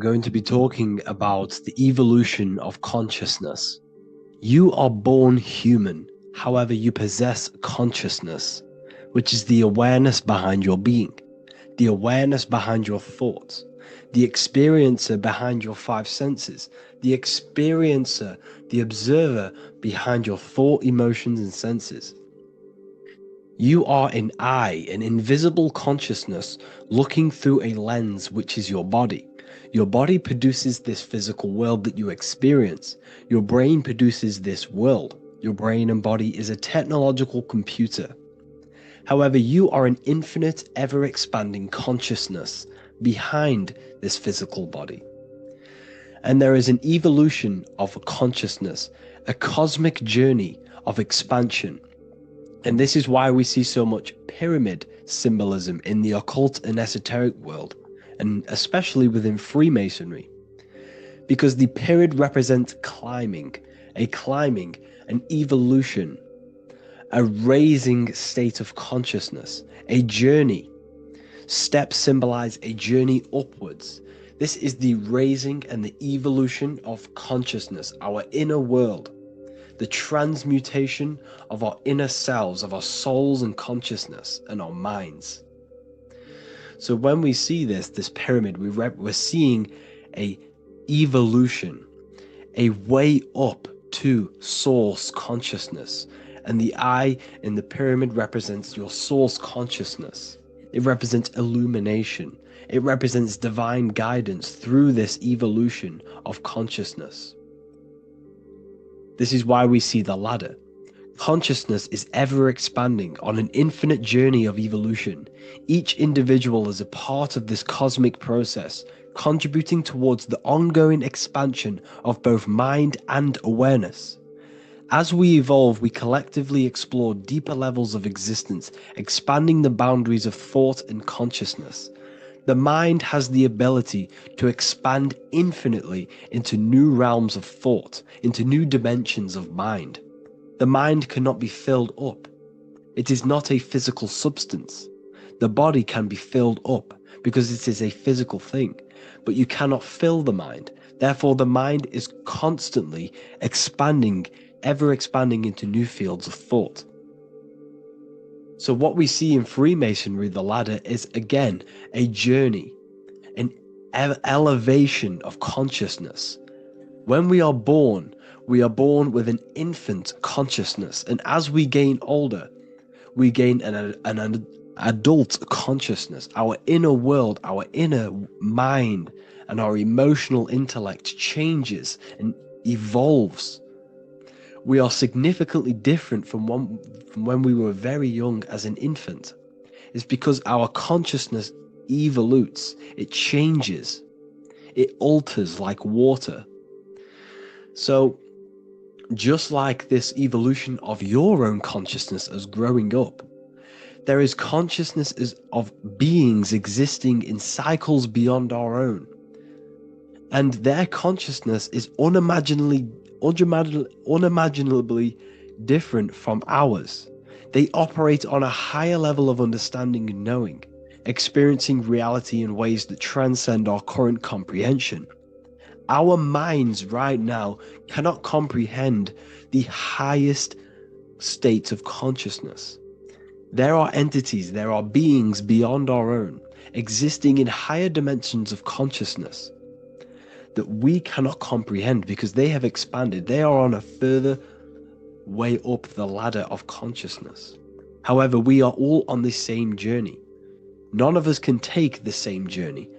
Going to be talking about the evolution of consciousness. You are born human, however, you possess consciousness, which is the awareness behind your being, the awareness behind your thoughts, the experiencer behind your five senses, the experiencer, the observer behind your thought, emotions, and senses. You are an eye, an invisible consciousness looking through a lens, which is your body. Your body produces this physical world that you experience. Your brain produces this world. Your brain and body is a technological computer. However, you are an infinite, ever-expanding consciousness behind this physical body. And there is an evolution of consciousness, a cosmic journey of expansion. And this is why we see so much pyramid symbolism in the occult and esoteric world, and especially within Freemasonry. Because the pyramid represents climbing, an evolution, a raising state of consciousness, a journey. Steps symbolize a journey upwards. This is the raising and the evolution of consciousness, our inner world. The transmutation of our inner selves, of our souls and consciousness and our minds. So when we see this pyramid, we're seeing a evolution, a way up to source consciousness. And the eye in the pyramid represents your source consciousness. It represents illumination. It represents divine guidance through this evolution of consciousness. This is why we see the ladder. Consciousness is ever expanding on an infinite journey of evolution. Each individual is a part of this cosmic process, contributing towards the ongoing expansion of both mind and awareness. As we evolve, we collectively explore deeper levels of existence, expanding the boundaries of thought and consciousness. The mind has the ability to expand infinitely into new realms of thought, into new dimensions of mind. The mind cannot be filled up. It is not a physical substance. The body can be filled up because it is a physical thing, but you cannot fill the mind. Therefore, the mind is constantly expanding, ever expanding into new fields of thought. So what we see in Freemasonry, the ladder, is again a journey, an elevation of consciousness. When we are born with an infant consciousness, and as we gain older, we gain an adult consciousness. Our inner world, our inner mind, and our emotional intellect changes and evolves. We are significantly different from when we were very young as an infant. It's because our consciousness evolutes, it changes, it alters like water. So just like this evolution of your own consciousness as growing up, there is consciousness of beings existing in cycles beyond our own. And their consciousness is unimaginably different from ours. They operate on a higher level of understanding and knowing, experiencing reality in ways that transcend our current comprehension. Our minds right now cannot comprehend the highest states of consciousness. There are entities, there are beings beyond our own, existing in higher dimensions of consciousness that we cannot comprehend because they have expanded. They are on a further way up the ladder of consciousness. However, we are all on the same journey. None of us can take the same journey.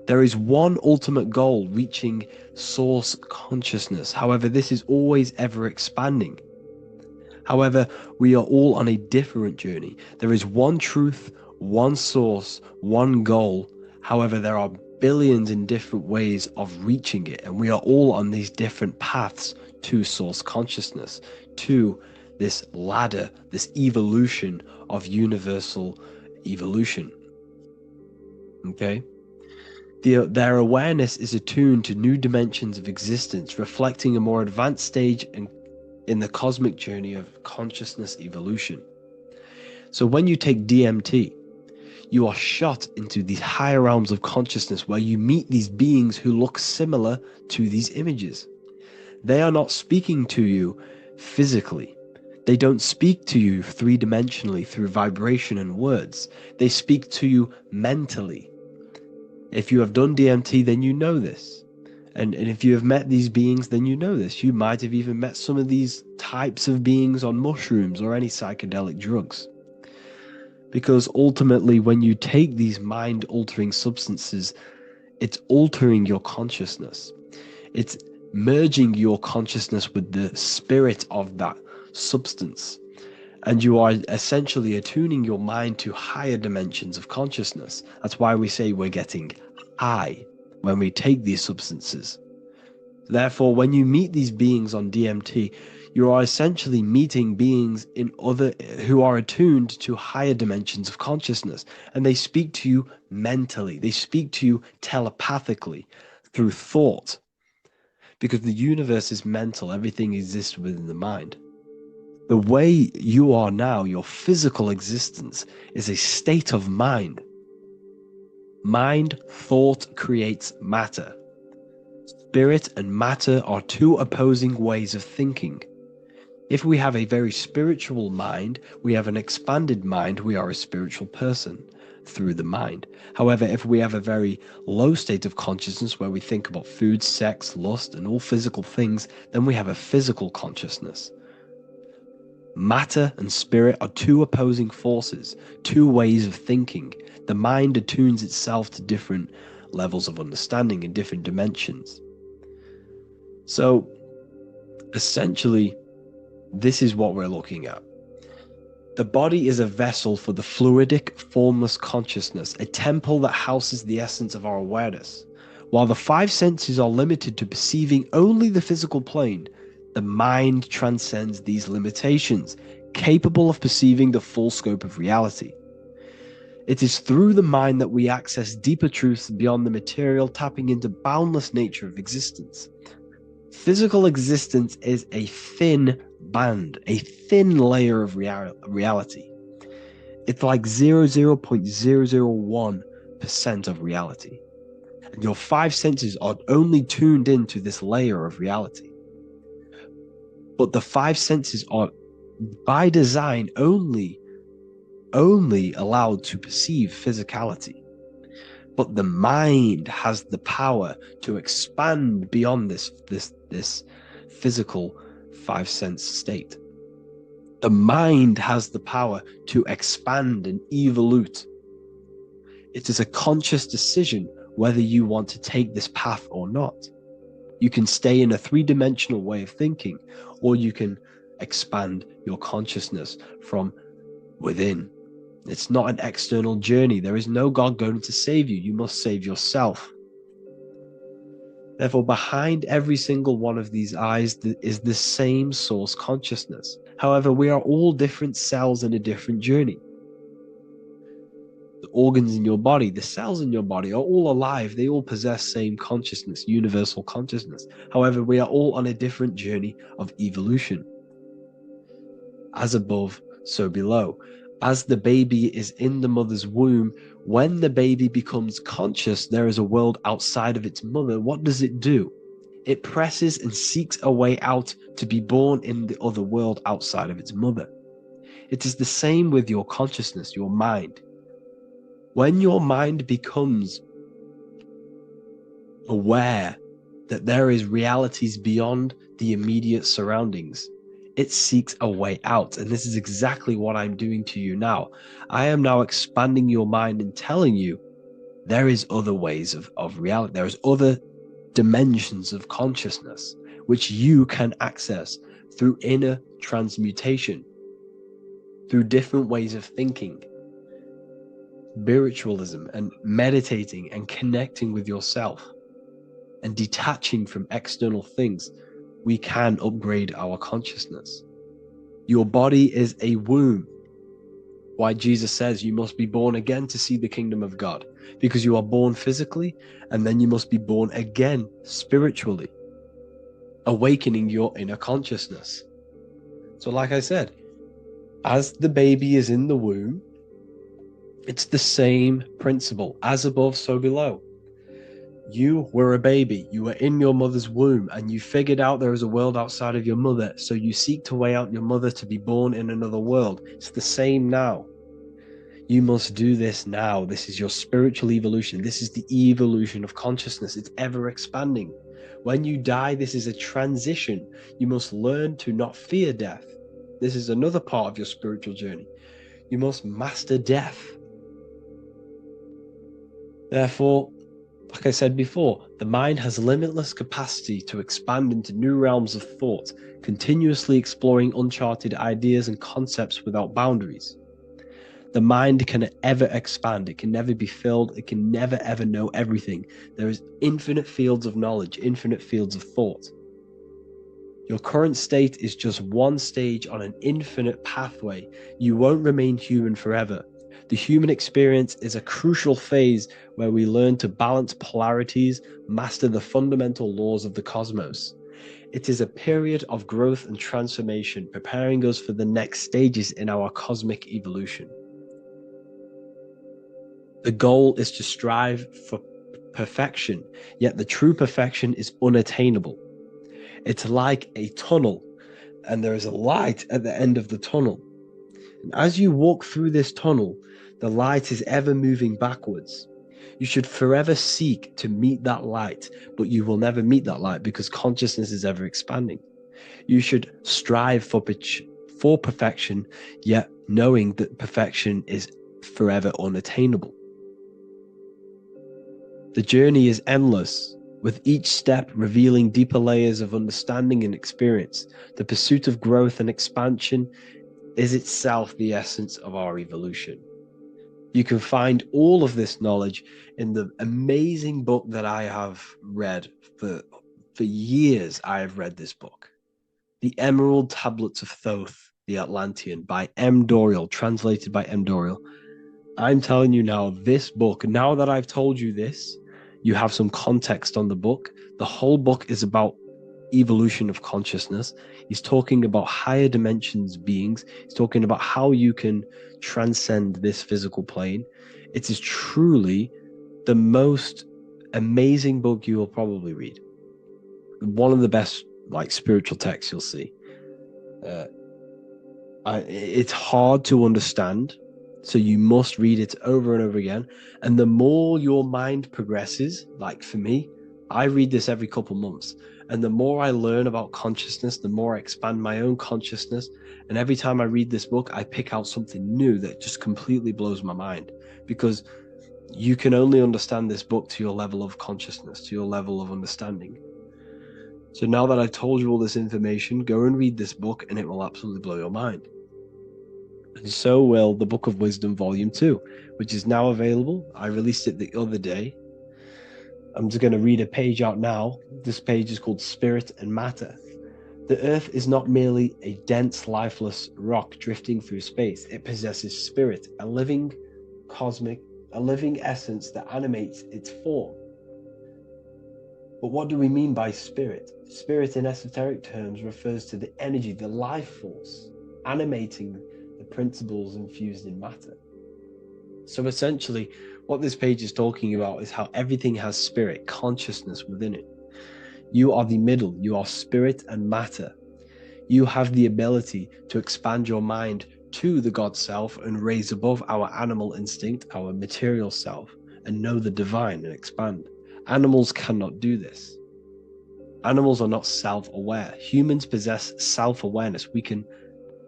There is one ultimate goal, reaching source consciousness. However, this is always ever expanding. However, we are all on a different journey. There is one truth, one source, one goal. However, there are billions in different ways of reaching it, and we are all on these different paths to source consciousness, to this ladder, this evolution of universal evolution. Okay? Their awareness is attuned to new dimensions of existence, reflecting a more advanced stage in the cosmic journey of consciousness evolution. So when you take DMT, you are shot into these higher realms of consciousness where you meet these beings who look similar to these images. They are not speaking to you physically. They don't speak to you three-dimensionally through vibration and words. They speak to you mentally. If you have done DMT, then you know this. And if you have met these beings, then you know this. You might have even met some of these types of beings on mushrooms or any psychedelic drugs. Because ultimately, when you take these mind-altering substances, it's altering your consciousness. It's merging your consciousness with the spirit of that substance. And you are essentially attuning your mind to higher dimensions of consciousness. That's why we say we're getting high when we take these substances. Therefore, when you meet these beings on DMT, you are essentially meeting beings who are attuned to higher dimensions of consciousness, and they speak to you mentally. They speak to you telepathically through thought, because the universe is mental. Everything exists within the mind. The way you are now, your physical existence, is a state of mind. Mind, thought creates matter. Spirit and matter are two opposing ways of thinking. If we have a very spiritual mind, we have an expanded mind, we are a spiritual person through the mind. However, if we have a very low state of consciousness where we think about food, sex, lust, and all physical things, then we have a physical consciousness. Matter and spirit are two opposing forces, two ways of thinking. The mind attunes itself to different levels of understanding in different dimensions. So, essentially, this is what we're looking at. The body is a vessel for the fluidic, formless consciousness, a temple that houses the essence of our awareness. While the five senses are limited to perceiving only the physical plane, the mind transcends these limitations, capable of perceiving the full scope of reality. It is through the mind that we access deeper truths beyond the material, tapping into boundless nature of existence. Physical existence is a thin band, a thin layer of reality. It's like 0.001% of reality. And your five senses are only tuned into this layer of reality. But the five senses are, by design, only allowed to perceive physicality. But the mind has the power to expand beyond this physical five sense state. The mind has the power to expand and evolute. It is a conscious decision whether you want to take this path or not. You can stay in a three-dimensional way of thinking, or you can expand your consciousness from within. It's not an external journey. There is no God going to save you. You must save yourself. Therefore, behind every single one of these eyes is the same source consciousness. However, we are all different cells in a different journey. The organs in your body, the cells in your body are all alive. They all possess same consciousness, universal consciousness. However, we are all on a different journey of evolution. As above, so below. As the baby is in the mother's womb, when the baby becomes conscious, there is a world outside of its mother. What does it do? It presses and seeks a way out to be born in the other world outside of its mother. It is the same with your consciousness, your mind. When your mind becomes aware that there is realities beyond the immediate surroundings, it seeks a way out. And this is exactly what I'm doing to you now. I am now expanding your mind and telling you there is other ways of reality. There is other dimensions of consciousness which you can access through inner transmutation, through different ways of thinking, spiritualism, and meditating and connecting with yourself and detaching from external things. We can upgrade our consciousness. Your body is a womb. Why Jesus says you must be born again to see the kingdom of God, because you are born physically and then you must be born again spiritually, awakening your inner consciousness. So like I said, as the baby is in the womb, It's the same principle, as above, so below. You were a baby, you were in your mother's womb, and you figured out there is a world outside of your mother, so you seek to weigh out your mother to be born in another world. It's the same now. You must do this now. This is your spiritual evolution. This is the evolution of consciousness. It's ever expanding. When you die, this is a transition. You must learn to not fear death. This is another part of your spiritual journey. You must master death. Therefore, like I said before, the mind has limitless capacity to expand into new realms of thought, continuously exploring uncharted ideas and concepts without boundaries. The mind can ever expand. It can never be filled. It can never, ever know everything. There is infinite fields of knowledge, infinite fields of thought. Your current state is just one stage on an infinite pathway. You won't remain human forever. The human experience is a crucial phase where we learn to balance polarities, master the fundamental laws of the cosmos. It is a period of growth and transformation, preparing us for the next stages in our cosmic evolution. The goal is to strive for perfection, yet the true perfection is unattainable. It's like a tunnel, and there is a light at the end of the tunnel. And as you walk through this tunnel, the light is ever moving backwards. You should forever seek to meet that light, but you will never meet that light because consciousness is ever expanding. You should strive for perfection, yet knowing that perfection is forever unattainable. The journey is endless, with each step revealing deeper layers of understanding and experience. The pursuit of growth and expansion is itself the essence of our evolution. You can find all of this knowledge in the amazing book that I have read for years. I have read this book, The Emerald Tablets of Thoth, the Atlantean, by M. Dorial, translated by M. Dorial. I'm telling you now, this book, now that I've told you this, you have some context on the book. The whole book is about evolution of consciousness. He's talking about higher dimensions beings. He's talking about how you can transcend this physical plane. It is truly the most amazing book you will probably read. One of the best spiritual texts you'll see. It's hard to understand, so you must read it over and over again. And the more your mind progresses, like for me, I read this every couple months. And the more I learn about consciousness, the more I expand my own consciousness. And every time I read this book, I pick out something new that just completely blows my mind. Because you can only understand this book to your level of consciousness, to your level of understanding. So now that I've told you all this information, go and read this book and it will absolutely blow your mind. And so will the Book of Wisdom Volume 2, which is now available. I released it the other day. I'm just going to read a page out now. This page is called Spirit and Matter. The Earth is not merely a dense, lifeless rock drifting through space. It possesses spirit, a living essence that animates its form. But what do we mean by spirit? Spirit in esoteric terms refers to the energy, the life force, animating the principles infused in matter. So essentially, what this page is talking about is how everything has spirit, consciousness within it. You are the middle, you are spirit and matter. You have the ability to expand your mind to the God self and raise above our animal instinct, our material self, and know the divine and expand. Animals cannot do this. Animals are not self-aware. Humans possess self-awareness. We can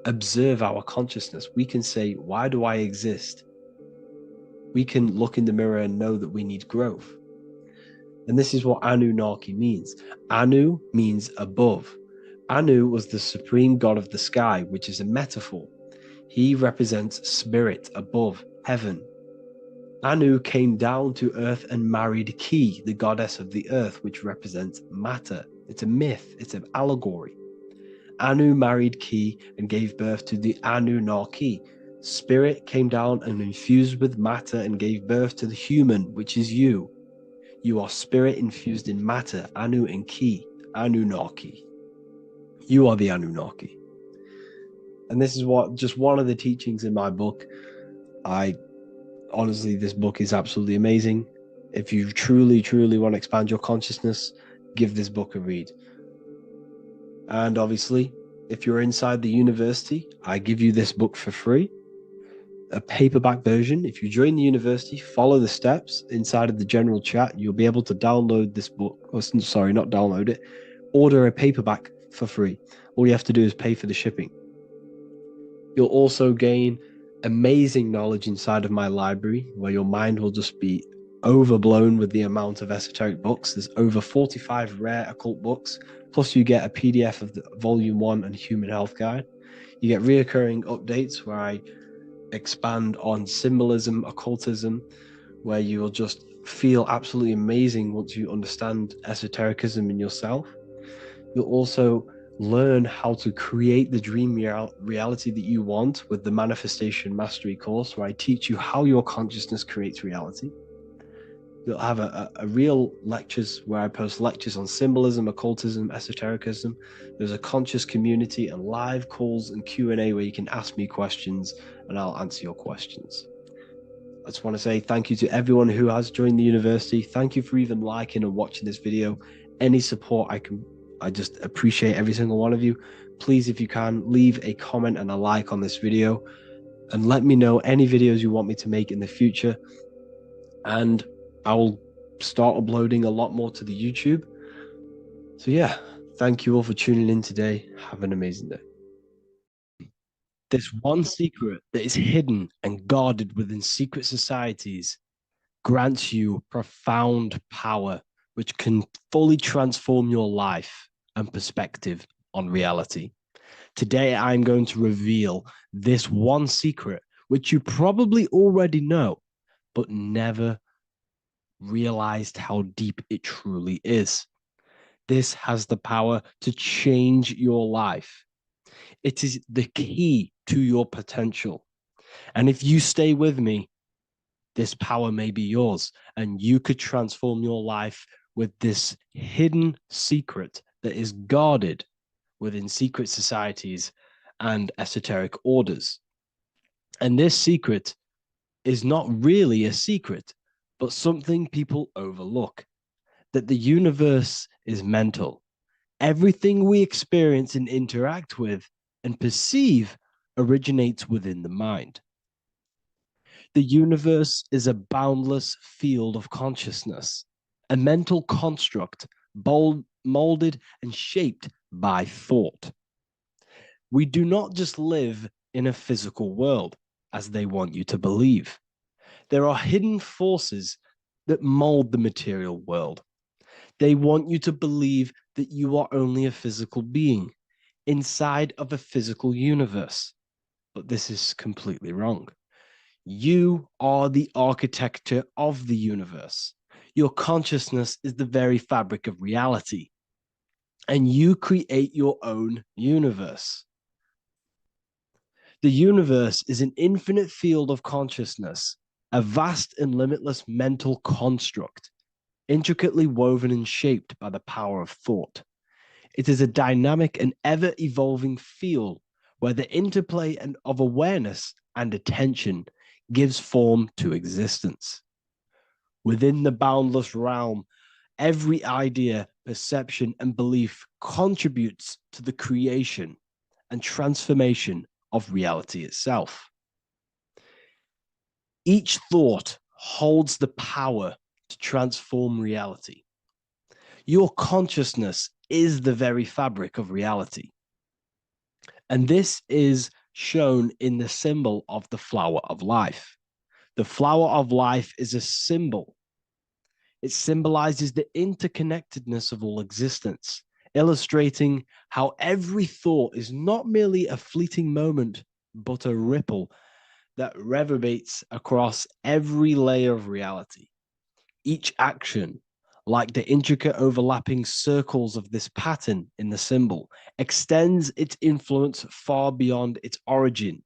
observe our consciousness. We can say, why do I exist? We can look in the mirror and know that we need growth. And this is what Anunnaki means. Anu means above. Anu was the supreme god of the sky, which is a metaphor. He represents spirit above, heaven. Anu came down to earth and married Ki, the goddess of the earth, which represents matter. It's a myth, it's an allegory. Anu married Ki and gave birth to the Anunnaki. Spirit came down and infused with matter and gave birth to the human, which is you. You are spirit infused in matter, Anu and Ki, Anunnaki. You are the Anunnaki. And this is just one of the teachings in my book. I honestly, this book is absolutely amazing. If you truly, truly want to expand your consciousness, give this book a read. And obviously, if you're inside the university, I give you this book for free, a paperback version. If you join the university, follow the steps inside of the general chat, you'll be able to download this book, or sorry, not download it, order a paperback for free. All you have to do is pay for the shipping. You'll also gain amazing knowledge inside of my library, where your mind will just be overblown with the amount of esoteric books. There's over 45 rare occult books, plus you get a PDF of the Volume 1 and Human Health Guide. You get reoccurring updates where I expand on symbolism, occultism, where you will just feel absolutely amazing once you understand esotericism in yourself. You'll also learn how to create the dream reality that you want with the Manifestation Mastery course, where I teach you how your consciousness creates reality. You'll have a real lectures where I post lectures on symbolism, occultism, esotericism. There's a conscious community and live calls and Q&A where you can ask me questions and I'll answer your questions. I just want to say thank you to everyone who has joined the university. Thank you for even liking and watching this video. Any support I just appreciate every single one of you. Please, if you can, leave a comment and a like on this video and let me know any videos you want me to make in the future. And I will start uploading a lot more to the YouTube. So yeah, thank you all for tuning in today. Have an amazing day. This one secret that is hidden and guarded within secret societies grants you profound power, which can fully transform your life and perspective on reality. Today, I'm going to reveal this one secret, which you probably already know, but never realized how deep it truly is. This has the power to change your life. It is the key to your potential. And if you stay with me, this power may be yours, and you could transform your life with this hidden secret that is guarded within secret societies and esoteric orders. And this secret is not really a secret, but something people overlook, that the universe is mental. Everything we experience and interact with and perceive originates within the mind. The universe is a boundless field of consciousness, a mental construct molded and shaped by thought. We do not just live in a physical world, as they want you to believe. There are hidden forces that mold the material world. They want you to believe that you are only a physical being inside of a physical universe. But this is completely wrong. You are the architecture of the universe. Your consciousness is the very fabric of reality. And you create your own universe. The universe is an infinite field of consciousness, a vast and limitless mental construct, intricately woven and shaped by the power of thought. It is a dynamic and ever-evolving field where the interplay of awareness and attention gives form to existence. Within the boundless realm, every idea, perception, and belief contributes to the creation and transformation of reality itself. Each thought holds the power to transform reality. Your consciousness is the very fabric of reality. And this is shown in the symbol of the flower of life. The flower of life is a symbol. It symbolizes the interconnectedness of all existence, illustrating how every thought is not merely a fleeting moment, but a ripple that reverberates across every layer of reality. Each action, like the intricate overlapping circles of this pattern in the symbol, extends its influence far beyond its origin,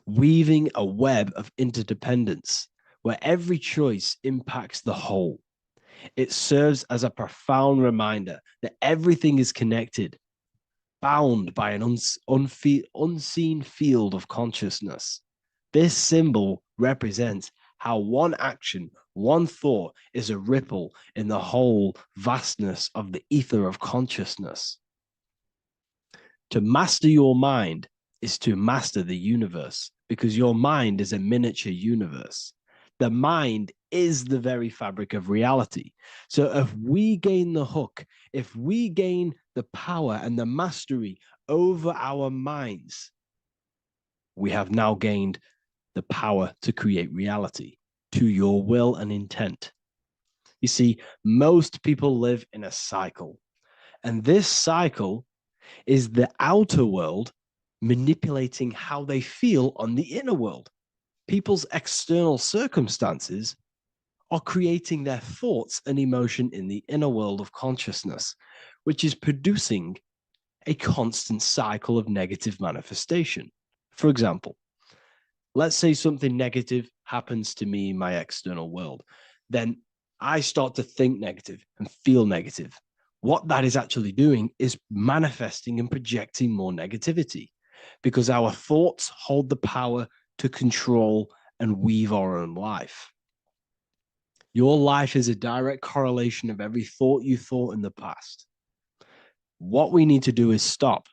weaving a web of interdependence where every choice impacts the whole. It serves as a profound reminder that everything is connected, bound by an unseen field of consciousness. This symbol represents how one action, one thought is a ripple in the whole vastness of the ether of consciousness. To master your mind is to master the universe, because your mind is a miniature universe. The mind is the very fabric of reality. So if we gain the hook, if we gain the power and the mastery over our minds, we have now gained the power to create reality to your will and intent. You see, most people live in a cycle, and this cycle is the outer world manipulating how they feel on the inner world. People's external circumstances are creating their thoughts and emotion in the inner world of consciousness, which is producing a constant cycle of negative manifestation. For example, let's say something negative happens to me in my external world. Then I start to think negative and feel negative. What that is actually doing is manifesting and projecting more negativity, because our thoughts hold the power to control and weave our own life. Your life is a direct correlation of every thought you thought in the past. What we need to do is stop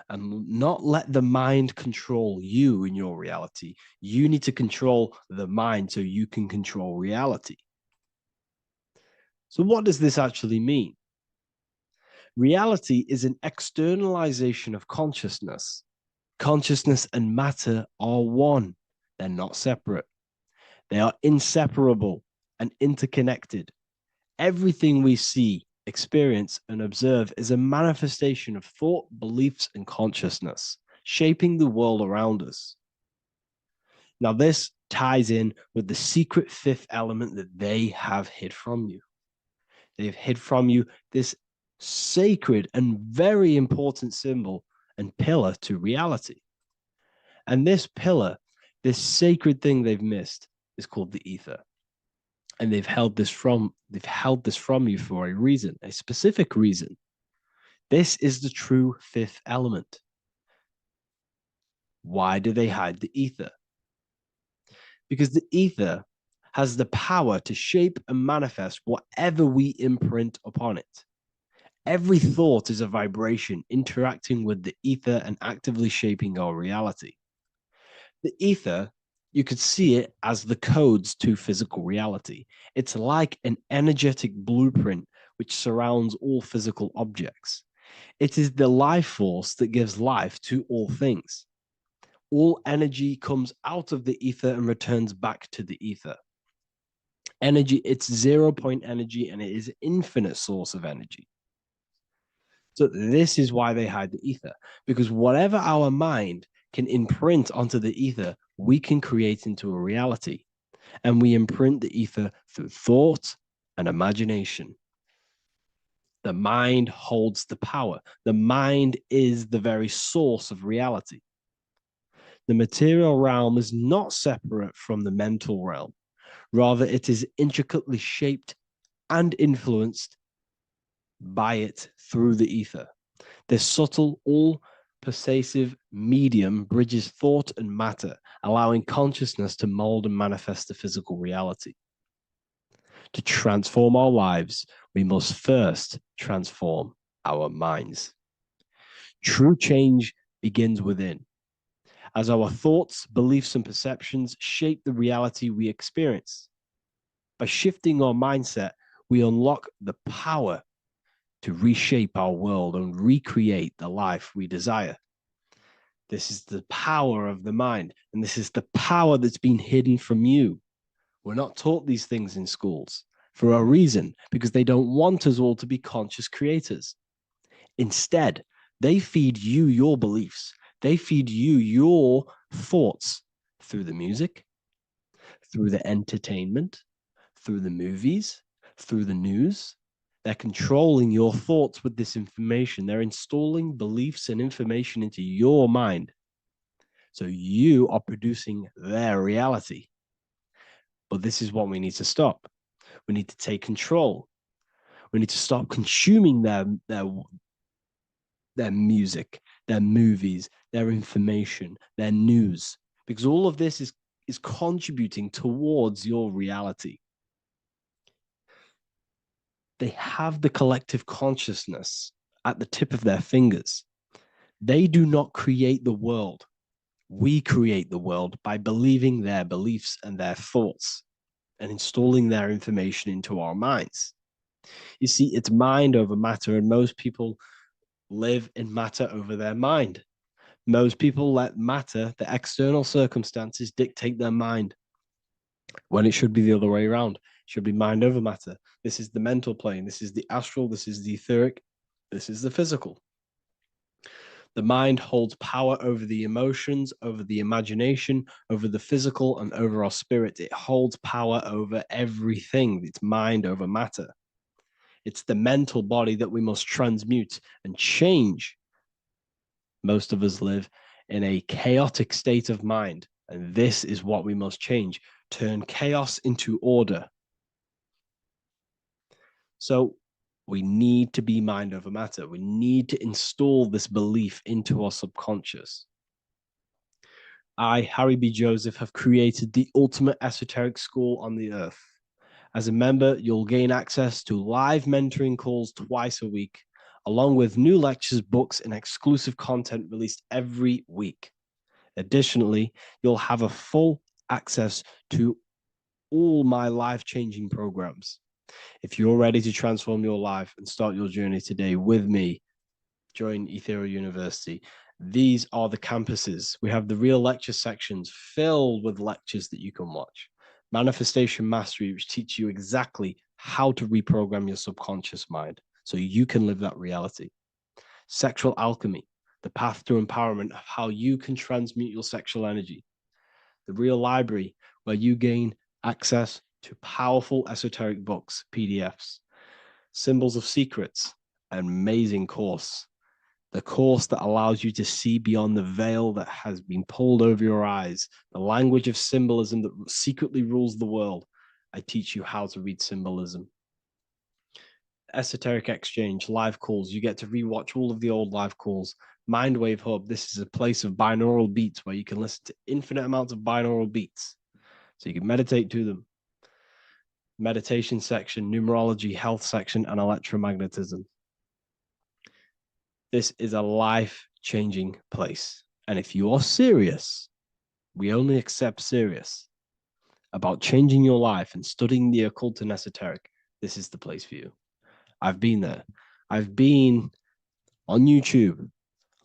and not let the mind control you in your reality. You need to control the mind so you can control reality. So, what does this actually mean? Reality is an externalization of consciousness. Consciousness and matter are one, they're not separate. They are inseparable and interconnected. Everything we see, experience, and observe is a manifestation of thought, beliefs, and consciousness, shaping the world around us. Now, this ties in with the secret fifth element that they have hid from you. They've hid from you this sacred and very important symbol and pillar to reality. And this pillar, this sacred thing they've missed, is called the ether. And they've held this from you for a reason, a specific reason. This is the true fifth element. Why do they hide the ether? Because the ether has the power to shape and manifest whatever we imprint upon it. Every thought is a vibration interacting with the ether and actively shaping our reality. The ether, you could see it as the codes to physical reality. It's like an energetic blueprint which surrounds all physical objects. It is the life force that gives life to all things. All energy comes out of the ether and returns back to the ether. Energy, it's 0 point energy, and it is an infinite source of energy. So this is why they hide the ether, because whatever our mind can imprint onto the ether, we can create into a reality. And we imprint the ether through thought and imagination. The mind holds the power. The mind is the very source of reality. The material realm is not separate from the mental realm. Rather, it is intricately shaped and influenced by it through the ether. This subtle, all-pervasive medium bridges thought and matter, allowing consciousness to mold and manifest the physical reality. To transform our lives, we must first transform our minds. True change begins within, as our thoughts, beliefs, and perceptions shape the reality we experience. By shifting our mindset, we unlock the power to reshape our world and recreate the life we desire. This is the power of the mind, and this is the power that's been hidden from you. We're not taught these things in schools for a reason, because they don't want us all to be conscious creators. Instead, they feed you your beliefs. They feed you your thoughts through the music, through the entertainment, through the movies, through the news. They're controlling your thoughts with this information. They're installing beliefs and information into your mind. So you are producing their reality. But this is what we need to stop. We need to take control. We need to stop consuming their music, their movies, their information, their news, because all of this is is contributing towards your reality. They have the collective consciousness at the tip of their fingers. They do not create the world. We create the world by believing their beliefs and their thoughts and installing their information into our minds. You see, it's mind over matter, and most people live in matter over their mind. Most people let matter, the external circumstances, dictate their mind when it should be the other way around. It should be mind over matter. This is the mental plane. This is the astral. This is the etheric. This is the physical. The mind holds power over the emotions, over the imagination, over the physical, and over our spirit. It holds power over everything. It's mind over matter. It's the mental body that we must transmute and change. Most of us live in a chaotic state of mind, and this is what we must change. Turn chaos into order. So we need to be mind over matter. We need to install this belief into our subconscious. I, Harry B. Joseph, have created the ultimate esoteric school on the earth. As a member, you'll gain access to live mentoring calls twice a week, along with new lectures, books, and exclusive content released every week. Additionally, you'll have a full access to all my life-changing programs. If you're ready to transform your life and start your journey today with me, join Ethereal University. These are the campuses. We have the real lecture sections filled with lectures that you can watch. Manifestation Mastery, which teach you exactly how to reprogram your subconscious mind so you can live that reality. Sexual Alchemy, the path to empowerment of how you can transmute your sexual energy. The Real Library, where you gain access to powerful esoteric books, PDFs. Symbols of Secrets, an amazing course. The course that allows you to see beyond the veil that has been pulled over your eyes, the language of symbolism that secretly rules the world. I teach you how to read symbolism. Esoteric Exchange, live calls. You get to rewatch all of the old live calls. Mindwave Hub, this is a place of binaural beats where you can listen to infinite amounts of binaural beats. So you can meditate to them. Meditation section, numerology, health section, and electromagnetism. This is a life-changing place. And if you are serious, we only accept serious about changing your life and studying the occult and esoteric, this is the place for you. I've been there. I've been on YouTube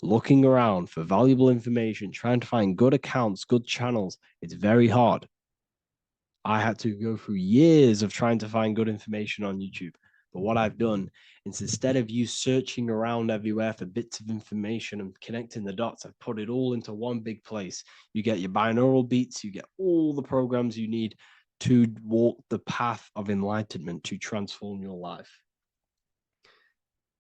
looking around for valuable information, trying to find good accounts, good channels. It's very hard. I had to go through years of trying to find good information on YouTube. But what I've done is instead of you searching around everywhere for bits of information and connecting the dots, I've put it all into one big place. You get your binaural beats, you get all the programs you need to walk the path of enlightenment to transform your life.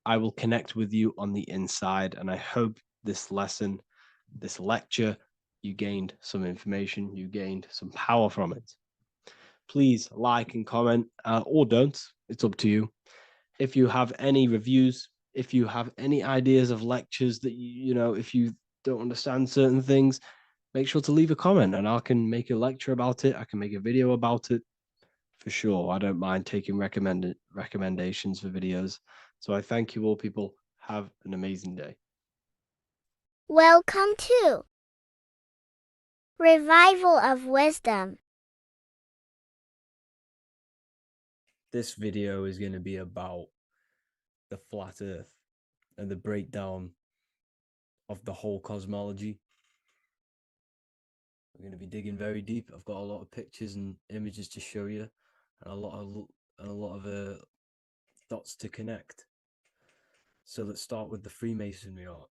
I will connect with you on the inside, and I hope this lesson, this lecture, you gained some information, you gained some power from it. Please like and comment, or don't. It's up to you. If you have any reviews, if you have any ideas of lectures that you know, if you don't understand certain things, make sure to leave a comment and I can make a lecture about it. I can make a video about it for sure. I don't mind taking recommendations for videos. So I thank you all, people. Have an amazing day. Welcome to Revival of Wisdom. This video is going to be about the flat earth and the breakdown of the whole cosmology. We're going to be digging very deep. I've got a lot of pictures and images to show you, and a lot of dots to connect. So let's start with the Freemasonry art.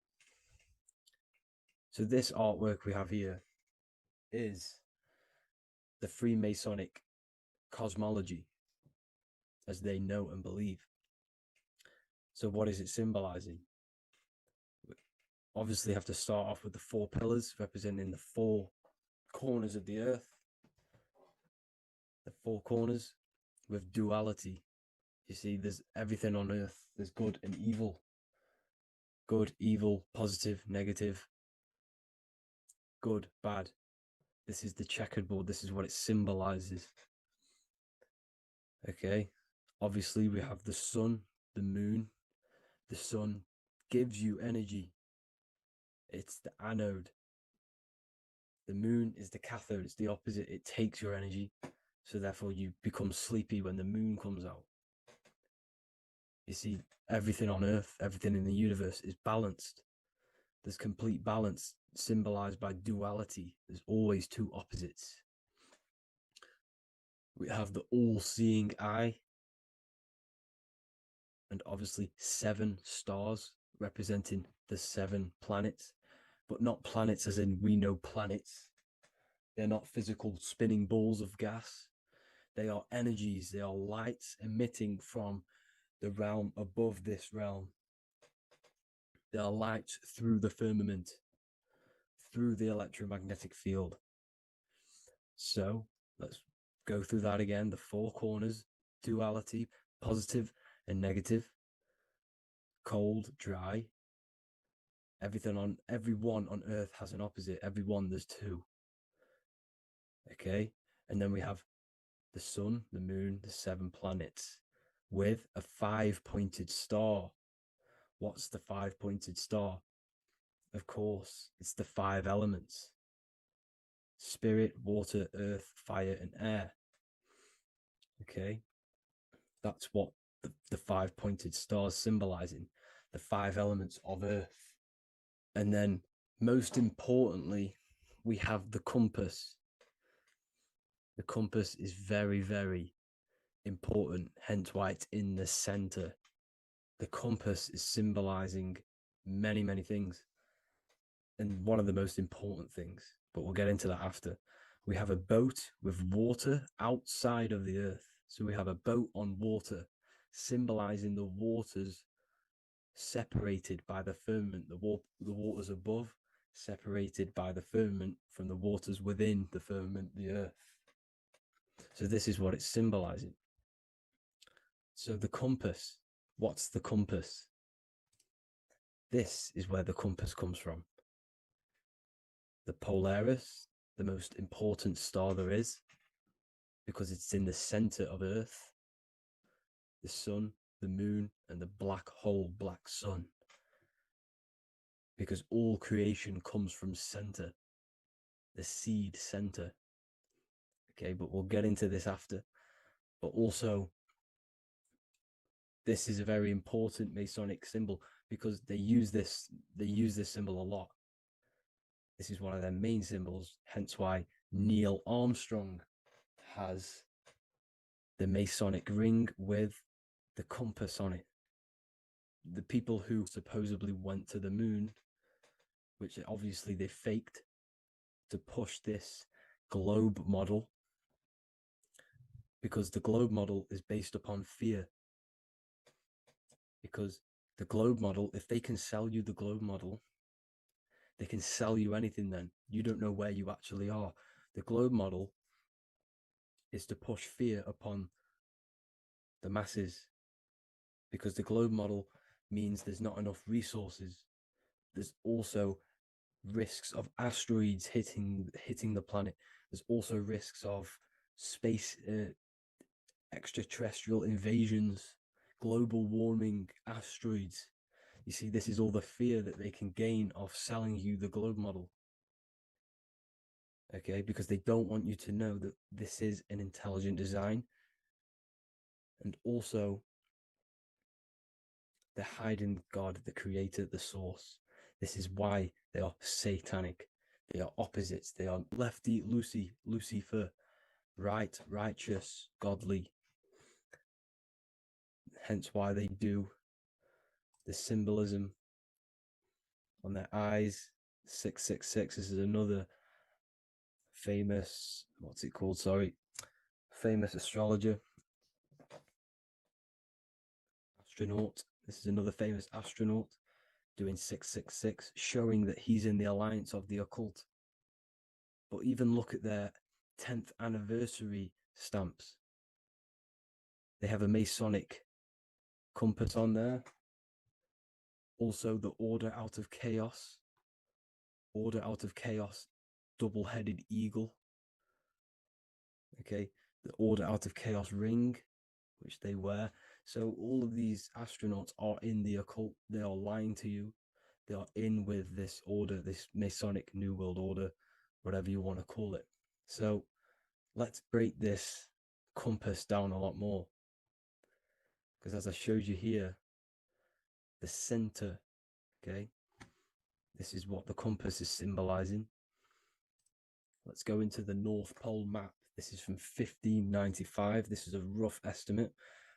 So this artwork we have here is the Freemasonic cosmology as they know and believe. So what is it symbolizing? We obviously have to start off with the 4 pillars representing the 4 corners of the earth. The 4 corners with duality. You see, there's everything on earth. There's good and evil. Good, evil, positive, negative. Good, bad. This is the checkerboard. This is what it symbolizes. Okay. Obviously, we have the sun, the moon. The sun gives you energy. It's the anode. The moon is the cathode. It's the opposite. It takes your energy. So therefore, you become sleepy when the moon comes out. You see, everything on Earth, everything in the universe is balanced. There's complete balance, symbolized by duality. There's always two opposites. We have the all-seeing eye, and obviously 7 stars representing the 7 planets, but not planets as in we know planets. They're not physical spinning balls of gas. They are energies. They are lights emitting from the realm above this realm. They are lights through the firmament, through the electromagnetic field. So let's go through that again. The 4 corners, duality, positive and negative, cold, dry. Everyone on Earth has an opposite. Everyone, there's 2. Okay, and then we have the sun, the moon, the 7 planets with a 5-pointed star. What's the 5-pointed star? Of course, it's the 5 elements: spirit, water, earth, fire, and air. Okay, that's what the 5-pointed star is symbolizing, the 5 elements of Earth. And then, most importantly, we have the compass. The compass is very, very important, hence why it's in the center. The compass is symbolizing many, many things. And one of the most important things, but we'll get into that after. We have a boat with water outside of the Earth. So we have a boat on water, symbolizing the waters separated by the firmament, the waters above, separated by the firmament from the waters within the firmament, the Earth. So this is what it's symbolizing. So the compass, what's the compass? This is where the compass comes from. The Polaris, the most important star there is, because it's in the center of Earth, the sun, the moon, and the black hole, black sun. Because all creation comes from center, the seed center. Okay, but we'll get into this after. But also, this is a very important Masonic symbol because they use this symbol a lot. This is one of their main symbols, hence why Neil Armstrong has the Masonic ring with the compass on it. The people who supposedly went to the moon, which obviously they faked to push this globe model, because the globe model is based upon fear. Because the globe model, if they can sell you the globe model, they can sell you anything then. You don't know where you actually are. The globe model is to push fear upon the masses, because the globe model means there's not enough resources. There's also risks of asteroids hitting the planet. There's also risks of space, extraterrestrial invasions, global warming, asteroids. You see, this is all the fear that they can gain of selling you the globe model. Okay, because they don't want you to know that this is an intelligent design. And also, they're hiding God, the creator, the source. This is why they are satanic. They are opposites. They are lefty, Lucifer, right, righteous, godly. Hence why they do the symbolism on their eyes. 666. This is another famous, famous astrologer, astronaut. This is another famous astronaut doing 666, showing that he's in the alliance of the occult. But even look at their 10th anniversary stamps. They have a Masonic compass on there. Also, the Order Out of Chaos. Order Out of Chaos, double-headed eagle. okay, the Order Out of Chaos ring, which they wear. So all of these astronauts are in the occult. They are lying to you. They are in with this order, this Masonic New World Order, whatever you want to call it. So let's break this compass down a lot more. Because as I showed you here, the center, okay, this is what the compass is symbolizing. Let's go into the North Pole map. This is from 1595. This is a rough estimate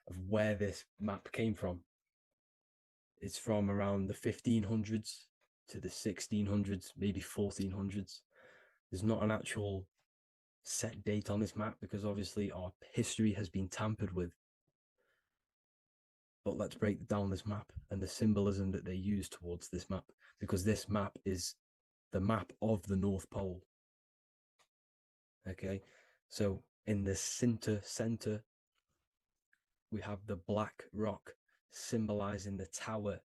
of where this map came from. It's from around the 1500s to the 1600s, maybe 1400s. There's not an actual set date on this map because obviously our history has been tampered with. But let's break down this map and the symbolism that they use towards this map, because this map is the map of the North Pole. Okay, so in the center, we have the black rock symbolizing the tower,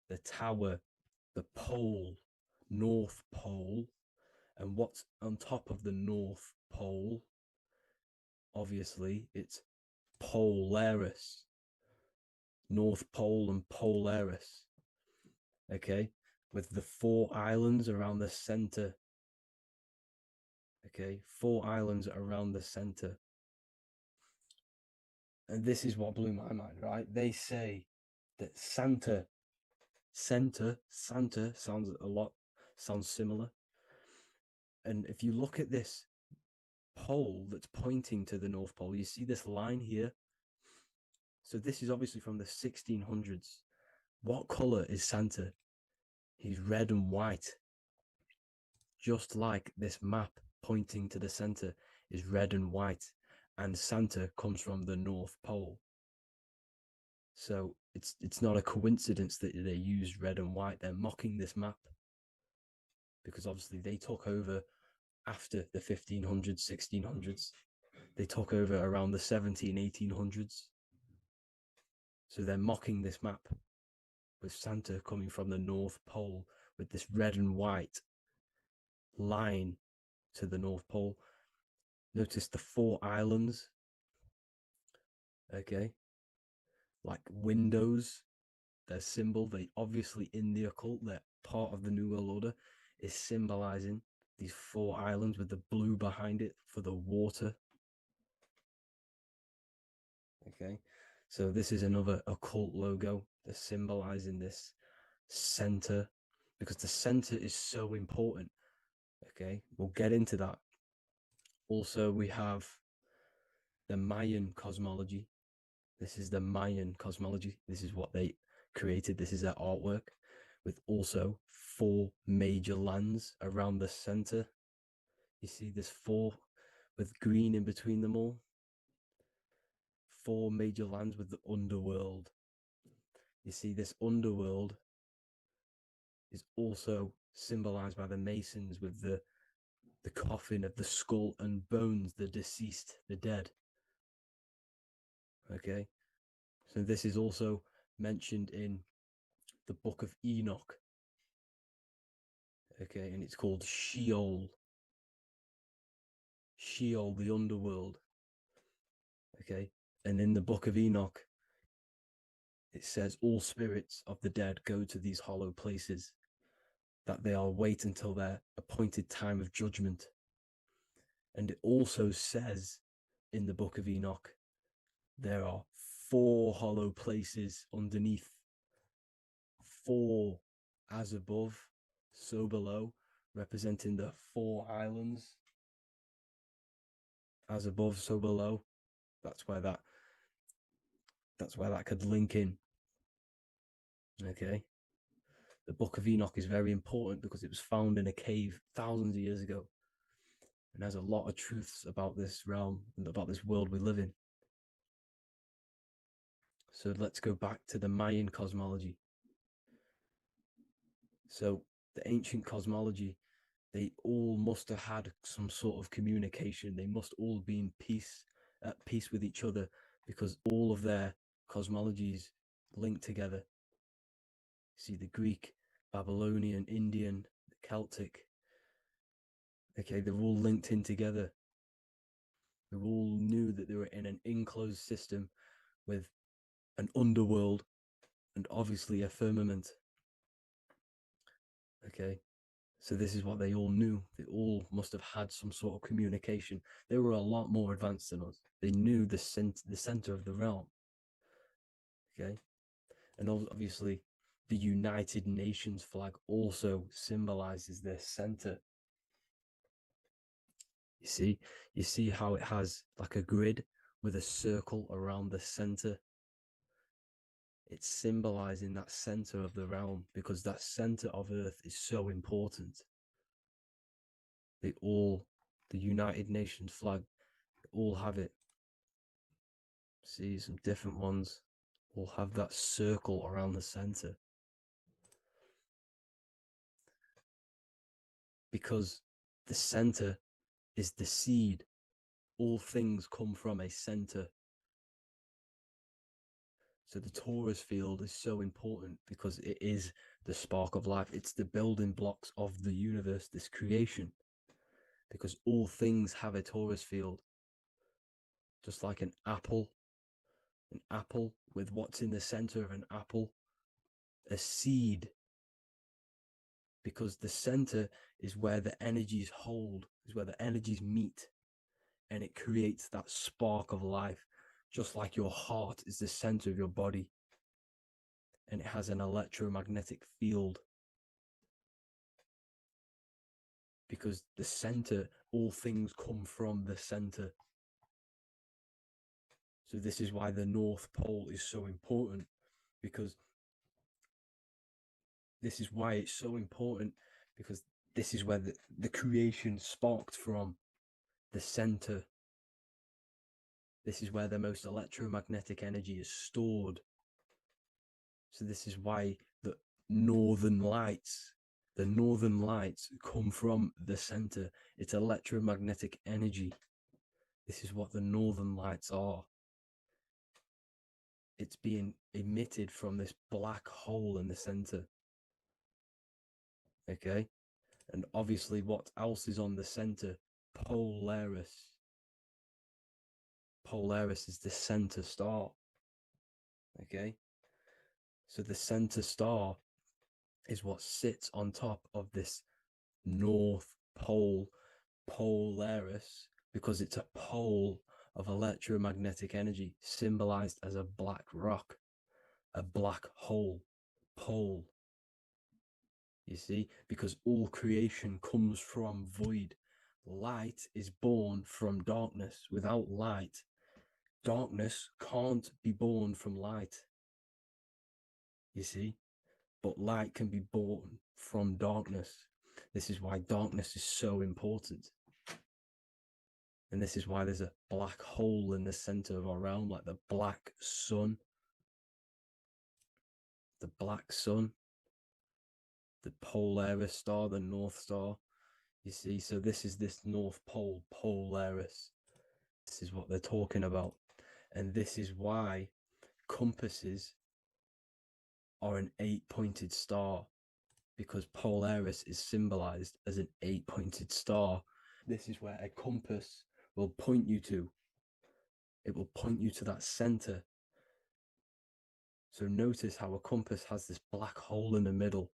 the pole, North Pole. And what's on top of the North Pole? Obviously, it's Polaris. North Pole and Polaris. Okay, with the 4 islands around the center. Okay, 4 islands around the center. And this is what blew my mind, right? They say that Santa sounds similar. And if you look at this pole that's pointing to the North Pole, you see this line here. So this is obviously from the 1600s. What color is Santa? He's red and white. Just like this map pointing to the center is red and white, and Santa comes from the North Pole. So it's not a coincidence that they use red and white. They're mocking this map because obviously they took over after the 1500s, 1600s. They took over around the 17, 1800s. So they're mocking this map with Santa coming from the North Pole with this red and white line to the North Pole. Notice the 4 islands, okay, like windows, their symbol. They obviously in the occult, they're part of the New World Order, is symbolizing these 4 islands with the blue behind it for the water. Okay, so this is another occult logo. They're symbolizing this center because the center is so important. Okay, we'll get into that. Also, we have the Mayan cosmology. This is the Mayan cosmology. This is what they created. This is their artwork, with also 4 major lands around the center. You see this 4 with green in between them all. 4 major lands with the underworld. You see this underworld is also symbolized by the Masons with the coffin of the skull and bones, the deceased, the dead. Okay, so this is also mentioned in the Book of Enoch. Okay, and it's called Sheol. Sheol, the underworld. Okay, and in the Book of Enoch, it says all spirits of the dead go to these hollow places, that they are wait until their appointed time of judgment. And it also says in the Book of Enoch, there are 4 hollow places underneath. 4 as above, so below, representing the 4 islands. As above, so below. That's why that could link in. Okay. The Book of Enoch is very important because it was found in a cave thousands of years ago. And there's a lot of truths about this realm and about this world we live in. So let's go back to the Mayan cosmology. So the ancient cosmology, they all must have had some sort of communication. They must all be in peace, at peace with each other, because all of their cosmologies linked together. See the Greek, Babylonian, Indian, Celtic. Okay, they're all linked in together. They all knew that they were in an enclosed system with an underworld and obviously a firmament. Okay, so this is what they all knew. They all must have had some sort of communication. They were a lot more advanced than us. They knew the center of the realm. Okay, and obviously the United Nations flag also symbolizes their center. You see how it has like a grid with a circle around the center. It's symbolizing that center of the realm, because that center of Earth is so important. The United Nations flag, all have it. See, some different ones all have that circle around the center. Because the center is the seed. All things come from a center. So the torus field is so important because it is the spark of life. It's the building blocks of the universe, this creation. Because all things have a torus field. Just like an apple with what's in the center of an apple, a seed. Because the center is where the energies hold, is where the energies meet, and it creates that spark of life. Just like your heart is the center of your body, and it has an electromagnetic field. Because the center, all things come from the center. So this is why the North Pole is so important, because this is why it's so important, because this is where the creation sparked from, the center. This is where the most electromagnetic energy is stored. So this is why the northern lights come from the center. It's electromagnetic energy. This is what the northern lights are. It's being emitted from this black hole in the center. Okay? And obviously what else is on the center? Polaris. Polaris is the center star. Okay? So the center star is what sits on top of this North Pole, Polaris, because it's a pole of electromagnetic energy, symbolized as a black rock, a black hole, pole. You see, because all creation comes from void. Light is born from darkness. Without light, darkness can't be born from light. You see, but light can be born from darkness. This is why darkness is so important. And this is why there's a black hole in the center of our realm, like the black sun. The black sun, the Polaris star, the North Star. You see, so this is this North Pole, Polaris. This is what they're talking about. And this is why compasses are an 8-pointed star, because Polaris is symbolized as an 8-pointed star. This is where a compass will point you to. It will point you to that center. So notice how a compass has this black hole in the middle,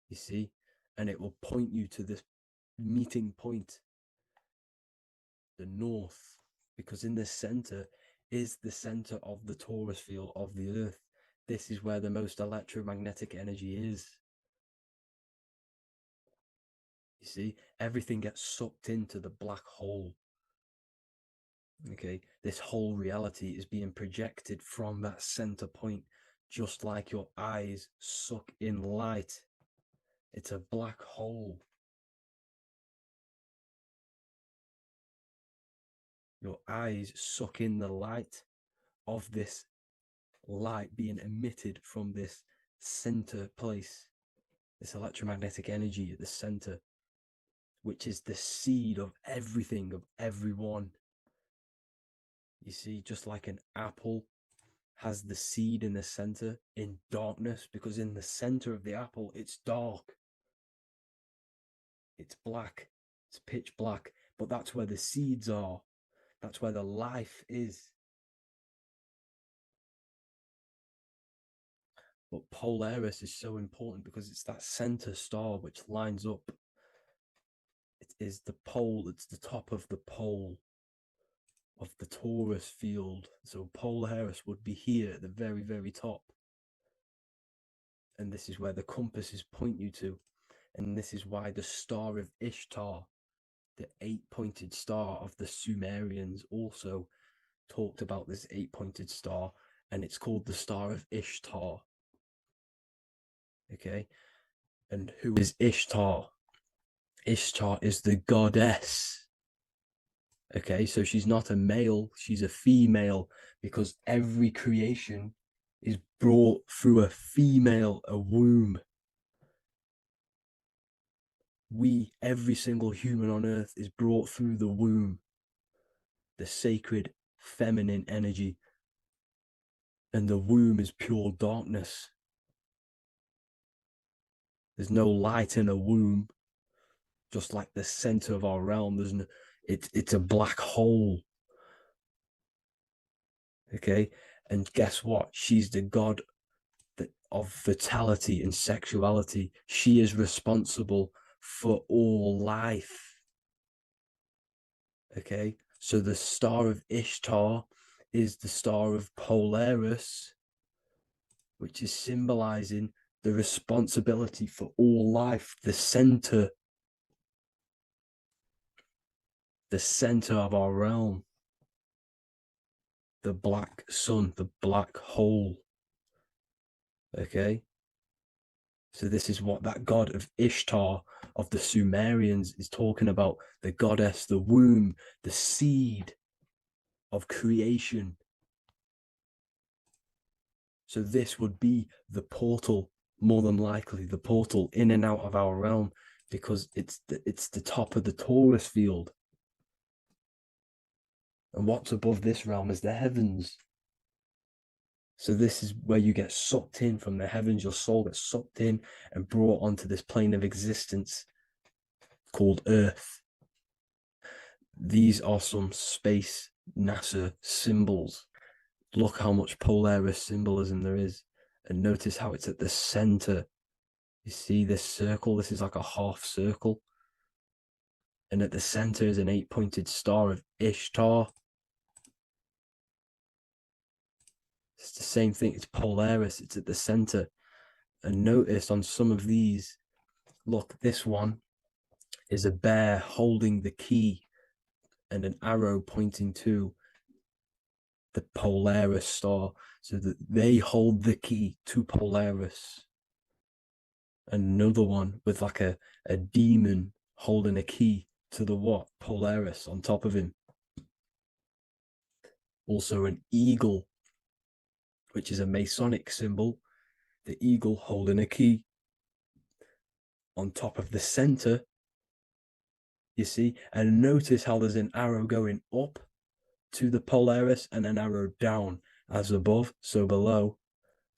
you see, and it will point you to this meeting point, the north, because in the center is the center of the torus field of the earth. This is where the most electromagnetic energy is. You see, everything gets sucked into the black hole. Okay, this whole reality is being projected from that center point, just like your eyes suck in light. It's a black hole. Your eyes suck in the light of this light being emitted from this center place, this electromagnetic energy at the center, which is the seed of everything, of everyone. You see, just like an apple has the seed in the center in darkness, because in the center of the apple, it's dark. It's black. It's pitch black. But that's where the seeds are. That's where the life is. But Polaris is so important because it's that center star which lines up. It is the pole, it's the top of the pole of the torus field. So Polaris would be here at the very, very top. And this is where the compasses point you to. And this is why the Star of Ishtar, the 8-pointed star of the Sumerians, also talked about this 8-pointed star, and it's called the Star of Ishtar. Okay, and who is Ishtar? Ishtar is the goddess. Okay, so she's not a male, she's a female, because every creation is brought through a female, a womb. Every single human on earth is brought through the womb, the sacred feminine energy. And the womb is pure darkness. There's no light in a womb, just like the center of our realm. It's a black hole. Okay, and guess what? She's the god of fertility and sexuality. She is responsible for all life. Okay, so the Star of Ishtar is the Star of Polaris, which is symbolizing the responsibility for all life, the center of our realm, the black sun, the black hole. Okay, so this is what that god of Ishtar of the Sumerians is talking about, the goddess, the womb, the seed of creation. So this would be the portal, more than likely the portal in and out of our realm, because it's the top of the torus field. And what's above this realm is the heavens. So this is where you get sucked in from the heavens. Your soul gets sucked in and brought onto this plane of existence called Earth. These are some space NASA symbols. Look how much Polaris symbolism there is. And notice how it's at the center. You see this circle? This is like a half circle. And at the center is an 8-pointed star of Ishtar. It's the same thing. It's Polaris. It's at the center. And notice on some of these, look, this one is a bear holding the key and an arrow pointing to the Polaris star, so that they hold the key to Polaris. Another one with like a demon holding a key to the what? Polaris on top of him. Also an eagle, which is a Masonic symbol. The eagle holding a key on top of the center. You see, and notice how there's an arrow going up to the Polaris and an arrow down, as above, so below,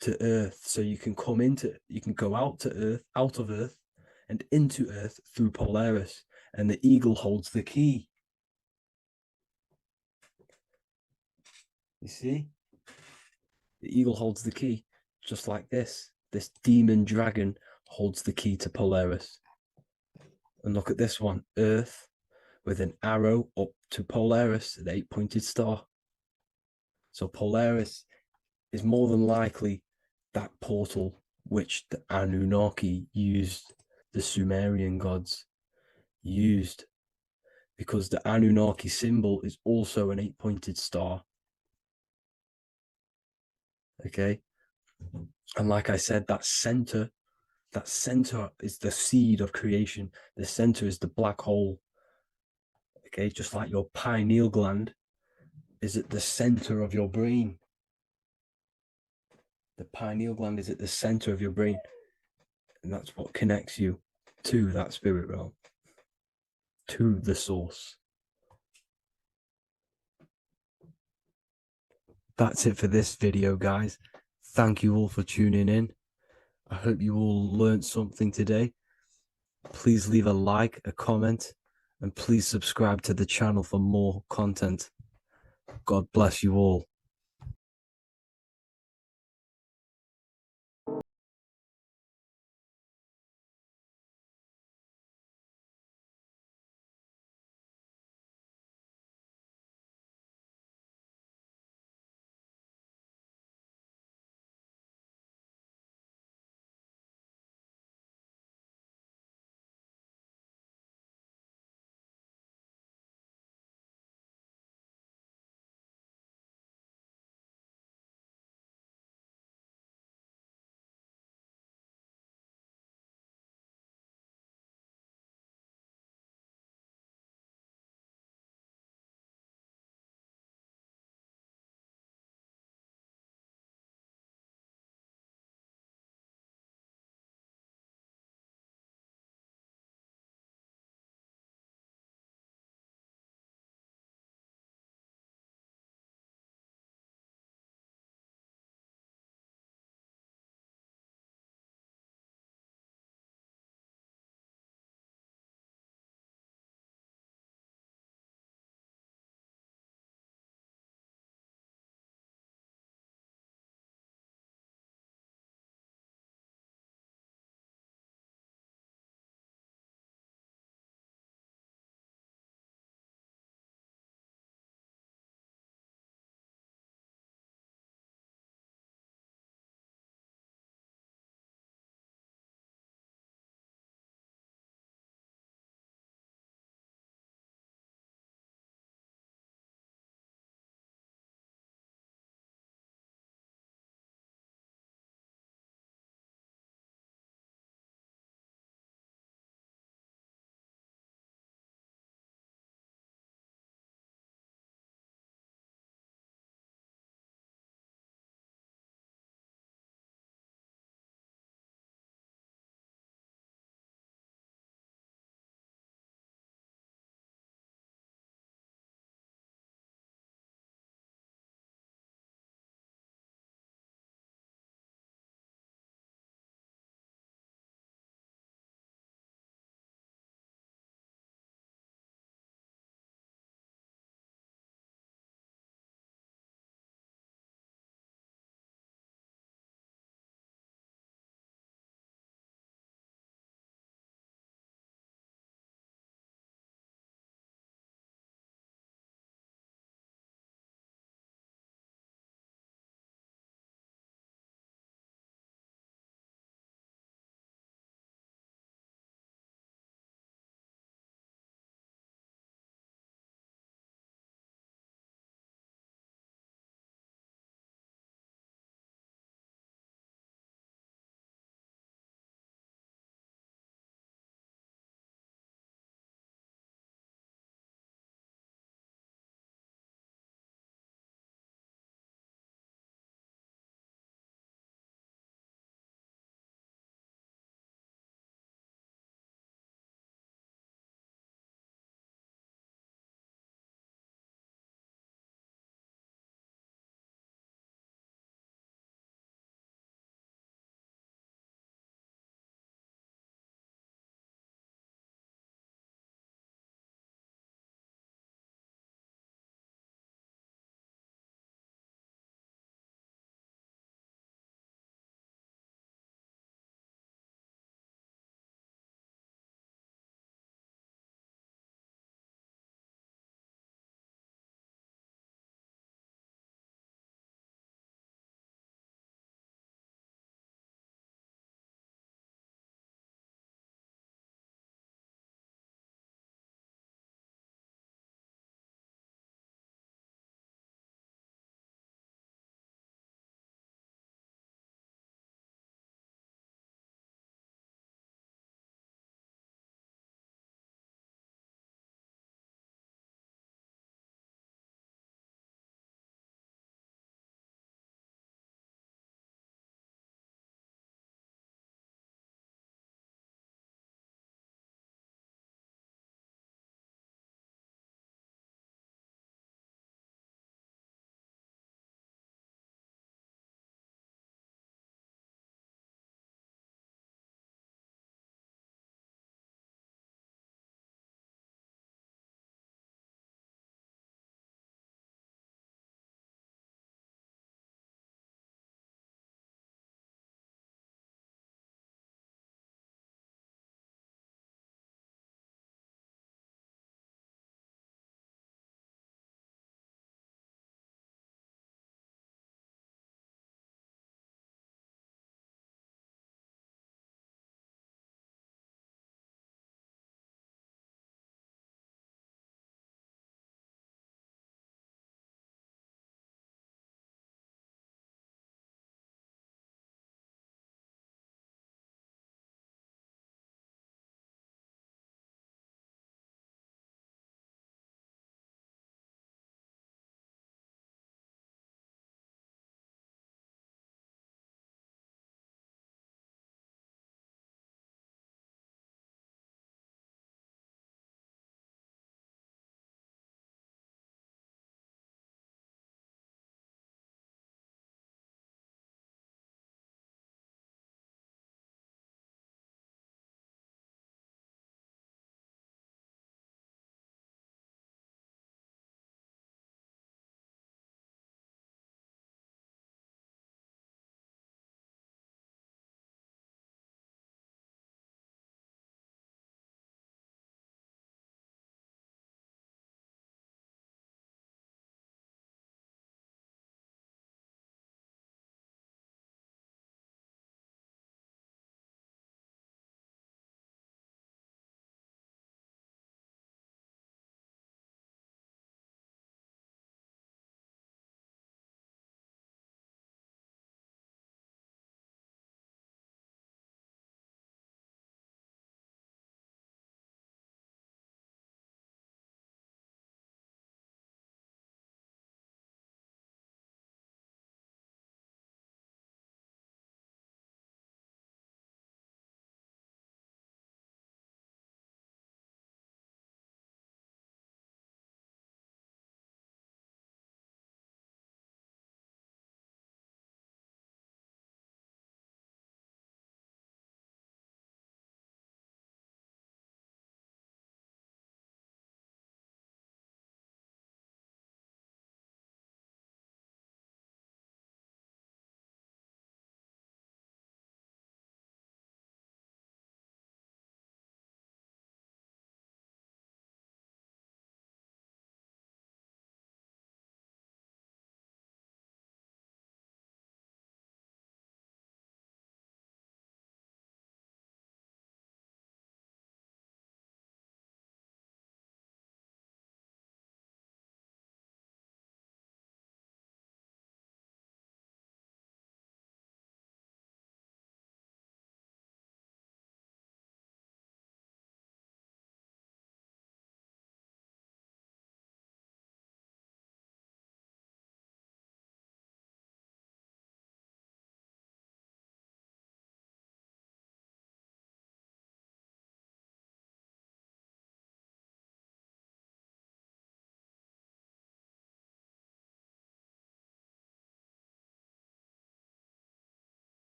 to Earth. So you can go out of Earth and into Earth through Polaris, and the eagle holds the key. You see? The eagle holds the key, just like this. This demon dragon holds the key to Polaris. And look at this one, Earth, with an arrow up to Polaris, an 8-pointed star. So Polaris is more than likely that portal which the Anunnaki used, the Sumerian gods used, because the Anunnaki symbol is also an 8-pointed star. Okay, and like I said, that center is the seed of creation. The center is the black hole. Okay, just like your pineal gland is at the center of your brain. The pineal gland is at the center of your brain, and that's what connects you to that spirit realm, to the source. That's it for this video, guys. Thank you all for tuning in. I hope you all learned something today. Please leave a like, a comment, and please subscribe to the channel for more content. God bless you all.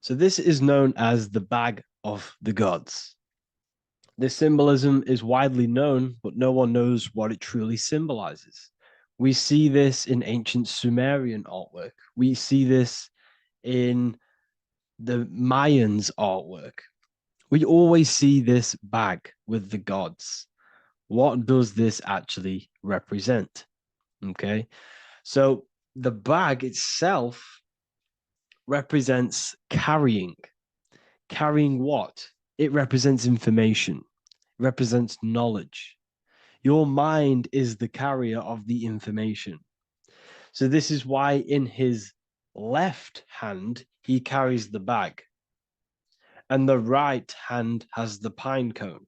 So this is known as the bag of the gods. This symbolism is widely known, but no one knows what it truly symbolizes. We see this in ancient Sumerian artwork. We see this in the Mayans' artwork. We always see this bag with the gods. What does this actually represent? Okay, so the bag itself represents carrying. Carrying what? It represents information, it represents knowledge. Your mind is the carrier of the information. So this is why in his left hand, he carries the bag, and the right hand has the pine cone.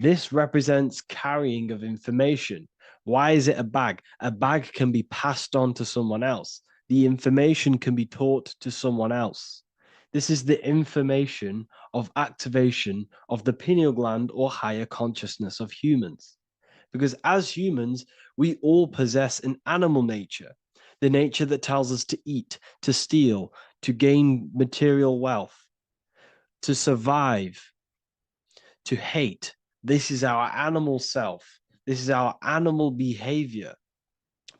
This represents carrying of information. Why is it a bag? A bag can be passed on to someone else. The information can be taught to someone else. This is the information of activation of the pineal gland or higher consciousness of humans. Because as humans, we all possess an animal nature, the nature that tells us to eat, to steal, to gain material wealth, to survive, to hate. This is our animal self. This is our animal behavior.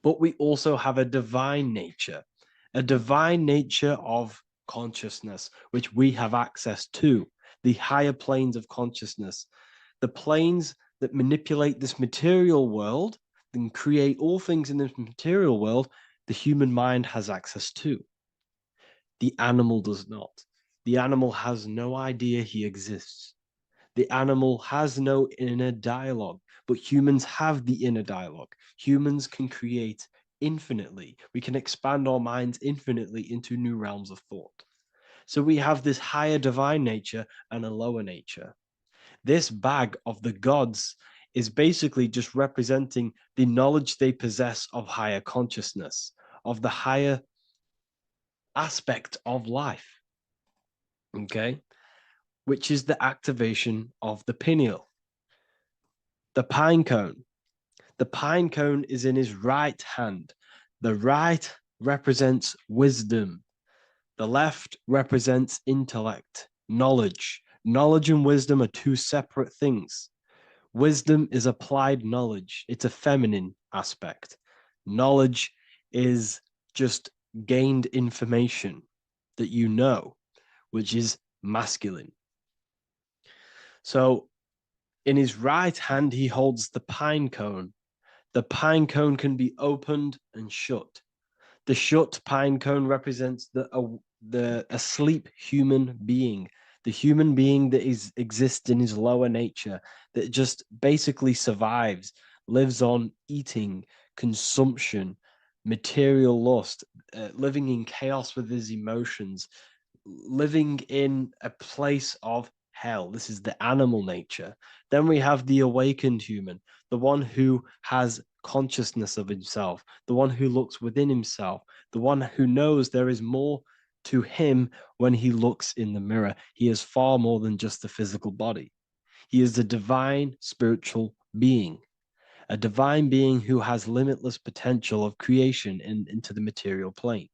But we also have a divine nature of consciousness, which we have access to, the higher planes of consciousness, the planes that manipulate this material world and create all things in this material world, the human mind has access to. The animal does not. The animal has no idea he exists. The animal has no inner dialogue, but humans have the inner dialogue. Humans can create infinitely. We can expand our minds infinitely into new realms of thought. So we have this higher divine nature and a lower nature. This bag of the gods is basically just representing the knowledge they possess of higher consciousness, of the higher aspect of life. Okay? Which is the activation of the pineal. The pine cone. The pine cone is in his right hand. The right represents wisdom. The left represents intellect, knowledge. Knowledge and wisdom are two separate things. Wisdom is applied knowledge. It's a feminine aspect. Knowledge is just gained information that you know, which is masculine. So in his right hand, he holds the pine cone. The pine cone can be opened and shut. The shut pine cone represents the asleep human being, the human being that exists in his lower nature, that just basically survives, lives on eating, consumption, material lust, living in chaos with his emotions, living in a place of hell. This is the animal nature. Then we have the awakened human, the one who has consciousness of himself, the one who looks within himself, the one who knows there is more to him when he looks in the mirror. He is far more than just a physical body. He is a divine spiritual being, a divine being who has limitless potential of creation into the material plane.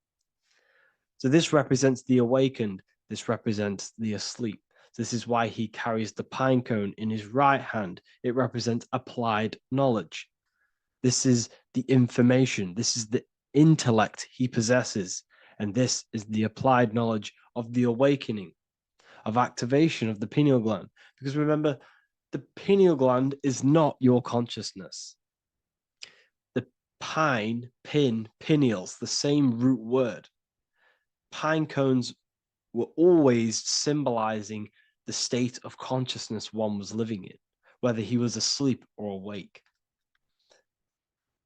So this represents the awakened. This represents the asleep. This is why he carries the pine cone in his right hand. It represents applied knowledge. This is the information. This is the intellect he possesses. And this is the applied knowledge of the awakening, of activation of the pineal gland. Because remember, the pineal gland is not your consciousness. The pine, pin, pineals, the same root word. Pine cones were always symbolizing the state of consciousness one was living in, whether he was asleep or awake.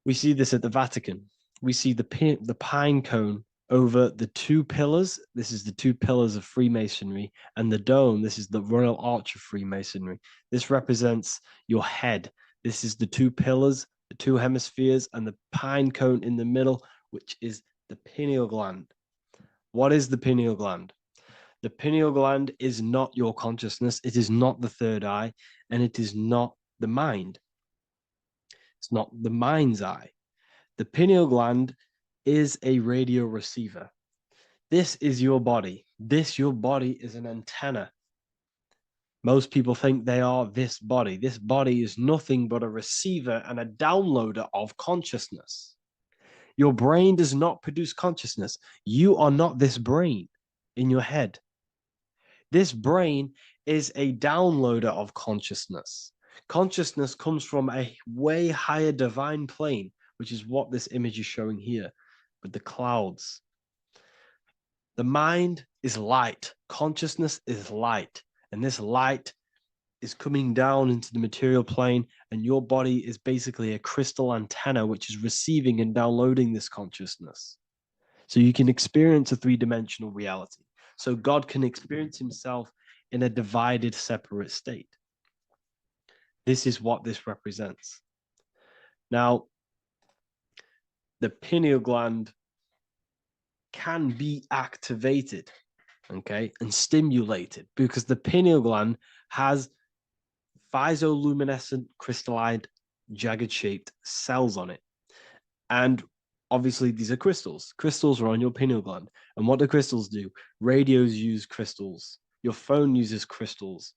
We see this at the Vatican. We see the pine cone over the two pillars. This is the two pillars of Freemasonry, and the dome. This is the Royal Arch of Freemasonry. This represents your head. This is the two pillars, the two hemispheres, and the pine cone in the middle, which is the pineal gland. What is the pineal gland? The pineal gland is not your consciousness. It is not the third eye, and it is not the mind. It's not the mind's eye. The pineal gland is a radio receiver. This is your body. Your body is an antenna. Most people think they are this body. This body is nothing but a receiver and a downloader of consciousness. Your brain does not produce consciousness. You are not this brain in your head. This brain is a downloader of consciousness. Consciousness comes from a way higher divine plane, which is what this image is showing here with the clouds. The mind is light. Consciousness is light. And this light is coming down into the material plane, and your body is basically a crystal antenna which is receiving and downloading this consciousness. So you can experience a three-dimensional reality. So God can experience himself in a divided, separate state. This is what this represents. Now, the pineal gland can be activated, okay, and stimulated, because the pineal gland has phytoluminescent crystalline jagged-shaped cells on it. And obviously, these are crystals. Crystals are on your pineal gland. And what do crystals do? Radios use crystals. Your phone uses crystals.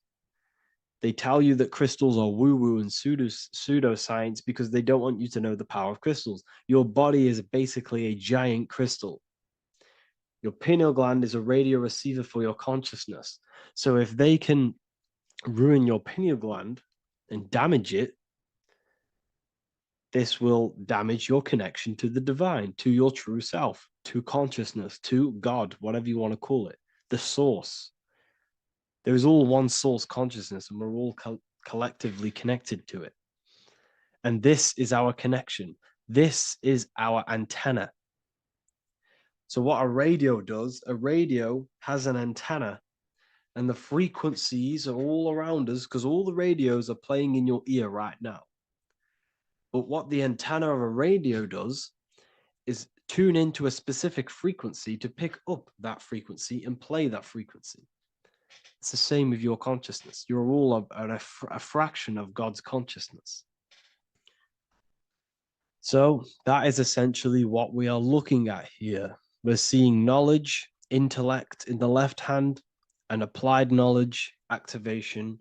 They tell you that crystals are woo-woo and pseudoscience because they don't want you to know the power of crystals. Your body is basically a giant crystal. Your pineal gland is a radio receiver for your consciousness. So if they can ruin your pineal gland and damage it, this will damage your connection to the divine, to your true self, to consciousness, to God, whatever you want to call it, the source. There is all one source consciousness, and we're all collectively connected to it. And this is our connection. This is our antenna. So what a radio does, a radio has an antenna, and the frequencies are all around us because all the radios are playing in your ear right now. But what the antenna of a radio does is tune into a specific frequency to pick up that frequency and play that frequency. It's the same with your consciousness. You're all a fraction of God's consciousness. So that is essentially what we are looking at here. We're seeing knowledge, intellect in the left hand, and applied knowledge, activation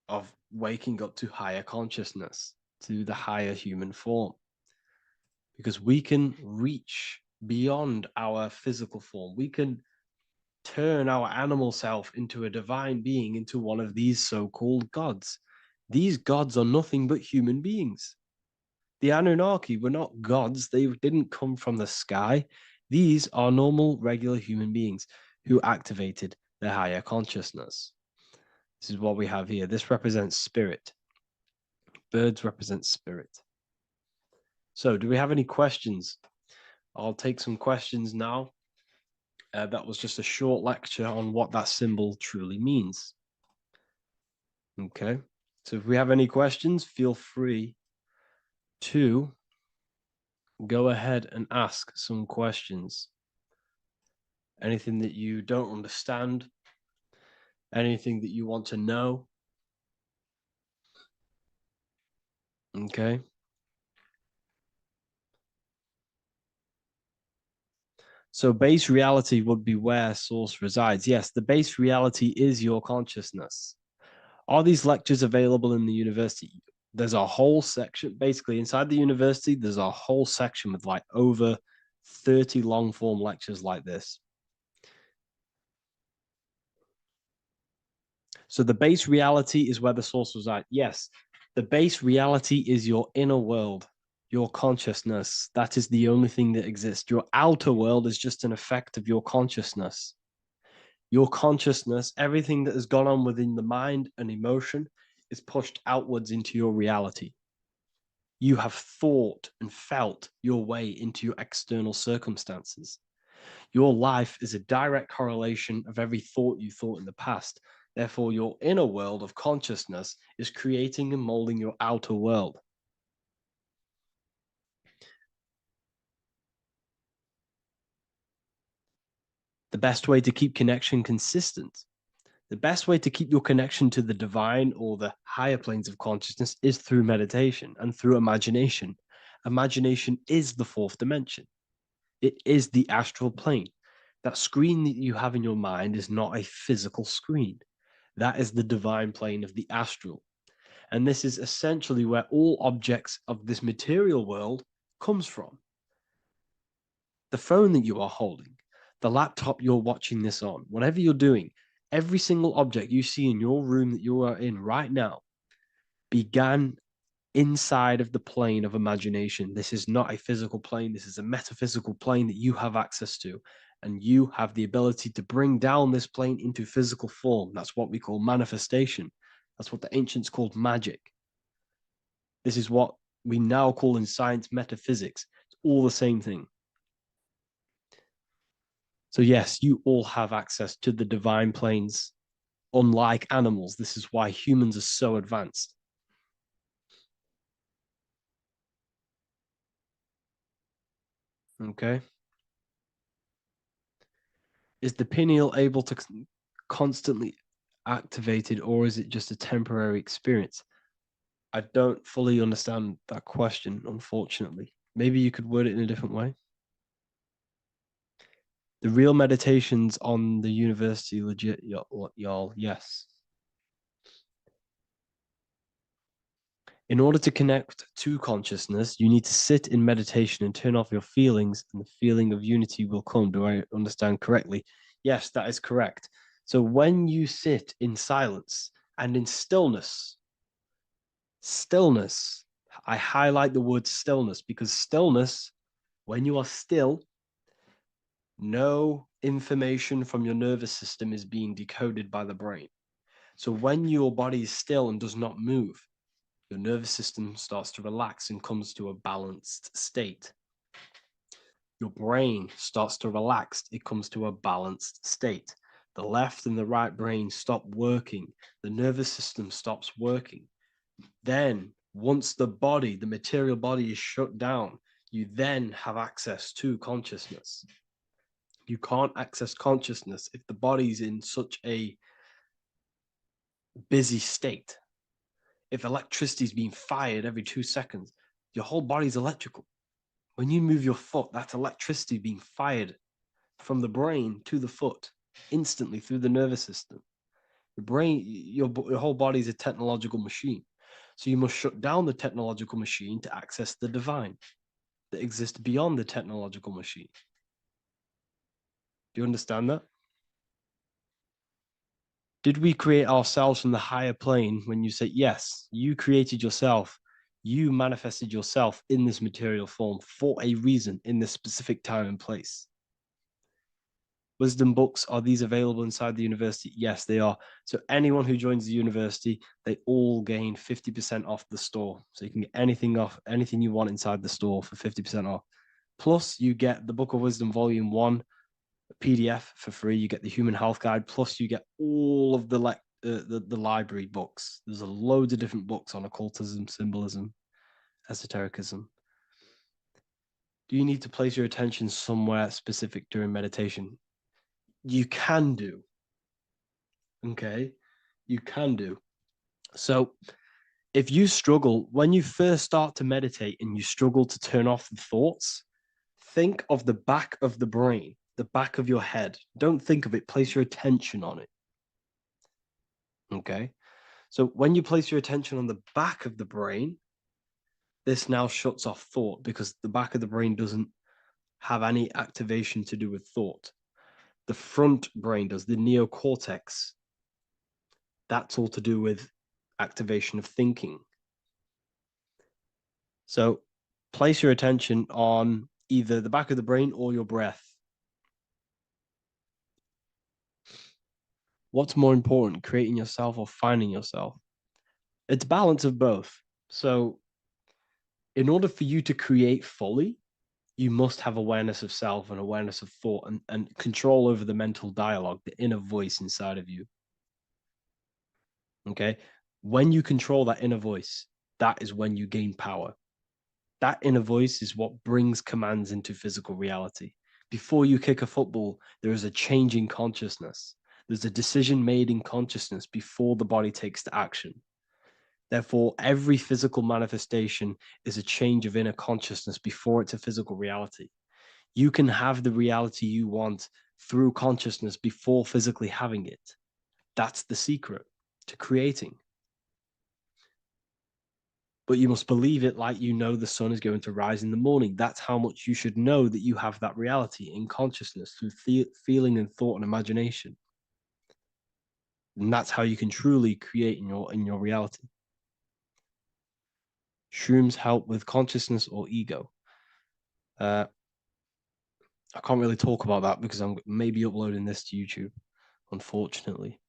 of waking up to higher consciousness, to the higher human form. Because we can reach beyond our physical form. We can turn our animal self into a divine being, into one of these so-called gods. These gods are nothing but human beings. The Anunnaki were not gods. They didn't come from the sky. These are normal, regular human beings who activated their higher consciousness. This is what we have here. This represents spirit. Birds represent spirit. So do we have any questions? I'll take some questions now. That was just a short lecture on what that symbol truly means. Okay, so if we have any questions, feel free to go ahead and ask some questions. Anything that you don't understand, anything that you want to know. Okay. So base reality would be where source resides. Yes, the base reality is your consciousness. Are these lectures available in the university? There's a whole section, basically inside the university, there's a whole section with like over 30 long form lectures like this. So the base reality is where the source resides. Yes, the base reality is your inner world, your consciousness. That is the only thing that exists. Your outer world is just an effect of your consciousness. Your consciousness, everything that has gone on within the mind and emotion is pushed outwards into your reality. You have thought and felt your way into your external circumstances. Your life is a direct correlation of every thought you thought in the past. Therefore, your inner world of consciousness is creating and molding your outer world. The best way to keep connection consistent, the best way to keep your connection to the divine or the higher planes of consciousness is through meditation and through imagination. Imagination is the fourth dimension. It is the astral plane. That screen that you have in your mind is not a physical screen. That is the divine plane of the astral. And this is essentially where all objects of this material world comes from. The phone that you are holding, the laptop you're watching this on, whatever you're doing, every single object you see in your room that you are in right now began inside of the plane of imagination. This is not a physical plane. This is a metaphysical plane that you have access to. And you have the ability to bring down this plane into physical form. That's what we call manifestation. That's what the ancients called magic. This is what we now call in science metaphysics. It's all the same thing. So yes, you all have access to the divine planes. Unlike animals, this is why humans are so advanced. Okay. Is the pineal able to constantly activated, or is it just a temporary experience? I don't fully understand that question, unfortunately. Maybe you could word it in a different way. The real meditations on the university legit, y'all, yes. In order to connect to consciousness, you need to sit in meditation and turn off your feelings, and the feeling of unity will come. Do I understand correctly? Yes, that is correct. So when you sit in silence and in stillness, I highlight the word stillness because stillness, when you are still, no information from your nervous system is being decoded by the brain. So when your body is still and does not move, your nervous system starts to relax and comes to a balanced state. Your brain starts to relax, it comes to a balanced state. The left and the right brain stop working, the nervous system stops working. Then, once the body, the material body is shut down, you then have access to consciousness. You can't access consciousness if the body's in such a busy state. If electricity is being fired every 2 seconds, your whole body's electrical. When you move your foot, that's electricity being fired from the brain to the foot instantly through the nervous system. The brain, your whole body is a technological machine. So you must shut down the technological machine to access the divine that exists beyond the technological machine. Do you understand that? Did we create ourselves from the higher plane? When you say yes, you created yourself, you manifested yourself in this material form for a reason in this specific time and place. Wisdom books, are these available inside the university? Yes, they are. So anyone who joins the university, they all gain 50% off the store. So you can get anything off, anything you want inside the store for 50% off. Plus, you get the Book of Wisdom Volume 1 PDF for free. You get the Human Health Guide. Plus, you get all of the library books. There's a loads of different books on occultism, symbolism, esotericism. Do you need to place your attention somewhere specific during meditation? You can do. Okay, you can do. So if you struggle, when you first start to meditate and you struggle to turn off the thoughts, think of the back of the brain, the back of your head. Don't think of it, place your attention on it. Okay, so when you place your attention on the back of the brain, this now shuts off thought because the back of the brain doesn't have any activation to do with thought. The front brain does, the neocortex. That's all to do with activation of thinking. So place your attention on either the back of the brain or your breath. What's more important, creating yourself or finding yourself? It's balance of both. So in order for you to create fully, you must have awareness of self and awareness of thought and control over the mental dialogue, the inner voice inside of you. Okay. When you control that inner voice, that is when you gain power. That inner voice is what brings commands into physical reality. Before you kick a football, there is a change in consciousness. There's a decision made in consciousness before the body takes to action. Therefore, every physical manifestation is a change of inner consciousness before it's a physical reality. You can have the reality you want through consciousness before physically having it. That's the secret to creating. But you must believe it like you know the sun is going to rise in the morning. That's how much you should know that you have that reality in consciousness through feeling and thought and imagination. And that's how you can truly create in your reality. Shrooms help with consciousness or ego. I can't really talk about that because I'm maybe uploading this to YouTube, unfortunately.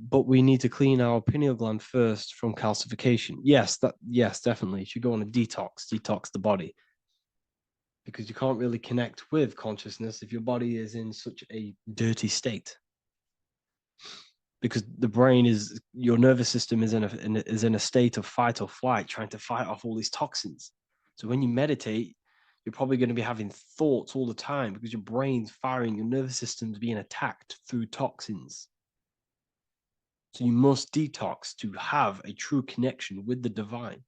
But we need to clean our pineal gland first from calcification. Yes, definitely. You should go on a detox the body, because you can't really connect with consciousness if your body is in such a dirty state. Because the brain is, your nervous system is in a state of fight or flight, trying to fight off all these toxins. So when you meditate, you're probably going to be having thoughts all the time because your brain's firing, your nervous system's being attacked through toxins. So you must detox to have a true connection with the divine.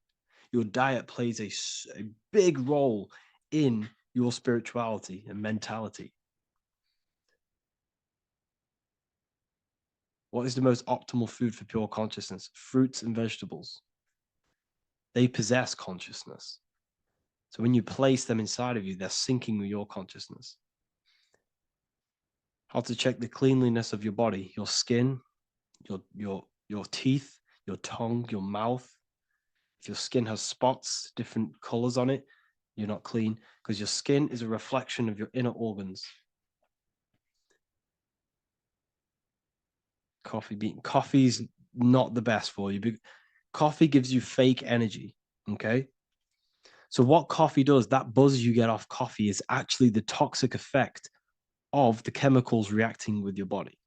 Your diet plays a big role in your spirituality and mentality. What is the most optimal food for pure consciousness? Fruits and vegetables. They possess consciousness. So when you place them inside of you, they're syncing with your consciousness. How to check the cleanliness of your body, your skin, your teeth, your tongue, your mouth. If your skin has spots, different colors on it, you're not clean, because your skin is a reflection of your inner organs. Coffee's not the best for you. Coffee gives you fake energy. Okay. So what coffee does, that buzz you get off coffee, is actually the toxic effect of the chemicals reacting with your body.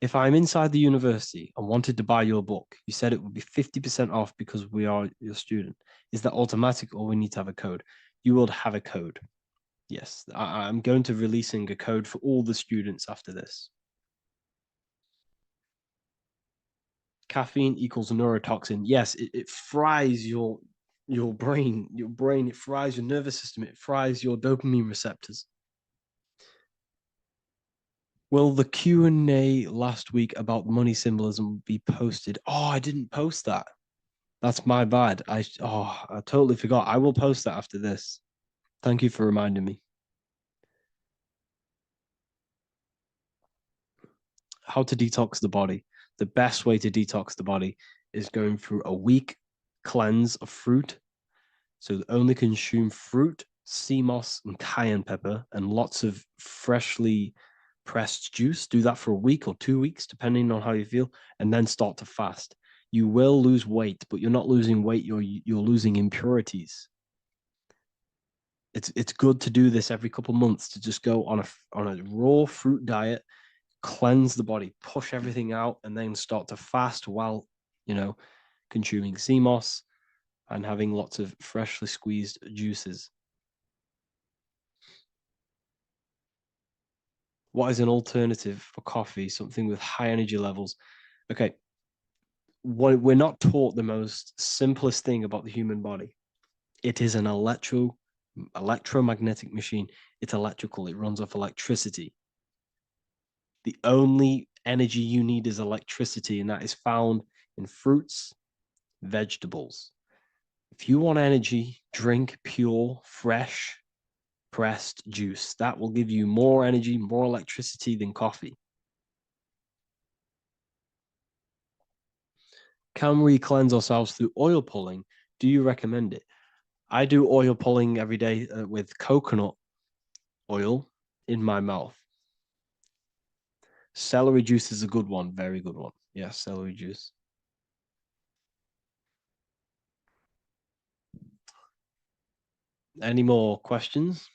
If I'm inside the university and wanted to buy your book, you said it would be 50% off because we are your student. Is that automatic, or we need to have a code? You will have a code. Yes, I'm going to releasing a code for all the students after this. Caffeine equals neurotoxin. Yes, it fries your brain. It fries your nervous system. It fries your dopamine receptors. Will the Q&A last week about money symbolism be posted? Oh, I didn't post that. That's my bad. I totally forgot. I will post that after this. Thank you for reminding me. How to detox the body. The best way to detox the body is going through a week cleanse of fruit. So only consume fruit, sea moss, and cayenne pepper, and lots of freshly pressed juice. Do that for a week or 2 weeks, depending on how you feel, and then start to fast. You will lose weight, but you're not losing weight. You're losing impurities. It's good to do this every couple months, to just go on a raw fruit diet, cleanse the body, push everything out, and then start to fast while consuming sea moss and having lots of freshly squeezed juices. What is an alternative for coffee? Something with high energy levels. Okay, we're not taught the most simplest thing about the human body. It is an electromagnetic machine. It's electrical. It runs off electricity. The only energy you need is electricity, and that is found in fruits, vegetables. If you want energy, drink pure, fresh, pressed juice. That will give you more energy, more electricity than coffee. Can we cleanse ourselves through oil pulling? Do you recommend it? I do oil pulling every day with coconut oil in my mouth. Celery juice is a good one, very good one. Yeah, celery juice. Any more questions?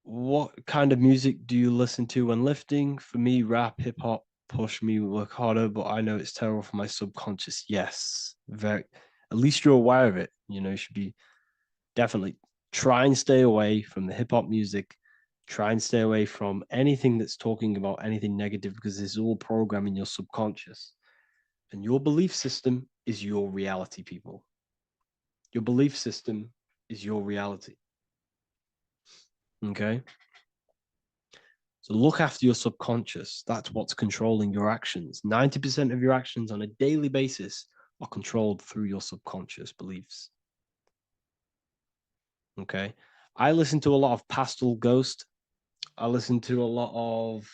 What kind of music do you listen to when lifting? For me, rap, hip hop push me work harder, but I know it's terrible for my subconscious. Yes, very. At least you're aware of it. You should be definitely try and stay away from the hip hop music. Try and stay away from anything that's talking about anything negative, because it's all programming your subconscious. And your belief system is your reality, people. Your belief system is your reality. Okay? So look after your subconscious. That's what's controlling your actions. 90% of your actions on a daily basis are controlled through your subconscious beliefs. Okay? I listen to a lot of Pastel Ghost. I listen to a lot of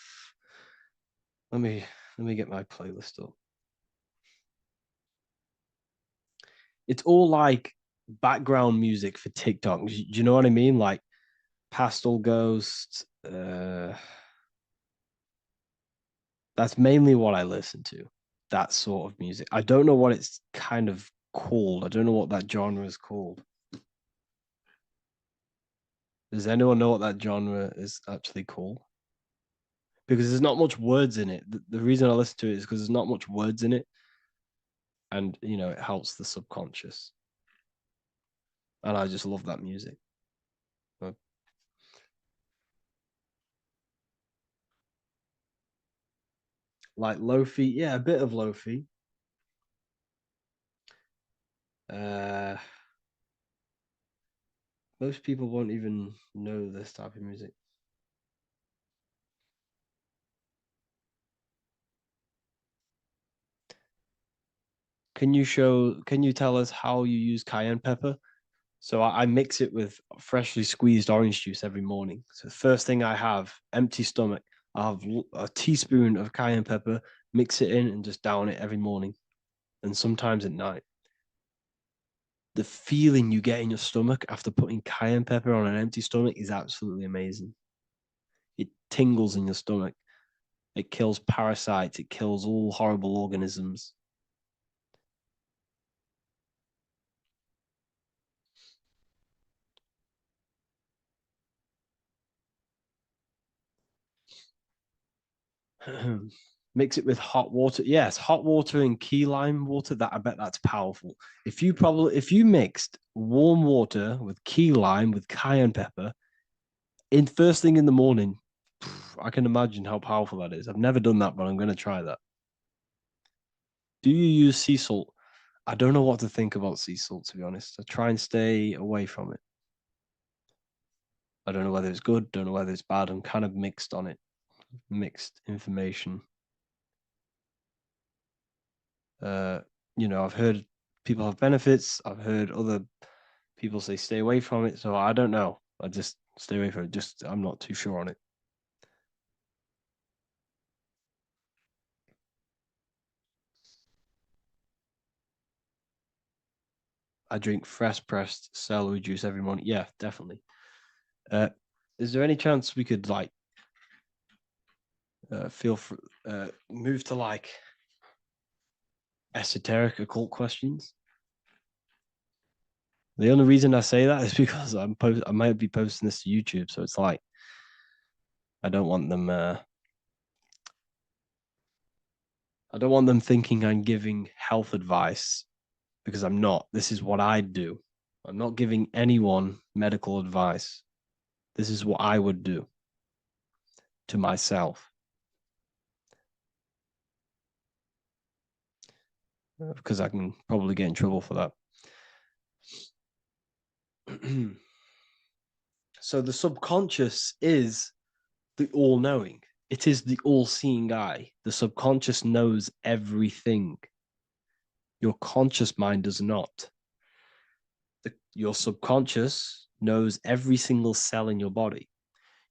let me get my playlist up. It's all like background music for TikTok. Do you know what I mean? Like Pastel Ghost. That's mainly what I listen to. That sort of music. I don't know what it's kind of called. I don't know what that genre is called. Does anyone know what that genre is actually called? Because there's not much words in it. The reason I listen to it is because there's not much words in it, and it helps the subconscious. And I just love that music. Like lofi, yeah, a bit of lofi. Uh, most people won't even know this type of music. Can you tell us how you use cayenne pepper? So I mix it with freshly squeezed orange juice every morning. So the first thing I have, empty stomach, I have a teaspoon of cayenne pepper, mix it in and just down it every morning and sometimes at night. The feeling you get in your stomach after putting cayenne pepper on an empty stomach is absolutely amazing. It tingles in your stomach. It kills parasites. It kills all horrible organisms. Mix it with hot water. Yes, hot water and key lime water. That I bet that's powerful. If you mixed warm water with key lime with cayenne pepper in first thing in the morning, I can imagine how powerful that is. I've never done that, but I'm going to try that. Do you use sea salt? I don't know what to think about sea salt, to be honest. I try and stay away from it. I don't know whether it's good, don't know whether it's bad. I'm kind of mixed on it, mixed information. Uh, I've heard people have benefits. I've heard other people say stay away from it. So I don't know. I just stay away from it. Just I'm not too sure on it. I drink fresh pressed celery juice every morning. Yeah, definitely. Uh, is there any chance we could like feel for move to like esoteric occult questions? The only reason I say that is because I might be posting this to YouTube, so it's like I don't want them. I don't want them thinking I'm giving health advice because I'm not. This is what I do. I'm not giving anyone medical advice. This is what I would do to myself because I can probably get in trouble for that. So the subconscious is the all knowing, it is the all seeing eye. The subconscious knows everything. Your conscious mind does not. Your subconscious knows every single cell in your body.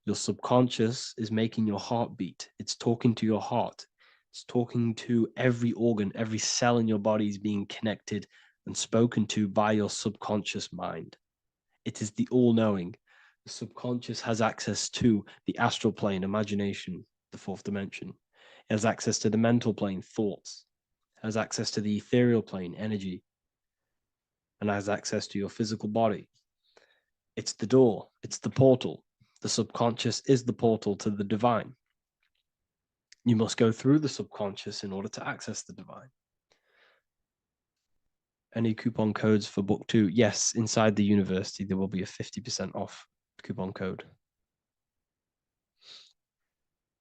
Your subconscious is making your heart beat. It's talking to your heart. It's talking to every organ, every cell in your body is being connected and spoken to by your subconscious mind. It is the all knowing. The subconscious has access to the astral plane, imagination, the fourth dimension. It has access to the mental plane, thoughts. It has access to the ethereal plane, energy, and has access to your physical body. It's the door, it's the portal. The subconscious is the portal to the divine. You must go through the subconscious in order to access the divine. Any coupon codes for book 2? Yes, inside the university, there will be a 50% off coupon code.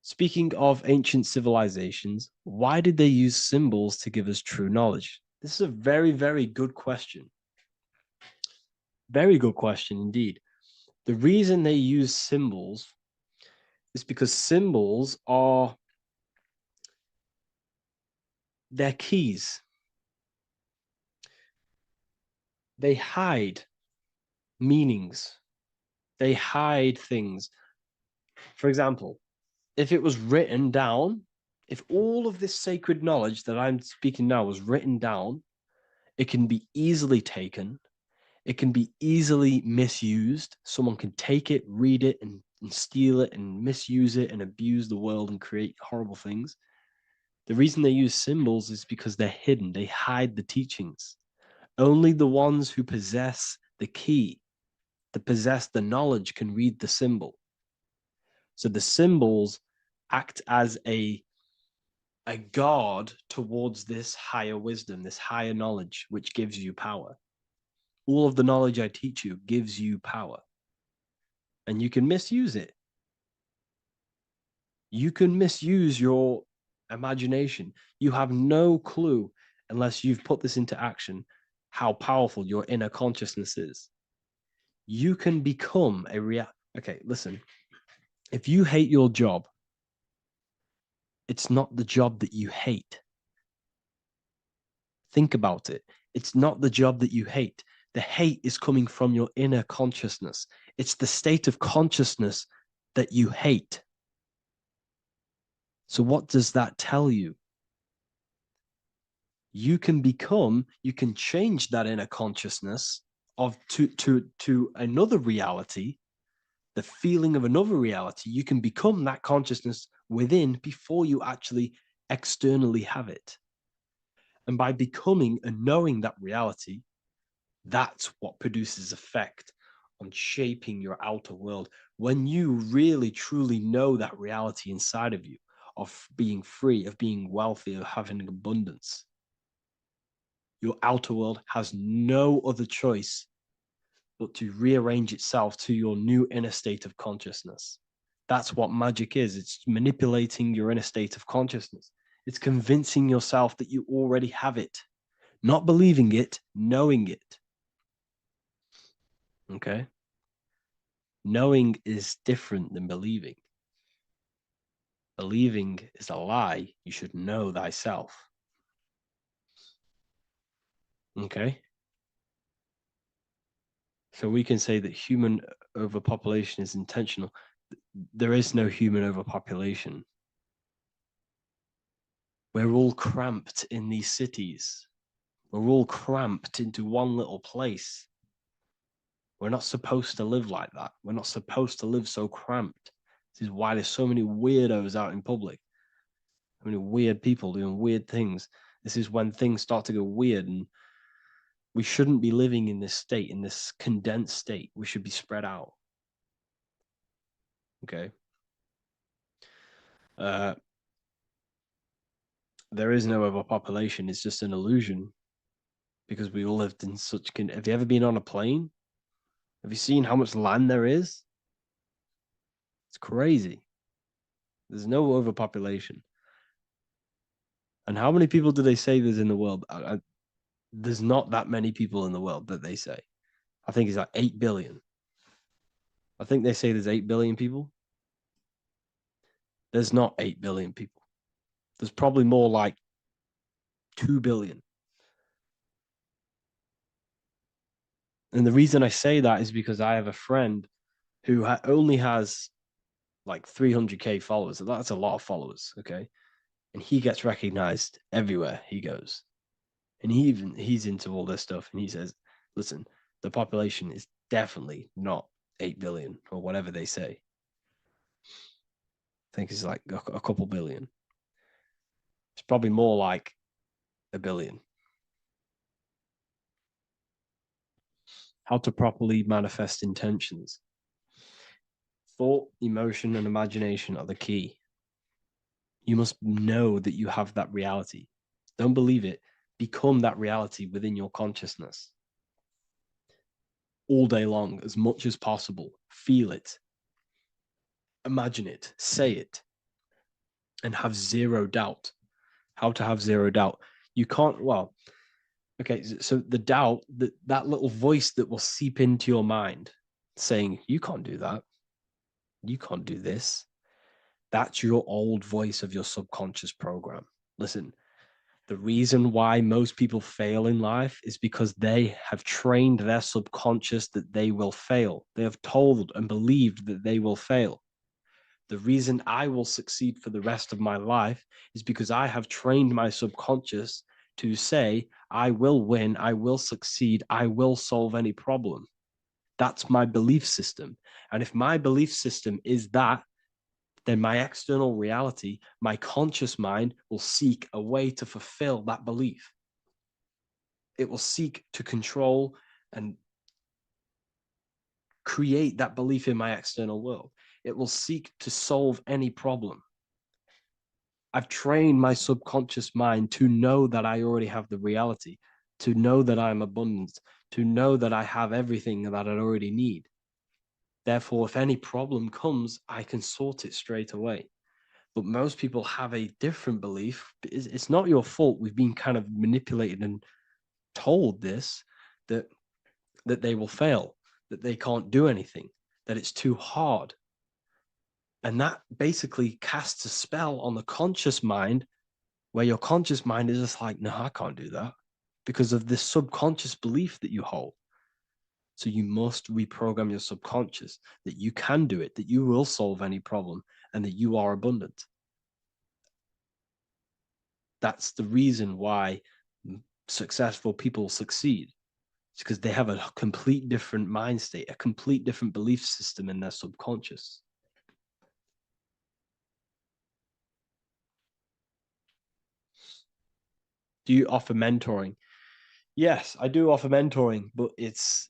Speaking of ancient civilizations, why did they use symbols to give us true knowledge? This is a very, very good question. Very good question indeed. The reason they use symbols is because symbols are their keys. They hide meanings. They hide things. For example, if it was written down, if all of this sacred knowledge that I'm speaking now was written down, it can be easily taken. It can be easily misused. Someone can take it, read it, and steal it and misuse it and abuse the world and create horrible things. The reason they use symbols is because they're hidden. They hide the teachings. Only the ones who possess the key, that possess the knowledge, can read the symbol. So the symbols act as a guard towards this higher wisdom, this higher knowledge, which gives you power. All of the knowledge I teach you gives you power. And you can misuse it. You can misuse your imagination. You have no clue, unless you've put this into action, how powerful your inner consciousness is. You can become a Okay, listen. If you hate your job, it's not the job that you hate. Think about it. It's not the job that you hate. The hate is coming from your inner consciousness. It's the state of consciousness that you hate. So what does that tell you? You can change that inner consciousness to another reality, the feeling of another reality. You can become that consciousness within before you actually externally have it. And by becoming and knowing that reality, that's what produces effect on shaping your outer world. When you really, truly know that reality inside of you, of being free, of being wealthy, of having abundance, your outer world has no other choice but to rearrange itself to your new inner state of consciousness. That's what magic is. It's manipulating your inner state of consciousness. It's convincing yourself that you already have it, not believing it, knowing it. Okay? Knowing is different than believing. Believing is a lie. You should know thyself. Okay? So we can say that human overpopulation is intentional. There is no human overpopulation. We're all cramped in these cities. We're all cramped into one little place. We're not supposed to live like that. We're not supposed to live so cramped. This is why there's so many weirdos out in public. So many weird people doing weird things. This is when things start to go weird, and we shouldn't be living in this state, in this condensed state. We should be spread out. Okay. There is no overpopulation. It's just an illusion because we all lived in such. Have you ever been on a plane? Have you seen how much land there is? It's crazy. There's no overpopulation. And how many people do they say there's in the world? There's not that many people in the world that they say. I think it's like 8 billion. I think they say there's 8 billion people. There's not 8 billion people. There's probably more like 2 billion. And the reason I say that is because I have a friend who only has like 300K followers. That's a lot of followers, okay? And he gets recognized everywhere he goes. And he's into all this stuff. And he says, listen, the population is definitely not 8 billion or whatever they say. I think it's like a couple billion. It's probably more like a billion. How to properly manifest intentions. Thought, emotion, and imagination are the key. You must know that you have that reality. Don't believe it. Become that reality within your consciousness. All day long, as much as possible. Feel it. Imagine it. Say it. and have zero doubt. How to have zero doubt. You can't, well, okay, so the doubt, that little voice that will seep into your mind saying, you can't do that. You can't do this. That's your old voice of your subconscious program. Listen, the reason why most people fail in life is because they have trained their subconscious that they will fail. They have told and believed that they will fail. The reason I will succeed for the rest of my life is because I have trained my subconscious to say, I will win, I will succeed, I will solve any problem. That's my belief system. And if my belief system is that, then my external reality, my conscious mind will seek a way to fulfill that belief. It will seek to control and create that belief in my external world. It will seek to solve any problem. I've trained my subconscious mind to know that I already have the reality, to know that I'm abundant, to know that I have everything that I already need. Therefore, if any problem comes, I can sort it straight away. But most people have a different belief. It's not your fault. We've been kind of manipulated and told this, that they will fail, that they can't do anything, that it's too hard. And that basically casts a spell on the conscious mind, where your conscious mind is just like, no, I can't do that, because of this subconscious belief that you hold. So you must reprogram your subconscious that you can do it, that you will solve any problem, and that you are abundant. That's the reason why successful people succeed. It's because they have a complete different mind state, a complete different belief system in their subconscious. Do you offer mentoring? Yes, I do offer mentoring, but it's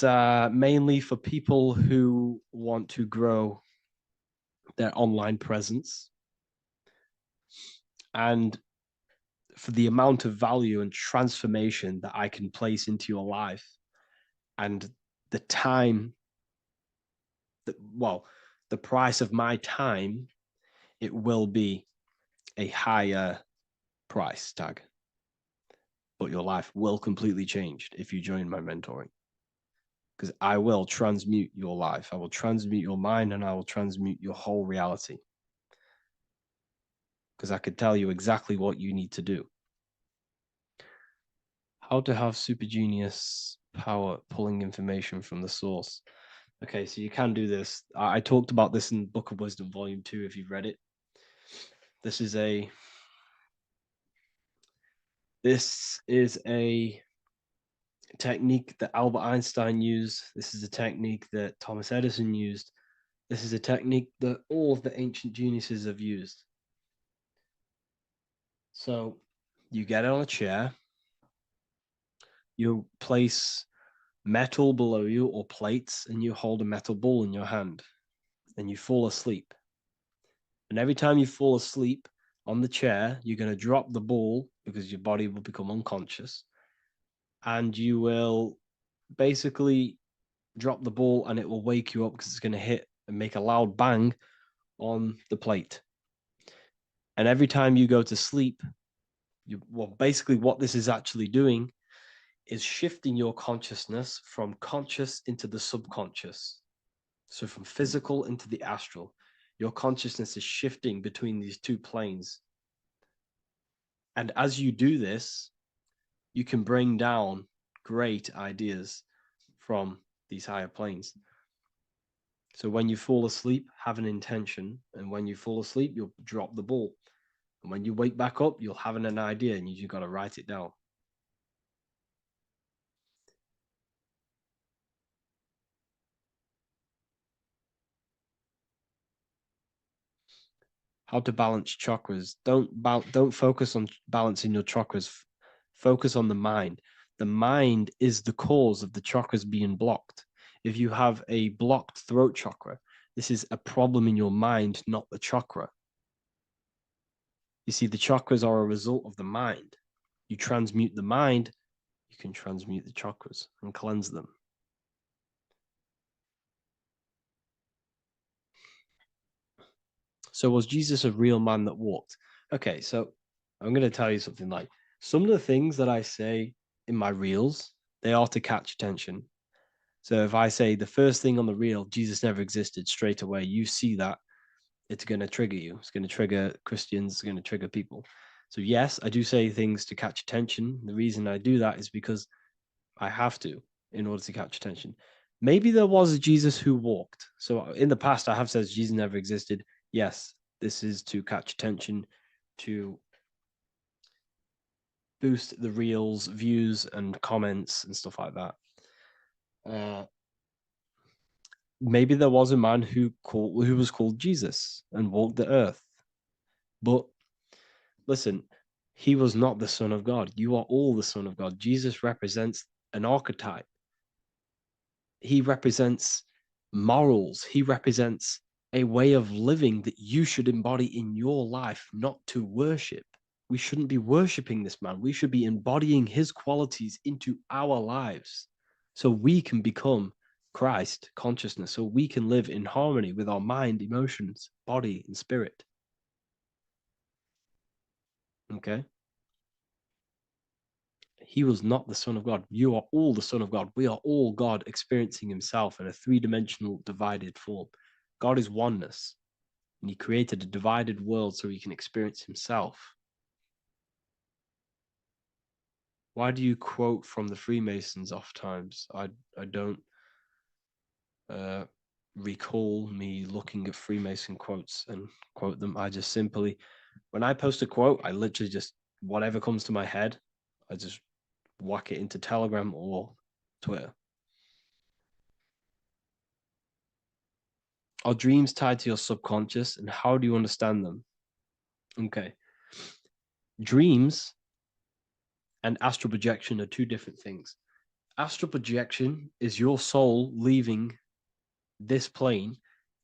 mainly for people who want to grow their online presence, and for the amount of value and transformation that I can place into your life, and the time that, well, the price of my time, it will be a higher price tag, but your life will completely change if you join my mentoring, because I will transmute your life. I will transmute your mind, and I will transmute your whole reality, because I could tell you exactly what you need to do. How to have super genius power pulling information from the source. Okay, so you can do this. I talked about this in Book of Wisdom, Volume 2, if you've read it. This is a technique that Albert Einstein used. This is a technique that Thomas Edison used. This is a technique that all of the ancient geniuses have used. So you get on a chair, you place metal below you or plates, and you hold a metal ball in your hand, and you fall asleep. And every time you fall asleep on the chair, you're going to drop the ball because your body will become unconscious, and you will basically drop the ball, and it will wake you up because it's going to hit and make a loud bang on the plate. And every time you go to sleep, basically what this is actually doing is shifting your consciousness from conscious into the subconscious. So from physical into the astral. Your consciousness is shifting between these two planes. And as you do this, you can bring down great ideas from these higher planes. So when you fall asleep, have an intention. And when you fall asleep, you'll drop the ball. And when you wake back up, you'll have an idea, and you just got to write it down. How to balance chakras. Don't focus on balancing your chakras. Focus on the mind. The mind is the cause of the chakras being blocked. If you have a blocked throat chakra, this is a problem in your mind, not the chakra. You see, the chakras are a result of the mind. You transmute the mind, you can transmute the chakras and cleanse them. So was Jesus a real man that walked? Okay, so I'm going to tell you something. Like, some of the things that I say in my reels, they are to catch attention. So if I say the first thing on the reel, Jesus never existed, straight away, you see that, it's going to trigger you. It's going to trigger Christians. It's going to trigger people. So yes, I do say things to catch attention. The reason I do that is because I have to in order to catch attention. Maybe there was a Jesus who walked. So in the past, I have said Jesus never existed. Yes, this is to catch attention, to boost the reels, views, and comments and stuff like that. Maybe there was a man who was called Jesus and walked the earth. But listen, he was not the Son of God. You are all the Son of God. Jesus represents an archetype. He represents morals. He represents a way of living that you should embody in your life, not to worship. We shouldn't be worshiping this man. We should be embodying his qualities into our lives so we can become Christ consciousness, so we can live in harmony with our mind, emotions, body, and spirit. Okay? He was not the Son of God. You are all the Son of God. We are all God experiencing himself in a three-dimensional divided form. God is oneness, and he created a divided world so he can experience himself. Why do you quote from the Freemasons oft times? I don't recall me looking at Freemason quotes and quote them. I just simply, when I post a quote, I literally just, whatever comes to my head, I just whack it into Telegram or Twitter. Are dreams tied to your subconscious, and how do you understand them? Okay. Dreams and astral projection are two different things. Astral projection is your soul leaving this plane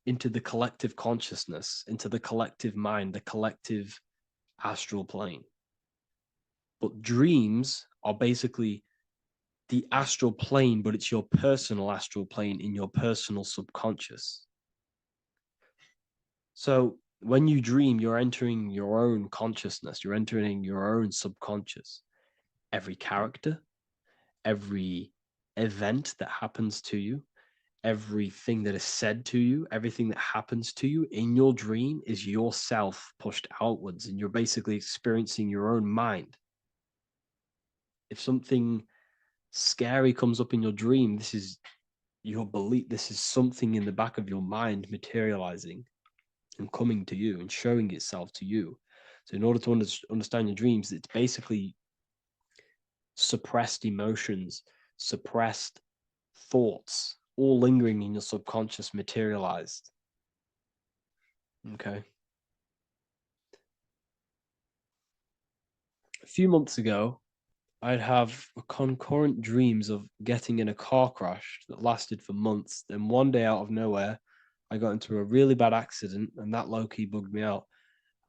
into the collective consciousness, into the collective mind, the collective astral plane. But dreams are basically the astral plane, but it's your personal astral plane in your personal subconscious. So when you dream, you're entering your own consciousness, you're entering your own subconscious. Every character, every event that happens to you, everything that is said to you, everything that happens to you in your dream is yourself pushed outwards, and you're basically experiencing your own mind. If something scary comes up in your dream, this is your belief, this is something in the back of your mind materializing and coming to you and showing itself to you. So in order to understand your dreams, it's basically suppressed emotions, suppressed thoughts, all lingering in your subconscious materialized. Okay. A few months ago, I'd have concurrent dreams of getting in a car crash that lasted for months. Then one day out of nowhere, I got into a really bad accident, and that low-key bugged me out.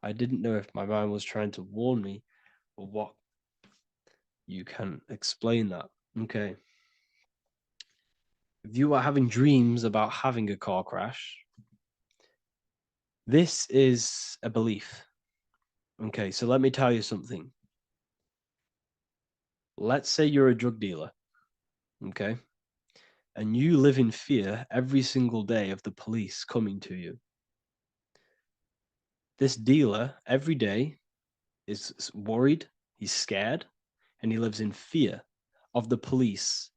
I didn't know if my mind was trying to warn me or what. You can explain that. Okay. If you are having dreams about having a car crash, this is a belief. Okay, so let me tell you something. Let's say you're a drug dealer, okay? And you live in fear every single day of the police coming to you. This dealer every day is worried, he's scared, and he lives in fear of the police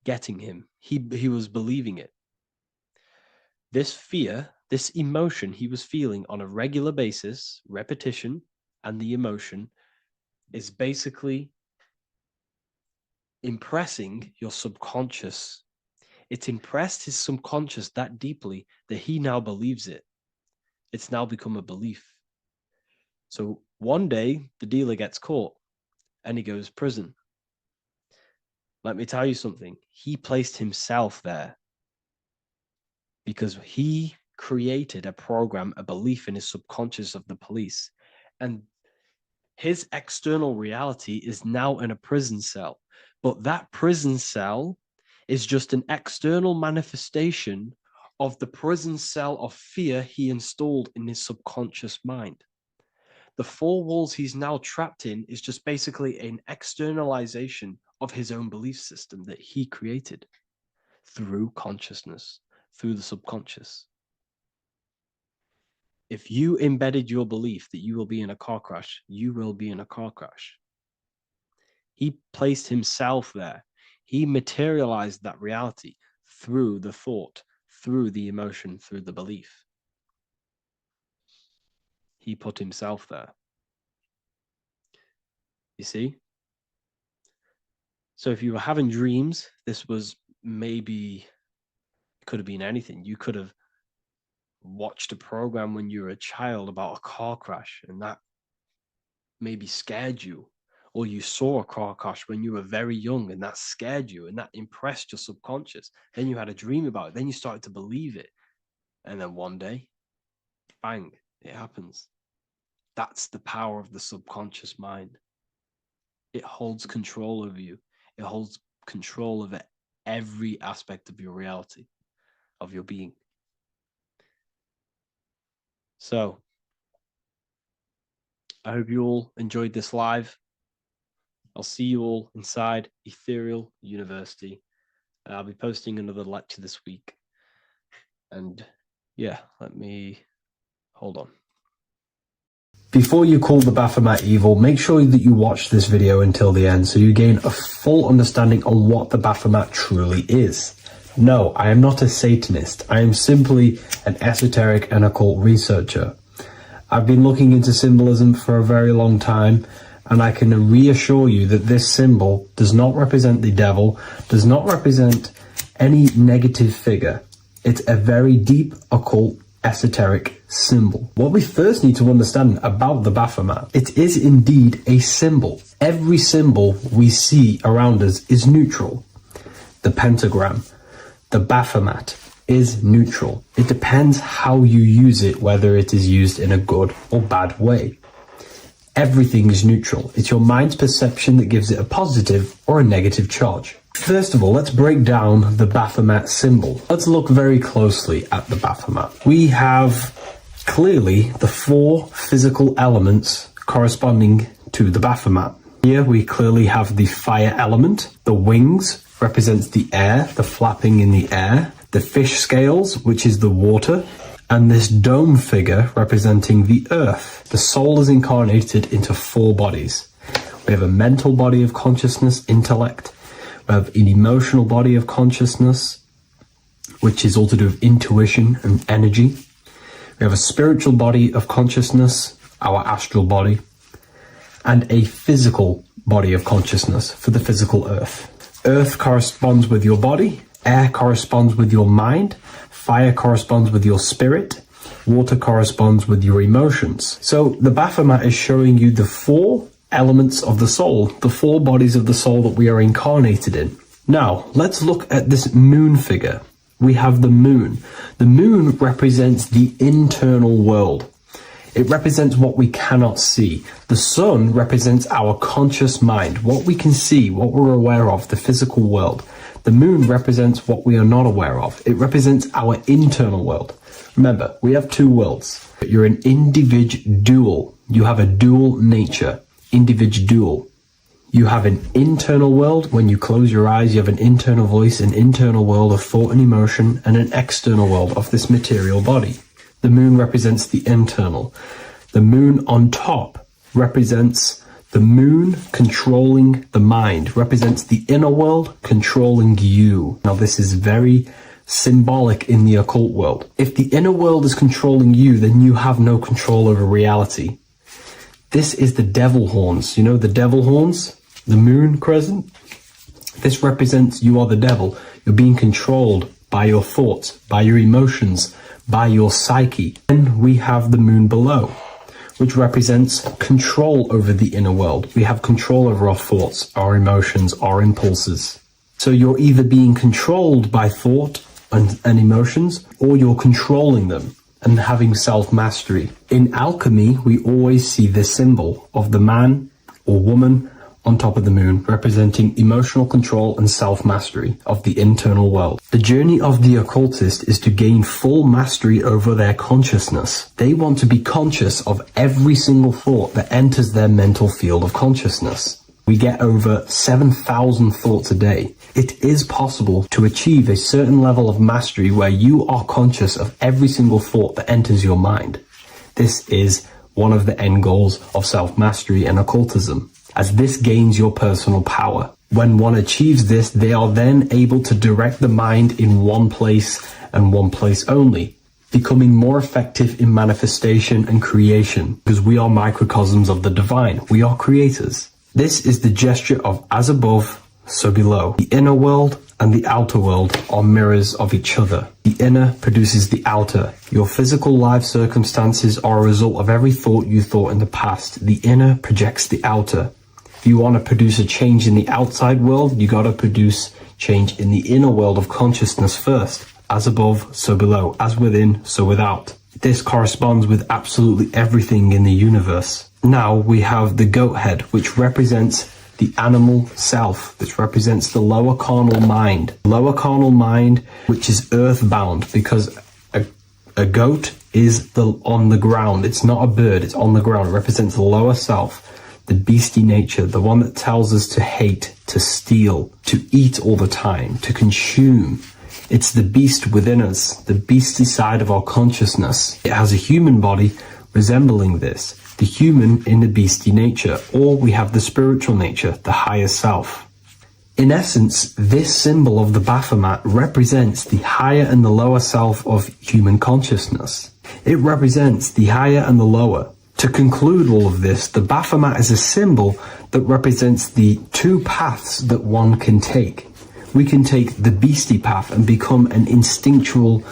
getting him. He was believing it. This fear, this emotion he was feeling on a regular basis, repetition, and the emotion is basically impressing your subconscious. It's impressed his subconscious that deeply that he now believes it. It's now become a belief. So one day the dealer gets caught and he goes to prison. Let me tell you something. He placed himself there because he created a program, a belief in his subconscious of the police. And his external reality is now in a prison cell. But that prison cell is just an external manifestation of the prison cell of fear he installed in his subconscious mind. The four walls he's now trapped in is just basically an externalization of his own belief system that he created through consciousness, through the subconscious. If you embedded your belief that you will be in a car crash, you will be in a car crash. He placed himself there. He materialized that reality through the thought, through the emotion, through the belief. He put himself there. You see? So if you were having dreams, this was maybe, it could have been anything. You could have watched a program when you were a child about a car crash, and that maybe scared you. Or you saw a car crash when you were very young, and that scared you, and that impressed your subconscious. Then you had a dream about it. Then you started to believe it. And then one day, bang, it happens. That's the power of the subconscious mind. It holds control over you. It holds control over every aspect of your reality, of your being. So, I hope you all enjoyed this live. I'll see you all inside Ethereal University. I'll be posting another lecture this week. And yeah, let me hold on. Before you call the Baphomet evil, make sure that you watch this video until the end so you gain a full understanding on what the Baphomet truly is. No, I am not a Satanist. I am simply an esoteric and occult researcher. I've been looking into symbolism for a very long time, and I can reassure you that this symbol does not represent the devil, does not represent any negative figure. It's a very deep, occult, esoteric symbol. What we first need to understand about the Baphomet, it is indeed a symbol. Every symbol we see around us is neutral. The pentagram, the Baphomet is neutral. It depends how you use it, whether it is used in a good or bad way. Everything is neutral. It's your mind's perception that gives it a positive or a negative charge. First of all, let's break down the Baphomet symbol. Let's look very closely at the Baphomet. We have clearly the four physical elements corresponding to the Baphomet. Here we clearly have the fire element. The wings represents the air, the flapping in the air. The fish scales, which is the water. And this dome figure representing the earth. The soul is incarnated into four bodies. We have a mental body of consciousness, intellect. We have an emotional body of consciousness, which is all to do with intuition and energy. We have a spiritual body of consciousness, our astral body, and a physical body of consciousness for the physical earth. Earth corresponds with your body, air corresponds with your mind, fire corresponds with your spirit, water corresponds with your emotions. So the Baphomet is showing you the four elements of the soul, the four bodies of the soul that we are incarnated in. Now, let's look at this moon figure. We have the moon. The moon represents the internal world. It represents what we cannot see. The sun represents our conscious mind, what we can see, what we're aware of, the physical world. The moon represents what we are not aware of. It represents our internal world. Remember, we have two worlds. You're an individual. You have a dual nature. Individual. You have an internal world. When you close your eyes, you have an internal voice, an internal world of thought and emotion, and an external world of this material body. The moon represents the internal. The moon on top represents the moon controlling the mind, represents the inner world controlling you. Now, this is very symbolic in the occult world. If the inner world is controlling you, then you have no control over reality. This is the devil horns. You know the devil horns? The moon crescent? This represents you are the devil. You're being controlled by your thoughts, by your emotions, by your psyche. Then we have the moon below, which represents control over the inner world. We have control over our thoughts, our emotions, our impulses. So you're either being controlled by thought and emotions, or you're controlling them and having self-mastery. In alchemy, we always see this symbol of the man or woman on top of the moon, representing emotional control and self-mastery of the internal world. The journey of the occultist is to gain full mastery over their consciousness. They want to be conscious of every single thought that enters their mental field of consciousness. We get over 7,000 thoughts a day. It is possible to achieve a certain level of mastery where you are conscious of every single thought that enters your mind. This is one of the end goals of self-mastery and occultism, as this gains your personal power. When one achieves this, they are then able to direct the mind in one place and one place only, becoming more effective in manifestation and creation, because we are microcosms of the divine. We are creators. This is the gesture of as above, so below. The inner world and the outer world are mirrors of each other. The inner produces the outer. Your physical life circumstances are a result of every thought you thought in the past. The inner projects the outer. If you want to produce a change in the outside world, you got to produce change in the inner world of consciousness first. As above, so below. As within, so without. This corresponds with absolutely everything in the universe. Now we have the goat head, which represents the animal self, which represents the lower carnal mind. Lower carnal mind, which is earthbound, because a goat is on the ground. It's not a bird, it's on the ground. It represents the lower self, the beastie nature, the one that tells us to hate, to steal, to eat all the time, to consume. It's the beast within us, the beastie side of our consciousness. It has a human body resembling this, the human in the beastie nature, or we have the spiritual nature, the higher self. In essence, this symbol of the Baphomet represents the higher and the lower self of human consciousness. It represents the higher and the lower. To conclude all of this, the Baphomet is a symbol that represents the two paths that one can take. We can take the beastie path and become an instinctual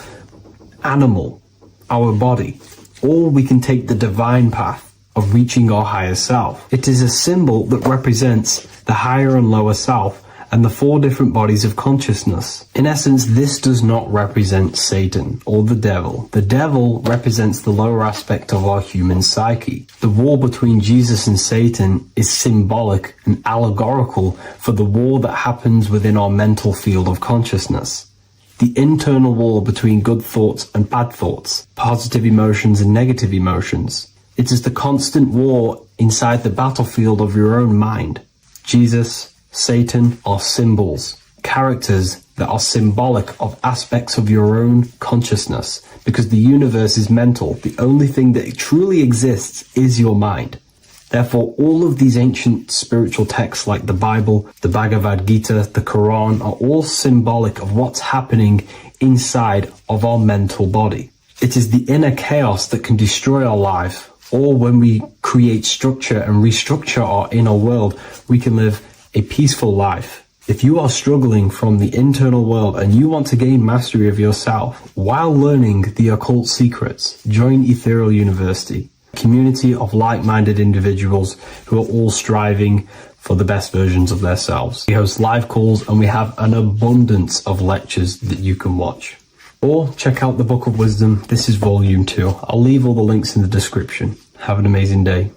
animal, our body, or we can take the divine path of reaching our higher self. It is a symbol that represents the higher and lower self and the four different bodies of consciousness. In essence, this does not represent Satan or the devil. The devil represents the lower aspect of our human psyche. The war between Jesus and Satan is symbolic and allegorical for the war that happens within our mental field of consciousness. The internal war between good thoughts and bad thoughts, positive emotions and negative emotions. It is the constant war inside the battlefield of your own mind. Jesus, Satan are symbols, characters that are symbolic of aspects of your own consciousness, because the universe is mental. The only thing that truly exists is your mind. Therefore, all of these ancient spiritual texts like the Bible, the Bhagavad Gita, the Quran are all symbolic of what's happening inside of our mental body. It is the inner chaos that can destroy our life, or when we create structure and restructure our inner world, we can live a peaceful life. If you are struggling from the internal world and you want to gain mastery of yourself while learning the occult secrets, join Ethereal University, a community of like-minded individuals who are all striving for the best versions of themselves. We host live calls and we have an abundance of lectures that you can watch. Or check out the Book of Wisdom. This is volume 2. I'll leave all the links in the description. Have an amazing day.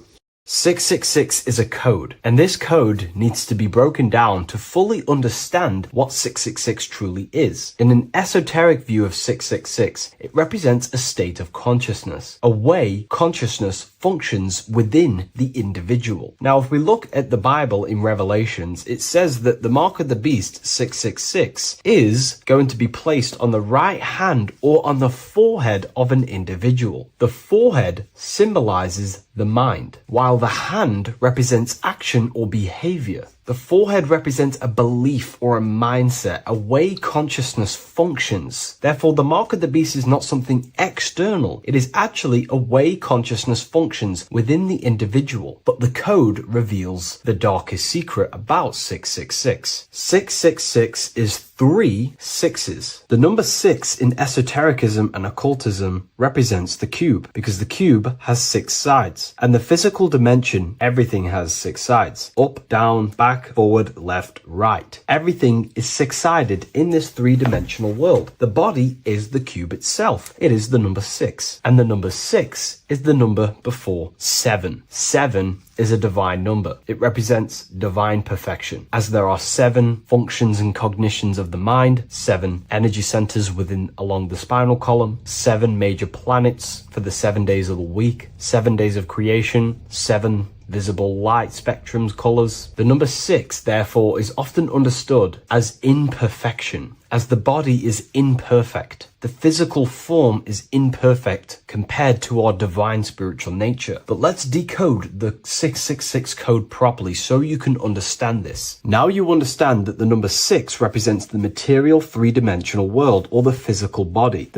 666 is a code, and this code needs to be broken down to fully understand what 666 truly is. In an esoteric view of 666, it represents a state of consciousness, a way consciousness functions within the individual. Now, if we look at the Bible in Revelations, it says that the mark of the beast, 666, is going to be placed on the right hand or on the forehead of an individual. The forehead symbolizes the mind, while the hand represents action or behavior. The forehead represents a belief or a mindset, a way consciousness functions. Therefore, the mark of the beast is not something external. It is actually a way consciousness functions within the individual. But the code reveals the darkest secret about 666. 666 is 3 sixes. The number 6 in esotericism and occultism represents the cube, because the cube has 6 sides. And the physical dimension, everything has 6 sides. Up, down, back, back, forward, left, right. Everything is six-sided in this three-dimensional world. The body is the cube itself. It is the number 6. And the number 6 is the number before 7. 7 is a divine number. It represents divine perfection, as there are 7 functions and cognitions of the mind, 7 energy centers along the spinal column, 7 major planets for the 7 days of the week, 7 days of creation, 7 visible light spectrums, colors. The number 6, therefore, is often understood as imperfection, as the body is imperfect. The physical form is imperfect compared to our divine spiritual nature. But let's decode the 666 code properly so you can understand this. Now you understand that the number 6 represents the material three-dimensional world, or the physical body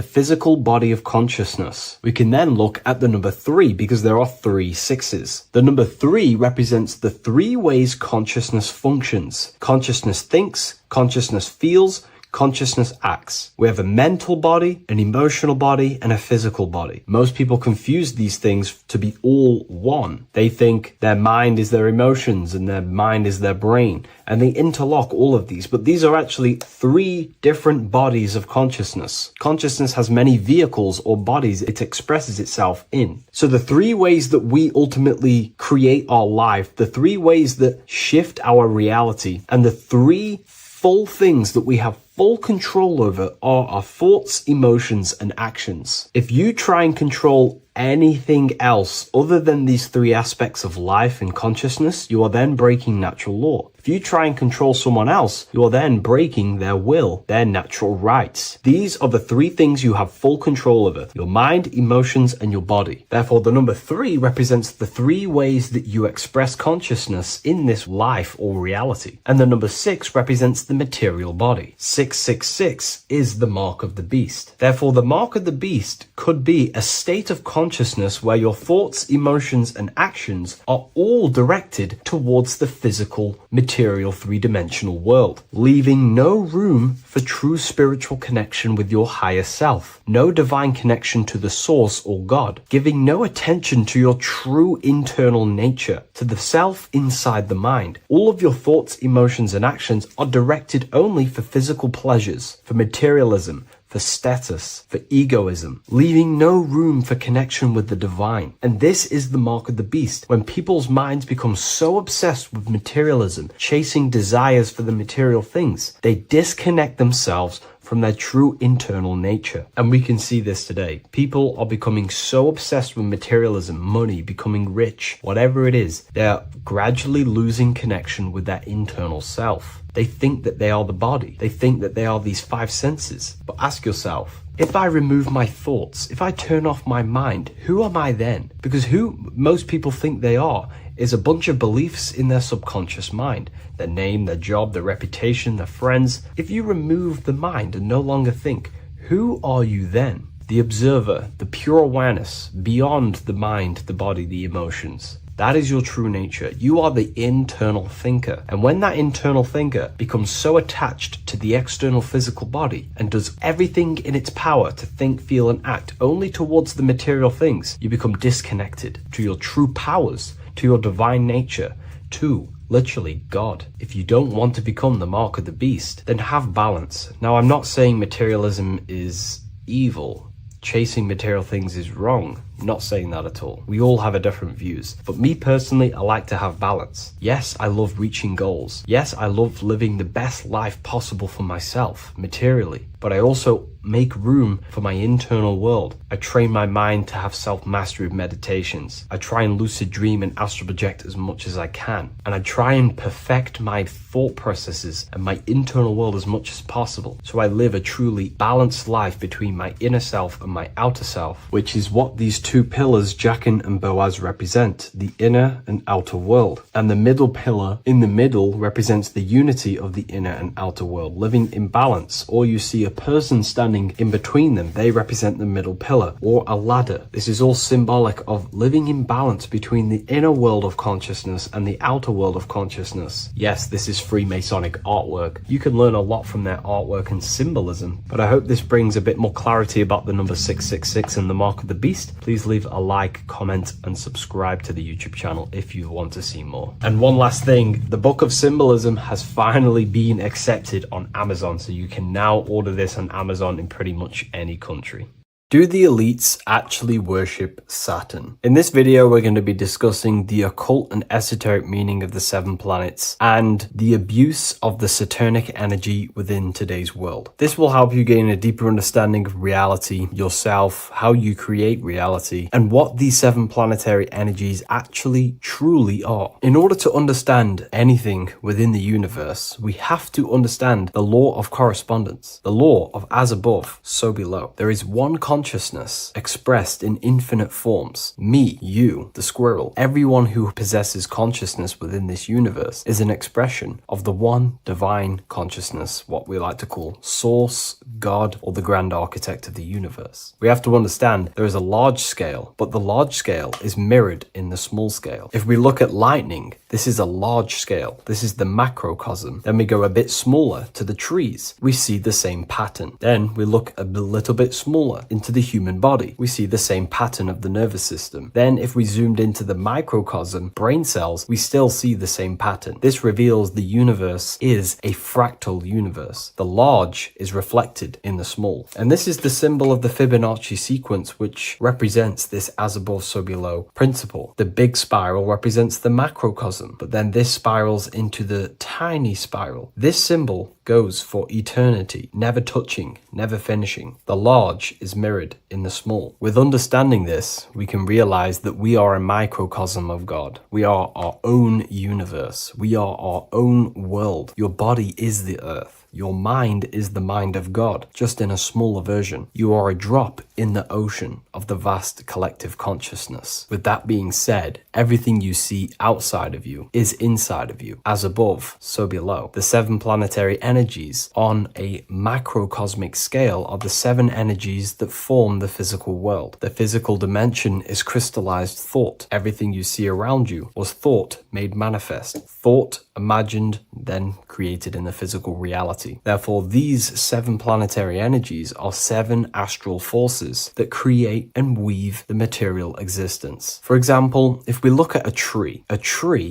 of consciousness. We can then look at the number 3 because there are 3 6s. The number 3 represents the 3 ways consciousness functions. Consciousness thinks, consciousness feels, consciousness acts. We have a mental body, an emotional body, and a physical body. Most people confuse these things to be all one. They think their mind is their emotions and their mind is their brain, and they interlock all of these, but these are actually 3 different bodies of consciousness. Consciousness has many vehicles or bodies it expresses itself in. So the 3 ways that we ultimately create our life, the 3 ways that shift our reality, and the 3 full things that we have full control over are our thoughts, emotions, and actions. If you try and control anything else other than these 3 aspects of life and consciousness, you are then breaking natural law. If you try and control someone else, you are then breaking their will, their natural rights. These are the 3 things you have full control over: your mind, emotions, and your body. Therefore, the number 3 represents the 3 ways that you express consciousness in this life or reality. And the number 6 represents the material body. 666 is the mark of the beast. Therefore, the mark of the beast could be a state of consciousness where your thoughts, emotions, and actions are all directed towards the physical, material, three-dimensional world, leaving no room for true spiritual connection with your higher self, no divine connection to the source or God, giving no attention to your true internal nature, to the self inside the mind. All of your thoughts, emotions, and actions are directed only for physical pleasures, for materialism, for status, for egoism, leaving no room for connection with the divine. And this is the mark of the beast. When people's minds become so obsessed with materialism, chasing desires for the material things, they disconnect themselves from their true internal nature. And we can see this today. People are becoming so obsessed with materialism, money, becoming rich, whatever it is, they're gradually losing connection with their internal self. They think that they are the body. They think that they are these 5 senses. But ask yourself, if I remove my thoughts, if I turn off my mind, who am I then? Because who most people think they are is a bunch of beliefs in their subconscious mind. Their name, their job, their reputation, their friends. If you remove the mind and no longer think, who are you then? The observer, the pure awareness, beyond the mind, the body, the emotions. That is your true nature. You are the internal thinker. And when that internal thinker becomes so attached to the external physical body and does everything in its power to think, feel, and act only towards the material things, you become disconnected to your true powers, to your divine nature, to literally God. If you don't want to become the mark of the beast, then have balance. Now, I'm not saying materialism is evil. Chasing material things is wrong. I'm not saying that at all. We all have a different views. But me personally, I like to have balance. Yes, I love reaching goals. Yes, I love living the best life possible for myself, materially. But I also make room for my internal world. I train my mind to have self-mastery of meditations. I try and lucid dream and astral project as much as I can. And I try and perfect my thought processes and my internal world as much as possible. So I live a truly balanced life between my inner self and my outer self, which is what these 2 pillars, Jachin and Boaz, represent, the inner and outer world. And the middle pillar in the middle represents the unity of the inner and outer world, living in balance. Or you see a person standing in between them. They represent the middle pillar, or a ladder. This is all symbolic of living in balance between the inner world of consciousness and the outer world of consciousness. Yes, this is Freemasonic artwork. You can learn a lot from their artwork and symbolism, but I hope this brings a bit more clarity about the number 666 and the mark of the beast. Please leave a like, comment, and subscribe to the YouTube channel if you want to see more. And one last thing, the Book of Symbolism has finally been accepted on Amazon, so you can now order this on Amazon in pretty much any country. Do the elites actually worship Saturn? In this video, we're going to be discussing the occult and esoteric meaning of the 7 planets and the abuse of the Saturnic energy within today's world. This will help you gain a deeper understanding of reality, yourself, how you create reality, and what these 7 planetary energies actually truly are. In order to understand anything within the universe, we have to understand the law of correspondence, the law of as above, so below. There is one consciousness expressed in infinite forms. Me, you, the squirrel, everyone who possesses consciousness within this universe is an expression of the one divine consciousness, what we like to call Source, God, or the grand architect of the universe. We have to understand there is a large scale, but the large scale is mirrored in the small scale. If we look at lightning, this is a large scale. This is the macrocosm. Then we go a bit smaller to the trees. We see the same pattern. Then we look a little bit smaller into the human body. We see the same pattern of the nervous system. Then if we zoomed into the microcosm, brain cells, we still see the same pattern. This reveals the universe is a fractal universe. The large is reflected in the small. And this is the symbol of the Fibonacci sequence, which represents this as above, so below principle. The big spiral represents the macrocosm, but then this spirals into the tiny spiral. This symbol goes for eternity, never touching, never finishing. The large is mirrored in the small. With understanding this, we can realize that we are a microcosm of God. We are our own universe. We are our own world. Your body is the earth. Your mind is the mind of God, just in a smaller version. You are a drop in the ocean of the vast collective consciousness. With that being said, everything you see outside of you is inside of you. As above, so below. The 7 planetary energies on a macrocosmic scale are the 7 energies that form the physical world. The physical dimension is crystallized thought. Everything you see around you was thought made manifest. Thought imagined, then created in the physical reality. Therefore, these 7 planetary energies are 7 astral forces that create and weave the material existence. For example, if we look at a tree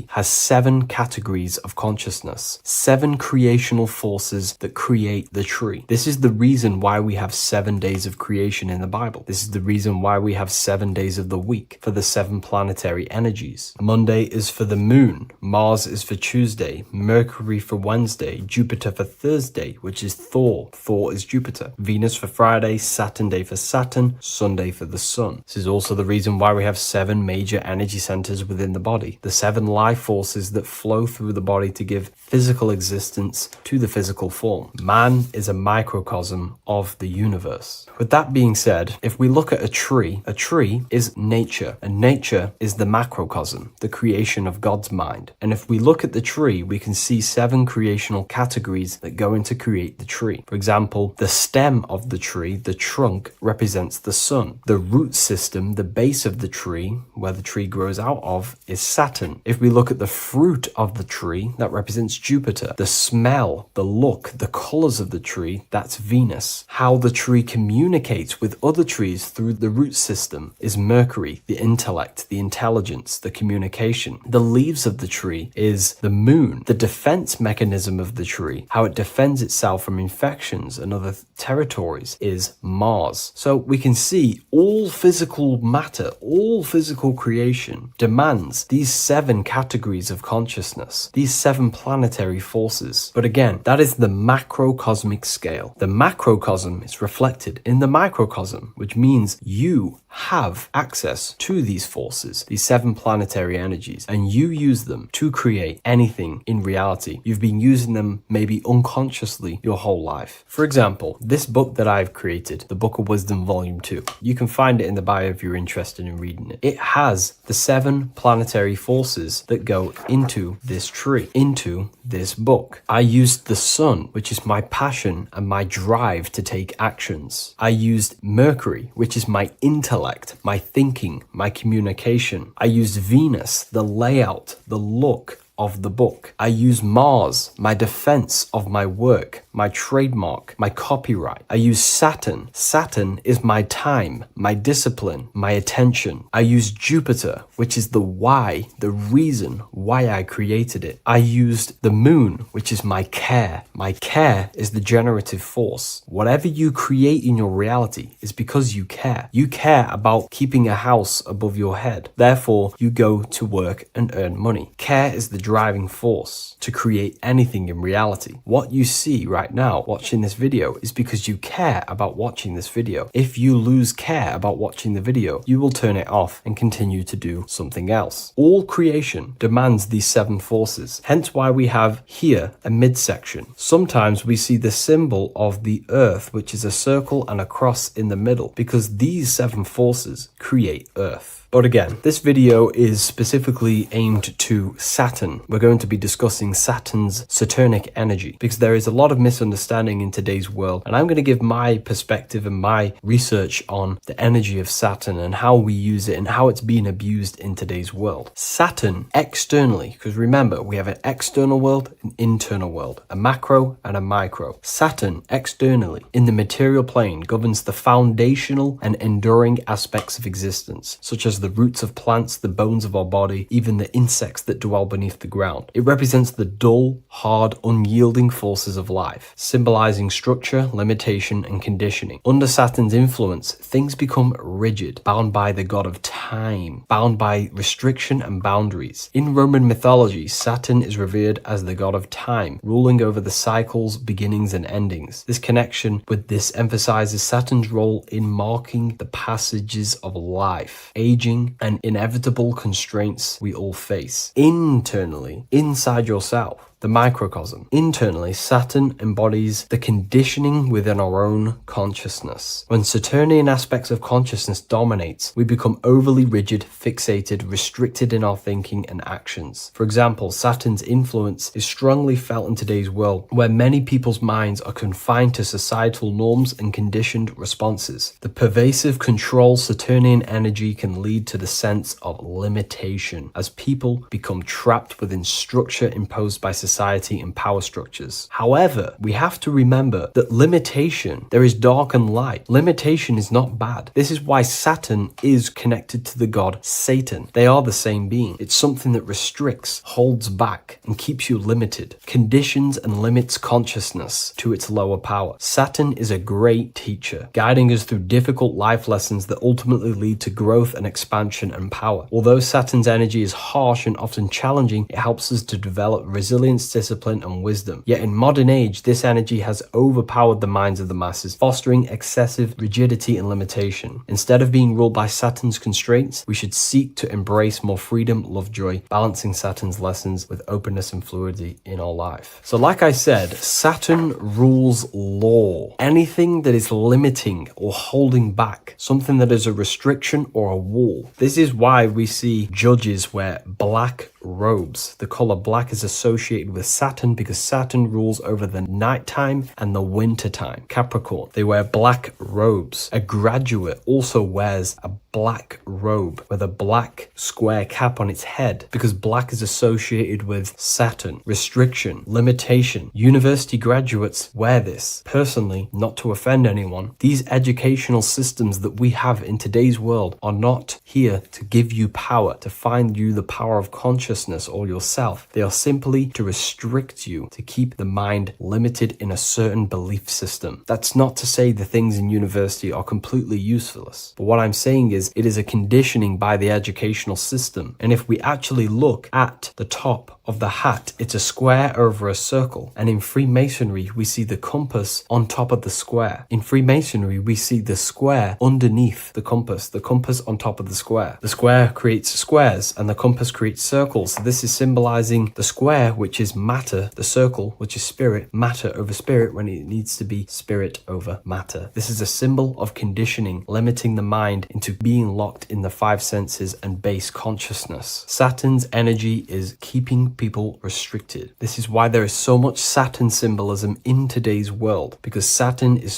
has 7 categories of consciousness, 7 creational forces that create the tree. This is the reason why we have 7 days of creation in the Bible. This is the reason why we have 7 days of the week for the 7 planetary energies. Monday is for the moon, Mars is for Tuesday, Mercury for Wednesday, Jupiter for Thursday, which is Thor. Thor is Jupiter. Venus for Friday, Saturn day for Saturn, Sunday for the sun. This is also the reason why we have 7 major energy centers within the body. The 7 life forces that flow through the body to give physical existence to the physical form. Man is a microcosm of the universe. With that being said, if we look at a tree is nature, and nature is the macrocosm, the creation of God's mind. And if we look at the tree, we can see 7 creational categories that go into create the tree. For example, the stem of the tree, the trunk, represents the sun. The root system, the base of the tree, where the tree grows out of, is Saturn. If we look at the fruit of the tree, that represents Jupiter. The smell, the look, the colors of the tree, that's Venus. How the tree communicates with other trees through the root system is Mercury, the intellect, the intelligence, the communication. The leaves of the tree is the moon. The defense mechanism of the tree, how it defends itself from infections and other territories, is Mars. So we can see all physical matter, all physical creation demands these 7 categories of consciousness, these 7 planetary forces. But again, that is the macrocosmic scale. The macrocosm is reflected in the microcosm, which means you have access to these forces, these 7 planetary energies, and you use them to create anything in reality. You've been using them maybe unconsciously your whole life. For example, this book that I've created, the Book of Wisdom Volume 2, you can find it in the bio if you're interested in reading it. It has the 7 planetary forces that go into this tree, into this book. I used the sun, which is my passion and my drive to take actions. I used Mercury, which is my intellect, my thinking, my communication. I used Venus, the layout, the look of the book. I use Mars, my defense of my work, my trademark, my copyright. I use Saturn. Saturn is my time, my discipline, my attention. I use Jupiter, which is the why, the reason why I created it. I used the moon, which is my care. My care is the generative force. Whatever you create in your reality is because you care. You care about keeping a house above your head. Therefore, you go to work and earn money. Care is the driving force to create anything in reality. What you see right now watching this video is because you care about watching this video. If you lose care about watching the video, you will turn it off and continue to do something else. All creation demands these 7 forces, hence why we have here a midsection. Sometimes we see the symbol of the earth, which is a circle and a cross in the middle, because these 7 forces create earth. But again, this video is specifically aimed to Saturn. We're going to be discussing Saturn's Saturnic energy because there is a lot of misunderstanding in today's world, and I'm going to give my perspective and my research on the energy of Saturn and how we use it and how it's being abused in today's world. Saturn externally, because remember, we have an external world, an internal world, a macro and a micro. Saturn externally in the material plane governs the foundational and enduring aspects of existence, such as the roots of plants, the bones of our body, even the insects that dwell beneath the ground. It represents the dull, hard, unyielding forces of life, symbolizing structure, limitation, and conditioning. Under Saturn's influence, things become rigid, bound by the god of time, bound by restriction and boundaries. In Roman mythology, Saturn is revered as the god of time, ruling over the cycles, beginnings, and endings. This connection with this emphasizes Saturn's role in marking the passages of life, aging, and inevitable constraints we all face. Internally, inside yourself, the microcosm. Internally, Saturn embodies the conditioning within our own consciousness. When Saturnian aspects of consciousness dominates, we become overly rigid, fixated, restricted in our thinking and actions. For example, Saturn's influence is strongly felt in today's world, where many people's minds are confined to societal norms and conditioned responses. The pervasive control Saturnian energy can lead to the sense of limitation, as people become trapped within structure imposed by society and power structures. However, we have to remember that limitation, there is dark and light. Limitation is not bad. This is why Saturn is connected to the god Satan. They are the same being. It's something that restricts, holds back, and keeps you limited, conditions and limits consciousness to its lower power. Saturn is a great teacher, guiding us through difficult life lessons that ultimately lead to growth and expansion and power. Although Saturn's energy is harsh and often challenging, it helps us to develop resilience, discipline, and wisdom. Yet in modern age, this energy has overpowered the minds of the masses, fostering excessive rigidity and limitation. Instead of being ruled by Saturn's constraints, we should seek to embrace more freedom, love, joy, balancing Saturn's lessons with openness and fluidity in our life. So like I said, Saturn rules law. Anything that is limiting or holding back, something that is a restriction or a wall. This is why we see judges wear black robes. The color black is associated with Saturn because Saturn rules over the nighttime and the winter time. Capricorn, they wear black robes. A graduate also wears a black robe with a black square cap on its head because black is associated with Saturn, restriction, limitation. University graduates wear this. Personally, not to offend anyone, these educational systems that we have in today's world are not here to give you power, to find you the power of consciousness or yourself. They are simply to restrict you, to keep the mind limited in a certain belief system. That's not to say the things in university are completely useless, but what I'm saying is it is a conditioning by the educational system. And if we actually look at the top of the hat, it's a square over a circle. And in Freemasonry, we see the compass on top of the square. In Freemasonry, we see the square underneath the compass on top of the square. The square creates squares and the compass creates circles. So this is symbolizing the square, which is matter, the circle, which is spirit, matter over spirit when it needs to be spirit over matter. This is a symbol of conditioning, limiting the mind into being being locked in the five senses and base consciousness. Saturn's energy is keeping people restricted. This is why there is so much Saturn symbolism in today's world, because Saturn is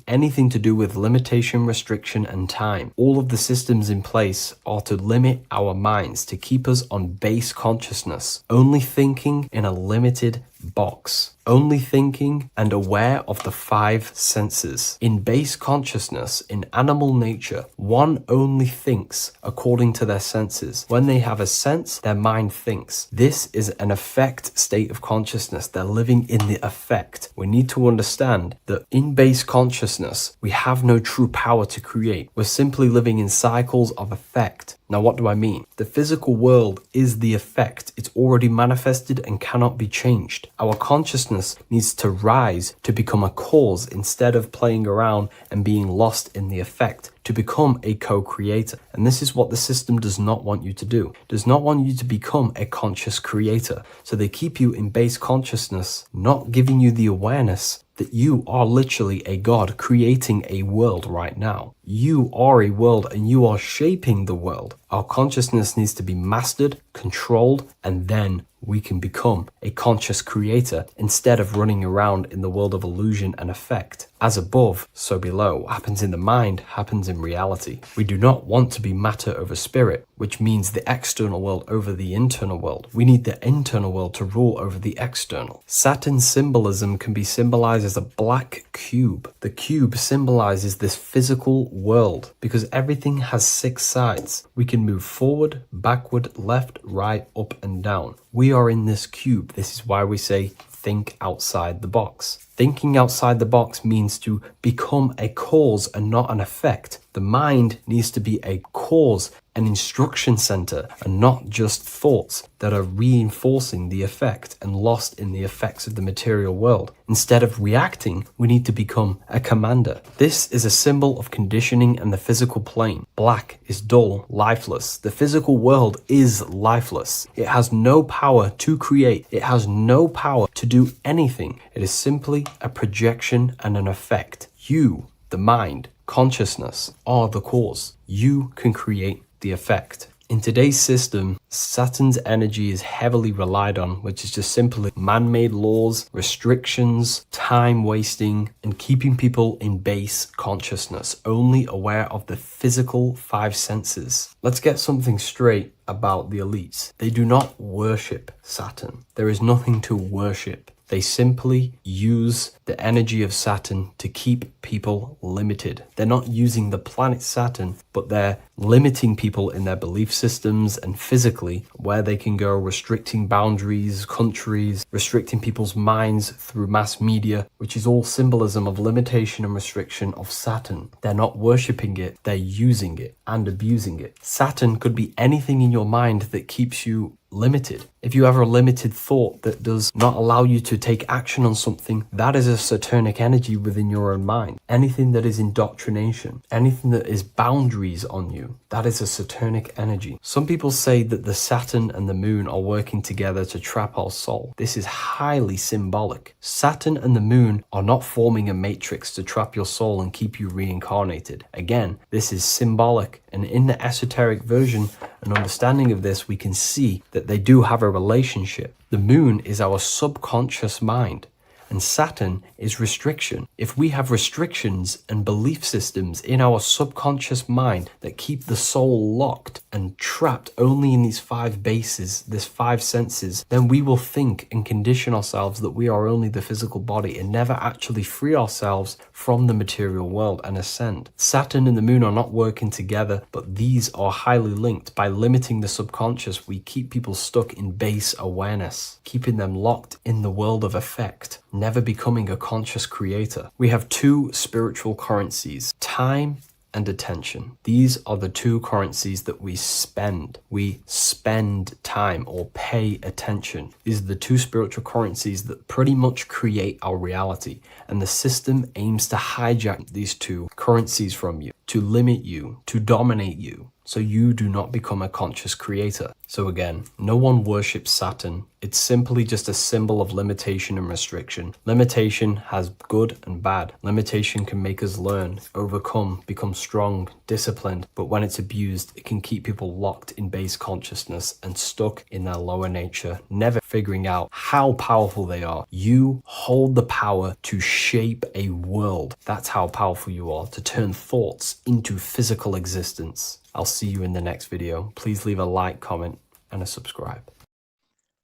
anything to do with limitation, restriction, and time. All of the systems in place are to limit our minds, to keep us on base consciousness, only thinking in a limited box, only thinking and aware of the five senses. In base consciousness, in animal nature, one only thinks according to their senses. When they have a sense, their mind thinks. This is an affect state of consciousness. They're living in the affect. We need to understand that in base consciousness, we have no true power to create. We're simply living in cycles of affect. Now, what do I mean? The physical world is the effect. It's already manifested and cannot be changed. Our consciousness needs to rise to become a cause instead of playing around and being lost in the effect, to become a co-creator. And this is what the system does not want you to do. It does not want you to become a conscious creator. So they keep you in base consciousness, not giving you the awareness that you are literally a god creating a world right now. You are a world and you are shaping the world. Our consciousness needs to be mastered, controlled, and then we can become a conscious creator instead of running around in the world of illusion and effect. As above, so below. What happens in the mind happens in reality. We do not want to be matter over spirit, which means the external world over the internal world. We need the internal world to rule over the external. Saturn symbolism can be symbolized as a black cube. The cube symbolizes this physical world because everything has 6 sides. We can move forward, backward, left, right, up, and down. We are in this cube. This is why we say think outside the box. Thinking outside the box means to become a cause and not an effect. The mind needs to be a cause, an instruction center, and not just thoughts that are reinforcing the effect and lost in the effects of the material world. Instead of reacting, we need to become a commander. This is a symbol of conditioning and the physical plane. Black is dull, lifeless. The physical world is lifeless. It has no power to create. It has no power to do anything. It is simply a projection and an effect. You, the mind, consciousness, are the cause. You can create the effect. In today's system, Saturn's energy is heavily relied on, which is just simply man-made laws, restrictions, time wasting, and keeping people in base consciousness, only aware of the physical 5 senses. Let's get something straight about the elites. They do not worship Saturn. There is nothing to worship. They simply use the energy of Saturn to keep people limited. They're not using the planet Saturn, but they're limiting people in their belief systems and physically where they can go, restricting boundaries, countries, restricting people's minds through mass media, which is all symbolism of limitation and restriction of Saturn. They're not worshipping it, they're using it and abusing it. Saturn could be anything in your mind that keeps you limited. If you have a limited thought that does not allow you to take action on something, that is a Saturnic energy within your own mind. Anything that is indoctrination, anything that is boundaries on you, that is a Saturnic energy. Some people say that the Saturn and the moon are working together to trap our soul. This is highly symbolic. Saturn and the moon are not forming a matrix to trap your soul and keep you reincarnated. Again, this is symbolic, and in the esoteric version and understanding of this, we can see that they do have a relationship. The moon is our subconscious mind, and Saturn is restriction. If we have restrictions and belief systems in our subconscious mind that keep the soul locked and trapped only in these 5 bases, this 5 senses, then we will think and condition ourselves that we are only the physical body and never actually free ourselves from the material world and ascend. Saturn and the moon are not working together, but these are highly linked. By limiting the subconscious, we keep people stuck in base awareness, keeping them locked in the world of effect, never becoming a conscious creator. We have 2 spiritual currencies, time and attention. These are the 2 currencies that we spend. We spend time or pay attention. These are the 2 spiritual currencies that pretty much create our reality. And the system aims to hijack these 2 currencies from you, to limit you, to dominate you, so you do not become a conscious creator. So again, no one worships Saturn. It's simply just a symbol of limitation and restriction. Limitation has good and bad. Limitation can make us learn, overcome, become strong, disciplined, but when it's abused, it can keep people locked in base consciousness and stuck in their lower nature, never figuring out how powerful they are. You hold the power to shape a world. That's how powerful you are, to turn thoughts into physical existence. I'll see you in the next video. Please leave a like, comment, and a subscribe.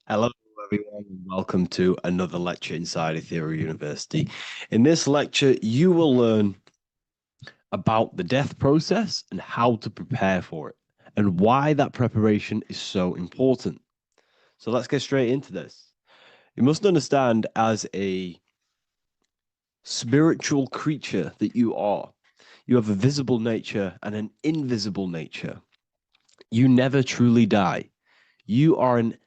Hello, everyone. Welcome to another lecture inside Ethereal University. In this lecture, you will learn about the death process and how to prepare for it, and why that preparation is so important. So let's get straight into this. You must understand, as a spiritual creature that you are, you have a visible nature and an invisible nature. You never truly die. You are an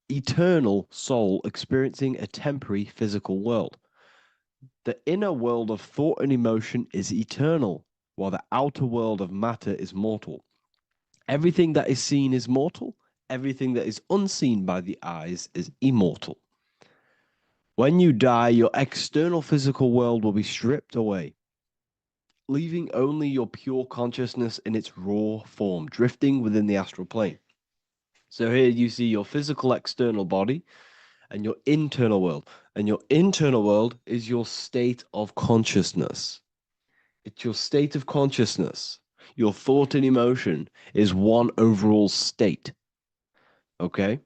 eternal soul experiencing a temporary physical world. The inner world of thought and emotion is eternal, while the outer world of matter is mortal. Everything that is seen is mortal. Everything that is unseen by the eyes is immortal. When you die, your external physical world will be stripped away, leaving only your pure consciousness in its raw form, drifting within the astral plane. So here you see your physical external body and your internal world. And your internal world is your state of consciousness. It's your state of consciousness. Your thought and emotion is one overall state. Okay?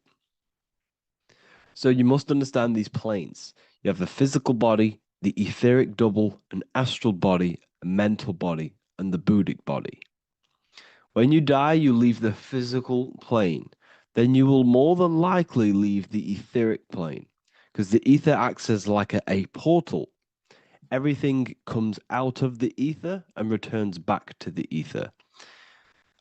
So you must understand these planes. You have the physical body, the etheric double, an astral body, a mental body, and the Buddhic body. When you die, you leave the physical plane. Then you will more than likely leave the etheric plane, because the ether acts as like a portal. Everything comes out of the ether and returns back to the ether.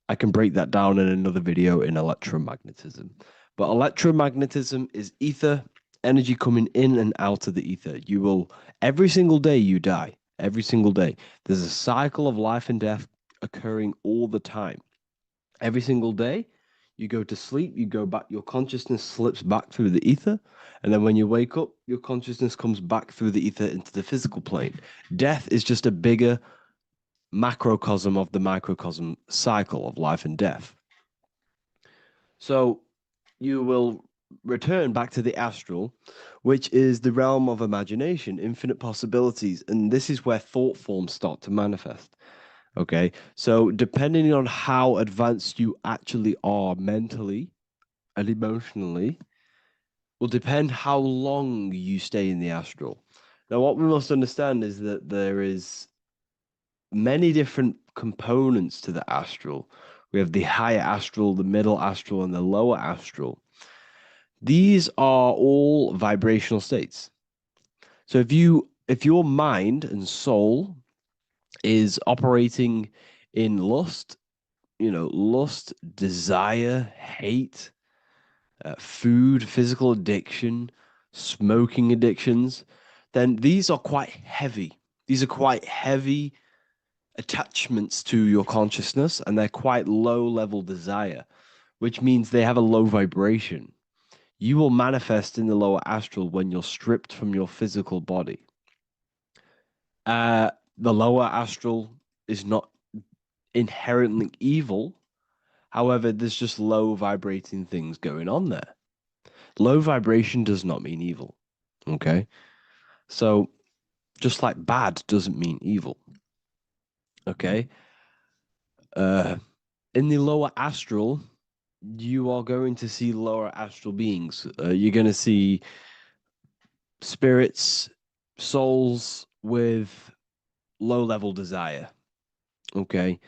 I can break that down in another video in electromagnetism. But electromagnetism is ether, energy coming in and out of the ether. You will, every single day you die, every single day. There's a cycle of life and death occurring all the time. Every single day, you go to sleep, you go back, your consciousness slips back through the ether. And then when you wake up, your consciousness comes back through the ether into the physical plane. Death is just a bigger macrocosm of the microcosm cycle of life and death. So you will return back to the astral, which is the realm of imagination, infinite possibilities. And this is where thought forms start to manifest. Okay, so depending on how advanced you actually are mentally and emotionally, will depend how long you stay in the astral. Now, what we must understand is that there is many different components to the astral. We have the higher astral, the middle astral, and the lower astral. These are all vibrational states. So if your mind and soul is operating in lust, lust, desire, hate, food, physical addiction, smoking addictions, then these are quite heavy. These are quite heavy attachments to your consciousness, and they're quite low level desire, which means they have a low vibration. You will manifest in the lower astral when you're stripped from your physical body. The lower astral is not inherently evil. However, there's just low vibrating things going on there. Low vibration does not mean evil. Okay? So, just like bad doesn't mean evil. Okay? In the lower astral, you are going to see lower astral beings. You're going to see spirits, souls with low level desire. Okay?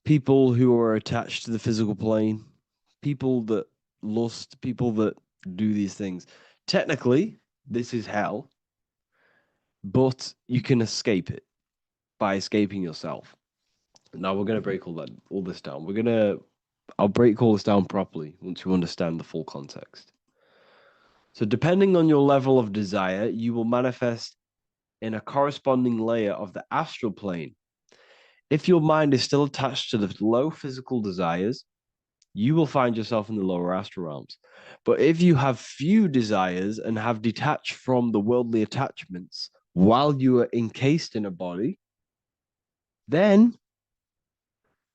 People who are attached to the physical plane, people that lust, people that do these things. Technically, this is hell, but you can escape it by escaping yourself. Now we're going to break all this down. I'll break all this down properly once you understand the full context. So depending on your level of desire, you will manifest in a corresponding layer of the astral plane. If your mind is still attached to the low physical desires, you will find yourself in the lower astral realms. But if you have few desires and have detached from the worldly attachments while you are encased in a body, then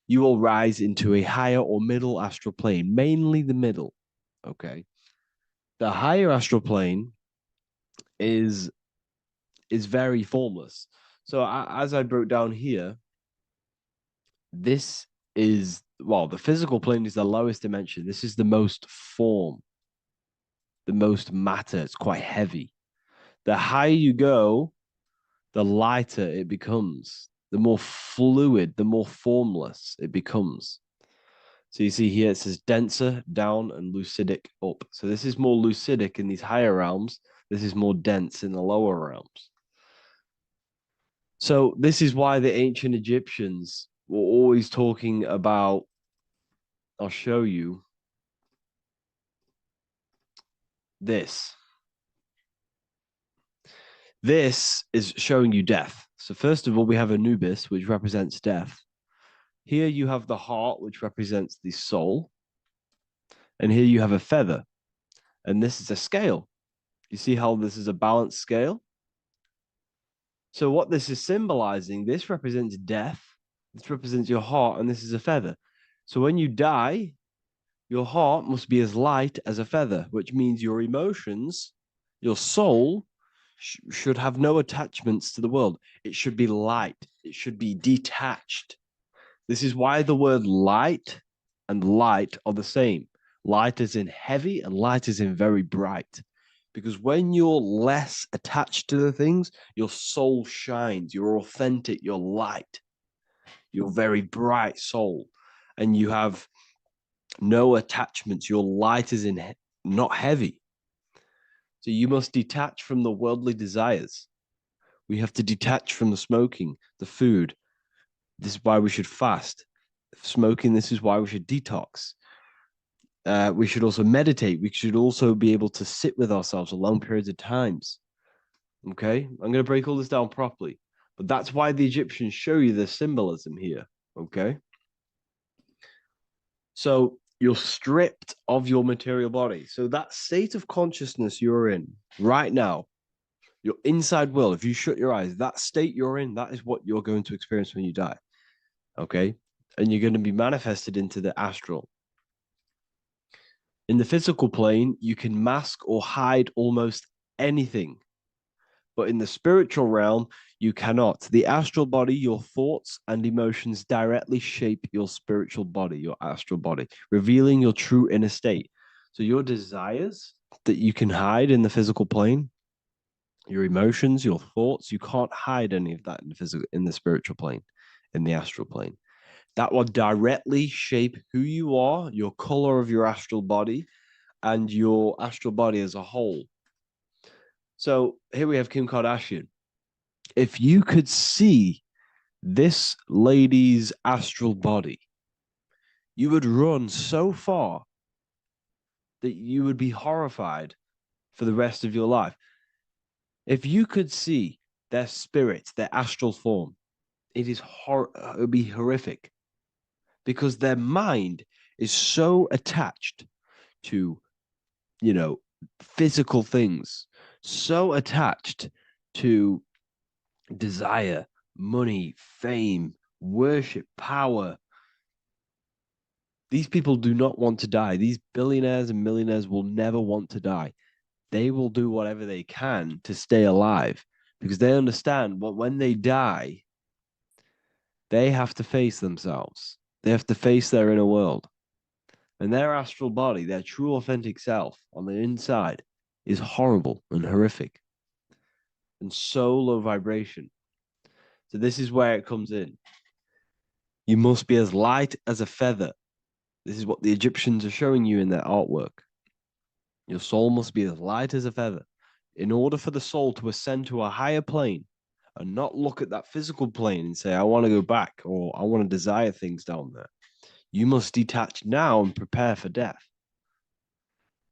you will rise into a higher or middle astral plane, mainly the middle. Okay. The higher astral plane is very formless. So as I broke down here, this is, well, the physical plane is the lowest dimension. This is the most form, the most matter. It's quite heavy. The higher you go, the lighter it becomes. The more fluid, the more formless it becomes. So you see here it says denser down and lucidic up. So this is more lucidic in these higher realms. This is more dense in the lower realms. So this is why the ancient Egyptians were always talking about, I'll show you this. This is showing you death. So first of all, we have Anubis, which represents death. Here you have the heart, which represents the soul. And here you have a feather. And this is a scale. You see how this is a balanced scale? So what this is symbolizing, this represents death. This represents your heart, and this is a feather. So when you die, your heart must be as light as a feather, which means your emotions, your soul, should have no attachments to the world. It should be light. It should be detached. This is why the word light and light are the same. Light is in heavy and light is in very bright. Because when you're less attached to the things, your soul shines. You're authentic. You're light. You're very bright soul. And you have no attachments. Your light is in not heavy. So you must detach from the worldly desires. We have to detach from the smoking, the food. This is why we should fast. Smoking, this is why we should detox. We should also meditate. We should also be able to sit with ourselves for long periods of times. Okay, I'm going to break all this down properly. But that's why the Egyptians show you the symbolism here. Okay. So you're stripped of your material body. So that state of consciousness you're in right now, your inside world, if you shut your eyes, that state you're in, that is what you're going to experience when you die. Okay. And you're going to be manifested into the astral. In the physical plane, you can mask or hide almost anything. But in the spiritual realm, you cannot. The astral body, your thoughts and emotions directly shape your spiritual body, your astral body, revealing your true inner state. So your desires that you can hide in the physical plane, your emotions, your thoughts, you can't hide any of that in the spiritual plane, in the astral plane. That will directly shape who you are, your color of your astral body, and your astral body as a whole. So here we have Kim Kardashian. If you could see this lady's astral body, you would run so far that you would be horrified for the rest of your life. If you could see their spirit, their astral form, it would be horrific because their mind is so attached to, physical things, so attached to desire, money, fame, worship, power. These people do not want to die. These billionaires and millionaires will never want to die. They will do whatever they can to stay alive because they understand what when they die, they have to face themselves. They have to face their inner world. And their astral body, their true authentic self on the inside is horrible and horrific and so low vibration. So this is where it comes in. You must be as light as a feather. This is what the Egyptians are showing you in their artwork. Your soul must be as light as a feather. In order for the soul to ascend to a higher plane and not look at that physical plane and say, I want to go back or I want to desire things down there, you must detach now and prepare for death.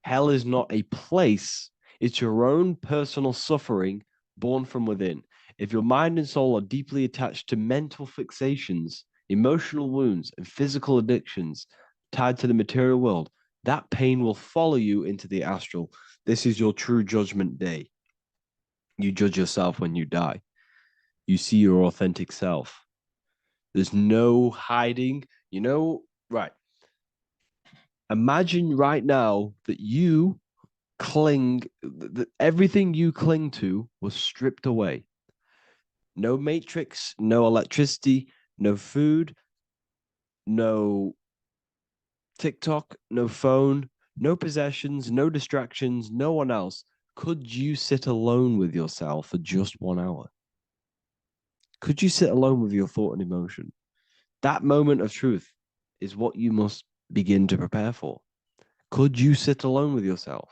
Hell is not a place. It's your own personal suffering born from within. If your mind and soul are deeply attached to mental fixations, emotional wounds, and physical addictions tied to the material world, that pain will follow you into the astral. This is your true judgment day. You judge yourself when you die. You see your authentic self. There's no hiding. Right. Imagine right now that you that everything you cling to was stripped away. No matrix, no electricity, no food, no TikTok, no phone, no possessions, no distractions, no one else. Could you sit alone with yourself for just 1 hour? Could you sit alone with your thought and emotion? That moment of truth is what you must begin to prepare for. Could you sit alone with yourself?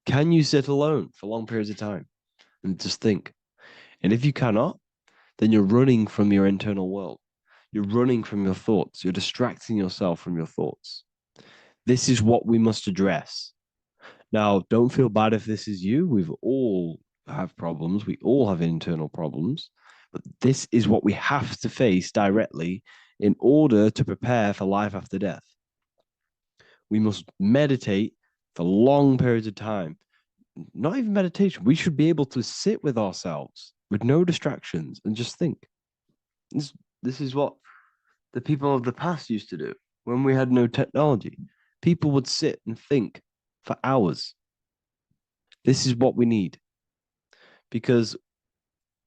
Can you sit alone for long periods of time and just think? And if you cannot, then you're running from your internal world. You're running from your thoughts. You're distracting yourself from your thoughts. This is what we must address. Now, don't feel bad if this is you. We've all have problems. We all have internal problems. But this is what we have to face directly in order to prepare for life after death. We must meditate for long periods of time. Not even meditation. We should be able to sit with ourselves with no distractions and just think. This is what the people of the past used to do when we had no technology. People would sit and think for hours. This is what we need. Because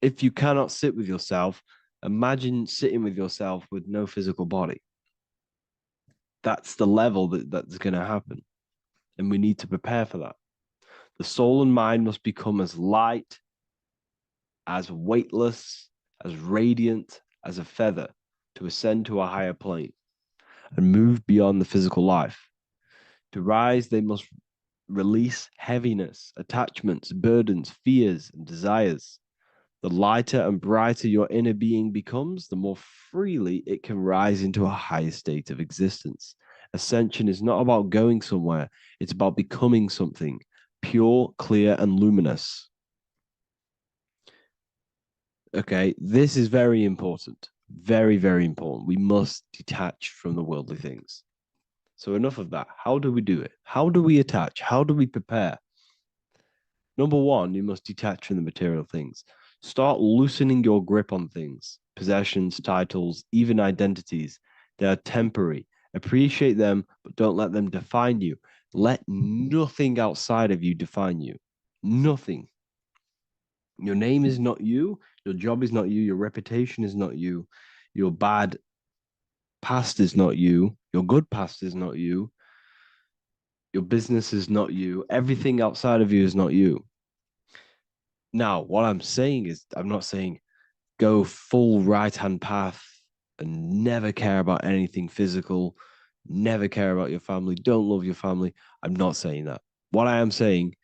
if you cannot sit with yourself, imagine sitting with yourself with no physical body. That's the level that's going to happen. And we need to prepare for that. The soul and mind must become as light, as weightless, as radiant as a feather to ascend to a higher plane and move beyond the physical life. To rise, they must release heaviness, attachments, burdens, fears, and desires. The lighter and brighter your inner being becomes, the more freely it can rise into a higher state of existence. Ascension is not about going somewhere, it's about becoming something pure, clear, and luminous. Okay, this is very important. Very, very important. We must detach from the worldly things. So, enough of that. How do we do it? How do we attach? How do we prepare? Number one, you must detach from the material things. Start loosening your grip on things, possessions, titles, even identities. They are temporary. Appreciate them, but don't let them define you. Let nothing outside of you define you. Nothing. Your name is not you. Your job is not you. Your reputation is not you. Your bad past is not you. Your good past is not you. Your business is not you. Everything outside of you is not you. Now, what I'm saying is, I'm not saying go full right hand path and never care about anything physical, never care about your family, don't love your family. I'm not saying that. What I am saying,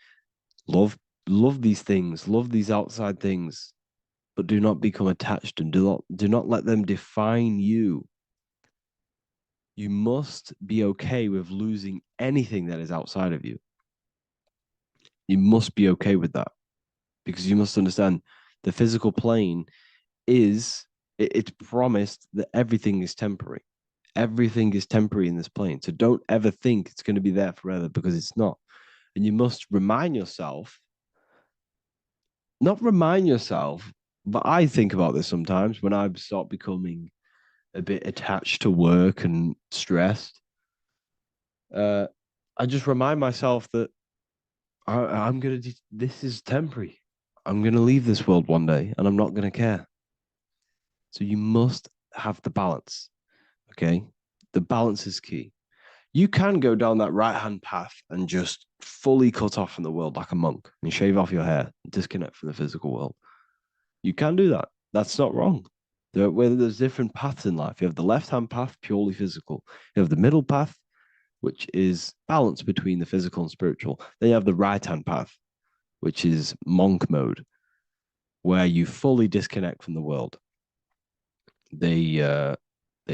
love these things, love these outside things, but do not become attached and do not let them define you. You must be okay with losing anything that is outside of you. You must be okay with that because you must understand the physical plane it's promised that everything is temporary. Everything is temporary in this plane. So don't ever think it's going to be there forever because it's not. And you must remind yourself, not remind yourself, but I think about this sometimes when I start becoming a bit attached to work and stressed. I just remind myself that I'm going to, this is temporary. I'm going to leave this world one day and I'm not going to care. So you must have the balance. Okay. The balance is key. You can go down that right hand path and just fully cut off from the world like a monk and shave off your hair, disconnect from the physical world. You can do that. That's not wrong. There's different paths in life. You have the left hand path, purely physical. You have the middle path, which is balance between the physical and spiritual. Then you have the right hand path, which is monk mode, where you fully disconnect from the world. They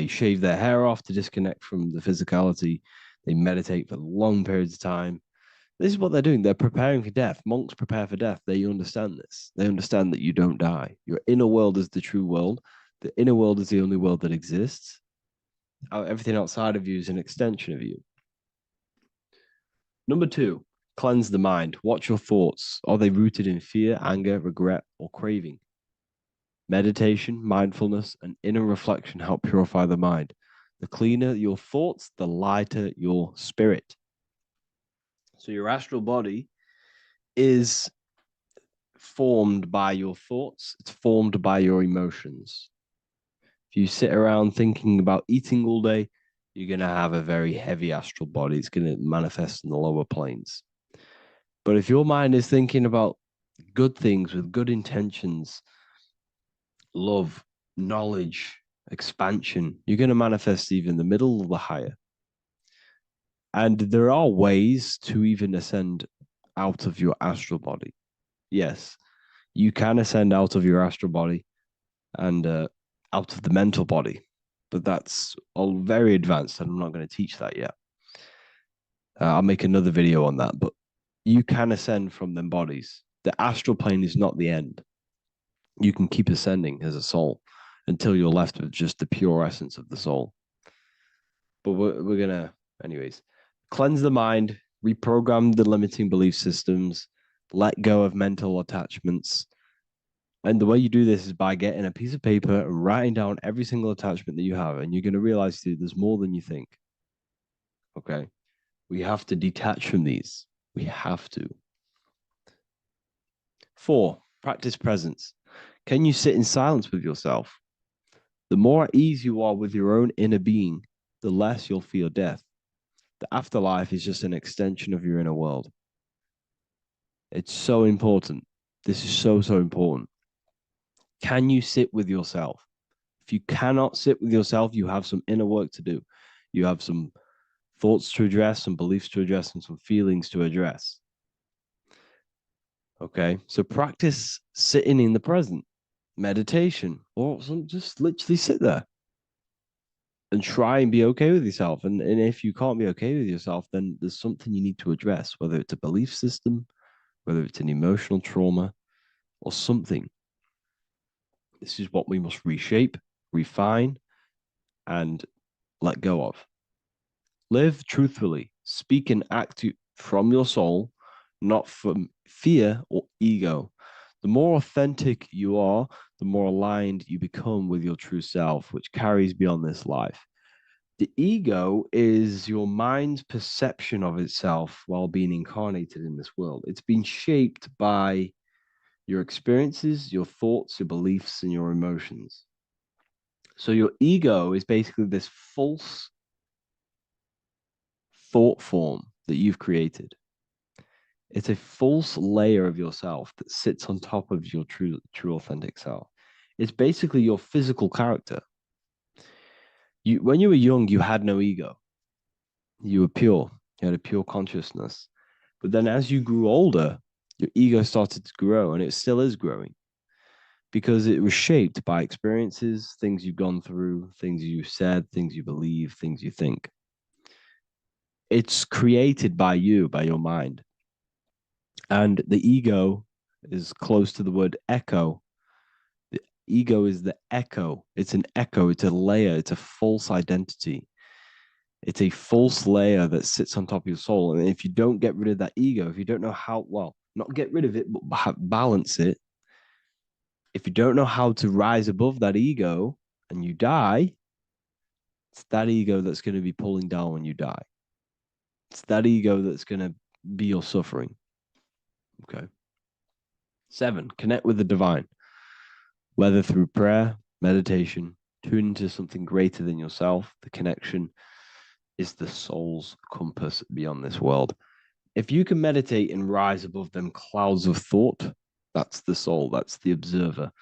shave their hair off to disconnect from the physicality. They meditate for long periods of time. This is what they're doing. They're preparing for death. Monks prepare for death. They understand this. They understand that you don't die. Your inner world is the true world. The inner world is the only world that exists. Everything outside of you is an extension of you. Number 2, cleanse the mind. Watch your thoughts. Are they rooted in fear, anger, regret, or craving? Meditation, mindfulness, and inner reflection help purify the mind. The cleaner your thoughts, the lighter your spirit. So your astral body is formed by your thoughts. It's formed by your emotions. If you sit around thinking about eating all day, you're going to have a very heavy astral body. It's going to manifest in the lower planes. But if your mind is thinking about good things with good intentions, love, knowledge, expansion, you're going to manifest even the middle or the higher. And there are ways to even ascend out of your astral body. Yes, you can ascend out of your astral body and out of the mental body, but that's all very advanced, and I'm not going to teach that yet. I'll make another video on that, but you can ascend from them bodies. The astral plane is not the end. You can keep ascending as a soul until you're left with just the pure essence of the soul. But we're going to, anyways, cleanse the mind, reprogram the limiting belief systems, let go of mental attachments. And the way you do this is by getting a piece of paper and writing down every single attachment that you have. And you're going to realize, dude, there's more than you think. Okay. We have to detach from these. We have to. 4, practice presence. Can you sit in silence with yourself? The more at ease you are with your own inner being, the less you'll feel death. The afterlife is just an extension of your inner world. It's so important. This is so, so important. Can you sit with yourself? If you cannot sit with yourself, you have some inner work to do. You have some thoughts to address, some beliefs to address, and some feelings to address. Okay, so practice sitting in the present, meditation, or just literally sit there and try and be okay with yourself. And if you can't be okay with yourself, then there's something you need to address, whether it's a belief system, whether it's an emotional trauma, or something. This is what we must reshape, refine, and let go of. Live truthfully, speak and act from your soul, not from fear or ego. The more authentic you are, the more aligned you become with your true self, which carries beyond this life. The ego is your mind's perception of itself while being incarnated in this world. It's been shaped by your experiences, your thoughts, your beliefs, and your emotions. So your ego is basically this false thought form that you've created. It's a false layer of yourself that sits on top of your true authentic self. It's basically your physical character. When you were young, you had no ego. You were pure. You had a pure consciousness. But then as you grew older, your ego started to grow, and it still is growing because it was shaped by experiences, things you've gone through, things you said, things you believe, things you think. It's created by you, by your mind. And the ego is close to the word echo. The ego is the echo. It's an echo. It's a layer. It's a false identity. It's a false layer that sits on top of your soul. And if you don't get rid of that ego, if you don't know how, well, not get rid of it, but balance it. If you don't know how to rise above that ego and you die, it's that ego that's going to be pulling down when you die. It's that ego that's going to be your suffering. Okay. 7, connect with the divine, whether through prayer, meditation, tune into something greater than yourself. The connection is the soul's compass beyond this world. If you can meditate and rise above them clouds of thought, that's the soul, that's the observer.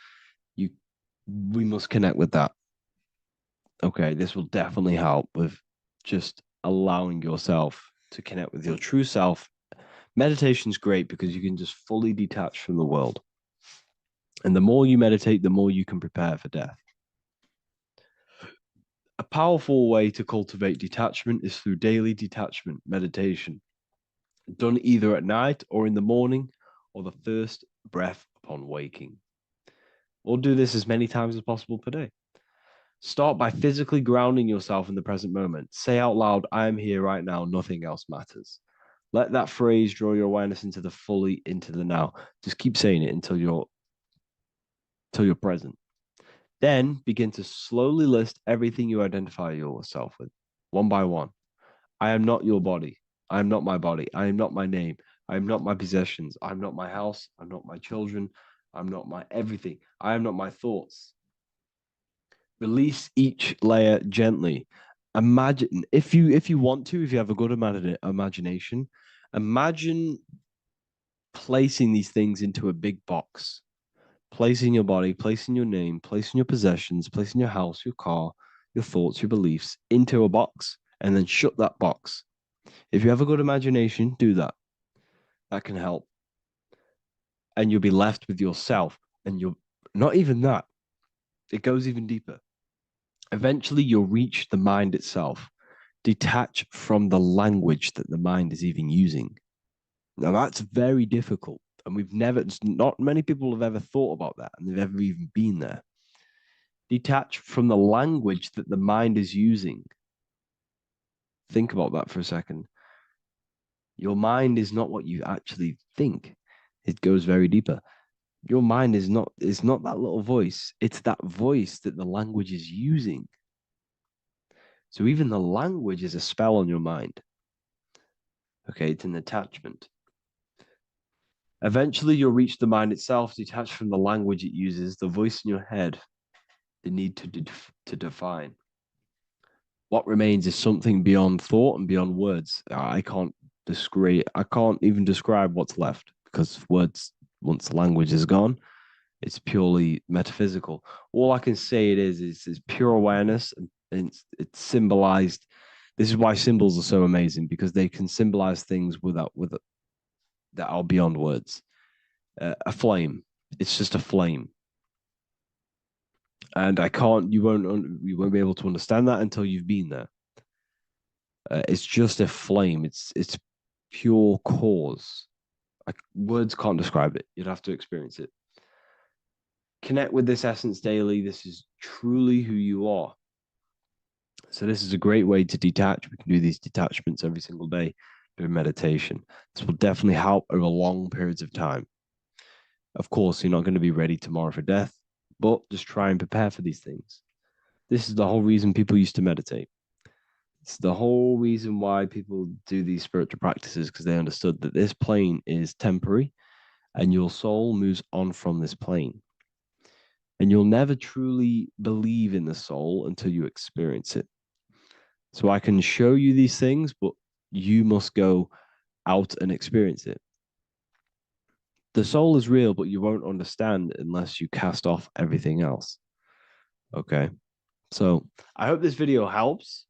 We must connect with that. Okay, this will definitely help with just allowing yourself to connect with your true self. Meditation's great because you can just fully detach from the world. And the more you meditate, the more you can prepare for death. A powerful way to cultivate detachment is through daily detachment meditation. done either at night or in the morning or the first breath upon waking. Or do this as many times as possible per day. Start by physically grounding yourself in the present moment. Say out loud, I am here right now, nothing else matters. Let that phrase draw your awareness into the now. Just keep saying it until you're present. Then begin to slowly list everything you identify yourself with, one by one. I am not your body. I am not my body. I am not my name. I am not my possessions. I'm not my house. I'm not my children. I'm not my everything. I am not my thoughts. Release each layer gently. Imagine, if you want to, if you have a good imagination, imagine placing these things into a big box. Placing your body, placing your name, placing your possessions, placing your house, your car, your thoughts, your beliefs into a box, and then shut that box. If you have a good imagination, do that. That can help. And you'll be left with yourself. And you're not even that. It goes even deeper. Eventually, you'll reach the mind itself. Detach from the language that the mind is even using. Now, that's very difficult. And not many people have ever thought about that, and they've ever even been there. Detach from the language that the mind is using. Think about that for a second. Your mind is not what you actually think. It goes very deeper. Your mind is not that little voice. It's that voice that the language is using. So even the language is a spell on your mind. Okay, it's an attachment. Eventually, you'll reach the mind itself, detached from the language it uses, the voice in your head, the need to define. What remains is something beyond thought and beyond words. I can't even describe what's left, because words, once the language is gone, it's purely metaphysical. All I can say it is pure awareness, and it's symbolized. This is why symbols are so amazing, because they can symbolize things that are beyond words. A flame, it's just a flame, and you won't be able to understand that until you've been there. It's just a flame. It's pure cause. Words can't describe it. You'd have to experience it. Connect with this essence daily. This is truly who you are. So this is a great way to detach. We can do these detachments every single day during meditation. This will definitely help over long periods of time. Of course, you're not going to be ready tomorrow for death, but just try and prepare for these things. This is the whole reason people used to meditate. It's the whole reason why people do these spiritual practices, because they understood that this plane is temporary and your soul moves on from this plane. And you'll never truly believe in the soul until you experience it. So I can show you these things, but you must go out and experience it. The soul is real, but you won't understand unless you cast off everything else. Okay. So I hope this video helps.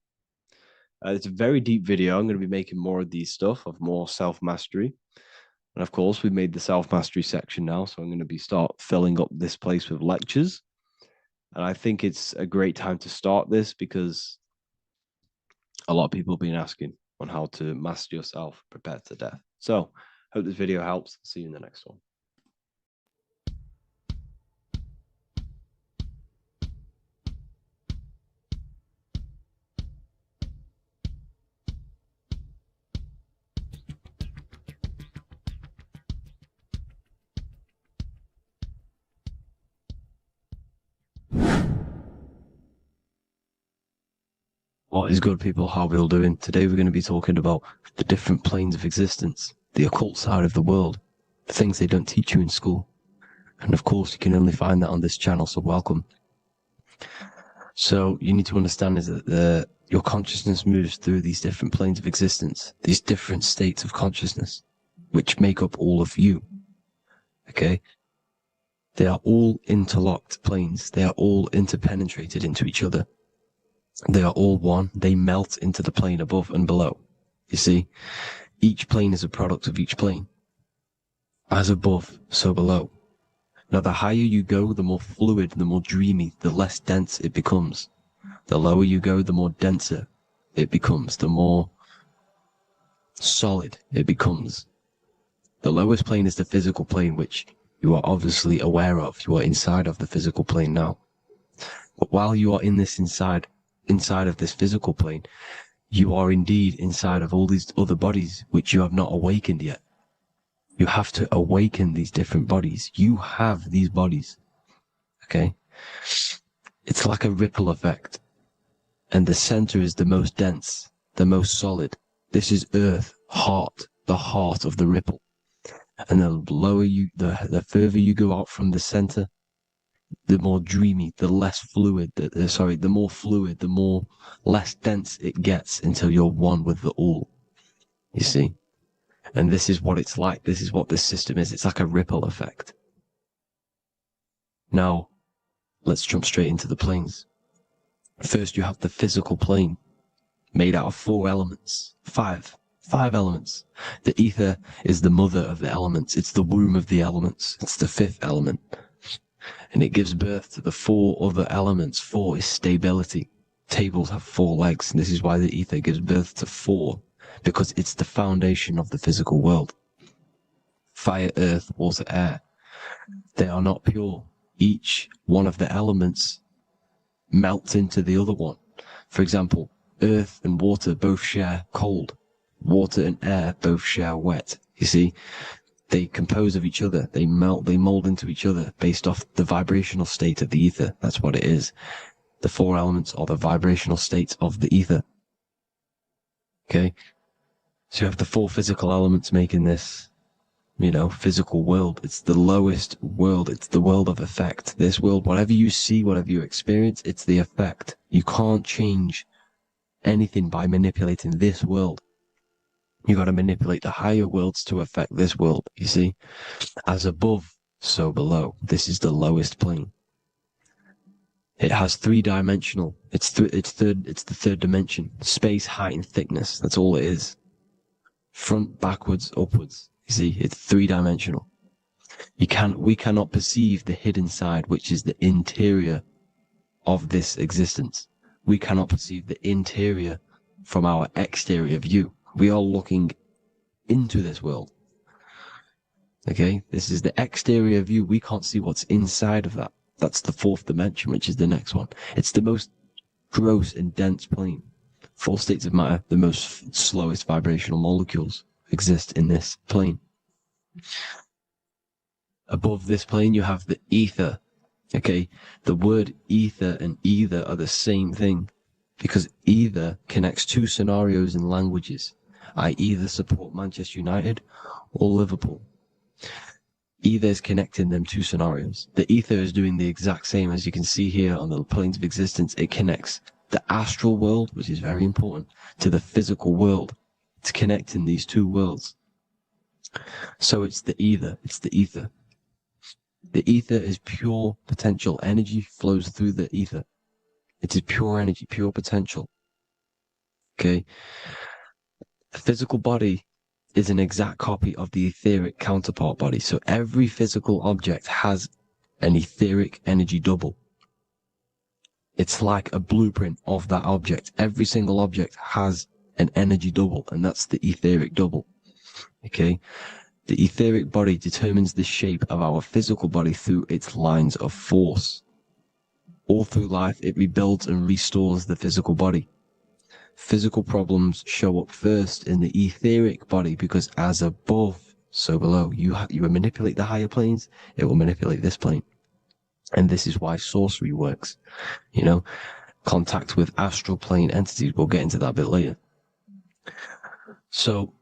It's a very deep video. I'm going to be making more of these stuff, of more self-mastery. And of course, we've made the self-mastery section now. So I'm going to start filling up this place with lectures. And I think it's a great time to start this, because a lot of people have been asking on how to master yourself, prepare to death. So hope this video helps. See you in the next one. What is good, people? How are we all doing? Today we're going to be talking about the different planes of existence, the occult side of the world, the things they don't teach you in school. And of course, you can only find that on this channel, so welcome. So you need to understand is that your consciousness moves through these different planes of existence, these different states of consciousness, which make up all of you. Okay? They are all interlocked planes. They are all interpenetrated into each other. They are all one. They melt into the plane above and below. You see, each plane is a product of each plane. As above, so below. Now, the higher you go, the more fluid, the more dreamy, the less dense it becomes. The lower you go, the more denser it becomes, the more solid it becomes. The lowest plane is the physical plane, which you are obviously aware of. You are inside of the physical plane now. But while you are in this inside of this physical plane, you are indeed inside of all these other bodies which you have not awakened yet. You have to awaken these different bodies. You have these bodies. Okay? It's like a ripple effect. And the center is the most dense, the most solid. This is Earth, the heart of the ripple. And the lower you, the further you go out from the center, the more dreamy, the less fluid, the more fluid, the more less dense it gets until you're one with the all. You see? And this is what it's like. This is what this system is. It's like a ripple effect. Now, let's jump straight into the planes. First, you have the physical plane, made out of 4 elements. 5 elements. The ether is the mother of the elements. It's the womb of the elements. It's the 5th element. And it gives birth to the 4 other elements. 4 is stability. Tables have 4 legs, and this is why the ether gives birth to 4, because it's the foundation of the physical world. Fire, earth, water, air. They are not pure. Each one of the elements melts into the other one. For example, earth and water both share cold. Water and air both share wet. You see, they compose of each other. They melt, they mold into each other based off the vibrational state of the ether. That's what it is. The 4 elements are the vibrational states of the ether. Okay? So you have the 4 physical elements making this, physical world. It's the lowest world. It's the world of effect. This world, whatever you see, whatever you experience, it's the effect. You can't change anything by manipulating this world. You got to manipulate the higher worlds to affect this world, you see? As above, so below. This is the lowest plane. It has 3-dimensional. It's the 3rd dimension. Space, height, and thickness. That's all it is. Front, backwards, upwards. You see, it's 3-dimensional. We cannot perceive the hidden side, which is the interior of this existence. We cannot perceive the interior from our exterior view. We are looking into this world. Okay? This is the exterior view. We can't see what's inside of that. That's the 4th dimension, which is the next one. It's the most gross and dense plane. 4 states of matter, the most slowest vibrational molecules exist in this plane. Above this plane, you have the ether. Okay? The word ether and either are the same thing, because either connects 2 scenarios in languages. I either support Manchester United or Liverpool. Either is connecting them 2 scenarios. The ether is doing the exact same, as you can see here on the planes of existence. It connects the astral world, which is very important, to the physical world. It's connecting these 2 worlds. So it's the ether. It's the ether. The ether is pure potential. Energy flows through the ether. It is pure energy, pure potential. Okay? The physical body is an exact copy of the etheric counterpart body. So every physical object has an etheric energy double. It's like a blueprint of that object. Every single object has an energy double, and that's the etheric double. Okay? The etheric body determines the shape of our physical body through its lines of force. All through life, it rebuilds and restores the physical body. Physical problems show up first in the etheric body, because as above, so below. You manipulate the higher planes, it will manipulate this plane. And this is why sorcery works. Contact with astral plane entities. We'll get into that a bit later. So,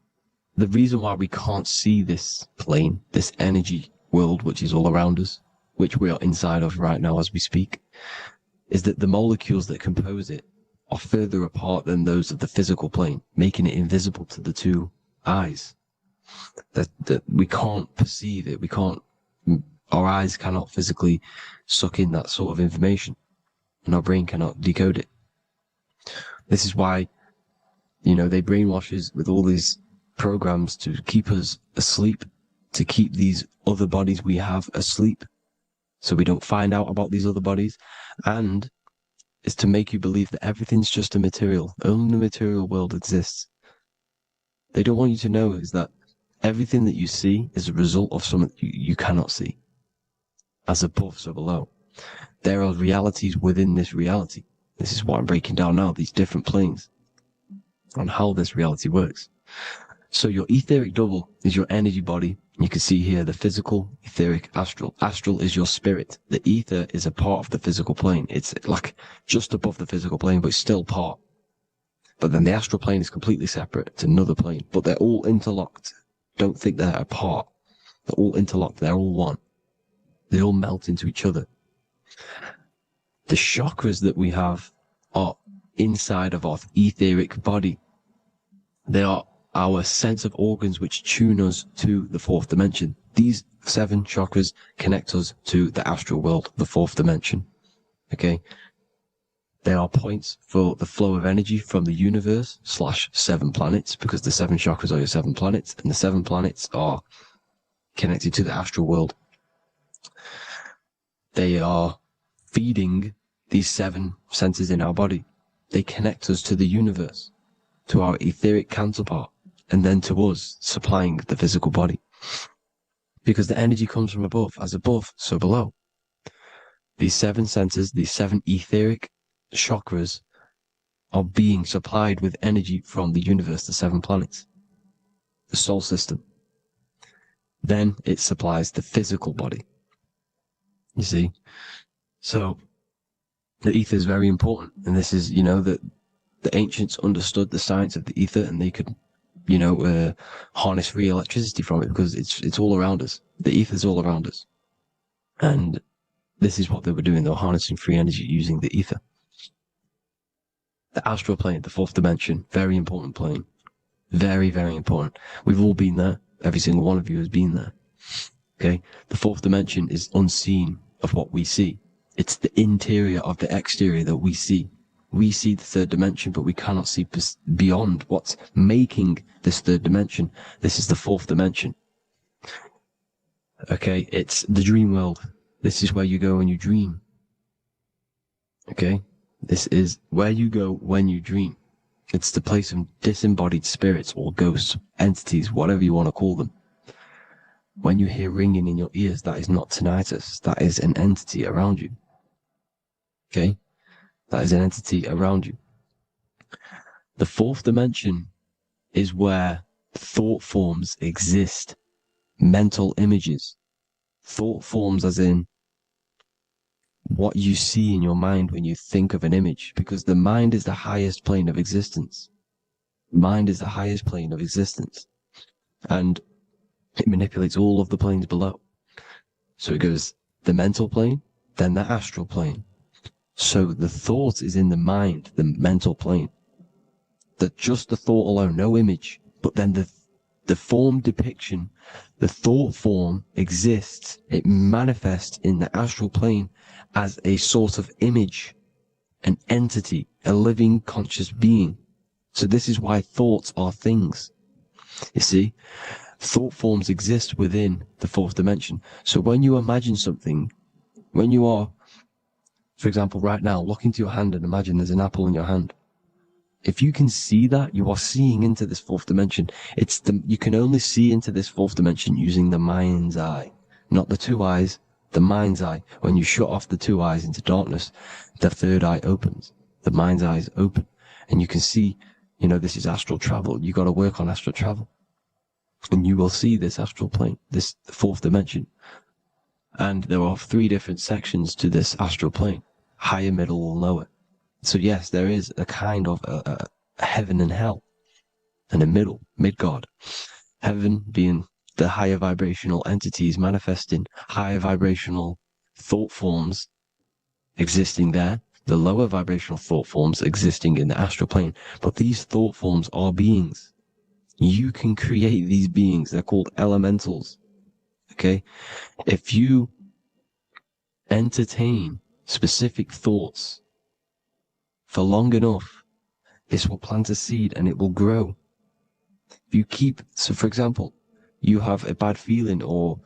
the reason why we can't see this plane, this energy world, which is all around us, which we are inside of right now as we speak, is that the molecules that compose it are further apart than those of the physical plane, making it invisible to the 2 eyes. That we can't perceive it. Our eyes cannot physically suck in that sort of information, and our brain cannot decode it. This is why, they brainwash us with all these programs to keep us asleep, to keep these other bodies we have asleep, so we don't find out about these other bodies, and is to make you believe that everything's just a material. Only the material world exists. They don't want you to know is that everything that you see is a result of something you cannot see. As above, so below. There are realities within this reality. This is what I'm breaking down now, these different planes, on how this reality works. So your etheric double is your energy body. You can see here the physical, etheric, astral. Astral is your spirit. The ether is a part of the physical plane. It's like just above the physical plane, but it's still part. But then the astral plane is completely separate. It's another plane, but they're all interlocked. Don't think they're apart. They're all interlocked. They're all one. They all melt into each other. The chakras that we have are inside of our etheric body. They are our sense of organs which tune us to the fourth dimension. These 7 chakras connect us to the astral world, the fourth dimension. Okay? They are points for the flow of energy from the universe / 7 planets, because the 7 chakras are your 7 planets, and the 7 planets are connected to the astral world. They are feeding these 7 senses in our body. They connect us to the universe, to our etheric counterpart, and then to us, supplying the physical body. Because the energy comes from above. As above, so below. These 7 senses, these 7 etheric chakras, are being supplied with energy from the universe, the 7 planets, the solar system. Then it supplies the physical body. You see? So the ether is very important, and this is, that the ancients understood the science of the ether, and they could, harness free electricity from it, because it's all around us. The ether is all around us, and this is what they were doing. They were harnessing free energy using the ether. The astral plane, the fourth dimension, very important plane, very, very important. We've all been there. Every single one of you has been there. Okay, the fourth dimension is unseen of what we see. It's the interior of the exterior that we see. We see the third dimension, but we cannot see beyond what's making this third dimension. This is the fourth dimension. Okay, it's the dream world. This is where you go when you dream. Okay, this is where you go when you dream. It's the place of disembodied spirits or ghosts, entities, whatever you want to call them. When you hear ringing in your ears, that is not tinnitus. That is an entity around you. Okay? That is an entity around you. The fourth dimension is where thought forms exist. Mental images. Thought forms as in what you see in your mind when you think of an image. Because the mind is the highest plane of existence. Mind is the highest plane of existence. And it manipulates all of the planes below. So it goes the mental plane, then the astral plane. So the thought is in the mind, the mental plane. That just the thought alone, no image, but then the form depiction, the thought form exists. It manifests in the astral plane as a sort of image, an entity, a living conscious being. So this is why thoughts are things. You see? Thought forms exist within the fourth dimension. So when you imagine something, when you are, for example, right now, look into your hand and imagine there's an apple in your hand. If you can see that, you are seeing into this fourth dimension. You can only see into this fourth dimension using the mind's eye, not the 2 eyes, the mind's eye. When you shut off the 2 eyes into darkness, the third eye opens. The mind's eye is open, and you can see, this is astral travel. You got to work on astral travel. And you will see this astral plane, this fourth dimension. And there are 3 different sections to this astral plane. Higher, middle, or lower. So yes, there is a kind of a heaven and hell. And a middle, mid-God. Heaven being the higher vibrational entities manifesting higher vibrational thought forms existing there. The lower vibrational thought forms existing in the astral plane. But these thought forms are beings. You can create these beings. They're called elementals. Okay? If you entertain specific thoughts for long enough, this will plant a seed and it will grow. If you so for example, you have a bad feeling or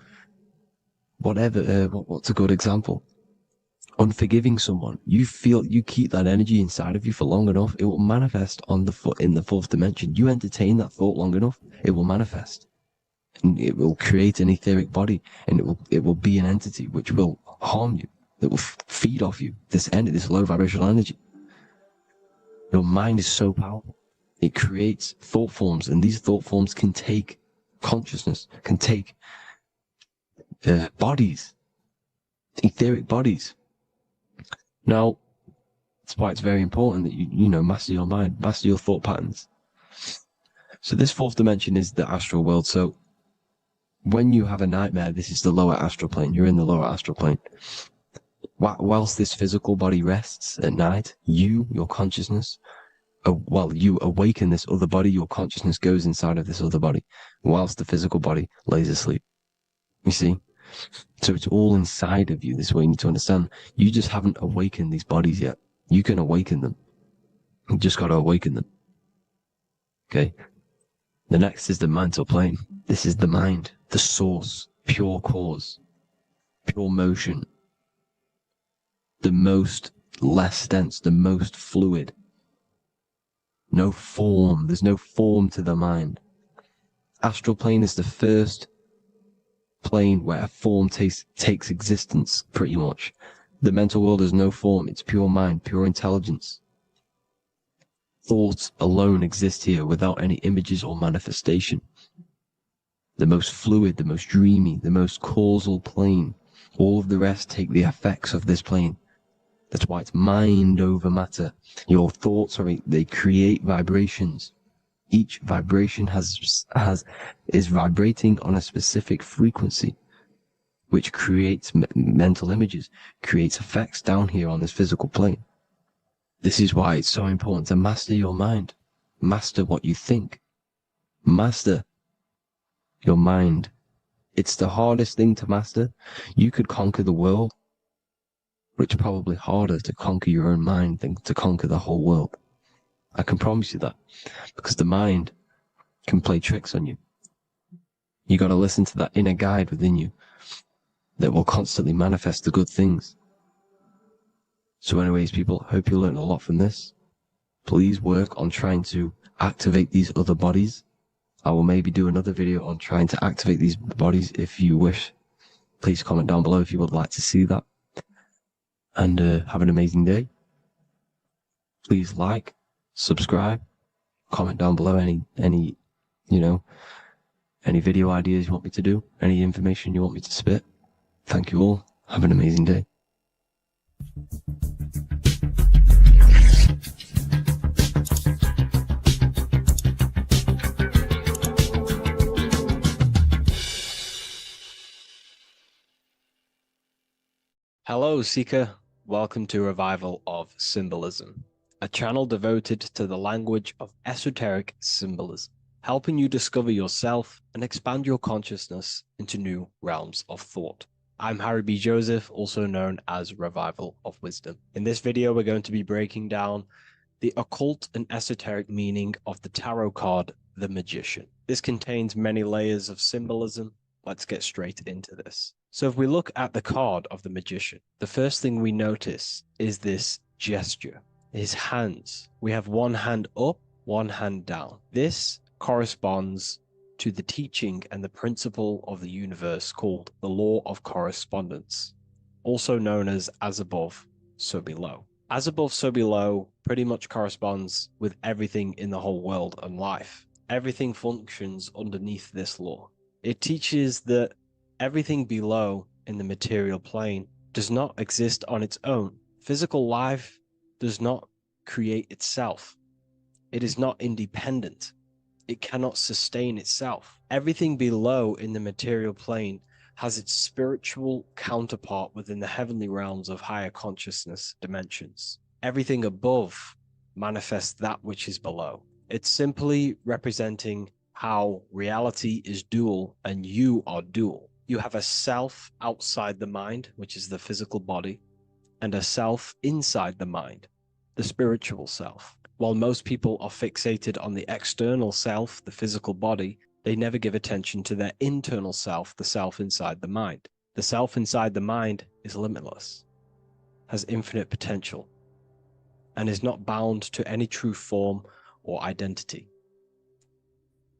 whatever, what's a good example? unforgiving someone, you keep that energy inside of you for long enough, it will manifest on in the fourth dimension. You entertain that thought long enough, it will manifest. And it will create an etheric body, and it will be an entity which will harm you. It will feed off you this low vibrational energy. Your mind is so powerful. It creates thought forms, and these thought forms can take consciousness, can take bodies, etheric bodies. Now, that's why it's very important that you master your mind, master your thought patterns. So this fourth dimension is the astral world. So when you have a nightmare, this is the lower astral plane. You're in the lower astral plane. Whilst this physical body rests at night, your consciousness, you awaken this other body, your consciousness goes inside of this other body, whilst the physical body lays asleep. You see? So it's all inside of you. This is what you need to understand. You just haven't awakened these bodies yet. You can awaken them. You just got to awaken them. Okay? The next is the mental plane. This is the mind, the source, pure cause, pure motion, the most less dense, the most fluid. No form. There's no form to the mind. Astral plane is the first plane where a form takes existence, pretty much. The mental world has no form. It's pure mind, pure intelligence. Thoughts alone exist here without any images or manifestation. The most fluid, the most dreamy, the most causal plane. All of the rest take the effects of this plane. That's why it's mind over matter. Your thoughts they create vibrations. Each vibration is vibrating on a specific frequency, which creates mental images, creates effects down here on this physical plane. This is why it's so important to master your mind. Master what you think. Master your mind. It's the hardest thing to master. You could conquer the world, but it's probably harder to conquer your own mind than to conquer the whole world. I can promise you that, because the mind can play tricks on you. You got to listen to that inner guide within you that will constantly manifest the good things. So anyways, people, hope you learned a lot from this. Please work on trying to activate these other bodies. I will maybe do another video on trying to activate these bodies if you wish. Please comment down below if you would like to see that. And have an amazing day. Please like, subscribe, comment down below any video ideas you want me to do, any information you want me to spit. Thank you all. Have an amazing day. Hello, Seeker. Welcome to Revival of Symbolism, a channel devoted to the language of esoteric symbolism, helping you discover yourself and expand your consciousness into new realms of thought. I'm Harry B. Joseph, also known as Revival of Wisdom. In this video, we're going to be breaking down the occult and esoteric meaning of the tarot card, the Magician. This contains many layers of symbolism. Let's get straight into this. So if we look at the card of the Magician, the first thing we notice is this gesture, his hands. We have one hand up, one hand down. This corresponds to the teaching and the principle of the universe called the law of correspondence, also known as above, so below. As above, so below pretty much corresponds with everything in the whole world and life. Everything functions underneath this law. It teaches that everything below in the material plane does not exist on its own. Physical life does not create itself. It is not independent. It cannot sustain itself. Everything below in the material plane has its spiritual counterpart within the heavenly realms of higher consciousness dimensions. Everything above manifests that which is below. It's simply representing how reality is dual and you are dual. You have a self outside the mind, which is the physical body, and a self inside the mind, the spiritual self. While most people are fixated on the external self, the physical body, they never give attention to their internal self, the self inside the mind. The self inside the mind is limitless. has infinite potential and is not bound to any true form or identity.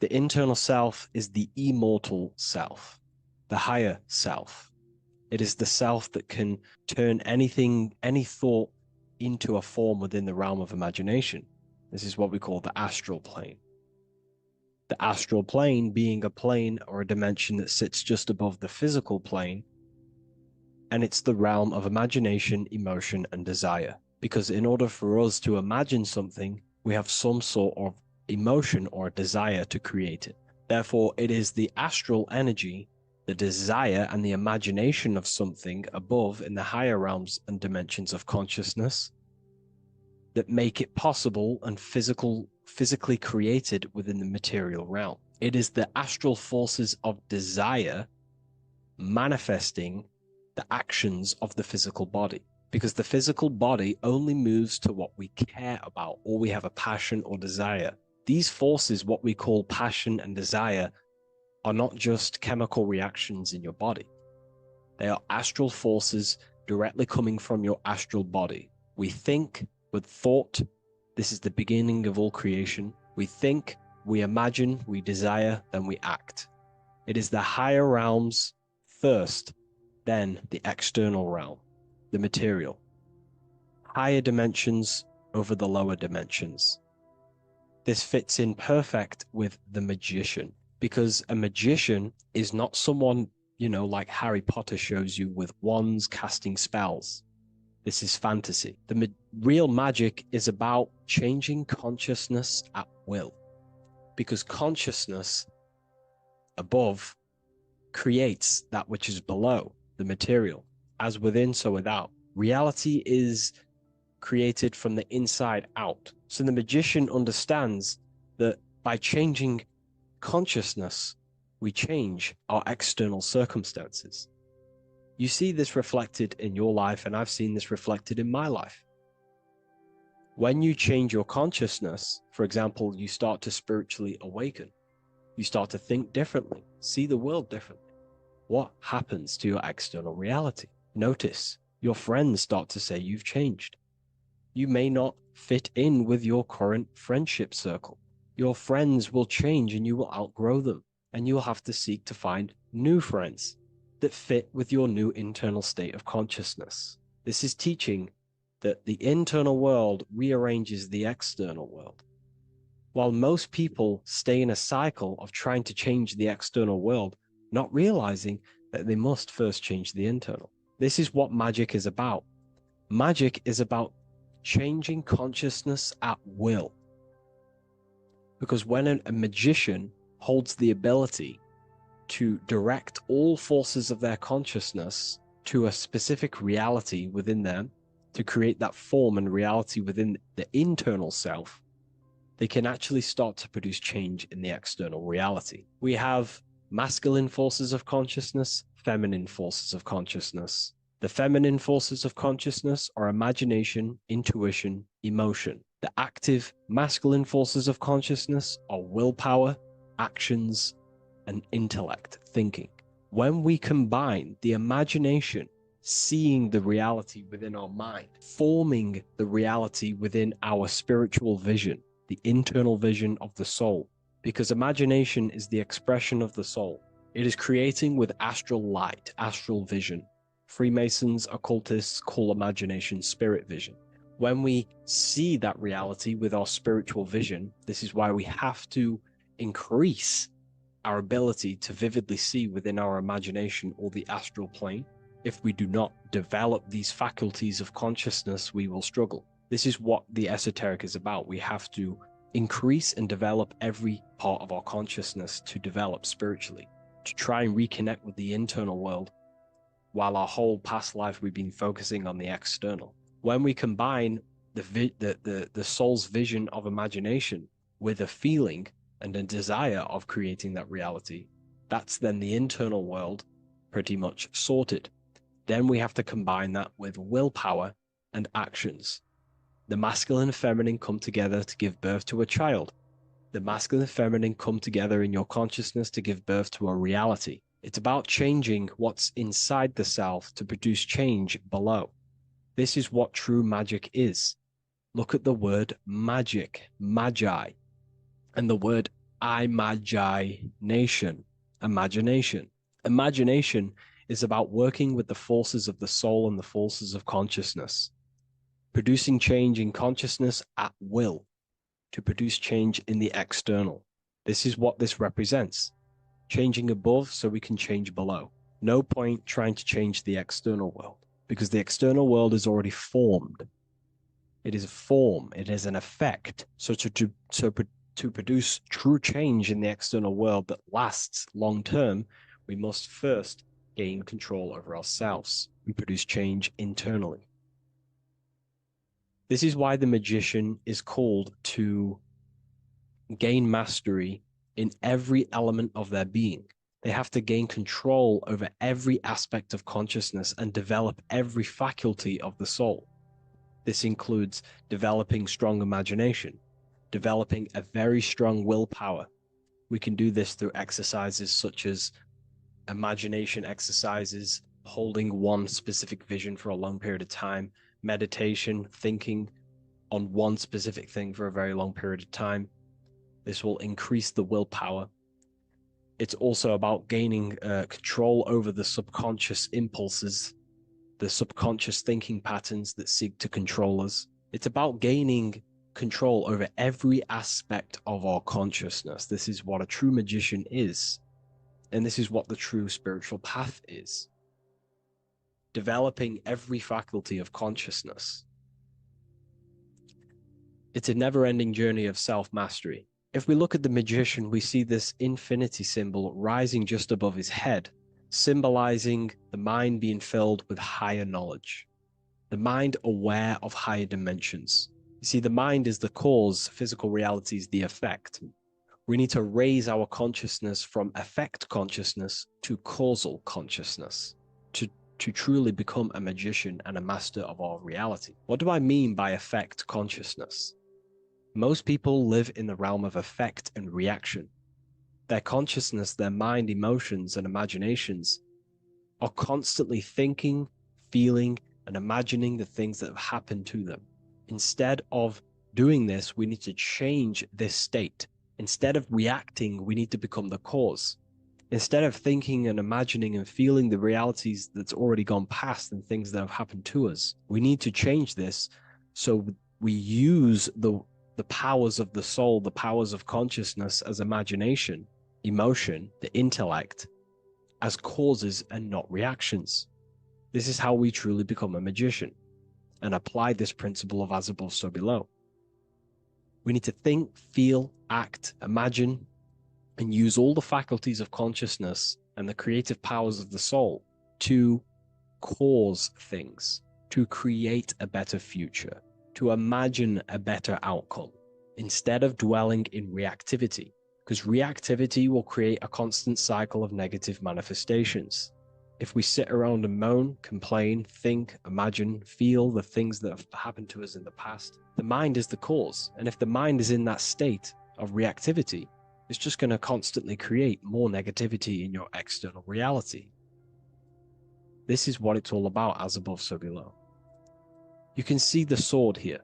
The internal self is the immortal self, the higher self. It is the self that can turn anything, any thought, into a form within the realm of imagination. This is what we call the astral plane. The astral plane being a plane or a dimension that sits just above the physical plane, and it's the realm of imagination, emotion, and desire. Because in order for us to imagine something, we have some sort of emotion or desire to create it. Therefore, it is the astral energy, the desire and the imagination of something above in the higher realms and dimensions of consciousness that make it possible and physically created within the material realm. It is the astral forces of desire manifesting the actions of the physical body, because the physical body only moves to what we care about or we have a passion or desire. These forces, what we call passion and desire, are not just chemical reactions in your body. They are astral forces directly coming from your astral body. We think with thought. This is the beginning of all creation. We think, we imagine, we desire, then we act. It is the higher realms first, then the external realm, the material. Higher dimensions over the lower dimensions. This fits in perfect with the magician, because a magician is not someone, like Harry Potter shows you with wands casting spells. This is fantasy. The real magic is about changing consciousness at will, because consciousness above creates that which is below, the material, as within, so without. Reality is created from the inside out. So the magician understands that by changing consciousness, we change our external circumstances. You see this reflected in your life, and I've seen this reflected in my life. When you change your consciousness, for example, you start to spiritually awaken. You start to think differently, see the world differently. What happens to your external reality? Notice your friends start to say you've changed. You may not fit in with your current friendship circle. Your friends will change and you will outgrow them, and you will have to seek to find new friends that fit with your new internal state of consciousness. This is teaching that the internal world rearranges the external world. While most people stay in a cycle of trying to change the external world, not realizing that they must first change the internal. This is what magic is about. Magic is about changing consciousness at will. Because when a magician holds the ability to direct all forces of their consciousness to a specific reality within them, to create that form and reality within the internal self, they can actually start to produce change in the external reality. We have masculine forces of consciousness, feminine forces of consciousness. The feminine forces of consciousness are imagination, intuition, emotion. The active masculine forces of consciousness are willpower, actions, and intellect, thinking. When we combine the imagination, seeing the reality within our mind, forming the reality within our spiritual vision, the internal vision of the soul, because imagination is the expression of the soul. It is creating with astral light, astral vision. Freemasons, occultists call imagination spirit vision. When we see that reality with our spiritual vision, this is why we have to increase our ability to vividly see within our imagination or the astral plane. If we do not develop these faculties of consciousness, we will struggle. This is what the esoteric is about. We have to increase and develop every part of our consciousness to develop spiritually, to try and reconnect with the internal world, while our whole past life we've been focusing on the external. When we combine the soul's vision of imagination with a feeling and a desire of creating that reality, that's then the internal world pretty much sorted. Then we have to combine that with willpower and actions. The masculine and feminine come together to give birth to a child. The masculine and feminine come together in your consciousness to give birth to a reality. It's about changing what's inside the self to produce change below. This is what true magic is. Look at the word magic, magi, and the word imagination, imagination. Imagination is about working with the forces of the soul and the forces of consciousness, producing change in consciousness at will to produce change in the external. This is what this represents. Changing above so we can change below. No point trying to change the external world because the external world is already formed. It is a form, it is an effect. So to produce true change in the external world that lasts long term, we must first gain control over ourselves and produce change internally. This is why the magician is called to gain mastery in every element of their being. They have to gain control over every aspect of consciousness and develop every faculty of the soul. This includes developing strong imagination, developing a very strong willpower. We can do this through exercises such as imagination exercises, holding one specific vision for a long period of time, meditation, thinking on one specific thing for a very long period of time. This will increase the willpower. It's also about gaining control over the subconscious impulses, the subconscious thinking patterns that seek to control us. It's about gaining control over every aspect of our consciousness. This is what a true magician is. And this is what the true spiritual path is. Developing every faculty of consciousness. It's a never-ending journey of self-mastery. If we look at the magician, we see this infinity symbol rising just above his head, symbolizing the mind being filled with higher knowledge, the mind aware of higher dimensions. You see, the mind is the cause, physical reality is the effect. We need to raise our consciousness from effect consciousness to causal consciousness to truly become a magician and a master of our reality. What do I mean by effect consciousness? Most people live in the realm of effect and reaction. Their consciousness, their mind, emotions, and imaginations are constantly thinking, feeling, and imagining the things that have happened to them. Instead of doing this, we need to change this state. Instead of reacting, we need to become the cause. Instead of thinking and imagining and feeling the realities that's already gone past and things that have happened to us, we need to change this so we use the powers of the soul, the powers of consciousness as imagination, emotion, the intellect, as causes and not reactions. This is how we truly become a magician and apply this principle of as above, so below. We need to think, feel, act, imagine, and use all the faculties of consciousness and the creative powers of the soul to cause things, to create a better future, to imagine a better outcome, instead of dwelling in reactivity, because reactivity will create a constant cycle of negative manifestations. If we sit around and moan, complain, think, imagine, feel the things that have happened to us in the past, the mind is the cause. And if the mind is in that state of reactivity, it's just going to constantly create more negativity in your external reality. This is what it's all about, as above, so below. You can see the sword here.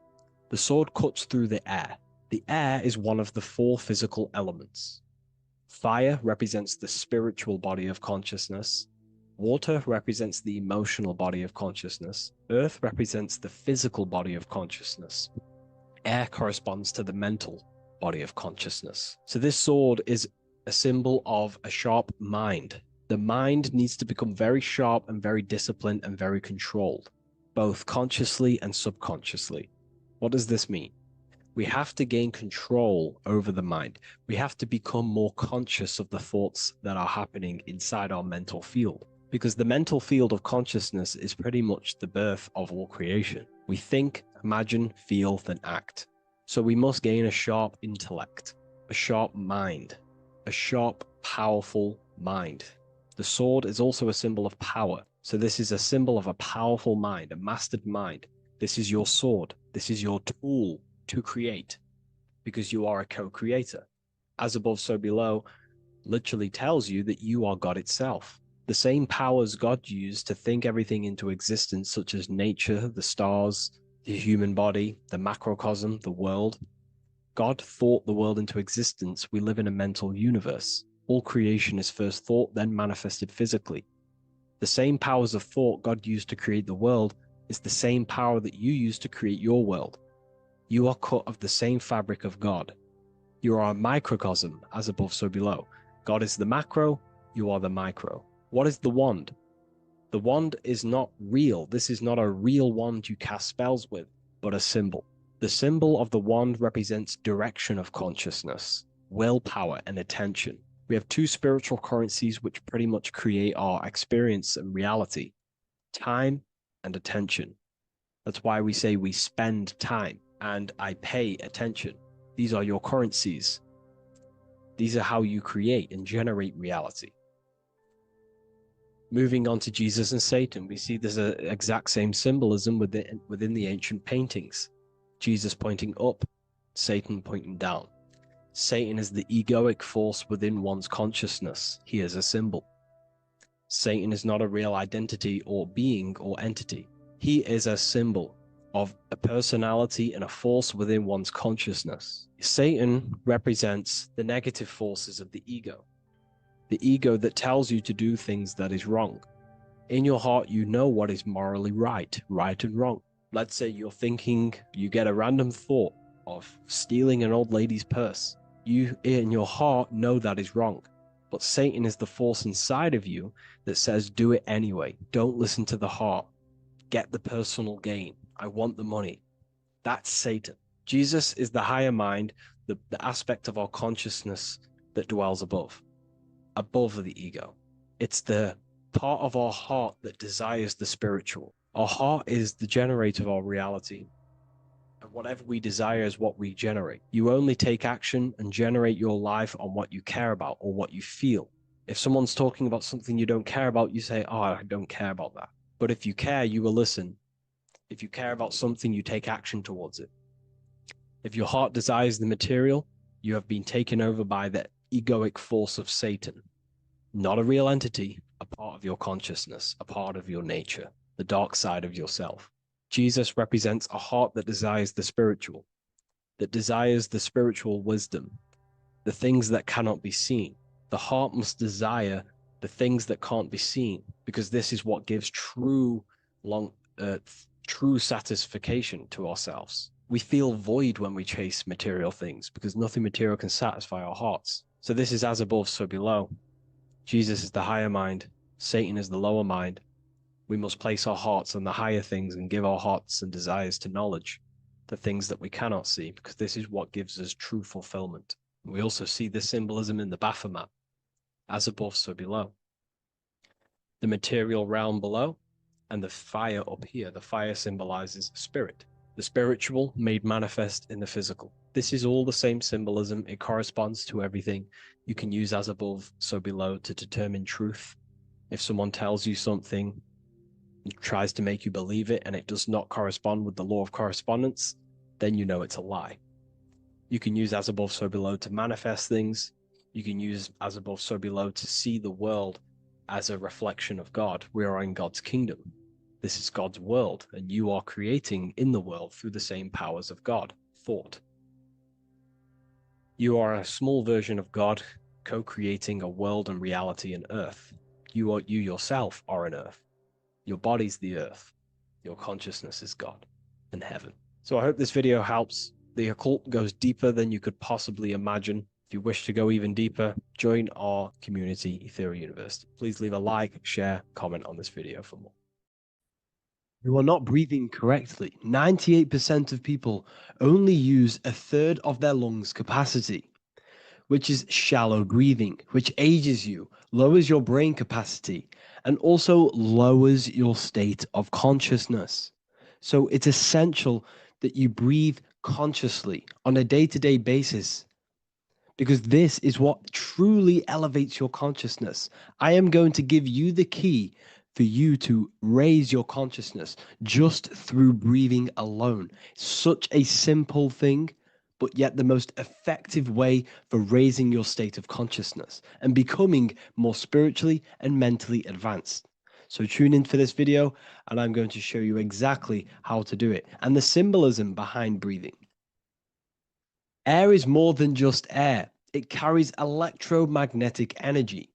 The sword cuts through the air. The air is one of the 4 physical elements. Fire represents the spiritual body of consciousness. Water represents the emotional body of consciousness. Earth represents the physical body of consciousness. Air corresponds to the mental body of consciousness. So this sword is a symbol of a sharp mind. The mind needs to become very sharp and very disciplined and very controlled, both consciously and subconsciously. What does this mean? We have to gain control over the mind. We have to become more conscious of the thoughts that are happening inside our mental field, because the mental field of consciousness is pretty much the birth of all creation. We think, imagine, feel, then act. So we must gain a sharp intellect, a sharp mind, a sharp, powerful mind. The sword is also a symbol of power. So this is a symbol of a powerful mind, a mastered mind. This is your sword. This is your tool to create, because you are a co-creator. As above, so below literally tells you that you are God itself. The same powers God used to think everything into existence, such as nature, the stars, the human body, the macrocosm, the world. God thought the world into existence. We live in a mental universe. All creation is first thought, then manifested physically. The same powers of thought God used to create the world is the same power that you use to create your world. You are cut of the same fabric of God. You are a microcosm, as above, so below. God is the macro, you are the micro. What is the wand? The wand is not real. This is not a real wand you cast spells with, but a symbol. The symbol of the wand represents direction of consciousness, willpower, and attention. We have two spiritual currencies which pretty much create our experience and reality: time and attention. That's why we say we spend time and I pay attention. These are your currencies. These are how you create and generate reality. Moving on to Jesus and Satan, we see there's an exact same symbolism within the ancient paintings. Jesus pointing up, Satan pointing down. Satan is the egoic force within one's consciousness. He is a symbol. Satan is not a real identity or being or entity. He is a symbol of a personality and a force within one's consciousness. Satan represents the negative forces of the ego that tells you to do things that is wrong. In your heart, you know what is morally right and wrong. Let's say you're thinking, you get a random thought of stealing an old lady's purse. You, in your heart, know that is wrong. But Satan is the force inside of you that says, do it anyway. Don't listen to the heart. Get the personal gain. I want the money. That's Satan. Jesus is the higher mind, the aspect of our consciousness that dwells above the ego. It's the part of our heart that desires the spiritual. Our heart is the generator of our reality. And whatever we desire is what we generate. You only take action and generate your life on what you care about or what you feel. If someone's talking about something you don't care about, you say, oh, I don't care about that. But if you care, you will listen. If you care about something, you take action towards it. If your heart desires the material, you have been taken over by the egoic force of Satan. Not a real entity, a part of your consciousness, a part of your nature, the dark side of yourself. Jesus represents a heart that desires the spiritual wisdom, the things that cannot be seen. The heart must desire the things that can't be seen, because this is what gives true satisfaction to ourselves. We feel void when we chase material things because nothing material can satisfy our hearts. So this is as above, so below. Jesus is the higher mind. Satan is the lower mind. We must place our hearts on the higher things and give our hearts and desires to knowledge, the things that we cannot see, because this is what gives us true fulfillment. We also see this symbolism in the Baphomet. As above, so below. The material realm below and the fire up here. The fire symbolizes spirit. The spiritual made manifest in the physical. This is all the same symbolism. It corresponds to everything. You can use as above, so below to determine truth. If someone tells you something, tries to make you believe it, and it does not correspond with the law of correspondence, then you know it's a lie. You can use as above, so below to manifest things. You can use as above, so below to see the world as a reflection of God. We are in God's kingdom. This is God's world, and you are creating in the world through the same powers of God, thought. You are a small version of God, co-creating a world and reality in earth. You yourself are an earth. Your body's the earth. Your consciousness is God and heaven. So I hope this video helps. The occult goes deeper than you could possibly imagine. If you wish to go even deeper, join our community, Ethereal University. Please leave a like, share, comment on this video for more. You are not breathing correctly. 98% of people only use a third of their lungs capacity, which is shallow breathing, which ages you, lowers your brain capacity, and also lowers your state of consciousness. So it's essential that you breathe consciously on a day-to-day basis, because this is what truly elevates your consciousness. I am going to give you the key for you to raise your consciousness just through breathing alone. Such a simple thing, but yet the most effective way for raising your state of consciousness and becoming more spiritually and mentally advanced. So tune in for this video and I'm going to show you exactly how to do it and the symbolism behind breathing. Air is more than just air. It carries electromagnetic energy.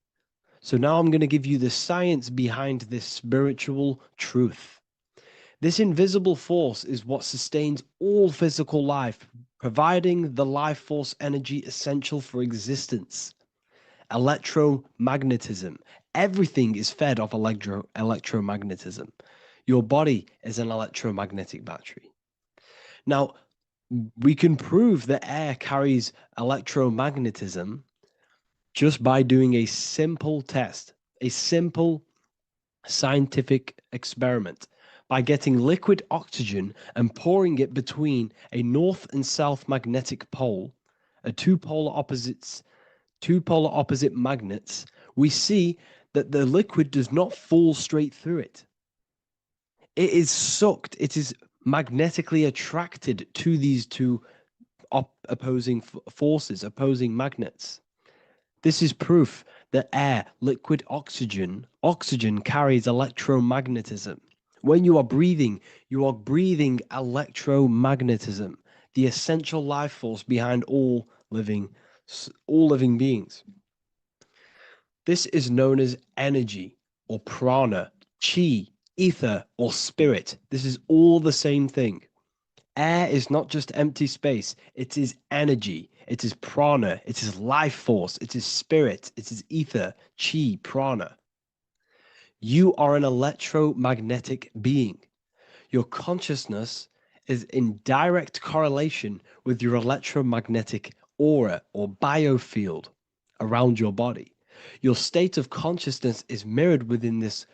So now I'm going to give you the science behind this spiritual truth. This invisible force is what sustains all physical life, providing the life force energy essential for existence. Electromagnetism. Everything is fed off electromagnetism. Your body is an electromagnetic battery. Now, we can prove that air carries electromagnetism just by doing a simple test, a simple scientific experiment, by getting liquid oxygen and pouring it between a north and south magnetic pole, two polar opposite magnets. We see that the liquid does not fall straight through it. It is sucked, it is magnetically attracted to these two opposing forces, opposing magnets. This is proof that air, liquid oxygen carries electromagnetism. When you are breathing electromagnetism, the essential life force behind all living beings. This is known as energy or prana, chi, ether, or spirit. This is all the same thing. Air is not just empty space, it is energy, it is prana, it is life force, it is spirit, it is ether, chi, prana. You are an electromagnetic being. Your consciousness is in direct correlation with your electromagnetic aura or biofield around your body. Your state of consciousness is mirrored within this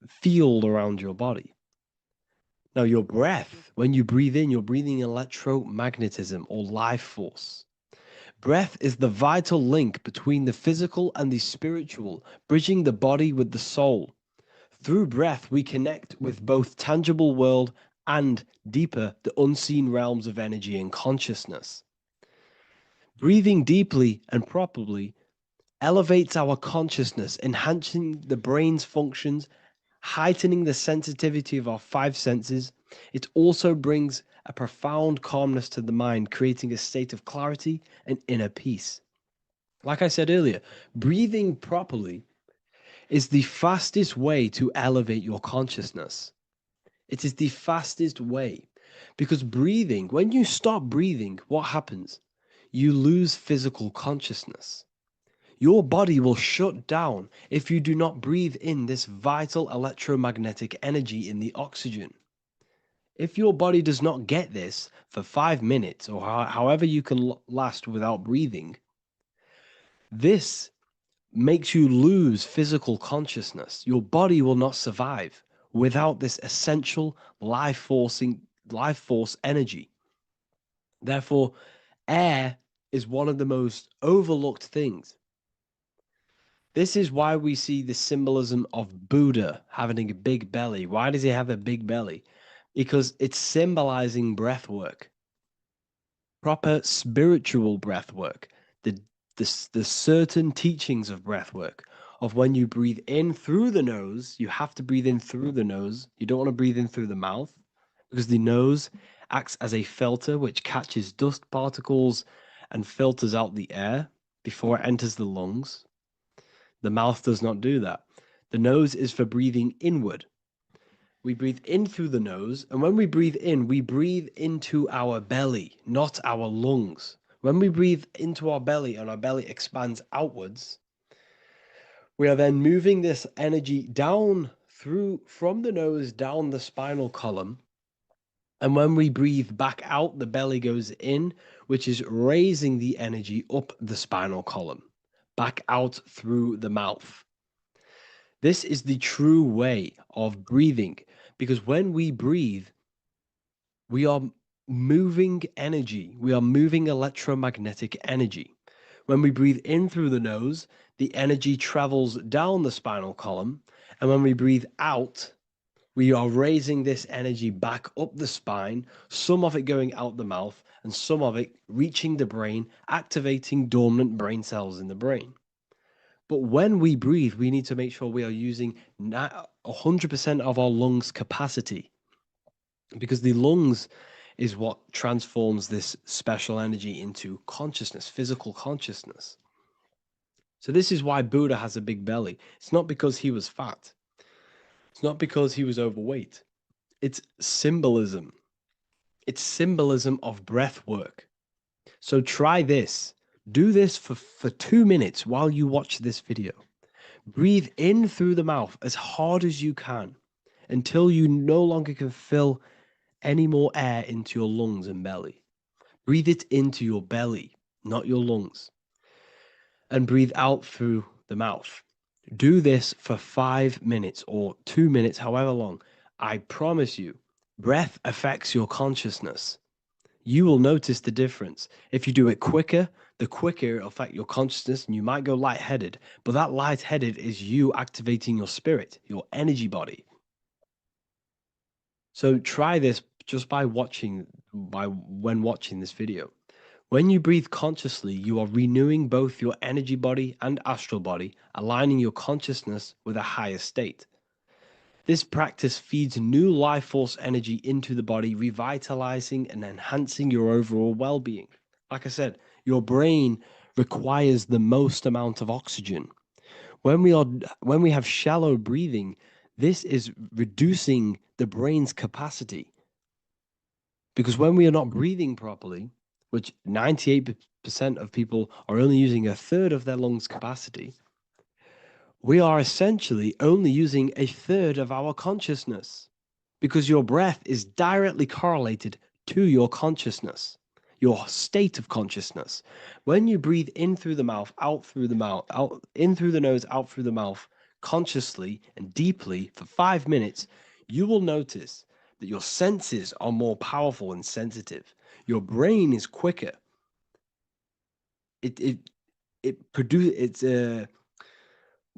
field around your body. Now, your breath, when you breathe in, you're breathing electromagnetism or life force. Breath is the vital link between the physical and the spiritual, bridging the body with the soul. Through breath, we connect with both tangible world and deeper, the unseen realms of energy and consciousness. Breathing deeply and properly elevates our consciousness, enhancing the brain's functions, heightening the sensitivity of our five senses. It also brings a profound calmness to the mind, creating a state of clarity and inner peace. Like I said earlier, breathing properly is the fastest way to elevate your consciousness. It is the fastest way because breathing, when you stop breathing, what happens? You lose physical consciousness. Your body will shut down if you do not breathe in this vital electromagnetic energy in the oxygen. If your body does not get this for 5 minutes or however you can last without breathing, this makes you lose physical consciousness. Your body will not survive without this essential life force energy. Therefore, air is one of the most overlooked things. This is why we see the symbolism of Buddha having a big belly. Why does he have a big belly? Because it's symbolizing breath work, proper spiritual breath work, the certain teachings of breath work, of when you breathe in through the nose, you have to breathe in through the nose. You don't want to breathe in through the mouth because the nose acts as a filter which catches dust particles and filters out the air before it enters the lungs. The mouth does not do that. The nose is for breathing inward. We breathe in through the nose, and when we breathe into our belly, not our lungs. When we breathe into our belly and our belly expands outwards, we are then moving this energy down from the nose down the spinal column. And when we breathe back out, the belly goes in, which is raising the energy up the spinal column, back out through the mouth. This is the true way of breathing, because when we breathe, we are moving energy. We are moving electromagnetic energy. When we breathe in through the nose, the energy travels down the spinal column. And when we breathe out, we are raising this energy back up the spine, some of it going out the mouth and some of it reaching the brain, activating dormant brain cells in the brain. But when we breathe, we need to make sure we are using 100% of our lungs' capacity, because the lungs is what transforms this special energy into consciousness, physical consciousness. So this is why Buddha has a big belly. It's not because he was fat. It's not because he was overweight. It's symbolism. It's symbolism of breath work. So try this. Do this for 2 minutes while you watch this video. Breathe in through the mouth as hard as you can until you no longer can fill any more air into your lungs and belly. Breathe it into your belly, not your lungs. And breathe out through the mouth. Do this for 5 minutes or 2 minutes, however long. I promise you, breath affects your consciousness. You will notice the difference. If you do it quicker, the quicker it'll affect your consciousness, and you might go lightheaded. But that lightheaded is you activating your spirit, your energy body. So try this just by watching this video. When you breathe consciously, you are renewing both your energy body and astral body, aligning your consciousness with a higher state. This practice feeds new life force energy into the body, revitalizing and enhancing your overall well-being. Like I said, your brain requires the most amount of oxygen. When we have shallow breathing, this is reducing the brain's capacity. Because when we are not breathing properly, which 98% of people are only using a third of their lungs capacity, we are essentially only using a third of our consciousness, because your breath is directly correlated to your consciousness, your state of consciousness. When you breathe in through the mouth, out through the mouth, out in through the nose, out through the mouth, consciously and deeply for 5 minutes, you will notice that your senses are more powerful and sensitive. Your brain is quicker.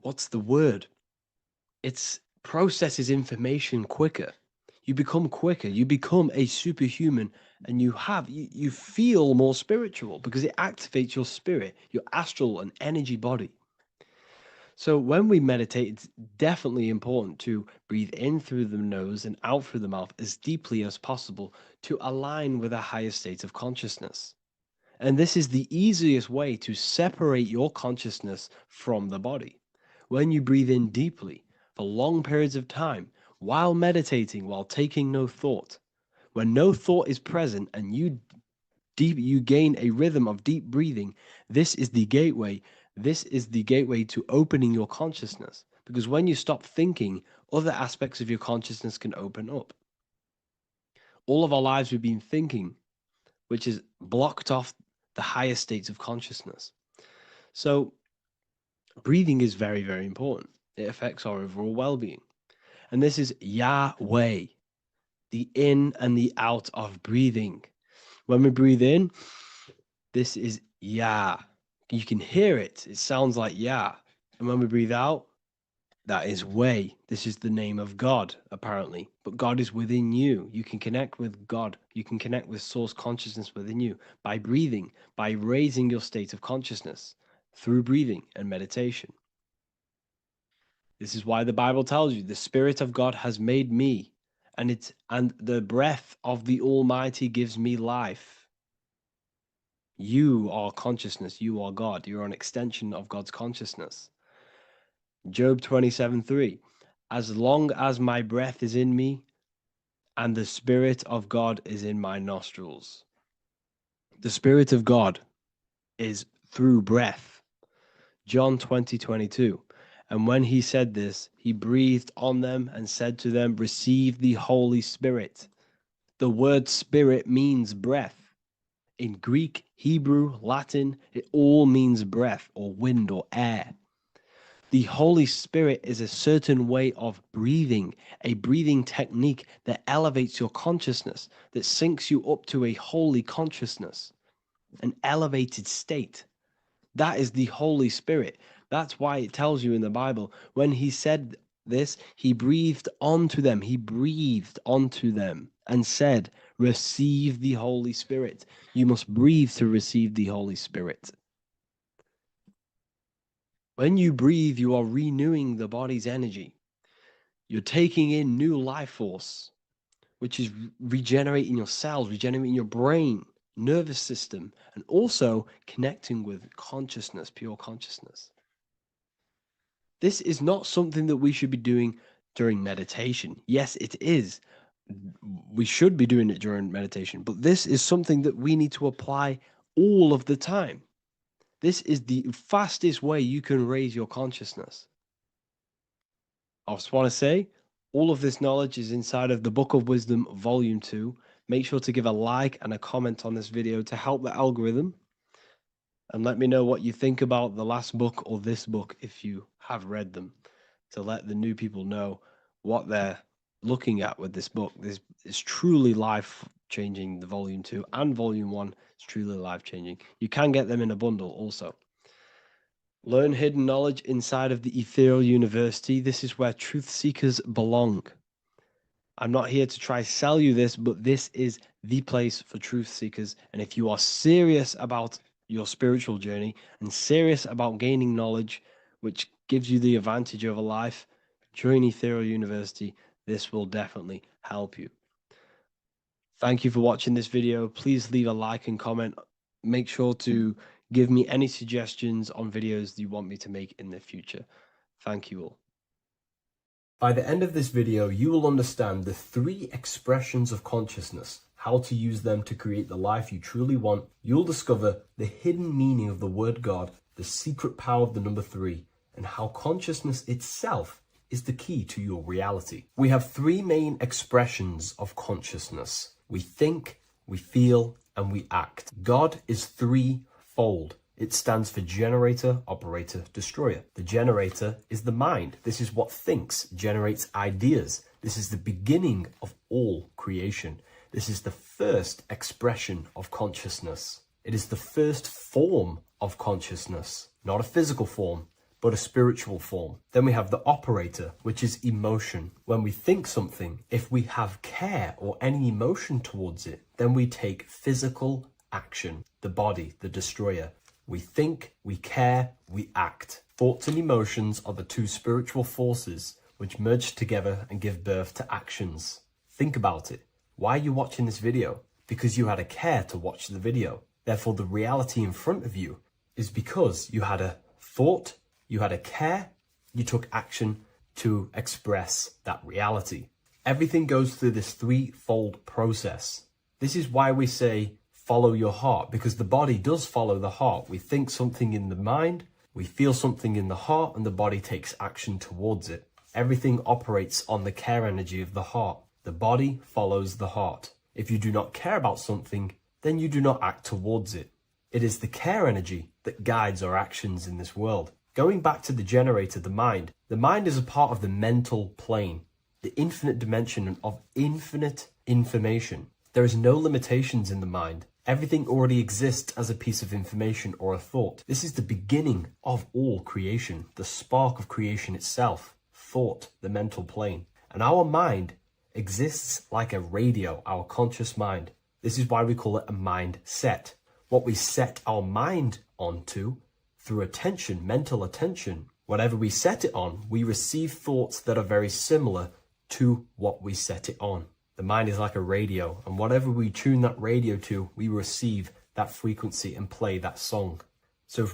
What's the word? It processes information quicker. You become quicker. You become a superhuman, and you feel more spiritual because it activates your spirit, your astral and energy body. So when we meditate, it's definitely important to breathe in through the nose and out through the mouth as deeply as possible to align with a higher state of consciousness. And this is the easiest way to separate your consciousness from the body. When you breathe in deeply for long periods of time, while meditating, while taking no thought, when no thought is present and you gain a rhythm of deep breathing, this is the gateway. This is the gateway to opening your consciousness. Because when you stop thinking, other aspects of your consciousness can open up. All of our lives we've been thinking, which is blocked off the higher states of consciousness. So breathing is very, very important. It affects our overall well-being. And this is Yahweh, the in and the out of breathing. When we breathe in, this is Yah. You can hear it. It sounds like Yah. And when we breathe out, that is Way. This is the name of God, apparently. But God is within you. You can connect with God. You can connect with source consciousness within you by breathing, by raising your state of consciousness through breathing and meditation. This is why the Bible tells you the Spirit of God has made me, and the breath of the Almighty gives me life. You are consciousness. You are God. You're an extension of God's consciousness. Job 27:3. As long as my breath is in me and the Spirit of God is in my nostrils. The Spirit of God is through breath. John 20:22. And when he said this, he breathed on them and said to them, receive the Holy Spirit. The word spirit means breath. In Greek, Hebrew, Latin, it all means breath or wind or air. The Holy Spirit is a certain way of breathing, a breathing technique that elevates your consciousness, that syncs you up to a holy consciousness, an elevated state. That is the Holy Spirit. That's why it tells you in the Bible, when he said this, he breathed onto them. He breathed onto them. and said, receive the Holy Spirit. You must breathe to receive the Holy Spirit. When you breathe, you are renewing the body's energy. You're taking in new life force, which is regenerating your cells, regenerating your brain, nervous system, and also connecting with consciousness, pure consciousness. This is not something that we should be doing during meditation. Yes, it is. We should be doing it during meditation, but this is something that we need to apply all of the time. This is the fastest way you can raise your consciousness. I just want to say, all of this knowledge is inside of the Book of Wisdom, Volume 2. Make sure to give a like and a comment on this video to help the algorithm. And let me know what you think about the last book or this book if you have read them, to let the new people know what they're looking at with this book. This is truly life-changing. The Volume 2 and Volume 1 is truly life-changing. You can get them in a bundle also. Learn hidden knowledge inside of the Ethereal University. This is where truth seekers belong. I'm not here to try sell you this, but this is the place for truth seekers. And if you are serious about your spiritual journey and serious about gaining knowledge, which gives you the advantage over life, join Ethereal University. This will definitely help you. Thank you for watching this video. Please leave a like and comment. Make sure to give me any suggestions on videos you want me to make in the future. Thank you all. By the end of this video, you will understand the 3 expressions of consciousness, how to use them to create the life you truly want. You'll discover the hidden meaning of the word God, the secret power of the number 3, and how consciousness itself is the key to your reality. We have 3 main expressions of consciousness. We think, we feel, and we act. God is 3-fold. It stands for generator, operator, destroyer. The generator is the mind. This is what thinks, generates ideas. This is the beginning of all creation. This is the first expression of consciousness. It is the first form of consciousness, not a physical form, but a spiritual form. Then we have the operator, which is emotion. When we think something, if we have care or any emotion towards it, then we take physical action. The body, the destroyer. We think, we care, we act. Thoughts and emotions are the 2 spiritual forces which merge together and give birth to actions. Think about it. Why are you watching this video? Because you had a care to watch the video. Therefore, the reality in front of you is because you had a thought, you had a care, you took action to express that reality. Everything goes through this 3-fold process. This is why we say, follow your heart, because the body does follow the heart. We think something in the mind, we feel something in the heart, and the body takes action towards it. Everything operates on the care energy of the heart. The body follows the heart. If you do not care about something, then you do not act towards it. It is the care energy that guides our actions in this world. Going back to the generator, the mind is a part of the mental plane, the infinite dimension of infinite information. There is no limitations in the mind. Everything already exists as a piece of information or a thought. This is the beginning of all creation, the spark of creation itself, thought, the mental plane. And our mind exists like a radio, our conscious mind. This is why we call it a mindset. What we set our mind onto through attention, mental attention, whatever we set it on, we receive thoughts that are very similar to what we set it on. The mind is like a radio, and whatever we tune that radio to, we receive that frequency and play that song. So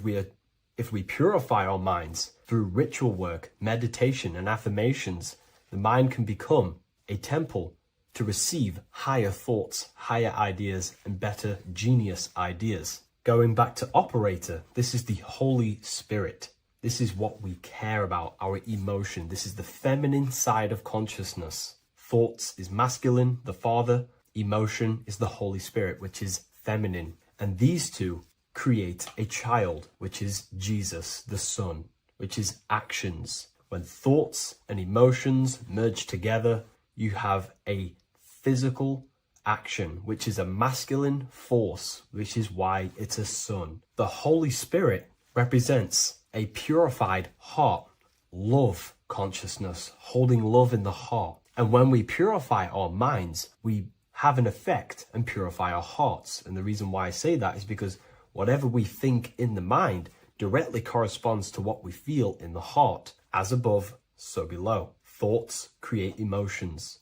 if we purify our minds through ritual work, meditation, and affirmations, the mind can become a temple to receive higher thoughts, higher ideas, and better genius ideas. Going back to operator, this is the Holy Spirit. This is what we care about, our emotion. This is the feminine side of consciousness. Thoughts is masculine, the Father. Emotion is the Holy Spirit, which is feminine. And these 2 create a child, which is Jesus, the Son, which is actions. When thoughts and emotions merge together, you have a physical action, which is a masculine force, which is why it's a son. The Holy Spirit represents a purified heart, love consciousness, holding love in the heart. And when we purify our minds, we have an effect and purify our hearts. And the reason why I say that is because whatever we think in the mind directly corresponds to what we feel in the heart. As above, so below. Thoughts create emotions.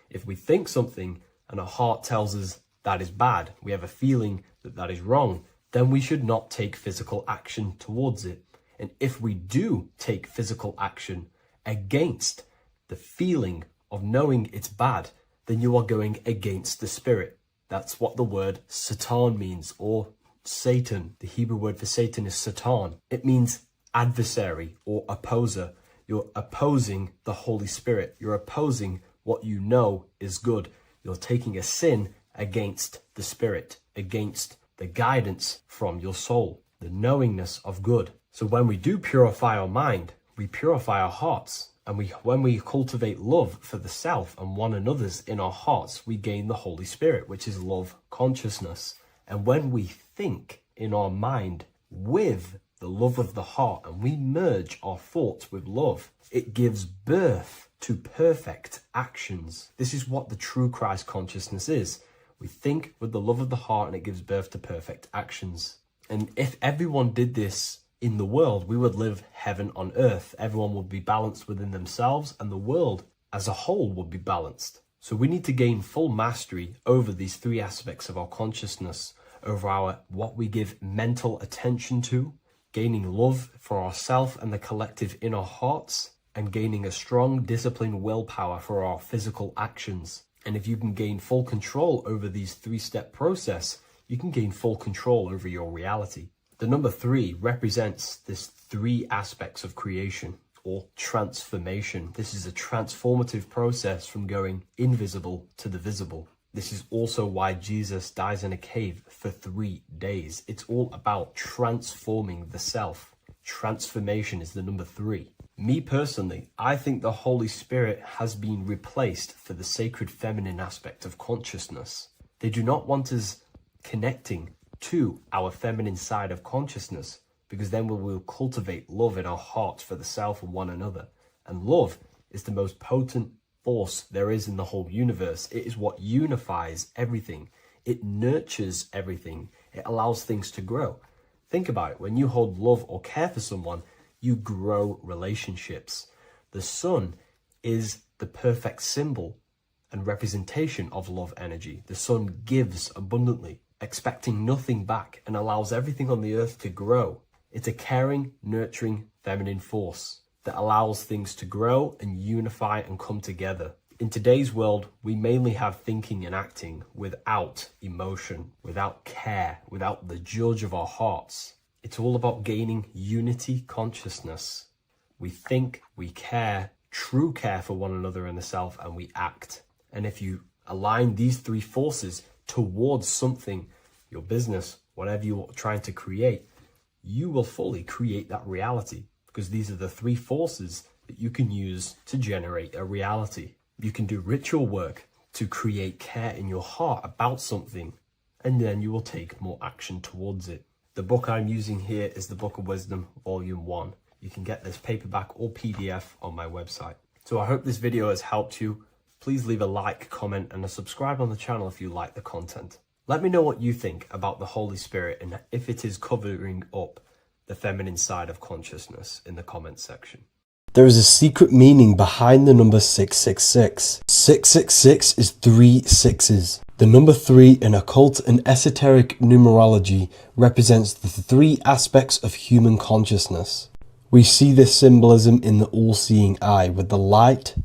If we think something and our heart tells us that is bad, we have a feeling that that is wrong, then we should not take physical action towards it. And if we do take physical action against the feeling of knowing it's bad, then you are going against the spirit. That's what the word Satan means, or Satan. The Hebrew word for Satan is Satan. It means adversary or opposer. You're opposing the Holy Spirit. You're opposing what you know is good. You're taking a sin against the Spirit, against the guidance from your soul, the knowingness of good. So when we do purify our mind, we purify our hearts. And when we cultivate love for the self and one another's in our hearts, we gain the Holy Spirit, which is love consciousness. And when we think in our mind with the love of the heart and we merge our thoughts with love, it gives birth to perfect actions. This is what the true Christ consciousness is. We think with the love of the heart and it gives birth to perfect actions. And if everyone did this in the world, we would live heaven on earth. Everyone would be balanced within themselves and the world as a whole would be balanced. So we need to gain full mastery over these three aspects of our consciousness, over what we give mental attention to, gaining love for ourself and the collective in our hearts, and gaining a strong disciplined willpower for our physical actions. And if you can gain full control over these three-step process, you can gain full control over your reality. The number 3 represents this 3 aspects of creation or transformation. This is a transformative process from going invisible to the visible. This is also why Jesus dies in a cave for 3 days. It's all about transforming the self. Transformation is the number 3. Me personally, I think the Holy Spirit has been replaced for the sacred feminine aspect of consciousness. They do not want us connecting to our feminine side of consciousness, because then we will cultivate love in our hearts for the self and one another. And love is the most potent force there is in the whole universe. It is what unifies everything. It nurtures everything. It allows things to grow. Think about it. When you hold love or care for someone, you grow relationships. The sun is the perfect symbol and representation of love energy. The sun gives abundantly, expecting nothing back, and allows everything on the earth to grow. It's a caring, nurturing, feminine force that allows things to grow and unify and come together. In today's world, we mainly have thinking and acting without emotion, without care, without the judge of our hearts. It's all about gaining unity consciousness. We think, we care, true care for one another and the self, and we act. And if you align these 3 forces towards something, your business, whatever you're trying to create, you will fully create that reality, because these are the 3 forces that you can use to generate a reality. You can do ritual work to create care in your heart about something, and then you will take more action towards it. The book I'm using here is the Book of Wisdom, Volume 1. You can get this paperback or PDF on my website. So I hope this video has helped you. Please leave a like, comment, and a subscribe on the channel if you like the content. Let me know what you think about the Holy Spirit and if it is covering up the feminine side of consciousness in the comments section. There is a secret meaning behind the number 666. 666 is 3 sixes. The number 3 in occult and esoteric numerology represents the 3 aspects of human consciousness. We see this symbolism in the all-seeing eye with the light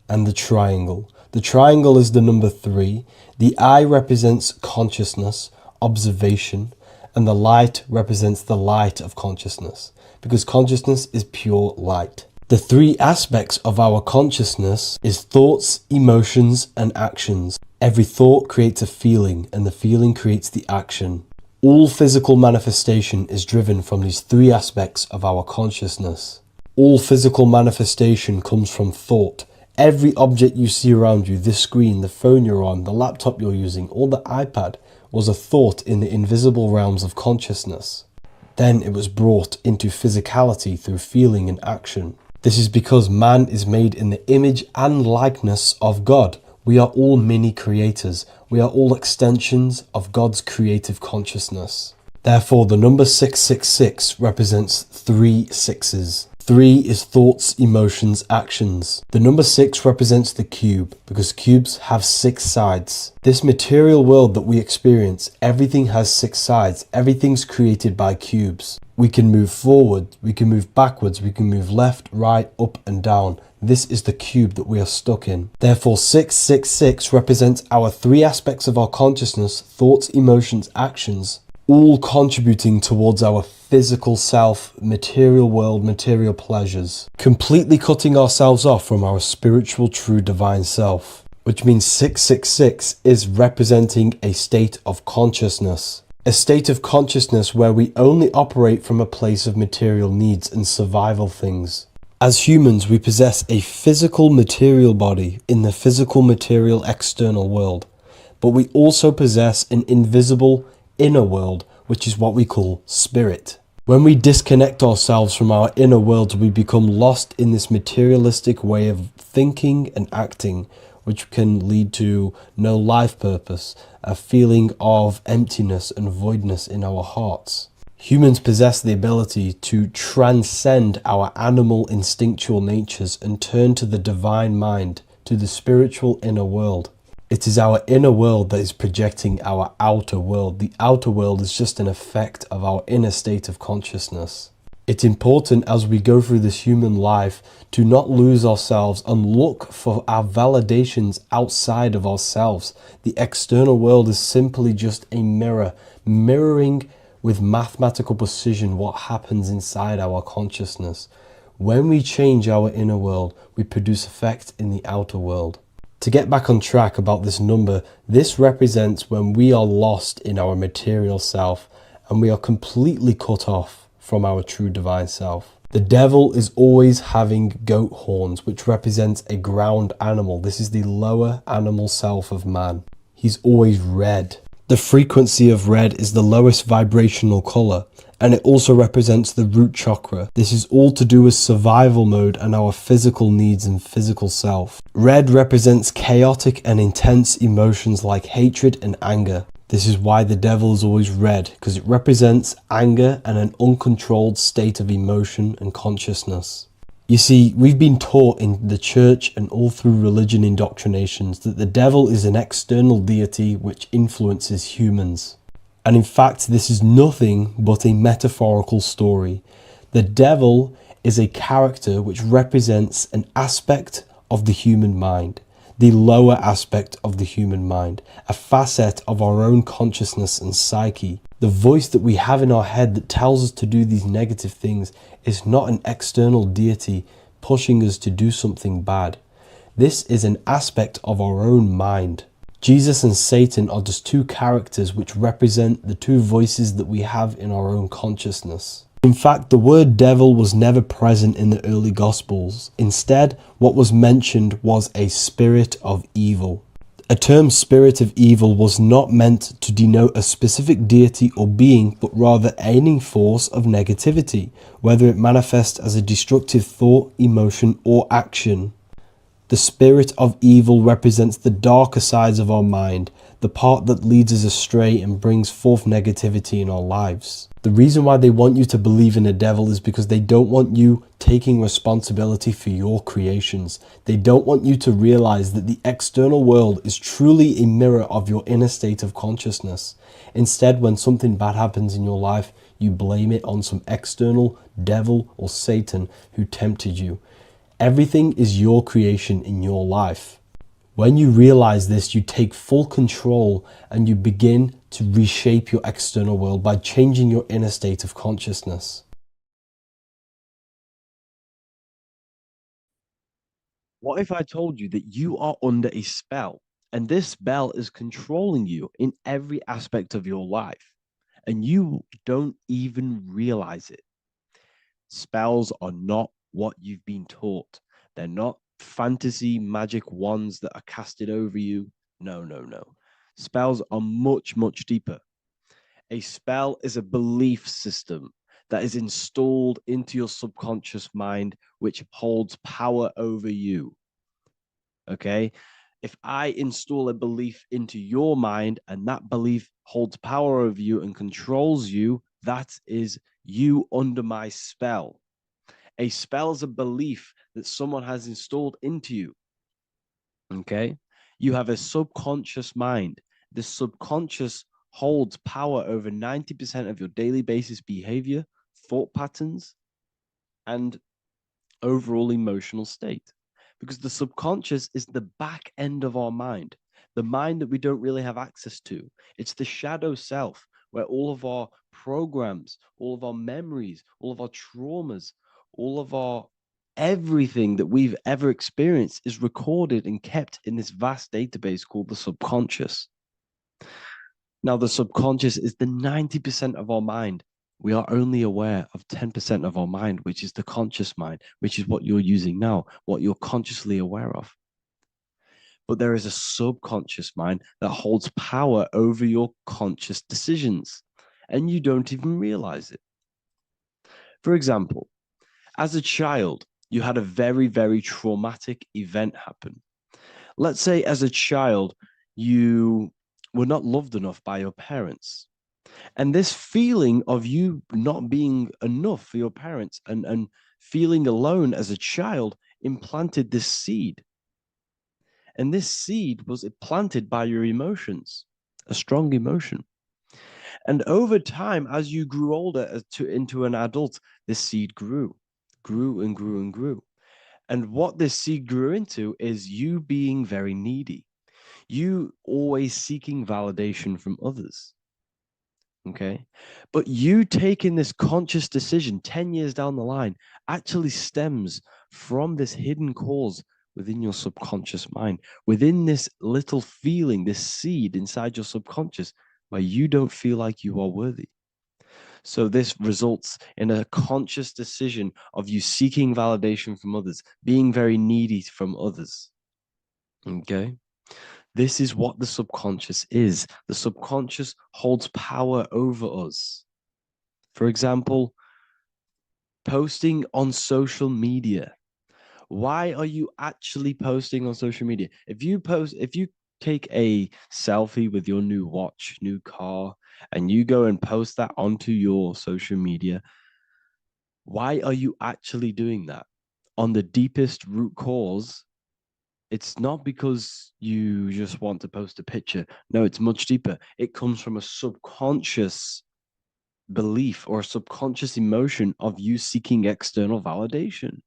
and the triangle. The triangle is the number 3. The eye represents consciousness, observation, and the light represents the light of consciousness, because consciousness is pure light. The 3 aspects of our consciousness is thoughts, emotions, and actions. Every thought creates a feeling, and the feeling creates the action. All physical manifestation is driven from these 3 aspects of our consciousness. All physical manifestation comes from thought. Every object you see around you, this screen, the phone you're on, the laptop you're using, or the iPad, was a thought in the invisible realms of consciousness. Then it was brought into physicality through feeling and action. This is because man is made in the image and likeness of God, We are all mini creators. We are all extensions of God's creative consciousness. Therefore, the number 666 represents 3 sixes. 3 is thoughts, emotions, actions. The number 6 represents the cube because cubes have 6 sides. This material world that we experience, everything has 6 sides. Everything's created by cubes. We can move forward, we can move backwards, we can move left, right, up and down. This is the cube that we are stuck in. Therefore, 666 represents our 3 aspects of our consciousness, thoughts, emotions, actions, all contributing towards our physical self, material world, material pleasures, completely cutting ourselves off from our spiritual, true, divine self, which means 666 is representing a state of consciousness. A state of consciousness where we only operate from a place of material needs and survival things. As humans, we possess a physical material body in the physical material external world, but we also possess an invisible inner world, which is what we call spirit. When we disconnect ourselves from our inner world, we become lost in this materialistic way of thinking and acting, which can lead to no life purpose, a feeling of emptiness and voidness in our hearts. Humans possess the ability to transcend our animal instinctual natures and turn to the divine mind, to the spiritual inner world. It is our inner world that is projecting our outer world. The outer world is just an effect of our inner state of consciousness. It's important as we go through this human life to not lose ourselves and look for our validations outside of ourselves. The external world is simply just a mirror, mirroring with mathematical precision what happens inside our consciousness. When we change our inner world, we produce effect in the outer world. To get back on track about this number, this represents when we are lost in our material self and we are completely cut off from our true divine self. The devil is always having goat horns, which represents a ground animal. This is the lower animal self of man. He's always red. The frequency of red is the lowest vibrational color, and it also represents the root chakra. This is all to do with survival mode and our physical needs and physical self. Red represents chaotic and intense emotions like hatred and anger. This is why the devil is always red, because it represents anger and an uncontrolled state of emotion and consciousness. You see, we've been taught in the church and all through religion indoctrinations that the devil is an external deity which influences humans. And in fact, this is nothing but a metaphorical story. The devil is a character which represents an aspect of the human mind, the lower aspect of the human mind, a facet of our own consciousness and psyche. The voice that we have in our head that tells us to do these negative things is not an external deity pushing us to do something bad. This is an aspect of our own mind. Jesus and Satan are just 2 characters which represent the 2 voices that we have in our own consciousness. In fact, the word devil was never present in the early Gospels. Instead, what was mentioned was a spirit of evil. A term spirit of evil was not meant to denote a specific deity or being, but rather any force of negativity, whether it manifests as a destructive thought, emotion, or action. The spirit of evil represents the darker sides of our mind, the part that leads us astray and brings forth negativity in our lives. The reason why they want you to believe in a devil is because they don't want you taking responsibility for your creations. They don't want you to realize that the external world is truly a mirror of your inner state of consciousness. Instead, when something bad happens in your life, you blame it on some external devil or Satan who tempted you. Everything is your creation in your life. When you realize this, you take full control and you begin to reshape your external world by changing your inner state of consciousness. What if I told you that you are under a spell and this spell is controlling you in every aspect of your life and you don't even realize it? Spells are not what you've been taught. They're not fantasy magic wands that are casted over you. No, no, no. Spells are much, much deeper. A spell is a belief system that is installed into your subconscious mind, which holds power over you. Okay? If I install a belief into your mind and that belief holds power over you and controls you, that is you under my spell. A spell is a belief that someone has installed into you. Okay? You have a subconscious mind. The subconscious holds power over 90% of your daily basis behavior, thought patterns, and overall emotional state. Because the subconscious is the back end of our mind, the mind that we don't really have access to. It's the shadow self where all of our programs, all of our memories, all of our traumas, all of our everything that we've ever experienced is recorded and kept in this vast database called the subconscious. Now, the subconscious is the 90% of our mind. We are only aware of 10% of our mind, which is the conscious mind, which is what you're using now, what you're consciously aware of. But there is a subconscious mind that holds power over your conscious decisions, and you don't even realize it. For example, as a child, you had a very, very traumatic event happen. Let's say as a child, you were not loved enough by your parents. And this feeling of you not being enough for your parents and feeling alone as a child implanted this seed. And this seed was planted by your emotions, a strong emotion. And over time, as you grew older into an adult, this seed grew and grew and grew. And what this seed grew into is you being very needy, you always seeking validation from others. Okay. But you taking this conscious decision 10 years down the line actually stems from this hidden cause within your subconscious mind, within this little feeling, this seed inside your subconscious where you don't feel like you are worthy. So this results in a conscious decision of you seeking validation from others, being very needy from others. Okay. This is what the subconscious is. The subconscious holds power over us. For example, posting on social media. Why are you actually posting on social media? If you take a selfie with your new watch, new car, and you go and post that onto your social media, why are you actually doing that? On the deepest root cause, it's not because you just want to post a picture. No, it's much deeper. It comes from a subconscious belief or a subconscious emotion of you seeking external validation,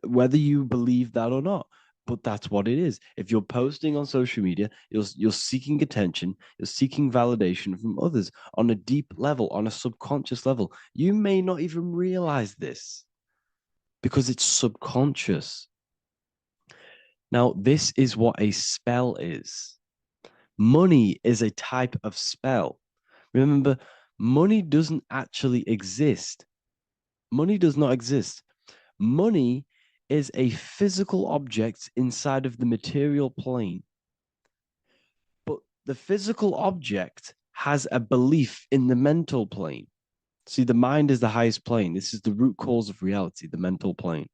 whether you believe that or not. But that's what it is. If you're posting on social media, you're seeking attention, you're seeking validation from others on a deep level, on a subconscious level. You may not even realize this because it's subconscious. Now, this is what a spell is. Money is a type of spell. Remember, money doesn't actually exist. Money does not exist. Money is a physical object inside of the material plane. But the physical object has a belief in the mental plane. See, the mind is the highest plane. This is the root cause of reality, the mental plane.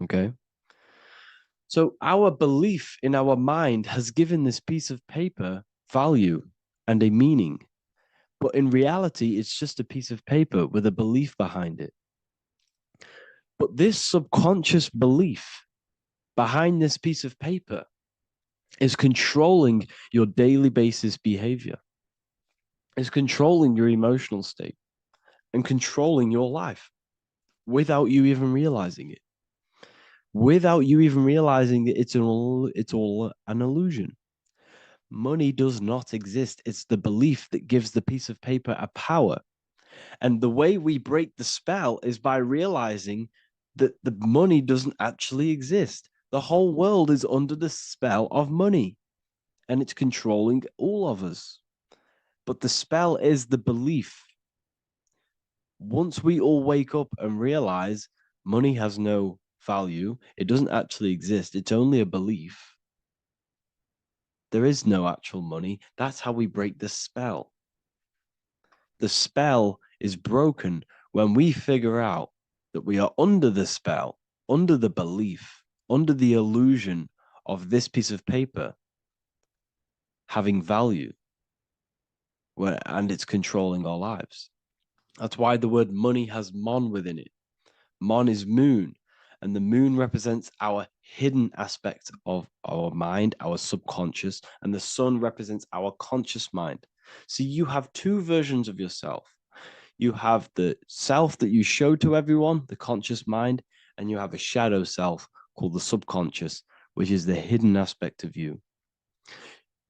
Okay? So our belief in our mind has given this piece of paper value and a meaning. But in reality, it's just a piece of paper with a belief behind it. But this subconscious belief behind this piece of paper is controlling your daily basis behavior, is controlling your emotional state and controlling your life without you even realizing it. Without you even realizing that it's all an illusion. Money does not exist. It's the belief that gives the piece of paper a power. And the way we break the spell is by realizing that the money doesn't actually exist. The whole world is under the spell of money, and it's controlling all of us. But the spell is the belief. Once we all wake up and realize money has no value, it doesn't actually exist, it's only a belief. There is no actual money. That's how we break the spell. The spell is broken when we figure out that we are under the spell, under the belief, under the illusion of this piece of paper having value, and it's controlling our lives. That's why the word money has mon within it. Mon is moon, and the moon represents our hidden aspect of our mind, our subconscious, and the sun represents our conscious mind. So you have two versions of yourself. You have the self that you show to everyone, the conscious mind, and you have a shadow self called the subconscious, which is the hidden aspect of you.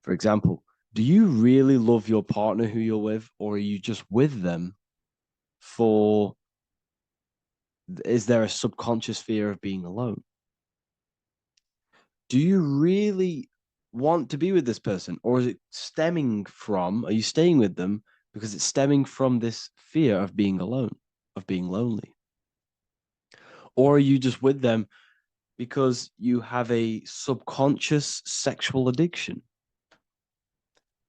For example, do you really love your partner who you're with, or are you just with them for, is there a subconscious fear of being alone? Do you really want to be with this person, or is it stemming from, are you staying with them because it's stemming from this fear of being alone, of being lonely? Or are you just with them because you have a subconscious sexual addiction?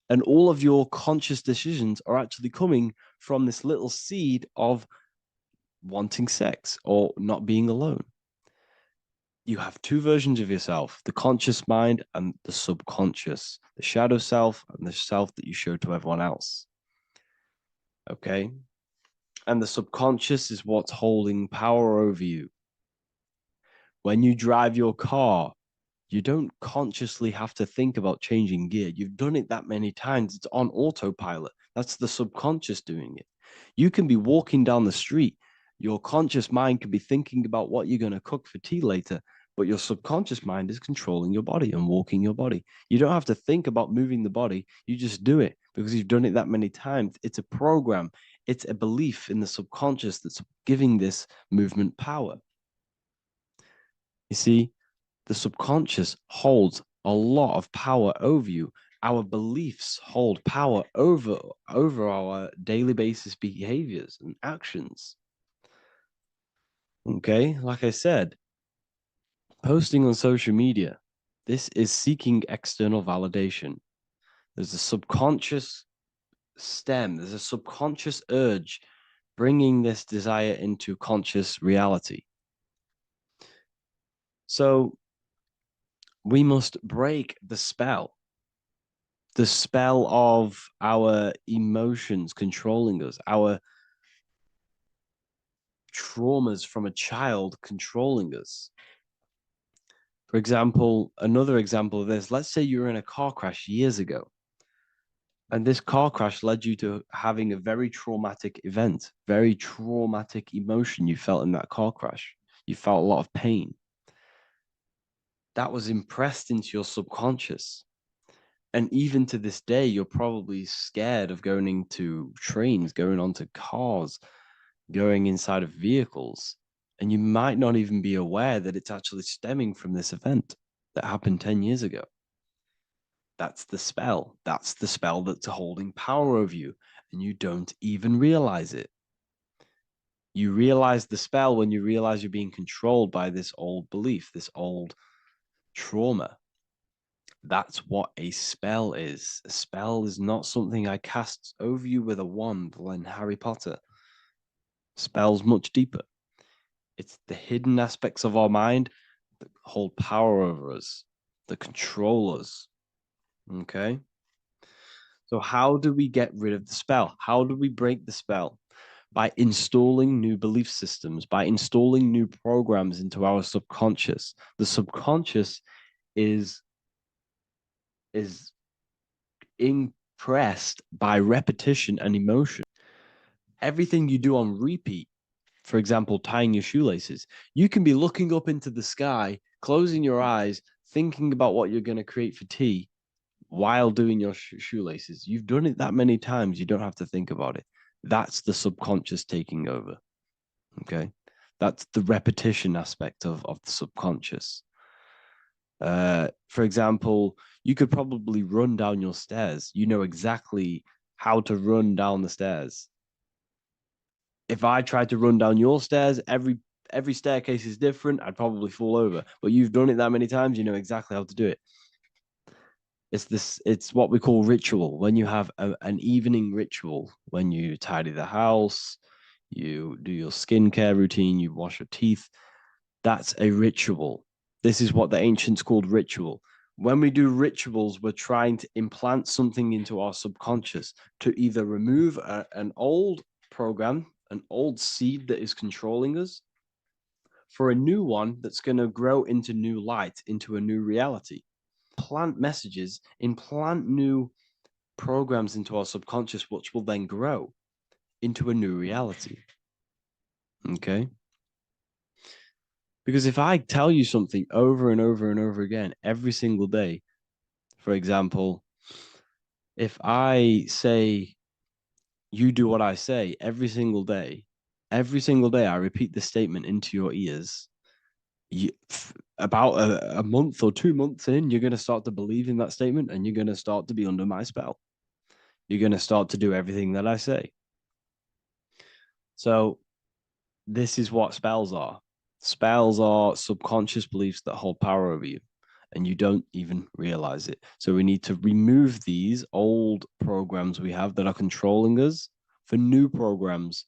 And all of your conscious decisions are actually coming from this little seed of wanting sex or not being alone. You have two versions of yourself, the conscious mind and the subconscious, the shadow self and the self that you show to everyone else. Okay? And the subconscious is what's holding power over you. When you drive your car, you don't consciously have to think about changing gear. You've done it that many times. It's on autopilot. That's the subconscious doing it. You can be walking down the street. Your conscious mind can be thinking about what you're going to cook for tea later, but your subconscious mind is controlling your body and walking your body. You don't have to think about moving the body. You just do it because you've done it that many times. It's a program. It's a belief in the subconscious that's giving this movement power. You see, the subconscious holds a lot of power over you. Our beliefs hold power over our daily basis behaviors and actions. Okay, like I said, posting on social media, this is seeking external validation. There's a subconscious there's a subconscious urge bringing this desire into conscious reality. So we must break the spell of our emotions controlling us, our traumas from a child controlling us. For example, another example of this, let's say you were in a car crash years ago, and this car crash led you to having a very traumatic event, very traumatic emotion you felt in that car crash. You felt a lot of pain. That was impressed into your subconscious. And even to this day, you're probably scared of going into trains, going onto cars, going inside of vehicles. And you might not even be aware that it's actually stemming from this event that happened 10 years ago. That's the spell. That's the spell that's holding power over you. And you don't even realize it. You realize the spell when you realize you're being controlled by this old belief, this old trauma. That's what a spell is. A spell is not something I cast over you with a wand like Harry Potter. Spell's much deeper. It's the hidden aspects of our mind that hold power over us, that control us. Okay? So how do we get rid of the spell? How do we break the spell? By installing new belief systems, by installing new programs into our subconscious. The subconscious is impressed by repetition and emotion. Everything you do on repeat, for example, tying your shoelaces, you can be looking up into the sky, closing your eyes, thinking about what you're going to create for tea while doing your shoelaces. You've done it that many times, you don't have to think about it. That's the subconscious taking over. Okay. That's the repetition aspect of the subconscious. For example, you could probably run down your stairs. You know exactly how to run down the stairs. If I tried to run down your stairs, every staircase is different. I'd probably fall over. But you've done it that many times, you know exactly how to do it. It's what we call ritual. When you have an evening ritual, when you tidy the house, you do your skincare routine, you wash your teeth, that's a ritual. This is what the ancients called ritual. When we do rituals, we're trying to implant something into our subconscious to either remove an old program, an old seed that is controlling us, for a new one that's going to grow into new light, into a new reality. Plant messages, implant new programs into our subconscious, which will then grow into a new reality. Okay? Because if I tell you something over and over and over again every single day, for example, if I say, you do what I say every single day I repeat this statement into your ears, about a month or 2 months in, you're going to start to believe in that statement and you're going to start to be under my spell. You're going to start to do everything that I say. So this is what spells are. Spells are subconscious beliefs that hold power over you, and you don't even realize it. So we need to remove these old programs we have that are controlling us for new programs.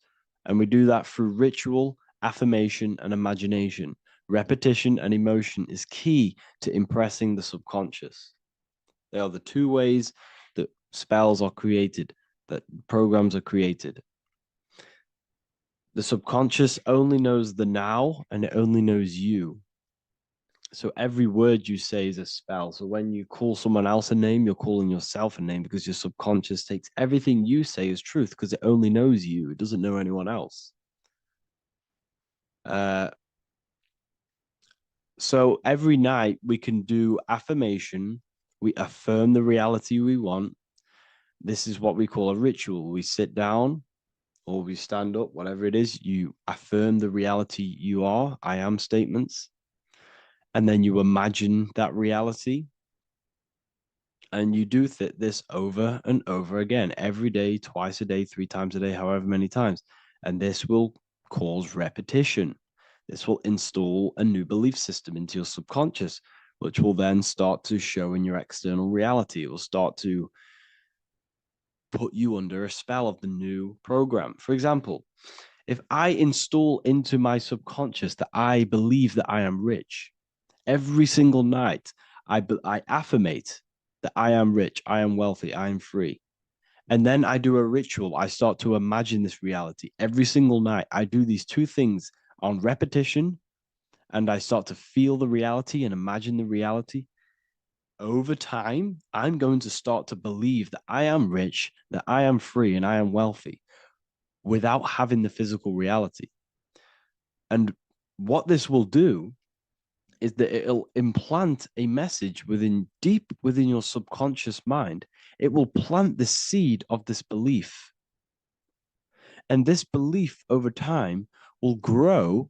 And we do that through ritual, affirmation, and imagination. Repetition and emotion is key to impressing the subconscious. They are the two ways that spells are created, that programs are created. The subconscious only knows the now, and it only knows you. So every word you say is a spell. So when you call someone else a name, you're calling yourself a name, because your subconscious takes everything you say as truth because it only knows you. It doesn't know anyone else. So every night we can do affirmation. We affirm the reality we want. This is what we call a ritual. We sit down or we stand up, whatever it is, you affirm the reality you are, I am statements. And then you imagine that reality. And you do this over and over again, every day, twice a day, 3 times a day, however many times. And this will cause repetition. This will install a new belief system into your subconscious, which will then start to show in your external reality. It will start to put you under a spell of the new program. For example, if I install into my subconscious that I believe that I am rich, every single night I affirmate that I am rich, I am wealthy, I am free. And then I do a ritual. I start to imagine this reality. Every single night, I do these two things on repetition, and I start to feel the reality and imagine the reality. Over time, I'm going to start to believe that I am rich, that I am free, and I am wealthy without having the physical reality. And what this will do is that it'll implant a message deep within your subconscious mind. It will plant the seed of this belief. And this belief over time will grow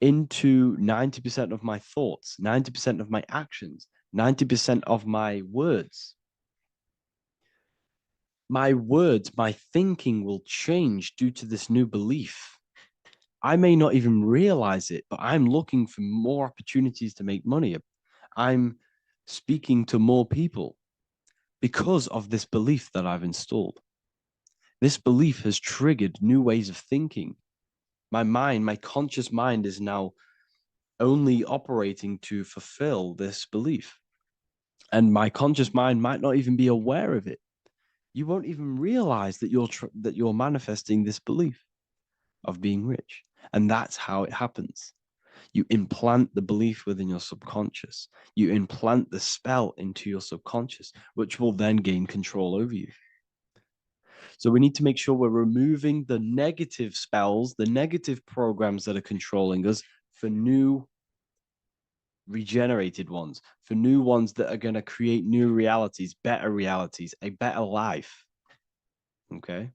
into 90% of my thoughts, 90% of my actions, 90% of my words. My words, my thinking will change due to this new belief. I may not even realize it, but I'm looking for more opportunities to make money. I'm speaking to more people because of this belief that I've installed. This belief has triggered new ways of thinking. My mind, my conscious mind, is now only operating to fulfill this belief. And my conscious mind might not even be aware of it. You won't even realize that you're manifesting this belief of being rich. And that's how it happens. You implant the belief within your subconscious. You implant the spell into your subconscious, which will then gain control over you. So we need to make sure we're removing the negative spells, the negative programs that are controlling us, for new regenerated ones, for new ones that are going to create new realities, a better life. Okay?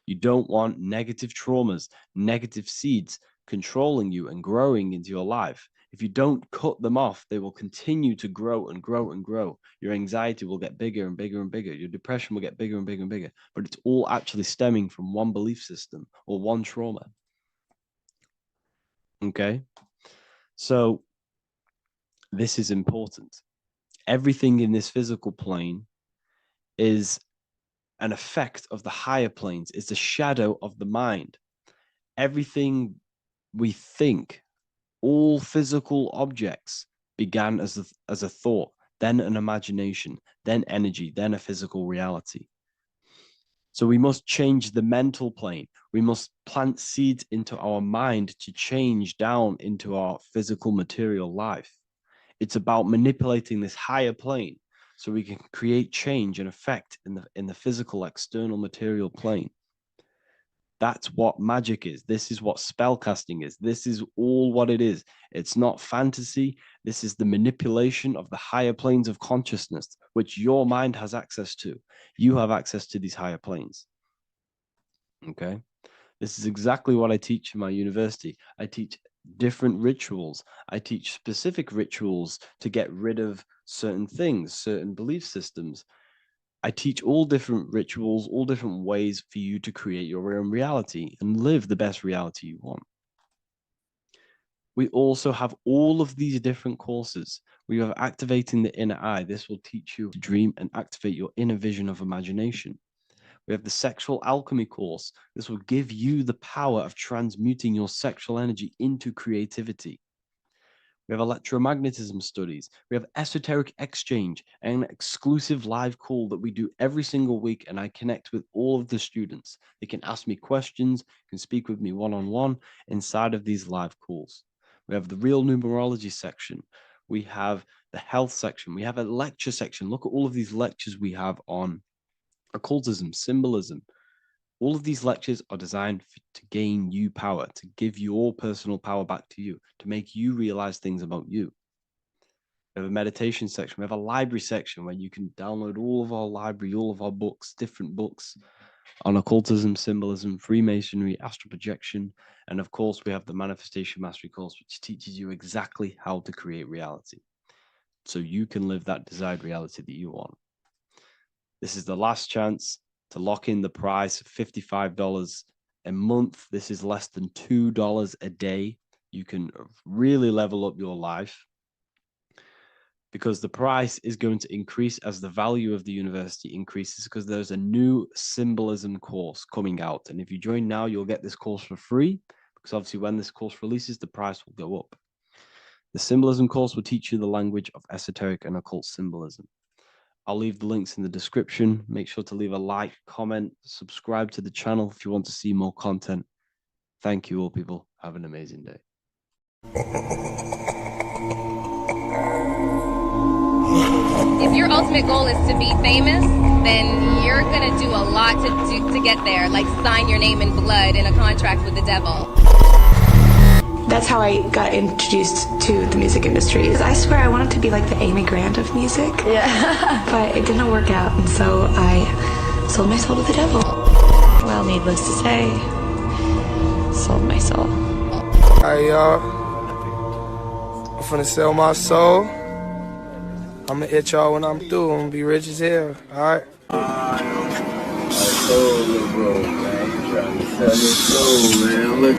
You don't want negative traumas, negative seeds controlling you and growing into your life. If you don't cut them off, they will continue to grow and grow and grow. Your anxiety will get bigger and bigger and bigger. Your depression will get bigger and bigger and bigger. But it's all actually stemming from one belief system or one trauma. Okay? So this is important. Everything in this physical plane is an effect of the higher planes. It's a shadow of the mind. Everything we think, all physical objects, began as a thought, then an imagination, then energy, then a physical reality. So we must change the mental plane. We must plant seeds into our mind to change down into our physical material life. It's about manipulating this higher plane so we can create change and effect in the physical external material plane. That's what magic is. This is what spellcasting is. This is all what it is. It's not fantasy. This is the manipulation of the higher planes of consciousness, which your mind has access to. You have access to these higher planes. Okay. This is exactly what I teach in my university. I teach different rituals. I teach specific rituals to get rid of certain things, certain belief systems. I teach all different rituals, all different ways for you to create your own reality and live the best reality you want. We also have all of these different courses. We have activating the inner eye. This will teach you to dream and activate your inner vision of imagination. We have the sexual alchemy course. This will give you the power of transmuting your sexual energy into creativity. We have electromagnetism studies. We have esoteric exchange, an exclusive live call that we do every single week. And I connect with all of the students. They can ask me questions, can speak with me one-on-one inside of these live calls. We have the real numerology section. We have the health section. We have a lecture section. Look at all of these lectures we have on occultism, symbolism. All of these lectures are designed to gain you power, to give your personal power back to you, to make you realize things about you. We have a meditation section. We have a library section where you can download all of our library, all of our books, different books on occultism, symbolism, Freemasonry, astral projection. And of course, we have the Manifestation Mastery course, which teaches you exactly how to create reality so you can live that desired reality that you want. This is the last chance to lock in the price of $55 a month. This is less than $2 a day. You can really level up your life because the price is going to increase as the value of the university increases because there's a new symbolism course coming out. And if you join now, you'll get this course for free because obviously when this course releases, the price will go up. The symbolism course will teach you the language of esoteric and occult symbolism. I'll leave the links in the description. Make sure to leave a like, comment, subscribe to the channel if you want to see more content. Thank you all, people. Have an amazing day. If your ultimate goal is to be famous, then you're gonna do a lot to get there, like sign your name in blood in a contract with the devil. That's how I got introduced to the music industry. I swear I wanted to be like the Amy Grant of music. Yeah. But it didn't work out, and so I sold my soul to the devil. Well, needless to say, sold my soul. Alright, y'all. I'm finna sell my soul. I'ma hit y'all when I'm through. I'm gonna be rich as hell. Alright? My soul, little bro, man. You trying to sell your soul, man. Look.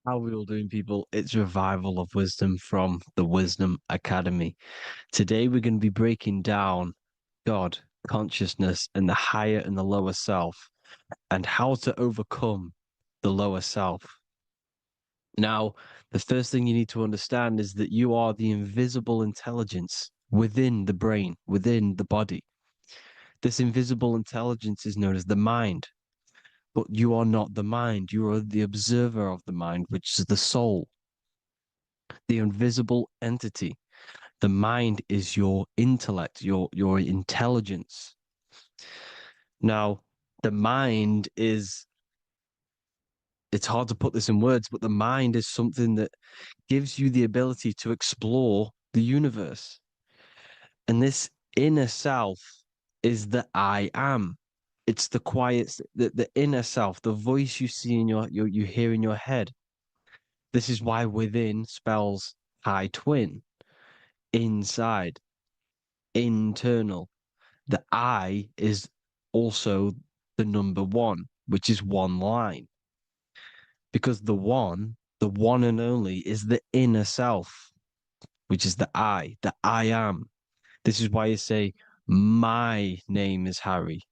How are we all doing, people? It's Revival of Wisdom from the Wisdom Academy. Today we're going to be breaking down God, consciousness, and the higher and the lower self, and how to overcome the lower self. Now, the first thing you need to understand is that you are the invisible intelligence within the brain, within the body. This invisible intelligence is known as the mind. But you are not the mind. You are the observer of the mind, which is the soul, the invisible entity. The mind is your intellect, your intelligence. Now, the mind is, it's hard to put this in words, but the mind is something that gives you the ability to explore the universe. And this inner self is the I am. It's the quiet, the inner self, the voice you see in you hear in your head. This is why within spells high twin, inside, internal. The I is also the number one, which is one line. Because the one and only, is the inner self, which is the I am. This is why you say, my name is Harry.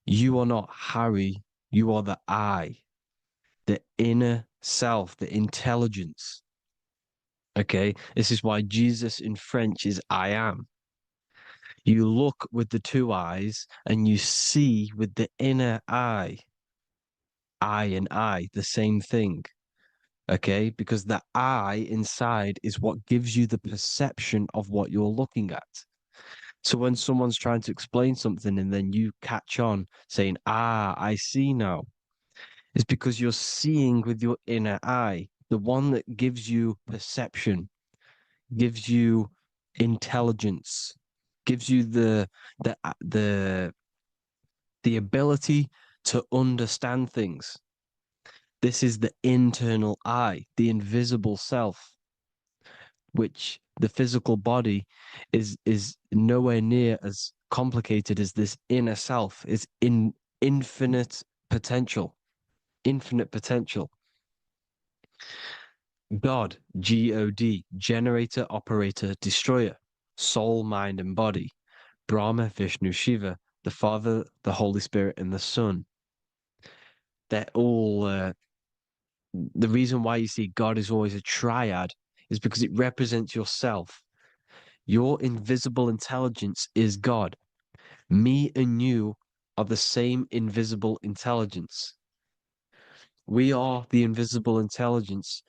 You are not Harry, you are the I, the inner self, the intelligence. Okay, this is why Jesus in French is I am. You look with the two eyes and you see with the inner eye. I and I, the same thing. Okay, because the I inside is what gives you the perception of what you're looking at. So when someone's trying to explain something and then you catch on saying, I see now, it's because you're seeing with your inner eye, the one that gives you perception, gives you intelligence, gives you the ability to understand things. This is the internal I, the invisible self, which the physical body is nowhere near as complicated as this inner self. Is in infinite potential, infinite potential. God, G-O-D, generator, operator, destroyer, soul, mind, and body. Brahma, Vishnu, Shiva, the Father, the Holy Spirit, and the Son. They're all, the reason why you see God is always a triad is because it represents yourself. Your invisible intelligence is God. Me and you are the same invisible intelligence. We are the invisible intelligence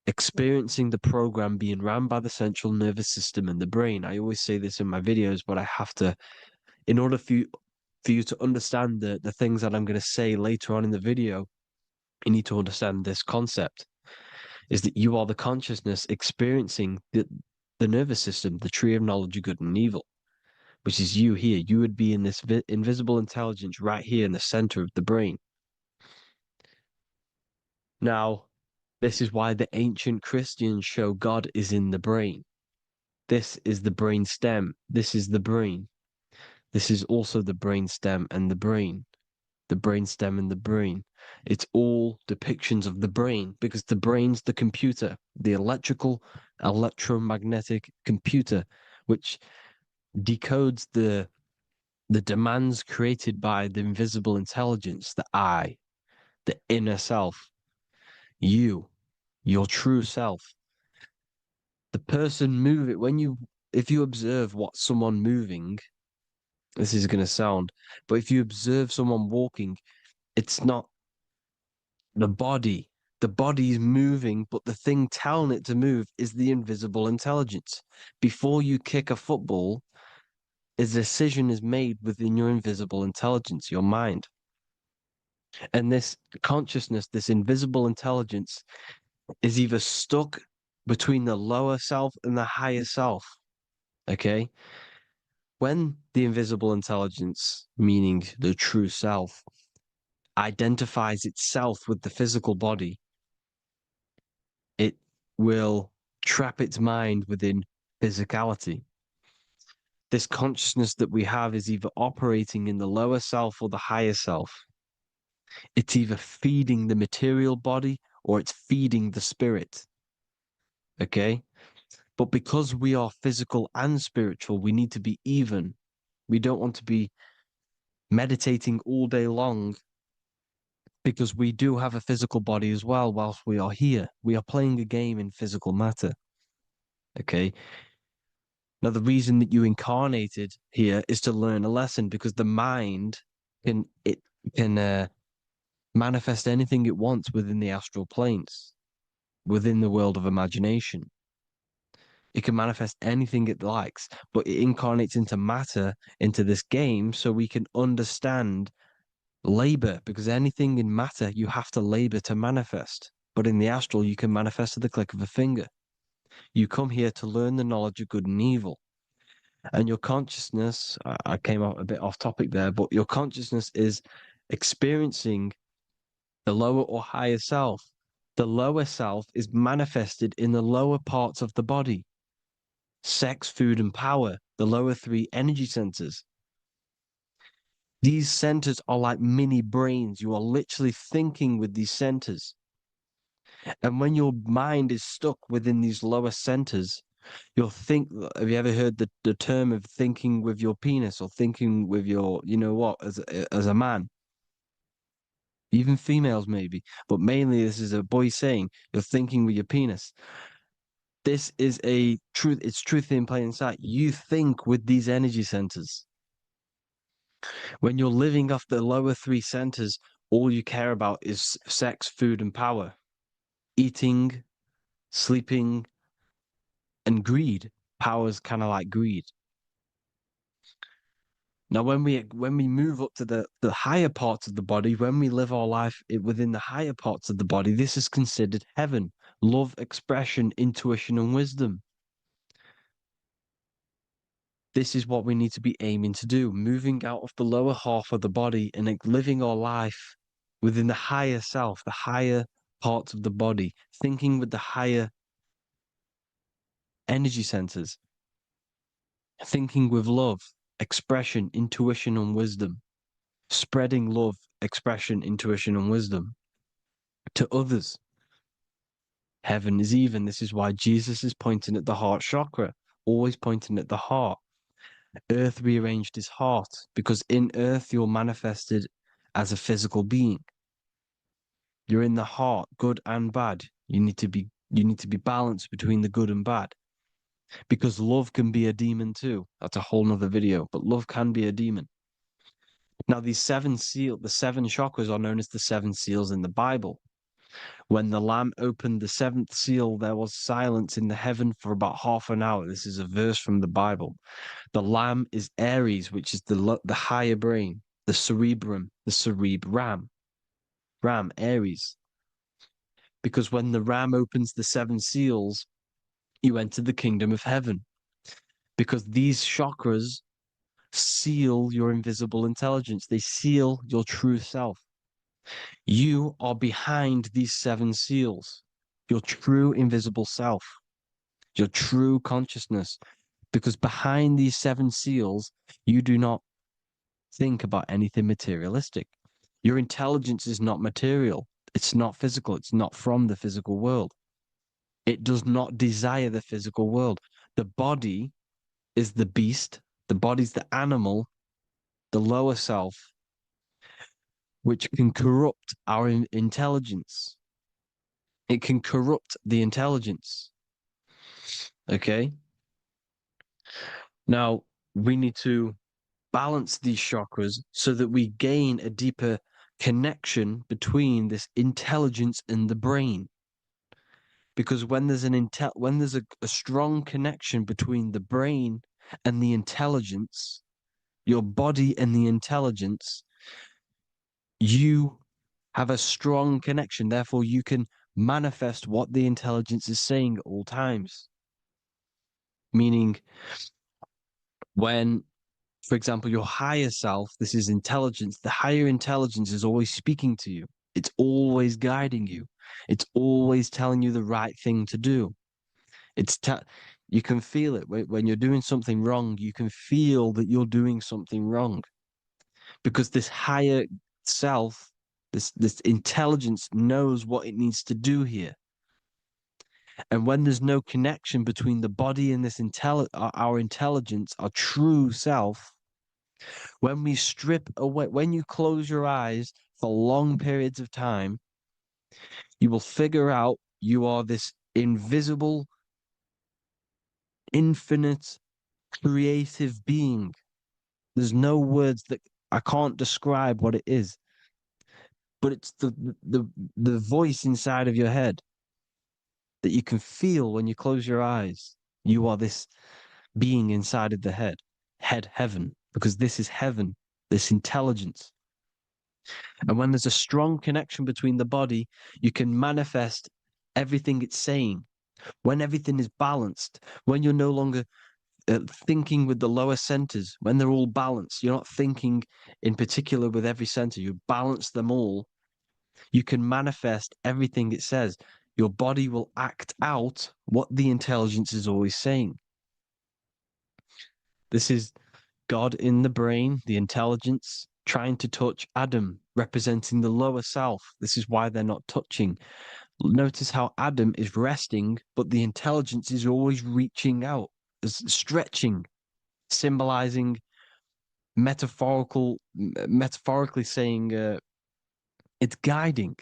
experiencing the program being run by the central nervous system and the brain. I always say this in my videos, but I have to, in order for you to understand the things that I'm going to say later on in the video, you need to understand this concept, is that you are the consciousness experiencing the nervous system, the tree of knowledge of good and evil, which is you here. You would be in this invisible intelligence right here in the center of the brain. Now, this is why the ancient Christians show God is in the brain. This is the brain stem. This is the brain. This is also the brain stem and the brain. The brain stem and the brain. It's all depictions of the brain because the brain's the computer, the electromagnetic computer, which decodes the demands created by the invisible intelligence, the I, the inner self, you, your true self. The person moving, if you observe what someone moving, this is going to sound, but if you observe someone walking, it's not the body. The body is moving, but the thing telling it to move is the invisible intelligence. Before you kick a football, a decision is made within your invisible intelligence, your mind. And this consciousness, this invisible intelligence, is either stuck between the lower self and the higher self. Okay? When the invisible intelligence, meaning the true self, identifies itself with the physical body, it will trap its mind within physicality. This consciousness that we have is either operating in the lower self or the higher self. It's either feeding the material body or it's feeding the spirit. Okay? But because we are physical and spiritual, we need to be even. We don't want to be meditating all day long, because we do have a physical body as well whilst we are here. We are playing a game in physical matter. Okay? Now, the reason that you incarnated here is to learn a lesson, because the mind can manifest anything it wants within the astral planes, within the world of imagination. It can manifest anything it likes, but it incarnates into matter, into this game, so we can understand labor, because anything in matter, you have to labor to manifest. But in the astral, you can manifest at the click of a finger. You come here to learn the knowledge of good and evil. And your consciousness, I came out a bit off topic there, but your consciousness is experiencing the lower or higher self. The lower self is manifested in the lower parts of the body. Sex, food, and power, the lower three energy centers. These centers are like mini brains. You are literally thinking with these centers. And when your mind is stuck within these lower centers, you'll think, have you ever heard the term of thinking with your penis, or thinking with your, you know what, as a man? Even females maybe, but mainly this is a boy saying, you're thinking with your penis. This is a truth. It's truth in plain sight. You think with these energy centers. When you're living off the lower three centers, all you care about is sex, food, and power. Eating, sleeping, and greed. Power's kind of like greed. Now, when we move up to the higher parts of the body, when we live our life within the higher parts of the body, this is considered heaven. Love, expression, intuition, and wisdom. This is what we need to be aiming to do, moving out of the lower half of the body and living our life within the higher self, the higher parts of the body, thinking with the higher energy centers, thinking with love, expression, intuition, and wisdom, spreading love, expression, intuition, and wisdom to others. Heaven is even. This is why Jesus is pointing at the heart chakra, always pointing at the heart. Earth rearranged his heart, because in earth you're manifested as a physical being. You're in the heart, good and bad. You need to be balanced between the good and bad, because love can be a demon too. That's a whole nother video, but love can be a demon. Now, the seven chakras are known as the seven seals in the Bible. When the Lamb opened the seventh seal, there was silence in the heaven for about half an hour. This is a verse from the Bible. The Lamb is Aries, which is the higher brain, the cerebrum, the cerebram. Ram, Aries. Because when the Ram opens the seven seals, you enter the kingdom of heaven. Because these chakras seal your invisible intelligence. They seal your true self. You are behind these seven seals, your true invisible self, your true consciousness. Because behind these seven seals, you do not think about anything materialistic. Your intelligence is not material. It's not physical. It's not from the physical world. It does not desire the physical world. The body is the beast. The body's the animal, the lower self, which can corrupt our intelligence. It can corrupt the intelligence. Okay? Now, we need to balance these chakras so that we gain a deeper connection between this intelligence and the brain. Because when there's a strong connection between the brain and the intelligence, your body and the intelligence, you have a strong connection. Therefore, you can manifest what the intelligence is saying at all times. Meaning, when, for example, your higher self, this is intelligence, the higher intelligence is always speaking to you. It's always guiding you. It's always telling you the right thing to do. You can feel it when you're doing something wrong. You can feel that you're doing something wrong, because this higher self This intelligence knows what it needs to do here. And when there's no connection between the body and this our intelligence, our true self, when we strip away, when you close your eyes for long periods of time, you will figure out you are this invisible, infinite, creative being. There's no words that I can't describe what it is. But it's the voice inside of your head that you can feel when you close your eyes. You are this being inside of the heaven, because this is heaven, this intelligence. And when there's a strong connection between the body, you can manifest everything it's saying. When everything is balanced, when you're no longer thinking with the lower centers, when they're all balanced, you're not thinking in particular with every center, you balance them all, you can manifest everything it says. Your body will act out what the intelligence is always saying. This is God in the brain, the intelligence, trying to touch Adam, representing the lower self. This is why they're not touching. Notice how Adam is resting, but the intelligence is always reaching out, stretching, symbolizing metaphorically saying it's guiding.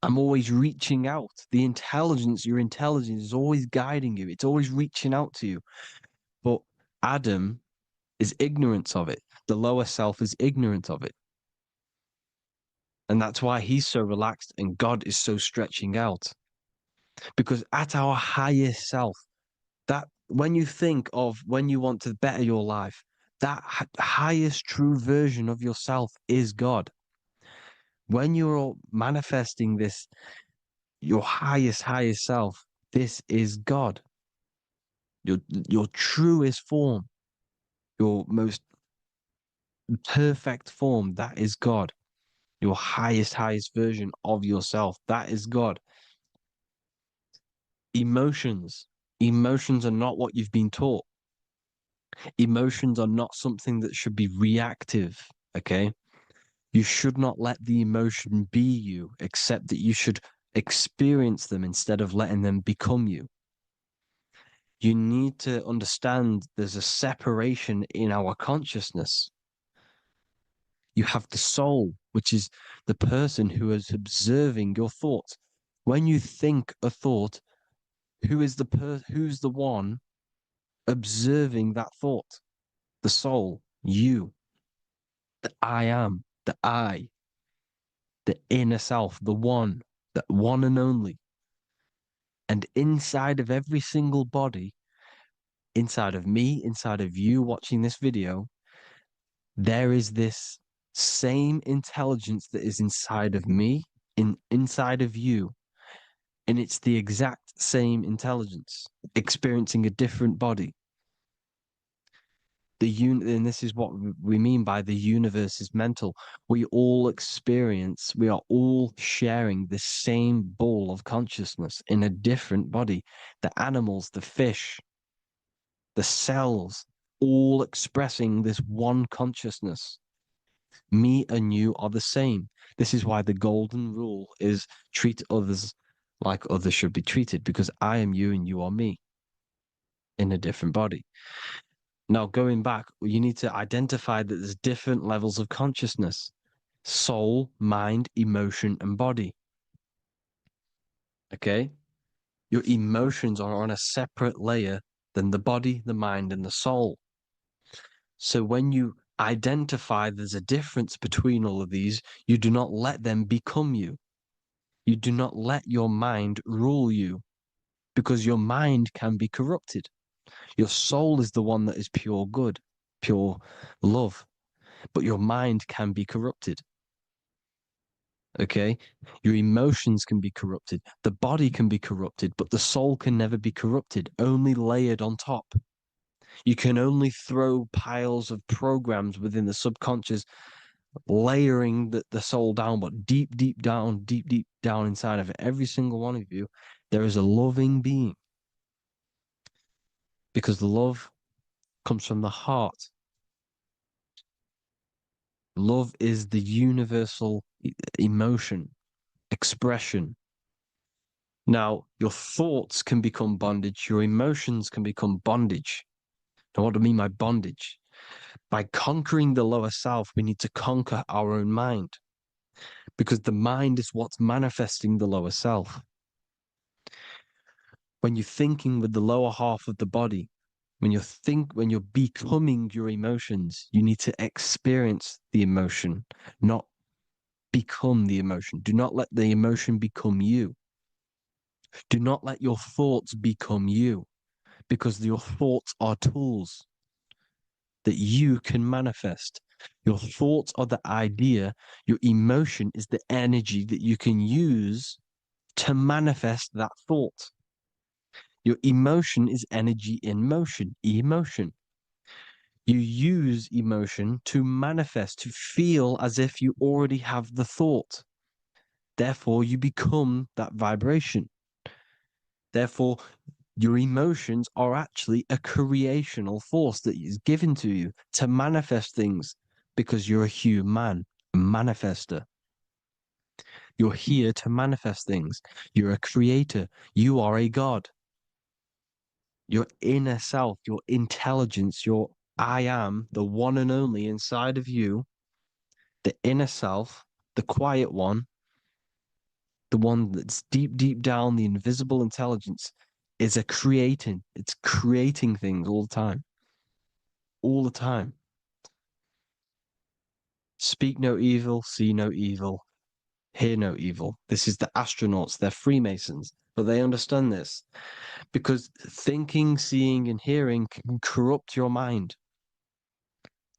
I'm always reaching out. The intelligence, your intelligence is always guiding you. It's always reaching out to you. But Adam is ignorant of it. The lower self is ignorant of it. And that's why he's so relaxed and God is so stretching out. Because at our highest self, that when you think of when you want to better your life, that highest true version of yourself is God. When you're manifesting this, your highest self, this is God. Your truest form, your most perfect form, that is God. Your highest version of yourself, that is God. Emotions are not what you've been taught. Emotions are not something that should be reactive, okay? You should not let the emotion be you, except that you should experience them instead of letting them become you. You need to understand there's a separation in our consciousness. You have the soul, which is the person who is observing your thoughts. When you think a thought, who's the one observing that thought? The soul, you, the I am, the I, the inner self, the one and only. And inside of every single body, inside of me, inside of you watching this video, there is this same intelligence that is inside of me, inside of you. And it's the exact same intelligence, experiencing a different body. And this is what we mean by the universe is mental. We all are all sharing the same ball of consciousness in a different body. The animals, the fish, the cells, all expressing this one consciousness. Me and you are the same. This is why the golden rule is treat others like others should be treated, because I am you and you are me in a different body. Now, going back, you need to identify that there's different levels of consciousness: soul, mind, emotion, and body. Okay? Your emotions are on a separate layer than the body, the mind, and the soul. So when you identify there's a difference between all of these, you do not let them become you. You do not let your mind rule you, because your mind can be corrupted. Your soul is the one that is pure good, pure love, but your mind can be corrupted. Okay? Your emotions can be corrupted. The body can be corrupted, but the soul can never be corrupted, only layered on top. You can only throw piles of programs within the subconscious, layering the soul down, but deep down inside of every single one of you, there is a loving being. Because love comes from the heart. Love is the universal emotion, expression. Now, your thoughts can become bondage, your emotions can become bondage. Now, what do I mean by bondage? By conquering the lower self, we need to conquer our own mind, because the mind is what's manifesting the lower self. When you're thinking with the lower half of the body, when you're becoming your emotions, you need to experience the emotion, not become the emotion. Do not let the emotion become you. Do not let your thoughts become you, because your thoughts are tools that you can manifest. Your thoughts are the idea. Your emotion is the energy that you can use to manifest that thought. Your emotion is energy in motion, emotion. You use emotion to manifest, to feel as if you already have the thought. Therefore, you become that vibration. Therefore, your emotions are actually a creational force that is given to you to manifest things, because you're a human, a manifester. You're here to manifest things. You're a creator. You are a god. Your inner self, your intelligence, your I am, the one and only inside of you, the inner self, the quiet one, the one that's deep, deep down, the invisible intelligence, is it's creating things all the time. All the time. Speak no evil, see no evil, hear no evil. This is the astronauts, they're Freemasons, but they understand this, because thinking, seeing, and hearing can corrupt your mind.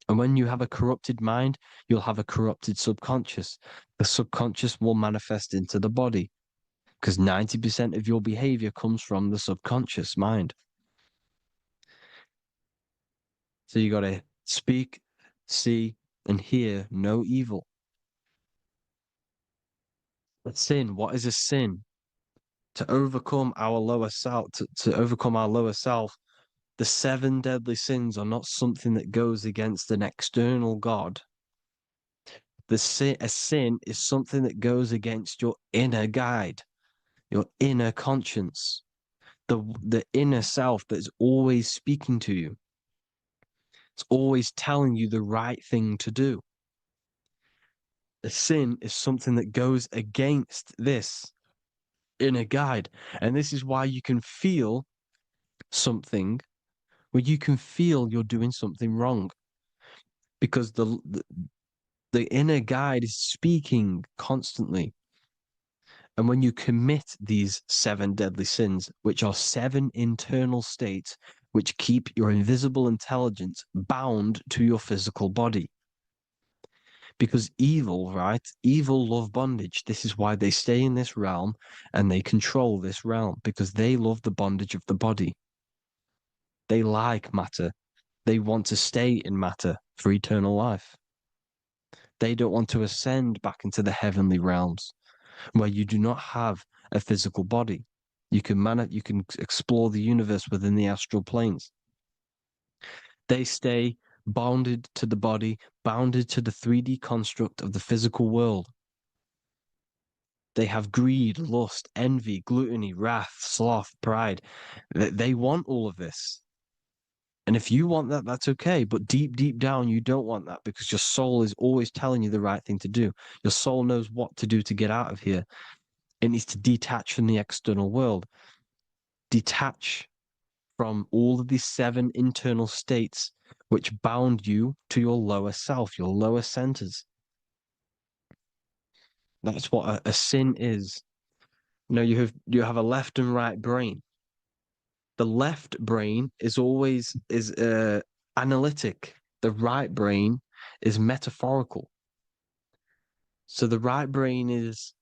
And when you have a corrupted mind, you'll have a corrupted subconscious. The subconscious will manifest into the body, because 90% of your behavior comes from the subconscious mind. So you got to speak, see, and hear no evil. But sin, what is a sin? To overcome our lower self, to overcome our lower self, the 7 deadly sins are not something that goes against an external God. A sin is something that goes against your inner guide, your inner conscience, the inner self that's always speaking to you. It's always telling you the right thing to do. A sin is something that goes against this inner guide. And this is why you can feel something where you can feel you're doing something wrong, because the inner guide is speaking constantly. And when you commit these 7 deadly sins, which are 7 internal states which keep your invisible intelligence bound to your physical body. Because evil, right? Evil love bondage. This is why they stay in this realm and they control this realm, because they love the bondage of the body. They like matter. They want to stay in matter for eternal life. They don't want to ascend back into the heavenly realms where you do not have a physical body. You can explore the universe within the astral planes. They stay bounded to the body, bounded to the 3D construct of the physical world. They have greed, lust, envy, gluttony, wrath, sloth, pride. They want all of this. And if you want that, that's okay. But deep, deep down, you don't want that, because your soul is always telling you the right thing to do. Your soul knows what to do to get out of here. It needs to detach from the external world. Detach from all of these 7 internal states which bound you to your lower self, your lower centers. That's what a sin is. You know, you have a left and right brain. The left brain is always analytic. The right brain is metaphorical. So the right brain is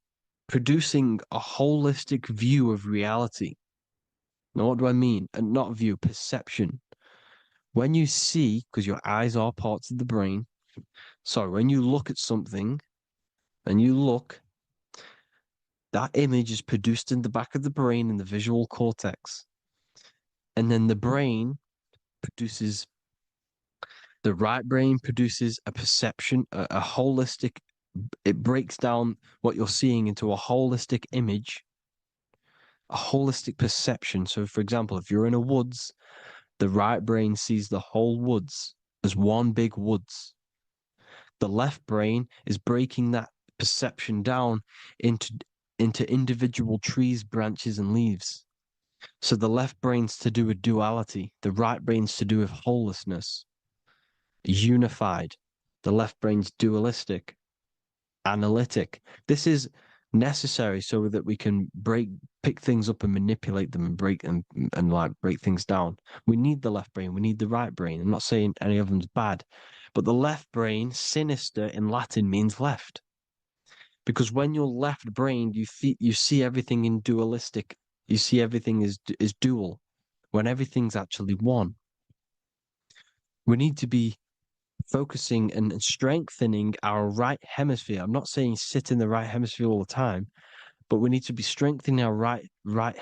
producing a holistic view of reality. Now, what do I mean? And not view, perception. When you see, because your eyes are parts of the brain, so when you look at something and you look, that image is produced in the back of the brain in the visual cortex. And then the right brain produces a perception, a holistic it breaks down what you're seeing into a holistic image, a holistic perception. So, for example, if you're in a woods, the right brain sees the whole woods as one big woods. The left brain is breaking that perception down into individual trees, branches, and leaves. So the left brain's to do with duality, the right brain's to do with wholeness, unified. The left brain's dualistic, analytic. This is necessary so that we can pick things up and manipulate them and break things down. We need the left brain, we need the right brain. I'm not saying any of them's bad, but the left brain, sinister in Latin, means left. Because when you're left-brained, you see everything in dualistic. You see everything is dual, when everything's actually one. We need to be focusing and strengthening our right hemisphere. I'm not saying sit in the right hemisphere all the time, but we need to be strengthening our right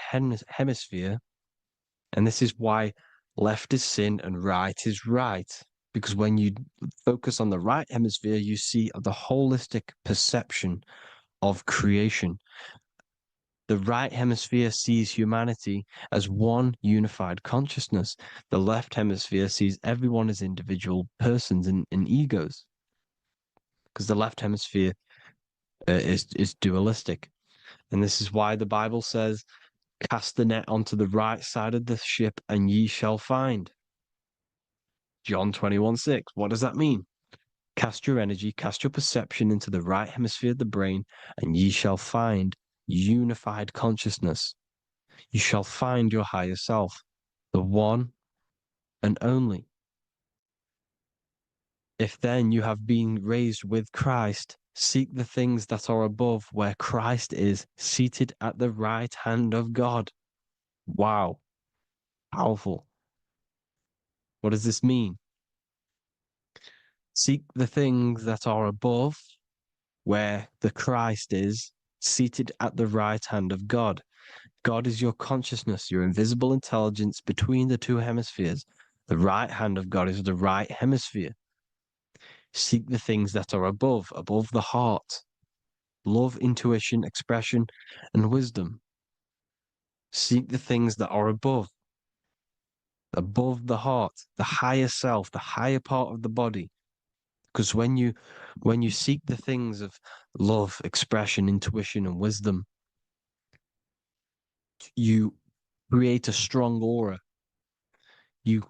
hemisphere. And this is why left is sin and right is right. Because when you focus on the right hemisphere, you see the holistic perception of creation. The right hemisphere sees humanity as one unified consciousness. The left hemisphere sees everyone as individual persons and egos. Because the left hemisphere is dualistic. And this is why the Bible says, cast the net onto the right side of the ship and ye shall find. John 21:6. What does that mean? Cast your energy, cast your perception into the right hemisphere of the brain, and ye shall find unified consciousness. You shall find your higher self, the one and only. If then you have been raised with Christ, seek the things that are above, where Christ is seated at the right hand of God. Wow. Powerful. What does this mean? Seek the things that are above, where the Christ is seated at the right hand of God. God is your consciousness, your invisible intelligence between the two hemispheres. The right hand of God is the right hemisphere. Seek the things that are above the heart. Love, intuition, expression, and wisdom. Seek the things that are above the heart, the higher self, the higher part of the body. Because when you seek the things of love, expression, intuition, and wisdom, you create a strong aura. You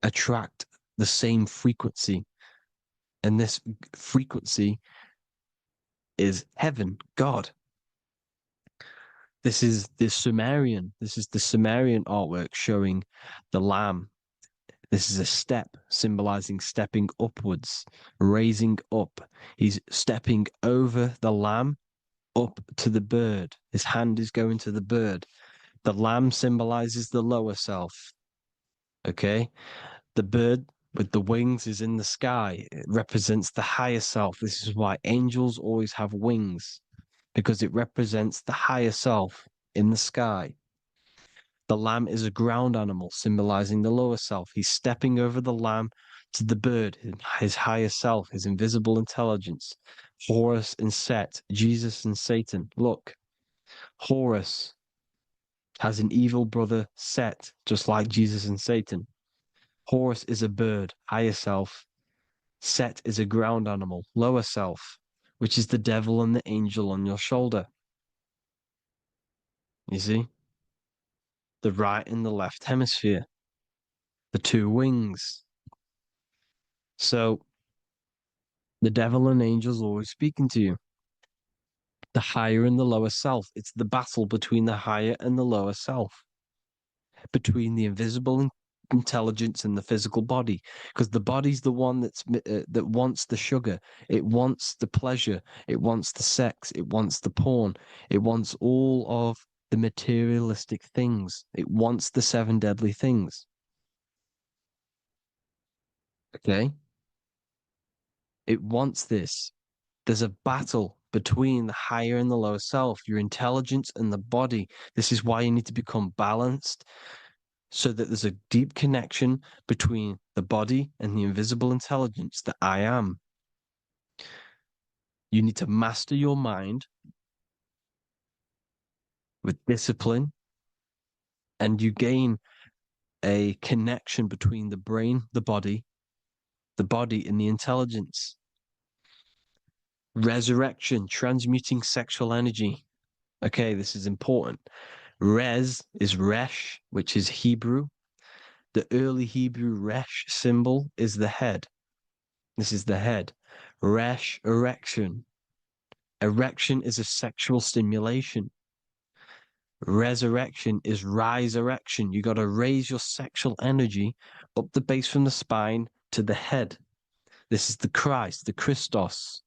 attract the same frequency. And this frequency is heaven, God. This is the Sumerian artwork showing the lamb. This is a step symbolizing stepping upwards, raising up. He's stepping over the lamb up to the bird. His hand is going to the bird. The lamb symbolizes the lower self. Okay? The bird with the wings is in the sky. It represents the higher self. This is why angels always have wings, because it represents the higher self in the sky. The lamb is a ground animal, symbolizing the lower self. He's stepping over the lamb to the bird, his higher self, his invisible intelligence. Horus and Set, Jesus and Satan. Look, Horus has an evil brother, Set, just like Jesus and Satan. Horus is a bird, higher self. Set is a ground animal, lower self, which is the devil and the angel on your shoulder. You see? The right and the left hemisphere. The two wings. So, the devil and angels always speaking to you. The higher and the lower self. It's the battle between the higher and the lower self. Between the invisible intelligence and the physical body, because the body's the one that wants the sugar, it wants the pleasure, it wants the sex, it wants the porn, it wants all of the materialistic things, it wants the 7 deadly things. Okay, it wants this. There's a battle between the higher and the lower self, your intelligence and the body. This is why you need to become balanced, so that there's a deep connection between the body and the invisible intelligence that I am. You need to master your mind with discipline, and you gain a connection between the brain, the body and the intelligence. Resurrection, transmuting sexual energy. Okay, this is important. Res is resh, which is Hebrew. The early Hebrew resh symbol is the head. This is the head. Resh, erection. Erection is a sexual stimulation. Resurrection is rise erection. You got to raise your sexual energy up the base from the spine to the head. This is the Christ, the Christos.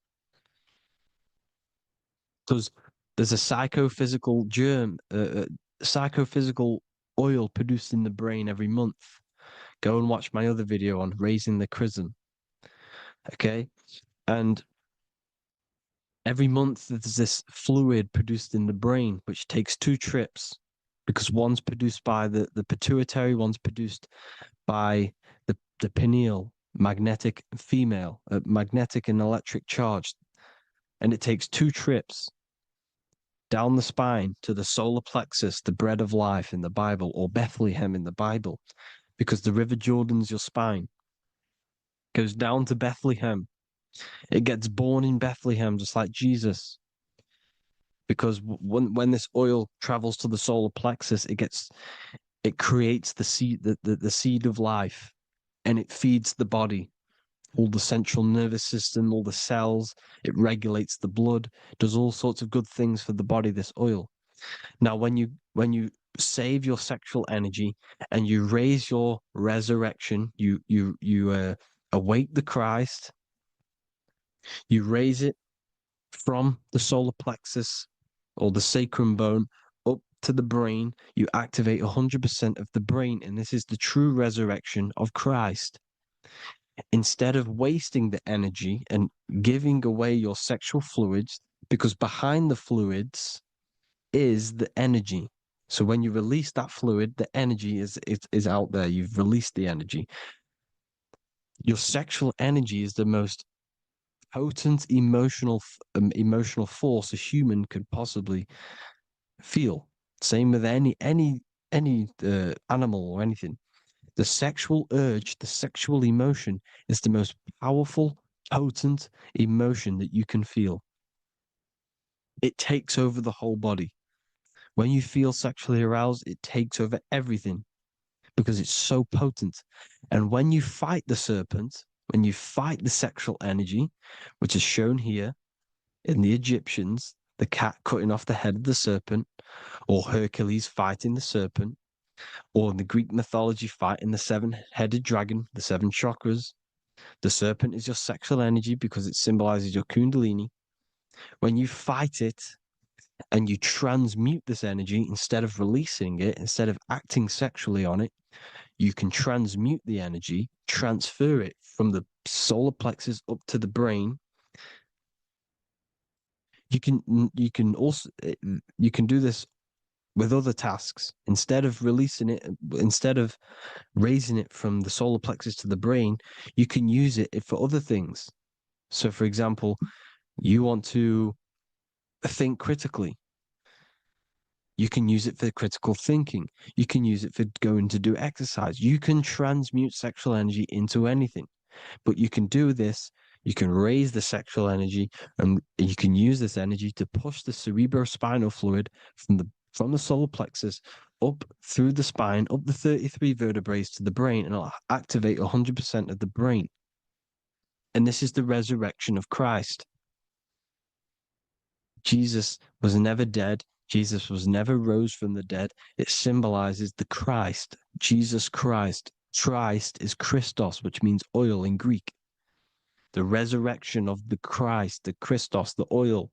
Because there's a psychophysical psychophysical oil produced in the brain every month. Go and watch my other video on raising the chrism. Okay? And every month there's this fluid produced in the brain, which takes 2 trips, because one's produced by the pituitary, one's produced by the pineal, magnetic female, magnetic and electric charge. And it takes 2 trips down the spine to the solar plexus, the bread of life in the Bible, or Bethlehem in the Bible, because the River Jordan's your spine. Goes down to Bethlehem. It gets born in Bethlehem, just like Jesus. Because when this oil travels to the solar plexus, it creates the seed, the seed of life, and it feeds the body, all the central nervous system, all the cells. It regulates the blood, does all sorts of good things for the body, this oil. Now, when you save your sexual energy and you raise your resurrection, you awake the Christ, you raise it from the solar plexus or the sacrum bone up to the brain, you activate 100% of the brain, and this is the true resurrection of Christ. Instead of wasting the energy and giving away your sexual fluids, because behind the fluids is the energy. So when you release that fluid, the energy is out there. You've released the energy. Your sexual energy is the most potent emotional force a human could possibly feel. Same with any animal or anything. The sexual urge, the sexual emotion is the most powerful, potent emotion that you can feel. It takes over the whole body. When you feel sexually aroused, it takes over everything because it's so potent. And when you fight the serpent, when you fight the sexual energy, which is shown here in the Egyptians, the cat cutting off the head of the serpent, or Hercules fighting the serpent, or in the Greek mythology fighting the 7-headed dragon, the 7 chakras. The serpent is your sexual energy because it symbolizes your kundalini. When you fight it and you transmute this energy, instead of releasing it, instead of acting sexually on it, you can transmute the energy, transfer it from the solar plexus up to the brain. You can also do this with other tasks. Instead of releasing it, instead of raising it from the solar plexus to the brain, you can use it for other things. So, for example, you want to think critically. You can use it for critical thinking. You can use it for going to do exercise. You can transmute sexual energy into anything. But you can do this. You can raise the sexual energy, and you can use this energy to push the cerebrospinal fluid from the solar plexus up through the spine, up the 33 vertebrae to the brain, and it'll activate 100% of the brain. And this is the resurrection of Christ. Jesus was never dead. Jesus was never rose from the dead. It symbolizes the Christ, Jesus Christ. Christ is Christos, which means oil in Greek. The resurrection of the Christ, the Christos, the oil.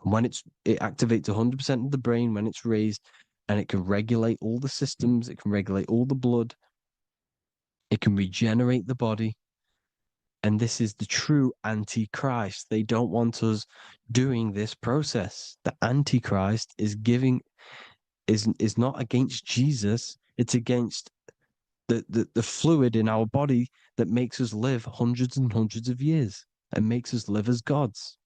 And when it activates 100% of the brain when it's raised, and it can regulate all the systems, it can regulate all the blood, it can regenerate the body. And this is the true Antichrist. They don't want us doing this process. The Antichrist is not against Jesus. It's against the fluid in our body that makes us live hundreds and hundreds of years. and makes us live as gods.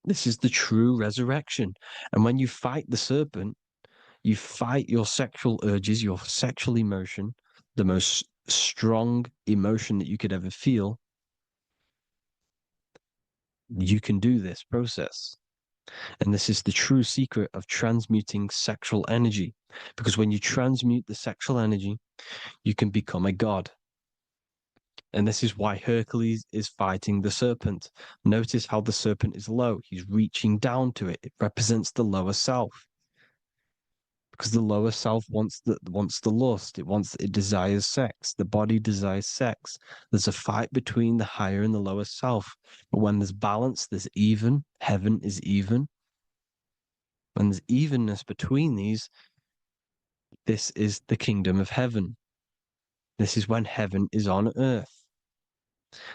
This is the true resurrection. And when you fight the serpent, you fight your sexual urges, your sexual emotion, the most strong emotion that you could ever feel. You can do this process. And this is the true secret of transmuting sexual energy. Because when you transmute the sexual energy, you can become a god. And this is why Hercules is fighting the serpent. Notice how the serpent is low. He's reaching down to it. It represents the lower self. Because the lower self wants the lust. It desires sex. The body desires sex. There's a fight between the higher and the lower self. But when there's balance, there's even. Heaven is even. When there's evenness between these, this is the kingdom of heaven. This is when heaven is on earth.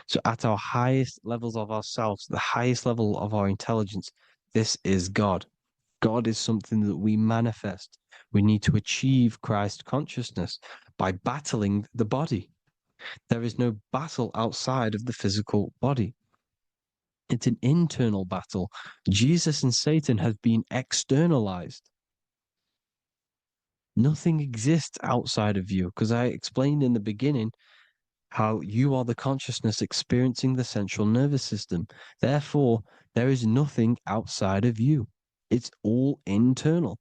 So at our highest levels of ourselves, the highest level of our intelligence, this is God. God is something that we manifest. We need to achieve Christ consciousness by battling the body. There is no battle outside of the physical body. It's an internal battle. Jesus and Satan have been externalized. Nothing exists outside of you, because I explained in the beginning how you are the consciousness experiencing the central nervous system. Therefore, there is nothing outside of you. It's all internal.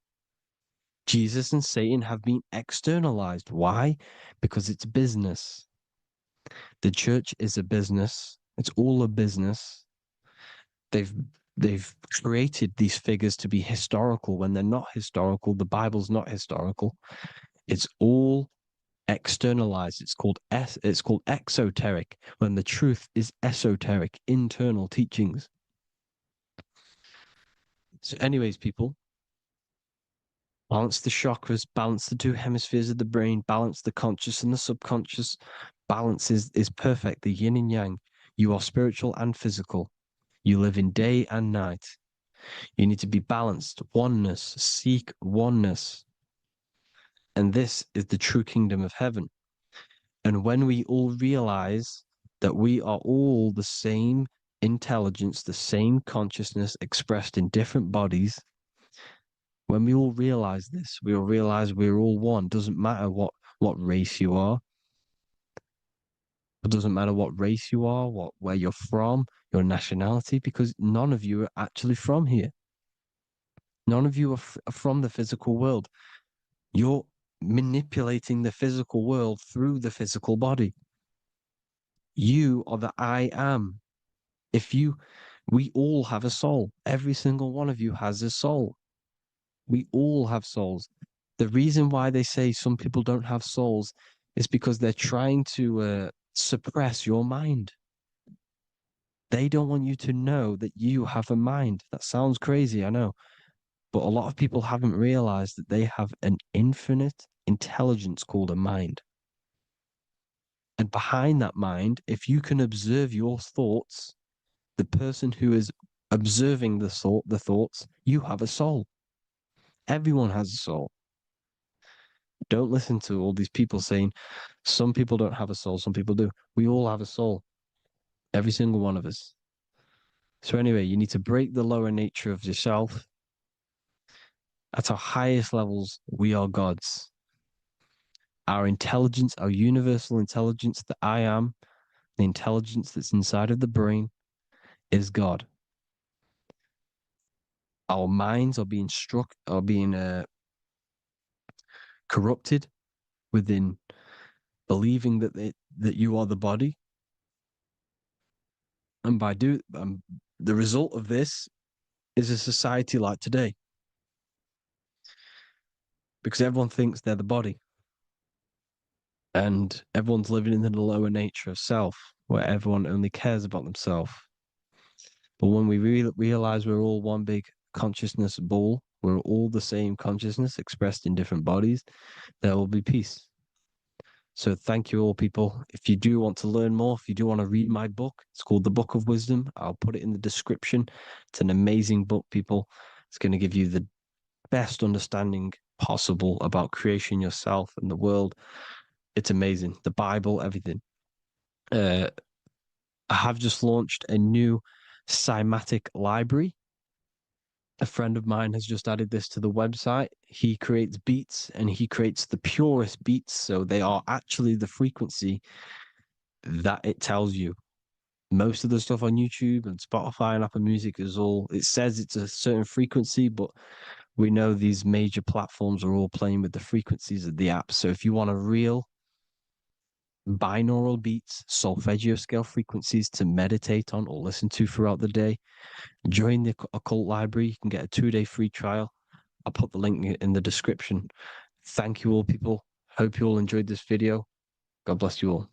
Jesus and Satan have been externalized. Why? Because it's business. The church is a business. It's all a business. They've created these figures to be historical when they're not historical. The Bible's not historical. It's all externalized. It's called exoteric, when the truth is esoteric, internal teachings. So anyways, people, balance the chakras, balance the two hemispheres of the brain, balance the conscious and the subconscious. Balance is perfect, the yin and yang. You are spiritual and physical. You live in day and night. You need to be balanced. Oneness. Seek oneness. And this is the true kingdom of heaven. And when we all realize that we are all the same intelligence, the same consciousness expressed in different bodies, when we all realize this, we all realize we're all one. Doesn't matter what race you are. It doesn't matter what race you are, where you're from, your nationality, because none of you are actually from here. None of you are from the physical world. You're manipulating the physical world through the physical body. You are the I am. We all have a soul. Every single one of you has a soul. We all have souls. The reason why they say some people don't have souls is because they're trying to suppress your mind. They don't want you to know that you have a mind. That sounds crazy, I know. But a lot of people haven't realized that they have an infinite intelligence called a mind. And behind that mind, if you can observe your thoughts, the person who is observing the thoughts, you have a soul. Everyone has a soul. Don't listen to all these people saying some people don't have a soul, some people do. We all have a soul. Every single one of us. So anyway, you need to break the lower nature of yourself. At our highest levels, we are gods. Our intelligence, our universal intelligence, the I am, the intelligence that's inside of the brain, is God. Our minds are being corrupted within believing that you are the body, and by the result of this is a society like today, because everyone thinks they're the body, and everyone's living in the lower nature of self, where everyone only cares about themselves. But when we realize we're all one big consciousness ball, we're all the same consciousness expressed in different bodies, there will be peace. So thank you all, people. If you do want to learn more, if you do want to read my book, it's called The Book of Wisdom. I'll put it in the description. It's an amazing book, people. It's going to give you the best understanding possible about creation, yourself, and the world. It's amazing. The Bible, everything. I have just launched a new cymatic library. A friend of mine has just added this to the website. He creates beats and he creates the purest beats. So they are actually the frequency that it tells you. Most of the stuff on YouTube and Spotify and Apple Music is all, it says it's a certain frequency, but we know these major platforms are all playing with the frequencies of the app. So if you want a real binaural beats, solfeggio scale frequencies to meditate on or listen to throughout the day, join the Occult Library. You can get a 2-day free trial. I'll put the link in the description. Thank you all, people. Hope you all enjoyed this video. God bless you all.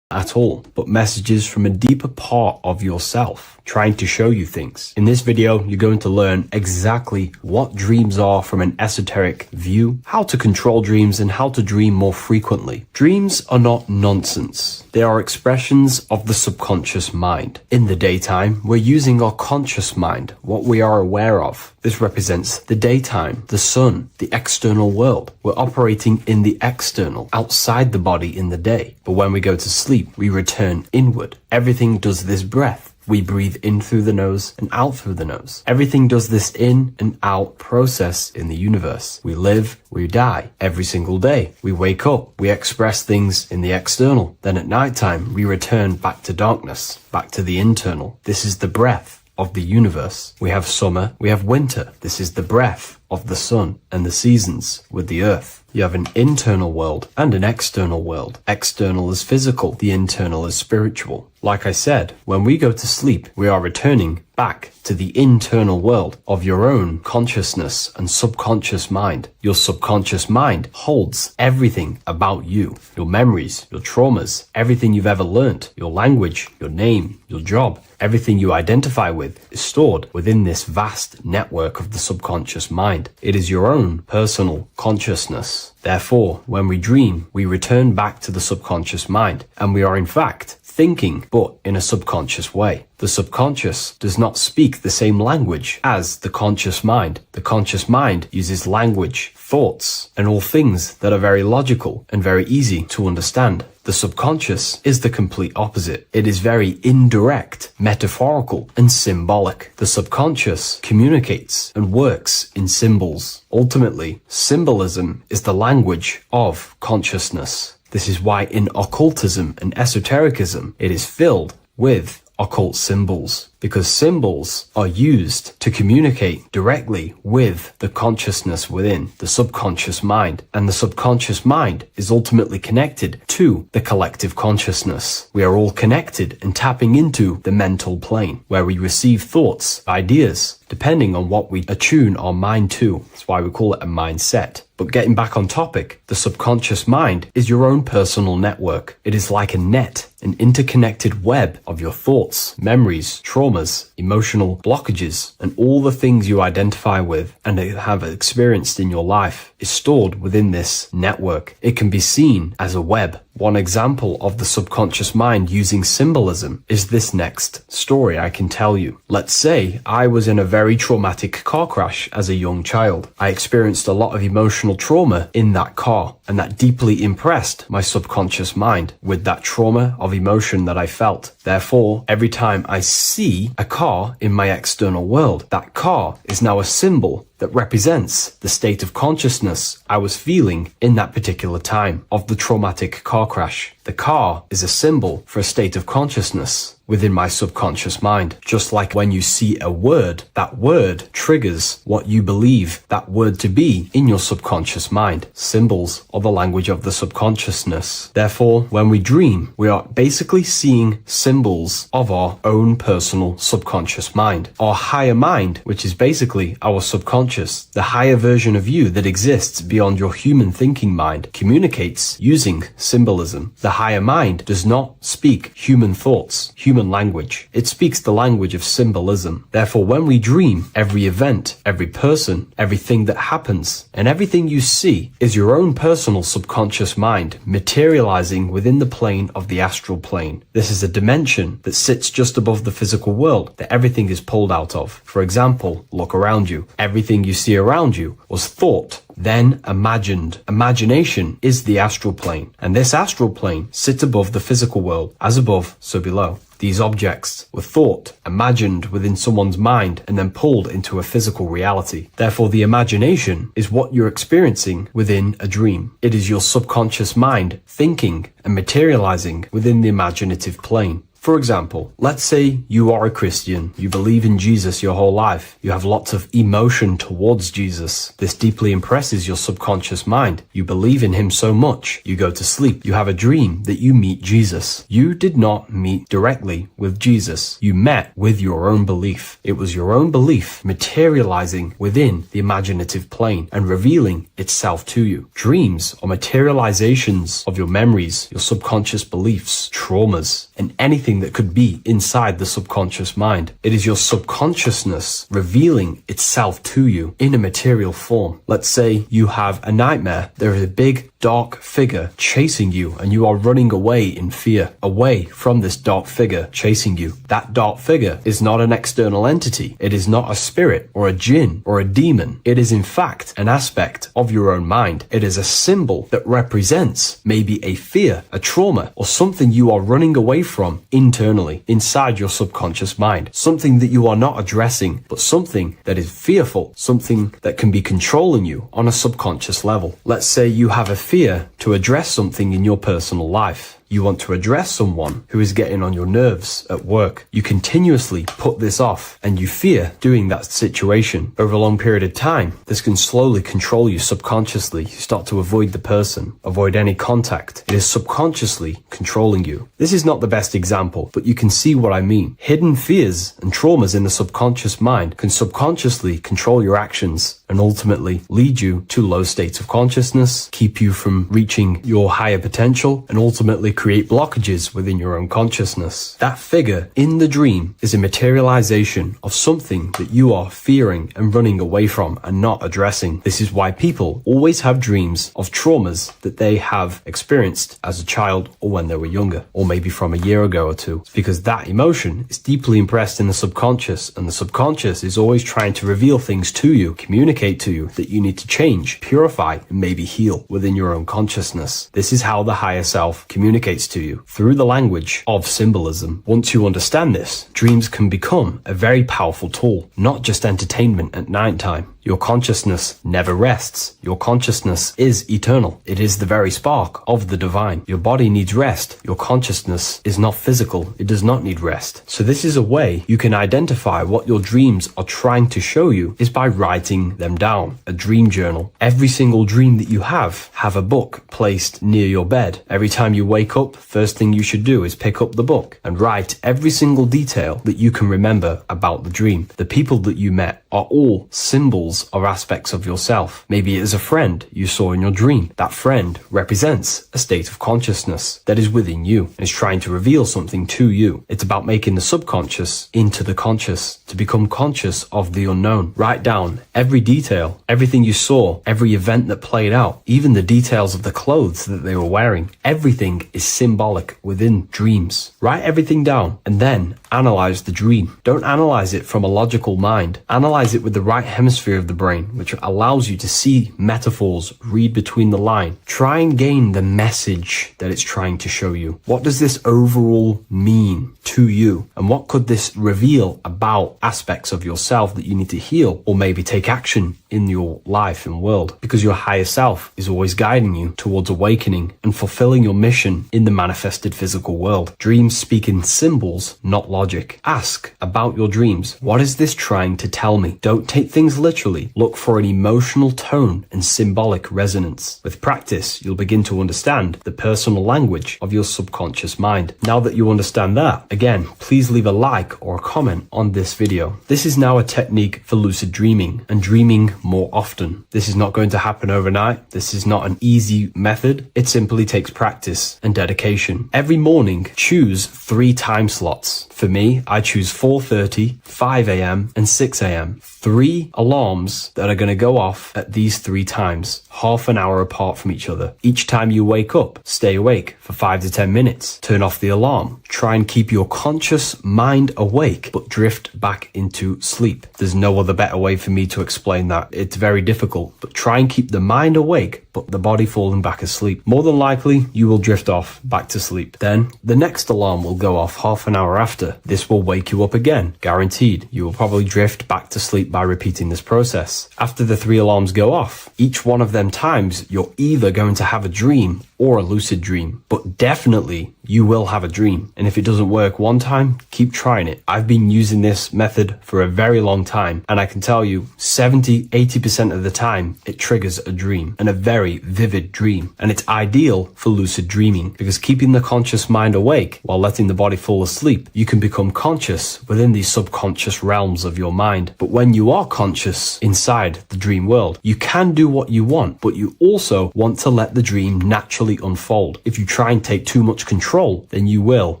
At all, but messages from a deeper part of yourself, trying to show you things. In this video, you're going to learn exactly what dreams are from an esoteric view, how to control dreams, and how to dream more frequently. Dreams are not nonsense. They are expressions of the subconscious mind. In the daytime, we're using our conscious mind, what we are aware of. This represents the daytime, the sun, the external world. We're operating in the external, outside the body in the day. But when we go to sleep, we return inward. Everything does this breath. We breathe in through the nose and out through the nose. Everything does this in and out process in the universe. We live, we die every single day. We wake up, we express things in the external. Then at nighttime, we return back to darkness, back to the internal. This is the breath of the universe. We have summer, we have winter. This is the breath of the sun and the seasons with the earth. You have an internal world and an external world. External is physical, the internal is spiritual. Like I said, when we go to sleep, we are returning back to the internal world of your own consciousness and subconscious mind. Your subconscious mind holds everything about you, your memories, your traumas, everything you've ever learnt, your language, your name, your job, everything you identify with is stored within this vast network of the subconscious mind. It is your own personal consciousness. Therefore, when we dream, we return back to the subconscious mind, and we are in fact thinking, but in a subconscious way. The subconscious does not speak the same language as the conscious mind. The conscious mind uses language, thoughts, and all things that are very logical and very easy to understand. The subconscious is the complete opposite. It is very indirect, metaphorical, and symbolic. The subconscious communicates and works in symbols. Ultimately, symbolism is the language of consciousness. This is why in occultism and esotericism, it is filled with occult symbols, because symbols are used to communicate directly with the consciousness within the subconscious mind, and the subconscious mind is ultimately connected to the collective consciousness. We are all connected and tapping into the mental plane, where we receive thoughts, ideas, depending on what we attune our mind to. That's why we call it a mindset. But getting back on topic, the subconscious mind is your own personal network. It is like a net, an interconnected web of your thoughts, memories, traumas, emotional blockages, and all the things you identify with and have experienced in your life is stored within this network. It can be seen as a web. One example of the subconscious mind using symbolism is this next story I can tell you. Let's say I was in a very traumatic car crash as a young child. I experienced a lot of emotional trauma in that car, and that deeply impressed my subconscious mind with that trauma of emotion that I felt. Therefore, every time I see a car in my external world, that car is now a symbol that represents the state of consciousness I was feeling in that particular time of the traumatic car crash. The car is a symbol for a state of consciousness within my subconscious mind. Just like when you see a word, that word triggers what you believe that word to be in your subconscious mind. Symbols are the language of the subconsciousness. Therefore, when we dream, we are basically seeing symbols of our own personal subconscious mind. Our higher mind, which is basically our subconscious subconscious, the higher version of you that exists beyond your human thinking mind, communicates using symbolism. The higher mind does not speak human thoughts, human language. It speaks the language of symbolism. Therefore, when we dream, every event, every person, everything that happens, and everything you see is your own personal subconscious mind materializing within the plane of the astral plane. This is a dimension that sits just above the physical world that everything is pulled out of. For example, look around you. Everything you see around you was thought, then imagined. Imagination is the astral plane, and this astral plane sits above the physical world. As above, so below. These objects were thought, imagined within someone's mind, and then pulled into a physical reality. Therefore, the imagination is what you're experiencing within a dream. It is your subconscious mind thinking and materializing within the imaginative plane. For example, let's say you are a Christian, you believe in Jesus your whole life, you have lots of emotion towards Jesus. This deeply impresses your subconscious mind. You believe in him so much, you go to sleep, you have a dream that you meet Jesus. You did not meet directly with Jesus. You met with your own belief. It was your own belief materializing within the imaginative plane and revealing itself to you. Dreams are materializations of your memories, your subconscious beliefs, traumas, and anything that could be inside the subconscious mind. It is your subconsciousness revealing itself to you in a material form. Let's say you have a nightmare. There is a big dark figure chasing you and you are running away in fear, away from this dark figure chasing you. That dark figure is not an external entity. It is not a spirit or a jinn or a demon. It is in fact an aspect of your own mind. It is a symbol that represents maybe a fear, a trauma, or something you are running away from internally, inside your subconscious mind. Something that you are not addressing, but something that is fearful, something that can be controlling you on a subconscious level. Let's say you have a fear to address something in your personal life. You want to address someone who is getting on your nerves at work. You continuously put this off and you fear doing that situation. Over a long period of time, this can slowly control you subconsciously. You start to avoid the person, avoid any contact. It is subconsciously controlling you. This is not the best example, but you can see what I mean. Hidden fears and traumas in the subconscious mind can subconsciously control your actions and ultimately lead you to low states of consciousness, keep you from reaching your higher potential, and ultimately create blockages within your own consciousness. That figure in the dream is a materialization of something that you are fearing and running away from and not addressing. This is why people always have dreams of traumas that they have experienced as a child or when they were younger, or maybe from a year ago or two. It's because that emotion is deeply impressed in the subconscious, and the subconscious is always trying to reveal things to you, communicate to you that you need to change, purify, and maybe heal within your own consciousness. This is how the higher self communicates to you, through the language of symbolism. Once you understand this, dreams can become a very powerful tool, not just entertainment at nighttime. Your consciousness never rests. Your consciousness is eternal. It is the very spark of the divine. Your body needs rest. Your consciousness is not physical. It does not need rest. So this is a way you can identify what your dreams are trying to show you is by writing them down. A dream journal. Every single dream that you have a book placed near your bed. Every time you wake up, first thing you should do is pick up the book and write every single detail that you can remember about the dream. The people that you met are all symbols or aspects of yourself. Maybe it is a friend you saw in your dream. That friend represents a state of consciousness that is within you and is trying to reveal something to you. It's about making the subconscious into the conscious, to become conscious of the unknown. Write down every detail, everything you saw, every event that played out, even the details of the clothes that they were wearing. Everything is symbolic within dreams. Write everything down and then analyze the dream. Don't analyze it from a logical mind. Analyze it with the right hemisphere of the brain, which allows you to see metaphors, read between the line. Try and gain the message that it's trying to show you. What does this overall mean to you? And what could this reveal about aspects of yourself that you need to heal or maybe take action in your life and world? Because your higher self is always guiding you towards awakening and fulfilling your mission in the manifested physical world. Dreams speak in symbols, not logic. logic. Ask about your dreams. What is this trying to tell me? Don't take things literally. Look for an emotional tone and symbolic resonance. With practice, you'll begin to understand the personal language of your subconscious mind. Now that you understand that, again, please leave a like or a comment on this video. This is now a technique for lucid dreaming and dreaming more often. This is not going to happen overnight. This is not an easy method. It simply takes practice and dedication. Every morning, choose 3 time slots. For me, I choose 4:30, 5 a.m. and 6 a.m. 3 alarms that are going to go off at these 3 times, half an hour apart from each other. Each time you wake up, stay awake for 5 to 10 minutes. Turn off the alarm. Try and keep your conscious mind awake, but drift back into sleep. There's no other better way for me to explain that. It's very difficult, but try and keep the mind awake, but the body falling back asleep. More than likely, you will drift off back to sleep. Then the next alarm will go off half an hour after. This will wake you up again. Guaranteed. You will probably drift back to sleep by repeating this process. After the 3 alarms go off, each one of them times, you're either going to have a dream or a lucid dream, but definitely you will have a dream. And if it doesn't work one time, keep trying it. I've been using this method for a very long time, and I can tell you 70-80% of the time it triggers a dream, and a very vivid dream. And it's ideal for lucid dreaming because keeping the conscious mind awake while letting the body fall asleep, you can become conscious within these subconscious realms of your mind. But when you are conscious inside the dream world, you can do what you want, but you also want to let the dream naturally unfold. If you try and take too much control, then you will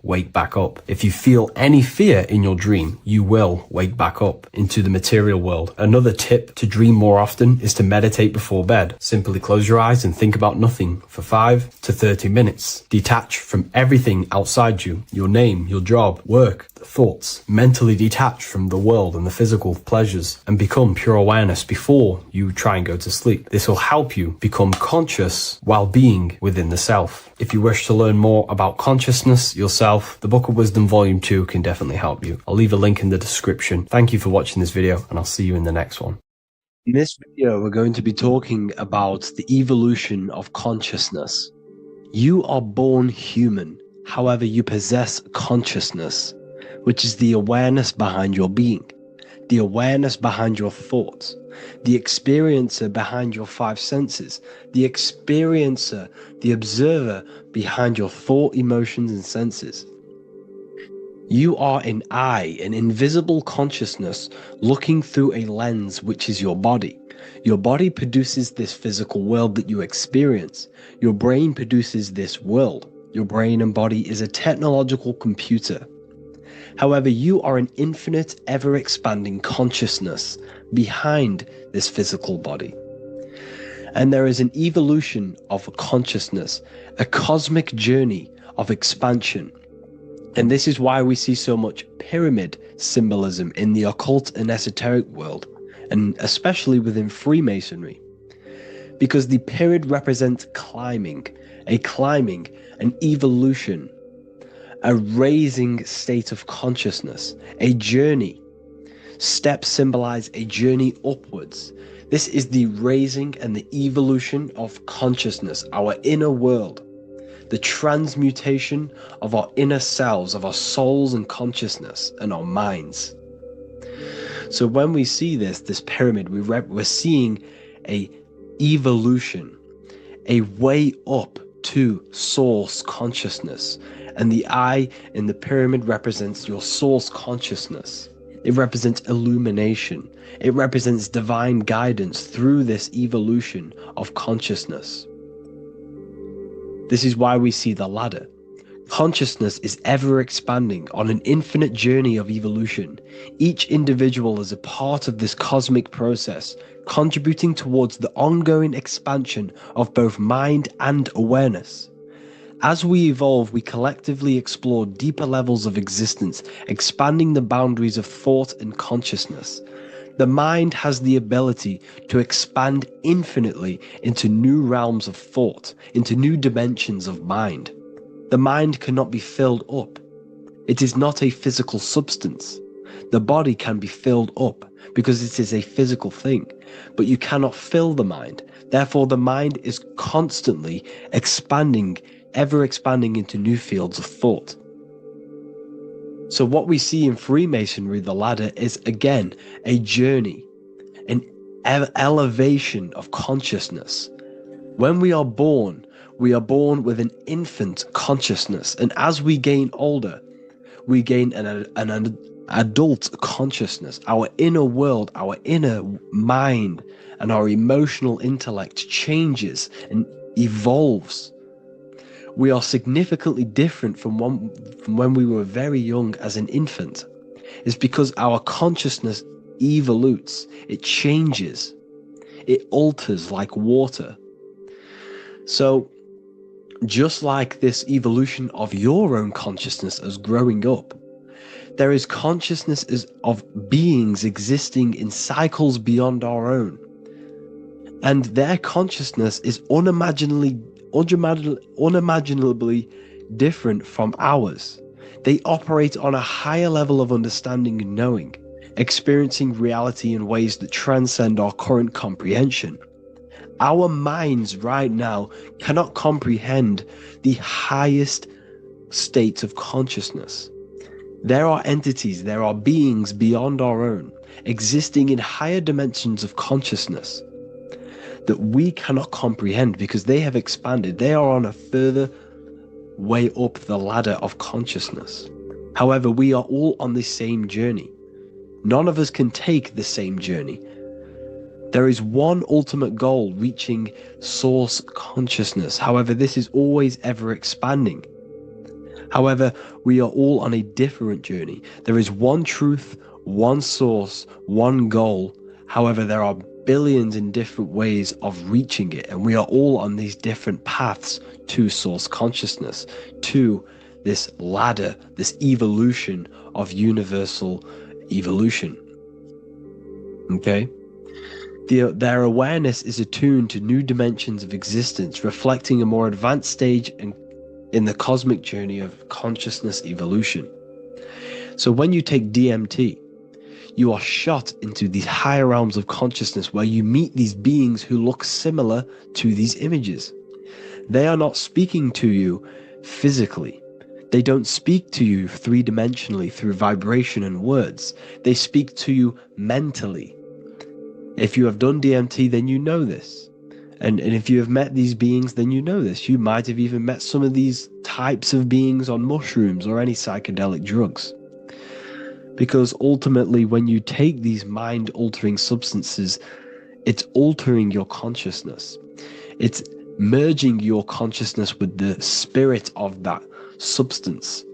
wake back up. If you feel any fear in your dream, you will wake back up into the material world. Another tip to dream more often is to meditate before bed. Simply close your eyes and think about nothing for 5 to 30 minutes. Detach from everything outside you, your name, your job, work, thoughts. Mentally detach from the world and the physical pleasures and become pure awareness before you try and go to sleep. This will help you become conscious while being within the self. If you wish to learn more about consciousness yourself, the Book of Wisdom Volume 2 can definitely help you. I'll leave a link in the description. Thank you for watching this video, and I'll see you in the next one. In this video, we're going to be talking about the evolution of consciousness. You are born human, however you possess consciousness, which is the awareness behind your being, the awareness behind your thoughts, the experiencer behind your 5 senses, the experiencer, the observer behind your thought, emotions, and senses. You are an eye, an invisible consciousness looking through a lens, which is your body. Your body produces this physical world that you experience. Your brain produces this world. Your brain and body is a technological computer. However, you are an infinite, ever-expanding consciousness behind this physical body. And there is an evolution of consciousness, a cosmic journey of expansion. And this is why we see so much pyramid symbolism in the occult and esoteric world, and especially within Freemasonry. Because the pyramid represents climbing, an evolution, a raising state of consciousness, a journey. Steps symbolize a journey upwards. This is the raising and the evolution of consciousness, our inner world, the transmutation of our inner selves, of our souls and consciousness and our minds. So when we see this pyramid, we're seeing a evolution, a way up to source consciousness. And the eye in the pyramid represents your source consciousness. It represents illumination. It represents divine guidance through this evolution of consciousness. This is why we see the ladder. Consciousness is ever expanding on an infinite journey of evolution. Each individual is a part of this cosmic process, contributing towards the ongoing expansion of both mind and awareness. As we evolve, we collectively explore deeper levels of existence, expanding the boundaries of thought and consciousness. The mind has the ability to expand infinitely into new realms of thought, into new dimensions of mind. The mind cannot be filled up. It is not a physical substance. The body can be filled up because it is a physical thing, but you cannot fill the mind. Therefore, the mind is constantly expanding, ever expanding into new fields of thought. So what we see in Freemasonry, the ladder, is again a journey, an elevation of consciousness. When we are born with an infant consciousness, and as we gain older, we gain an adult consciousness. Our inner world, our inner mind, and our emotional intellect changes and evolves. We are significantly different from when we were very young as an infant. It's because our consciousness evolutes, it changes, it alters like water. So just like this evolution of your own consciousness as growing up, there is consciousness of beings existing in cycles beyond our own. And their consciousness is unimaginably different from ours. They operate on a higher level of understanding and knowing, experiencing reality in ways that transcend our current comprehension. Our minds right now cannot comprehend the highest states of consciousness. There are entities, there are beings beyond our own, existing in higher dimensions of consciousness that we cannot comprehend because they have expanded. They are on a further way up the ladder of consciousness. However, we are all on the same journey. None of us can take the same journey. There is one ultimate goal, reaching source consciousness. However, this is always ever expanding. However, we are all on a different journey. There is one truth, one source, one goal. However, there are billions in different ways of reaching it, and we are all on these different paths to source consciousness, to this ladder, this evolution of universal evolution. Okay? Their awareness is attuned to new dimensions of existence, reflecting a more advanced stage in the cosmic journey of consciousness evolution. So when you take DMT, you are shot into these higher realms of consciousness where you meet these beings who look similar to these images. They are not speaking to you physically. They don't speak to you three-dimensionally through vibration and words. They speak to you mentally. If you have done DMT, then you know this. And if you have met these beings, then you know this. You might have even met some of these types of beings on mushrooms or any psychedelic drugs. Because ultimately, when you take these mind-altering substances, it's altering your consciousness. It's merging your consciousness with the spirit of that substance.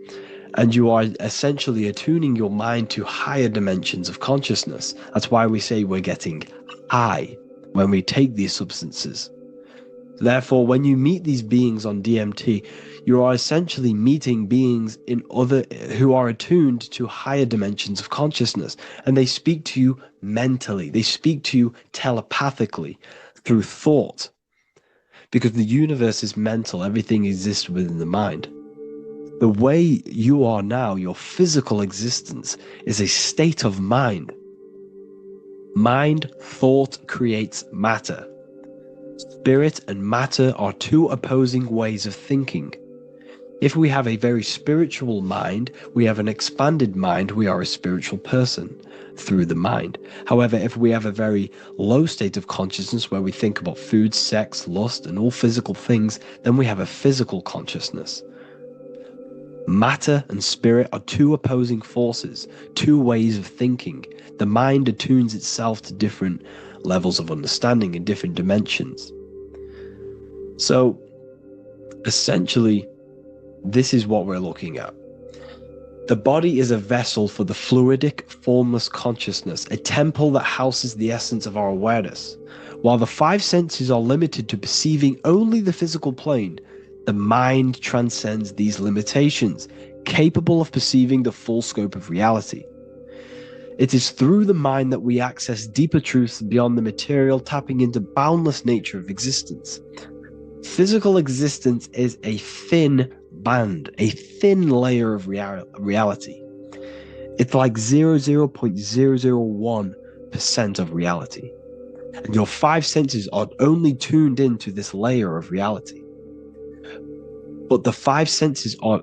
And you are essentially attuning your mind to higher dimensions of consciousness. That's why we say we're getting high when we take these substances. Therefore, when you meet these beings on DMT, you are essentially meeting beings who are attuned to higher dimensions of consciousness, and they speak to you mentally. They speak to you telepathically through thought, because the universe is mental. Everything exists within the mind. The way you are now, your physical existence, is a state of mind. Mind, thought creates matter. Spirit and matter are two opposing ways of thinking. If we have a very spiritual mind, we have an expanded mind, we are a spiritual person through the mind. However, if we have a very low state of consciousness where we think about food, sex, lust, and all physical things, then we have a physical consciousness. Matter and spirit are two opposing forces, two ways of thinking. The mind attunes itself to different levels of understanding in different dimensions. So, essentially, this is what we're looking at. The body is a vessel for the fluidic, formless consciousness, a temple that houses the essence of our awareness. While the five senses are limited to perceiving only the physical plane, the mind transcends these limitations, capable of perceiving the full scope of reality. It is through the mind that we access deeper truths beyond the material, tapping into boundless nature of existence. Physical existence is a thin band, a thin layer of reality. It's like 0.001% of reality. And your five senses are only tuned into this layer of reality. But the five senses are,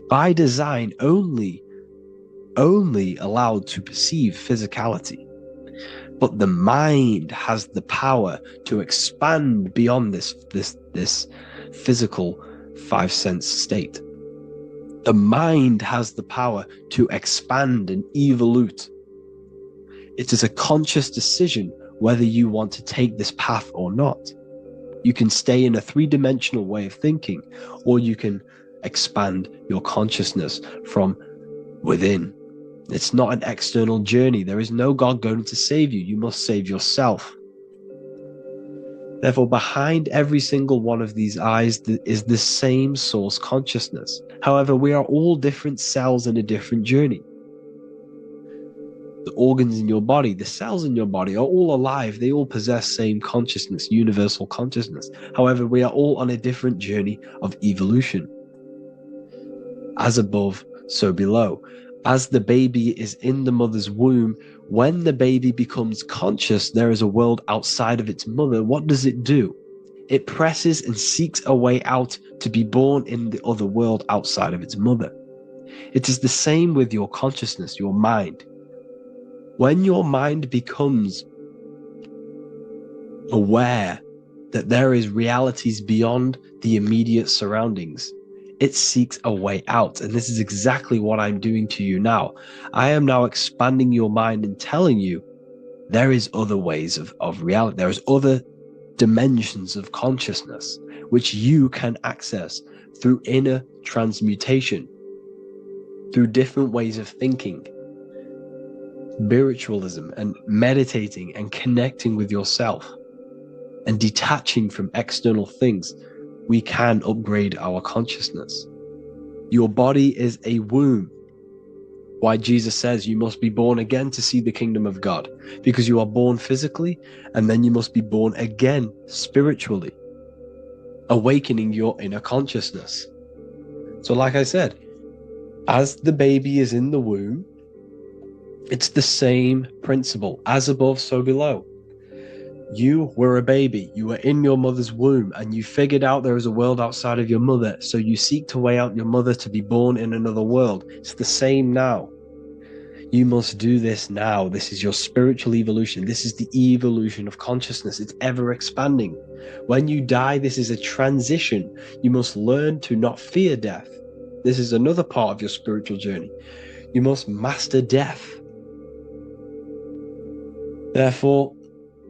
by design, only only allowed to perceive physicality. But the mind has the power to expand beyond this physical five sense state. The mind has the power to expand and evolute. It is a conscious decision whether you want to take this path or not. You can stay in a three-dimensional way of thinking, or you can expand your consciousness from within. It's not an external journey. There is no God going to save you. You must save yourself. Therefore, behind every single one of these eyes is the same source consciousness. However, we are all different cells in a different journey. The organs in your body, the cells in your body are all alive. They all possess same consciousness, universal consciousness. However, we are all on a different journey of evolution. As above, so below. As the baby is in the mother's womb, when the baby becomes conscious, there is a world outside of its mother. What does it do? It presses and seeks a way out to be born in the other world outside of its mother. It is the same with your consciousness, your mind. When your mind becomes aware that there is realities beyond the immediate surroundings, it seeks a way out. And this is exactly what I'm doing to you now. I am now expanding your mind and telling you there is other ways of reality. There is other dimensions of consciousness which you can access through inner transmutation, through different ways of thinking, spiritualism, and meditating and connecting with yourself and detaching from external things. We can upgrade our consciousness. Your body is a womb. Why Jesus says you must be born again to see the kingdom of God, because you are born physically and then you must be born again spiritually, awakening your inner consciousness. So like I said, as the baby is in the womb, it's the same principle. As above, so below. You were a baby, you were in your mother's womb, and you figured out there is a world outside of your mother, so you seek to weigh out your mother to be born in another world. It's the same now. You must do this now. This is your spiritual evolution. This is the evolution of consciousness. It's ever expanding. When you die, this is a transition. You must learn to not fear death. This is another part of your spiritual journey. You must master death. Therefore,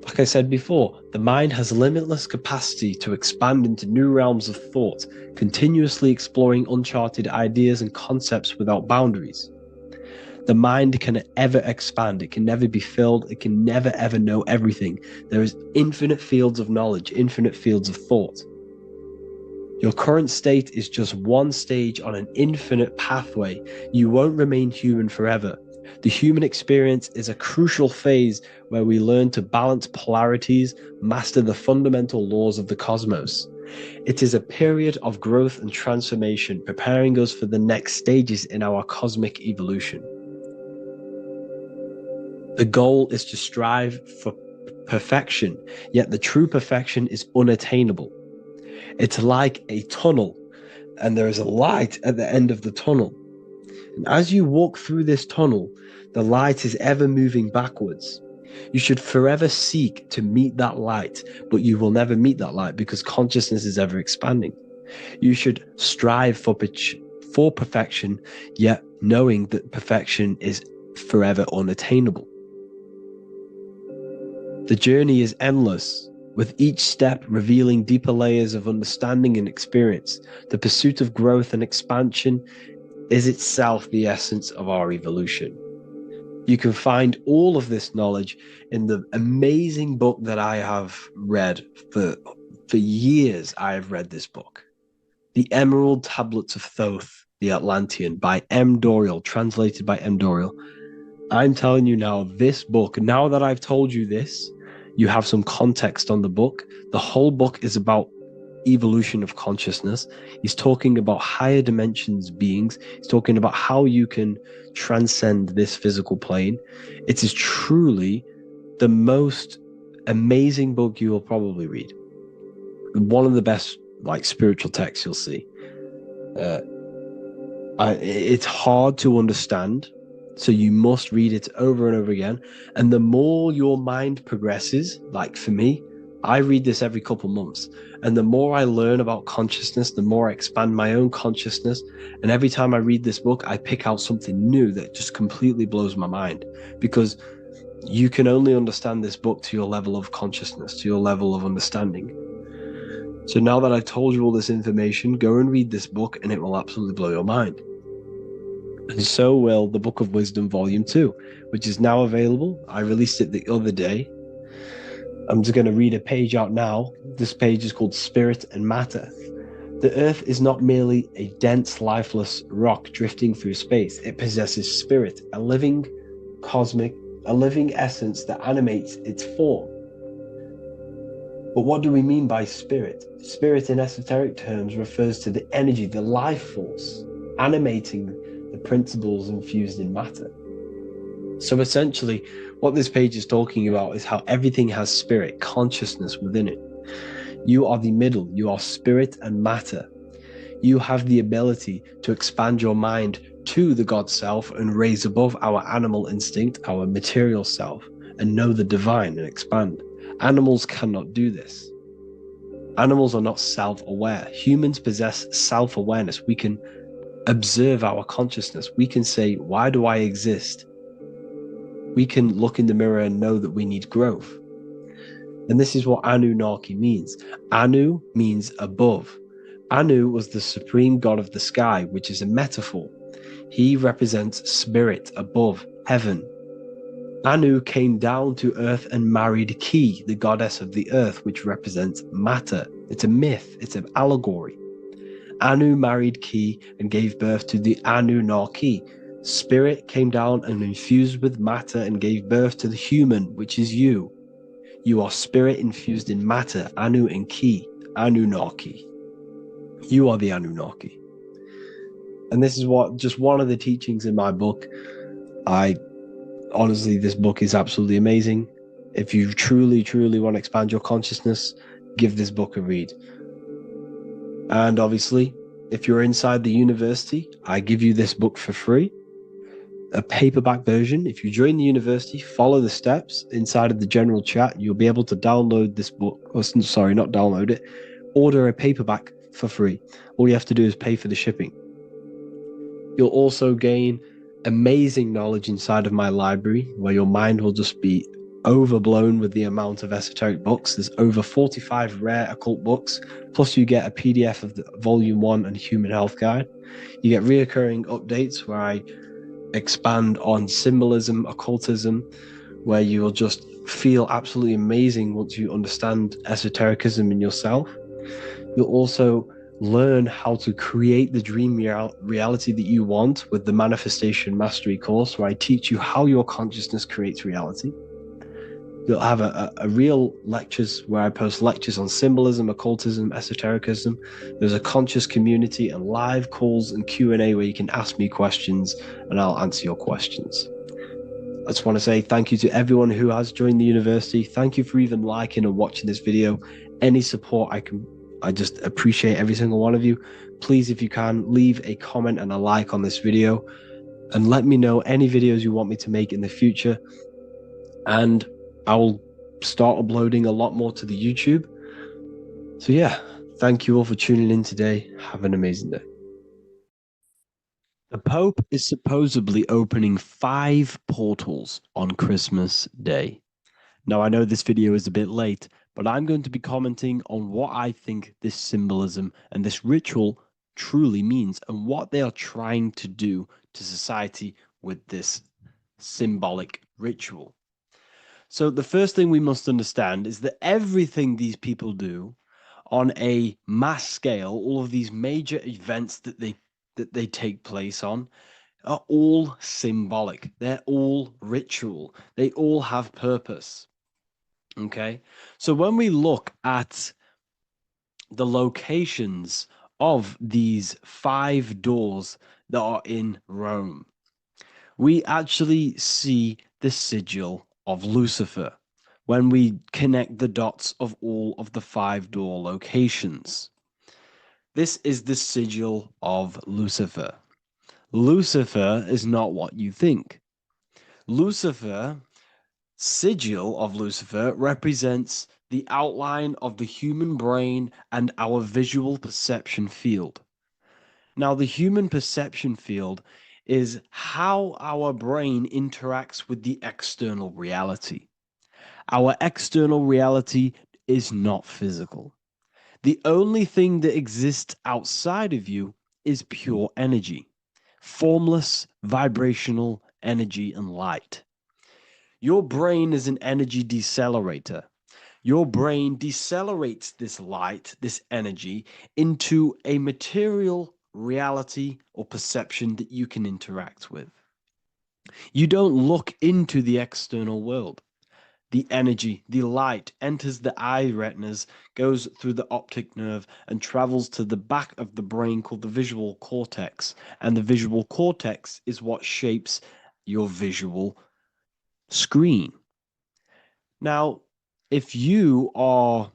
like I said before, the mind has limitless capacity to expand into new realms of thought, continuously exploring uncharted ideas and concepts without boundaries. The mind can ever expand. It can never be filled. It can never ever know everything. There is infinite fields of knowledge, infinite fields of thought. Your current state is just one stage on an infinite pathway. You won't remain human forever. The human experience is a crucial phase where we learn to balance polarities, master the fundamental laws of the cosmos. It is a period of growth and transformation, preparing us for the next stages in our cosmic evolution. The goal is to strive for perfection, yet the true perfection is unattainable. It's like a tunnel, and there is a light at the end of the tunnel. And as you walk through this tunnel, the light is ever moving backwards. You should forever seek to meet that light, but you will never meet that light because consciousness is ever expanding. You should strive for perfection, yet knowing that perfection is forever unattainable. The journey is endless, with each step revealing deeper layers of understanding and experience. The pursuit of growth and expansion is itself the essence of our evolution. You can find all of this knowledge in the amazing book that I have read for years. I have read this book, The Emerald Tablets of Thoth, the Atlantean, by M. Dorial, translated by M. Dorial. I'm telling you now, this book, now that I've told you this, you have some context on the book. The whole book is about evolution of consciousness. He's talking about higher dimensions beings. He's talking about how you can transcend this physical plane. It is truly the most amazing book you will probably read. One of the best spiritual texts you'll see. It's hard to understand. So you must read it over and over again. And the more your mind progresses, like for me, I read this every couple months. And the more I learn about consciousness, the more I expand my own consciousness. And every time I read this book, I pick out something new that just completely blows my mind, because you can only understand this book to your level of consciousness, to your level of understanding. So now that I've told you all this information, go and read this book and it will absolutely blow your mind. And so will the Book of Wisdom Volume 2, which is now available. I released it the other day. I'm just going to read a page out now. This page is called Spirit and Matter. The Earth is not merely a dense, lifeless rock drifting through space. It possesses spirit, a living essence that animates its form. But what do we mean by spirit? Spirit in esoteric terms refers to the energy, the life force, animating the principles infused in matter. So essentially, what this page is talking about is how everything has spirit, consciousness within it. You are the middle, you are spirit and matter. You have the ability to expand your mind to the God self and raise above our animal instinct, our material self, and know the divine and expand. Animals cannot do this. Animals are not self-aware. Humans possess self-awareness. We can observe our consciousness. We can say, why do I exist? We can look in the mirror and know that we need growth. And this is what Anunnaki means. Anu means above. Anu was the supreme god of the sky, which is a metaphor. He represents spirit above, heaven. Anu came down to earth and married Ki, the goddess of the earth, which represents matter. It's a myth, it's an allegory. Anu married Ki and gave birth to the Anunnaki. Spirit came down and infused with matter and gave birth to the human, which is you. You are spirit infused in matter, Anu and Ki, Anunnaki. You are the Anunnaki. And this is just one of the teachings in my book. Honestly, this book is absolutely amazing. If you truly, truly want to expand your consciousness, give this book a read. And obviously, if you're inside the university, I give you this book for free, a paperback version. If you join the university, follow the steps inside of the general chat, you'll be able to download this book, not download it, order a paperback for free. All you have to do is pay for the shipping. You'll also gain amazing knowledge inside of my library, where your mind will just be overblown with the amount of esoteric books. There's over 45 rare occult books, plus you get a PDF of the Volume 1 and Human Health Guide. You get reoccurring updates where I expand on symbolism, occultism, where you will just feel absolutely amazing once you understand esotericism in yourself. You'll also learn how to create the dream reality that you want with the Manifestation Mastery course, where I teach you how your consciousness creates reality. You'll have a real lectures where I post lectures on symbolism, occultism, esotericism. There's a conscious community and live calls and Q&A where you can ask me questions and I'll answer your questions. I just want to say thank you to everyone who has joined the university. Thank you for even liking and watching this video. Any support I just appreciate every single one of you. Please, if you can, leave a comment and a like on this video and let me know any videos you want me to make in the future. And I will start uploading a lot more to the YouTube. So yeah, thank you all for tuning in today. Have an amazing day. The Pope is supposedly opening 5 portals on Christmas Day. Now, I know this video is a bit late, but I'm going to be commenting on what I think this symbolism and this ritual truly means and what they are trying to do to society with this symbolic ritual. So the first thing we must understand is that everything these people do on a mass scale, all of these major events that they take place on, are all symbolic. They're all ritual. They all have purpose. Okay? So when we look at the locations of these 5 doors that are in Rome, we actually see the sigil of Lucifer when we connect the dots of all of the 5 door locations. This is the sigil of Lucifer. Lucifer is not what you think. Lucifer, sigil of Lucifer, represents the outline of the human brain and our visual perception field. Now, the human perception field is how our brain interacts with the external reality. Our external reality is not physical. The only thing that exists outside of you is pure energy, formless, vibrational energy and light. Your brain is an energy decelerator. Your brain decelerates this light, this energy, into a material reality or perception that you can interact with. You don't look into the external world. The energy, the light enters the eye retinas, goes through the optic nerve, and travels to the back of the brain called the visual cortex. And the visual cortex is what shapes your visual screen. Now, if you are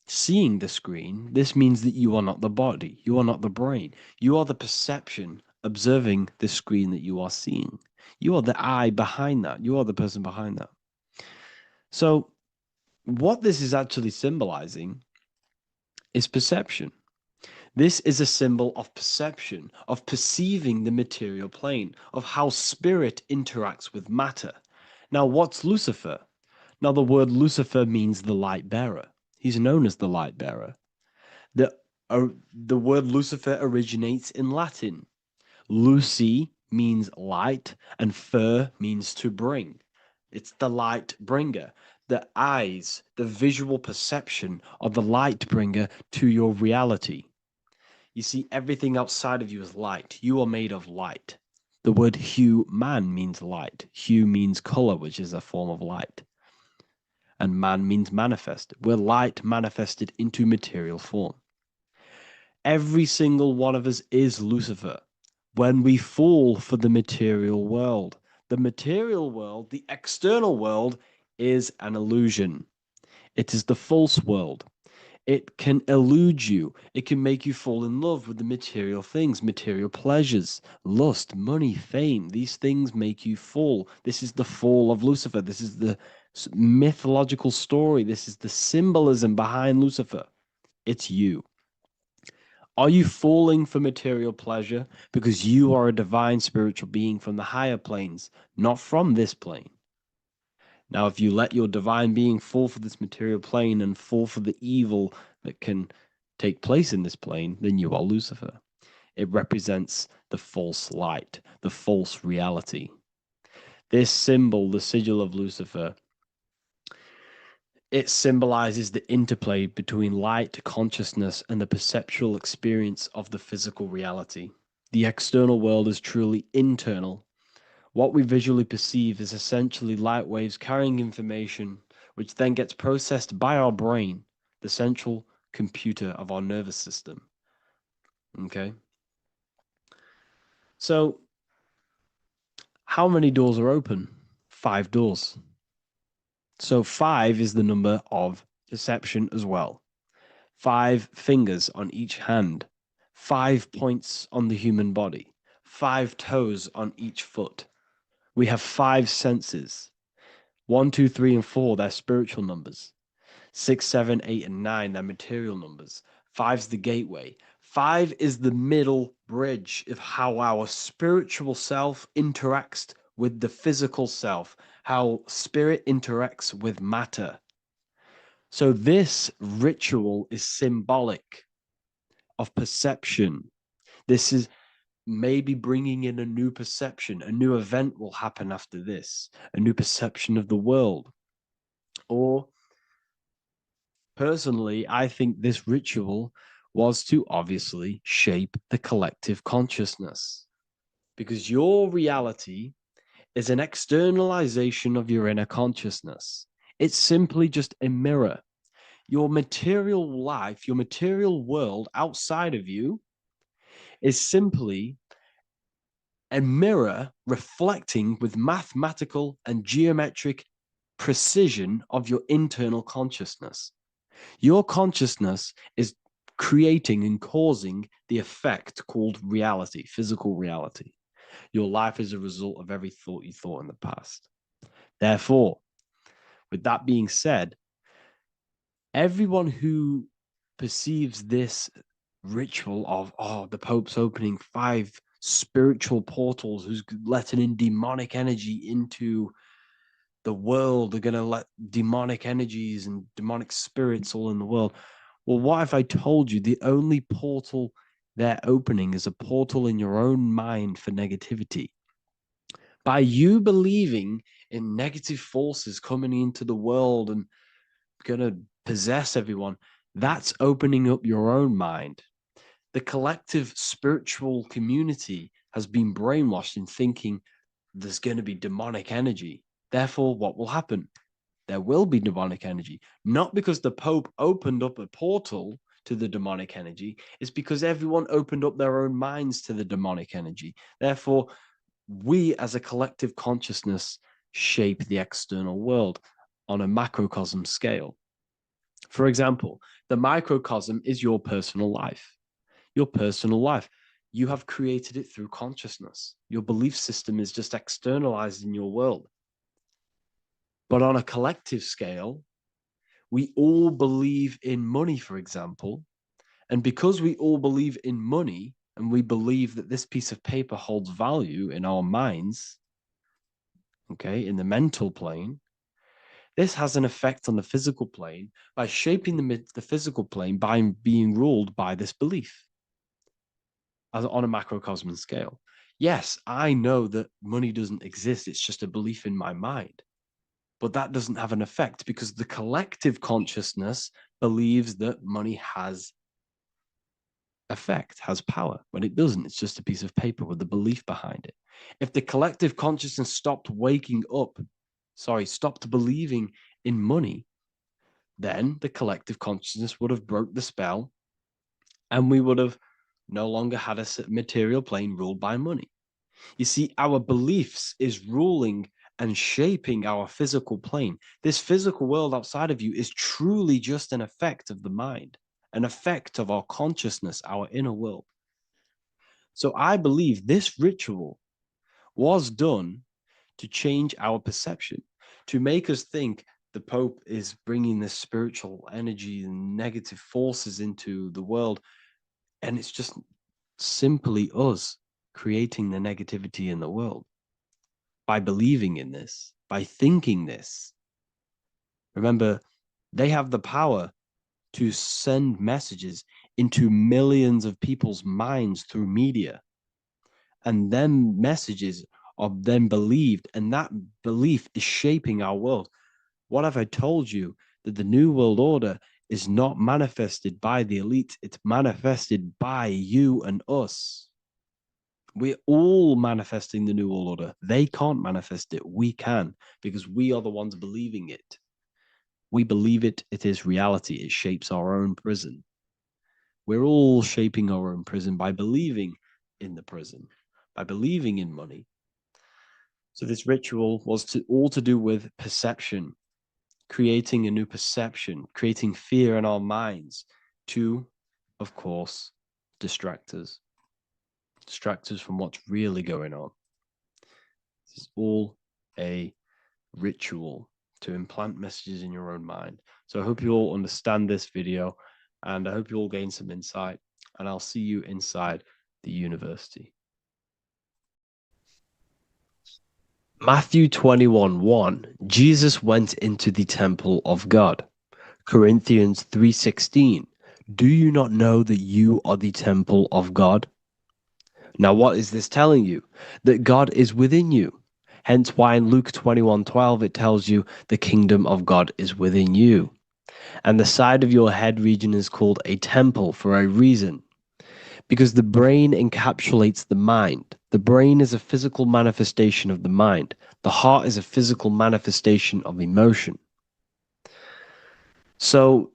seeing the screen, this means that you are not the body, you are not the brain, you are the perception observing the screen that you are seeing. You are the eye behind that, you are the person behind that. So, what this is actually symbolizing is perception. This is a symbol of perception, of perceiving the material plane, of how spirit interacts with matter. Now, what's Lucifer? Now, the word Lucifer means the light bearer. He's known as the light bearer. The word Lucifer originates in Latin. Luci means light, and fer means to bring. It's the light bringer. The eyes, the visual perception of the light bringer to your reality. You see, everything outside of you is light. You are made of light. The word hue man means light. Hue means color, which is a form of light. And man means manifest. We're light manifested into material form. Every single one of us is Lucifer. When we fall for the material world, the external world, is an illusion. It is the false world. It can elude you. It can make you fall in love with the material things, material pleasures, lust, money, fame. These things make you fall. This is the fall of Lucifer. This is the mythological story. This is the symbolism behind Lucifer. It's you. Are you falling for material pleasure because you are a divine spiritual being from the higher planes, not from this plane? Now, if you let your divine being fall for this material plane and fall for the evil that can take place in this plane, then you are Lucifer. It represents the false light, the false reality. This symbol, the sigil of Lucifer, it symbolizes the interplay between light, consciousness, and the perceptual experience of the physical reality. The external world is truly internal. What we visually perceive is essentially light waves carrying information, which then gets processed by our brain, the central computer of our nervous system. Okay? So, how many doors are open? 5 doors. So 5 is the number of perception as well. 5 fingers on each hand, 5 points on the human body, 5 toes on each foot. We have 5 senses. 1, 2, 3, and 4, they're spiritual numbers. 6, 7, 8, and 9, they're material numbers. 5's the gateway. 5 is the middle bridge of how our spiritual self interacts with the physical self, how spirit interacts with matter. So this ritual is symbolic of perception. This is maybe bringing in a new perception. A new event will happen after this, a new perception of the world. Or personally, I think this ritual was to obviously shape the collective consciousness, because your reality is an externalization of your inner consciousness. It's simply just a mirror. Your material life, your material world outside of you is simply a mirror reflecting with mathematical and geometric precision of your internal consciousness. Your consciousness is creating and causing the effect called reality, physical reality. Your life is a result of every thought you thought in the past. Therefore, with that being said, everyone who perceives this ritual of, oh, the Pope's opening 5 spiritual portals, who's letting in demonic energy into the world, they're going to let demonic energies and demonic spirits all in the world. Well, what if I told you the only portal they're opening is a portal in your own mind for negativity? By you believing in negative forces coming into the world and going to possess everyone, that's opening up your own mind. The collective spiritual community has been brainwashed in thinking there's going to be demonic energy. Therefore, what will happen? There will be demonic energy. Not because the Pope opened up a portal to the demonic energy, it's because everyone opened up their own minds to the demonic energy. Therefore, we as a collective consciousness shape the external world on a macrocosm scale. For example, the microcosm is your personal life. Your personal life. You have created it through consciousness. Your belief system is just externalized in your world. But on a collective scale, we all believe in money, for example. And because we all believe in money, and we believe that this piece of paper holds value in our minds, okay, in the mental plane, this has an effect on the physical plane by shaping the physical plane by being ruled by this belief on a macrocosm scale. Yes, I know that money doesn't exist. It's just a belief in my mind. But that doesn't have an effect because the collective consciousness believes that money has effect, has power. When it doesn't, it's just a piece of paper with a belief behind it. If the collective consciousness stopped believing in money, then the collective consciousness would have broke the spell and we would have no longer had a material plane ruled by money. You see, our beliefs is ruling and shaping our physical plane. This physical world outside of you is truly just an effect of the mind, an effect of our consciousness, our inner world. So I believe this ritual was done to change our perception, to make us think the Pope is bringing this spiritual energy and negative forces into the world. And it's just simply us creating the negativity in the world by believing in this, by thinking this. Remember, they have the power to send messages into millions of people's minds through media. And then messages are then believed, and that belief is shaping our world. What have I told you? That the New World Order is not manifested by the elite, it's manifested by you and us. We're all manifesting the New World Order. They can't manifest it. We can, because we are the ones believing it. We believe it. It is reality. It shapes our own prison. We're all shaping our own prison by believing in the prison, by believing in money. So this ritual was all to do with perception, creating a new perception, creating fear in our minds to, of course, distract us from what's really going on. This is all a ritual to implant messages in your own mind. So I hope you all understand this video, and I hope you all gain some insight, and I'll see you inside the university. Matthew 21:1, Jesus went into the temple of God. Corinthians 3:16, do you not know that you are the temple of God? Now, what is this telling you? That God is within you. Hence why in Luke 21:12, it tells you the kingdom of God is within you. And the side of your head region is called a temple for a reason. Because the brain encapsulates the mind. The brain is a physical manifestation of the mind. The heart is a physical manifestation of emotion. So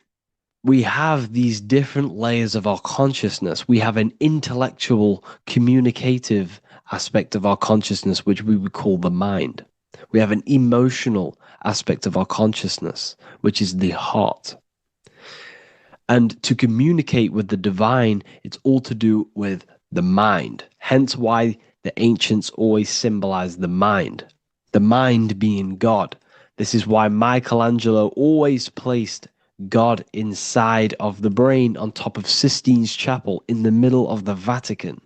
we have these different layers of our consciousness. We have an intellectual, communicative aspect of our consciousness, which we would call the mind. We have an emotional aspect of our consciousness, which is the heart. And to communicate with the divine, it's all to do with the mind. Hence why The ancients always symbolized the mind being God. This is why Michelangelo always placed God inside of the brain on top of Sistine Chapel in the middle of the Vatican.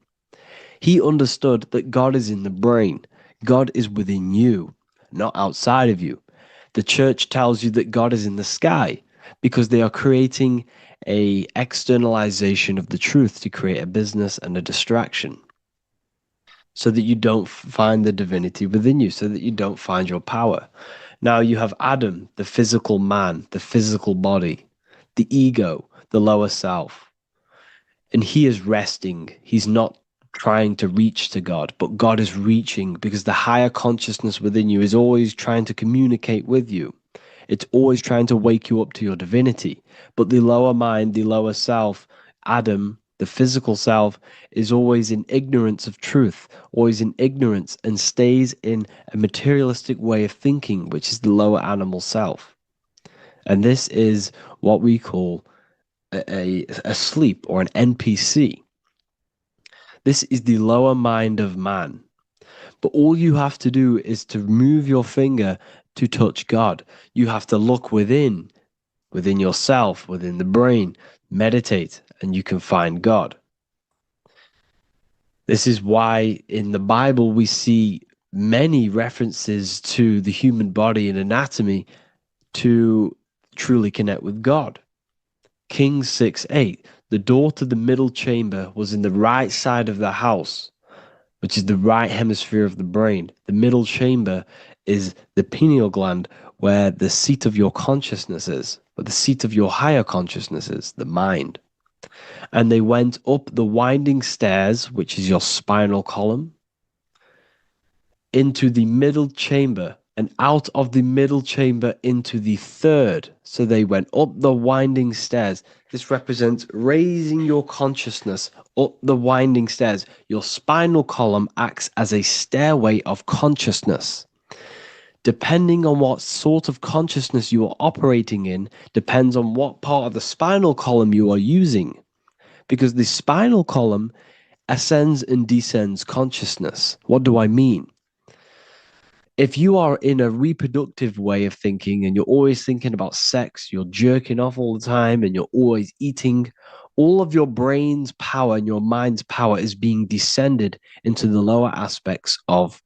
He understood that God is in the brain. God is within you, not outside of you. The church tells you that God is in the sky because they are creating a externalization of the truth to create a business and a distraction so that you don't find the divinity within you, so that you don't find your power. Now you have Adam, the physical man, the physical body, the ego, the lower self. And he is resting. He's not trying to reach to God, but God is reaching because the higher consciousness within you is always trying to communicate with you. It's always trying to wake you up to your divinity. But the lower mind, the lower self, Adam, the physical self, is always in ignorance of truth, always in ignorance, and stays in a materialistic way of thinking, which is the lower animal self. And this is what we call a sleep or an NPC. This is the lower mind of man. But all you have to do is to move your finger to touch God. You have to look within yourself, within the brain, meditate, and you can find God. This is why in the Bible we see many references to the human body and anatomy to truly connect with God. Kings 6:8, the door to the middle chamber was in the right side of the house, which is the right hemisphere of the brain. The middle chamber is the pineal gland, where the seat of your consciousness is, where the seat of your higher consciousness is, the mind. And they went up the winding stairs, which is your spinal column, into the middle chamber, and out of the middle chamber into the third. So they went up the winding stairs. This represents raising your consciousness up the winding stairs. Your spinal column acts as a stairway of consciousness. Depending on what sort of consciousness you are operating in, depends on what part of the spinal column you are using. Because the spinal column ascends and descends consciousness. What do I mean? If you are in a reproductive way of thinking and you're always thinking about sex, you're jerking off all the time and you're always eating, all of your brain's power and your mind's power is being descended into the lower aspects of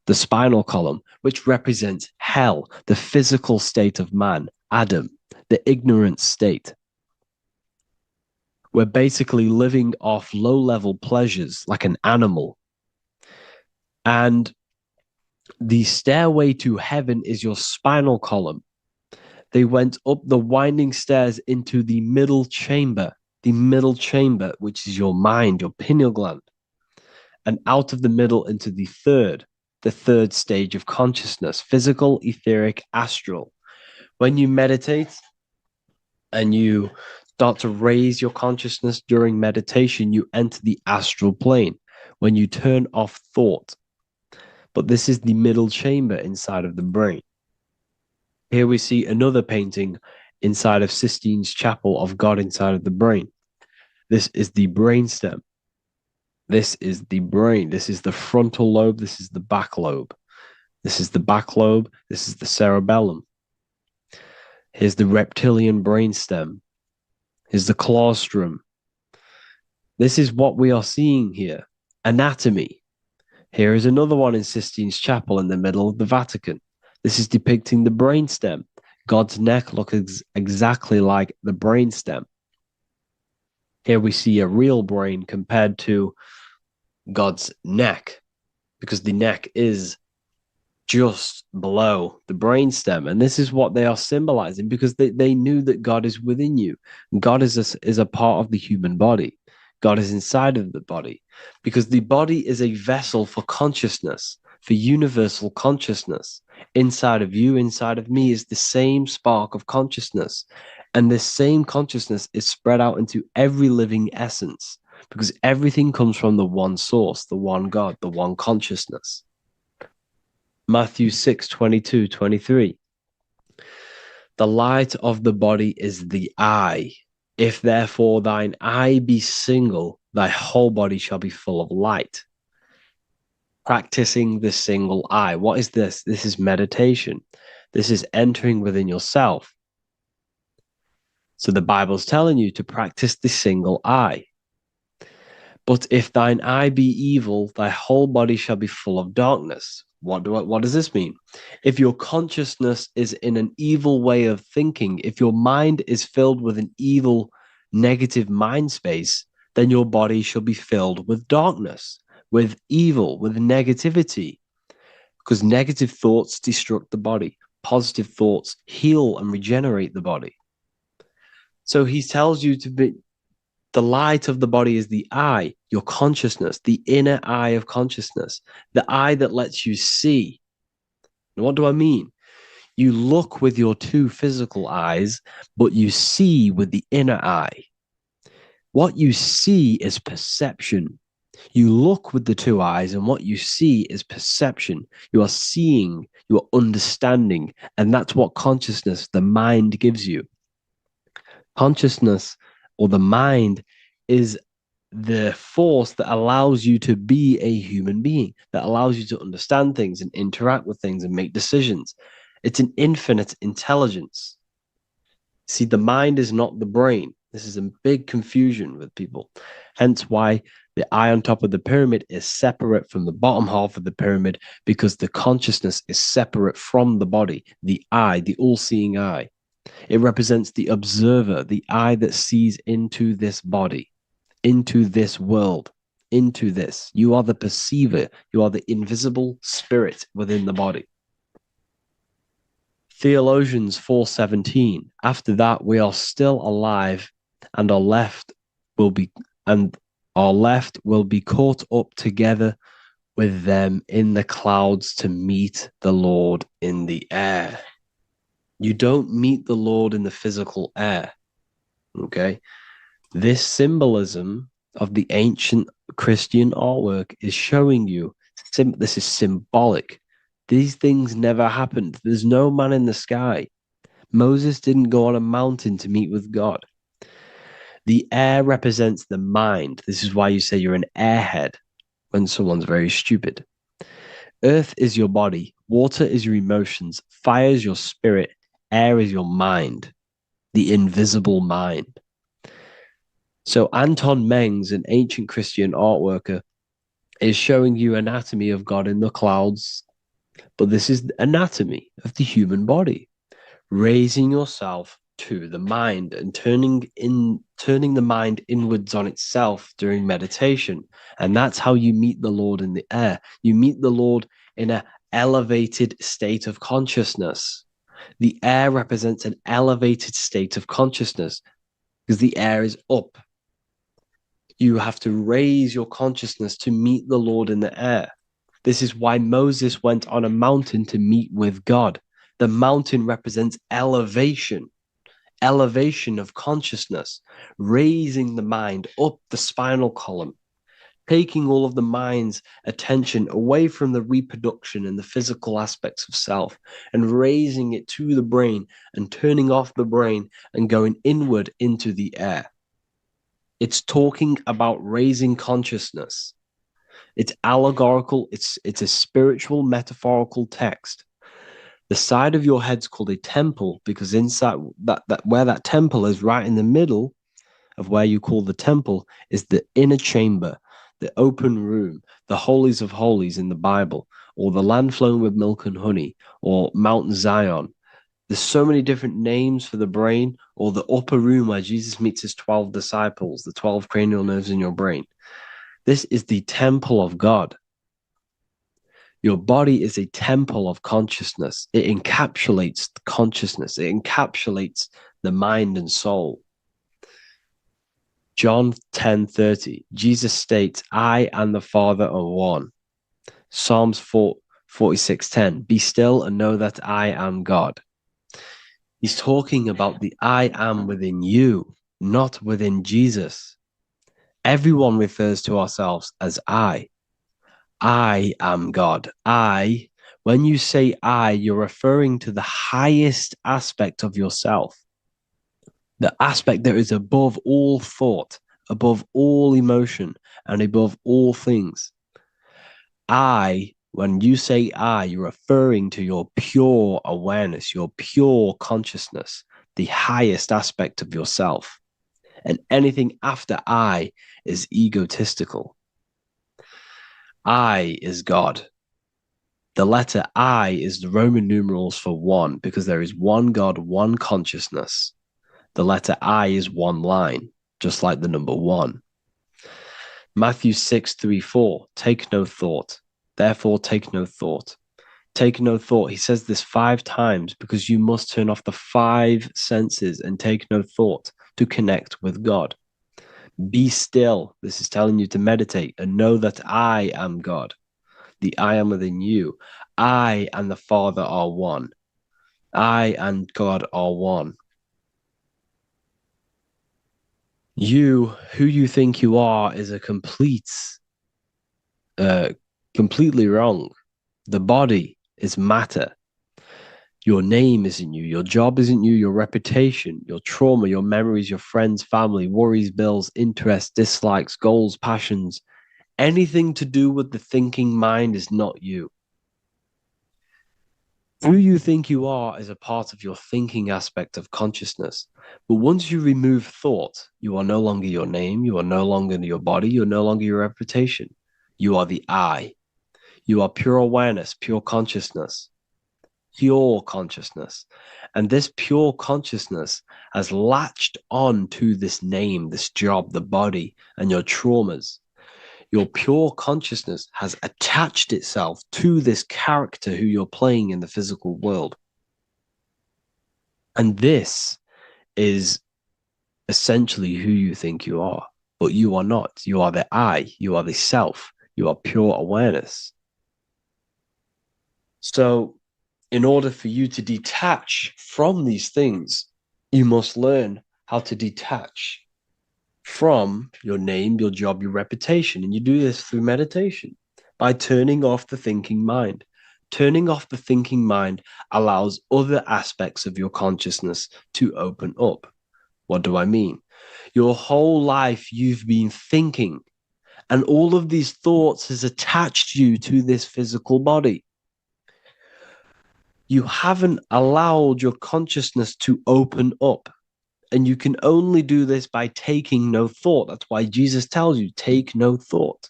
the spinal column, which represents hell, the physical state of man, Adam, the ignorant state. We're basically living off low-level pleasures like an animal. And the stairway to heaven is your spinal column. They went up the winding stairs into the middle chamber, which is your mind, your pineal gland, and out of the middle into the third stage of consciousness, physical, etheric, astral. When you meditate and you start to raise your consciousness during meditation, you enter the astral plane when you turn off thought. But this is the middle chamber inside of the brain. Here we see another painting inside of Sistine's Chapel of God inside of the brain. This is the brainstem. This is the brain. This is the frontal lobe. This is the back lobe. This is the back lobe. This is the cerebellum. Here's the reptilian brainstem. Here's the claustrum. This is what we are seeing here. Anatomy. Here is another one in Sistine's Chapel in the middle of the Vatican. This is depicting the brainstem. God's neck looks exactly like the brainstem. Here we see a real brain compared to God's neck, because the neck is just below the brainstem. And this is what they are symbolizing, because they knew that God is within you. God is a part of the human body. God is inside of the body, because the body is a vessel for consciousness, for universal consciousness. Inside of you, inside of me, is the same spark of consciousness. And this same consciousness is spread out into every living essence, because everything comes from the one source, the one God, the one consciousness. Matthew 6:22-23. The light of the body is the eye. If therefore thine eye be single, thy whole body shall be full of light. practicing the single eye. What is this? This is meditation. This is entering within yourself. So the Bible's telling you to practice the single eye. But if thine eye be evil, thy whole body shall be full of darkness. What does this mean? If your consciousness is in an evil way of thinking, if your mind is filled with an evil, negative mind space, then your body shall be filled with darkness, with evil, with negativity. Because negative thoughts destruct the body. Positive thoughts heal and regenerate the body. So he tells you to be, the light of the body is the eye, your consciousness, the inner eye of consciousness, the eye that lets you see. And what do I mean? You look with your two physical eyes, but you see with the inner eye. What you see is perception. You look with the two eyes, and what you see is perception. You are seeing, you are understanding, and that's what consciousness, the mind, gives you. Consciousness, or the mind, is the force that allows you to be a human being, that allows you to understand things and interact with things and make decisions. It's an infinite intelligence. See, the mind is not the brain. This is a big confusion with people. Hence why the eye on top of the pyramid is separate from the bottom half of the pyramid, because the consciousness is separate from the body, the eye, the all-seeing eye. It represents the observer, the eye that sees into this body, into this world, into this. You are the perceiver. You are the invisible spirit within the body. Theologians 4:17. After that, we are still alive, and our left will be caught up together with them in the clouds to meet the Lord in the air. You don't meet the Lord in the physical air. Okay? This symbolism of the ancient Christian artwork is showing you this is symbolic. These things never happened. There's no man in the sky. Moses didn't go on a mountain to meet with God. The air represents the mind. This is why you say you're an airhead when someone's very stupid. Earth is your body. Water is your emotions. Fire is your spirit. Air is your mind, the invisible mind. So Anton Mengs, an ancient Christian art worker, is showing you anatomy of God in the clouds. But this is the anatomy of the human body, raising yourself to the mind and turning the mind inwards on itself during meditation. And that's how you meet the Lord in the air. You meet the Lord in an elevated state of consciousness. The air represents an elevated state of consciousness because the air is up. You have to raise your consciousness to meet the Lord in the air. This is why Moses went on a mountain to meet with God. The mountain represents elevation of consciousness, raising the mind up the spinal column, taking all of the mind's attention away from the reproduction and the physical aspects of self and raising it to the brain and turning off the brain and going inward into the air. It's talking about raising consciousness. It's allegorical. It's a spiritual, metaphorical text. The side of your head's called a temple because inside that where that temple is, right in the middle of where you call the temple, is the inner chamber, the open room, the holies of holies in the Bible, or the land flowing with milk and honey, or Mount Zion. There's so many different names for the brain, or the upper room where Jesus meets his 12 disciples, the 12 cranial nerves in your brain. This is the temple of God. Your body is a temple of consciousness. It encapsulates consciousness. It encapsulates the mind and soul. John 10:30, Jesus states, I and the Father are one. Psalms 46:10, be still and know that I am God. He's talking about the I am within you, not within Jesus. Everyone refers to ourselves as I. I am God. When you say I, you're referring to the highest aspect of yourself. The aspect that is above all thought, above all emotion, and above all things. when you say I, you're referring to your pure awareness, your pure consciousness, the highest aspect of yourself. And anything after I is egotistical. I is God. The letter I is the Roman numerals for one, because there is one God, one consciousness. The letter I is one line, just like the number one. Matthew 6:3-4, take no thought. Therefore, take no thought. Take no thought. He says this 5 times because you must turn off the 5 senses and take no thought to connect with God. Be still. This is telling you to meditate and know that I am God. The I am within you. I and the Father are one. I and God are one. You, who you think you are, is a completely wrong. The body is matter. Your name isn't you. Your job isn't you. Your reputation, your trauma, your memories, your friends, family, worries, bills, interests, dislikes, goals, passions. Anything to do with the thinking mind is not you. Who you think you are is a part of your thinking aspect of consciousness. But once you remove thought, you are no longer your name. You are no longer your body. You're no longer your reputation. You are the I. You are pure awareness, pure consciousness. Pure consciousness. And this pure consciousness has latched on to this name, this job, the body, and your traumas. Your pure consciousness has attached itself to this character who you're playing in the physical world. And this is essentially who you think you are, but you are not. You are the I, you are the self, you are pure awareness. So, in order for you to detach from these things, you must learn how to detach from your name, your job, your reputation. And you do this through meditation by turning off the thinking mind. Turning off the thinking mind allows other aspects of your consciousness to open up. What do I mean? Your whole life you've been thinking, and all of these thoughts has attached you to this physical body. You haven't allowed your consciousness to open up. And you can only do this by taking no thought. That's why Jesus tells you, take no thought.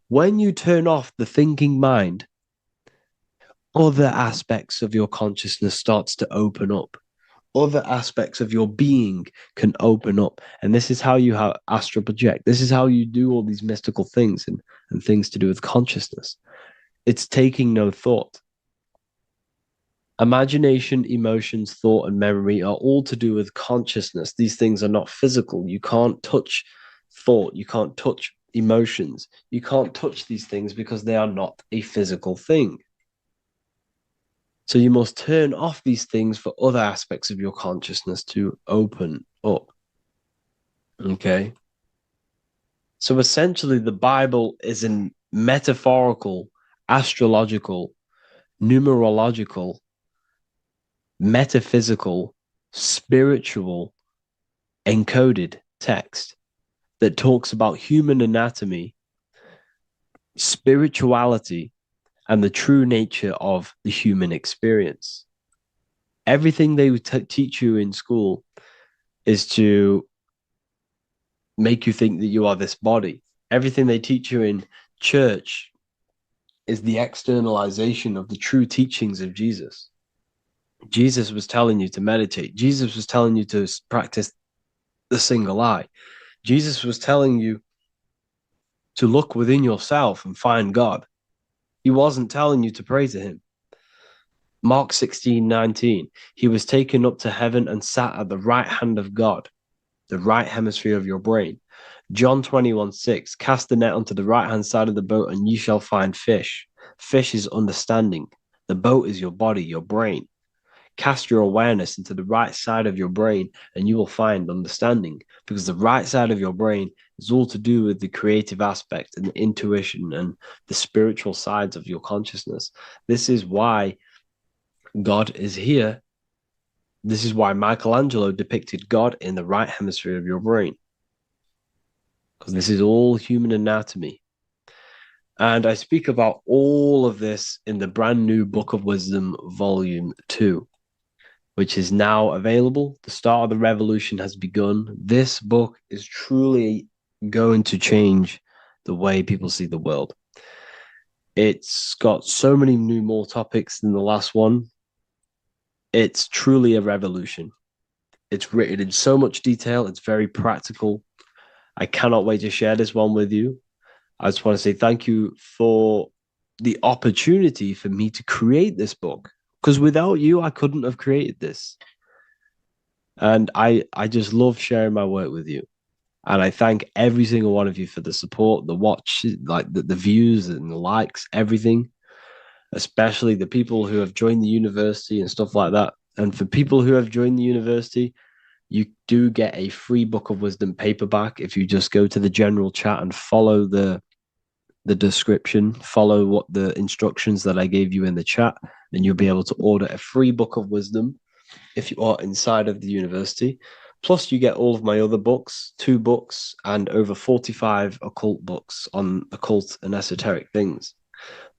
When you turn off the thinking mind, other aspects of your consciousness starts to open up. Other aspects of your being can open up. And this is how you have astral project. This is how you do all these mystical things and things to do with consciousness. It's taking no thought. Imagination, emotions, thought, and memory are all to do with consciousness. These things are not physical. You can't touch thought. You can't touch emotions. You can't touch these things because they are not a physical thing. So you must turn off these things for other aspects of your consciousness to open up. Okay? So essentially, the Bible is a metaphorical, astrological, numerological, metaphysical, spiritual, encoded text that talks about human anatomy, spirituality, and the true nature of the human experience. Everything they teach you in school is to make you think that you are this body. Everything they teach you in church is the externalization of the true teachings of Jesus. Jesus was telling you to meditate. Jesus was telling you to practice the single eye. Jesus was telling you to look within yourself and find God. He wasn't telling you to pray to him. Mark 16:19, he was taken up to heaven and sat at the right hand of God, the right hemisphere of your brain. John 21:6, cast the net onto the right-hand side of the boat and you shall find fish. Fish is understanding. The boat is your body, your brain. Cast your awareness into the right side of your brain and you will find understanding, because the right side of your brain is all to do with the creative aspect and the intuition and the spiritual sides of your consciousness. This is why God is here. This is why Michelangelo depicted God in the right hemisphere of your brain, because this is all human anatomy. And I speak about all of this in the brand new Book of Wisdom, Volume 2, which is now available. The start of the revolution has begun. This book is truly going to change the way people see the world. It's got so many more topics than the last one. It's truly a revolution. It's written in so much detail. It's very practical. I cannot wait to share this one with you. I just want to say thank you for the opportunity for me to create this book, because without you, I couldn't have created this. And I just love sharing my work with you. And I thank every single one of you for the support, the watch, like the views and the likes, everything, especially the people who have joined the university and stuff like that. And for people who have joined the university, you do get a free Book of Wisdom paperback if you just go to the general chat and follow the description, follow what the instructions that I gave you in the chat, then you'll be able to order a free Book of Wisdom if you are inside of the university. Plus, you get all of my other books, 2 books, and over 45 occult books on occult and esoteric things.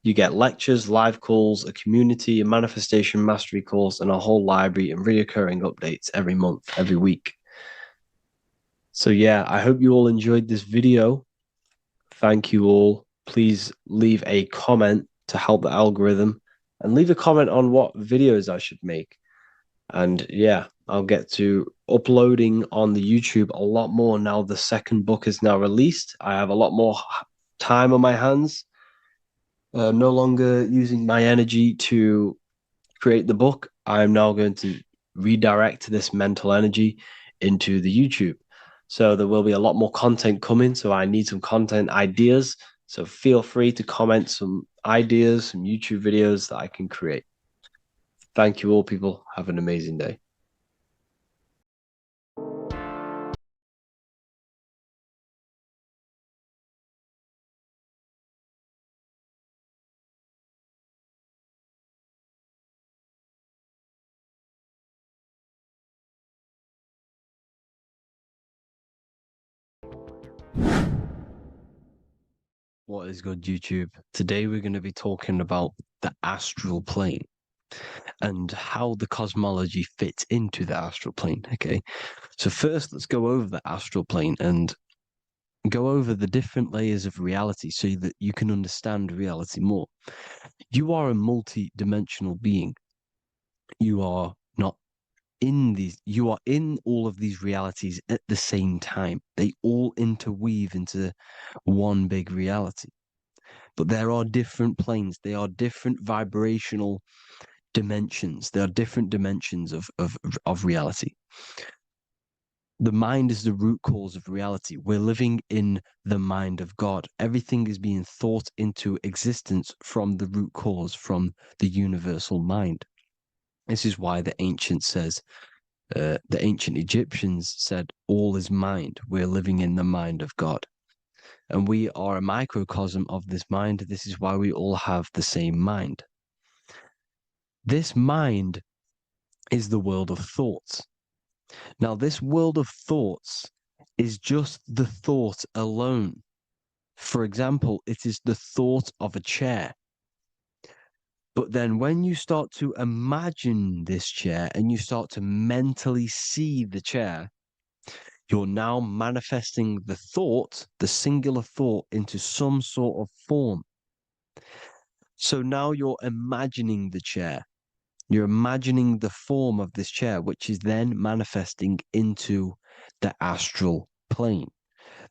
You get lectures, live calls, a community, a manifestation mastery course, and a whole library and reoccurring updates every month, every week. So yeah, I hope you all enjoyed this video. Thank you all. Please leave a comment to help the algorithm, and leave a comment on what videos I should make. And yeah, I'll get to uploading on the YouTube a lot more now the second book is now released. I have a lot more time on my hands. No longer using my energy to create the book. I'm now going to redirect this mental energy into the YouTube. So there will be a lot more content coming. So I need some content ideas. So feel free to comment some ideas, some YouTube videos that I can create. Thank you all, people. Have an amazing day. What is good, YouTube? Today we're going to be talking about the astral plane and how the cosmology fits into the astral plane. Okay, so first let's go over the astral plane and go over the different layers of reality so that you can understand reality more. You are a multi-dimensional being. You are not in these, you are in all of these realities at the same time. They all interweave into one big reality. But there are different planes. They are different vibrational dimensions. There are different dimensions of reality. The mind is the root cause of reality. We're living in the mind of God. Everything is being thought into existence from the root cause, from the universal mind. This is why the ancient Egyptians said, all is mind. We're living in the mind of God. And we are a microcosm of this mind. This is why we all have the same mind. This mind is the world of thoughts. Now, this world of thoughts is just the thought alone. For example, it is the thought of a chair. But then when you start to imagine this chair and you start to mentally see the chair, you're now manifesting the thought, the singular thought, into some sort of form. So now you're imagining the chair. You're imagining the form of this chair, which is then manifesting into the astral plane.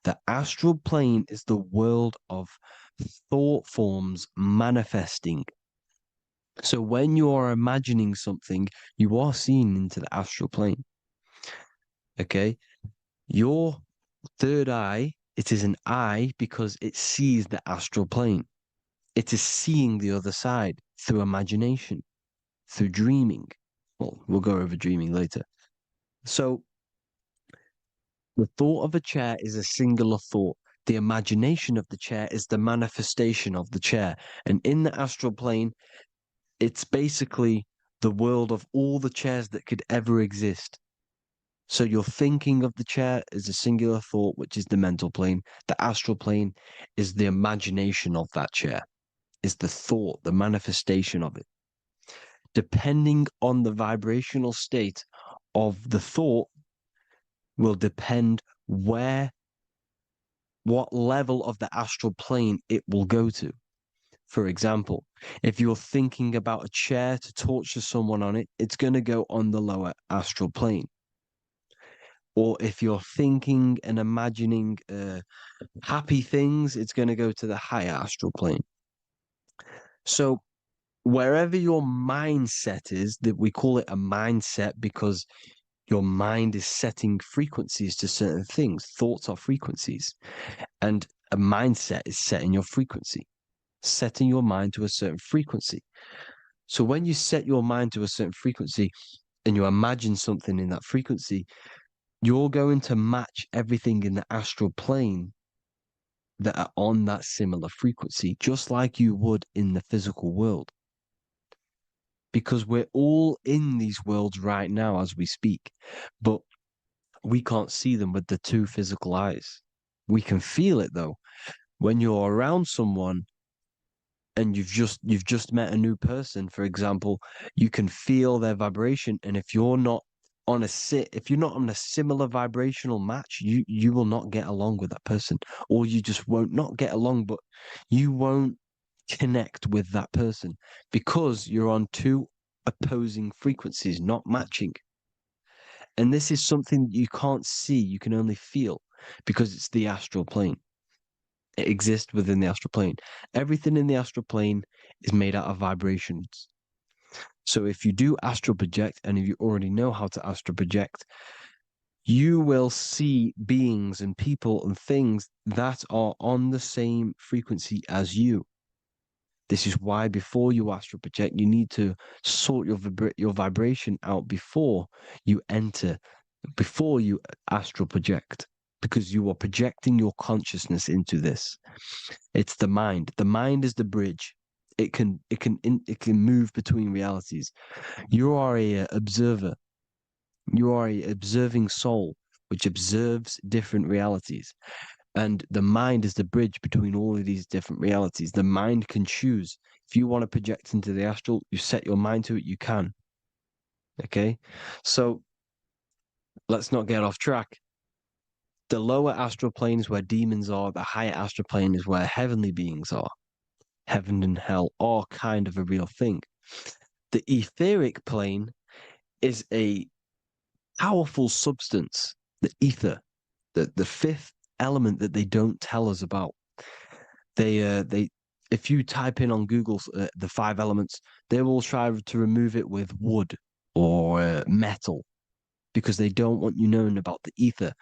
The astral plane is the world of thought forms manifesting. So when you are imagining something, you are seeing into the astral plane. Okay? Your third eye, it is an eye because it sees the astral plane. It is seeing the other side through imagination, through dreaming. Well, we'll go over dreaming later. So the thought of a chair is a singular thought. The imagination of the chair is the manifestation of the chair. And in the astral plane, it's basically the world of all the chairs that could ever exist. So you're thinking of the chair as a singular thought, which is the mental plane. The astral plane is the imagination of that chair, is the thought, the manifestation of it. Depending on the vibrational state of the thought will depend what level of the astral plane it will go to. For example, if you're thinking about a chair to torture someone on it, it's going to go on the lower astral plane. Or if you're thinking and imagining happy things, it's going to go to the higher astral plane. So wherever your mindset is, that we call it a mindset because your mind is setting frequencies to certain things. Thoughts are frequencies. And a mindset is setting your frequency, setting your mind to a certain frequency. So when you set your mind to a certain frequency and you imagine something in that frequency, you're going to match everything in the astral plane that are on that similar frequency, just like you would in the physical world. Because we're all in these worlds right now as we speak, but we can't see them with the two physical eyes. We can feel it though. When you're around someone and you've just met a new person, for example, you can feel their vibration. And if you're not on a similar vibrational match, you will not get along with that person, or you just won't not get along, but you won't connect with that person because you're on two opposing frequencies, not matching. And this is something you can't see, you can only feel because it's the astral plane. It exists within the astral plane. Everything in the astral plane is made out of vibrations. So if you do astral project, and if you already know how to astral project, you will see beings and people and things that are on the same frequency as you. This is why before you astral project, you need to sort your vibration out before you astral project, because you are projecting your consciousness into this. It's the mind. The mind is the bridge. It can move between realities. You are a observer. You are a observing soul which observes different realities. And the mind is the bridge between all of these different realities. The mind can choose. If you want to project into the astral, you set your mind to it, you can. Okay? So let's not get off track. The lower astral plane is where demons are. The higher astral plane is where heavenly beings are. Heaven and hell are kind of a real thing. The etheric plane is a powerful substance, the ether, the fifth element that they don't tell us about. If you type in on Google the 5 elements, they will try to remove it with wood or metal because they don't want you knowing about the ether.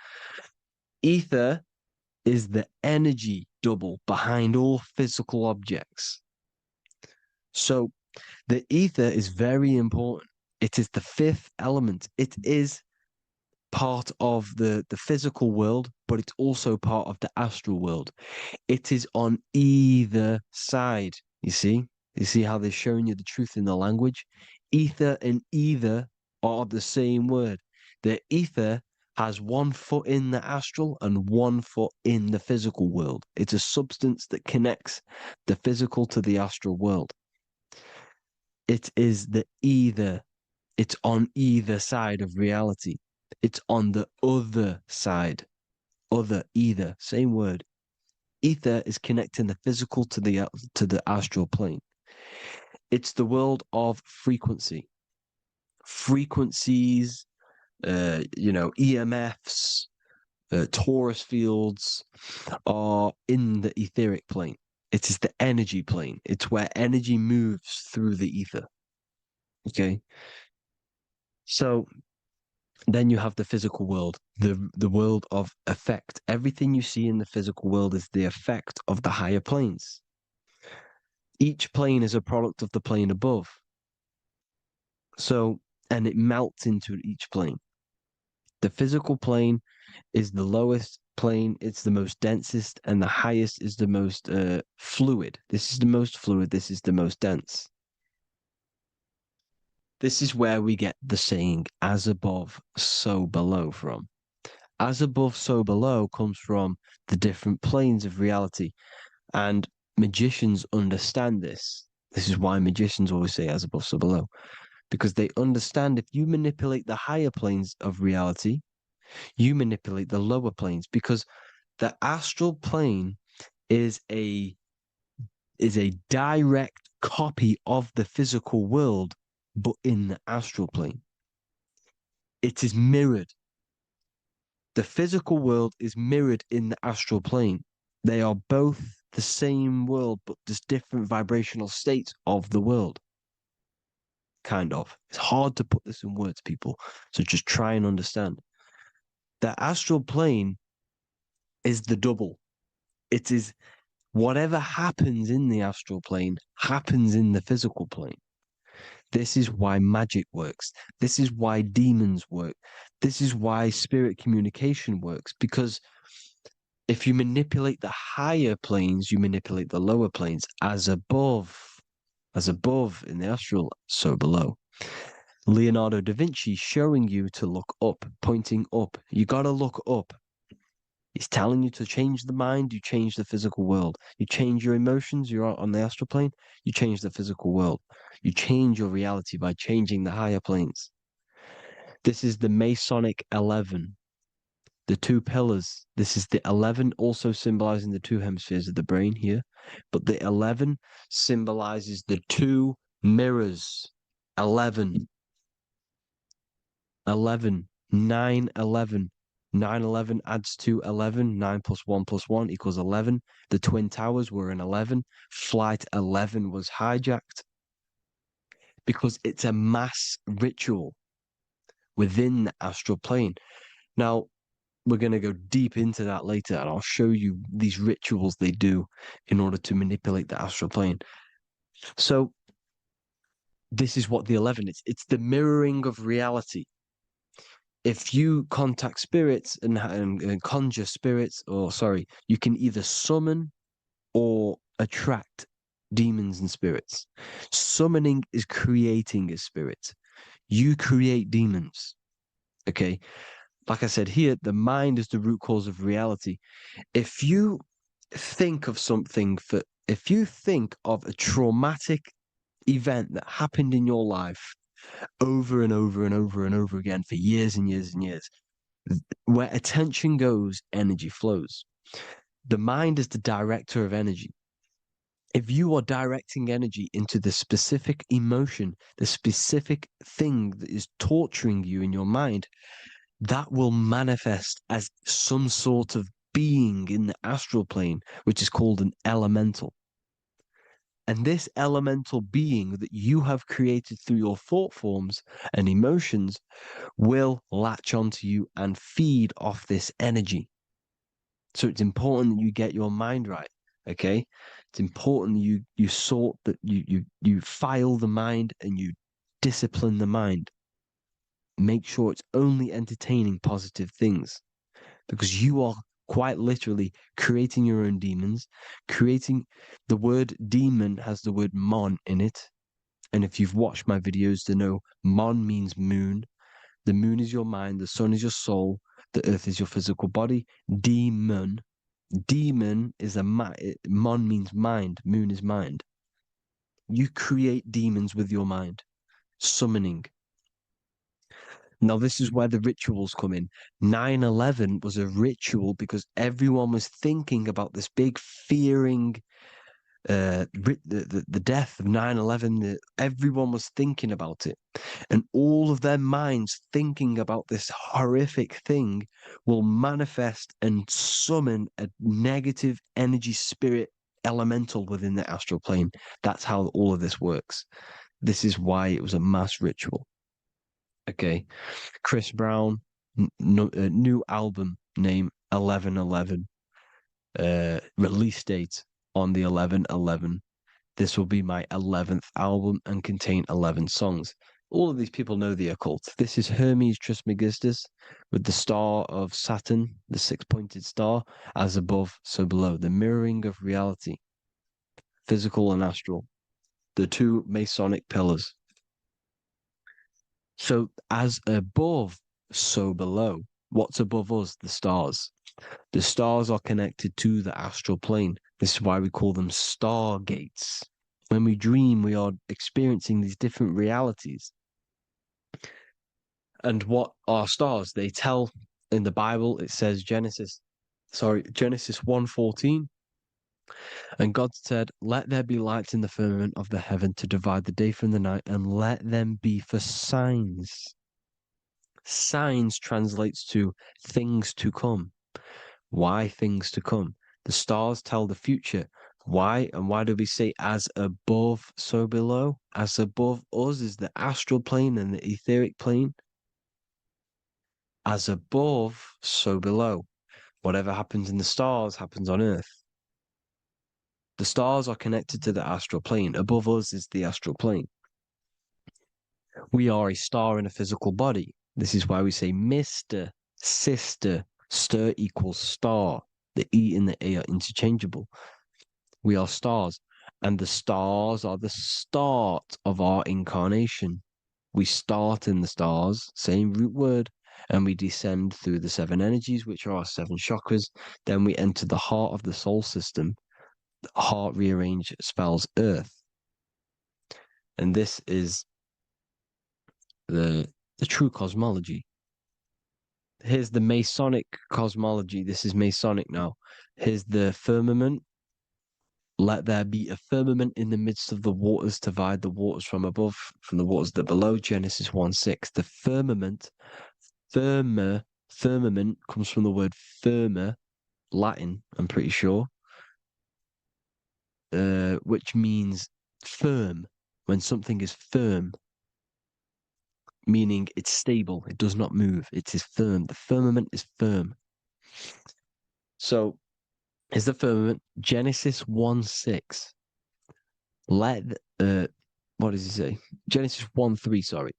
Ether is the energy double behind all physical objects. So the ether is very important. It is the 5th element. It is part of the physical world, but it's also part of the astral world. It is on either side. You see how they're showing you the truth in the language? Ether and either are the same word. The ether has 1 foot in the astral and 1 foot in the physical world. It's a substance that connects the physical to the astral world. It is the either. It's on either side of reality. It's on the other side. Other, either, same word. Ether is connecting the physical to the astral plane. It's the world of frequency. Frequencies, EMFs, torus fields are in the etheric plane. It is the energy plane. It's where energy moves through the ether. Okay? So then you have the physical world, the world of effect. Everything you see in the physical world is the effect of the higher planes. Each plane is a product of the plane above. So, and it melts into each plane. The physical plane is the lowest plane, it's the most densest, and the highest is the most fluid. This is the most fluid, this is the most dense. This is where we get the saying, as above, so below from. As above, so below comes from the different planes of reality. And magicians understand this. This is why magicians always say as above, so below. Because they understand if you manipulate the higher planes of reality, you manipulate the lower planes. Because the astral plane is a direct copy of the physical world, but in the astral plane. It is mirrored. The physical world is mirrored in the astral plane. They are both the same world, but there's different vibrational states of the world. Kind of. It's hard to put this in words, people. So just try and understand. The astral plane is the double. It is whatever happens in the astral plane happens in the physical plane. This is why magic works. This is why demons work. This is why spirit communication works. Because if you manipulate the higher planes, you manipulate the lower planes. As above in the astral, so below. Leonardo da Vinci showing you to look up, pointing up. You got to look up. He's telling you to change the mind, you change the physical world. You change your emotions, you're on the astral plane, you change the physical world. You change your reality by changing the higher planes. This is the Masonic 11, the two pillars. This is the 11, also symbolizing the two hemispheres of the brain here. But the 11 symbolizes the two mirrors. 11, 11, 9, 11. 9/11 adds to 11. 9 plus 1 plus 1 equals 11. The Twin Towers were an 11. Flight 11 was hijacked because it's a mass ritual within the astral plane. Now, we're going to go deep into that later, and I'll show you these rituals they do in order to manipulate the astral plane. So, this is what the 11 is. It's the mirroring of reality. If you contact spirits and conjure spirits, you can either summon or attract demons and spirits. Summoning is creating a spirit. You create demons. Okay? Like I said here, the mind is the root cause of reality. If you think of if you think of a traumatic event that happened in your life over and over and over and over again for years and years and years, where attention goes, energy flows. The mind is the director of energy. If you are directing energy into the specific emotion, the specific thing that is torturing you in your mind, that will manifest as some sort of being in the astral plane, which is called an elemental. And this elemental being that you have created through your thought forms and emotions will latch onto you and feed off this energy. So it's important that you get your mind right, okay? It's important that you sort that you file the mind and you discipline the mind. Make sure it's only entertaining positive things, because you are quite literally creating your own demons. The word demon has the word mon in it. And if you've watched my videos to know, mon means moon. The moon is your mind, the sun is your soul, the earth is your physical body. Demon is mon means mind, moon is mind. You create demons with your mind. Summoning. Now, this is where the rituals come in. 9/11 was a ritual because everyone was thinking about this big fearing, the death of 9/11. Everyone was thinking about it. And all of their minds thinking about this horrific thing will manifest and summon a negative energy spirit elemental within the astral plane. That's how all of this works. This is why it was a mass ritual. Okay, Chris Brown, new album name 11/11, release date on the 11/11. This will be my 11th album and contain 11 songs. All of these people know the occult. This is Hermes Trismegistus with the star of Saturn, the six-pointed star, as above, so below. The mirroring of reality, physical and astral. The two Masonic pillars. So as above, so below. What's above us? The stars. The stars are connected to the astral plane. This is why we call them stargates. When we dream, we are experiencing these different realities. And what are stars? They tell in the Bible, it says Genesis 1:14. And God said, "Let there be lights in the firmament of the heaven to divide the day from the night, and let them be for signs." Signs translates to things to come. Why things to come? The stars tell the future. Why? And why do we say as above, so below? As above us is the astral plane and the etheric plane. As above, so below. Whatever happens in the stars happens on Earth. The stars are connected to the astral plane. Above us is the astral plane. We are a star in a physical body. This is why we say Mr., sister, stir equals star. The E and the A are interchangeable. We are stars, and the stars are the start of our incarnation. We start in the stars, same root word, and we descend through the 7 energies, which are our 7 chakras. Then we enter the heart of the soul system. The heart rearranged spells earth. And this is the true cosmology. Here's the Masonic cosmology. This is Masonic now. Here's the firmament. Let there be a firmament in the midst of the waters to divide the waters from above, from the waters that below. Genesis 1:6. The firmament, firmament comes from the word firma, Latin, I'm pretty sure, which means firm. When something is firm, meaning it's stable, it does not move, it is firm. The firmament is firm. So, is the firmament Genesis 1:6. What does he say? Genesis 1:3, sorry.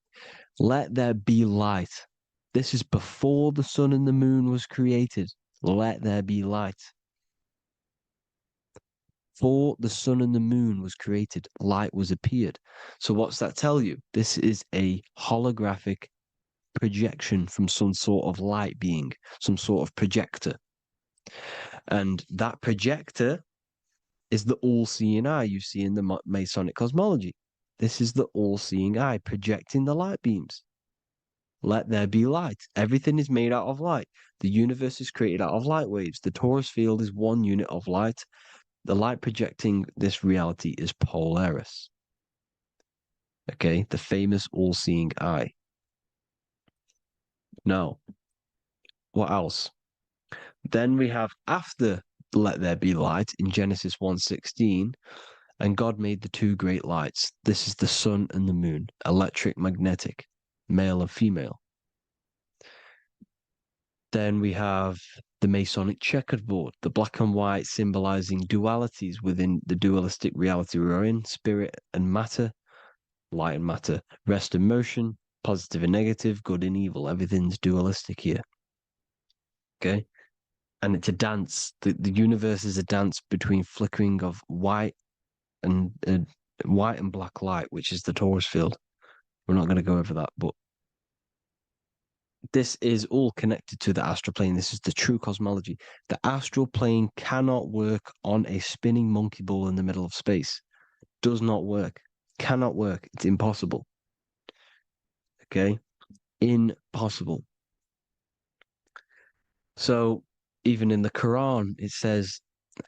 Let there be light. This is before the sun and the moon was created. Let there be light. Before the sun and the moon was created, light was appeared. So what's that tell you? This is a holographic projection from some sort of light being, some sort of projector. And that projector is the all-seeing eye you see in the Masonic cosmology. This is the all-seeing eye projecting the light beams. Let there be light. Everything is made out of light. The universe is created out of light waves. The torus field is 1 unit of light. The light projecting this reality is Polaris. Okay, the famous all-seeing eye. Now, what else? Then we have after let there be light in Genesis 1:16, and God made the 2 great lights. This is the sun and the moon, electric, magnetic, male and female. Then we have the Masonic checkerboard, the black and white symbolizing dualities within the dualistic reality we're in, spirit and matter, light and matter, rest and motion, positive and negative, good and evil. Everything's dualistic here. Okay? And it's a dance. The universe is a dance between flickering of white and black light, which is the torus field. We're not going to go over that, but this is all connected to the astral plane. This is the true cosmology. The astral plane cannot work on a spinning monkey ball in the middle of space. Does not work. Cannot work. It's impossible. Okay? Impossible. So, even in the Quran, it says,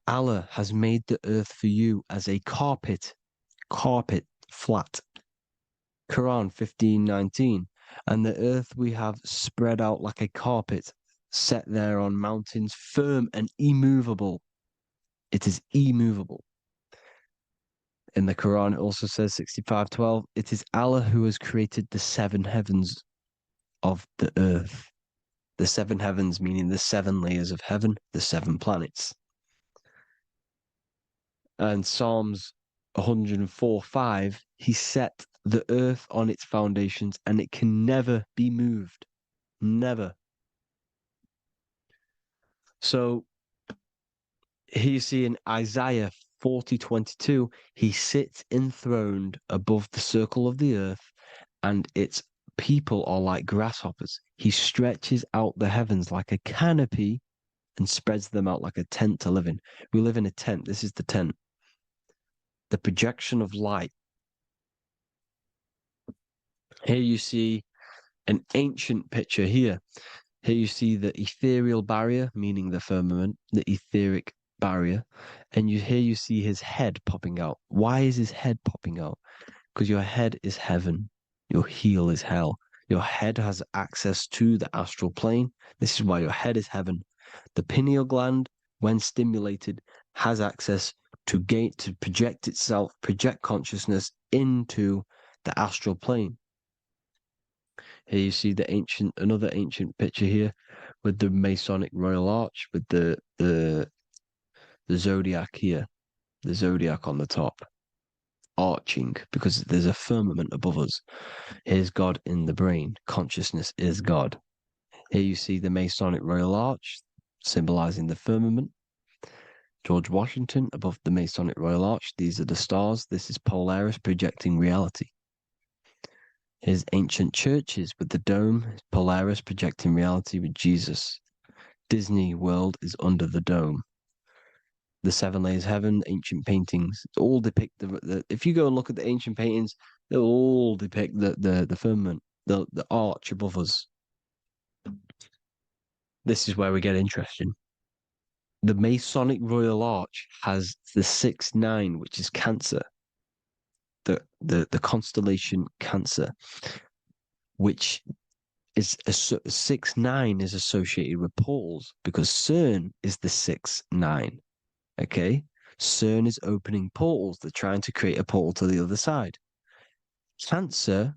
Allah has made the earth for you as a carpet, flat. Quran 15:19. And the earth we have spread out like a carpet, set there on mountains, firm and immovable. It is immovable. In the Quran, it also says 65:12, it is Allah who has created the 7 heavens of the earth. The 7 heavens meaning the 7 layers of heaven, the 7 planets. And Psalms 104:5, he set the earth on its foundations and it can never be moved. Never. So here you see in Isaiah 40:22, he sits enthroned above the circle of the earth and its people are like grasshoppers. He stretches out the heavens like a canopy and spreads them out like a tent to live in. We live in a tent. This is the tent. The projection of light. Here you see an ancient picture here. Here you see the ethereal barrier, meaning the firmament, the etheric barrier. And here you see his head popping out. Why is his head popping out? Because your head is heaven. Your heel is hell. Your head has access to the astral plane. This is why your head is heaven. The pineal gland, when stimulated, has access to project itself, project consciousness into the astral plane. Here you see another ancient picture here with the Masonic Royal Arch, with the zodiac here, the zodiac on the top, arching, because there's a firmament above us. Here's God in the brain. Consciousness is God. Here you see the Masonic Royal Arch, symbolizing the firmament. George Washington above the Masonic Royal Arch. These are the stars. This is Polaris projecting reality. Here's ancient churches with the dome. Polaris projecting reality with Jesus. Disney World is under the dome. The seven layers of heaven, ancient paintings, all depict if you go and look at the ancient paintings, they'll all depict the firmament, the arch above us. This is where we get interesting. The Masonic Royal Arch has the 6-9, which is Cancer. The constellation Cancer, which is 6-9 is associated with portals, because CERN is the 6-9. Okay, CERN is opening portals. They're trying to create a portal to the other side. Cancer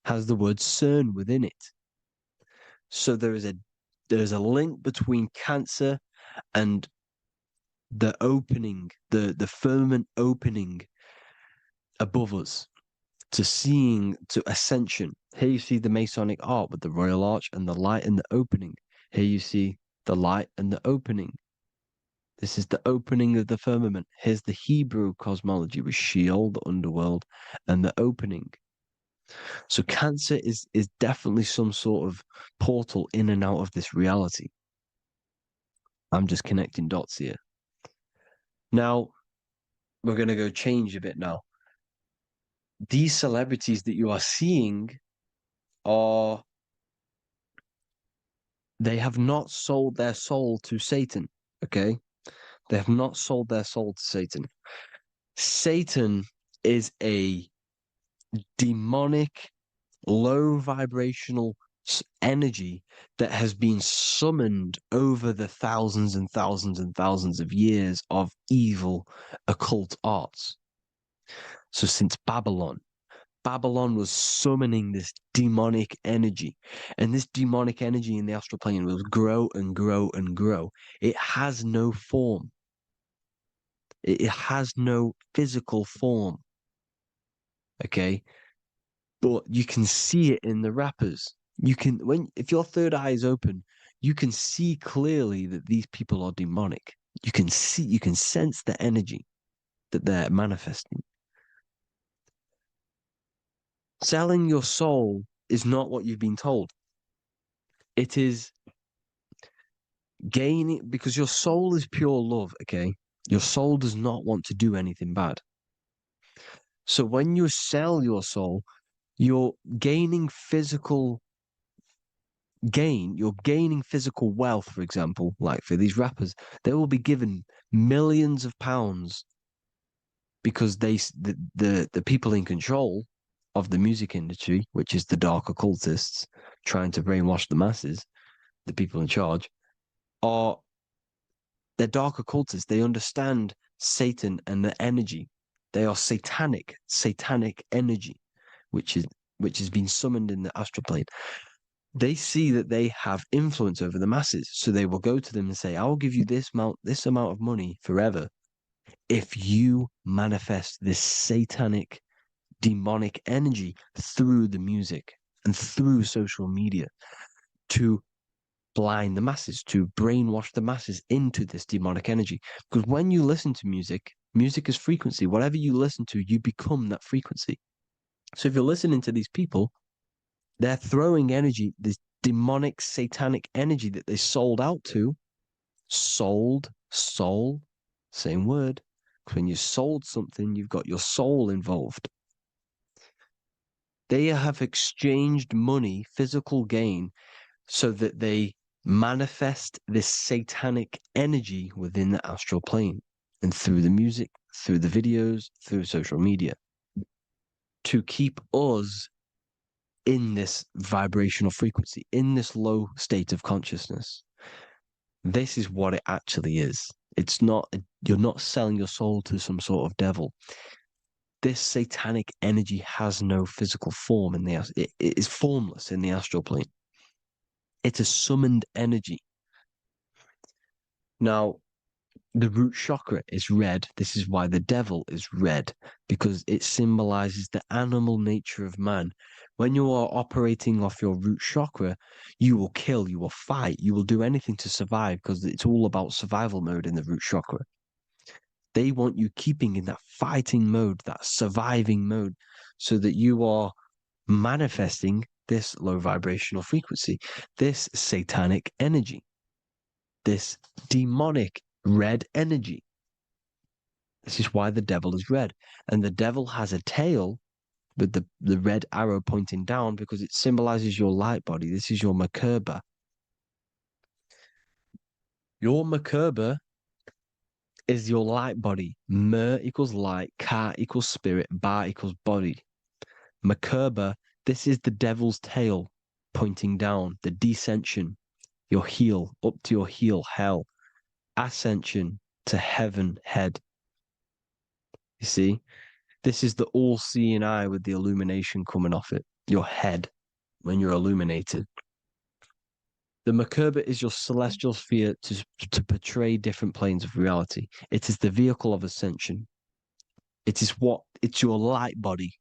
has the word CERN within it, so there's a link between Cancer and the opening, the firmament opening above us to ascension. Here you see the Masonic art with the Royal Arch and the light and the opening. Here you see the light and the opening. This is the opening of the firmament. Here's the Hebrew cosmology with Sheol, the underworld, and the opening. So Cancer is definitely some sort of portal in and out of this reality. I'm just connecting dots here. Now, we're going to go change a bit now. These celebrities that you are seeing they have not sold their soul to Satan, okay? They have not sold their soul to Satan. Satan is a demonic, low vibrational energy that has been summoned over the thousands and thousands and thousands of years of evil occult arts. So since Babylon was summoning this demonic energy, and this demonic energy in the astral plane will grow and grow and grow. It has no form. It has no physical form. Okay? But you can see it in the rappers. If your third eye is open, you can see clearly that these people are demonic. You can sense the energy that they're manifesting. Selling your soul is not what you've been told. It is gaining, because your soul is pure love, okay? Your soul does not want to do anything bad. So when you sell your soul, you're gaining physical gain. You're gaining physical wealth, for example, like for these rappers. They will be given millions of pounds because the people in control of the music industry, which is the dark occultists trying to brainwash the masses, the people in charge, they're dark occultists. They understand Satan and the energy. They are satanic energy, which has been summoned in the astral plane. They see that they have influence over the masses, so they will go to them and say, "I'll give you this amount of money forever if you manifest this satanic, demonic energy through the music and through social media to blind the masses, to brainwash the masses into this demonic energy." Because when you listen to music is frequency. Whatever you listen to, you become that frequency. So if you're listening to these people, They're throwing energy, this demonic, satanic energy that they sold out to. Sold, soul, same word. When you sold something, you've got your soul involved. They have exchanged money, physical gain, so that they manifest this satanic energy within the astral plane and through the music, through the videos, through social media, to keep us in this vibrational frequency, in this low state of consciousness. This is what it actually is. It's not, you're not selling your soul to some sort of devil. This satanic energy has no physical form it is formless in the astral plane. It's a summoned energy. Now, the root chakra is red. This is why the devil is red, because it symbolizes the animal nature of man. When you are operating off your root chakra, you will kill, you will fight, you will do anything to survive, because it's all about survival mode in the root chakra. They want you keeping in that fighting mode, that surviving mode, so that you are manifesting this low vibrational frequency, this satanic energy, this demonic red energy. This is why the devil is red. And the devil has a tail with the red arrow pointing down, because it symbolizes your light body. This is your Merkaba. Your Merkaba is your light body. Mer equals light, Ka equals spirit, Ba equals body. Merkaba, this is the devil's tail pointing down, the descension, your heel, up to your heel, hell. Ascension to heaven, head. You see? This is the all-seeing eye with the illumination coming off it, your head, when you're illuminated. The Merkaba is your celestial sphere to portray different planes of reality. It is the vehicle of ascension. It's your light body.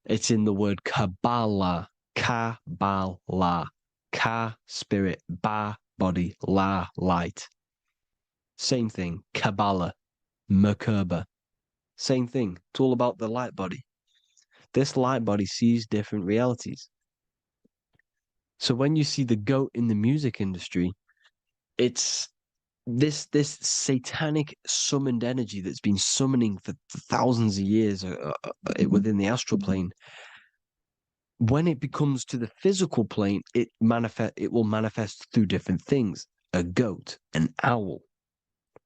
It's in the word Kabbalah, Kabbalah, Ka, spirit, Ba, body, La, light. Same thing, Kabbalah, Merkaba. Same thing. It's all about the light body. This light body sees different realities. So when you see the goat in the music industry, it's this satanic summoned energy that's been summoning for thousands of years within the astral plane. When it becomes to the physical plane, it will manifest through different things. A goat, an owl,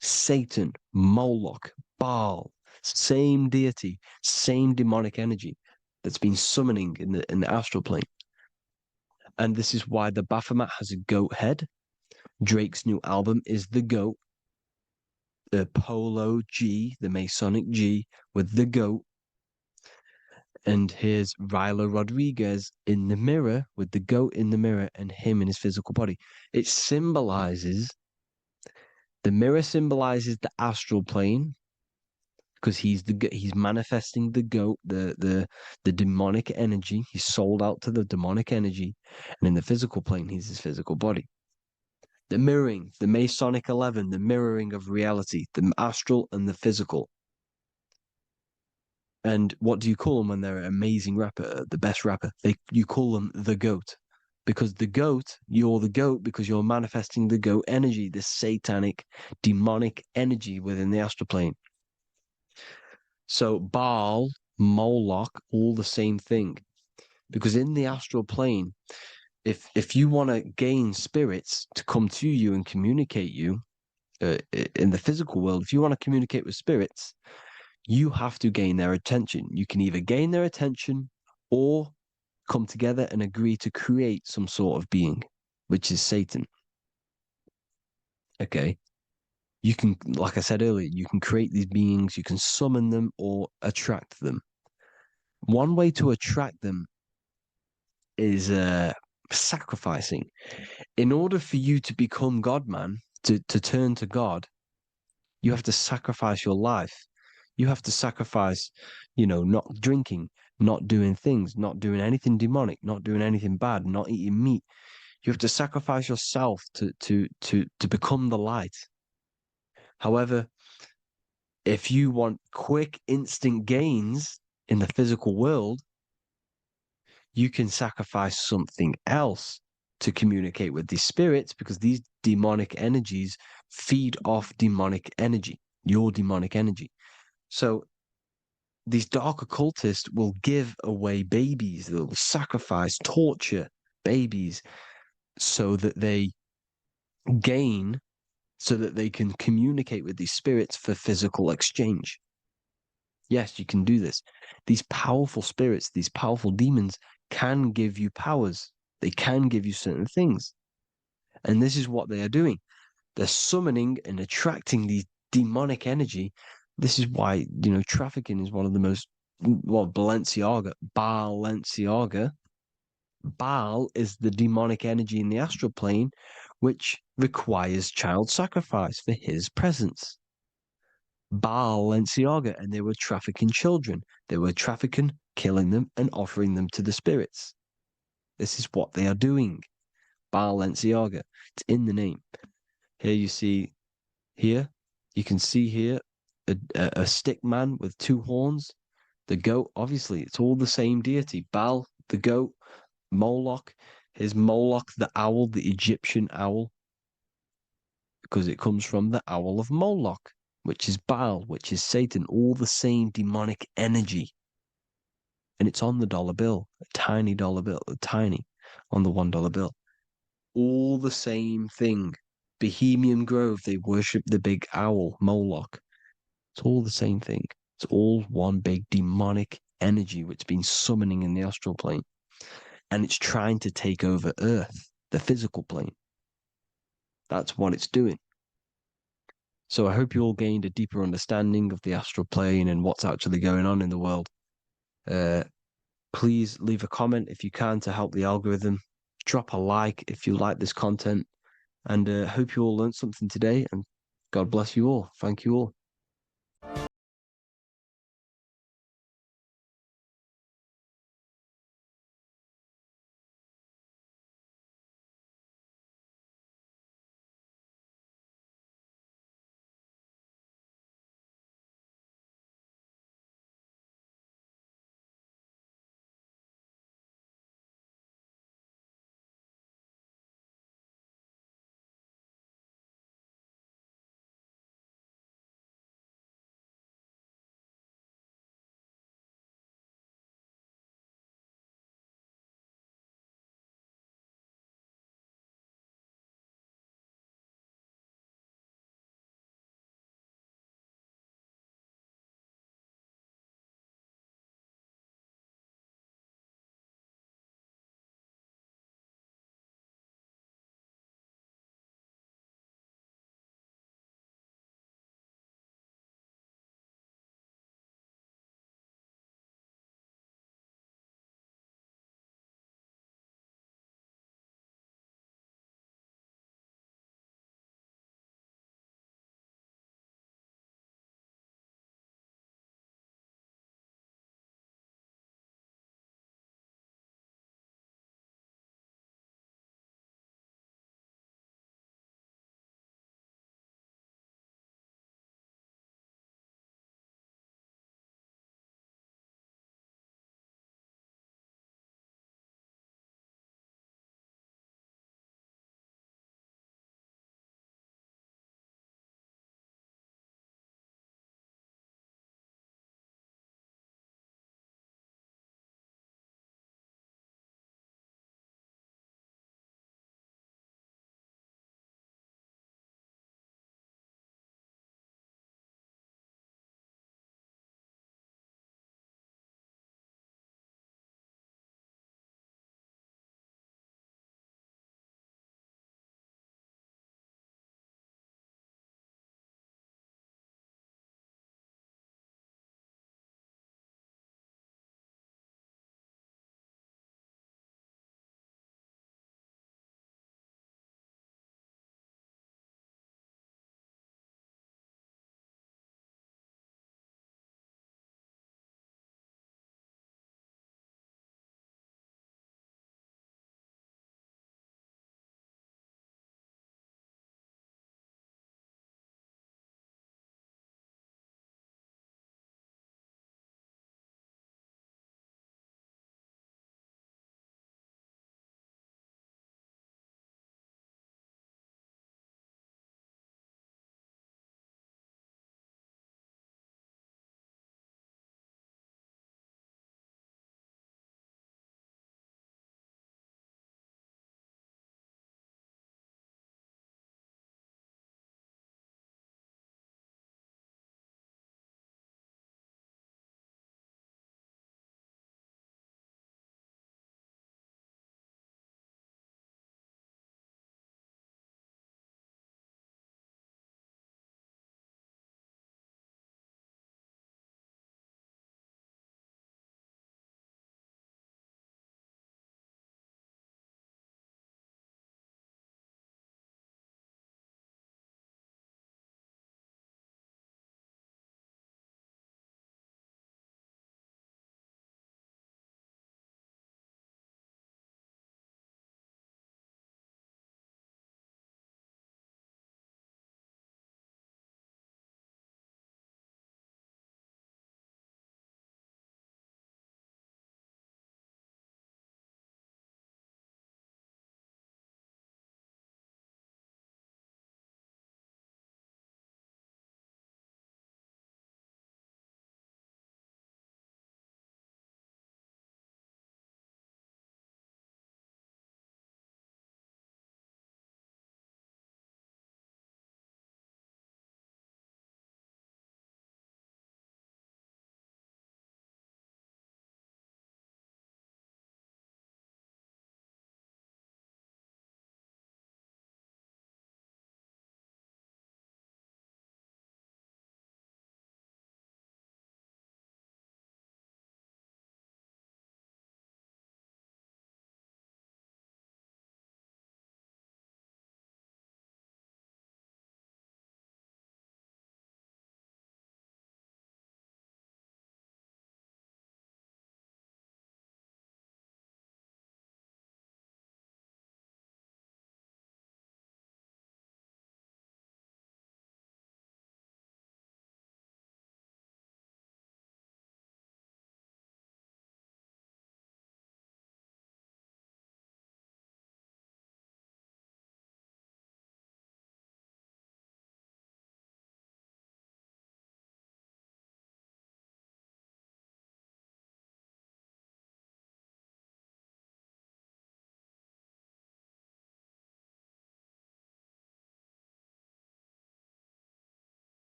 Satan, Moloch, Baal, same deity, same demonic energy that's been summoning in the astral plane. And this is why the Baphomet has a goat head. Drake's new album is the goat. The Polo G, the Masonic G, with the goat. And here's Ryla Rodriguez in the mirror, with the goat in the mirror and him in his physical body. It symbolizes, the mirror symbolizes the astral plane, because he's manifesting the goat, the demonic energy. He's sold out to the demonic energy, and in the physical plane, he's his physical body. The mirroring, the Masonic 11, the mirroring of reality, the astral and the physical. And what do you call them when they're an amazing rapper, the best rapper? You call them the goat, because you're the goat because you're manifesting the goat energy, this satanic, demonic energy within the astral plane. So Baal, Moloch, all the same thing. Because in the astral plane, if you want to gain spirits to come to you and communicate you in the physical world, if you want to communicate with spirits, you have to gain their attention. You can either gain their attention or come together and agree to create some sort of being, which is Satan. Okay. You can, like I said earlier, you can create these beings, you can summon them or attract them. One way to attract them is sacrificing. In order for you to become God, man, to turn to God, you have to sacrifice your life. You have to sacrifice, not drinking, not doing things, not doing anything demonic, not doing anything bad, not eating meat. You have to sacrifice yourself to become the light. However, if you want quick, instant gains in the physical world, you can sacrifice something else to communicate with these spirits, because these demonic energies feed off demonic energy, your demonic energy. So these dark occultists will give away babies, they'll sacrifice, torture babies so that they gain, so that they can communicate with these spirits for physical exchange. Yes, you can do this. These powerful spirits, these powerful demons can give you powers. They can give you certain things. And this is what they are doing. They're summoning and attracting these demonic energy. This is why, trafficking is one of the most, Balenciaga. Baal is the demonic energy in the astral plane, which requires child sacrifice for his presence. Balenciaga, and they were trafficking children. They were trafficking, killing them, and offering them to the spirits. This is what they are doing. Balenciaga. It's in the name. Here you see, you can see here a stick man with two horns. The goat, obviously, it's all the same deity. Baal, the goat, Moloch, is Moloch the owl, the Egyptian owl, because it comes from the owl of Moloch, which is Baal, which is Satan, all the same demonic energy. And it's on the dollar bill, a tiny dollar bill, on the $1 bill. All the same thing. Bohemian Grove, they worship the big owl, Moloch. It's all the same thing. It's all one big demonic energy which has been summoning in the astral plane. And it's trying to take over Earth, the physical plane. That's what it's doing. So I hope you all gained a deeper understanding of the astral plane and what's actually going on in the world. Please leave a comment if you can to help the algorithm. Drop a like if you like this content. And hope you all learned something today. And God bless you all. Thank you all.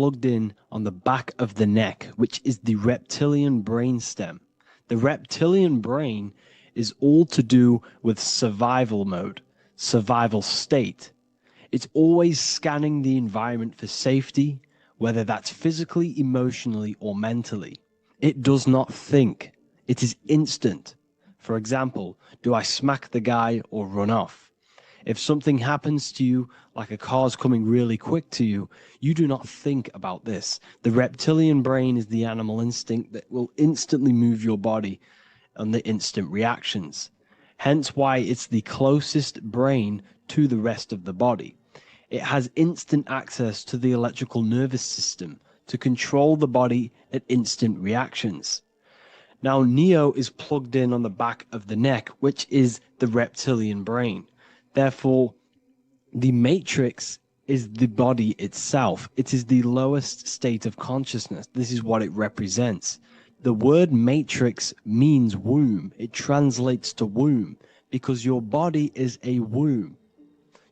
plugged in on the back of the neck, which is the reptilian brainstem. The reptilian brain is all to do with survival mode, survival state. It's always scanning the environment for safety, whether that's physically, emotionally, or mentally. It does not think. It is instant. For example, do I smack the guy or run off? If something happens to you, like a car's coming really quick to you, you do not think about this. The reptilian brain is the animal instinct that will instantly move your body on the instant reactions. Hence why it's the closest brain to the rest of the body. It has instant access to the electrical nervous system to control the body at instant reactions. Now, Neo is plugged in on the back of the neck, which is the reptilian brain. Therefore, the matrix is the body itself. It is the lowest state of consciousness. This is what it represents. The word matrix means womb. It translates to womb because your body is a womb.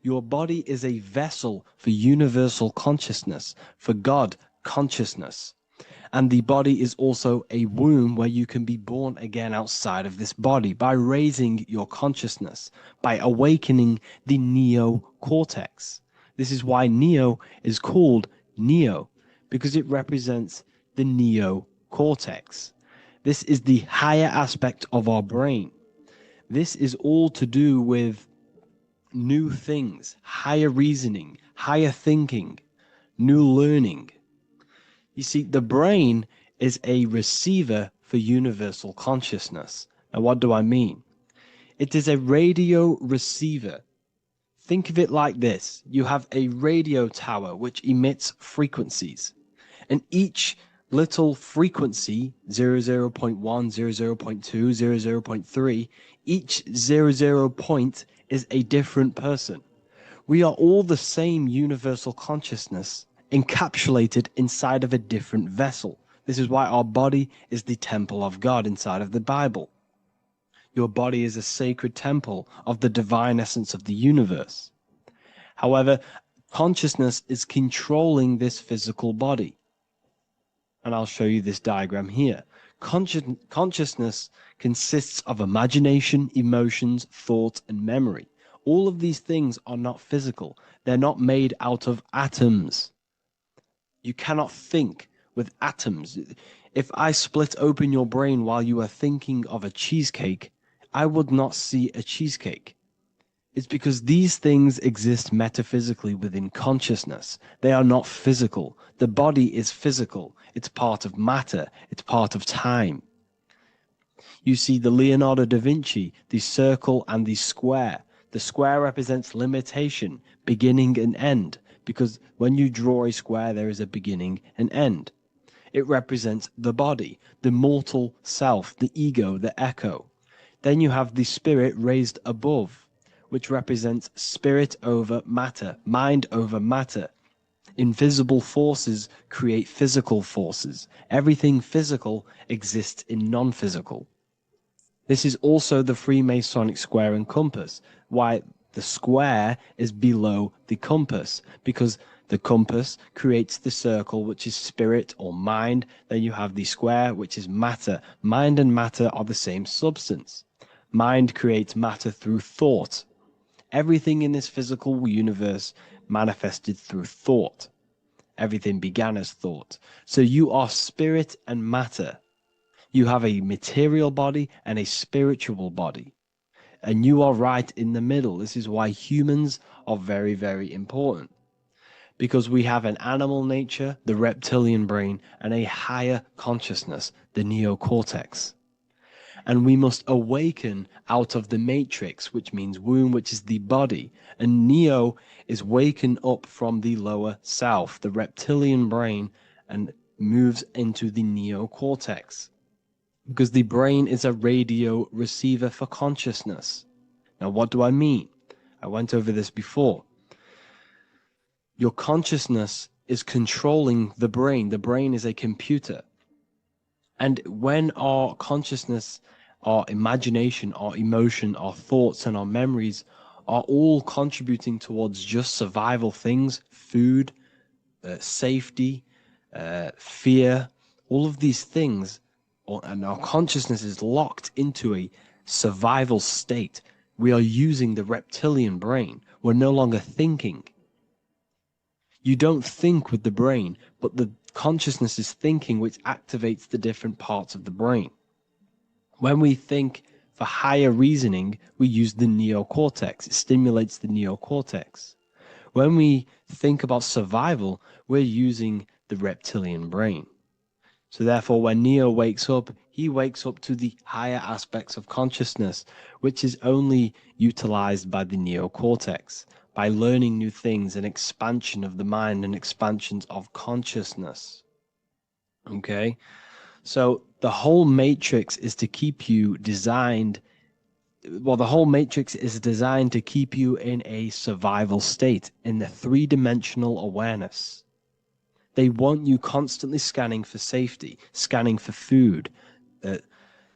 Your body is a vessel for universal consciousness, for God consciousness. And the body is also a womb where you can be born again outside of this body by raising your consciousness, by awakening the neocortex. This is why Neo is called Neo, because it represents the neocortex. This is the higher aspect of our brain. This is all to do with new things, higher reasoning, higher thinking, new learning. You see, the brain is a receiver for universal consciousness. Now, what do I mean? It is a radio receiver. Think of it like this. You have a radio tower which emits frequencies. And each little frequency, 00.1, 00.2, 00.3, each 00 point is a different person. We are all the same universal consciousness, encapsulated inside of a different vessel. This is why our body is the temple of God inside of the Bible. Your body is a sacred temple of the divine essence of the universe. However, consciousness is controlling this physical body. And I'll show you this diagram here. Consciousness consists of imagination, emotions, thought, and memory. All of these things are not physical. They're not made out of atoms. You cannot think with atoms. If I split open your brain while you are thinking of a cheesecake, I would not see a cheesecake. It's because these things exist metaphysically within consciousness. They are not physical. The body is physical. It's part of matter. It's part of time. You see the Leonardo da Vinci, the circle and the square. The square represents limitation, beginning and end, because when you draw a square, there is a beginning and end. It represents the body, the mortal self, the ego, the echo. Then you have the spirit raised above, which represents spirit over matter, mind over matter. Invisible forces create physical forces. Everything physical exists in non-physical. This is also the Freemasonic square and compass, why the square is below the compass, because the compass creates the circle, which is spirit or mind. Then you have the square, which is matter. Mind and matter are the same substance. Mind creates matter through thought. Everything in this physical universe manifested through thought. Everything began as thought. So you are spirit and matter. You have a material body and a spiritual body. And you are right in the middle. This is why humans are very, very important. Because we have an animal nature, the reptilian brain, and a higher consciousness, the neocortex. And we must awaken out of the matrix, which means womb, which is the body. And Neo is waken up from the lower self, the reptilian brain, and moves into the neocortex. Because the brain is a radio receiver for consciousness. Now, what do I mean? I went over this before. Your consciousness is controlling the brain. The brain is a computer. And when our consciousness, our imagination, our emotion, our thoughts, and our memories are all contributing towards just survival things, food, safety, fear, all of these things, and our consciousness is locked into a survival state. We are using the reptilian brain. We're no longer thinking. You don't think with the brain, but the consciousness is thinking, which activates the different parts of the brain. When we think for higher reasoning, we use the neocortex. It stimulates the neocortex. When we think about survival, we're using the reptilian brain. So therefore, when Neo wakes up, he wakes up to the higher aspects of consciousness, which is only utilized by the neocortex, by learning new things, and expansion of the mind and expansions of consciousness. Okay? So the whole matrix is to keep you designed, well, the whole matrix is designed to keep you in a survival state, in the three-dimensional awareness. They want you constantly scanning for safety, scanning for food,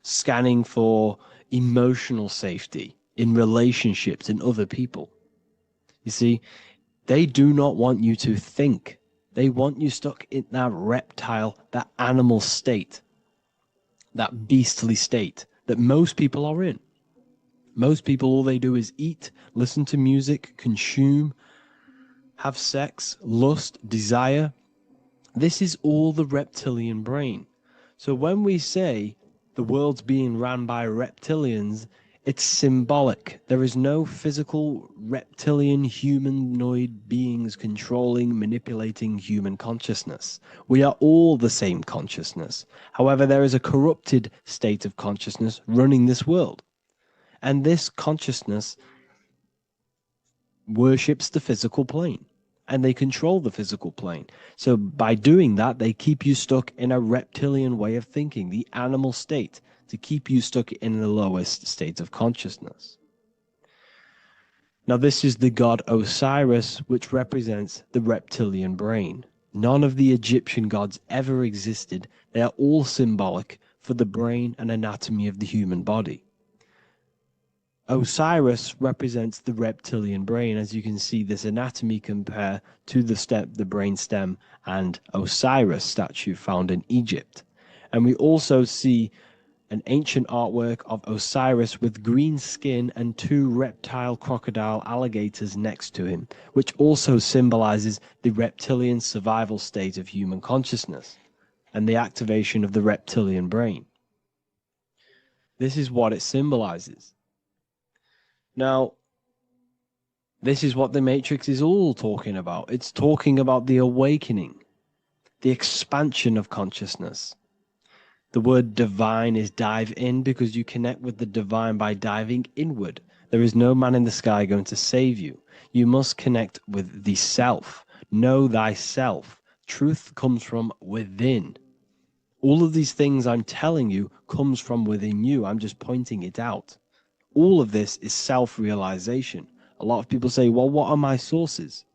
scanning for emotional safety in relationships in other people. You see, they do not want you to think. They want you stuck in that reptile, that animal state, that beastly state that most people are in. Most people, all they do is eat, listen to music, consume, have sex, lust, desire. This is all the reptilian brain. So when we say the world's being ran by reptilians, it's symbolic. There is no physical reptilian humanoid beings controlling, manipulating human consciousness. We are all the same consciousness. However, there is a corrupted state of consciousness running this world. And this consciousness worships the physical plane. And they control the physical plane. So by doing that, they keep you stuck in a reptilian way of thinking, the animal state, to keep you stuck in the lowest state of consciousness. Now, this is the god Osiris, which represents the reptilian brain. None of the Egyptian gods ever existed. They are all symbolic for the brain and anatomy of the human body. Osiris represents the reptilian brain. As you can see, this anatomy compare to the brain stem and Osiris statue found in Egypt. And we also see an ancient artwork of Osiris with green skin and two reptile crocodile alligators next to him, which also symbolizes the reptilian survival state of human consciousness and the activation of the reptilian brain. This is what it symbolizes. Now, this is what the Matrix is all talking about. It's talking about the awakening, the expansion of consciousness. The word divine is dive in because you connect with the divine by diving inward. There is no man in the sky going to save you. You must connect with the self. Know thyself. Truth comes from within. All of these things I'm telling you comes from within you. I'm just pointing it out. All of this is self-realization. A lot of people say, well, what are my sources?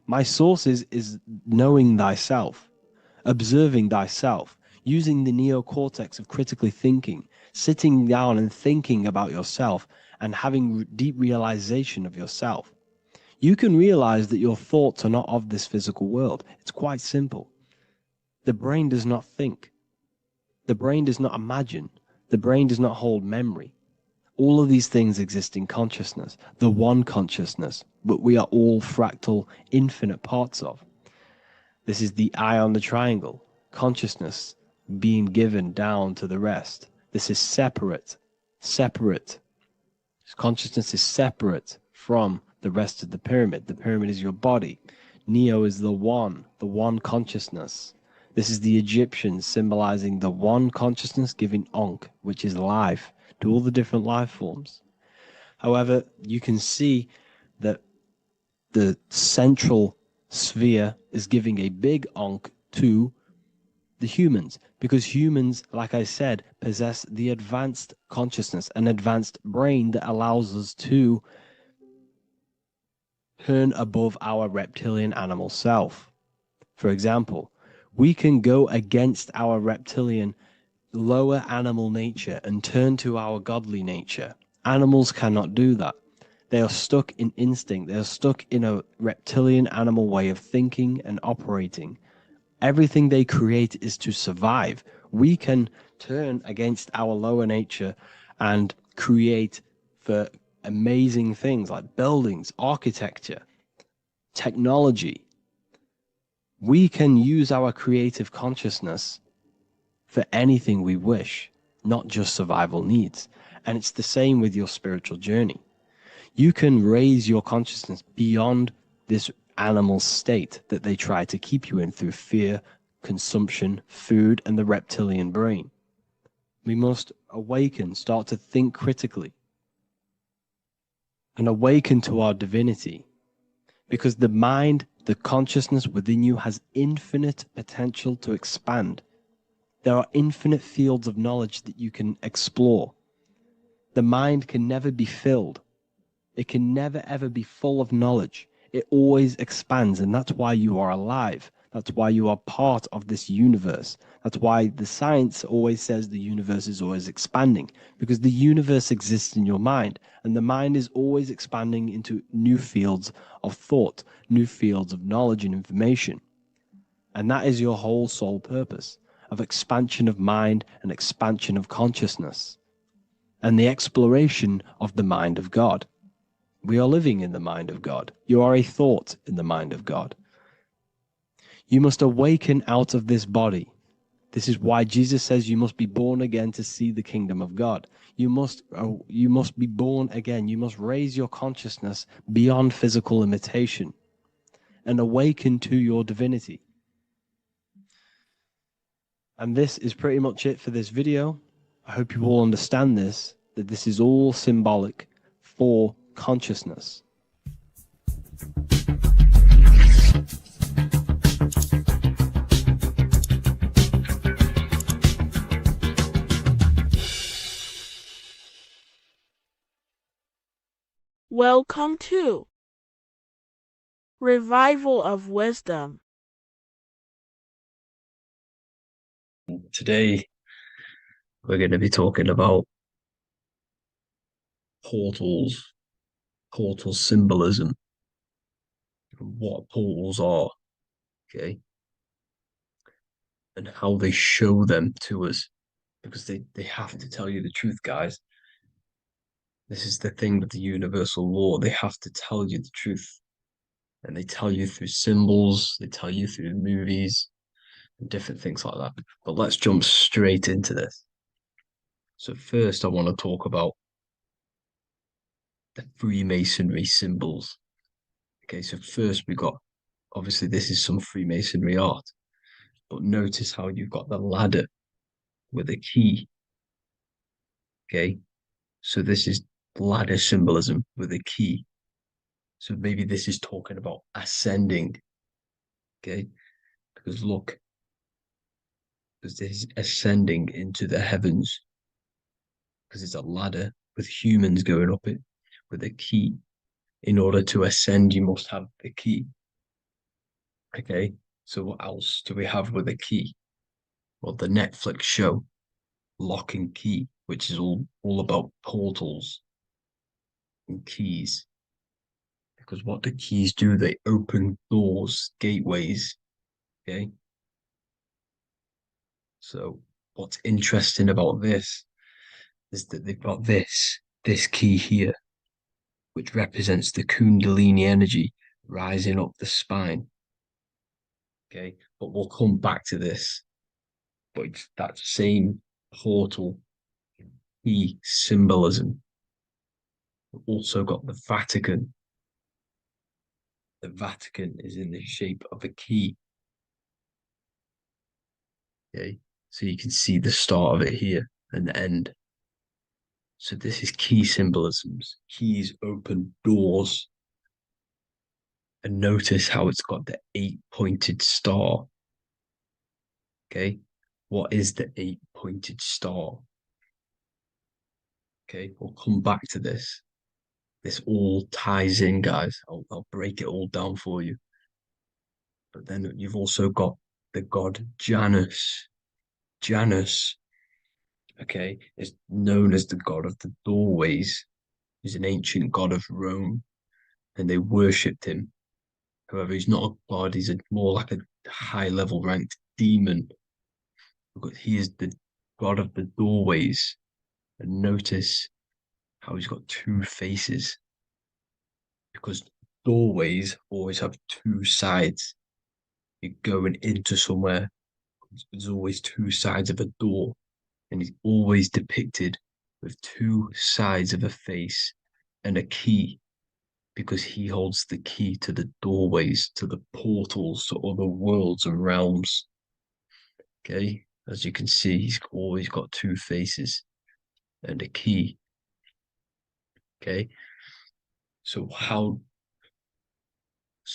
My sources is knowing thyself, observing thyself, using the neocortex of critically thinking, sitting down and thinking about yourself and having deep realization of yourself. You can realize that your thoughts are not of this physical world. It's quite simple. The brain does not think. The brain does not imagine. The brain does not hold memory. All of these things exist in consciousness, the one consciousness, but we are all fractal, infinite parts of. This is the eye on the triangle, consciousness being given down to the rest. This is separate. Consciousness is separate from the rest of the pyramid. The pyramid is your body. Neo is the one consciousness. This is the Egyptians symbolizing the one consciousness giving Ankh, which is life, to all the different life forms. However, you can see that the central sphere is giving a big Ankh to the humans, because humans, like I said, possess the advanced consciousness, an advanced brain that allows us to turn above our reptilian animal self. For example, we can go against our reptilian lower animal nature and turn to our godly nature. Animals cannot do that. They are stuck in instinct. They are stuck in a reptilian animal way of thinking and operating. Everything they create is to survive. We can turn against our lower nature and create for amazing things like buildings, architecture, technology. We can use our creative consciousness for anything we wish, not just survival needs. And it's the same with your spiritual journey. You can raise your consciousness beyond this animal state that they try to keep you in through fear, consumption, food, and the reptilian brain. We must awaken, start to think critically, and awaken to our divinity, because the mind, the consciousness within you has infinite potential to expand. There are infinite fields of knowledge that you can explore. The mind can never be filled. It can never ever be full of knowledge. It always expands, and that's why you are alive. That's why you are part of this universe. That's why the science always says the universe is always expanding, because the universe exists in your mind, and the mind is always expanding into new fields of thought, new fields of knowledge and information. And that is your whole sole purpose, of expansion of mind and expansion of consciousness, and the exploration of the mind of God. We are living in the mind of God. You are a thought in the mind of God. You must awaken out of this body. This is why Jesus says you must be born again to see the kingdom of God. You must be born again. You must raise your consciousness beyond physical limitation and awaken to your divinity. And this is pretty much it for this video. I hope you all understand this, that this is all symbolic for consciousness. Welcome to Revival of Wisdom. Today, we're going to be talking about portal symbolism, what portals are, okay, and how they show them to us, because they have to tell you the truth, guys. This is the thing with the universal law. They have to tell you the truth, and they tell you through symbols, they tell you through movies, and different things like that. But let's jump straight into this. So first, I want to talk about the Freemasonry symbols. Okay, so first we got, obviously this is some Freemasonry art, but notice how you've got the ladder with a key. Okay, so this is ladder symbolism with a key. So maybe this is talking about ascending. Okay, because look, because this is ascending into the heavens, because it's a ladder with humans going up it with a key. In order to ascend, you must have the key. Okay, so what else do we have with a key? Well, the Netflix show Lock and Key, which is all about portals and keys. Because what the keys do, they open doors, gateways. Okay, so what's interesting about this is that they've got this key here, which represents the Kundalini energy rising up the spine. Okay, but we'll come back to this. But it's that same portal key symbolism. We've also got the Vatican. The Vatican is in the shape of a key. Okay, so you can see the start of it here and the end. So this is key symbolisms. Keys open doors. And notice how it's got the 8-pointed star. Okay, what is the 8-pointed star? Okay, we'll come back to this. This all ties in, guys. I'll break it all down for you. But then you've also got the god Janus. Janus, okay, is known as the god of the doorways. He's an ancient god of Rome, and they worshipped him. However, he's not a god, he's more like a high-level ranked demon, because he is the god of the doorways. And notice how he's got two faces, because doorways always have two sides. You're going into somewhere, there's always two sides of a door, and he's always depicted with two sides of a face and a key, because he holds the key to the doorways, to the portals, to other worlds and realms. Okay, as you can see, he's always got two faces and a key. Okay, so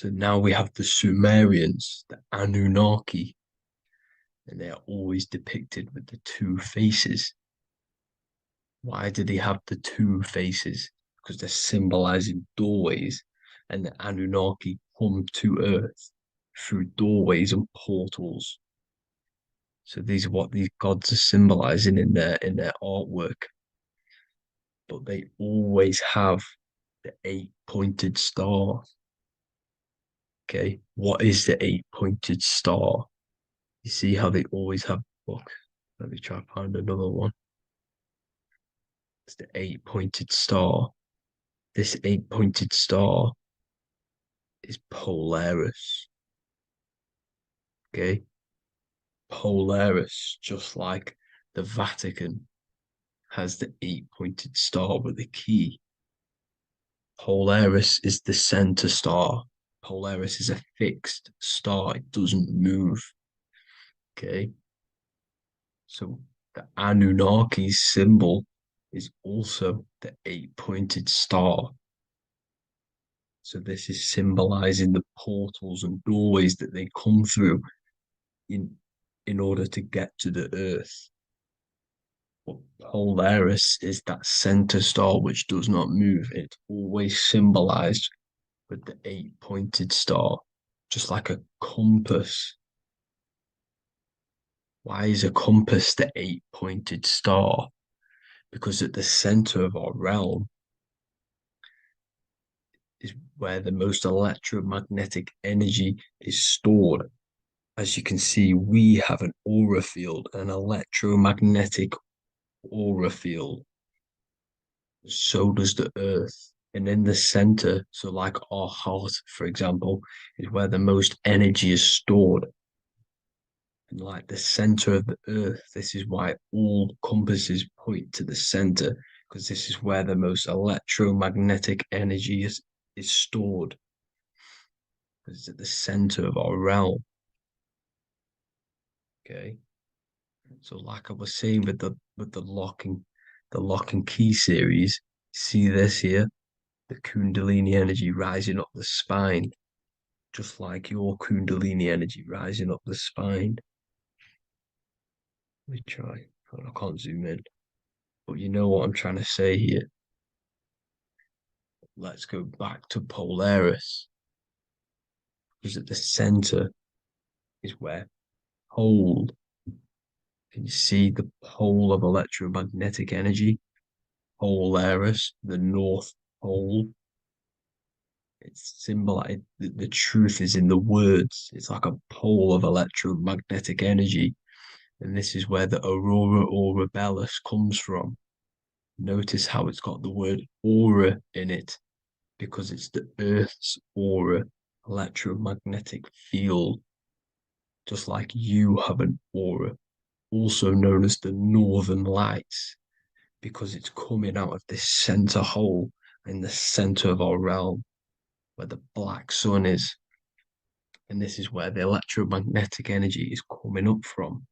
now we have the Sumerians, the Anunnaki, and they are always depicted with the two faces. Why do they have the two faces? Because they're symbolizing doorways, and the Anunnaki come to Earth through doorways and portals. So these are what these gods are symbolizing in their artwork. But they always have the 8-pointed star. Okay, what is the 8-pointed star? You see how they always have. Look, let me try to find another one. It's the 8-pointed star. This 8-pointed star is Polaris. Okay, Polaris, just like the Vatican has the 8-pointed star with a key. Polaris is the center star. Polaris is a fixed star, it doesn't move. Okay, so the Anunnaki's symbol is also the 8-pointed star. So this is symbolizing the portals and doorways that they come through in order to get to the Earth. But Polaris is that center star which does not move. It's always symbolized with the 8-pointed star, just like a compass. Why is a compass the 8-pointed star? Because at the center of our realm is where the most electromagnetic energy is stored. As you can see, we have an aura field, an electromagnetic aura field. So does the Earth. And in the center, so like our heart, for example, is where the most energy is stored. And like the center of the Earth, this is why all compasses point to the center, because this is where the most electromagnetic energy is stored. It's at the center of our realm. Okay. So like I was saying with the lock and key series, see this here? The Kundalini energy rising up the spine, just like your Kundalini energy rising up the spine. Let me try. I can't zoom in. But you know what I'm trying to say here. Let's go back to Polaris. Because at the center is where pole. Can you see the pole of electromagnetic energy? Polaris, the North Pole. It's symbolized. The truth is in the words. It's like a pole of electromagnetic energy. And this is where the aurora borealis comes from. Notice how it's got the word aura in it, because it's the Earth's aura, electromagnetic field. Just like you have an aura, also known as the northern lights, because it's coming out of this center hole in the center of our realm, where the black sun is. And this is where the electromagnetic energy is coming up from.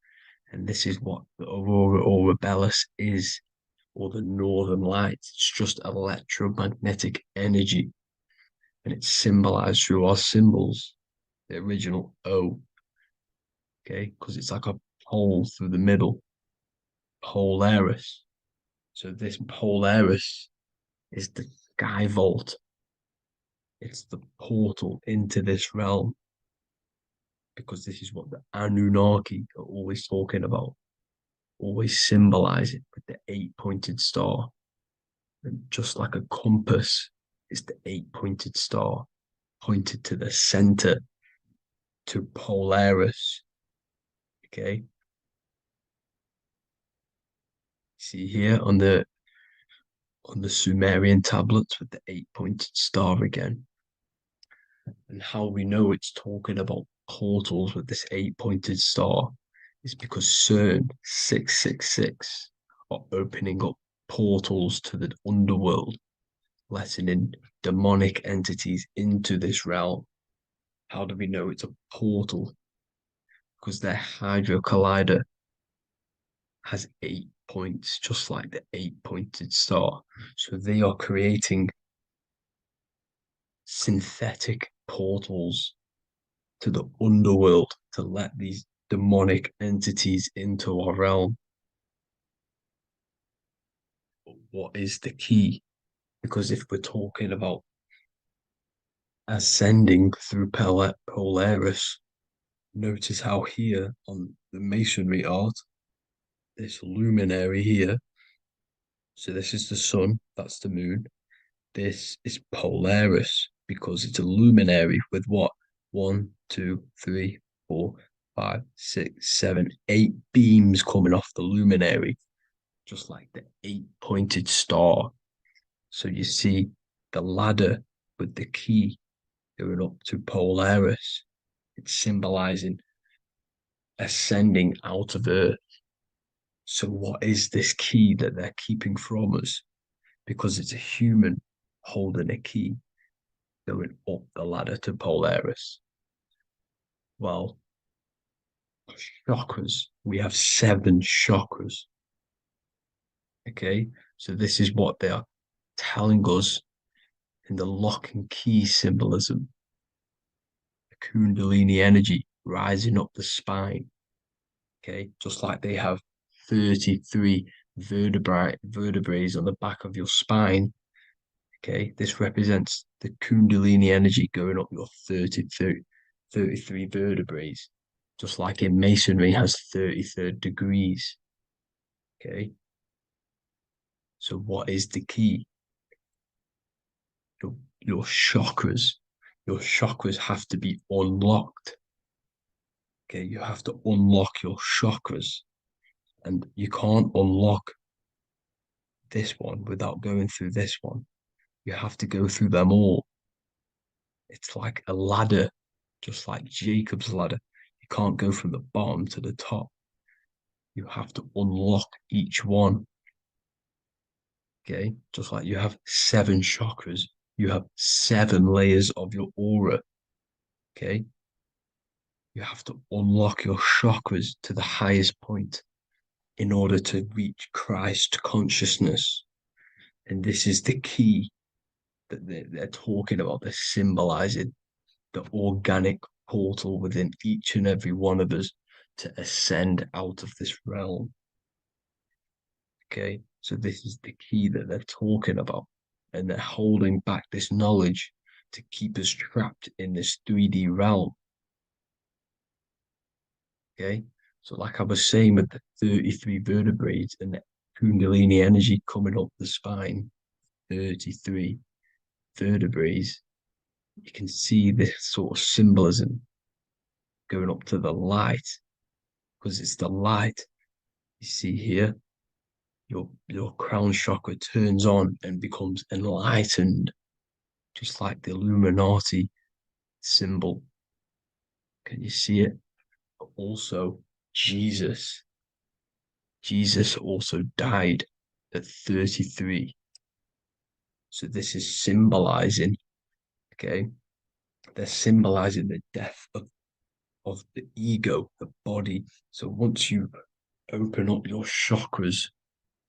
And this is what the aurora borealis is, or the northern lights. It's just electromagnetic energy. And it's symbolized through our symbols, the original O. Okay, because it's like a hole through the middle. Polaris. So this Polaris is the sky vault. It's the portal into this realm, because this is what the Anunnaki are always talking about, always symbolize it with the 8-pointed star. And just like a compass, it's the 8-pointed star pointed to the center, to Polaris. Okay. See here on the Sumerian tablets with the 8-pointed star again. And how we know it's talking about portals with this 8-pointed star is because CERN 666 are opening up portals to the underworld, letting in demonic entities into this realm. How do we know it's a portal? Because their Hydro Collider has 8 points, just like the 8-pointed star. So they are creating synthetic portals to the underworld to let these demonic entities into our realm. But what is the key? Because if we're talking about ascending through Polaris, notice how here on the masonry art, this luminary here, so this is the sun, that's the moon. This is Polaris because it's a luminary with what? 1, 2, 3, 4, 5, 6, 7, 8 beams coming off the luminary, just like the 8-pointed star. So you see the ladder with the key going up to Polaris. It's symbolizing ascending out of Earth. So what is this key that they're keeping from us? Because it's a human holding a key going up the ladder to Polaris. Well, chakras. We have 7 chakras. Okay, so this is what they are telling us in the lock and key symbolism. The Kundalini energy rising up the spine. Okay, just like they have 33 vertebrae on the back of your spine. Okay, this represents the Kundalini energy going up your 33 vertebrae, just like in masonry has 33rd degrees. Okay, so what is the key? Your chakras. Your chakras have to be unlocked. Okay, you have to unlock your chakras, and you can't unlock this one without going through this one. You have to go through them all. It's like a ladder, just like Jacob's ladder. You can't go from the bottom to the top. You have to unlock each one. Okay, just like you have 7 chakras, you have 7 layers of your aura. Okay, you have to unlock your chakras to the highest point in order to reach Christ consciousness. And this is the key that they're talking about. They're symbolizing the organic portal within each and every one of us to ascend out of this realm. Okay, so this is the key that they're talking about, and they're holding back this knowledge to keep us trapped in this 3D realm. Okay, so like I was saying with the 33 vertebrae and the Kundalini energy coming up the spine, 33 vertebrae, you can see this sort of symbolism going up to the light, because it's the light. You see here, your crown chakra turns on and becomes enlightened, just like the Illuminati symbol. Can you see it? Also, Jesus also died at 33. So this is symbolizing, okay, they're symbolizing the death of the ego, the body. So once you open up your chakras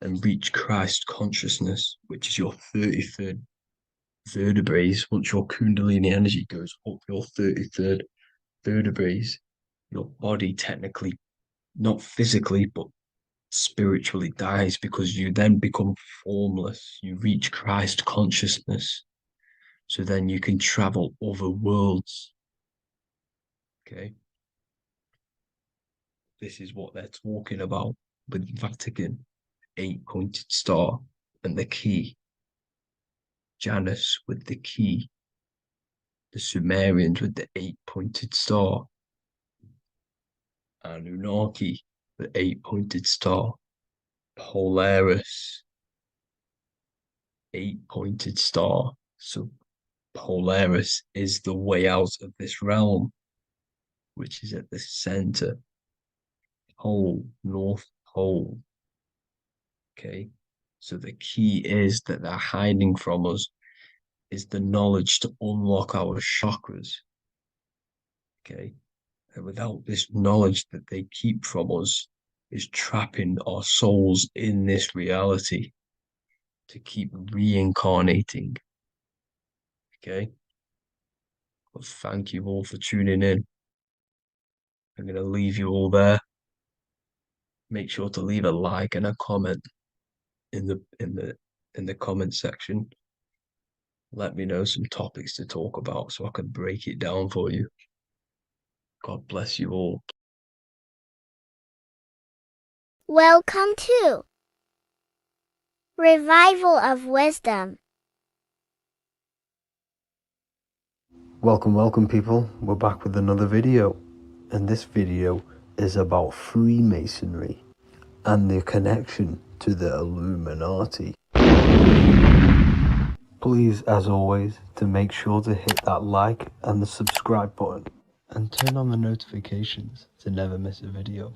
and reach Christ consciousness, which is your 33rd vertebrae, once your Kundalini energy goes up your 33rd vertebrae, your body technically, not physically, but spiritually dies, because you then become formless. You reach Christ consciousness. So then you can travel other worlds. Okay. This is what they're talking about with Vatican, 8-pointed star, and the key. Janus with the key. The Sumerians with the 8-pointed star. Anunnaki, the 8-pointed star. Polaris, 8-pointed star. So Polaris is the way out of this realm, which is at the center. Pole, North Pole. Okay. So the key is that they're hiding from us is the knowledge to unlock our chakras. Okay. And without this knowledge that they keep from us is trapping our souls in this reality to keep reincarnating. Okay. Well, thank you all for tuning in. I'm going to leave you all there. Make sure to leave a like and a comment in the comment section. Let me know some topics to talk about so I can break it down for you. God bless you all. Welcome to Revival of Wisdom. Welcome people, we're back with another video, and this video is about Freemasonry and their connection to the Illuminati. Please, as always, to make sure to hit that like and the subscribe button and turn on the notifications to never miss a video.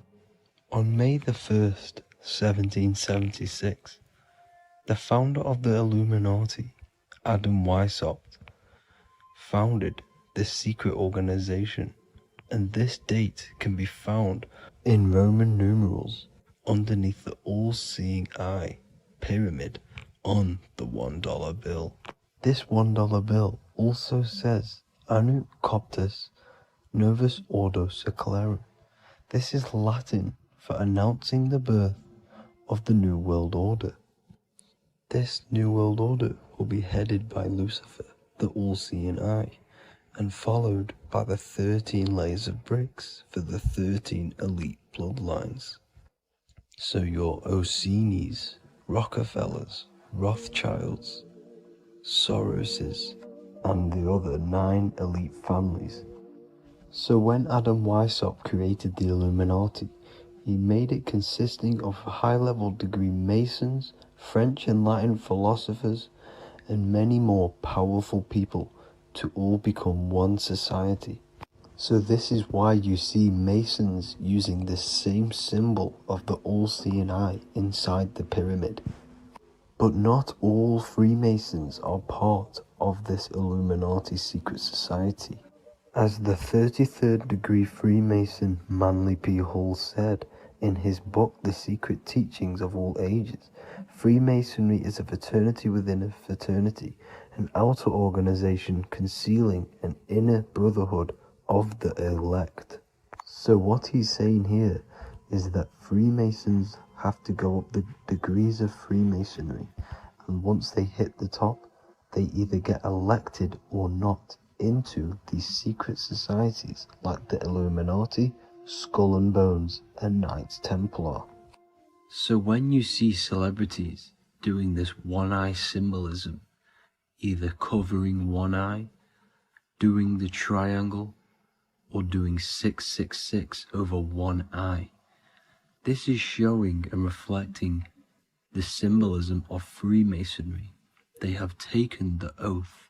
On May the 1st, 1776, the founder of the Illuminati, Adam Weishaupt, founded this secret organization, and this date can be found in Roman numerals underneath the all-seeing eye pyramid on the $1 bill. This $1 bill also says Anu Coptus Novus Ordo Secularum. This is Latin for announcing the birth of the New World Order. This New World Order will be headed by Lucifer, the all-seeing eye, and followed by the 13 layers of bricks for the 13 elite bloodlines. So your Orsini's, Rockefellers, Rothschilds, Soroses, and the other 9 elite families. So when Adam Weishaupt created the Illuminati, he made it consisting of high-level degree Masons, French and Latin philosophers, and many more powerful people to all become one society. So this is why you see Masons using the same symbol of the all-seeing eye inside the pyramid. But not all Freemasons are part of this Illuminati secret society. As the 33rd degree Freemason Manly P. Hall said in his book The Secret Teachings of All Ages, Freemasonry is a fraternity within a fraternity, an outer organization concealing an inner brotherhood of the elect. So what he's saying here is that Freemasons have to go up the degrees of Freemasonry, and once they hit the top, they either get elected or not into these secret societies like the Illuminati, Skull and Bones, and Knights Templar. So when you see celebrities doing this one-eye symbolism, either covering one eye, doing the triangle, or doing 666 over one eye, this is showing and reflecting the symbolism of Freemasonry. They have taken the oath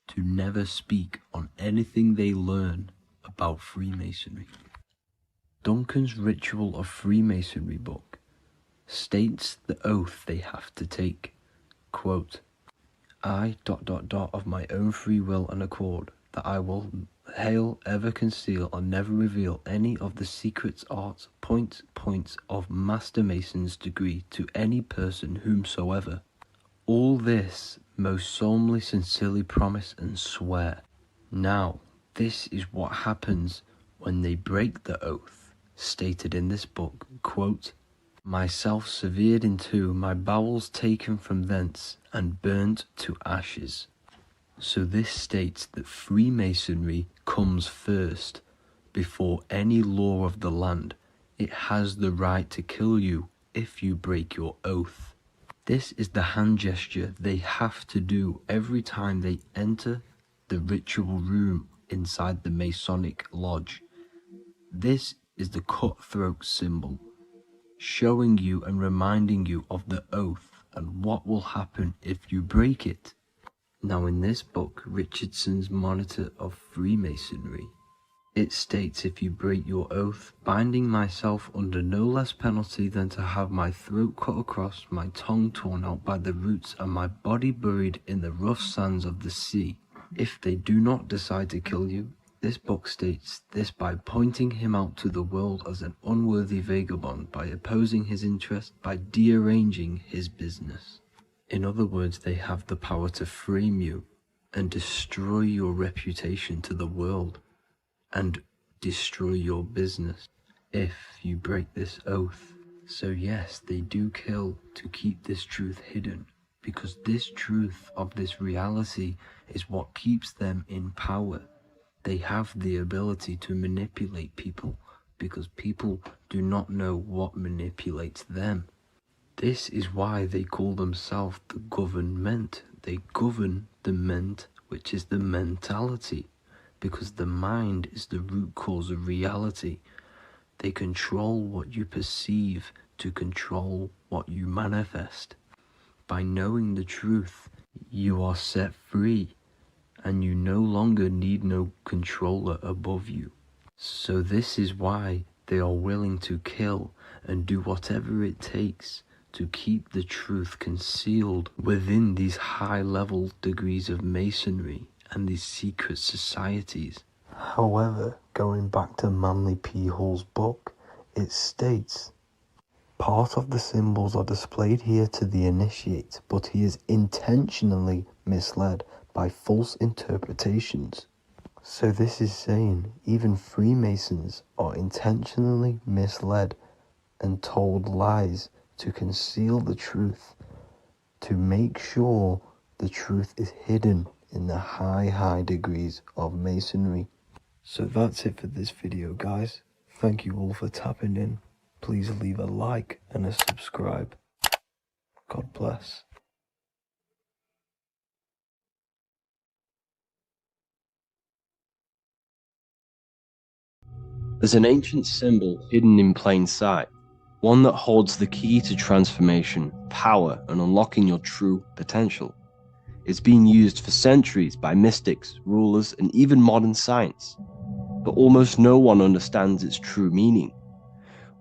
to never speak on anything they learn about Freemasonry. Duncan's Ritual of Freemasonry book states the oath they have to take. Quote, I ... of my own free will and accord, that I will hail, ever conceal, or never reveal any of the secrets, arts, points of Master Mason's degree to any person whomsoever. All this most solemnly, sincerely promise and swear. Now, this is what happens when they break the oath, stated in this book, quote, myself severed in two, my bowels taken from thence, and burnt to ashes. So this states that Freemasonry comes first, before any law of the land. It has the right to kill you if you break your oath. This is the hand gesture they have to do every time they enter the ritual room inside the Masonic lodge. This is the cutthroat symbol, showing you and reminding you of the oath and what will happen if you break it. Now in this book, Richardson's Monitor of Freemasonry, it states, if you break your oath, binding myself under no less penalty than to have my throat cut across, my tongue torn out by the roots, and my body buried in the rough sands of the sea. If they do not decide to kill you, this book states this by pointing him out to the world as an unworthy vagabond, by opposing his interest, by dearranging his business. In other words, they have the power to frame you and destroy your reputation to the world and destroy your business if you break this oath. So yes, they do kill to keep this truth hidden, because this truth of this reality is what keeps them in power. They have the ability to manipulate people because people do not know what manipulates them. This is why they call themselves the government. They govern the ment, which is the mentality, because the mind is the root cause of reality. They control what you perceive to control what you manifest. By knowing the truth, you are set free, and you no longer need no controller above you. So this is why they are willing to kill and do whatever it takes to keep the truth concealed within these high-level degrees of masonry and these secret societies. However, going back to Manly P. Hall's book, it states, part of the symbols are displayed here to the initiate, but he is intentionally misled by false interpretations. So this is saying even Freemasons are intentionally misled and told lies to conceal the truth, to make sure the truth is hidden in the high degrees of masonry. So that's it for this video, guys. Thank you all for tapping in. Please leave a like and a subscribe. God bless. There's an ancient symbol hidden in plain sight, one that holds the key to transformation, power, and unlocking your true potential. It's been used for centuries by mystics, rulers, and even modern science, but almost no one understands its true meaning.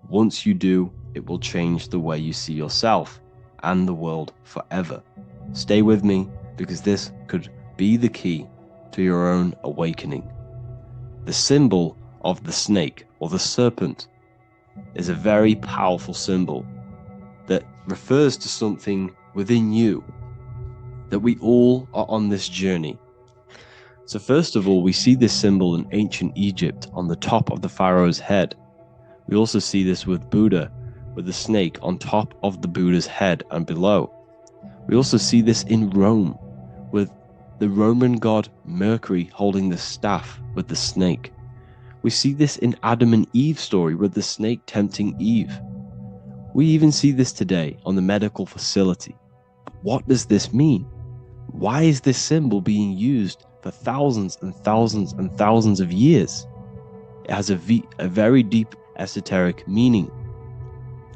Once you do, it will change the way you see yourself and the world forever. Stay with me, because this could be the key to your own awakening. The symbol of the snake, or the serpent, is a very powerful symbol that refers to something within you, that we all are on this journey. So first of all, we see this symbol in ancient Egypt on the top of the pharaoh's head. We also see this with Buddha, with the snake on top of the Buddha's head and below. We also see this in Rome, with the Roman god Mercury holding the staff with the snake. We see this in Adam and Eve's story with the snake tempting Eve. We even see this today on the medical facility. But what does this mean? Why is this symbol being used for thousands and thousands and thousands of years? It has a very deep esoteric meaning.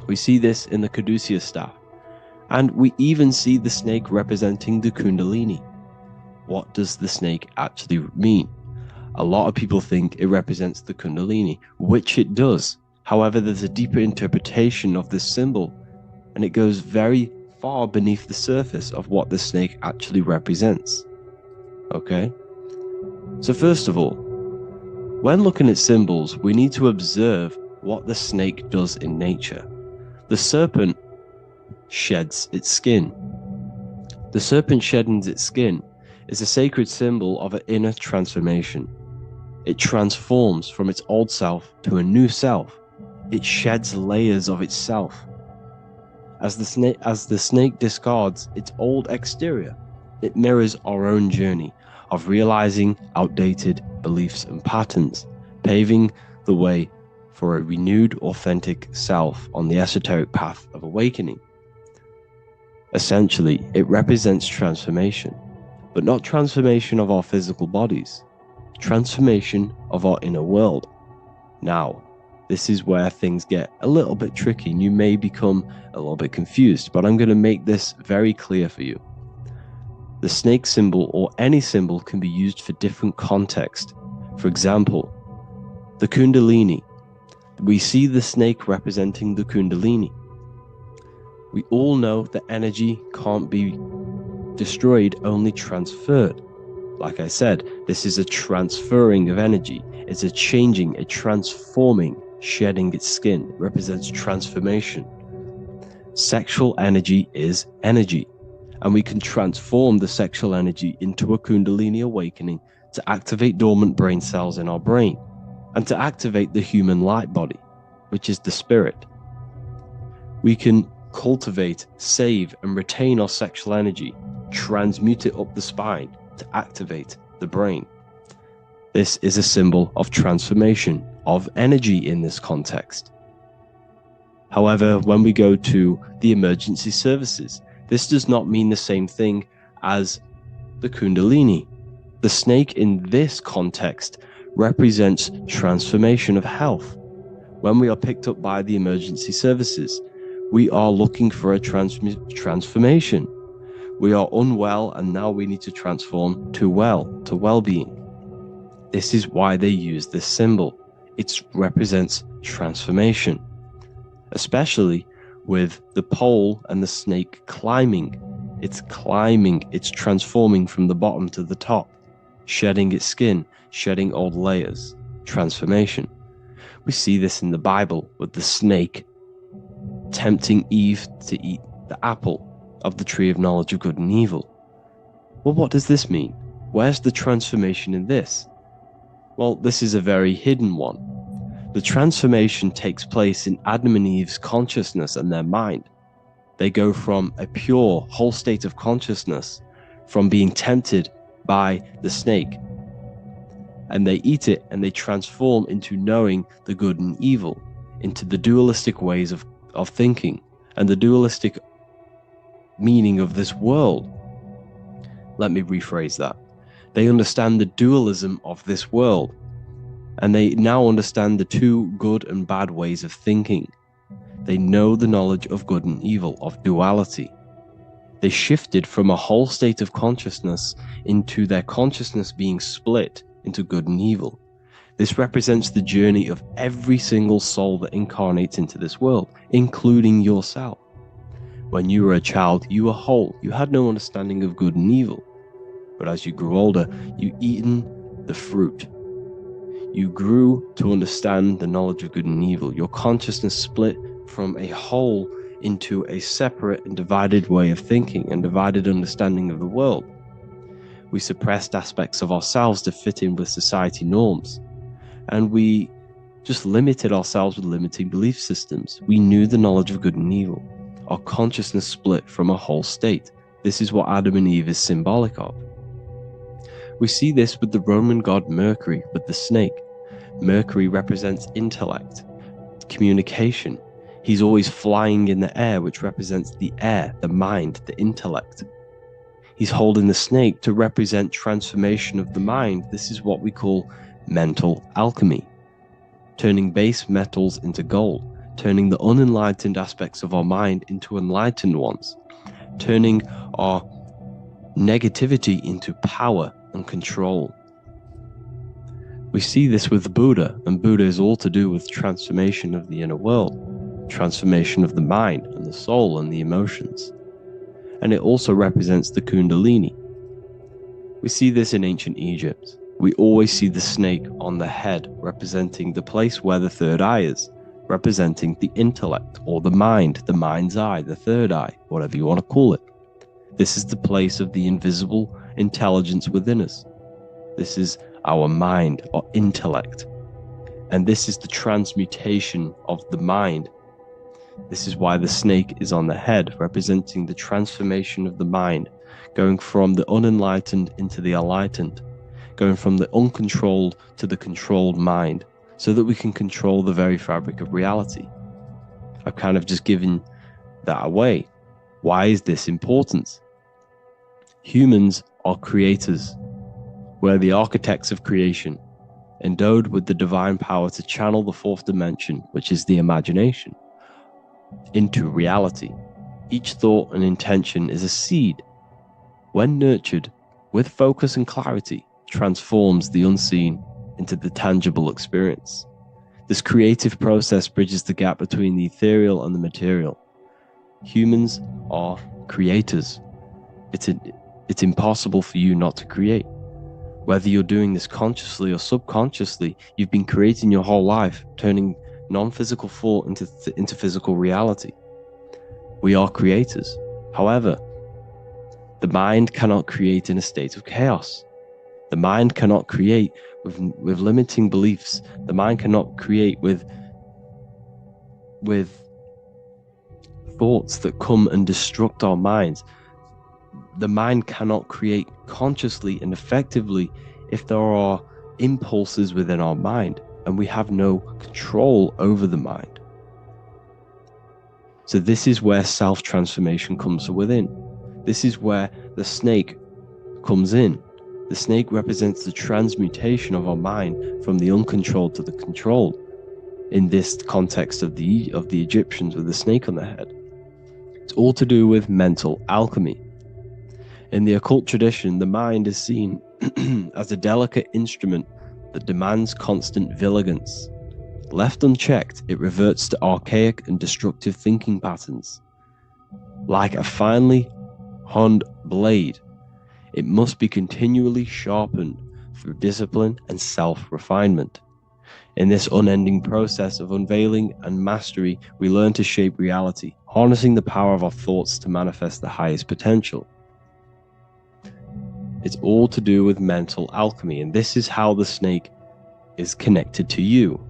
We see this in the Caduceus staff, and we even see the snake representing the Kundalini. What does the snake actually mean? A lot of people think it represents the Kundalini, which it does. However, there's a deeper interpretation of this symbol, and it goes very far beneath the surface of what the snake actually represents. Okay? So first of all, when looking at symbols, we need to observe what the snake does in nature. The serpent sheds its skin. The serpent shedding its skin is a sacred symbol of an inner transformation. It transforms from its old self to a new self. It sheds layers of itself. As the snake discards its old exterior, it mirrors our own journey of realizing outdated beliefs and patterns, paving the way for a renewed, authentic self on the esoteric path of awakening. Essentially, it represents transformation, but not transformation of our physical bodies, transformation of our inner world. Now, This is where things get a little bit tricky and you may become a little bit confused, but I'm going to make this very clear for you. The snake symbol or any symbol can be used for different context. For example, the Kundalini. We see the snake representing the Kundalini. We all know that energy can't be destroyed, only transferred. Like I said, this is a transferring of energy. It's a changing, a transforming, shedding its skin. It represents transformation. Sexual energy is energy, and we can transform the sexual energy into a Kundalini awakening to activate dormant brain cells in our brain and to activate the human light body, which is the spirit. We can cultivate, save, and retain our sexual energy, transmute it up the spine to activate the brain. This is a symbol of transformation, of energy in this context. However, when we go to the emergency services, this does not mean the same thing as the Kundalini. The snake in this context represents transformation of health. When we are picked up by the emergency services, we are looking for a transformation. We are unwell and now we need to transform to well-being. This is why they use this symbol. It represents transformation, especially with the pole and the snake climbing. It's climbing, it's transforming from the bottom to the top, shedding its skin, shedding old layers, transformation. We see this in the Bible with the snake tempting Eve to eat the apple of the tree of knowledge of good and evil. Well, what does this mean? Where's the transformation in this? Well, this is a very hidden one. The transformation takes place in Adam and Eve's consciousness and their mind. They go from a pure, whole state of consciousness, from being tempted by the snake, and they eat it and they transform into knowing the good and evil, into the dualistic ways of thinking and the dualistic meaning of this world. Let me rephrase that. They understand the dualism of this world, and they now understand the two good and bad ways of thinking. They know the knowledge of good and evil, of duality. They shifted from a whole state of consciousness into their consciousness being split into good and evil. This represents the journey of every single soul that incarnates into this world, including yourself. When you were a child, you were whole. You had no understanding of good and evil. But as you grew older, you eaten the fruit. You grew to understand the knowledge of good and evil. Your consciousness split from a whole into a separate and divided way of thinking and divided understanding of the world. We suppressed aspects of ourselves to fit in with society norms. And we just limited ourselves with limiting belief systems. We knew the knowledge of good and evil. Our consciousness split from a whole state. This is what Adam and Eve is symbolic of. We see this with the Roman god Mercury, with the snake. Mercury represents intellect, communication. He's always flying in the air, which represents the air, the mind, the intellect. He's holding the snake to represent transformation of the mind. This is what we call mental alchemy, turning base metals into gold, turning the unenlightened aspects of our mind into enlightened ones, turning our negativity into power and control. We see this with Buddha, and Buddha is all to do with transformation of the inner world, transformation of the mind and the soul and the emotions. And it also represents the Kundalini. We see this in ancient Egypt. We always see the snake on the head, representing the place where the third eye is, representing the intellect or the mind's eye, the third eye, whatever you want to call it. This is the place of the invisible intelligence within us. This is our mind or intellect. And this is the transmutation of the mind. This is why the snake is on the head, representing the transformation of the mind, going from the unenlightened into the enlightened, going from the uncontrolled to the controlled mind, so that we can control the very fabric of reality. I've kind of just given that away. Why is this important? Humans are creators. We're the architects of creation. endowed with the divine power to channel the fourth dimension, which is the imagination, into reality. Each thought and intention is a seed. When nurtured with focus and clarity, transforms the unseen into the tangible experience. This creative process bridges the gap between the ethereal and the material. Humans are creators. It's impossible for you not to create. Whether you're doing this consciously or subconsciously, you've been creating your whole life, turning non-physical thought into physical reality. We are creators. However, the mind cannot create in a state of chaos. The mind cannot create with limiting beliefs. The mind cannot create with thoughts that come and destruct our minds. The mind cannot create consciously and effectively if there are impulses within our mind and we have no control over the mind. So this is where self-transformation comes from within. This is where the snake comes in. The snake represents the transmutation of our mind from the uncontrolled to the controlled. In this context of the Egyptians with the snake on their head. It's all to do with mental alchemy. In the occult tradition, the mind is seen as a delicate instrument that demands constant vigilance. Left unchecked, it reverts to archaic and destructive thinking patterns. Like a finely honed blade, it must be continually sharpened through discipline and self-refinement. In this unending process of unveiling and mastery, we learn to shape reality, harnessing the power of our thoughts to manifest the highest potential. It's all to do with mental alchemy, and this is how the snake is connected to you.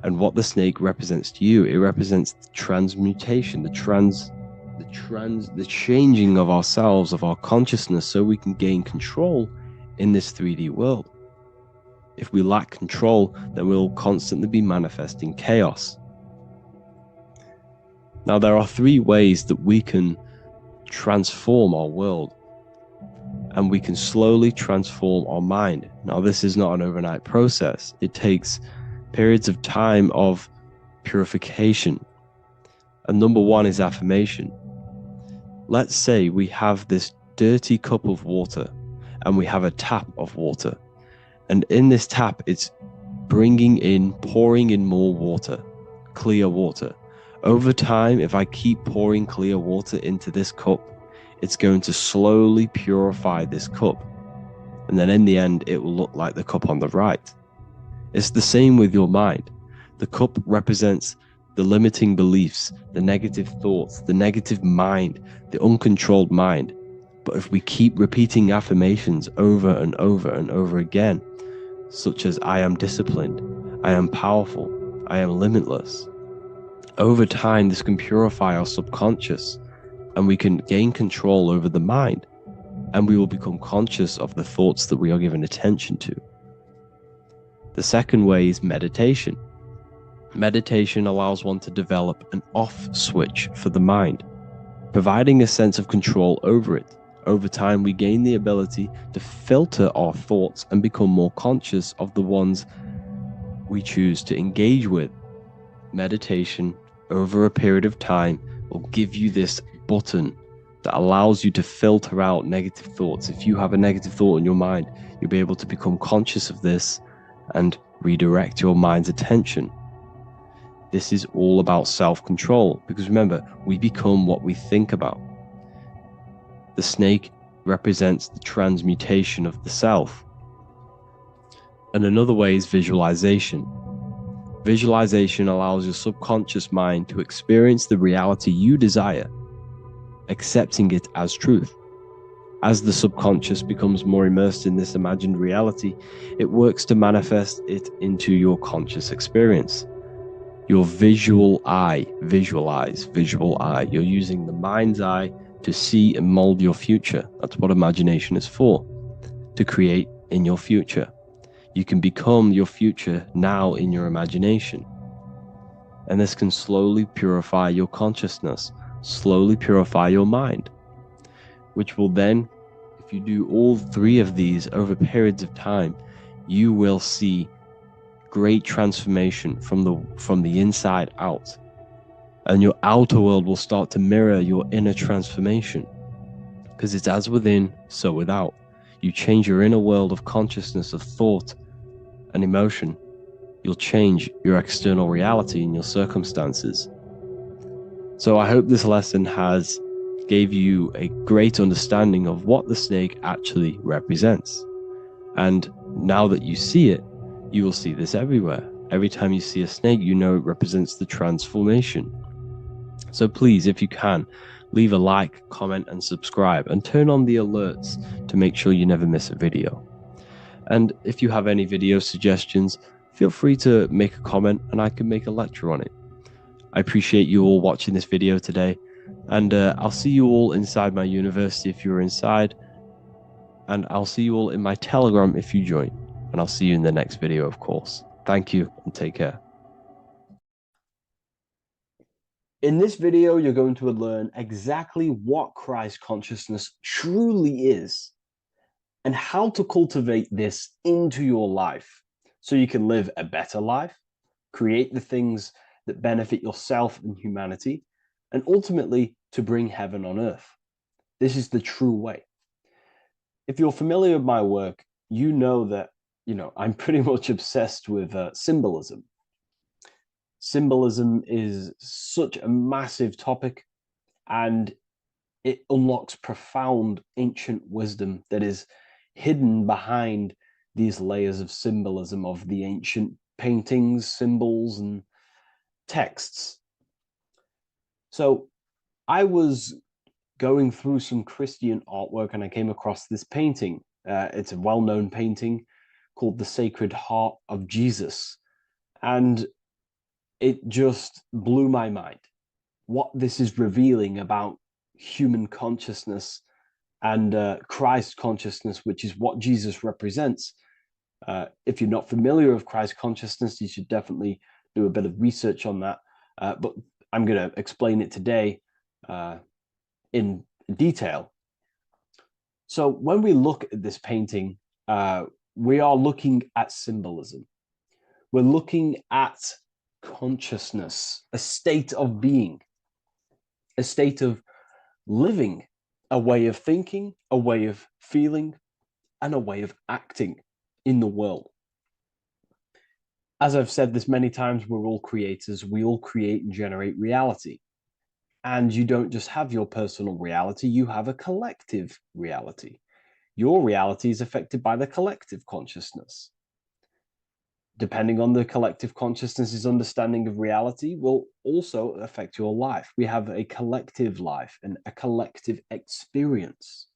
And what the snake represents to you, it represents the transmutation, the changing of ourselves, of our consciousness, so we can gain control in this 3D world. If we lack control, then we'll constantly be manifesting chaos. Now, there are 3 ways that we can transform our world, and we can slowly transform our mind. Now, this is not an overnight process. It takes periods of time of purification. And number 1 is affirmation. Let's say we have this dirty cup of water, and we have a tap of water. And in this tap, it's pouring in more water, clear water. Over time, if I keep pouring clear water into this cup, it's going to slowly purify this cup. And then in the end, it will look like the cup on the right. It's the same with your mind. The cup represents the limiting beliefs, the negative thoughts, the negative mind, the uncontrolled mind. But if we keep repeating affirmations over and over and over again, such as I am disciplined, I am powerful, I am limitless. Over time, this can purify our subconscious, and we can gain control over the mind, and we will become conscious of the thoughts that we are giving attention to. The second way is meditation. Meditation allows one to develop an off switch for the mind, providing a sense of control over it. Over time, we gain the ability to filter our thoughts and become more conscious of the ones we choose to engage with. Meditation, over a period of time, will give you this button that allows you to filter out negative thoughts. If you have a negative thought in your mind, you'll be able to become conscious of this and redirect your mind's attention. This is all about self-control, because remember, we become what we think about. The snake represents the transmutation of the self. And another way is visualization. Visualization allows your subconscious mind to experience the reality you desire, accepting it as truth. As the subconscious becomes more immersed in this imagined reality, it works to manifest it into your conscious experience. Your visual eye, visual eye. You're using the mind's eye to see and mold your future. That's what imagination is for, to create in your future. You can become your future now in your imagination. And this can slowly purify your consciousness, slowly purify your mind, which will then, if you do all 3 of these over periods of time, you will see great transformation from the inside out. And your outer world will start to mirror your inner transformation. Because it's as within, so without. You change your inner world of consciousness, of thought and emotion, you'll change your external reality and your circumstances. So I hope this lesson has gave you a great understanding of what the snake actually represents. And now that you see it, you will see this everywhere. Every time you see a snake, you know it represents the transformation. So please, if you can, leave a like, comment, and subscribe, and turn on the alerts to make sure you never miss a video. And if you have any video suggestions, feel free to make a comment and I can make a lecture on it. I appreciate you all watching this video today, and I'll see you all inside my university if you're inside, and I'll see you all in my Telegram if you join, and I'll see you in the next video, of course. Thank you and take care. In this video, you're going to learn exactly what Christ consciousness truly is and how to cultivate this into your life so you can live a better life, create the things that benefit yourself and humanity, and ultimately to bring heaven on earth. This is the true way. If you're familiar with my work, you know that, I'm pretty much obsessed with symbolism. Symbolism is such a massive topic, and it unlocks profound ancient wisdom that is hidden behind these layers of symbolism of the ancient paintings, symbols, and texts. So I was going through some Christian artwork and I came across this painting. It's a well-known painting called The Sacred Heart of Jesus. And it just blew my mind. What this is revealing about human consciousness and Christ consciousness, which is what Jesus represents. If you're not familiar with Christ consciousness, you should definitely do a bit of research on that. But I'm going to explain it today in detail. So when we look at this painting, we are looking at symbolism. We're looking at consciousness, a state of being, a state of living, a way of thinking, a way of feeling, and a way of acting in the world. As I've said this many times, we're all creators. We all create and generate reality. And you don't just have your personal reality, you have a collective reality. Your reality is affected by the collective consciousness. Depending on the collective consciousness's understanding of reality will also affect your life. We have a collective life and a collective experience.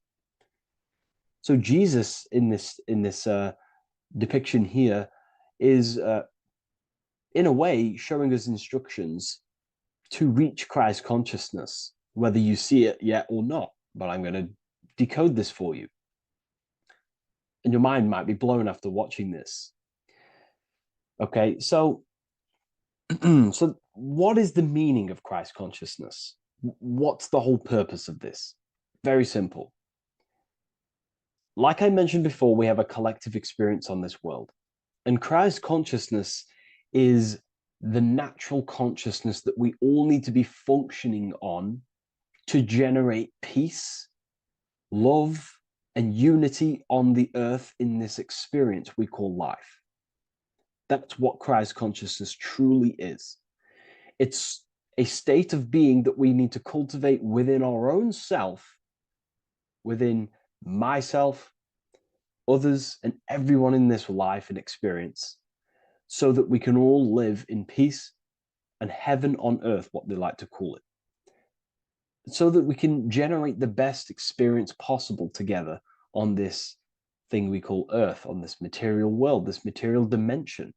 So Jesus in this depiction here is in a way showing us instructions to reach Christ consciousness, whether you see it yet or not. But I'm going to decode this for you. And your mind might be blown after watching this. Okay, so what is the meaning of Christ consciousness? What's the whole purpose of this? Very simple. Like I mentioned before, we have a collective experience on this world. And Christ consciousness is the natural consciousness that we all need to be functioning on to generate peace, love, and unity on the earth in this experience we call life. That's what Christ consciousness truly is. It's a state of being that we need to cultivate within our own self, within myself, others, and everyone in this life and experience, so that we can all live in peace and heaven on earth, what they like to call it, so that we can generate the best experience possible together on this thing we call earth, on this material world, this material dimension.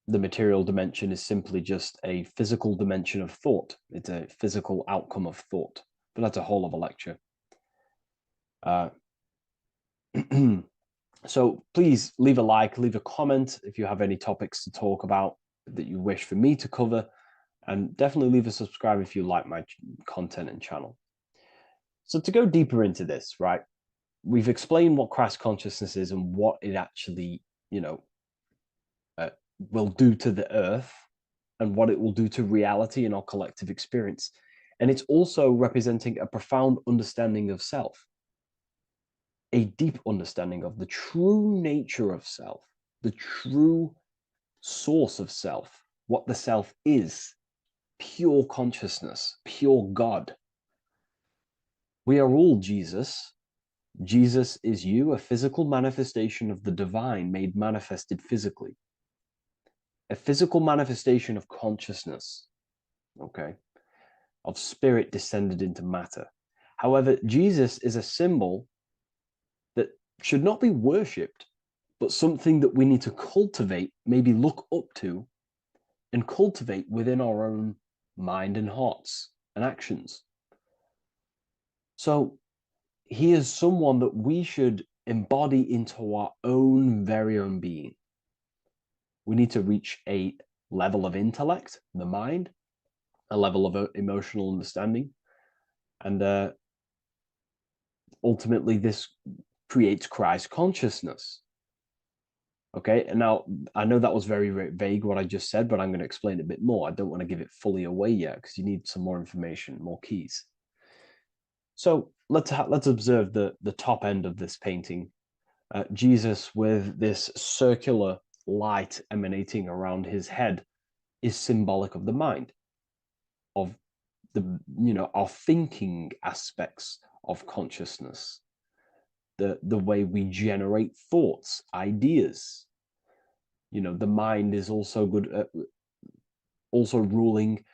The material dimension is simply just a physical dimension of thought. It's a physical outcome of thought, but that's a whole of a lecture. So please leave a like, leave a comment if you have any topics to talk about that you wish for me to cover, and definitely leave a subscribe if you like my content and channel. So to go deeper into this, right, we've explained what Christ consciousness is and what it actually you know, will do to the earth and what it will do to reality and our collective experience. And it's also representing a profound understanding of self, a deep understanding of the true nature of self, the true source of self, what the self is, pure consciousness, pure God. We are all Jesus. Jesus is you, a physical manifestation of the divine made manifested physically. A physical manifestation of consciousness, okay, of spirit descended into matter. However, Jesus is a symbol that should not be worshipped, but something that we need to cultivate, maybe look up to, and cultivate within our own mind and hearts and actions. So he is someone that we should embody into our own very own being. We need to reach a level of intellect, the mind, a level of emotional understanding, and ultimately this creates Christ consciousness. Okay, and now I know that was very, very vague what I just said, but I'm going to explain it a bit more. I don't want to give it fully away yet because you need some more information, more keys. So let's observe the top end of this painting. Jesus with this circular light emanating around his head is symbolic of the mind, of the, our thinking aspects of consciousness, the way we generate thoughts, ideas. The mind is also good at also ruling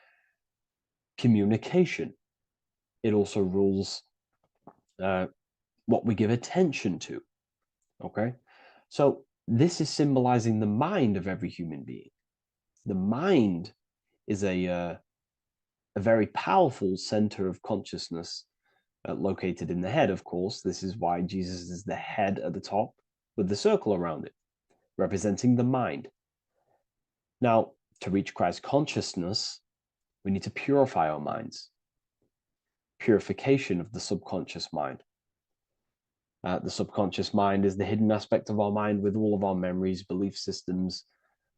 communication. It also rules what we give attention to. Okay, so this is symbolizing the mind of every human being. The mind is a very powerful center of consciousness located in the head, of course. This is why Jesus is the head at the top with the circle around it, representing the mind. Now, to reach Christ consciousness, we need to purify our minds. Purification of the subconscious mind. The subconscious mind is the hidden aspect of our mind with all of our memories, belief systems,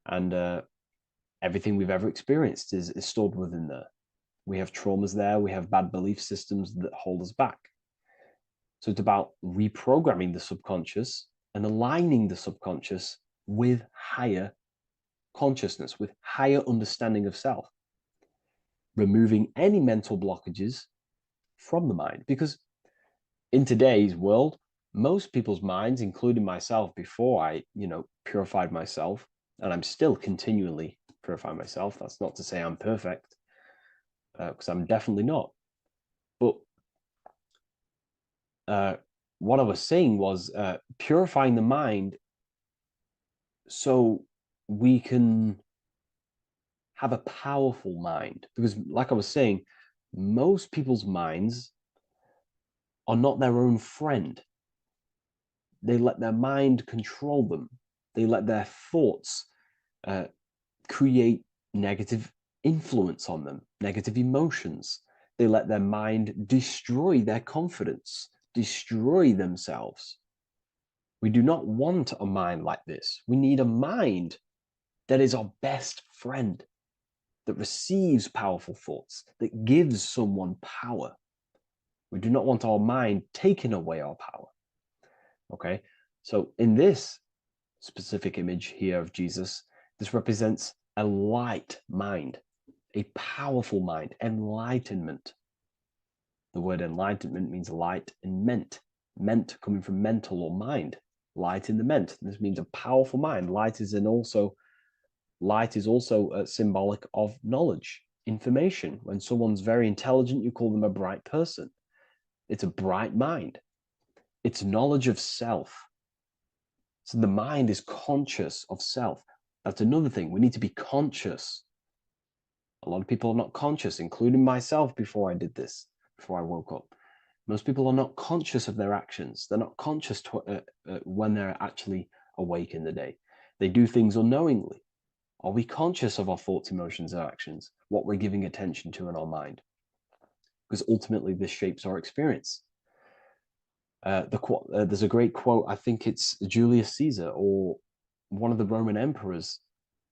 and everything we've ever experienced is stored within there. We have traumas there. We have bad belief systems that hold us back. So it's about reprogramming the subconscious and aligning the subconscious with higher consciousness, with higher understanding of self, removing any mental blockages from the mind. Because in today's world, most people's minds, including myself, before I, purified myself, and I'm still continually purifying myself. That's not to say I'm perfect, because I'm definitely not. But what I was saying was purifying the mind so we can have a powerful mind. Because like I was saying, most people's minds are not their own friend. They let their mind control them. They let their thoughts create negative influence on them, negative emotions. They let their mind destroy their confidence, destroy themselves. We do not want a mind like this. We need a mind that is our best friend, that receives powerful thoughts, that gives someone power. We do not want our mind taking away our power. Okay, so in this specific image here of Jesus, this represents a light mind, a powerful mind, enlightenment. The word enlightenment means light and ment coming from mental or mind, light in the ment. This means a powerful mind. Light is also symbolic of knowledge, information. When someone's very intelligent, you call them a bright person. It's a bright mind. It's knowledge of self. So the mind is conscious of self. That's another thing. We need to be conscious. A lot of people are not conscious, including myself before I did this, before I woke up. Most people are not conscious of their actions. They're not conscious when they're actually awake in the day. They do things unknowingly. Are we conscious of our thoughts, emotions, and actions, what we're giving attention to in our mind? Because ultimately this shapes our experience. There's a great quote, I think it's Julius Caesar or one of the Roman emperors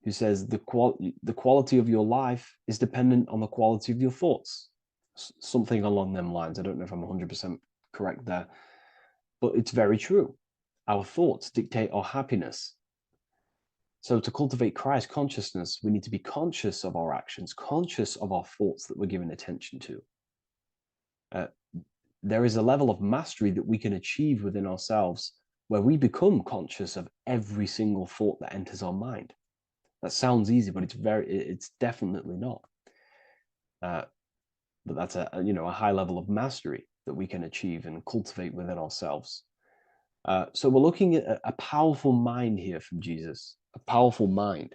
who says the quality of your life is dependent on the quality of your thoughts. Something along them lines. I don't know if I'm 100% correct there, but it's very true. Our thoughts dictate our happiness. So to cultivate Christ consciousness, we need to be conscious of our actions, conscious of our thoughts that we're giving attention to. There is a level of mastery that we can achieve within ourselves where we become conscious of every single thought that enters our mind. That sounds easy, but it's definitely not. But that's a high level of mastery that we can achieve and cultivate within ourselves. So we're looking at a powerful mind here from Jesus, a powerful mind,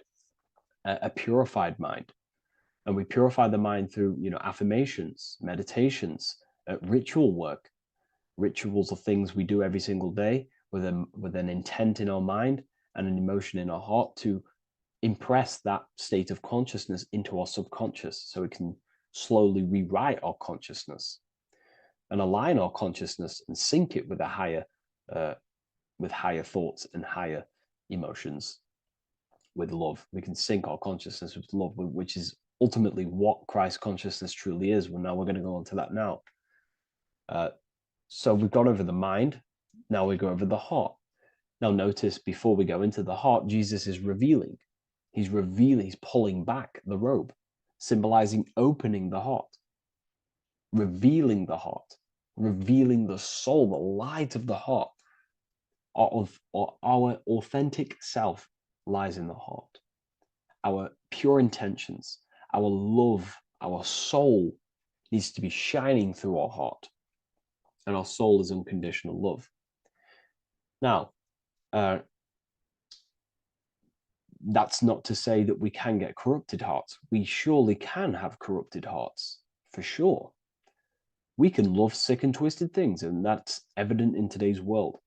a purified mind. And we purify the mind through, affirmations, meditations, ritual work. Rituals are things we do every single day with an intent in our mind and an emotion in our heart to impress that state of consciousness into our subconscious, so we can slowly rewrite our consciousness and align our consciousness and sync it with higher thoughts and higher emotions with love. We can sync our consciousness with love, which is ultimately what Christ consciousness truly is. Well, now we're going to go on to that now. So we've gone over the mind. Now we go over the heart. Now notice, before we go into the heart, Jesus is revealing. He's pulling back the robe, symbolizing opening the heart, revealing the heart, revealing the soul, the light of the heart. Our authentic self lies in the heart. Our pure intentions, our love, our soul needs to be shining through our heart. And our soul is unconditional love. Now, that's not to say that we can get corrupted hearts. We surely can have corrupted hearts, for sure. We can love sick and twisted things, and that's evident in today's world.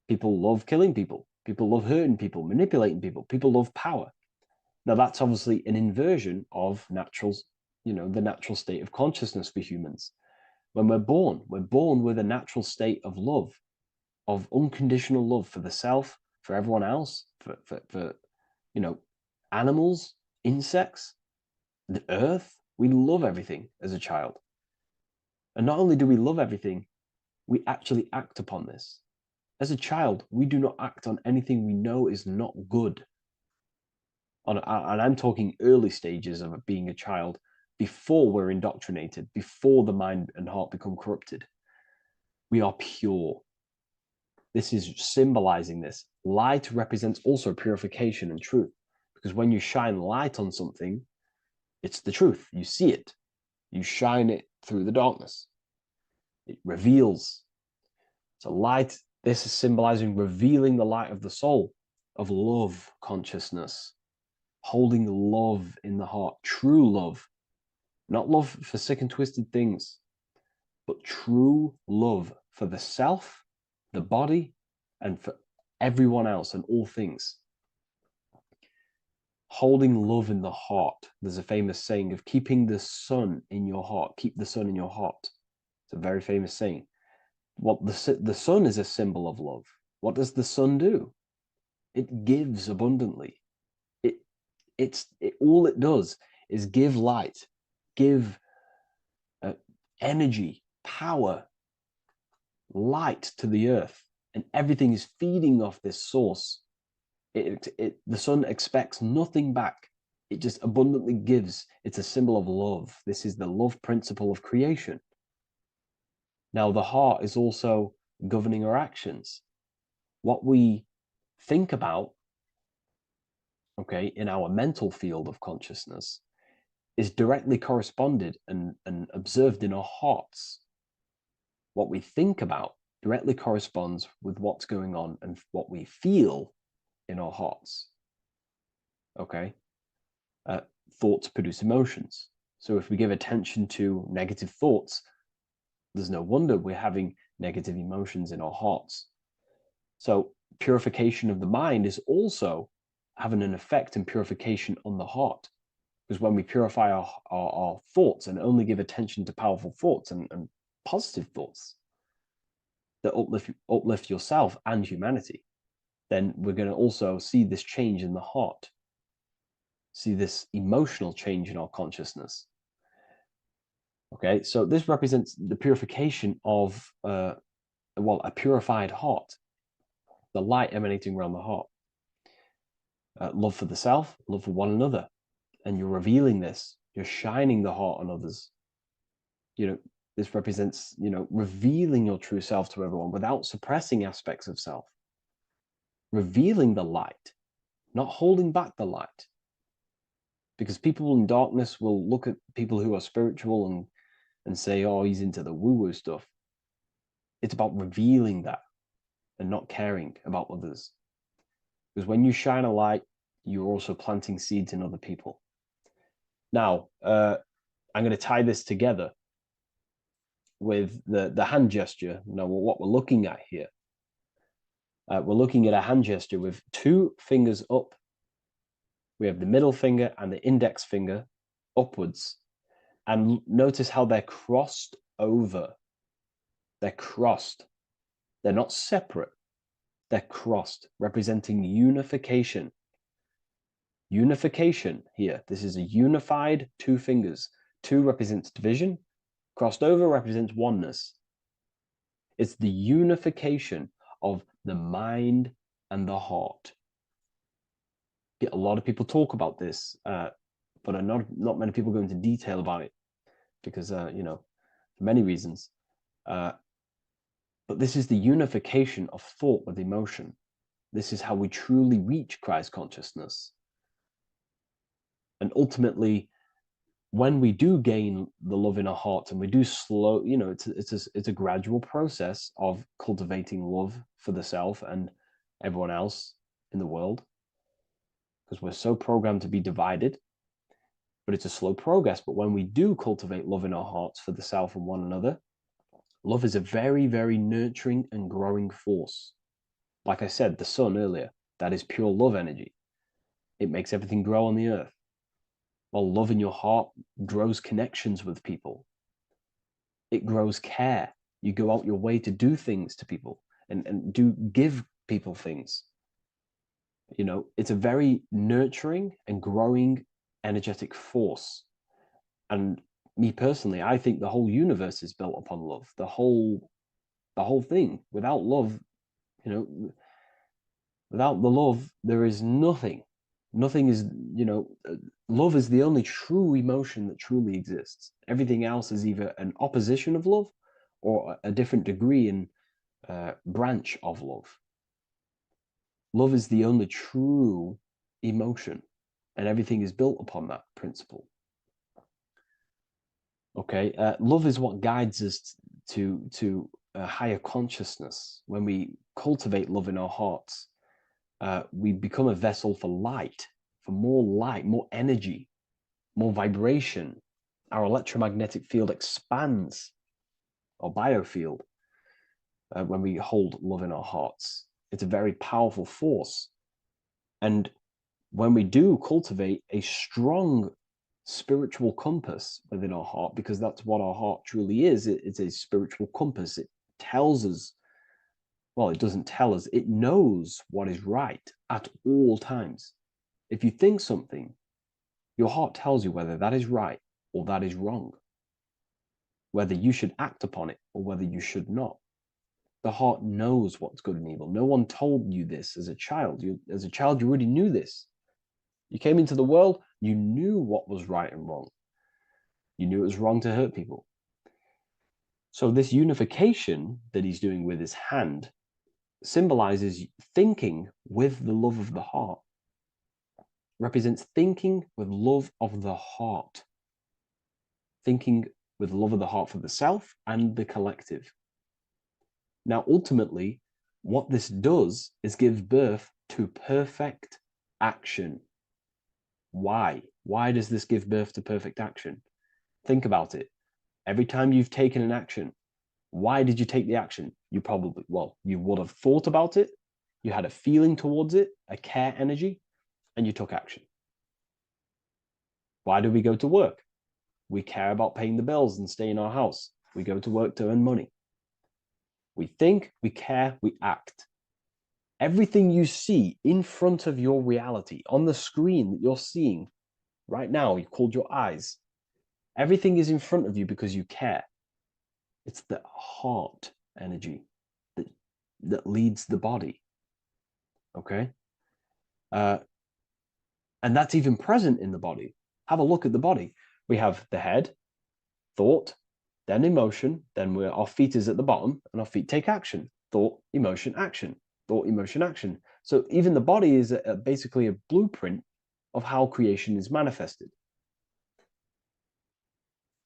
People love killing people. People love hurting people, manipulating people. People love power. Now, that's obviously an inversion of the natural state of consciousness for humans. When we're born with a natural state of love, of unconditional love for the self, for everyone else, for animals, insects, the earth. We love everything as a child. And not only do we love everything, we actually act upon this. As a child, we do not act on anything we know is not good. And I'm talking early stages of being a child, before we're indoctrinated, before the mind and heart become corrupted. We are pure. This is symbolizing this. Light represents also purification and truth, because when you shine light on something, it's the truth. You see it. You shine it through the darkness. It reveals. So light, this is symbolizing revealing the light of the soul, of love consciousness, holding love in the heart, true love. Not love for sick and twisted things, but true love for the self, the body, and for everyone else and all things. Holding love in the heart. There's a famous saying of keeping the sun in your heart. Keep the sun in your heart. It's a very famous saying. What the sun is a symbol of love. What does the sun do? It gives abundantly. All it does is give light, give energy, power, light to the earth, and everything is feeding off this source. The sun expects nothing back. It just abundantly gives. It's a symbol of love. This is the love principle of creation. Now, the heart is also governing our actions. What we think about, in our mental field of consciousness, is directly corresponded and observed in our hearts. What we think about directly corresponds with what's going on and what we feel in our hearts. Thoughts produce emotions. So if we give attention to negative thoughts, there's no wonder we're having negative emotions in our hearts. So purification of the mind is also having an effect in purification on the heart. Because when we purify our thoughts and only give attention to powerful thoughts and positive thoughts that uplift yourself and humanity, then we're going to also see this change in the heart, see this emotional change in our consciousness. Okay, so this represents the purification of, a purified heart, the light emanating around the heart. Love for the self, love for one another. And you're revealing this, you're shining the heart on others. This represents, revealing your true self to everyone without suppressing aspects of self. Revealing the light, not holding back the light. Because people in darkness will look at people who are spiritual and say, oh, he's into the woo-woo stuff. It's about revealing that and not caring about others. Because when you shine a light, you're also planting seeds in other people. Now, I'm going to tie this together with the hand gesture. Now, what we're looking at here, we're looking at a hand gesture with 2 fingers up. We have the middle finger and the index finger upwards. And notice how they're crossed over. They're crossed. They're not separate. They're crossed, representing unification. Unification here. This is a unified 2 fingers. 2 represents division. Crossed over represents oneness. It's the unification of the mind and the heart. A lot of people talk about this, but not many people go into detail about it because, for many reasons. But this is the unification of thought with emotion. This is how we truly reach Christ consciousness. And ultimately, when we do gain the love in our hearts and we do slow, it's a gradual process of cultivating love for the self and everyone else in the world, because we're so programmed to be divided, but it's a slow progress. But when we do cultivate love in our hearts for the self and one another, love is a very, very nurturing and growing force. Like I said, the sun earlier, that is pure love energy. It makes everything grow on the earth. While love in your heart grows connections with people. It grows care. You go out your way to do things to people and do give people things. It's a very nurturing and growing energetic force. And me personally, I think the whole universe is built upon love. The whole thing. Without love, without the love, there is nothing. Nothing is, love is the only true emotion that truly exists. Everything else is either an opposition of love or a different degree and branch of love. Love is the only true emotion, and everything is built upon that principle. Okay, love is what guides us to a higher consciousness. When we cultivate love in our hearts, we become a vessel for light, more energy, more vibration. Our electromagnetic field expands, our biofield, when we hold love in our hearts. It's a very powerful force. And when we do cultivate a strong spiritual compass within our heart, because that's what our heart truly is, it's a spiritual compass. It tells us, well, it doesn't tell us, it knows what is right at all times. If you think something, your heart tells you whether that is right or that is wrong, whether you should act upon it or whether you should not. The heart knows what's good and evil. No one told you this as a child. As a child, you already knew this. You came into the world, you knew what was right and wrong. You knew it was wrong to hurt people. So this unification that he's doing with his hand symbolizes thinking with the love of the heart. Represents thinking with love of the heart. Thinking with love of the heart for the self and the collective. Now, ultimately, what this does is give birth to perfect action. Why? Why does this give birth to perfect action? Think about it. Every time you've taken an action, why did you take the action? You would have thought about it, you had a feeling towards it, a care energy, and you took action. Why do we go to work? We care about paying the bills and staying in our house. We go to work to earn money. We think, we care, we act. Everything you see in front of your reality, on the screen that you're seeing right now, you called your eyes, everything is in front of you because you care. It's the heart energy that leads the body. Okay? And that's even present in the body. Have a look at the body. We have the head, thought, then emotion, then our feet is at the bottom, and our feet take action. Thought, emotion, action. Thought, emotion, action. So even the body is basically a blueprint of how creation is manifested.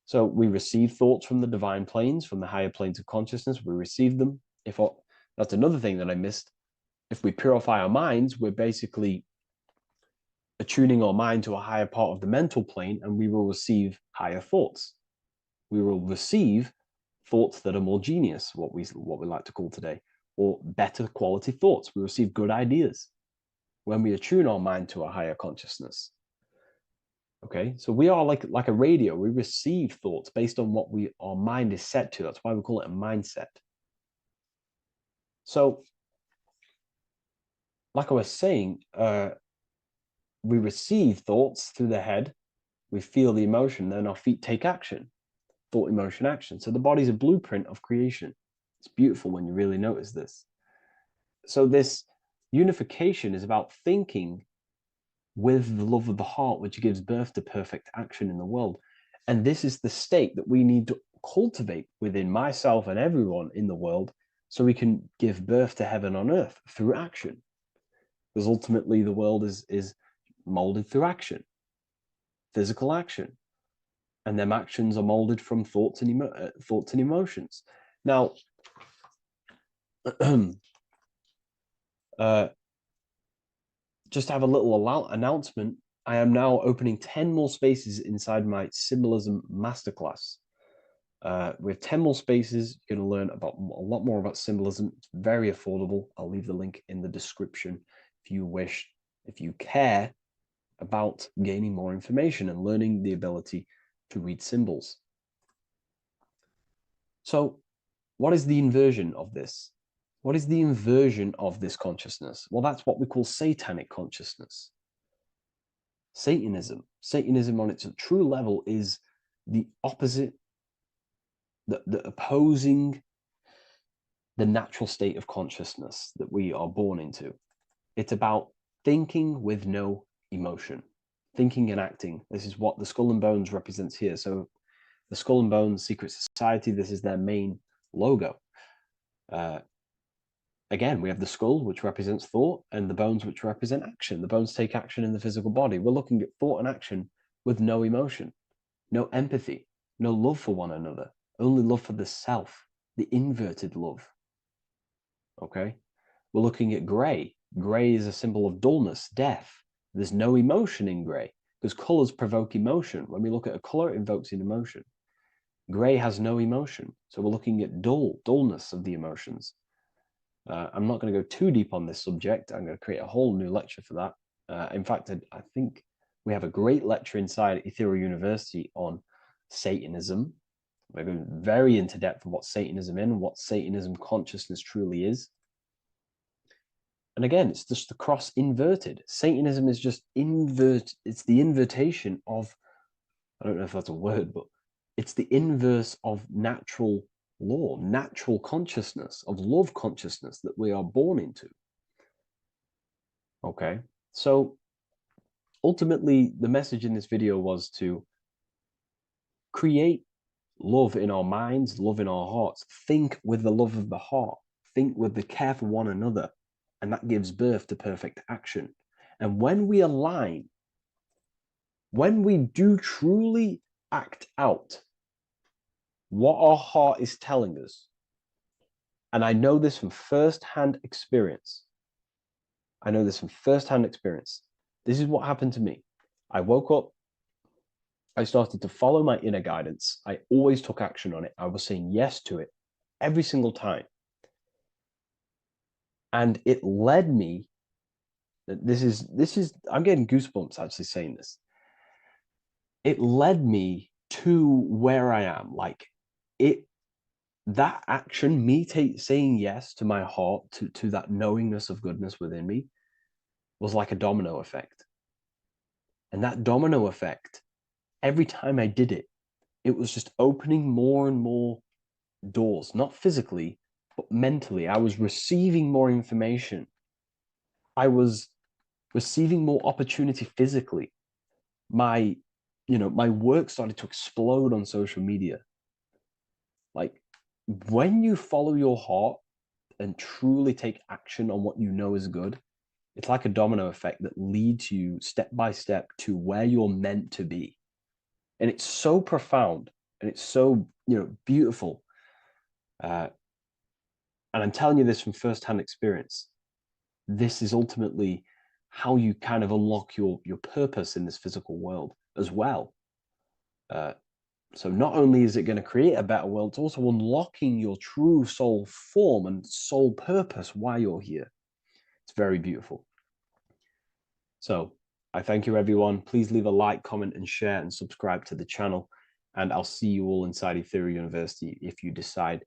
So we receive thoughts from the divine planes, from the higher planes of consciousness. We receive them. That's another thing that I missed. If we purify our minds, we're basically attuning our mind to a higher part of the mental plane, and we will receive higher thoughts. We will receive thoughts that are more genius, what we like to call today, or better quality thoughts. We receive good ideas when we attune our mind to a higher consciousness. Okay, so we are like a radio. We receive thoughts based on what our mind is set to. That's why we call it a mindset. So, like I was saying, we receive thoughts through the head, we feel the emotion, then our feet take action. Thought, emotion, action. So the body's a blueprint of creation. It's beautiful when you really notice this. So this unification is about thinking with the love of the heart, which gives birth to perfect action in the world. And this is the state that we need to cultivate within myself and everyone in the world so we can give birth to heaven on earth through action. Because ultimately the world is molded through action, physical action. And them actions are molded from thoughts and emotions. Now, just to have a little announcement, I am now opening 10 more spaces inside my symbolism masterclass. With 10 more spaces, you're going to learn about a lot more about symbolism. It's very affordable. I'll leave the link in the description if you wish, if you care about gaining more information and learning the ability to read symbols. So what is the inversion of this? What is the inversion of this consciousness? Well, that's what we call satanic consciousness. Satanism. Satanism on its true level is the opposite, the opposing the natural state of consciousness that we are born into. It's about thinking with no emotion, thinking and acting. This is what the Skull and Bones represents here. So the Skull and Bones Secret Society, this is their main logo. Again, we have the skull, which represents thought, and the bones, which represent action. The bones take action in the physical body. We're looking at thought and action with no emotion, no empathy, no love for one another, only love for the self, the inverted love. Okay? We're looking at gray. Gray is a symbol of dullness, death. There's no emotion in gray because colors provoke emotion. When we look at a color, it invokes an emotion. Gray has no emotion. So we're looking at dullness of the emotions. I'm not going to go too deep on this subject. I'm going to create a whole new lecture for that. In fact, I think we have a great lecture inside Ethereal University on Satanism. We're going very into depth of what Satanism is and what Satanism consciousness truly is. And again, it's just the cross inverted. Satanism is just it's the invertation of, I don't know if that's a word, but it's the inverse of natural law, natural consciousness, of love consciousness that we are born into. Okay, so ultimately the message in this video was to create love in our minds, love in our hearts, think with the love of the heart, think with the care for one another, and that gives birth to perfect action. And when we align, when we do truly act out what our heart is telling us, and I know this from first-hand experience. This is what happened to me. I woke up, I started to follow my inner guidance. I always took action on it. I was saying yes to it every single time. And it led me, this is, I'm getting goosebumps actually saying this. It led me to where I am. Like, it that action, me saying yes to my heart, to that knowingness of goodness within me, was like a domino effect. And that domino effect, every time I did it, it was just opening more and more doors, not physically, but mentally. I was receiving more information. I was receiving more opportunity physically. My, my work started to explode on social media. Like, when you follow your heart and truly take action on what you know is good, it's like a domino effect that leads you step by step to where you're meant to be. And it's so profound and it's so, beautiful. And I'm telling you this from firsthand experience. This is ultimately how you kind of unlock your purpose in this physical world as well. So not only is it going to create a better world, it's also unlocking your true soul form and soul purpose while you're here. It's very beautiful. So I thank you, everyone. Please leave a like, comment, and share, and subscribe to the channel. And I'll see you all inside Ethereal University if you decide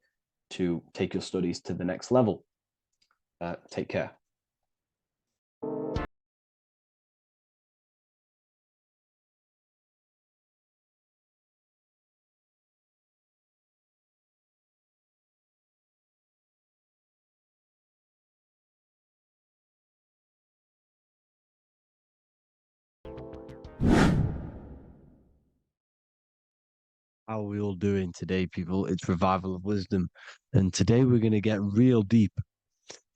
to take your studies to the next level. Take care. How are we all doing today, people? It's Revival of Wisdom, and today we're going to get real deep.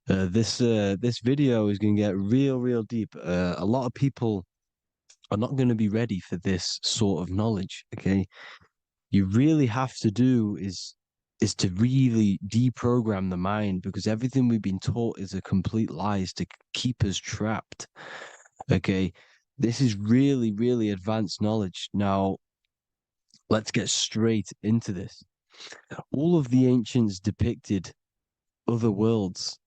This video is going to get real deep. A lot of people are not going to be ready for this sort of knowledge. Okay, you really have to do is to really deprogram the mind, because everything we've been taught is a complete lie, is to keep us trapped. Okay, this is really advanced knowledge. Now, let's get straight into this. All of the ancients depicted other worlds,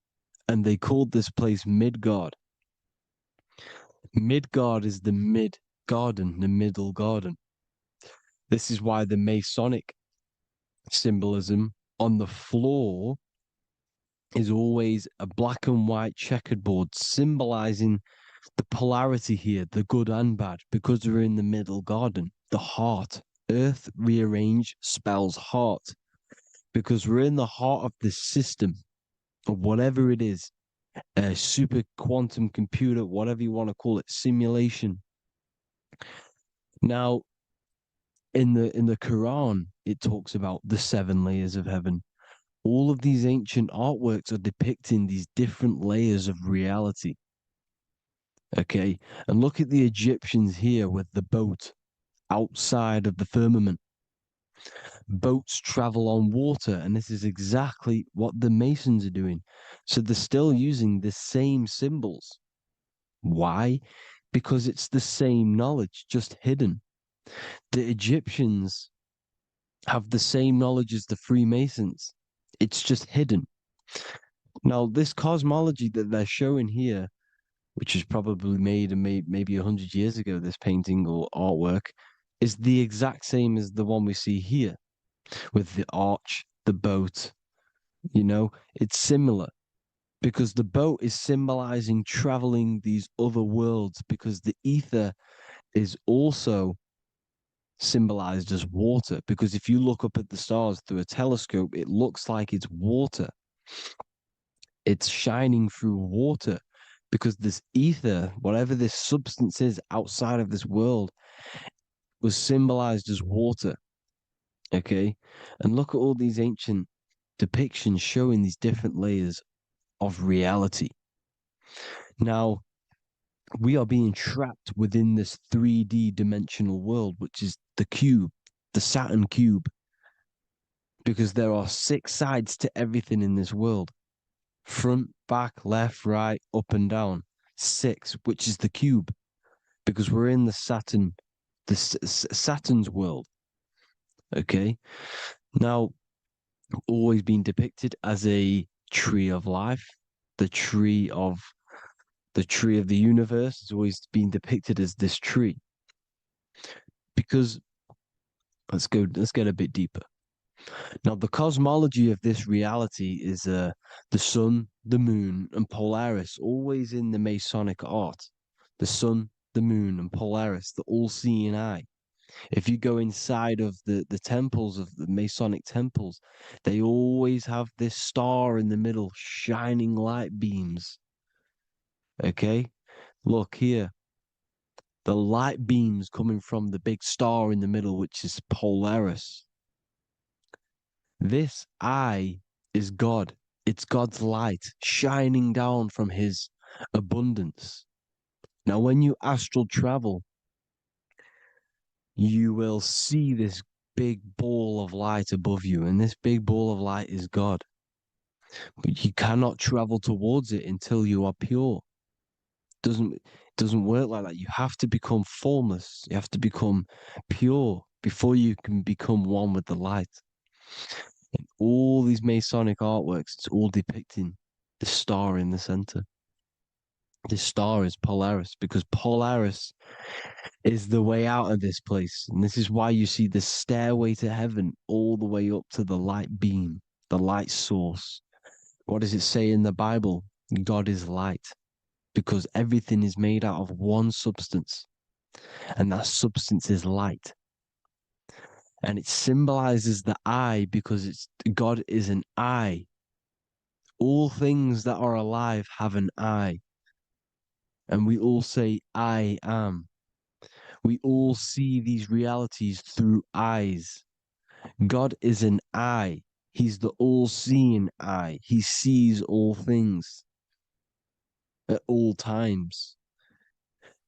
and they called this place Midgard. Midgard is the mid garden, the middle garden. This is why the Masonic symbolism on the floor is always a black and white checkered board, symbolizing the polarity here, the good and bad, because we're in the middle garden, the heart. Earth rearranged spells heart, because we're in the heart of the system, or whatever it is, a super quantum computer, whatever you want to call it, simulation. Now, in the Quran, it talks about the 7 layers of heaven. All of these ancient artworks are depicting these different layers of reality. Okay, and look at the Egyptians here with the boat outside of the firmament. Boats travel on water, and this is exactly what the Masons are doing. So they're still using the same symbols. Why? Because it's the same knowledge, just hidden. The Egyptians have the same knowledge as the Freemasons. It's just hidden. Now, this cosmology that they're showing here, which is probably made maybe 100 years ago, this painting or artwork, is the exact same as the one we see here, with the arch, the boat. It's similar, because the boat is symbolizing traveling these other worlds, because the ether is also symbolized as water, because if you look up at the stars through a telescope, it looks like it's water. It's shining through water, because this ether, whatever this substance is outside of this world, was symbolized as water. Okay, and look at all these ancient depictions showing these different layers of reality. Now, we are being trapped within this 3D dimensional world, which is the cube, the Saturn cube, because there are 6 sides to everything in this world: front, back, left, right, up and down. 6, which is the cube, because we're in the Saturn's world. Okay, now, always been depicted as a tree of life, the tree of the universe has always been depicted as this tree. Because let's get a bit deeper. Now, the cosmology of this reality is the sun, the moon, and Polaris, always in the Masonic art. The sun, the moon, and Polaris, the all-seeing eye. If you go inside of the temples, of the Masonic temples, they always have this star in the middle, shining light beams. Okay? Look here. The light beams coming from the big star in the middle, which is Polaris. This eye is God. It's God's light shining down from his abundance. Now, when you astral travel, you will see this big ball of light above you, and this big ball of light is God. But you cannot travel towards it until you are pure. It doesn't work like that. You have to become formless. You have to become pure before you can become one with the light. In all these Masonic artworks, it's all depicting the star in the center. This star is Polaris, because Polaris is the way out of this place. And this is why you see the stairway to heaven all the way up to the light beam, the light source. What does it say in the Bible? God is light, because everything is made out of one substance, and that substance is light. And it symbolizes the eye because God is an eye. All things that are alive have an eye. And we all say, I am. We all see these realities through eyes. God is an eye. He's the all-seeing eye. He sees all things at all times.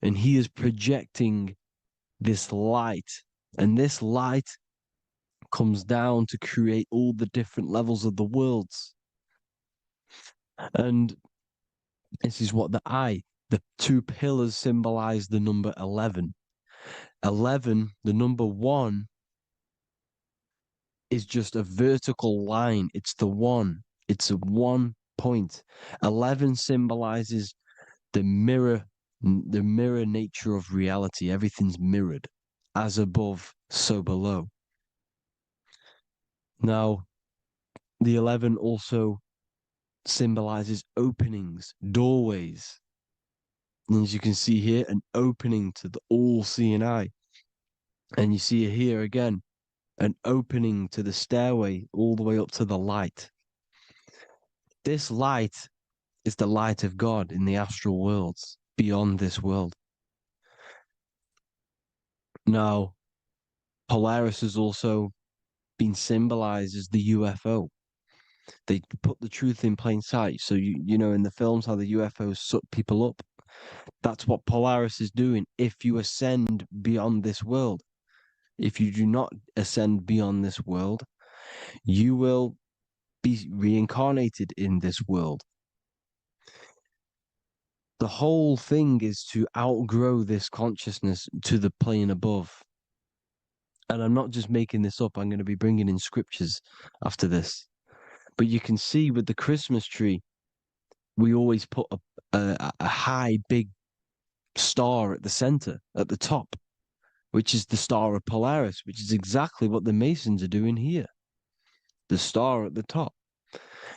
And he is projecting this light. And this light comes down to create all the different levels of the worlds. And this is what the two pillars symbolize the number 11. 11, the number 1, is just a vertical line. It's the 1. It's a 1 point. 11 symbolizes the mirror nature of reality. Everything's mirrored. As above, so below. Now, the 11 also symbolizes openings, doorways. And as you can see here, an opening to the all-seeing eye. And you see here again, an opening to the stairway all the way up to the light. This light is the light of God in the astral worlds, beyond this world. Now, Polaris has also been symbolized as the UFO. They put the truth in plain sight. So, you know, in the films, how the UFOs suck people up. That's what Polaris is doing if you ascend beyond this world. If you do not ascend beyond this world, you will be reincarnated in this world. The whole thing is to outgrow this consciousness to the plane above. And I'm not just making this up. I'm going to be bringing in scriptures after this. But you can see with the Christmas tree, we always put a high, big star at the center, at the top, which is the star of Polaris, which is exactly what the Masons are doing here. The star at the top.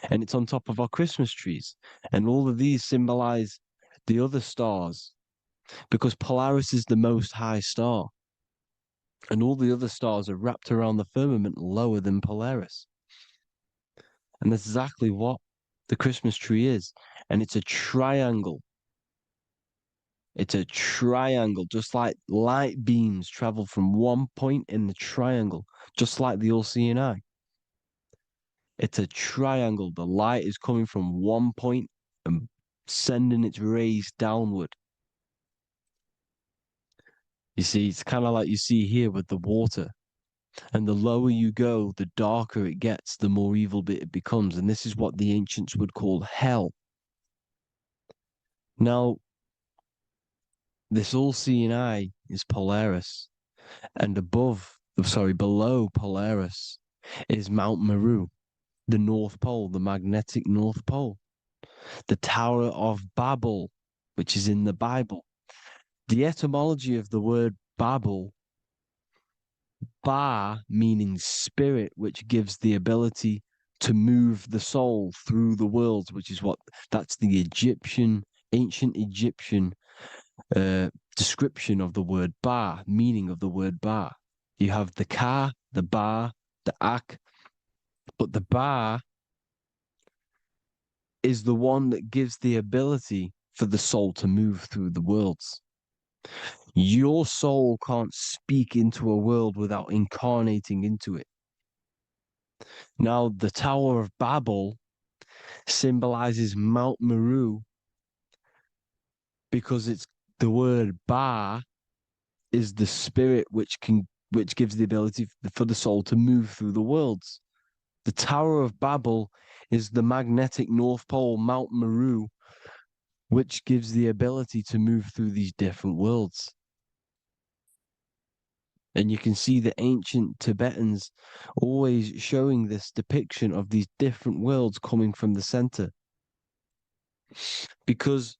And it's on top of our Christmas trees. And all of these symbolize the other stars, because Polaris is the most high star. And all the other stars are wrapped around the firmament lower than Polaris. And that's exactly what the Christmas tree is. And it's a triangle. It's a triangle, just like light beams travel from one point in the triangle, just like the all-seeing eye. It's a triangle. The light is coming from one point and sending its rays downward. You see, it's kind of like you see here with the water. And the lower you go, the darker it gets, the more evil it becomes. And this is what the ancients would call hell. Now, this all-seeing eye is Polaris. And below Polaris is Mount Meru, the North Pole, the magnetic North Pole. The Tower of Babel, which is in the Bible. The etymology of the word Babel Ba meaning spirit, which gives the ability to move the soul through the worlds, which is that's the ancient Egyptian description of the word Ba, meaning of the word Ba. You have the Ka, the Ba, the Ak, but the Ba is the one that gives the ability for the soul to move through the worlds. Your soul can't speak into a world without incarnating into it. Now, the Tower of Babel symbolizes Mount Meru because it's the word Ba is the spirit which gives the ability for the soul to move through the worlds. The Tower of Babel is the magnetic North Pole, Mount Meru, which gives the ability to move through these different worlds. And you can see the ancient Tibetans always showing this depiction of these different worlds coming from the center. Because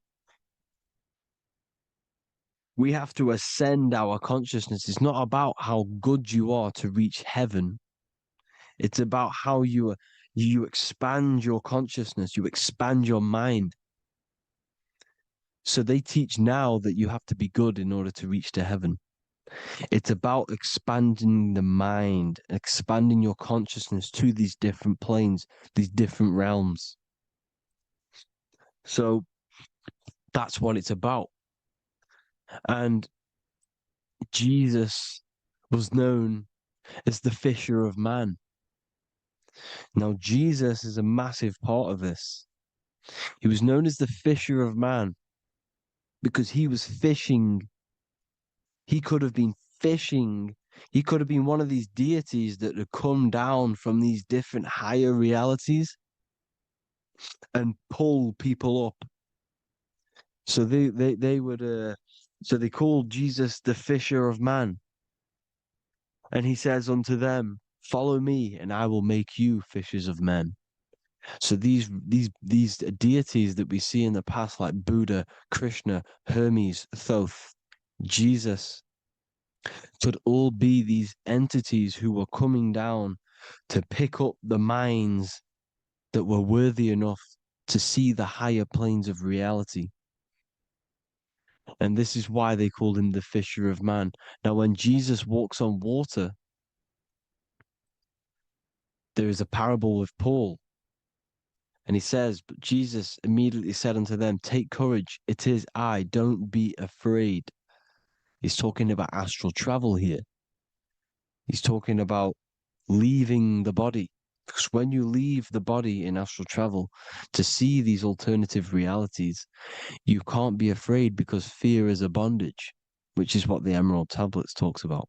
we have to ascend our consciousness. It's not about how good you are to reach heaven. It's about how you expand your consciousness, you expand your mind. So they teach now that you have to be good in order to reach to heaven. It's about expanding the mind, expanding your consciousness to these different planes, these different realms. So that's what it's about. And Jesus was known as the fisher of man. Now, Jesus is a massive part of this. He was known as the fisher of man because he was fishing. He could have been fishing. He could have been one of these deities that had come down from these different higher realities and pull people up. So they would so they called Jesus the fisher of man. And he says unto them, follow me and I will make you fishers of men. So these deities that we see in the past, like Buddha, Krishna, Hermes, Thoth, Jesus, could all be these entities who were coming down to pick up the minds that were worthy enough to see the higher planes of reality. And this is why they called him the fisher of man. Now, when Jesus walks on water, there is a parable with Paul. And he says, but Jesus immediately said unto them, take courage, it is I, don't be afraid. He's talking about astral travel here. He's talking about leaving the body. Because when you leave the body in astral travel to see these alternative realities, you can't be afraid because fear is a bondage, which is what the Emerald Tablets talks about.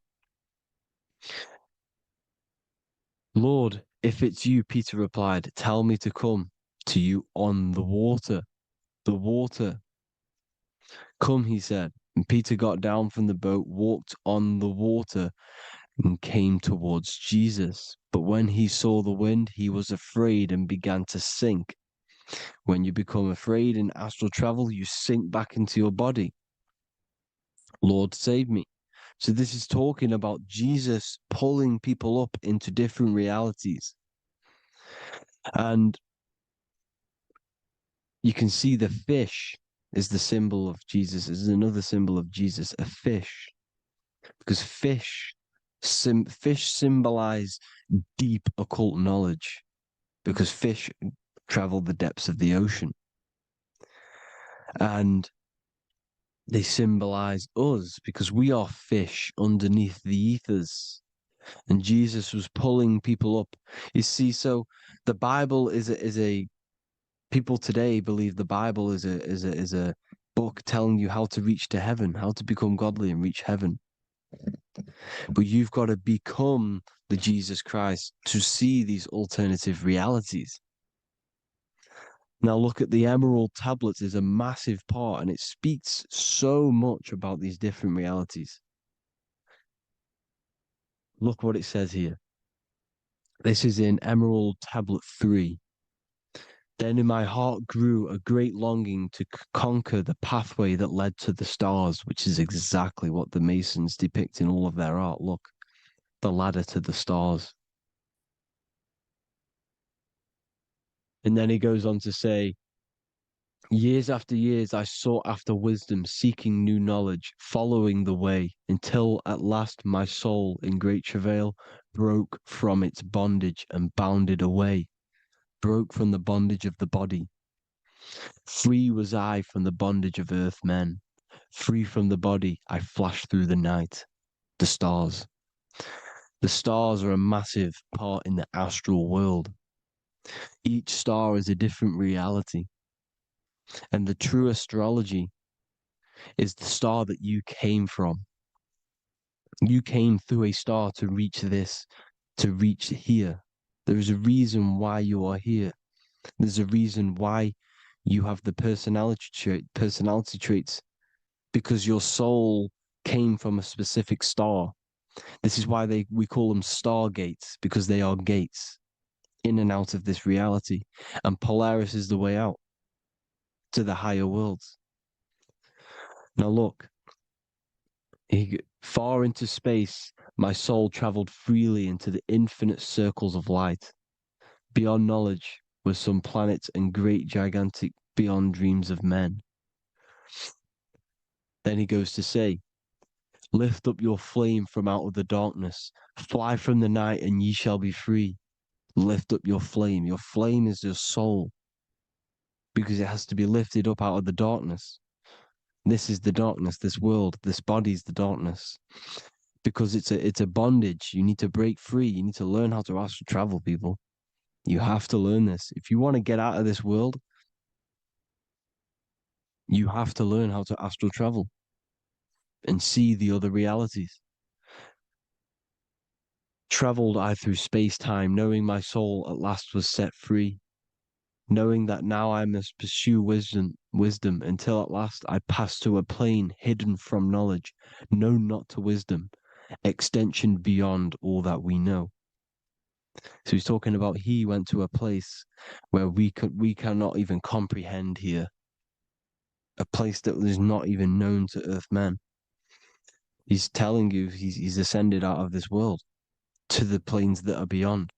Lord, if it's you, Peter replied, tell me to come to you on the water. The water. Come, he said. And Peter got down from the boat, walked on the water, and came towards Jesus. But when he saw the wind, he was afraid and began to sink. When you become afraid in astral travel, you sink back into your body. Lord, save me. So this is talking about Jesus pulling people up into different realities. And you can see the fish is the symbol of Jesus, is another symbol of Jesus, a fish. Because fish symbolize deep occult knowledge, because fish travel the depths of the ocean. And they symbolize us because we are fish underneath the ethers. And Jesus was pulling people up. You see, so the Bible is a people today believe the Bible is a book telling you how to reach to heaven, how to become godly and reach heaven. But you've got to become the Jesus Christ to see these alternative realities. Now look at the Emerald Tablets is a massive part, and it speaks so much about these different realities. Look what it says here. This is in Emerald Tablet 3. Then in my heart grew a great longing to conquer the pathway that led to the stars, which is exactly what the Masons depict in all of their art. Look. the ladder to the stars. And then he goes on to say, years after years, I sought after wisdom, seeking new knowledge, following the way, until at last my soul, in great travail, broke from its bondage and bounded away, broke from the bondage of the body. Free was I from the bondage of earth men. Free from the body, I flashed through the night. The stars. The stars are a massive part in the astral world. Each star is a different reality. And the true astrology is the star that you came from. You came through a star to reach this, to reach here. There is a reason why you are here. There's a reason why you have the personality traits, because your soul came from a specific star. This is why we call them stargates, because they are gates in and out of this reality. And Polaris is the way out to the higher worlds. Now look, far into space, my soul traveled freely into the infinite circles of light. Beyond knowledge were some planets and great gigantic beyond dreams of men. Then he goes to say, lift up your flame from out of the darkness, fly from the night and ye shall be free. Lift up your flame. Your flame is your soul, because it has to be lifted up out of the darkness. This is the darkness, this world, this body is the darkness. Because it's a bondage. You need to break free. You need to learn how to astral travel, people. You have to learn this. If you want to get out of this world, you have to learn how to astral travel and see the other realities. Traveled I through space-time, knowing my soul at last was set free, knowing that now I must pursue wisdom until at last I pass to a plane hidden from knowledge, known not to wisdom, extension beyond all that we know. So he's talking about he went to a place where we cannot even comprehend here, a place that is not even known to Earthmen. He's telling you he's ascended out of this world to the planes that are beyond.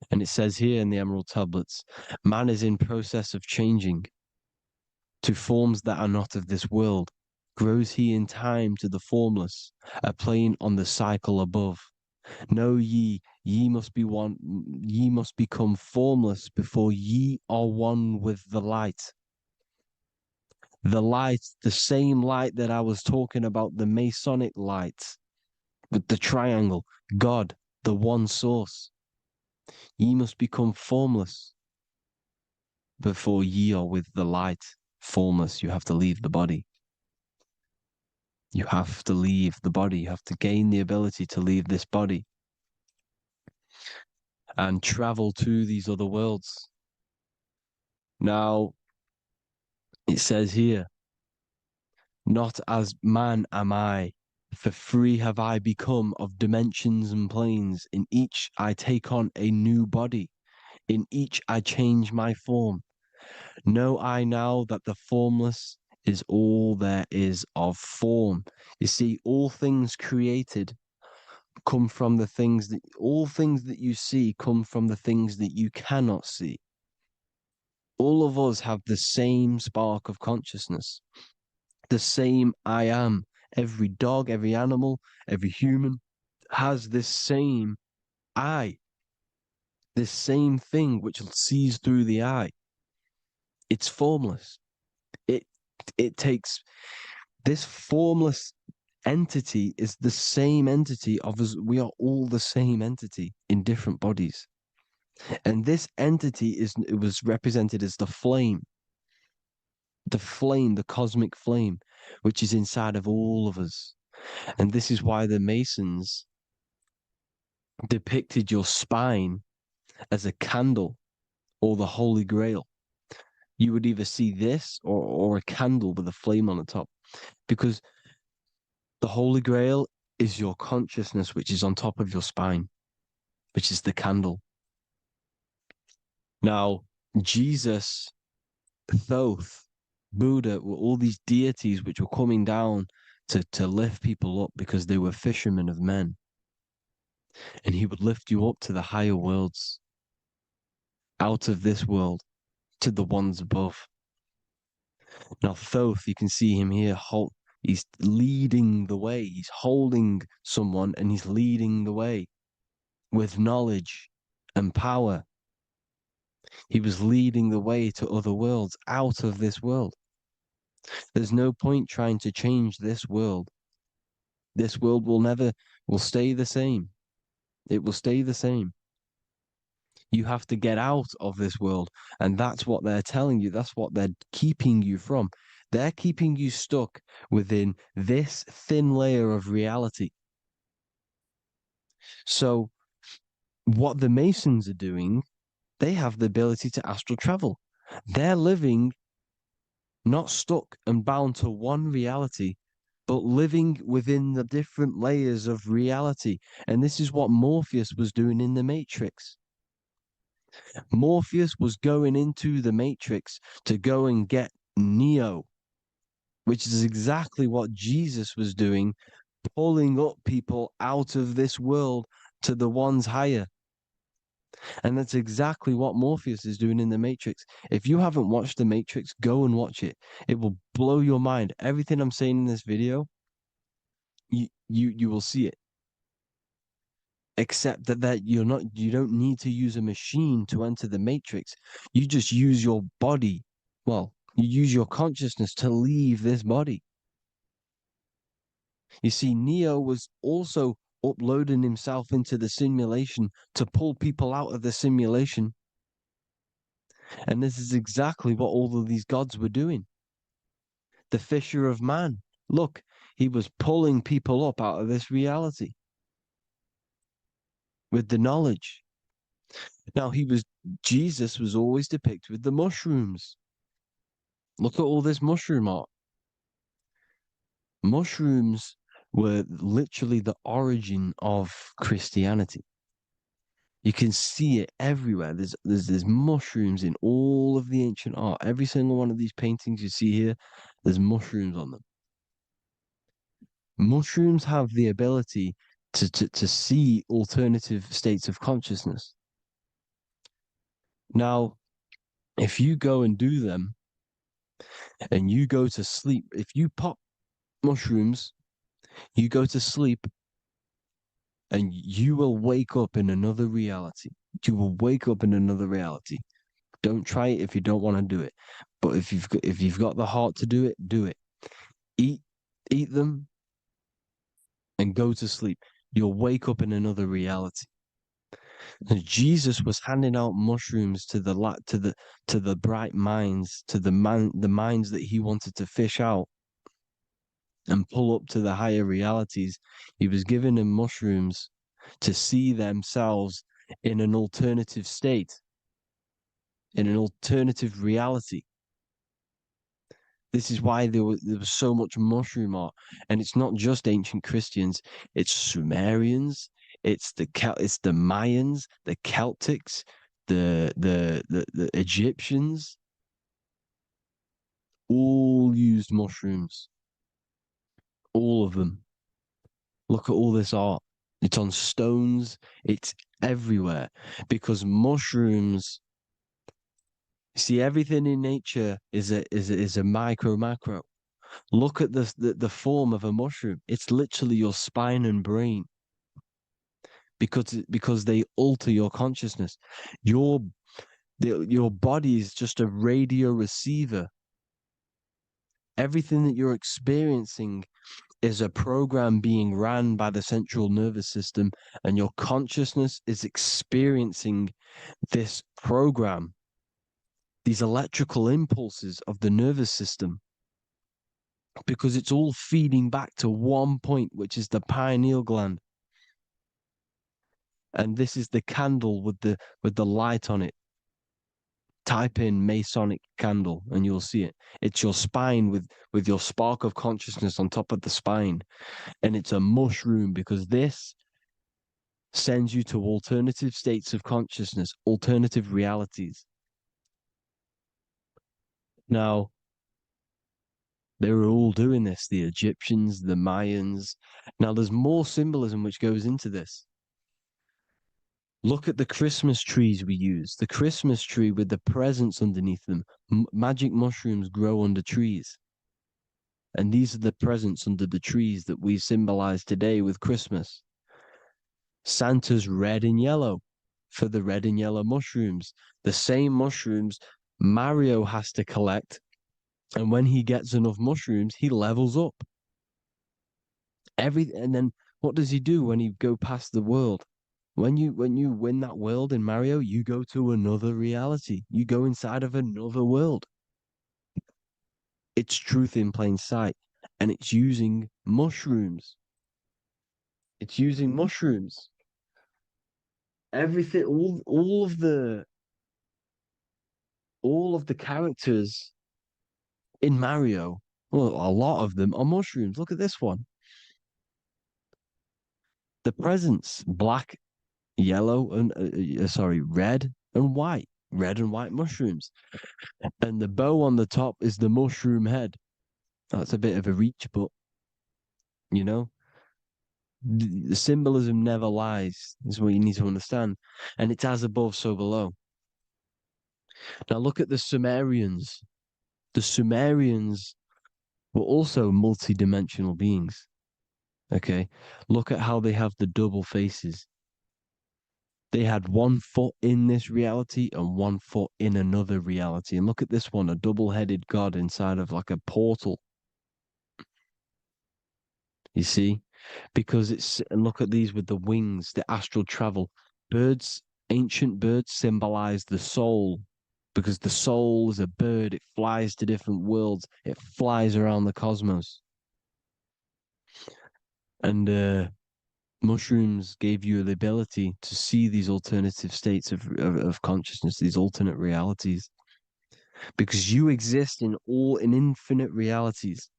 And it says here in the Emerald Tablets, man is in process of changing to forms that are not of this world. Grows he in time to the formless, a plane on the cycle above. Know ye must be one, ye must become formless before ye are one with the light. The light, the same light that I was talking about, the Masonic light, with the triangle, God, the one source. Ye must become formless before ye are with the light. Formless, you have to leave the body. You have to leave the body. You have to gain the ability to leave this body and travel to these other worlds. Now, it says here, not as man am I, for free have I become of dimensions and planes. In each I take on a new body. In each I change my form. Know I now that the formless is all there is of form. You see, all things created come from the things that, all things that you see come from the things that you cannot see. All of us have the same spark of consciousness, the same I am. Every dog, every animal, every human has this same I, this same thing which sees through the eye. It's formless. It takes this formless entity is the same entity of us. We are all the same entity in different bodies. And this entity it was represented as the flame, the cosmic flame, which is inside of all of us. And this is why the Masons depicted your spine as a candle or the Holy Grail. You would either see this or a candle with a flame on the top, because the Holy Grail is your consciousness, which is on top of your spine, which is the candle. Now, Jesus, Thoth, Buddha were all these deities which were coming down to lift people up because they were fishermen of men. and he would lift you up to the higher worlds, out of this world, to the ones above. Now, Thoth, you can see him here, he's leading the way. He's holding someone and he's leading the way with knowledge and power. He was leading the way to other worlds, out of this world. There's no point trying to change this world. This world will stay the same. It will stay the same. You have to get out of this world. And that's what they're telling you. That's what they're keeping you from. They're keeping you stuck within this thin layer of reality. So what the Masons are doing, they have the ability to astral travel. They're living not stuck and bound to one reality, but living within the different layers of reality. And this is what Morpheus was doing in the Matrix. Morpheus was going into the Matrix to go and get Neo, which is exactly what Jesus was doing, pulling up people out of this world to the ones higher. And that's exactly what Morpheus is doing in the Matrix. If you haven't watched the Matrix, go and watch it. It will blow your mind. Everything I'm saying in this video, you will see it. Except that you don't need to use a machine to enter the Matrix. You just use your body. Well, you use your consciousness to leave this body. You see, Neo was also uploading himself into the simulation to pull people out of the simulation. And this is exactly what all of these gods were doing. The Fisher of Man. Look, he was pulling people up out of this reality with the knowledge. Now, Jesus was always depicted with the mushrooms. Look at all this mushroom art. Mushrooms were literally the origin of Christianity. You can see it everywhere. There's mushrooms in all of the ancient art. Every single one of these paintings you see here, there's mushrooms on them. Mushrooms have the ability to see alternative states of consciousness. Now, if you go and do them and you go to sleep, if you pop mushrooms, you go to sleep and you will wake up in another reality. You will wake up in another reality. Don't try it if you don't want to do it. But if you've got the heart to do it, do it. Eat them and go to sleep. You'll wake up in another reality. And Jesus was handing out mushrooms to the bright minds, to the minds that he wanted to fish out and pull up to the higher realities. He was giving them mushrooms to see themselves in an alternative state, in an alternative reality. This is why there was so much mushroom art. And it's not just ancient Christians, it's Sumerians, it's the Mayans, the Celtics, the Egyptians, all used mushrooms. All of them. Look at all this art. It's on stones. It's everywhere. Because mushrooms, see, everything in nature is a macro. Look at the form of a mushroom. It's literally your spine and brain. Because they alter your consciousness. Your body is just a radio receiver. Everything that you're experiencing is a program being ran by the central nervous system, and your consciousness is experiencing this program, these electrical impulses of the nervous system, because it's all feeding back to one point, which is the pineal gland. And this is the candle with the light on it. Type in Masonic candle and you'll see it. It's your spine with your spark of consciousness on top of the spine. And it's a mushroom, because this sends you to alternative states of consciousness, alternative realities. Now, they were all doing this, the Egyptians, the Mayans. Now, there's more symbolism which goes into this. Look at the Christmas trees we use. The Christmas tree with the presents underneath them. Magic mushrooms grow under trees. And these are the presents under the trees that we symbolize today with Christmas. Santa's red and yellow for the red and yellow mushrooms. The same mushrooms Mario has to collect. And when he gets enough mushrooms, he levels up. And then what does he do when he go past the world? When you win that world in Mario, you go to another reality. You go inside of another world. It's truth in plain sight. And it's using mushrooms. It's using mushrooms. Everything, all of the characters in Mario, well, a lot of them are mushrooms. Look at this one. The presents, black, yellow, and red and white. Red and white mushrooms. And the bow on the top is the mushroom head. That's a bit of a reach, but you know, the symbolism never lies, is what you need to understand. And it's as above, so below. Now look at the Sumerians. The Sumerians were also multi-dimensional beings. Okay, look at how they have the double faces. They had 1 foot in this reality and 1 foot in another reality. And look at this one, a double-headed god inside of like a portal. You see? Because and look at these with the wings, the astral travel. Birds, ancient birds symbolize the soul. Because the soul is a bird, it flies to different worlds. It flies around the cosmos. And mushrooms gave you the ability to see these alternative states of consciousness, these alternate realities. Because you exist in infinite realities.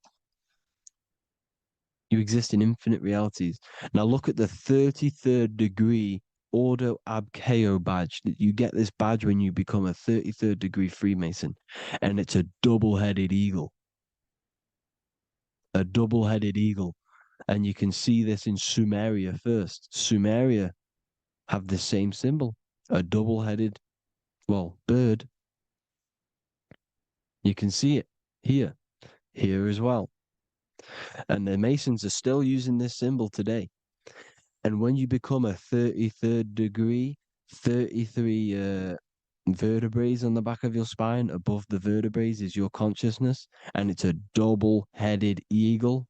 You exist in infinite realities. Now look at the 33rd degree Ordo Ab Chao badge. You get this badge when you become a 33rd degree Freemason. And it's a double-headed eagle. A double-headed eagle. And you can see this in Sumeria first. Sumeria have the same symbol. A double-headed, bird. You can see it here. Here as well. And the Masons are still using this symbol today. And when you become a 33rd degree, 33 vertebrae on the back of your spine, above the vertebrae is your consciousness, and it's a double-headed eagle.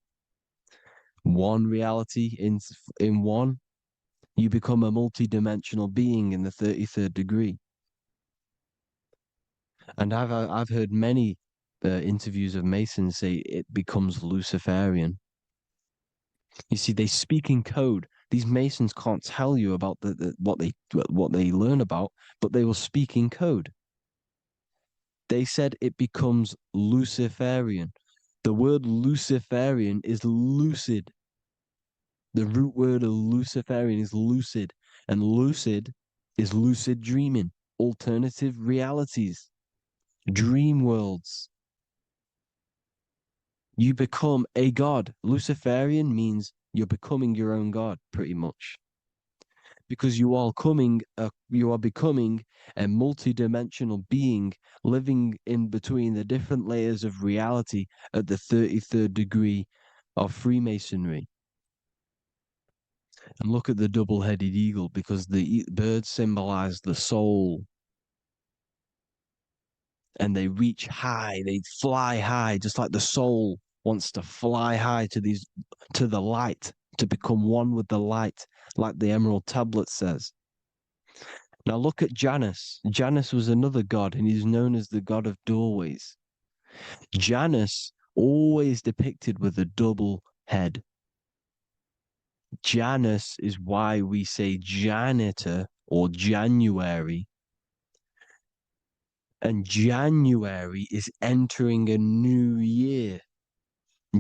One reality in one, you become a multi-dimensional being in the 33rd degree. And I've heard many interviews of Masons say it becomes Luciferian. You see, they speak in code. These Masons can't tell you about what they learn about, but they will speak in code. They said it becomes Luciferian. The word Luciferian is lucid. The root word of Luciferian is lucid, and lucid is lucid dreaming, alternative realities, dream worlds. You become a god. Luciferian means you're becoming your own god, pretty much. Because you are becoming a multi-dimensional being living in between the different layers of reality at the 33rd degree of Freemasonry. And look at the double-headed eagle, because the birds symbolize the soul. And they reach high, they fly high, just like the soul wants to fly high to the light, to become one with the light, like the Emerald Tablet says. Now look at Janus. Janus was another god, and he's known as the god of doorways. Janus always depicted with a double head. Janus is why we say janitor or January. And January is entering a new year.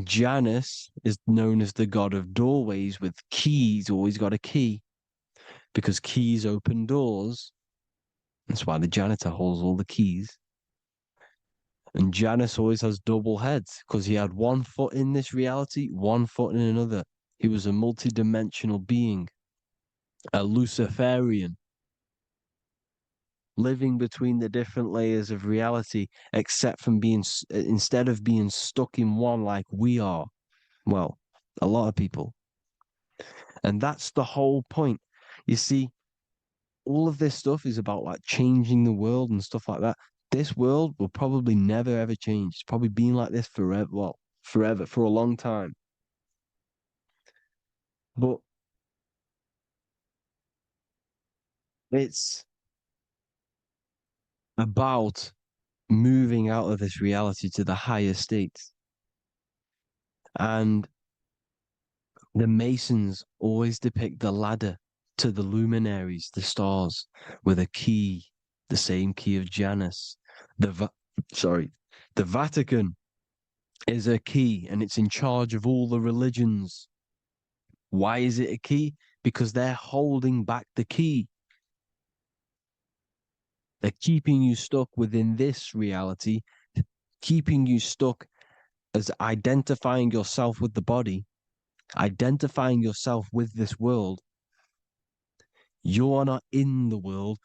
Janus is known as the god of doorways with keys, always got a key, because keys open doors. That's why the janitor holds all the keys. And Janus always has double heads, because he had 1 foot in this reality, 1 foot in another. He was a multi-dimensional being, a Luciferian. living between the different layers of reality, except from instead of being stuck in one like we are. Well, a lot of people. And that's the whole point. You see, all of this stuff is about like changing the world and stuff like that. This world will probably never ever change. It's probably been like this forever. Well, forever, for a long time. But it's about moving out of this reality to the higher states. And the Masons always depict the ladder to the luminaries, the stars, with a key, the same key of Janus. The Vatican is a key, and it's in charge of all the religions. Why is it a key? Because they're holding back the key. They're keeping you stuck within this reality, keeping you stuck as identifying yourself with the body, identifying yourself with this world. You are not in the world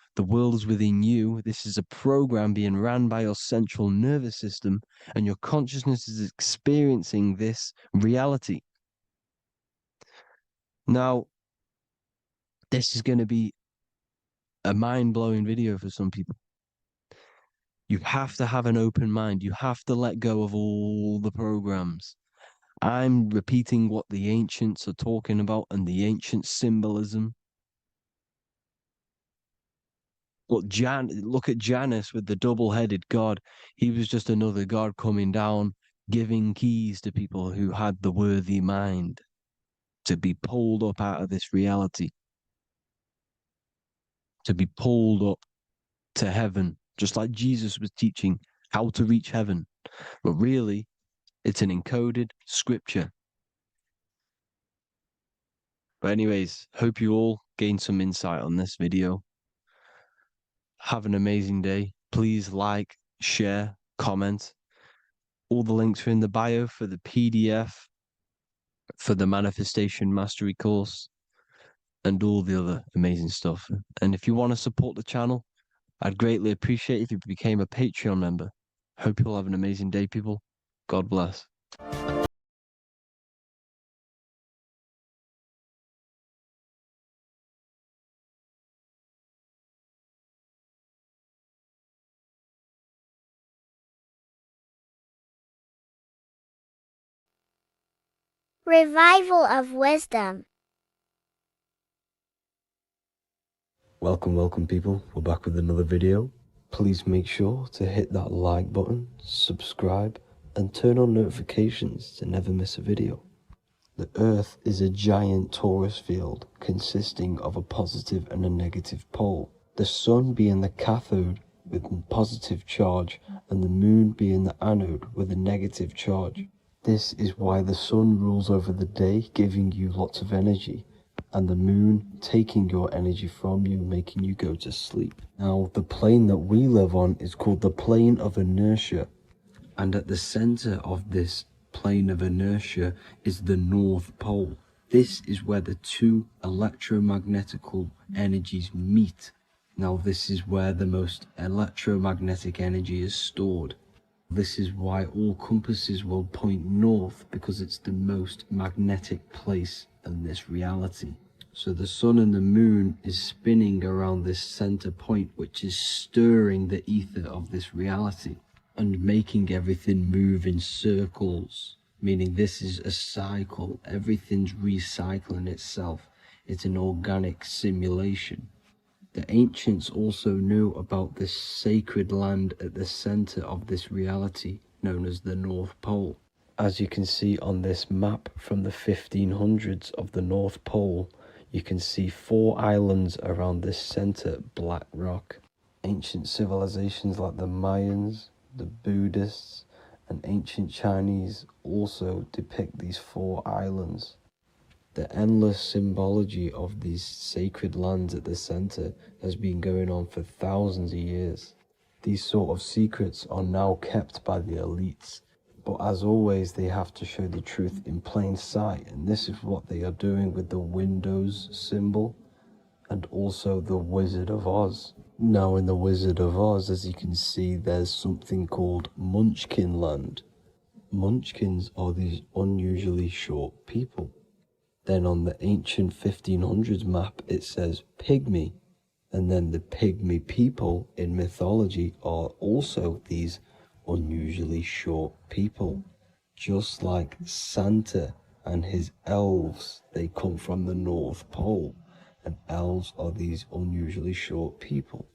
is within you. This is a program being ran by your central nervous system, and your consciousness is experiencing this reality. Now, this is going to be a mind-blowing video for some people. You have to have an open mind. You have to let go of all the programs. I'm repeating what the ancients are talking about and the ancient symbolism. Look at Janus with the double-headed god. He was just another god coming down, giving keys to people who had the worthy mind to be pulled up out of this reality, to be pulled up to heaven, just like Jesus was teaching how to reach heaven. But really, it's an encoded scripture. But anyways, hope you all gained some insight on this video. Have an amazing day. Please like, share, comment. All the links are in the bio for the PDF, for the Manifestation Mastery course, and all the other amazing stuff. And if you want to support the channel, I'd greatly appreciate if you became a Patreon member. Hope you'll have an amazing day, people. God bless. Revival of Wisdom. Welcome people, we're back with another video. Please make sure to hit that like button, subscribe, and turn on notifications to never miss a video. The Earth is a giant torus field consisting of a positive and a negative pole. The Sun being the cathode with a positive charge and the Moon being the anode with a negative charge. This is why the Sun rules over the day, giving you lots of energy, and the Moon taking your energy from you, making you go to sleep. Now, the plane that we live on is called the plane of inertia, and at the center of this plane of inertia is the North Pole. This is where the two electromagnetical energies meet. Now, this is where the most electromagnetic energy is stored. This is why all compasses will point north, because it's the most magnetic place in this reality. So the Sun and the Moon is spinning around this center point, which is stirring the ether of this reality and making everything move in circles, meaning this is a cycle. Everything's recycling itself. It's an organic simulation. The ancients also knew about this sacred land at the center of this reality, known as the North Pole. As you can see on this map from the 1500s of the North Pole, you can see 4 islands around this center black rock. Ancient civilizations like the Mayans, the Buddhists, and ancient Chinese also depict these 4 islands. The endless symbology of these sacred lands at the center has been going on for thousands of years. These sort of secrets are now kept by the elites, but as always they have to show the truth in plain sight, and this is what they are doing with the Windows symbol and also the Wizard of Oz. Now in the Wizard of Oz, as you can see, there's something called Munchkin Land. Munchkins are these unusually short people. Then on the ancient 1500s map it says Pygmy, and then the Pygmy people in mythology are also these unusually short people. Just like Santa and his elves, they come from the North Pole, and elves are these unusually short people.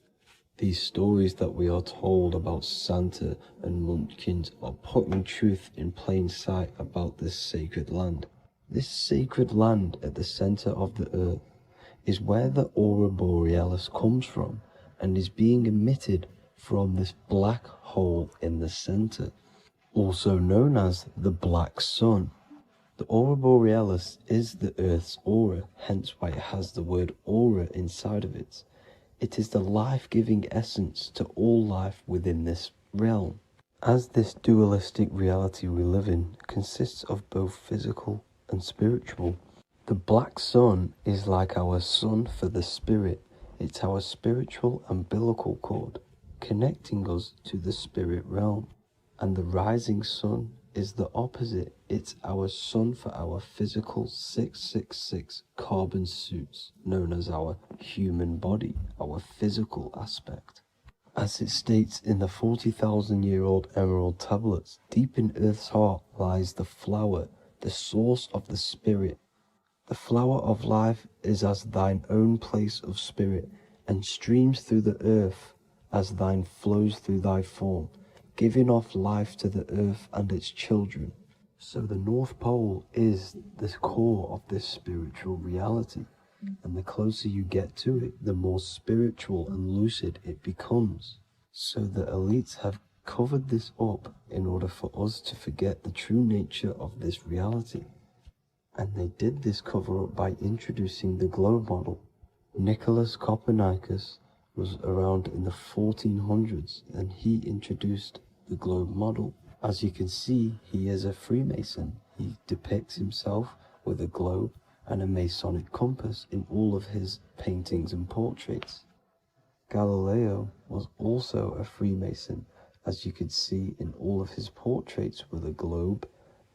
These stories that we are told about Santa and Munchkins are putting truth in plain sight about this sacred land. This sacred land at the center of the earth is where the aurora borealis comes from and is being emitted from this black hole in the center, also known as the black sun. The aurora borealis is the Earth's aura, hence why it has the word aura inside of it. It is the life-giving essence to all life within this realm. As this dualistic reality we live in consists of both physical and spiritual, the black sun is like our sun for the spirit. It's our spiritual umbilical cord, connecting us to the spirit realm. And the rising sun is the opposite. It's our sun for our physical 666 carbon suits, known as our human body, our physical aspect. As it states in the 40,000-year-old emerald tablets, deep in Earth's heart lies the flower, the source of the spirit. The flower of life is as thine own place of spirit, and streams through the earth as thine flows through thy form, giving off life to the earth and its children. So the North Pole is the core of this spiritual reality, and the closer you get to it, the more spiritual and lucid it becomes. So the elites have covered this up in order for us to forget the true nature of this reality. And they did this cover up by introducing the globe model. Nicholas Copernicus was around in the 1400s, and he introduced the globe model. As you can see, he is a Freemason. He depicts himself with a globe and a Masonic compass in all of his paintings and portraits. Galileo was also a Freemason, as you could see in all of his portraits with a globe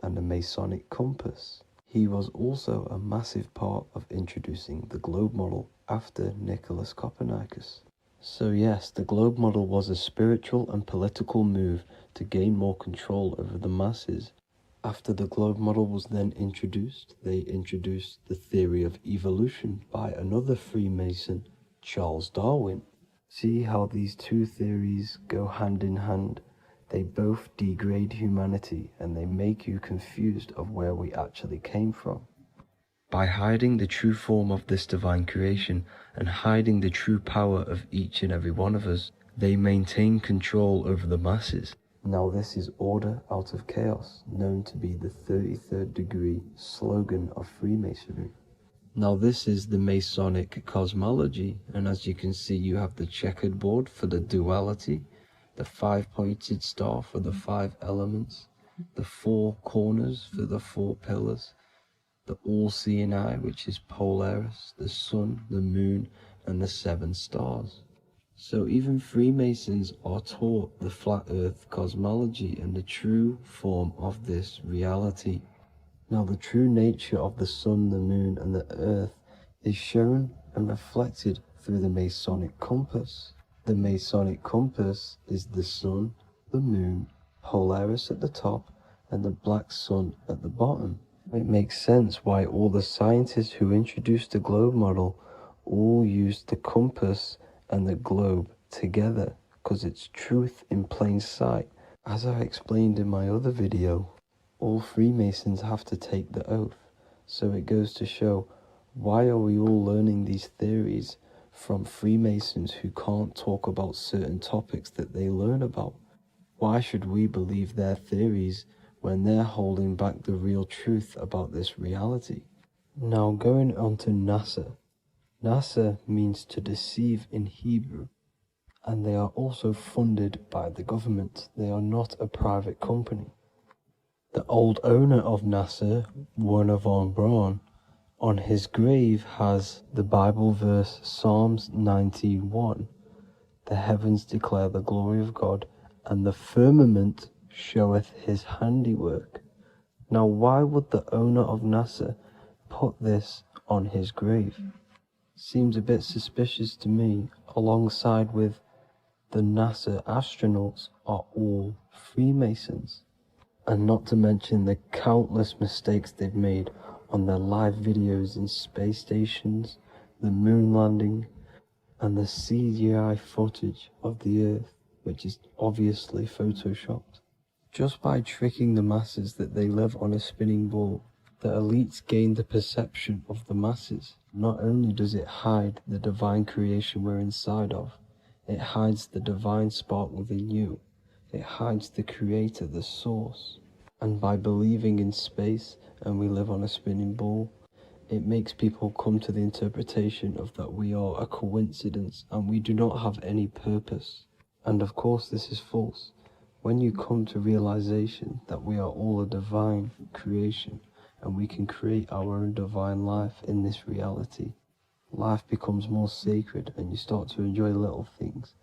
and a Masonic compass. He was also a massive part of introducing the globe model after Nicholas Copernicus. So yes, the globe model was a spiritual and political move to gain more control over the masses. After the globe model was then introduced, they introduced the theory of evolution by another Freemason, Charles Darwin. See how these two theories go hand in hand? They both degrade humanity, and they make you confused of where we actually came from. By hiding the true form of this divine creation and hiding the true power of each and every one of us, they maintain control over the masses. Now this is order out of chaos, known to be the 33rd degree slogan of Freemasonry. Now this is the Masonic cosmology, and as you can see, you have the checkered board for the duality, the 5-pointed star for the 5 elements, the 4 corners for the 4 pillars, the all-seeing eye, which is Polaris, the sun, the moon, and the 7 stars. So even Freemasons are taught the flat earth cosmology and the true form of this reality. Now the true nature of the sun, the moon, and the earth is shown and reflected through the Masonic compass. The Masonic compass is the sun, the moon, Polaris at the top, and the black sun at the bottom. It makes sense why all the scientists who introduced the globe model all used the compass and the globe together, because it's truth in plain sight. As I explained in my other video, all Freemasons have to take the oath, so it goes to show, why are we all learning these theories from Freemasons who can't talk about certain topics that they learn about? Why should we believe their theories when they're holding back the real truth about this reality? Now going on to NASA. NASA means to deceive in Hebrew, and they are also funded by the government. They are not a private company. The old owner of NASA, Werner von Braun, on his grave has the Bible verse Psalms 91, The heavens declare the glory of God, and the firmament showeth his handiwork. Now why would the owner of NASA put this on his grave? Seems a bit suspicious to me, alongside with the NASA astronauts are all Freemasons. And not to mention the countless mistakes they've made on their live videos in space stations, the moon landing, and the CGI footage of the Earth, which is obviously photoshopped. Just by tricking the masses that they live on a spinning ball, the elites gain the perception of the masses. Not only does it hide the divine creation we're inside of, it hides the divine spark within you. It hides the creator, the source. And by believing in space and we live on a spinning ball, it makes people come to the interpretation of that we are a coincidence and we do not have any purpose. And of course this is false. When you come to realization that we are all a divine creation and we can create our own divine life in this reality, life becomes more sacred and you start to enjoy little things.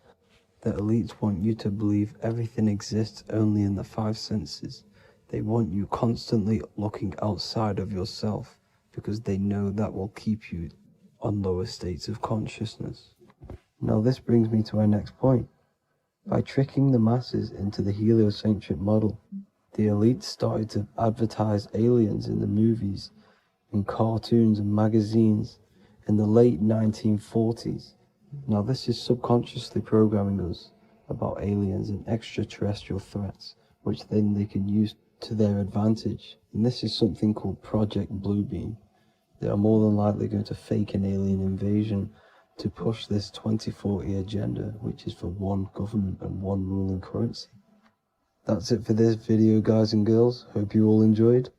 The elites want you to believe everything exists only in the five senses. They want you constantly looking outside of yourself because they know that will keep you on lower states of consciousness. Now this brings me to our next point. By tricking the masses into the heliocentric model, the elites started to advertise aliens in the movies, in cartoons and magazines in the late 1940s. Now this is subconsciously programming us about aliens and extraterrestrial threats, which then they can use to their advantage. And this is something called Project Bluebeam. They are more than likely going to fake an alien invasion to push this 2040 agenda, which is for one government and one ruling currency. That's it for this video, guys and girls. Hope you all enjoyed.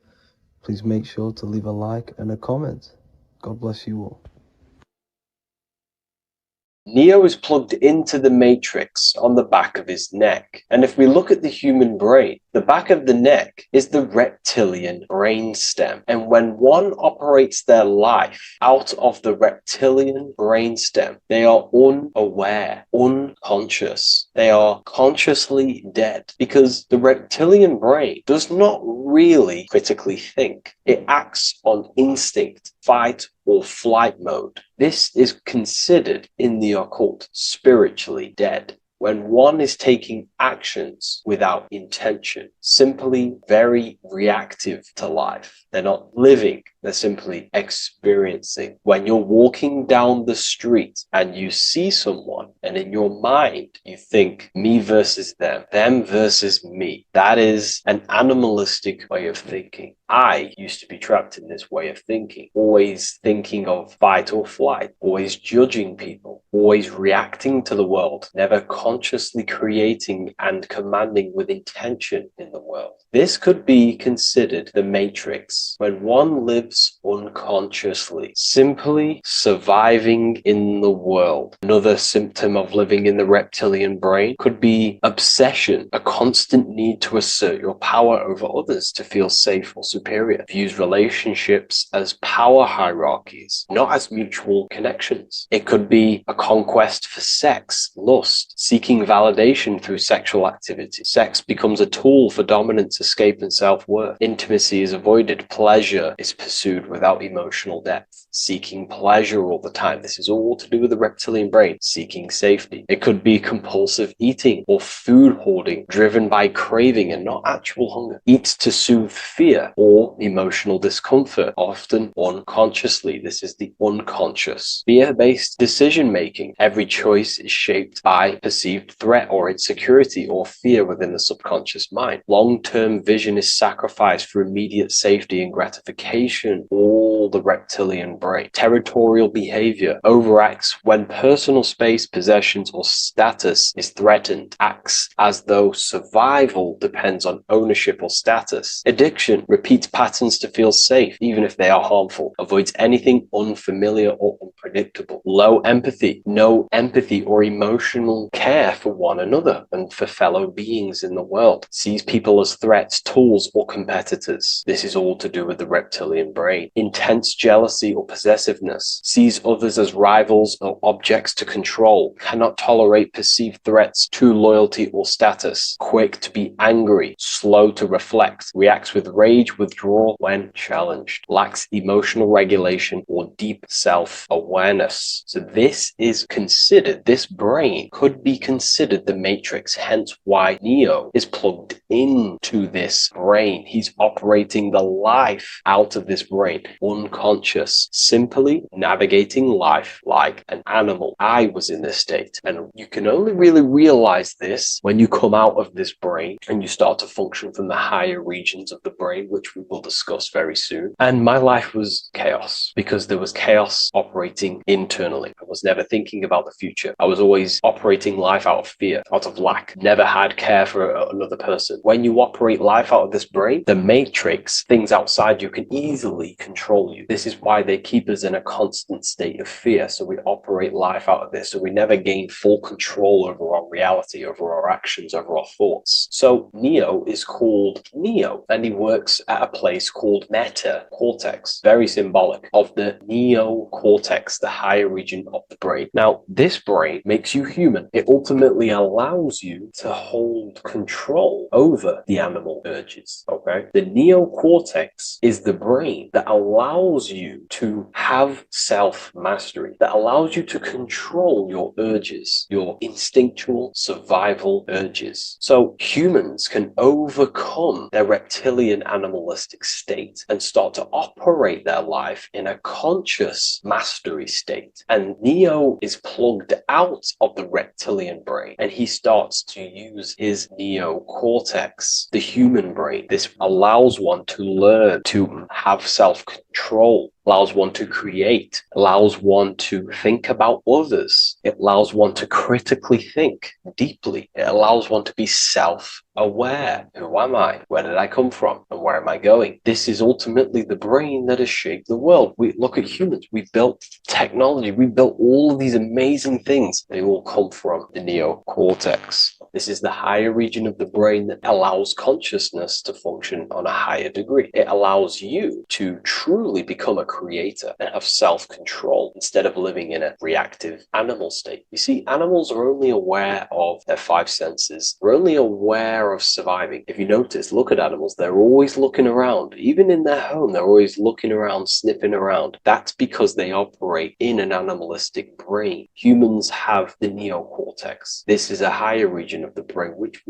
Please make sure to leave a like and a comment. God bless you all. Neo is plugged into the matrix on the back of his neck. And if we look at the human brain, the back of the neck is the reptilian brain stem. And when one operates their life out of the reptilian brain stem, they are unaware, unconscious. They are consciously dead because the reptilian brain does not really critically think. It acts on instinct, fight or flight mode. This is considered in the occult spiritually dead. When one is taking actions without intention, simply very reactive to life. They're not living, they're simply experiencing. When you're walking down the street and you see someone and in your mind you think me versus them versus me, that is an animalistic way of thinking. I used to be trapped in this way of thinking, always thinking of fight or flight, always judging people, always reacting to the world, never consciously creating and commanding with intention in the world. This could be considered the matrix, when one lives unconsciously, simply surviving in the world. Another symptom of living in the reptilian brain could be obsession, a constant need to assert your power over others to feel safe or superior. Views relationships as power hierarchies, not as mutual connections. It could be a conquest for sex, lust, seeking validation through sexual activity. Sex becomes a tool for dominance, escape, and self-worth. Intimacy is avoided. Pleasure is pursued without emotional depth. Seeking pleasure all the time. This is all to do with the reptilian brain. Seeking safety. It could be compulsive eating or food hoarding, driven by craving and not actual hunger. Eats to soothe fear or emotional discomfort, often unconsciously. This is the unconscious. Fear-based decision making. Every choice is shaped by perceived threat or insecurity or fear within the subconscious mind. Long-term vision is sacrificed for immediate safety and gratification. All the reptilian brain. Territorial behavior overacts when personal space, possessions, or status is threatened. Acts as though survival depends on ownership or status. Addiction repeats patterns to feel safe, even if they are harmful. Avoids anything unfamiliar or unpredictable. Low empathy. No empathy or emotional care for one another and for fellow beings in the world. Sees people as threats, tools, or competitors. This is all to do with the reptilian brain. Intense jealousy or possessiveness, sees others as rivals or objects to control, cannot tolerate perceived threats to loyalty or status, quick to be angry, slow to reflect, reacts with rage, withdrawal when challenged, lacks emotional regulation or deep self-awareness. So this is considered, this brain could be considered the matrix, hence why Neo is plugged into this brain. He's operating the life out of this brain, unconscious, simply navigating life like an animal. I was in this state, and you can only really realize this when you come out of this brain and you start to function from the higher regions of the brain, which we will discuss very soon. And my life was chaos because there was chaos operating internally. I was never thinking about the future. I was always operating life out of fear, out of lack, never had care for another person. When you operate life out of this brain, the matrix, things outside you, can easily control you. This is why they keep us in a constant state of fear. So we operate life out of this. So we never gain full control over our reality, over our actions, over our thoughts. So Neo is called Neo, and he works at a place called meta cortex, very symbolic of the neocortex, the higher region of the brain. Now, this brain makes you human. It ultimately allows you to hold control over the animal urges, okay? The neocortex is the brain that allows you to have self-mastery, that allows you to control your urges, your instinctual survival urges. So humans can overcome their reptilian animalistic state and start to operate their life in a conscious mastery state. And Neo is plugged out of the reptilian brain, and he starts to use his neocortex, the human brain. This allows one to learn to have self-control, allows one to create, allows one to think about others. It allows one to critically think deeply. It allows one to be self-aware. Who am I? Where did I come from? And where am I going? This is ultimately the brain that has shaped the world. We look at humans. We built technology. We built all of these amazing things. They all come from the neocortex. This is the higher region of the brain that allows consciousness to function on a higher degree. It allows you to truly become a creator and have self-control instead of living in a reactive animal state. You see, animals are only aware of their five senses. They're only aware of surviving. If you notice, look at animals, they're always looking around. Even in their home, they're always looking around, sniffing around. That's because they operate in an animalistic brain. Humans have the neocortex. This is a higher region of the brain, which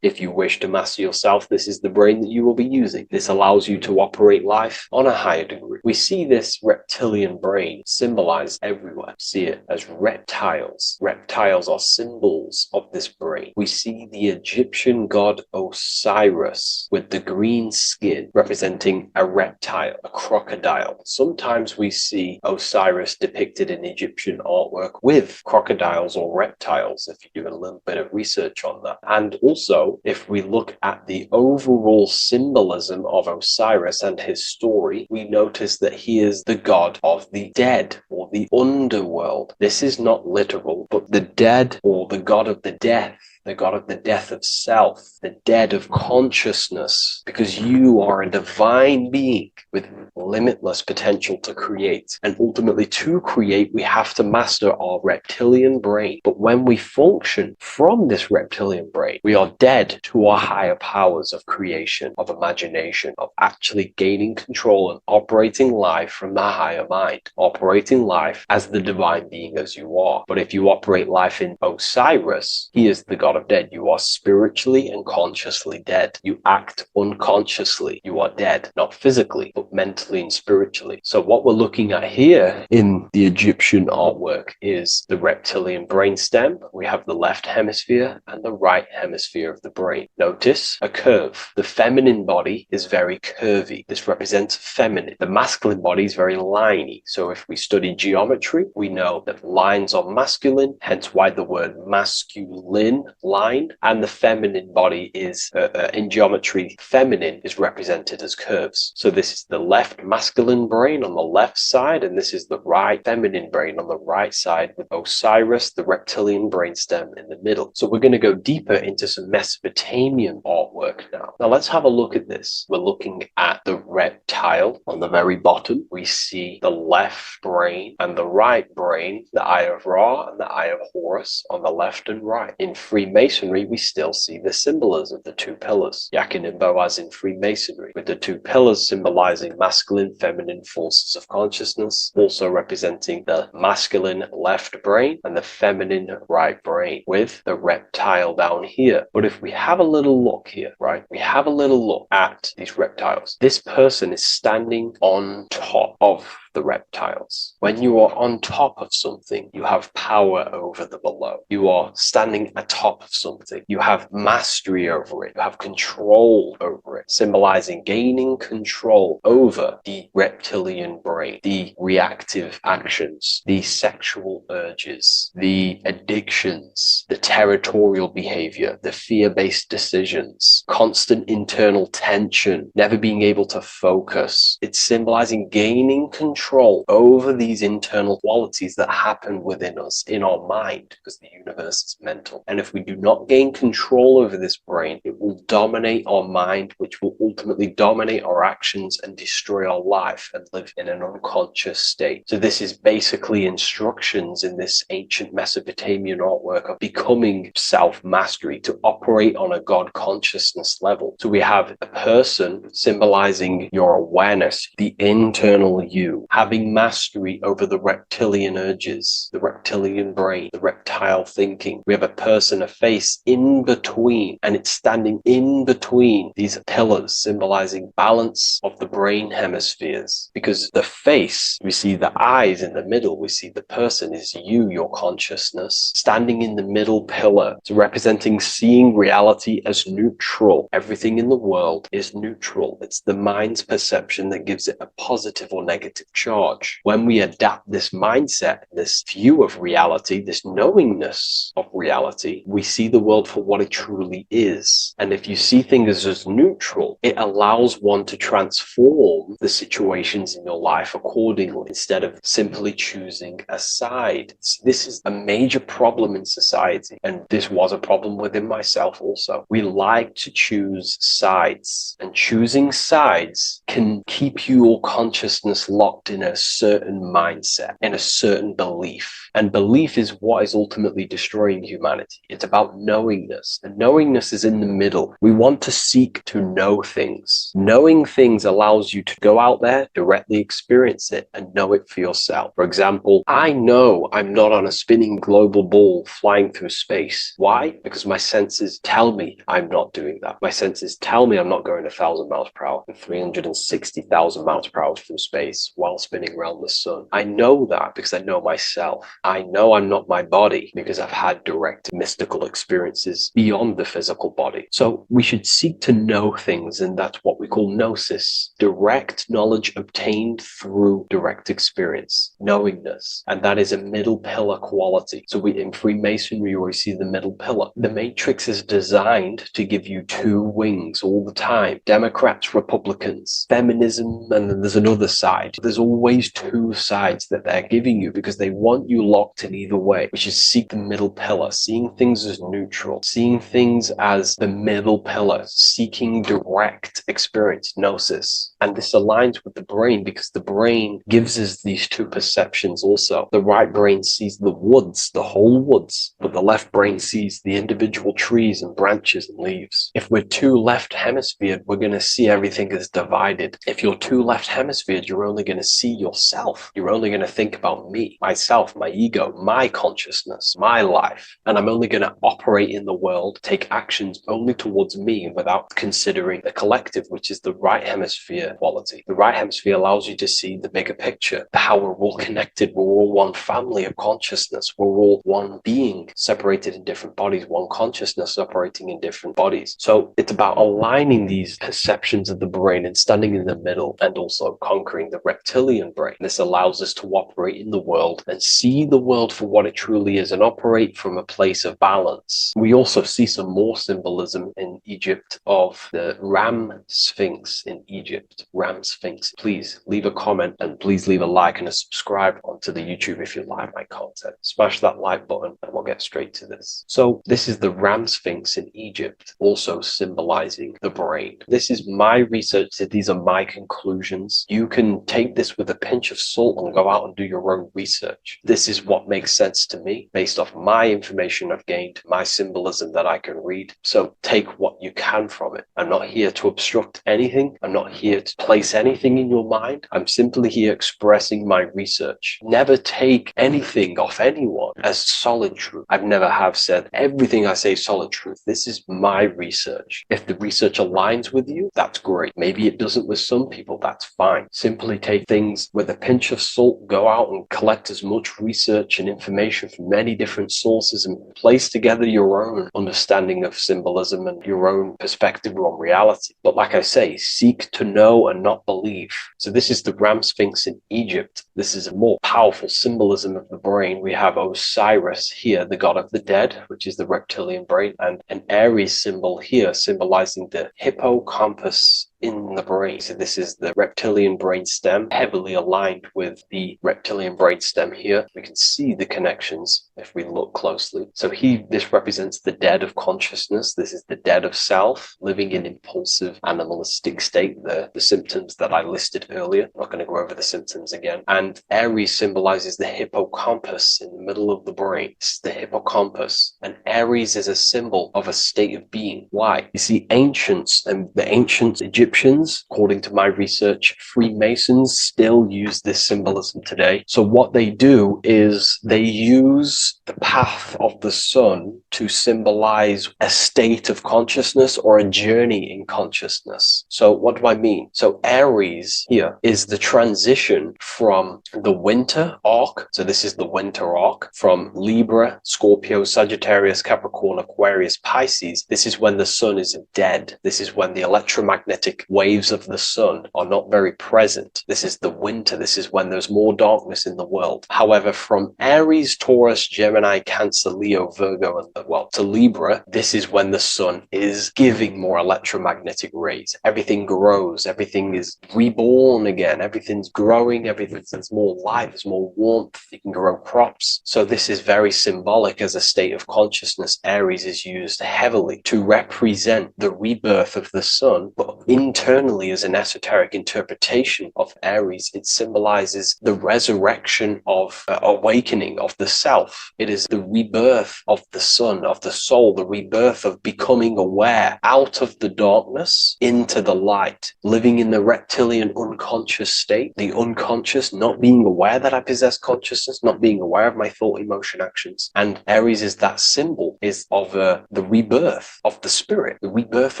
if you wish to master yourself, this is the brain that you will be using. This allows you to operate life on a higher degree. We see this reptilian brain symbolized everywhere. See it as reptiles. Reptiles are symbols of this brain. We see the Egyptian god Osiris with the green skin representing a reptile, a crocodile. Sometimes we see Osiris depicted in Egyptian artwork with crocodiles or reptiles, if you do a little bit of research on that. And also, if we look at the overall symbolism of Osiris and his story, we notice that he is the god of the dead or the underworld. This is not literal, but the dead or the god of the death, the god of the death of self, the dead of consciousness, because you are a divine being with limitless potential to create. And ultimately, to create, we have to master our reptilian brain. But when we function from this reptilian brain, we are dead to our higher powers of creation, of imagination, of actually gaining control and operating life from the higher mind, operating life as the divine being as you are. But if you operate life in Osiris, he is the god of dead. You are spiritually and consciously dead. You act unconsciously. You are dead, not physically, but mentally and spiritually. So what we're looking at here in the Egyptian artwork is the reptilian brainstem. We have the left hemisphere and the right hemisphere of the brain. Notice a curve. The feminine body is very curvy. This represents feminine. The masculine body is very liney. So if we study geometry, we know that lines are masculine, hence why the word masculine, line, and the feminine body is, in geometry, feminine is represented as curves. So this is the left masculine brain on the left side, and this is the right feminine brain on the right side, with Osiris, the reptilian brainstem, in the middle. So we're going to go deeper into some Mesopotamian artwork now. Now let's have a look at this. We're looking at the reptile on the very bottom. We see the left brain and the right brain, the Eye of Ra and the Eye of Horus on the left and right. In Freemasonry, we still see the symbolism of the two pillars, Yakin and Boaz in Freemasonry, with the two pillars symbolizing masculine, feminine forces of consciousness, also representing the masculine left brain and the feminine right brain, with the reptile down here. But if we have a little look here, right, we have a little look at these reptiles. This person is standing on top of the reptiles. When you are on top of something, you have power over the below. You are standing atop of something. You have mastery over it. You have control over it, symbolizing gaining control over the reptilian brain, the reactive actions, the sexual urges, the addictions, the territorial behavior, the fear-based decisions, constant internal tension, never being able to focus. It's symbolizing gaining control over these internal qualities that happen within us, in our mind, because the universe is mental. And if we do not gain control over this brain, it will dominate our mind, which will ultimately dominate our actions and destroy our life and live in an unconscious state. So this is basically instructions in this ancient Mesopotamian artwork of becoming self-mastery, to operate on a God consciousness level. So we have a person symbolizing your awareness, the internal you, having mastery over the reptilian urges, the reptilian brain, the reptile thinking. We have a person, a face in between, and it's standing in between these pillars, symbolizing balance of the brain hemispheres. Because the face, we see the eyes in the middle, we see the person is you, your consciousness, standing in the middle pillar. So representing seeing reality as neutral. Everything in the world is neutral. It's the mind's perception that gives it a positive or negative charge. When we adapt this mindset, this view of reality, this knowingness of reality, we see the world for what it truly is. And if you see things as neutral, it allows one to transform the situations in your life accordingly, instead of simply choosing a side. This is a major problem in society, and this was a problem within myself also. We like to choose sides, and choosing sides can keep your consciousness locked in a certain mindset, in a certain belief. And belief is what is ultimately destroying humanity. It's about knowingness, and knowingness is in the middle. We want to seek to know things. Knowing things allows you to go out there, directly experience it, and know it for yourself. For example, I know I'm not on a spinning global ball flying through space. Why? Because my senses tell me I'm not doing that. My senses tell me I'm not going 1,000 miles per hour and 360,000 miles per hour through space while spinning around the sun. I know that because I know myself. I know I'm not my body because I've had direct mystical experiences beyond the physical body. So we should seek to know things, and that's what we call gnosis, direct knowledge obtained through direct experience, knowingness. And that is a middle pillar quality. So in Freemasonry, we see the middle pillar. The matrix is designed to give you two wings all the time. Democrats, Republicans, feminism, and then there's another side. There's always two sides that they're giving you because they want you locked in either way, which is seek the middle pillar, seeing things as neutral, seeing things as the middle pillar, seeking direct experience, gnosis. And this aligns with the brain because the brain gives us these two perceptions also. The right brain sees the woods, the whole woods, but the left brain sees the individual trees and branches and leaves. If we're too left hemisphered, we're going to see everything as divided. If you're too left hemisphered, you're only going to see yourself. You're only going to think about me, myself, my ego, my consciousness, my life. And I'm only going to operate in the world, take actions only towards me without considering the collective, which is the right hemisphere quality. The right hemisphere allows you to see the bigger picture, how we're all connected. We're all one family of consciousness. We're all one being. separated in different bodies, one consciousness operating in different bodies. So it's about aligning these perceptions of the brain and standing in the middle, and also conquering the reptilian brain. This allows us to operate in the world and see the world for what it truly is and operate from a place of balance. We also see some more symbolism in Egypt of the ram sphinx in Egypt. Ram sphinx. Please leave a comment and please leave a like and a subscribe onto the YouTube if you like my content. Smash that like button and we'll get straight to this. So this is the ram sphinx in Egypt, also symbolizing the brain. This is my research. These are my conclusions. You can take this with a pinch of salt and go out and do your own research. This is what makes sense to me based off my information I've gained, my symbolism that I can read. So take what you can from it. I'm not here to obstruct anything. I'm not here to place anything in your mind. I'm simply here expressing my research. Never take anything off anyone as solid truth. I've never have said everything I say is solid truth. This is my research. If the research aligns with you, that's great. Maybe it doesn't with some people, that's fine. Simply take things with a pinch of salt, go out and collect as much research and information from many different sources and place together your own understanding of symbolism and your own perspective on reality. But like I say, seek to know and not believe. So this is the ram sphinx in Egypt. This is a more powerful symbolism of the brain. We have Osiris here, the god of the dead, which is the reptilian brain, and an Aries symbol here symbolizing the hippocampus in the brain. So this is the reptilian brain stem, heavily aligned with the reptilian brain stem here. We can see the connections if we look closely. So this represents the dead of consciousness. This is the dead of self, living in impulsive animalistic state, the symptoms that I listed earlier. I'm not going to go over the symptoms again. And Aries symbolizes the hippocampus in the middle of the brain. This is the hippocampus. And Aries is a symbol of a state of being. Why? You see, ancients and the ancient Egyptians, according to my research, Freemasons still use this symbolism today. So what they do is they use the path of the sun to symbolize a state of consciousness or a journey in consciousness. So what do I mean? So Aries here is the transition from the winter arc. So this is the winter arc from Libra, Scorpio, Sagittarius, Capricorn, Aquarius, Pisces. This is when the sun is dead. This is when the electromagnetic waves of the sun are not very present. This is the winter. This is when there's more darkness in the world. However, from Aries, Taurus, Gemini, Cancer, Leo, Virgo, and to Libra, this is when the sun is giving more electromagnetic rays. Everything grows. Everything is reborn again. Everything's growing. There's more light. There's more warmth. You can grow crops. So this is very symbolic as a state of consciousness. Aries is used heavily to represent the rebirth of the sun, but internally as an esoteric interpretation of Aries, it symbolizes the resurrection of awakening of the self. It is the rebirth of the sun, of the soul, the rebirth of becoming aware out of the darkness into the light, living in the reptilian unconscious state, the unconscious, not being aware that I possess consciousness, not being aware of my thought, emotion, actions. And Aries is that symbol, is of the rebirth of the spirit, the rebirth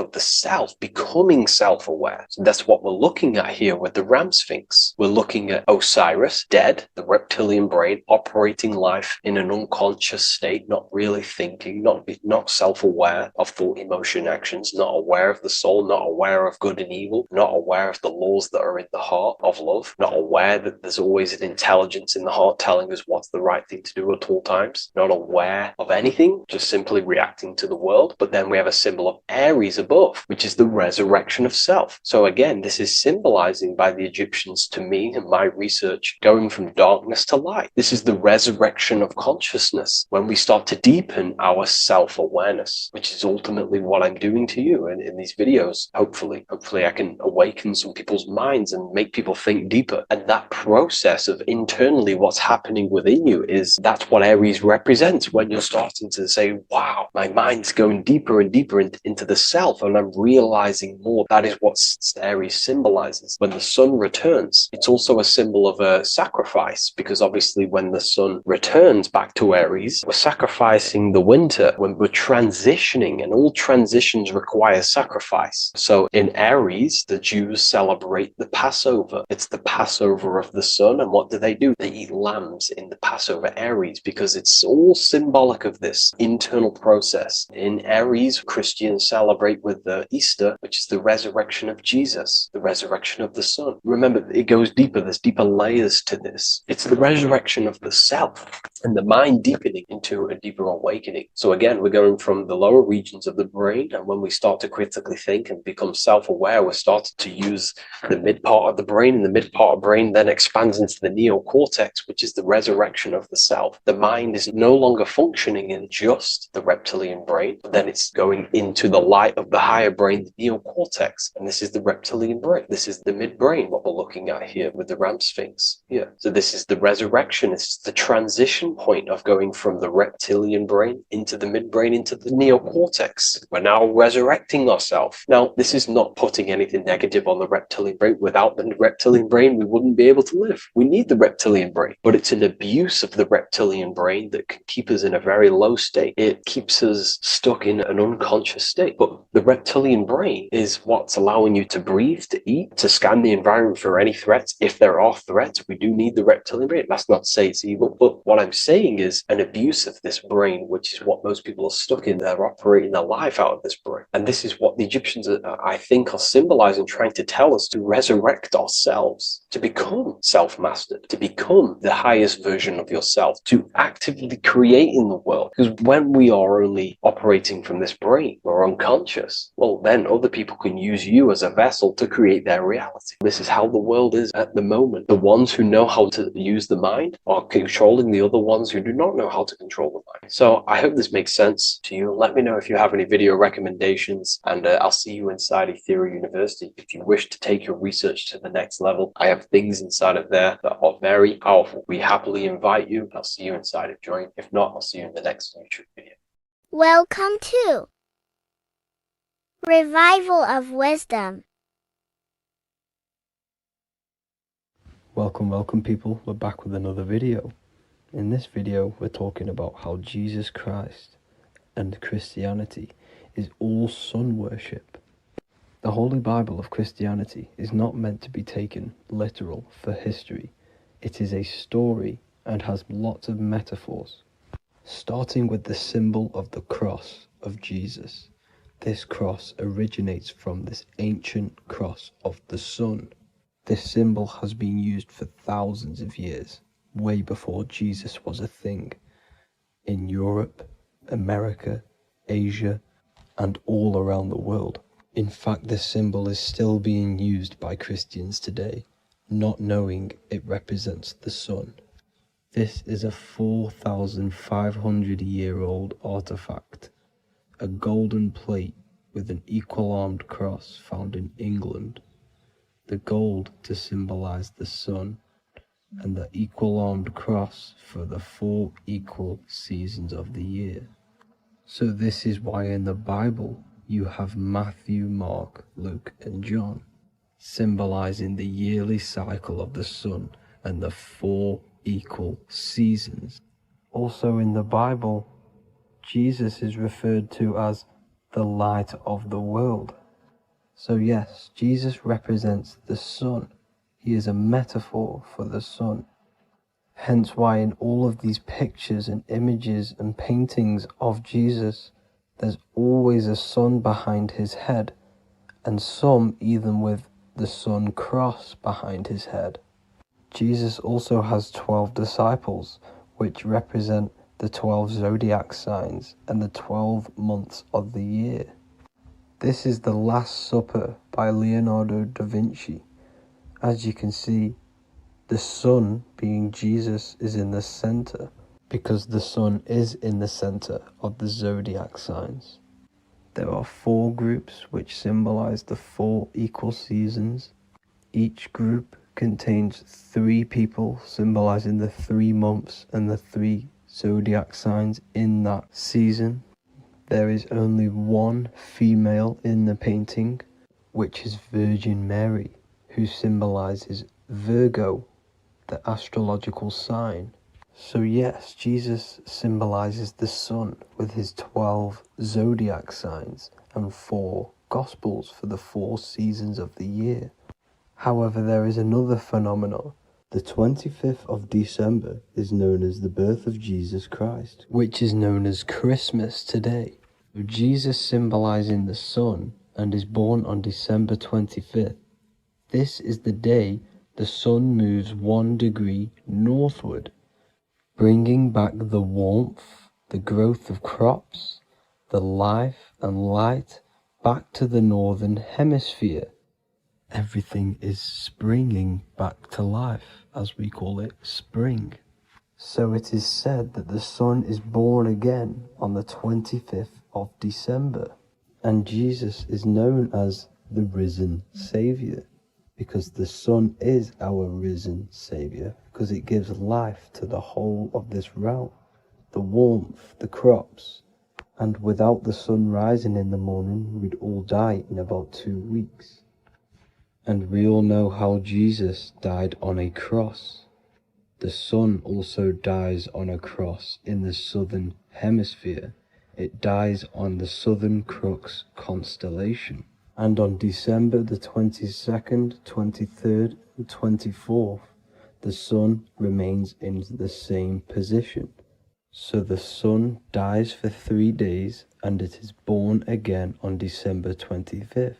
of the self, becoming self-aware. So that's what we're looking at here with the ram sphinx. We're looking at Osiris, dead, the reptilian brain, operating life in an unconscious state, not really thinking, not self-aware of thought, emotion, actions, not aware of the soul, not aware of good and evil, not aware of the laws that are in the heart of love, not aware that there's always an intelligence in the heart telling us what's the right thing to do at all times, not aware of anything, just simply reacting to the world. But then we have a symbol of Aries above, which is the resurrection of self. So again, this is symbolizing by the Egyptians to me and my research going from darkness to light. This is the resurrection of consciousness when we start to deepen our self-awareness, which is ultimately what I'm doing to you in these videos. Hopefully I can awaken some people's minds and make people think deeper. And that process of internally what's happening within you that's what Aries represents when you're starting to say, wow, my mind's going deeper and deeper into the self and I'm realizing more. That is what Aries symbolizes. When the sun returns, it's also a symbol of a sacrifice, because obviously when the sun returns back to Aries, we're sacrificing the winter, when we're transitioning, and all transitions require sacrifice. So in Aries, the Jews celebrate the Passover. It's the Passover of the sun, and what do? They eat lambs in the Passover Aries, because it's all symbolic of this internal process. In Aries, Christians celebrate with the Easter, which is the resurrection of Jesus, the resurrection of the sun. Remember, it goes deeper. There's deeper layers to this. It's the resurrection of the self and the mind deepening into a deeper awakening. So again, we're going from the lower regions of the brain, and when we start to critically think and become self-aware, we're starting to use the mid part of the brain, and the mid part of the brain then expands into the neocortex, which is the resurrection of the self. The mind is no longer functioning in just the reptilian brain, but then it's going into the light of the higher brain, the neocortex, and this is the reptilian brain. This is the midbrain, what we're looking at here with the Ram Sphinx. Yeah. So this is the resurrection. It's the transition point of going from the reptilian brain into the midbrain, into the neocortex. We're now resurrecting ourselves. Now, this is not putting anything negative on the reptilian brain. Without the reptilian brain, we wouldn't be able to live. We need the reptilian brain, but it's an abuse of the reptilian brain that can keep us in a very low state. It keeps us stuck in an unconscious state. But the reptilian brain is what's allowing you to breathe, to eat, to scan the environment for any threats. If there are threats, we do need the reptilian brain. That's not to say it's evil, but what I'm saying is an abuse of this brain, which is what most people are stuck in. They're operating their life out of this brain. And this is what the Egyptians, I think, are symbolizing, trying to tell us to resurrect ourselves, to become self-mastered, to become the highest version of yourself, to actively create in the world. Because when we are only operating from this brain, we're unconscious, well, then other people can use you as a vessel to create their reality. This is how the world is at the moment. The ones who know how to use the mind are controlling the other ones who do not know how to control the mind. So I hope this makes sense to you. Let me know if you have any video recommendations, and I'll see you inside Ethereal University. If you wish to take your research to the next level, I have things inside of there that are very powerful. We happily invite you. I'll see you inside of Join. If not, I'll see you in the next YouTube video. Welcome to Revival of Wisdom. Welcome people, we're back with another video. In this video we're talking about how Jesus Christ and Christianity is all sun worship. The Holy Bible of Christianity is not meant to be taken literal for history. It is a story and has lots of metaphors. Starting with the symbol of the cross of Jesus. This cross originates from this ancient cross of the sun. This symbol has been used for thousands of years, way before Jesus was a thing, in Europe, America, Asia, and all around the world. In fact, this symbol is still being used by Christians today, not knowing it represents the sun. This is a 4,500-year-old artifact, a golden plate with an equal-armed cross found in England. The gold to symbolize the sun, and the equal-armed cross for the 4 equal seasons of the year. So this is why in the Bible you have Matthew, Mark, Luke, and John, symbolizing the yearly cycle of the sun and the 4 equal seasons. Also in the Bible, Jesus is referred to as the light of the world. So yes, Jesus represents the sun. He is a metaphor for the sun. Hence why in all of these pictures and images and paintings of Jesus, there's always a sun behind his head, and some even with the sun cross behind his head. Jesus also has 12 disciples, which represent the 12 zodiac signs and the 12 months of the year. This is the Last Supper by Leonardo da Vinci. As you can see, the sun, being Jesus, is in the center, because the sun is in the center of the zodiac signs. There are 4 groups which symbolize the 4 equal seasons. Each group contains 3 people symbolizing the 3 months and the 3 zodiac signs in that season. There is only 1 female in the painting, which is Virgin Mary, who symbolizes Virgo, the astrological sign. So yes, Jesus symbolizes the sun with his 12 zodiac signs and 4 gospels for the 4 seasons of the year. However, there is another phenomenon. The 25th of December is known as the birth of Jesus Christ, which is known as Christmas today. Jesus symbolizing the sun and is born on December 25th. This is the day the sun moves 1 degree northward, bringing back the warmth, the growth of crops, the life and light back to the northern hemisphere. Everything is springing back to life, as we call it, spring. So it is said that the sun is born again on the 25th of December, and Jesus is known as the risen Saviour, because the sun is our risen Saviour, because it gives life to the whole of this realm, the warmth, the crops, and without the sun rising in the morning, we'd all die in about 2 weeks. And we all know how Jesus died on a cross. The sun also dies on a cross in the southern hemisphere. It dies on the Southern Crux constellation. And on December the 22nd, 23rd, and 24th, the sun remains in the same position. So the sun dies for 3 days, and it is born again on December 25th.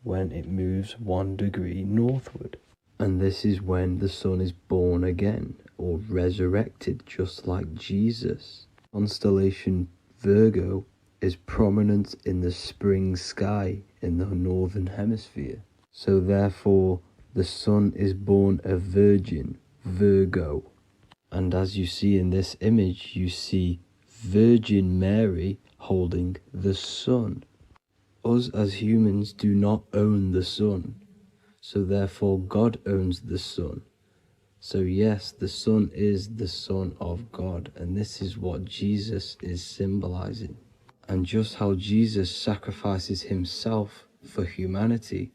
When it moves 1 degree northward. And this is when the sun is born again, or resurrected, just like Jesus. Constellation Virgo is prominent in the spring sky in the northern hemisphere. So therefore, the sun is born a virgin, Virgo. And as you see in this image, you see Virgin Mary holding the sun. Us as humans do not own the sun, so therefore God owns the sun. So yes, the sun is the Son of God, and this is what Jesus is symbolizing. And just how Jesus sacrifices himself for humanity,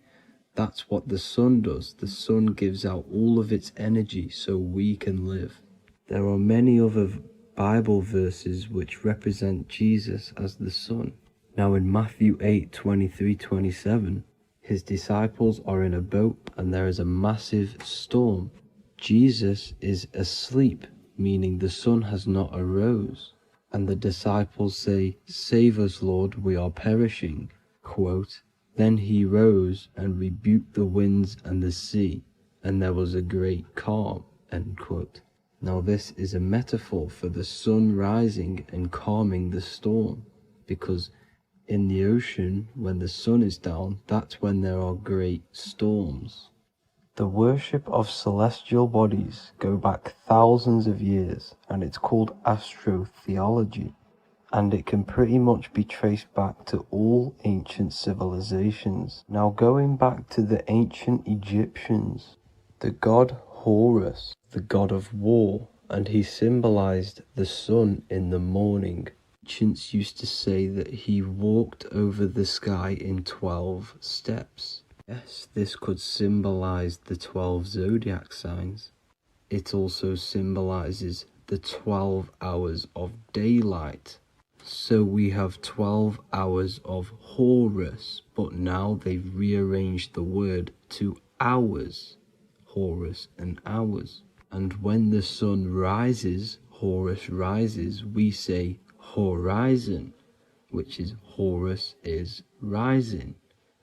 that's what the sun does. The sun gives out all of its energy so we can live. There are many other Bible verses which represent Jesus as the sun. Now in Matthew 8:23-27, his disciples are in a boat and there is a massive storm. Jesus is asleep, meaning the sun has not arose. And the disciples say, "Save us, Lord, we are perishing." Quote, "Then he rose and rebuked the winds and the sea, and there was a great calm." End quote. Now this is a metaphor for the sun rising and calming the storm, because in the ocean, when the sun is down, that's when there are great storms. The worship of celestial bodies go back thousands of years, and it's called astrotheology, and it can pretty much be traced back to all ancient civilizations. Now going back to the ancient Egyptians, the god Horus, the god of war, and he symbolized the sun in the morning. Ancients used to say that he walked over the sky in 12 steps. Yes, this could symbolize the 12 zodiac signs. It also symbolizes the 12 hours of daylight. So we have 12 hours of Horus, but now they've rearranged the word to hours. Horus and hours. And when the sun rises, Horus rises, we say horizon, which is Horus is rising.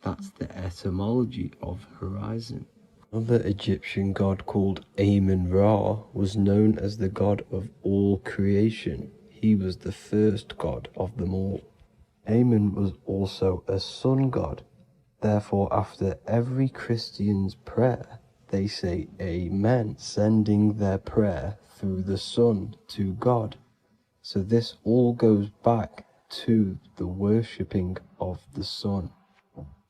That's the etymology of horizon. Another Egyptian god called Amun-Ra was known as the god of all creation. He was the first god of them all. Amun was also a sun god. Therefore, after every Christian's prayer, they say Amen, sending their prayer through the sun to God. So this all goes back to the worshipping of the sun.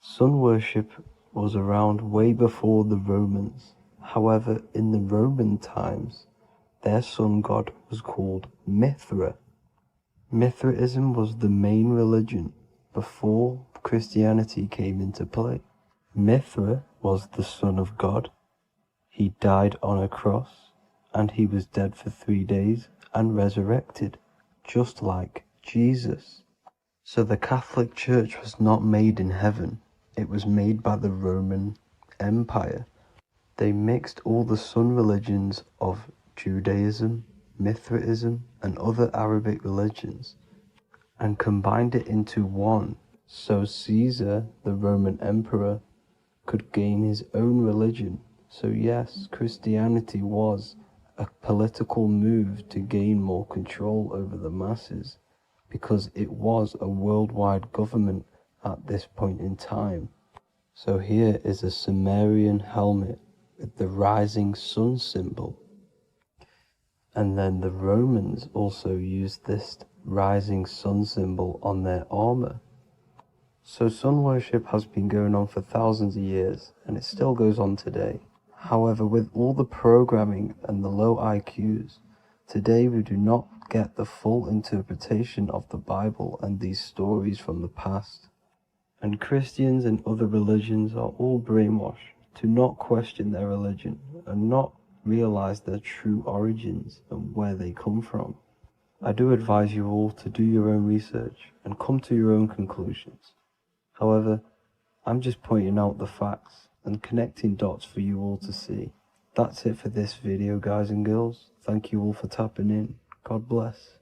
Sun worship was around way before the Romans. However, in the Roman times, their sun god was called Mithra. Mithraism was the main religion before Christianity came into play. Mithra was the Son of God. He died on a cross, and he was dead for 3 days and resurrected, just like Jesus. So the Catholic Church was not made in heaven, it was made by the Roman Empire. They mixed all the sun religions of Judaism, Mithraism, and other Arabic religions, and combined it into one, so Caesar, the Roman emperor, could gain his own religion. So yes, Christianity was a political move to gain more control over the masses, because it was a worldwide government at this point in time. So here is a Sumerian helmet with the rising sun symbol. And then the Romans also used this rising sun symbol on their armor. So sun worship has been going on for thousands of years, and it still goes on today. However, with all the programming and the low IQs, today we do not get the full interpretation of the Bible and these stories from the past. And Christians and other religions are all brainwashed to not question their religion and not realize their true origins and where they come from. I do advise you all to do your own research and come to your own conclusions. However, I'm just pointing out the facts and connecting dots for you all to see. That's it for this video, guys and girls. Thank you all for tapping in. God bless.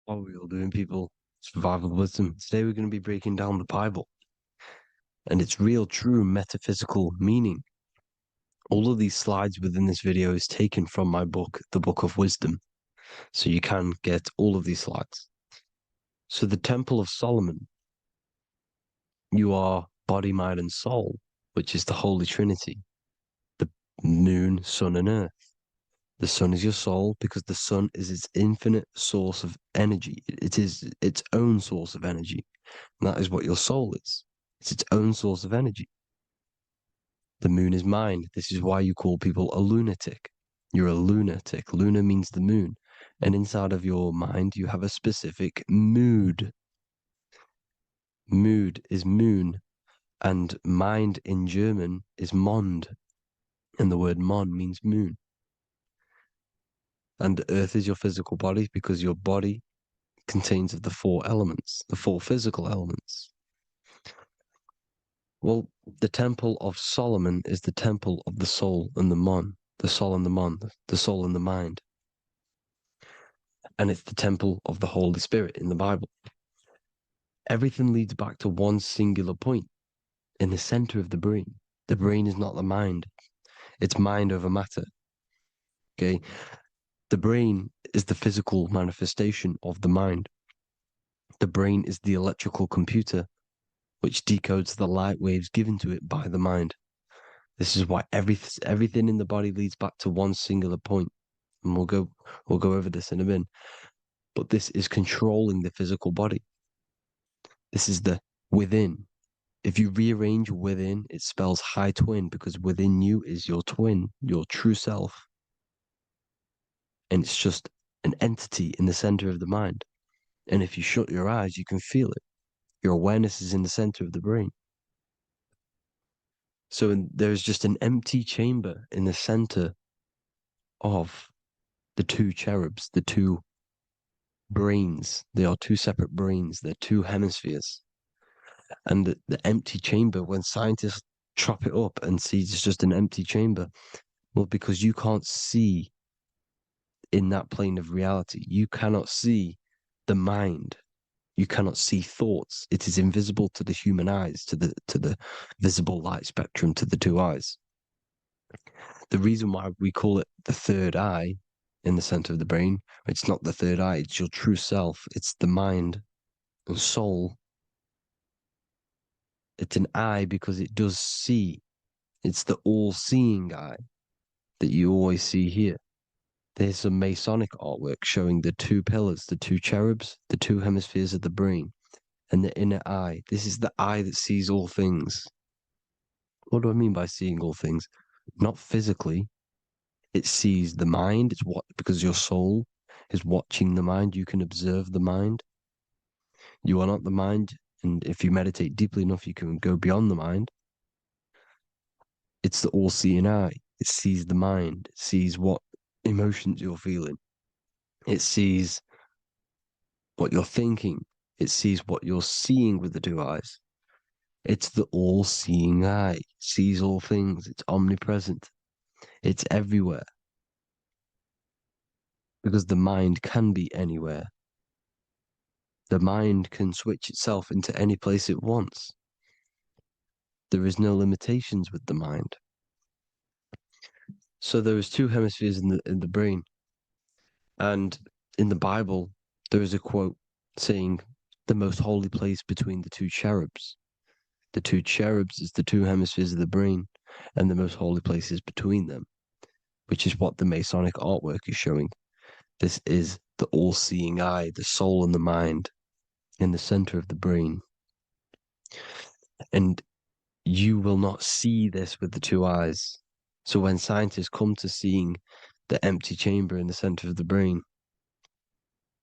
How are we all doing, people? Survival wisdom. Today we're going to be breaking down the Bible and its real, true metaphysical meaning. All of these slides within this video is taken from my book, The Book of Wisdom, so you can get all of these slides. So the Temple of Solomon, you are body, mind, and soul, which is the Holy Trinity, the moon, sun, and earth. The sun is your soul because the sun is its infinite source of energy. It is its own source of energy. And that is what your soul is. It's its own source of energy. The moon is mind. This is why you call people a lunatic. You're a lunatic. Luna means the moon. And inside of your mind, you have a specific mood. Mood is moon. And mind in German is Mond. And the word Mond means moon. And earth is your physical body because your body contains of the four elements, the four physical elements. Well, the Temple of Solomon is the temple of the soul and the mon, the soul and the mon, the soul and the mind. And it's the temple of the Holy Spirit in the Bible. Everything leads back to one singular point in the center of the brain. The brain is not the mind. It's mind over matter. Okay? The brain is the physical manifestation of the mind. The brain is the electrical computer which decodes the light waves given to it by the mind. This is why everything in the body leads back to one singular point. And we'll go over this in a minute. But this is controlling the physical body. This is the within. If you rearrange within, it spells high twin because within you is your twin, your true self. And it's just an entity in the center of the mind. And if you shut your eyes, you can feel it. Your awareness is in the center of the brain. So there's just an empty chamber in the center of the two cherubs, the two brains. They are two separate brains. They're two hemispheres. And the empty chamber, when scientists chop it up and see it's just an empty chamber, well, because you can't see in that plane of reality. You cannot see the mind. You cannot see thoughts. It is invisible to the human eyes, to the visible light spectrum, to the two eyes. The reason why we call it the third eye in the center of the brain, it's not the third eye, it's your true self. It's the mind and soul. It's an eye because it does see. It's the all-seeing eye that you always see here. There's some Masonic artwork showing the two pillars, the two cherubs, the two hemispheres of the brain, and the inner eye. This is the eye that sees all things. What do I mean by seeing all things? Not physically. It sees the mind. It's what, because your soul is watching the mind. You can observe the mind. You are not the mind. And if you meditate deeply enough, you can go beyond the mind. It's the all-seeing eye. It sees the mind. It sees what emotions you're feeling. It sees what you're thinking. It sees what you're seeing with the two eyes. It's the all-seeing eye. It sees all things. It's omnipresent. It's everywhere. Because the mind can be anywhere. The mind can switch itself into any place it wants. There is no limitations with the mind. So there is two hemispheres in the brain. And in the Bible, there is a quote saying the most holy place between the two cherubs. The two cherubs is the two hemispheres of the brain, and the most holy place is between them, which is what the Masonic artwork is showing. This is the all-seeing eye, the soul and the mind in the center of the brain. And you will not see this with the two eyes. So when scientists come to seeing the empty chamber in the center of the brain,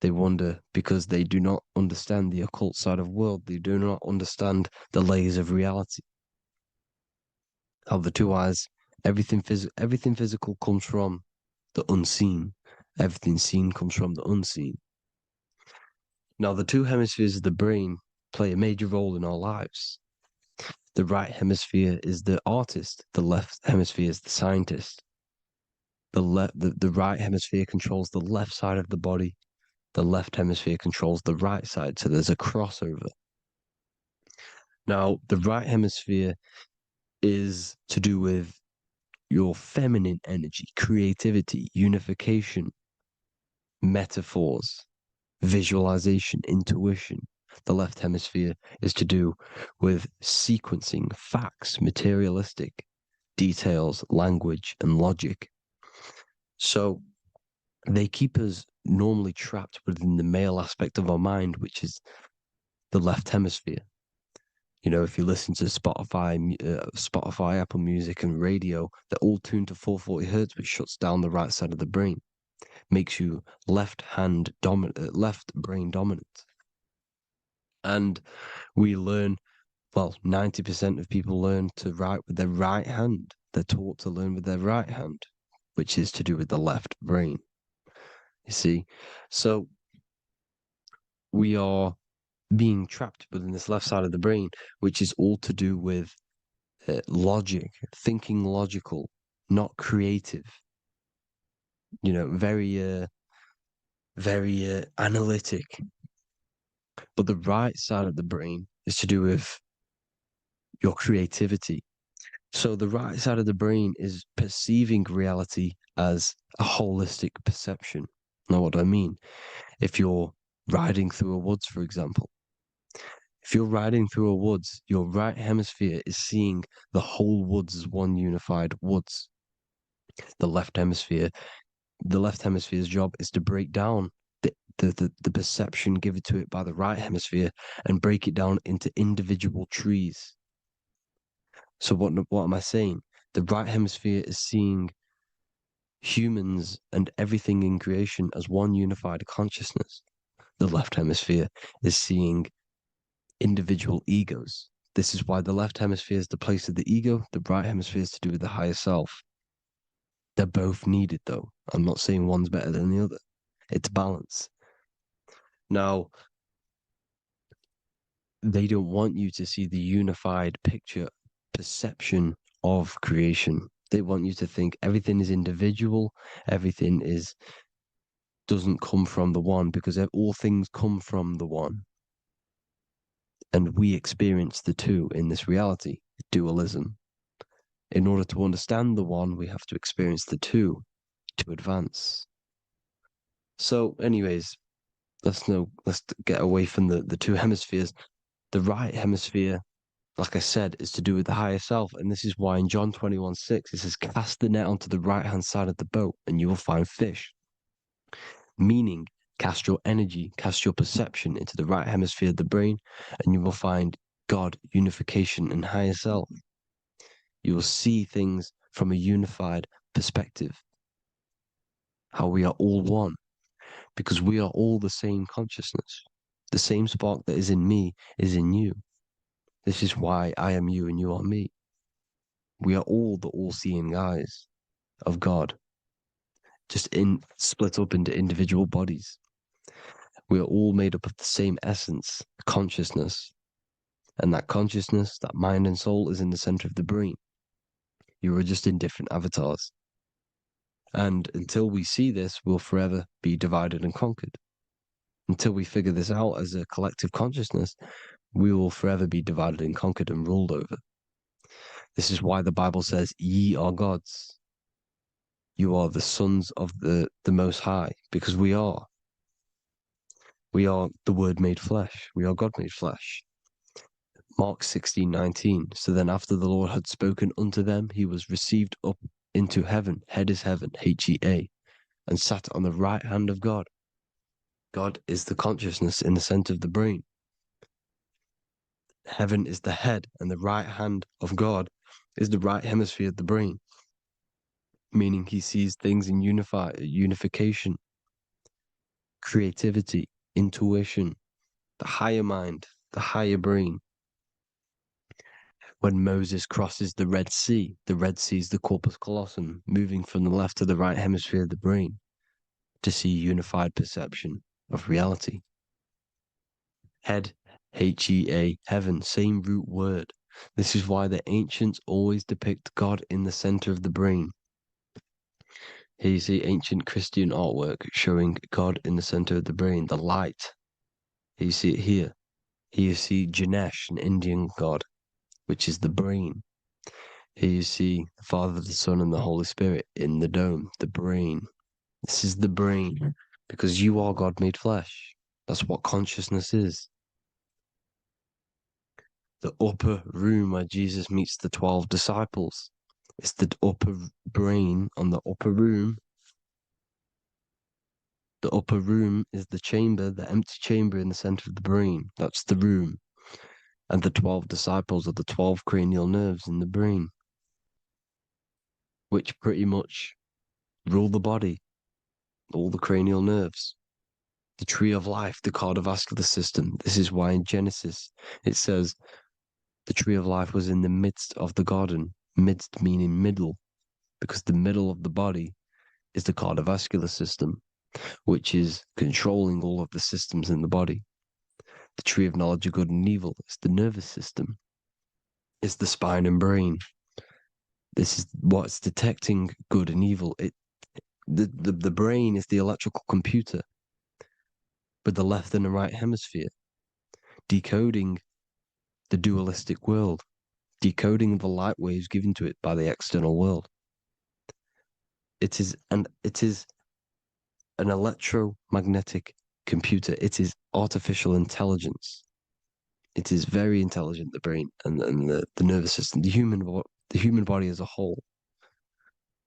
they wonder because they do not understand the occult side of the world. They do not understand the layers of reality. How the two eyes, everything physical comes from the unseen. Everything seen comes from the unseen. Now, the two hemispheres of the brain play a major role in our lives. The right hemisphere is the artist. The left hemisphere is the scientist. The right hemisphere controls the left side of the body. The left hemisphere controls the right side, so there's a crossover. Now, the right hemisphere is to do with your feminine energy, creativity, unification, metaphors, visualization, intuition. The left hemisphere is to do with sequencing, facts, materialistic details, language, and logic. So they keep us normally trapped within the male aspect of our mind, which is the left hemisphere. You know, if you listen to Spotify, Apple Music, and radio, they're all tuned to 440 hertz, which shuts down the right side of the brain, makes you left brain dominant. And we learn, well, 90% of people learn to write with their right hand. They're taught to learn with their right hand, which is to do with the left brain. You see, so we are being trapped within this left side of the brain, which is all to do with logic, thinking logical, not creative. You know, very analytic. But the right side of the brain is to do with your creativity. So the right side of the brain is perceiving reality as a holistic perception. Now, what do I mean? If you're riding through a woods, for example, if you're riding through a woods, your right hemisphere is seeing the whole woods as one unified woods. The left hemisphere's job is to break down the perception given to it by the right hemisphere and break it down into individual trees. So what am I saying? The right hemisphere is seeing humans and everything in creation as one unified consciousness. The left hemisphere is seeing individual egos. This is why the left hemisphere is the place of the ego, the right hemisphere is to do with the higher self. They're both needed, though. I'm not saying one's better than the other. It's balance. Now, they don't want you to see the unified picture, perception of creation. They want you to think everything is individual, everything doesn't come from the one, because all things come from the one. And we experience the two in this reality, dualism. In order to understand the one, we have to experience the two to advance. So, anyways, let's get away from the two hemispheres. The right hemisphere, like I said, is to do with the higher self. And this is why in John 21:6, it says, cast the net onto the right-hand side of the boat and you will find fish. Meaning, cast your energy, cast your perception into the right hemisphere of the brain, and you will find God, unification, and higher self. You will see things from a unified perspective. How we are all one. Because we are all the same consciousness. The same spark that is in me is in you. This is why I am you and you are me. We are all the all-seeing eyes of God, just split up into individual bodies. We are all made up of the same essence, consciousness. And that consciousness, that mind and soul, is in the center of the brain. You are just in different avatars. And until we see this, we'll forever be divided and conquered. Until we figure this out as a collective consciousness, we will forever be divided and conquered and ruled over. This is why the Bible says, ye are gods. You are the sons of the Most High, because we are. We are the Word made flesh. We are God made flesh. Mark 16:19. So then after the Lord had spoken unto them, he was received up into heaven. Head is heaven, H-E-A, and sat on the right hand of God. God is the consciousness in the center of the brain. Heaven is the head, and the right hand of God is the right hemisphere of the brain, meaning he sees things in unification, creativity, intuition, the higher mind, the higher brain. When Moses crosses the Red Sea is the corpus callosum, moving from the left to the right hemisphere of the brain to see unified perception of reality. Head, H-E-A, heaven, same root word. This is why the ancients always depict God in the center of the brain. Here you see ancient Christian artwork showing God in the center of the brain, the light. Here you see it here. Here you see Ganesh, an Indian god, which is the brain. Here you see the Father, the Son, and the Holy Spirit in the dome, the brain. This is the brain, because you are God made flesh. That's what consciousness is. The upper room where Jesus meets the 12 disciples. It's the upper brain on the upper room. The upper room is the chamber, the empty chamber in the center of the brain. That's the room. And the 12 disciples are the 12 cranial nerves in the brain, which pretty much rule the body, all the cranial nerves. The tree of life, the cardiovascular system. This is why in Genesis it says the tree of life was in the midst of the garden. Midst meaning middle, because the middle of the body is the cardiovascular system, which is controlling all of the systems in the body. The tree of knowledge of good and evil is the nervous system. It's the spine and brain. This is what's detecting good and evil. The brain is the electrical computer with the left and the right hemisphere, decoding the dualistic world, decoding the light waves given to it by the external world. It is an electromagnetic computer. It is artificial intelligence. It is very intelligent, the brain and the nervous system, the human body as a whole.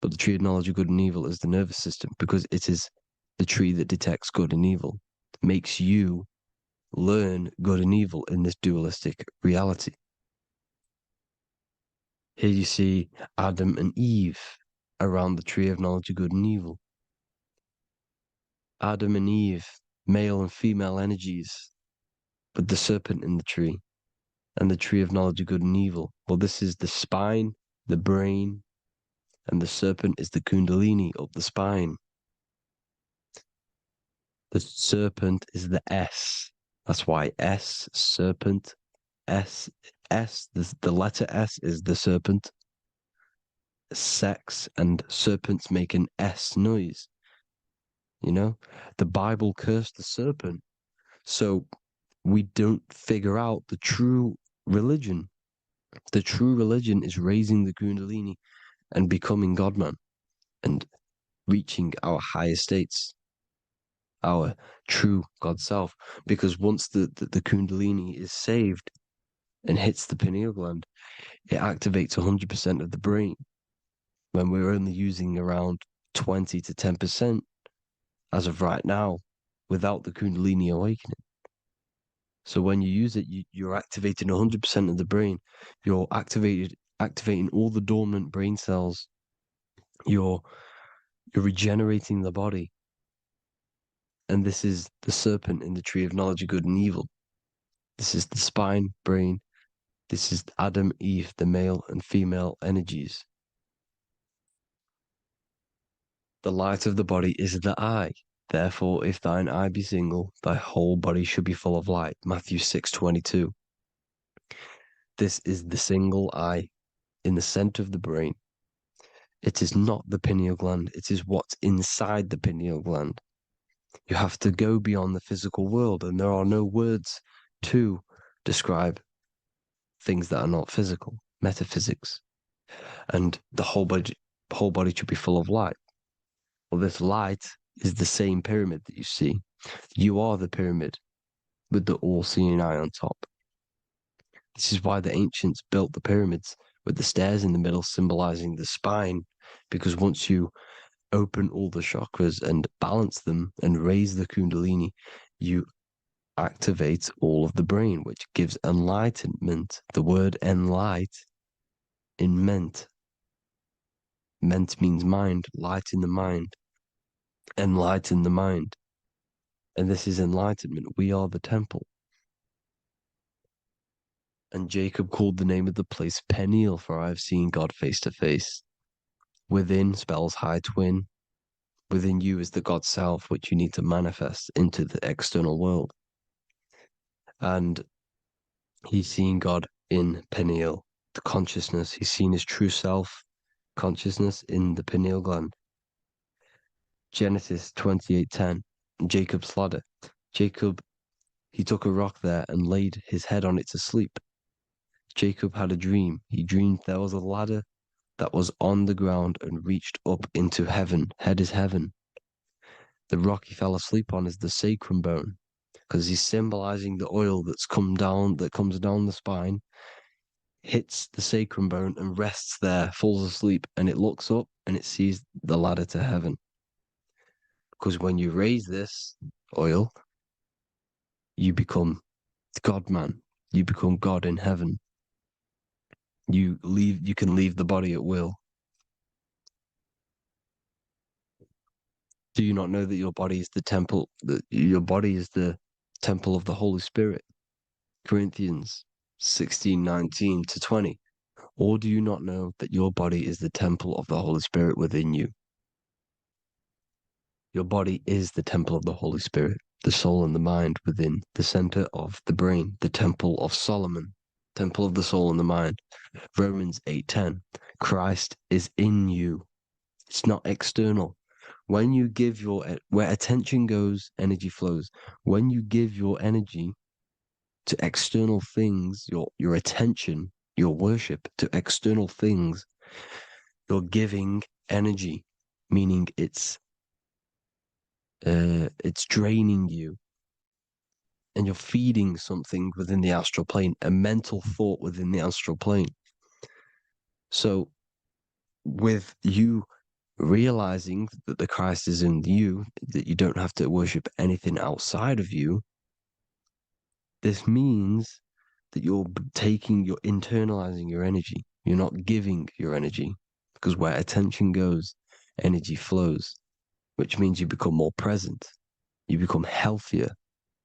But the tree of knowledge of good and evil is the nervous system, because it is the tree that detects good and evil, makes you learn good and evil in this dualistic reality. Here you see Adam and Eve around the tree of knowledge of good and evil. Adam and Eve, male and female energies, with the serpent in the tree, and the tree of knowledge of good and evil. Well, this is the spine, the brain, and the serpent is the kundalini of the spine. The serpent is the S. That's why S, serpent, S, the letter S is the serpent. Sex and serpents make an S noise. You know, the Bible cursed the serpent. So we don't figure out the true religion. The true religion is raising the kundalini and becoming God-man and reaching our higher states, our true God self. Because once the kundalini is saved and hits the pineal gland, it activates 100% of the brain, when we're only using around 20 to 10% as of right now without the kundalini awakening. So when you use it, you're activating 100% of the brain. You're activating all the dormant brain cells. You're regenerating the body. And this is the serpent in the tree of knowledge of good and evil. This is the spine, brain. This is Adam, Eve, the male and female energies. The light of the body is the eye. Therefore, if thine eye be single, thy whole body should be full of light. Matthew 6:22. This is the single eye in the center of the brain. It is not the pineal gland. It is what's inside the pineal gland. You have to go beyond the physical world, and there are no words to describe things that are not physical, metaphysics. And the whole body should be full of light. Well, this light is the same pyramid that you see. You are the pyramid with the all-seeing eye on top. This is why the ancients built the pyramids with the stairs in the middle symbolizing the spine, because once you open all the chakras and balance them and raise the kundalini, you activate all of the brain, which gives enlightenment. The word enlight in ment. Ment means mind, light in the mind. Enlighten the mind. And this is enlightenment. We are the temple. And Jacob called the name of the place Peniel, for I have seen God face to face. Within spells high twin. Within you is the God self, which you need to manifest into the external world. And he's seen God in Peniel, the consciousness. He's seen his true self, consciousness, in the pineal gland. Genesis 28:10, Jacob's ladder. Jacob, he took a rock there and laid his head on it to sleep. Jacob had a dream. He dreamed there was a ladder that was on the ground and reached up into heaven. Head is heaven. The rock he fell asleep on is the sacrum bone, because he's symbolizing the oil that comes down the spine, hits the sacrum bone and rests there, falls asleep, and it looks up and it sees the ladder to heaven. Because when you raise this oil, you become God man. You become God in heaven. You can leave the body at will. Do you not know that your body is the temple, that your body is the temple of the Holy Spirit? Corinthians 16:19-20. Or do you not know that your body is the temple of the Holy Spirit within you? Your body is the temple of the Holy Spirit, the soul and the mind within the center of the brain, the temple of Solomon, temple of the soul and the mind. Romans 8:10. Christ is in you. It's not external. When you give where attention goes, energy flows. When you give your energy to external things, your attention, your worship to external things, you're giving energy, meaning it's draining you, and you're feeding something within the astral plane, a mental thought within the astral plane. So with you realizing that the Christ is in you, that you don't have to worship anything outside of you, this means that you're internalizing your energy. You're not giving your energy, because where attention goes, energy flows, which means you become more present. You become healthier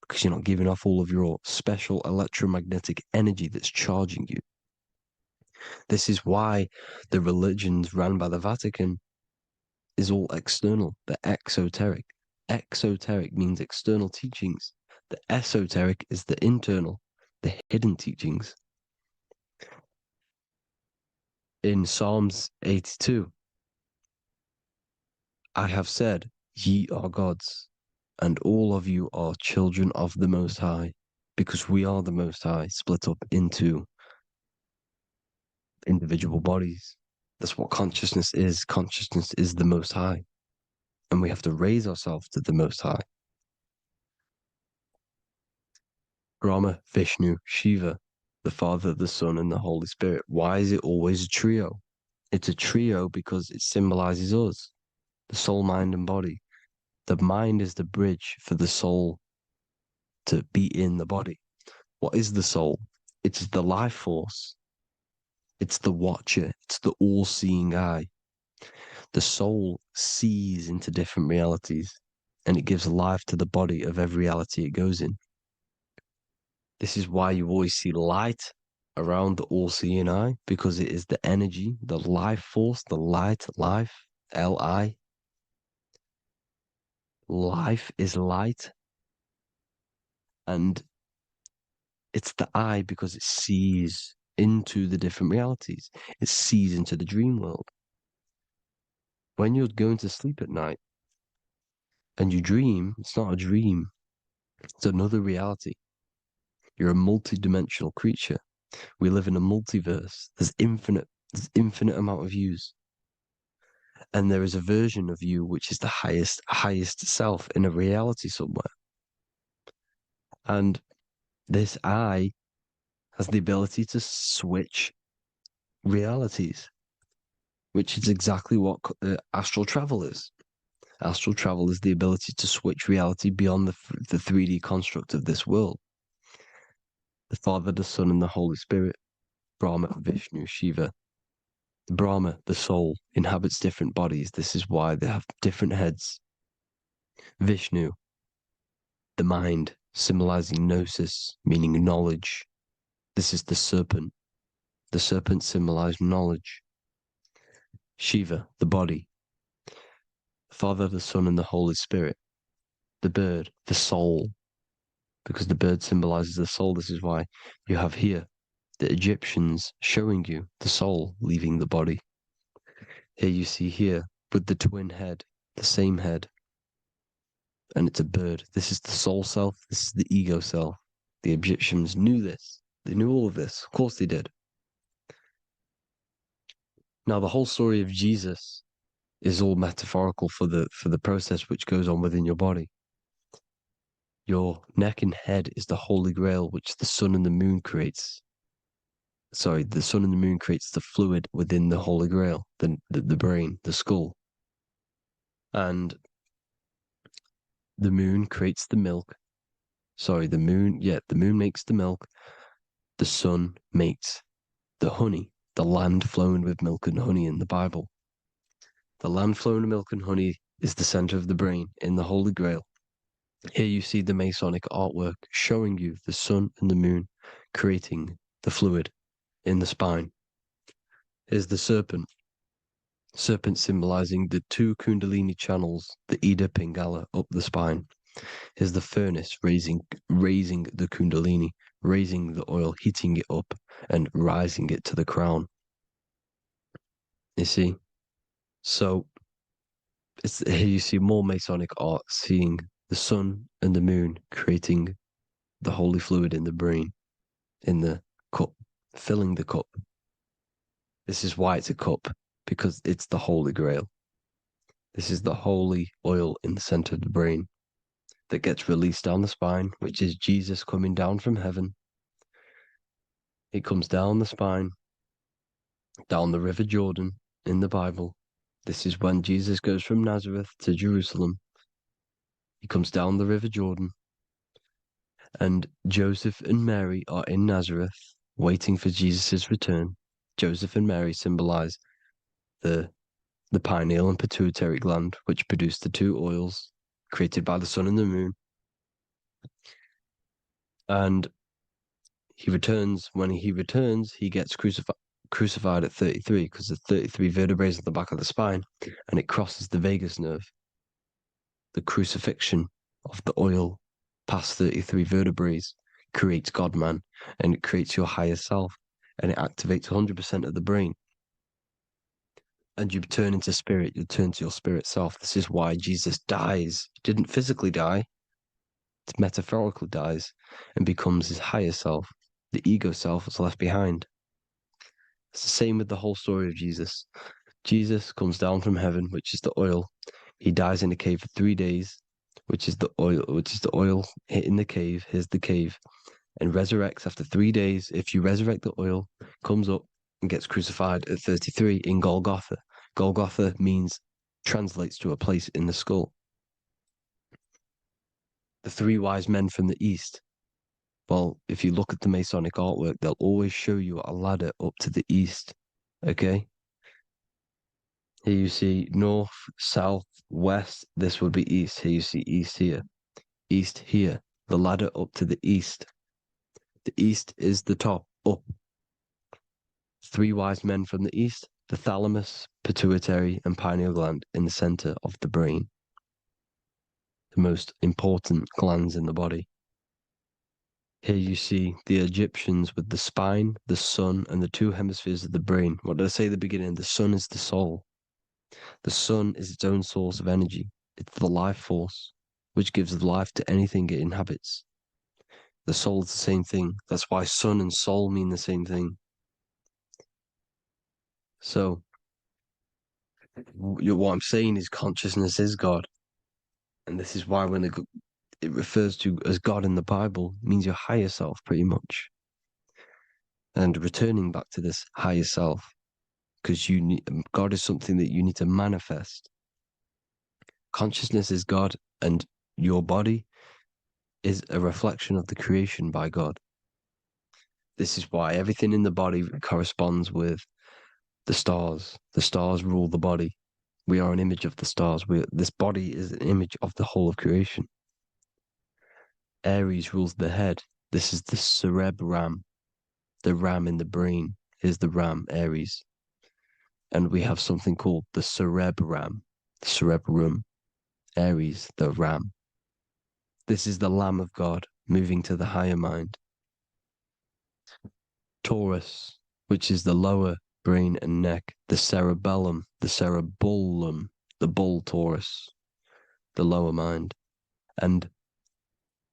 because you're not giving off all of your special electromagnetic energy that's charging you. This is why the religions ran by the Vatican is all external. They're exoteric. Exoteric means external teachings. The esoteric is the internal, the hidden teachings. In Psalms 82, I have said, ye are gods, and all of you are children of the Most High, because we are the Most High, split up into individual bodies. That's what consciousness is. Consciousness is the Most High, and we have to raise ourselves to the Most High. Brahma, Vishnu, Shiva, the Father, the Son, and the Holy Spirit. Why is it always a trio? It's a trio because it symbolizes us, the soul, mind, and body. The mind is the bridge for the soul to be in the body. What is the soul? It's the life force. It's the watcher. It's the all-seeing eye. The soul sees into different realities, and it gives life to the body of every reality it goes in. This is why you always see light around the all-seeing eye, because it is the energy, the life force, the light, life, L-I. Life is light. And it's the eye because it sees into the different realities. It sees into the dream world. When you're going to sleep at night and you dream, it's not a dream. It's another reality. You're a multi-dimensional creature. We live in a multiverse. There's infinite amount of views. And there is a version of you which is the highest self in a reality somewhere. And this eye has the ability to switch realities, which is exactly what astral travel is. Astral travel is the ability to switch reality beyond the 3D construct of this world. The Father, the Son, and the Holy Spirit, Brahma, Vishnu, Shiva. Brahma, the soul, inhabits different bodies. This is why they have different heads. Vishnu, the mind, symbolizing gnosis, meaning knowledge. This is the serpent. The serpent symbolized knowledge. Shiva, the body. Father, the Son, and the Holy Spirit. The bird, the soul, because the bird symbolizes the soul. This is why you have here the Egyptians showing you the soul leaving the body. Here you see here with the twin head, the same head, and it's a bird. This is the soul self. This is the ego self. The Egyptians knew this. They knew all of this. Of course they did. Now, the whole story of Jesus is all metaphorical for the process which goes on within your body. Your neck and head is the holy grail which the sun and the moon creates. Sorry, the sun and the moon creates the fluid within the holy grail, the brain, the skull. And the moon creates the milk. Sorry, the moon makes the milk. The sun makes the honey, the land flowing with milk and honey in the Bible. The land flowing with milk and honey is the center of the brain in the Holy Grail. Here you see the Masonic artwork showing you the sun and the moon creating the fluid in the spine. Here's the serpent. Serpent symbolizing the two Kundalini channels, the Ida Pingala up the spine. Here's the furnace raising the Kundalini, raising the oil, heating it up and rising it to the crown. You see? So here you see more Masonic art, seeing the sun and the moon creating the holy fluid in the brain, in the cup, filling the cup. This is why it's a cup, because it's the Holy Grail. This is the holy oil in the center of the brain that gets released down the spine, which is Jesus coming down from heaven. It comes down the spine, down the River Jordan in the Bible. This is when Jesus goes from Nazareth to Jerusalem. He comes down the River Jordan, and Joseph and Mary are in Nazareth waiting for Jesus' return. Joseph and Mary symbolize the pineal and pituitary gland, which produce the two oils created by the sun and the moon. And he returns. When he returns, he gets crucified at 33, because the 33 vertebrae at the back of the spine, and it crosses the vagus nerve. The crucifixion of the oil past 33 vertebrae creates God-man, and it creates your higher self, and it activates 100% of the brain. And you turn into spirit, you turn to your spirit self. This is why Jesus dies. He didn't physically die, it metaphorically dies, and becomes his higher self. The ego self is left behind. It's the same with the whole story of Jesus. Jesus comes down from heaven, which is the oil. He dies in the cave for 3 days, which is the oil hitting the cave. Here's the cave. And resurrects after 3 days. If you resurrect the oil, comes up and gets crucified at 33 in Golgotha. Golgotha translates to a place in the skull. The three wise men from the east. Well, if you look at the Masonic artwork, they'll always show you a ladder up to the east. Okay? Here you see north, south, west. This would be east. Here you see east here. East here. The ladder up to the east. The east is the top, up. Three wise men from the east. The thalamus, pituitary, and pineal gland in the center of the brain. The most important glands in the body. Here you see the Egyptians with the spine, the sun, and the two hemispheres of the brain. What did I say at the beginning? The sun is the soul. The sun is its own source of energy. It's the life force, which gives life to anything it inhabits. The soul is the same thing. That's why sun and soul mean the same thing. So, what I'm saying is consciousness is God. And this is why when it refers to as God in the Bible, it means your higher self, pretty much. And returning back to this higher self, because God is something that you need to manifest. Consciousness is God, and your body is a reflection of the creation by God. This is why everything in the body corresponds with the stars. The stars rule the body. We are an image of the stars. This body is an image of the whole of creation. Aries rules the head. This is the cerebrum, the ram in the brain. Here's the ram, Aries. And we have something called the cerebrum, Aries, the ram. This is the Lamb of God moving to the higher mind. Taurus, which is the lower brain and neck, the cerebellum, the bull Taurus, the lower mind. And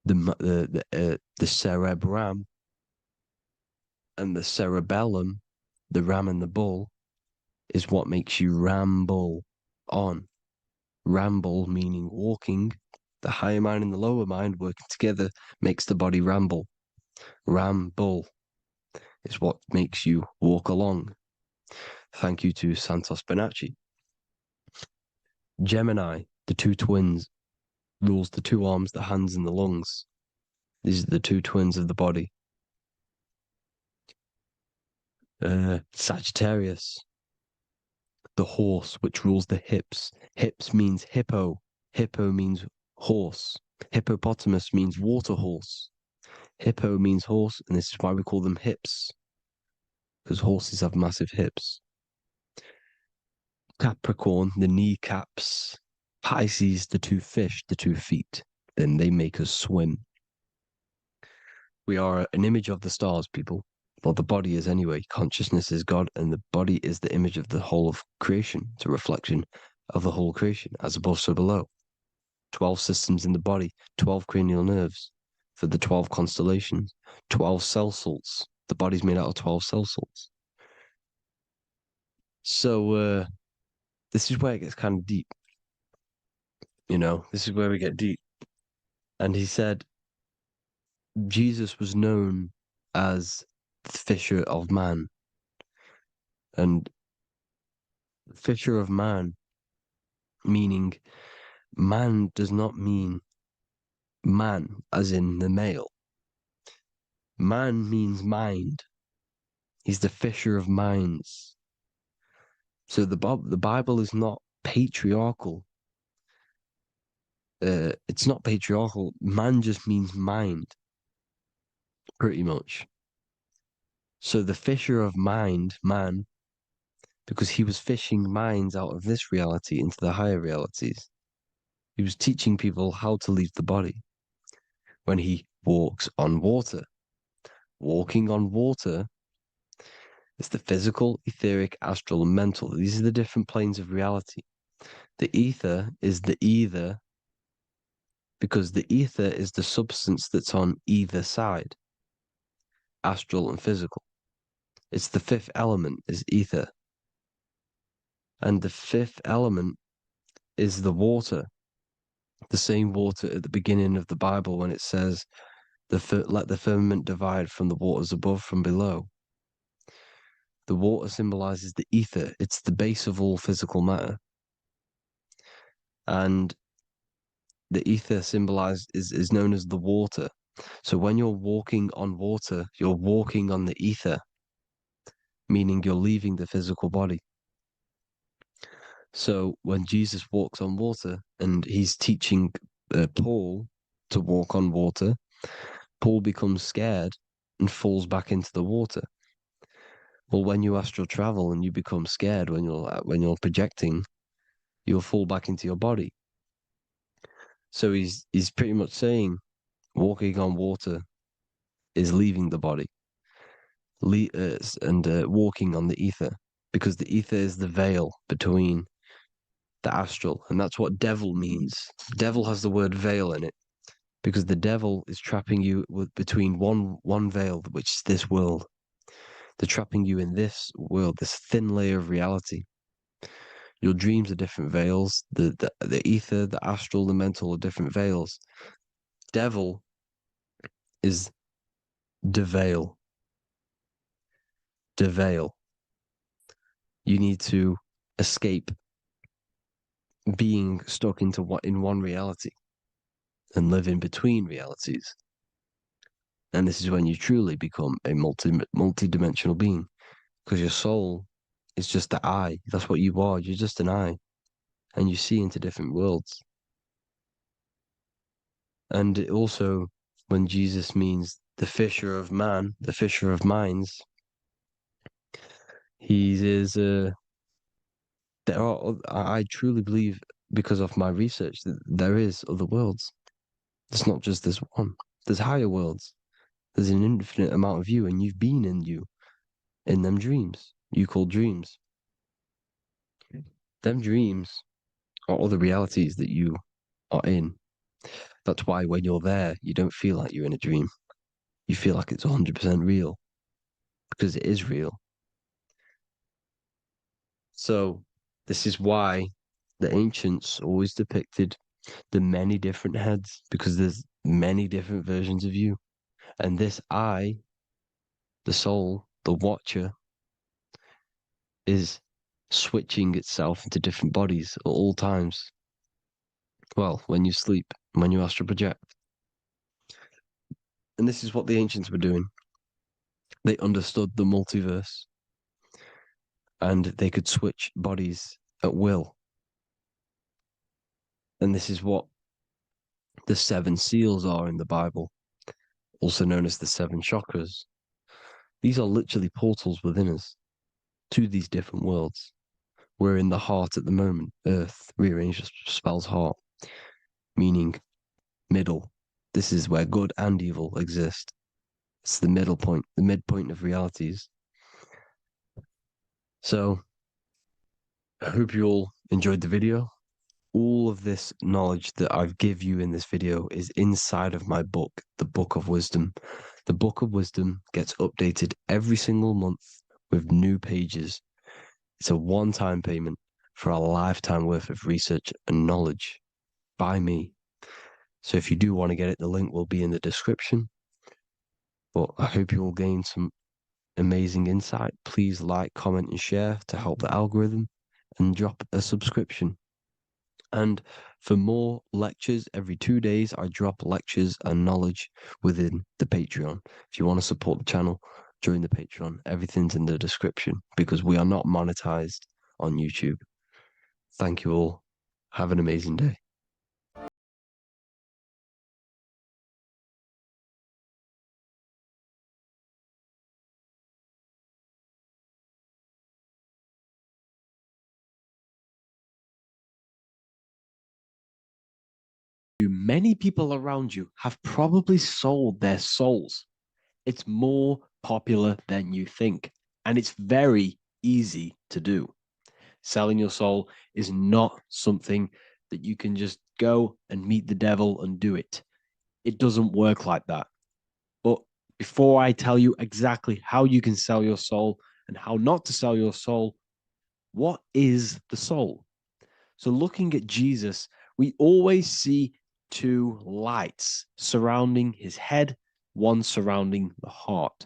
the cerebrum and the cerebellum, the ram and the bull, is what makes you ramble on. Ramble meaning walking. The higher mind and the lower mind working together makes the body ramble. Ramble is what makes you walk along. Thank you to Santos Bonacci. Gemini, the two twins, rules the two arms, the hands, and the lungs. These are the two twins of the body. Sagittarius, the horse, which rules the hips. Hips means hippo. Hippo means horse. Hippopotamus means water horse. Hippo means horse, and this is why we call them hips, because horses have massive hips. Capricorn, the kneecaps. Pisces, the two fish, the 2 feet. Then they make us swim. We are an image of the stars, people. Well, the body is anyway. Consciousness is God, and the body is the image of the whole of creation. It's a reflection of the whole creation, as above, so below. 12 systems in the body, 12 cranial nerves for the 12 constellations, 12 cell salts. The body's made out of 12 cell salts. So, this is where it gets kind of deep. You know, this is where we get deep. And he said Jesus was known as the fisher of man. And fisher of man, meaning man does not mean man as in the male. Man means mind. He's the fisher of minds. So the Bible is not patriarchal. It's not patriarchal. Man just means mind, pretty much. So the fisher of mind, man, because he was fishing minds out of this reality into the higher realities. He was teaching people how to leave the body when he walks on water. Walking on water is the physical, etheric, astral, and mental. These are the different planes of reality. The ether is the either, because the ether is the substance that's on either side, astral and physical. It's the 5th element, is ether. And the 5th element is the water. The same water at the beginning of the Bible when it says, let the firmament divide from the waters above from below. The water symbolizes the ether. It's the base of all physical matter. And the ether symbolized is known as the water. So when you're walking on water, you're walking on the ether, meaning you're leaving the physical body. So when Jesus walks on water and he's teaching Paul to walk on water, Paul becomes scared and falls back into the water. Well, when you astral travel and you become scared when you're projecting, you'll fall back into your body. So he's pretty much saying walking on water is leaving the body, and walking on the ether, because the ether is the veil between the astral, and that's what devil means. Devil has the word veil in it, because the devil is trapping you between one veil, which is this world. They're trapping you in this world, this thin layer of reality. Your dreams are different veils. The ether, the astral, the mental are different veils. Devil is deveil. Deveil. You need to escape being stuck in one reality and live in between realities. And this is when you truly become a multi-dimensional being, because your soul is just the eye. That's what you are. You're just an eye, and you see into different worlds. And it also, when Jesus means the fisher of man, the fisher of minds, I truly believe, because of my research, that there is other worlds. It's not just this one. There's higher worlds. There's an infinite amount of you, and you've been in them dreams. You call dreams. Them dreams are other realities that you are in. That's why when you're there, you don't feel like you're in a dream. You feel like it's 100% real, because it is real. So this is why the ancients always depicted the many different heads, because there's many different versions of you. And this I, the soul, the watcher, is switching itself into different bodies at all times. Well, when you sleep, when you astral project. And this is what the ancients were doing. They understood the multiverse, and they could switch bodies at will. And this is what the 7 seals are in the Bible, also known as the 7 chakras. These are literally portals within us to these different worlds. We're in the heart at the moment. Earth, rearranged spells heart, meaning middle. This is where good and evil exist. It's the middle point, the midpoint of realities. So I hope you all enjoyed the video. All of this knowledge that I've give you in this video is inside of my book, the Book of Wisdom. The Book of Wisdom gets updated every single month with new pages. It's a one-time payment for a lifetime worth of research and knowledge by me. So if you do want to get it, the link will be in the description. But I hope you will gain some amazing insight. Please like, comment, and share to help the algorithm, and drop a subscription. And for more lectures, every 2 days, I drop lectures and knowledge within the Patreon. If you want to support the channel, join the Patreon. Everything's in the description, because we are not monetized on YouTube. Thank you all. Have an amazing day. Many people around you have probably sold their souls. It's more popular than you think, and it's very easy to do. Selling your soul is not something that you can just go and meet the devil and do it. It doesn't work like that. But before I tell you exactly how you can sell your soul and how not to sell your soul, what is the soul? So looking at Jesus, we always see 2 lights surrounding his head, one surrounding the heart.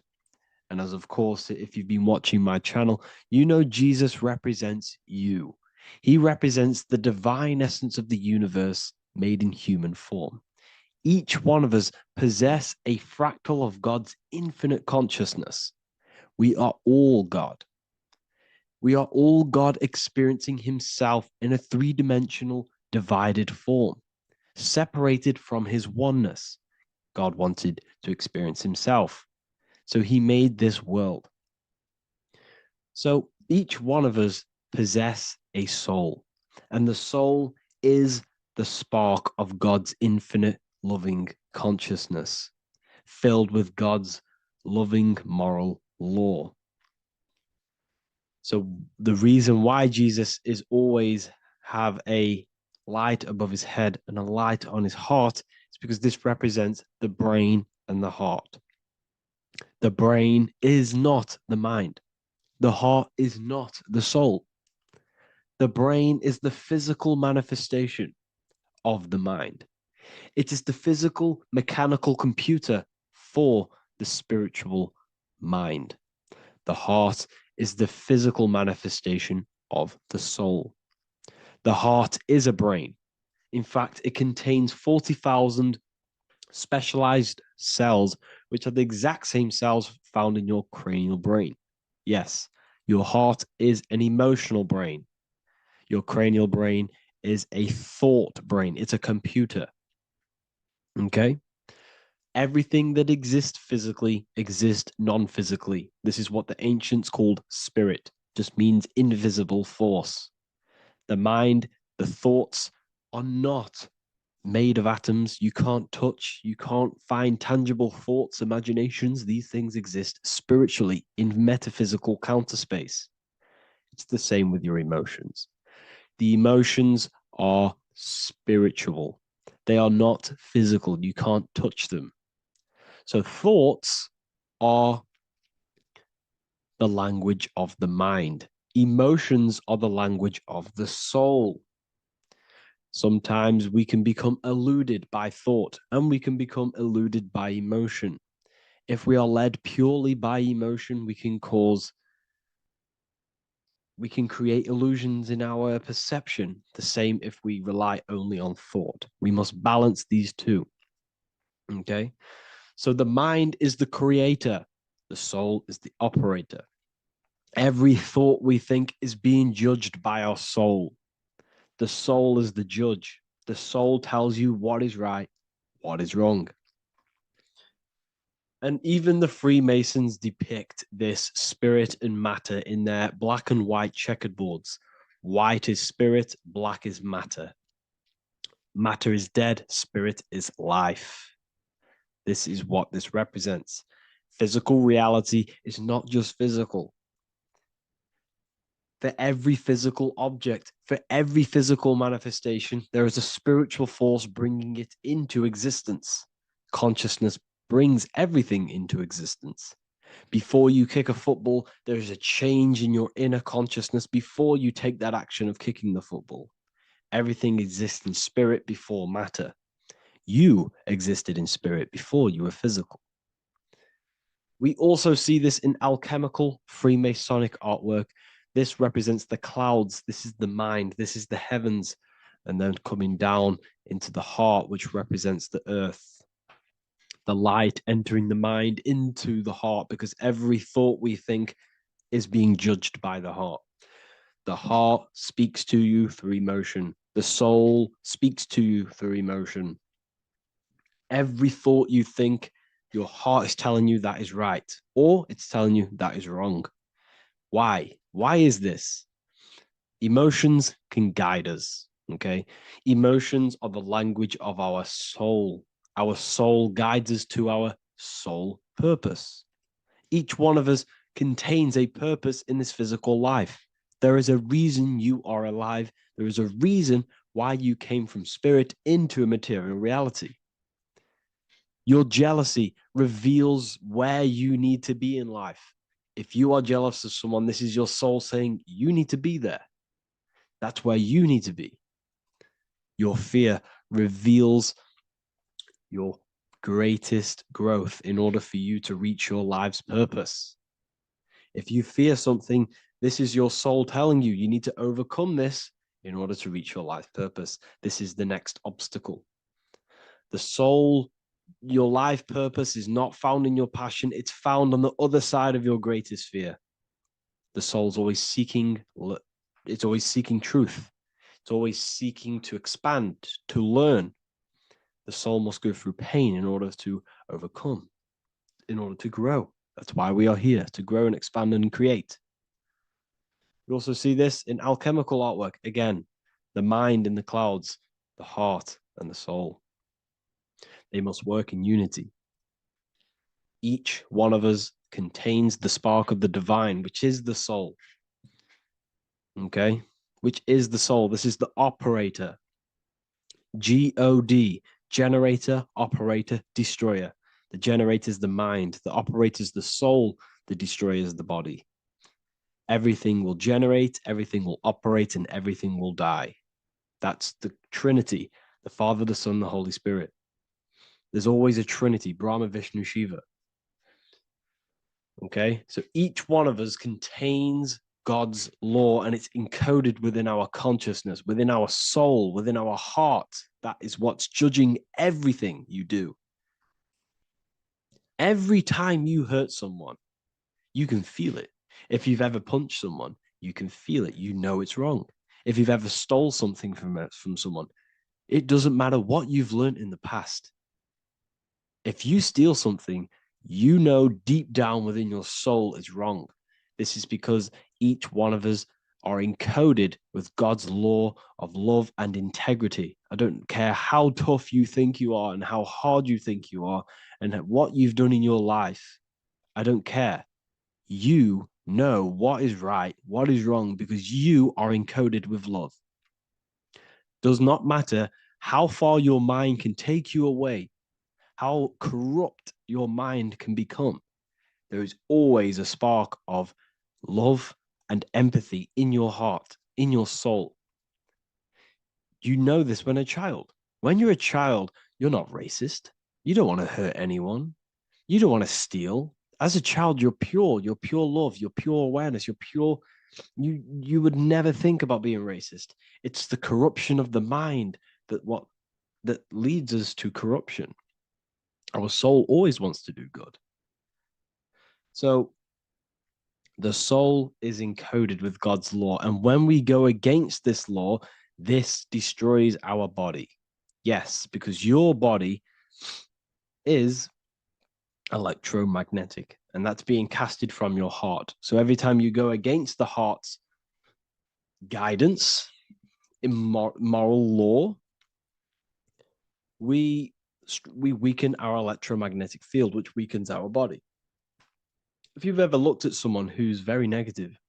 And as of course, if you've been watching my channel, you know Jesus represents you. He represents the divine essence of the universe made in human form. Each one of us possess a fractal of God's infinite consciousness. We are all God. We are all God experiencing himself in a 3-dimensional divided form, separated from his oneness. God wanted to experience himself, so he made this world. So each one of us possess a soul, and the soul is the spark of God's infinite loving consciousness, filled with God's loving moral law. So the reason why Jesus is always have a light above his head and a light on his heart is because this represents the brain and the heart. The brain is not the mind. The heart is not the soul. The brain is the physical manifestation of the mind. It is the physical mechanical computer for the spiritual mind. The heart is the physical manifestation of the soul. The heart is a brain. In fact, it contains 40,000 specialized cells, which are the exact same cells found in your cranial brain. Yes, your heart is an emotional brain. Your cranial brain is a thought brain. It's a computer. Okay? Everything that exists physically exists non-physically. This is what the ancients called spirit, just means invisible force. The mind, the thoughts are not made of atoms. You can't touch, you can't find tangible thoughts, imaginations. These things exist spiritually in metaphysical counterspace. It's the same with your emotions. The emotions are spiritual. They are not physical. You can't touch them. So thoughts are the language of the mind. Emotions are the language of the soul. Sometimes we can become eluded by thought, and we can become eluded by emotion. If we are led purely by emotion, we can create illusions in our perception. The same if we rely only on thought. We must balance these two. Okay? So the mind is the creator. The soul is the operator. Every thought we think is being judged by our soul. The soul is the judge. The soul tells you what is right, what is wrong. And even the Freemasons depict this spirit and matter in their black and white checkerboards. White is spirit, black is matter. Matter is dead, spirit is life. This is what this represents. Physical reality is not just physical. For every physical object, for every physical manifestation, there is a spiritual force bringing it into existence. Consciousness brings everything into existence. Before you kick a football, there is a change in your inner consciousness before you take that action of kicking the football. Everything exists in spirit before matter. You existed in spirit before you were physical. We also see this in alchemical Freemasonic artwork. This represents the clouds. This is the mind. This is the heavens. And then coming down into the heart, which represents the earth. The light entering the mind into the heart, because every thought we think is being judged by the heart. The heart speaks to you through emotion. The soul speaks to you through emotion. Every thought you think, your heart is telling you that is right, or it's telling you that is wrong. Why? Why is this? Emotions can guide us, okay? Emotions are the language of our soul. Our soul guides us to our soul purpose. Each one of us contains a purpose in this physical life. There is a reason you are alive. There is a reason why you came from spirit into a material reality. Your jealousy reveals where you need to be in life. If you are jealous of someone, this is your soul saying you need to be there. That's where you need to be. Your fear reveals your greatest growth in order for you to reach your life's purpose. If you fear something, this is your soul telling you you need to overcome this in order to reach your life purpose. This is the next obstacle. The soul, your life purpose is not found in your passion. It's found on the other side of your greatest fear. The soul's always seeking, it's always seeking truth. It's always seeking to expand, to learn. The soul must go through pain in order to overcome, in order to grow. That's why we are here, to grow and expand and create. We also see this in alchemical artwork. Again, the mind in the clouds, the heart and the soul. They must work in unity. Each one of us contains the spark of the divine, which is the soul. Okay? Which is the soul. This is the operator. G-O-D, generator, operator, destroyer. The generator is the mind. The operator is the soul. The destroyer is the body. Everything will generate, everything will operate, and everything will die. That's the Trinity, the Father, the Son, the Holy Spirit. There's always a Trinity, Brahma, Vishnu, Shiva. Okay, so each one of us contains God's law, and it's encoded within our consciousness, within our soul, within our heart. That is what's judging everything you do. Every time you hurt someone, you can feel it. If you've ever punched someone, you can feel it. You know it's wrong. If you've ever stole something from someone, it doesn't matter what you've learned in the past. If you steal something, you know deep down within your soul it's wrong. This is because each one of us are encoded with God's law of love and integrity. I don't care how tough you think you are and how hard you think you are and what you've done in your life. I don't care. You know what is right, what is wrong, because you are encoded with love. Does not matter how far your mind can take you away, how corrupt your mind can become. There is always a spark of love and empathy in your heart, in your soul. You know this when a child. When you're a child, you're not racist. You don't want to hurt anyone. You don't want to steal. As a child, you're pure love, you're pure awareness, you're pure. You would never think about being racist. It's the corruption of the mind that leads us to corruption. Our soul always wants to do good. So the soul is encoded with God's law. And when we go against this law, this destroys our body. Yes, because your body is electromagnetic, and that's being casted from your heart. So every time you go against the heart's guidance in moral law, we weaken our electromagnetic field, which weakens our body. If you've ever looked at someone who's very negative,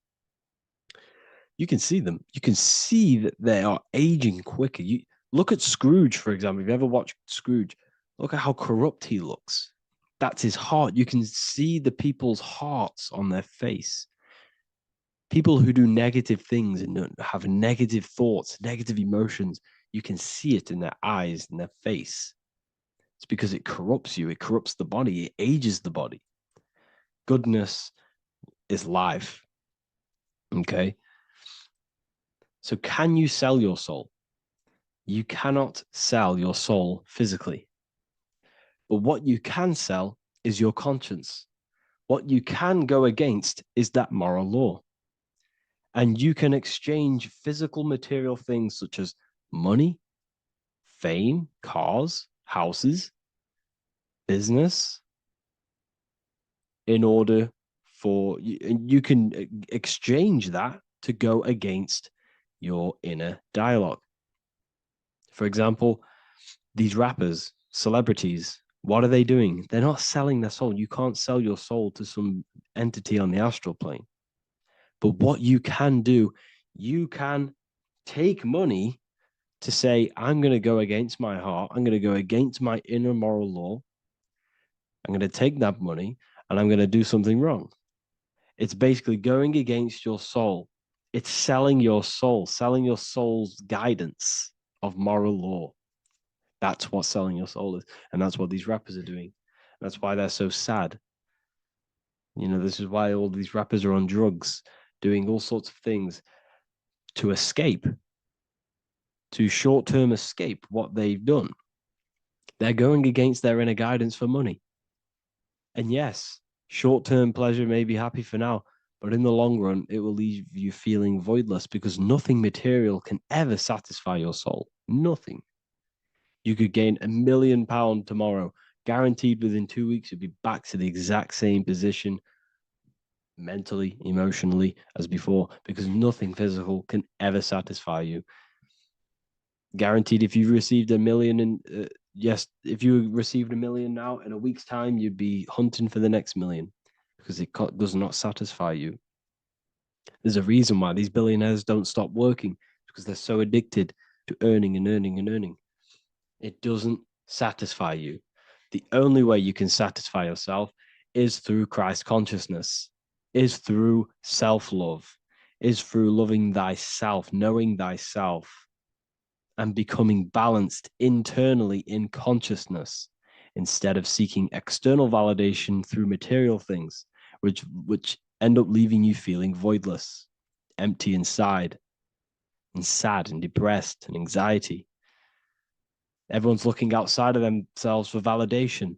you can see them. You can see that they are aging quicker. You look at Scrooge, for example. If you ever watched Scrooge, look at how corrupt he looks. That's his heart. You can see the people's hearts on their face. People who do negative things and have negative thoughts, negative emotions, you can see it in their eyes and their face. It's because it corrupts you. It corrupts the body. It ages the body. Goodness is life. Okay? So can you sell your soul? You cannot sell your soul physically. But what you can sell is your conscience. What you can go against is that moral law. And you can exchange physical material things such as money, fame, cars, houses, business, in order for you can exchange that to go against your inner dialogue. For example, these rappers, celebrities, what are they doing? They're not selling their soul. You can't sell your soul to some entity on the astral plane. But what you can do, you can take money to say, I'm going to go against my heart. I'm going to go against my inner moral law. I'm going to take that money and I'm going to do something wrong. It's basically going against your soul. It's selling your soul's guidance of moral law. That's what selling your soul is. And that's what these rappers are doing. That's why they're so sad. You know, this is why all these rappers are on drugs, doing all sorts of things to escape, to short-term escape what they've done. They're going against their inner guidance for money. And yes, short-term pleasure may be happy for now, but in the long run, it will leave you feeling voidless because nothing material can ever satisfy your soul. Nothing. You could gain £1 million tomorrow, guaranteed within 2 weeks, you'll be back to the exact same position mentally, emotionally as before, because nothing physical can ever satisfy you. Guaranteed, if you received $1 million if you received $1 million now, in a week's time, you'd be hunting for the next million because it does not satisfy you. There's a reason why these billionaires don't stop working, because they're so addicted to earning and earning and earning. It doesn't satisfy you. The only way you can satisfy yourself is through Christ consciousness, is through self-love, is through loving thyself, knowing thyself, and becoming balanced internally in consciousness instead of seeking external validation through material things, which end up leaving you feeling voidless, empty inside, and sad and depressed and anxiety. Everyone's looking outside of themselves for validation,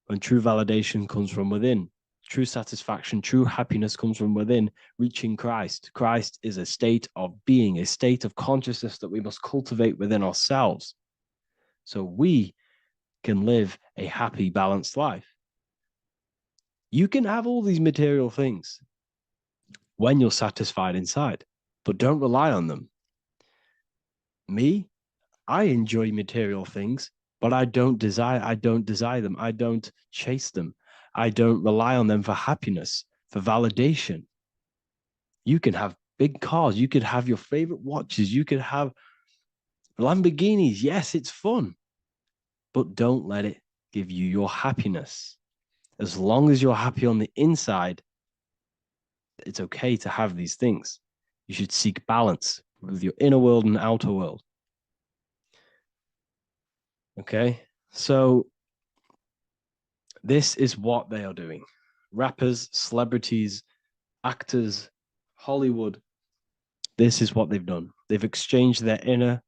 when true validation comes from within. True satisfaction, true happiness comes from within, reaching Christ. Christ is a state of being, a state of consciousness that we must cultivate within ourselves so we can live a happy, balanced life. You can have all these material things when you're satisfied inside, but don't rely on them. Me, I enjoy material things, but I don't desire them. I don't chase them. I don't rely on them for happiness, for validation. You can have big cars. You could have your favorite watches. You could have Lamborghinis, yes, it's fun, but don't let it give you your happiness. As long as you're happy on the inside, it's okay to have these things. You should seek balance with your inner world and outer world. Okay, so this is what they are doing. Rappers, celebrities, actors, Hollywood, this is what they've done. They've exchanged their inner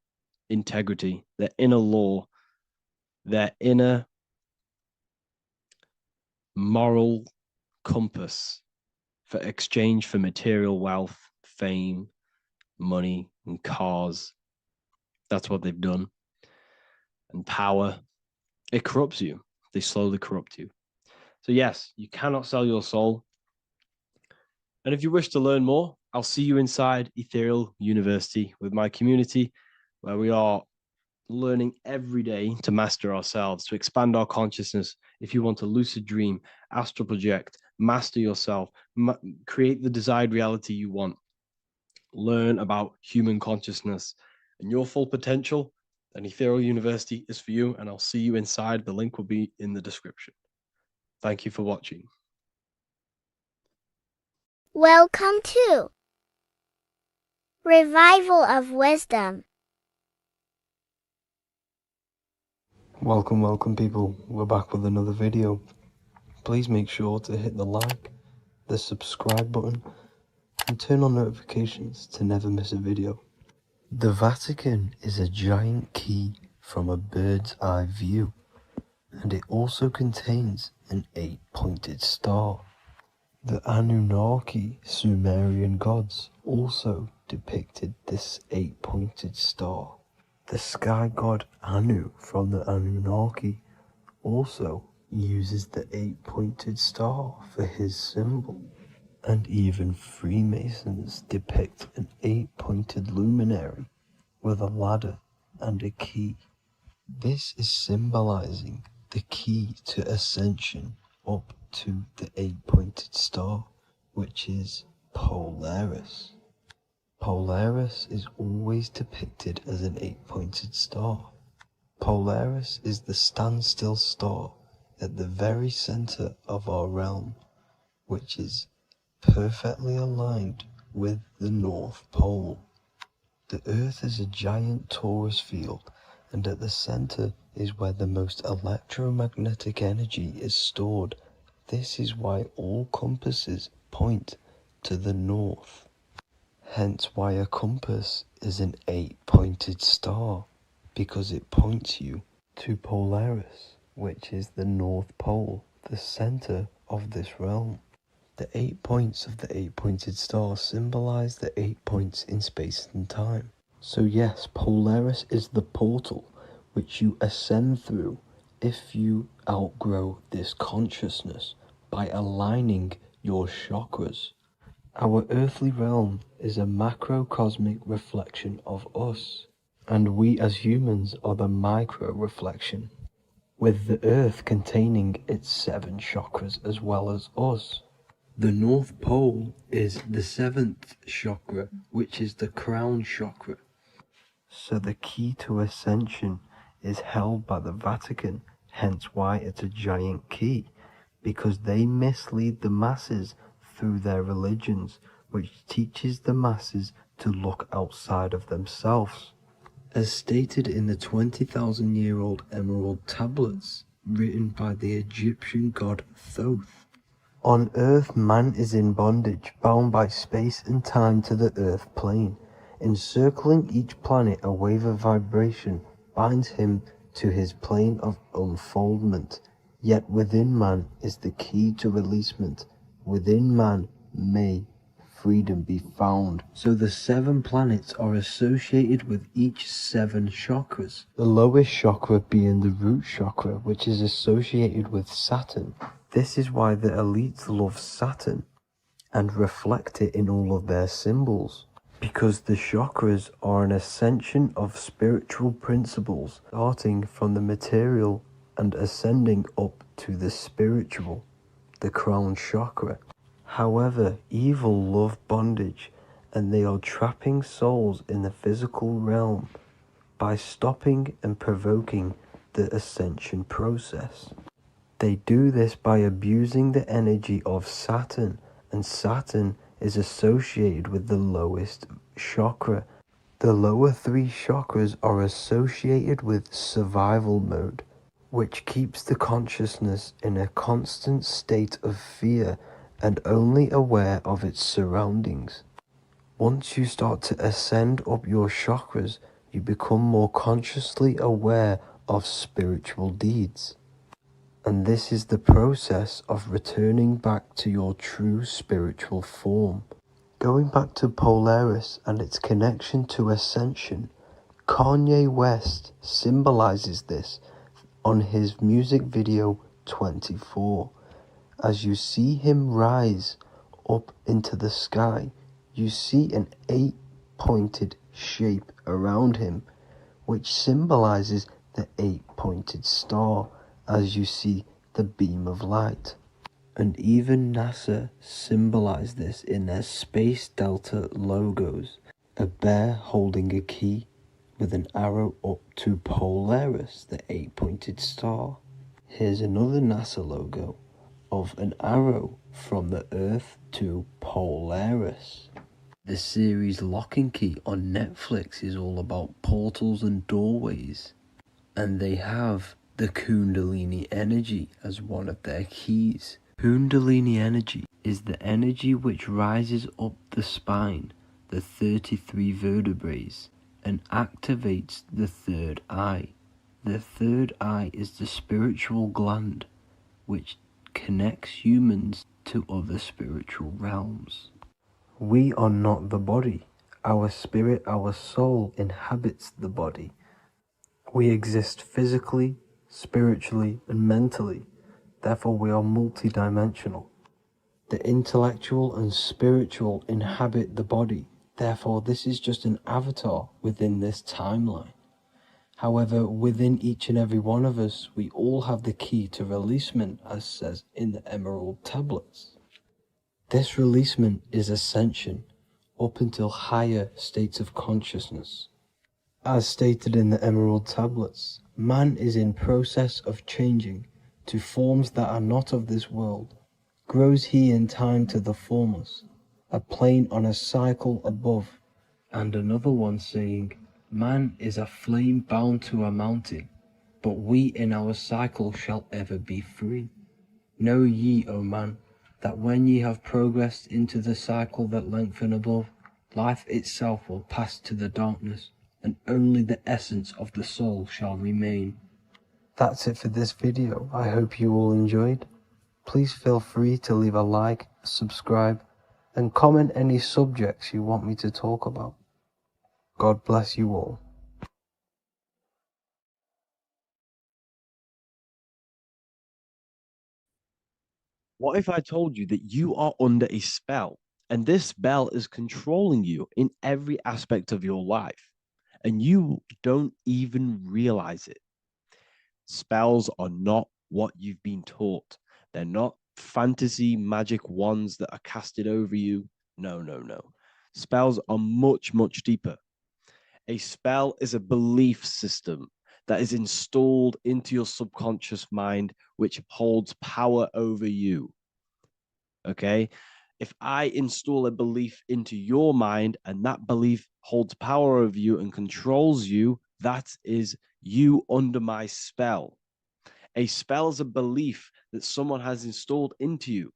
integrity, their inner law, their inner moral compass for exchange for material wealth, fame, money, and cars. That's what they've done. And power, it corrupts you. They slowly corrupt you. So yes, you cannot sell your soul. And if you wish to learn more, I'll see you inside Ethereal University with my community, where we are learning every day to master ourselves, to expand our consciousness. If you want to lucid dream, astral project, master yourself, create the desired reality you want, learn about human consciousness and your full potential, then Ethereal University is for you, and I'll see you inside. The link will be in the description. Thank you for watching. Welcome to Revival of Wisdom. Welcome people, we're back with another video. Please make sure to hit the like, the subscribe button, and turn on notifications to never miss a video. The Vatican is a giant key from a bird's eye view, and it also contains an 8-pointed star. The Anunnaki Sumerian gods also depicted this 8-pointed star. The sky god Anu from the Anunnaki also uses the 8-pointed star for his symbol. And even Freemasons depict an 8-pointed luminary with a ladder and a key. This is symbolizing the key to ascension up to the 8-pointed star, which is Polaris. Polaris is always depicted as an 8-pointed star. Polaris is the standstill star at the very center of our realm, which is perfectly aligned with the North Pole. The Earth is a giant torus field, and at the center is where the most electromagnetic energy is stored. This is why all compasses point to the north. Hence why a compass is an 8-pointed star, because it points you to Polaris, which is the North Pole, the center of this realm. The 8 points of the 8-pointed star symbolize the 8 points in space and time. So yes, Polaris is the portal which you ascend through if you outgrow this consciousness by aligning your chakras. Our earthly realm is a macrocosmic reflection of us, and we as humans are the micro reflection, with the earth containing its 7 chakras as well as us. The North Pole is the 7th chakra, which is the crown chakra. So the key to ascension is held by the Vatican, hence why it's a giant key, because they mislead the masses through their religions, which teaches the masses to look outside of themselves. As stated in the 20,000-year-old emerald tablets, written by the Egyptian god Thoth. On Earth, man is in bondage, bound by space and time to the Earth plane. Encircling each planet, a wave of vibration binds him to his plane of unfoldment. Yet within man is the key to releasement. Within man may freedom be found. So the 7 planets are associated with each 7 chakras. The lowest chakra being the root chakra, which is associated with Saturn. This is why the elites love Saturn and reflect it in all of their symbols. Because the chakras are an ascension of spiritual principles, starting from the material and ascending up to the spiritual, the crown chakra. However, evil love bondage, and they are trapping souls in the physical realm by stopping and provoking the ascension process. They do this by abusing the energy of Saturn, and Saturn is associated with the lowest chakra. The lower three chakras are associated with survival mode, which keeps the consciousness in a constant state of fear and only aware of its surroundings. Once you start to ascend up your chakras, you become more consciously aware of spiritual deeds. And this is the process of returning back to your true spiritual form. Going back to Polaris and its connection to ascension, Kanye West symbolizes this on his music video 24. As you see him rise up into the sky, you see an 8-pointed shape around him, which symbolizes the 8-pointed star as you see the beam of light. And even NASA symbolized this in their Space Delta logos, a bear holding a key with an arrow up to Polaris, the 8-pointed star. Here's another NASA logo of an arrow from the Earth to Polaris. The series Lock and Key on Netflix is all about portals and doorways, and they have the Kundalini energy as one of their keys. Kundalini energy is the energy which rises up the spine, the 33 vertebrae, and activates the third eye. The third eye is the spiritual gland which connects humans to other spiritual realms. We are not the body. Our spirit, our soul inhabits the body. We exist physically, spiritually, and mentally. Therefore, we are multidimensional. The intellectual and spiritual inhabit the body. Therefore, this is just an avatar within this timeline. However, within each and every one of us, we all have the key to releasement, as says in the Emerald tablets. This releasement is ascension, up until higher states of consciousness. As stated in the Emerald tablets, man is in process of changing to forms that are not of this world. Grows he in time to the formless, a plane on a cycle above. And another one saying, man is a flame bound to a mountain, but we in our cycle shall ever be free. Know ye, O man, that when ye have progressed into the cycle that lengthen above, life itself will pass to the darkness, and only the essence of the soul shall remain. That's it for this video. I hope you all enjoyed. Please feel free to leave a like, subscribe, and comment any subjects you want me to talk about. God bless you all. What if I told you that you are under a spell, and this spell is controlling you in every aspect of your life, and you don't even realize it? Spells are not what you've been taught. They're not fantasy magic wands that are casted over you. No, no, no. Spells are much, much deeper. A spell is a belief system that is installed into your subconscious mind, which holds power over you. Okay? If I install a belief into your mind and that belief holds power over you and controls you, that is you under my spell. A spell is a belief that someone has installed into you.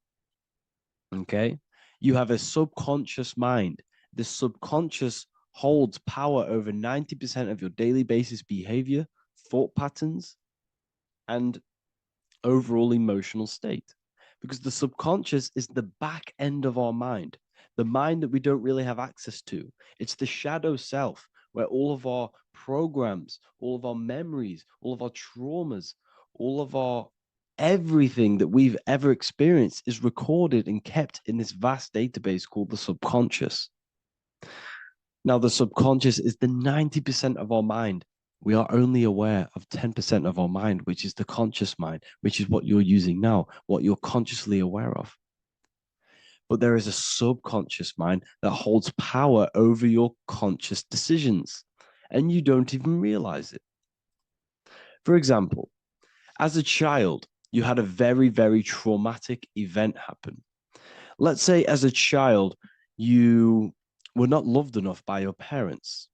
Okay? You have a subconscious mind. The subconscious holds power over 90% of your daily basis behavior, thought patterns, and overall emotional state. Because the subconscious is the back end of our mind, the mind that we don't really have access to. It's the shadow self, where all of our programs, all of our memories, all of our traumas, all of our everything that we've ever experienced is recorded and kept in this vast database called the subconscious. Now, the subconscious is the 90% of our mind. We are only aware of 10% of our mind, which is the conscious mind, which is what you're using now, what you're consciously aware of. But there is a subconscious mind that holds power over your conscious decisions. and you don't even realize it. For example, as a child, you had a very, very traumatic event happen. Let's say as a child, you were not loved enough by your parents.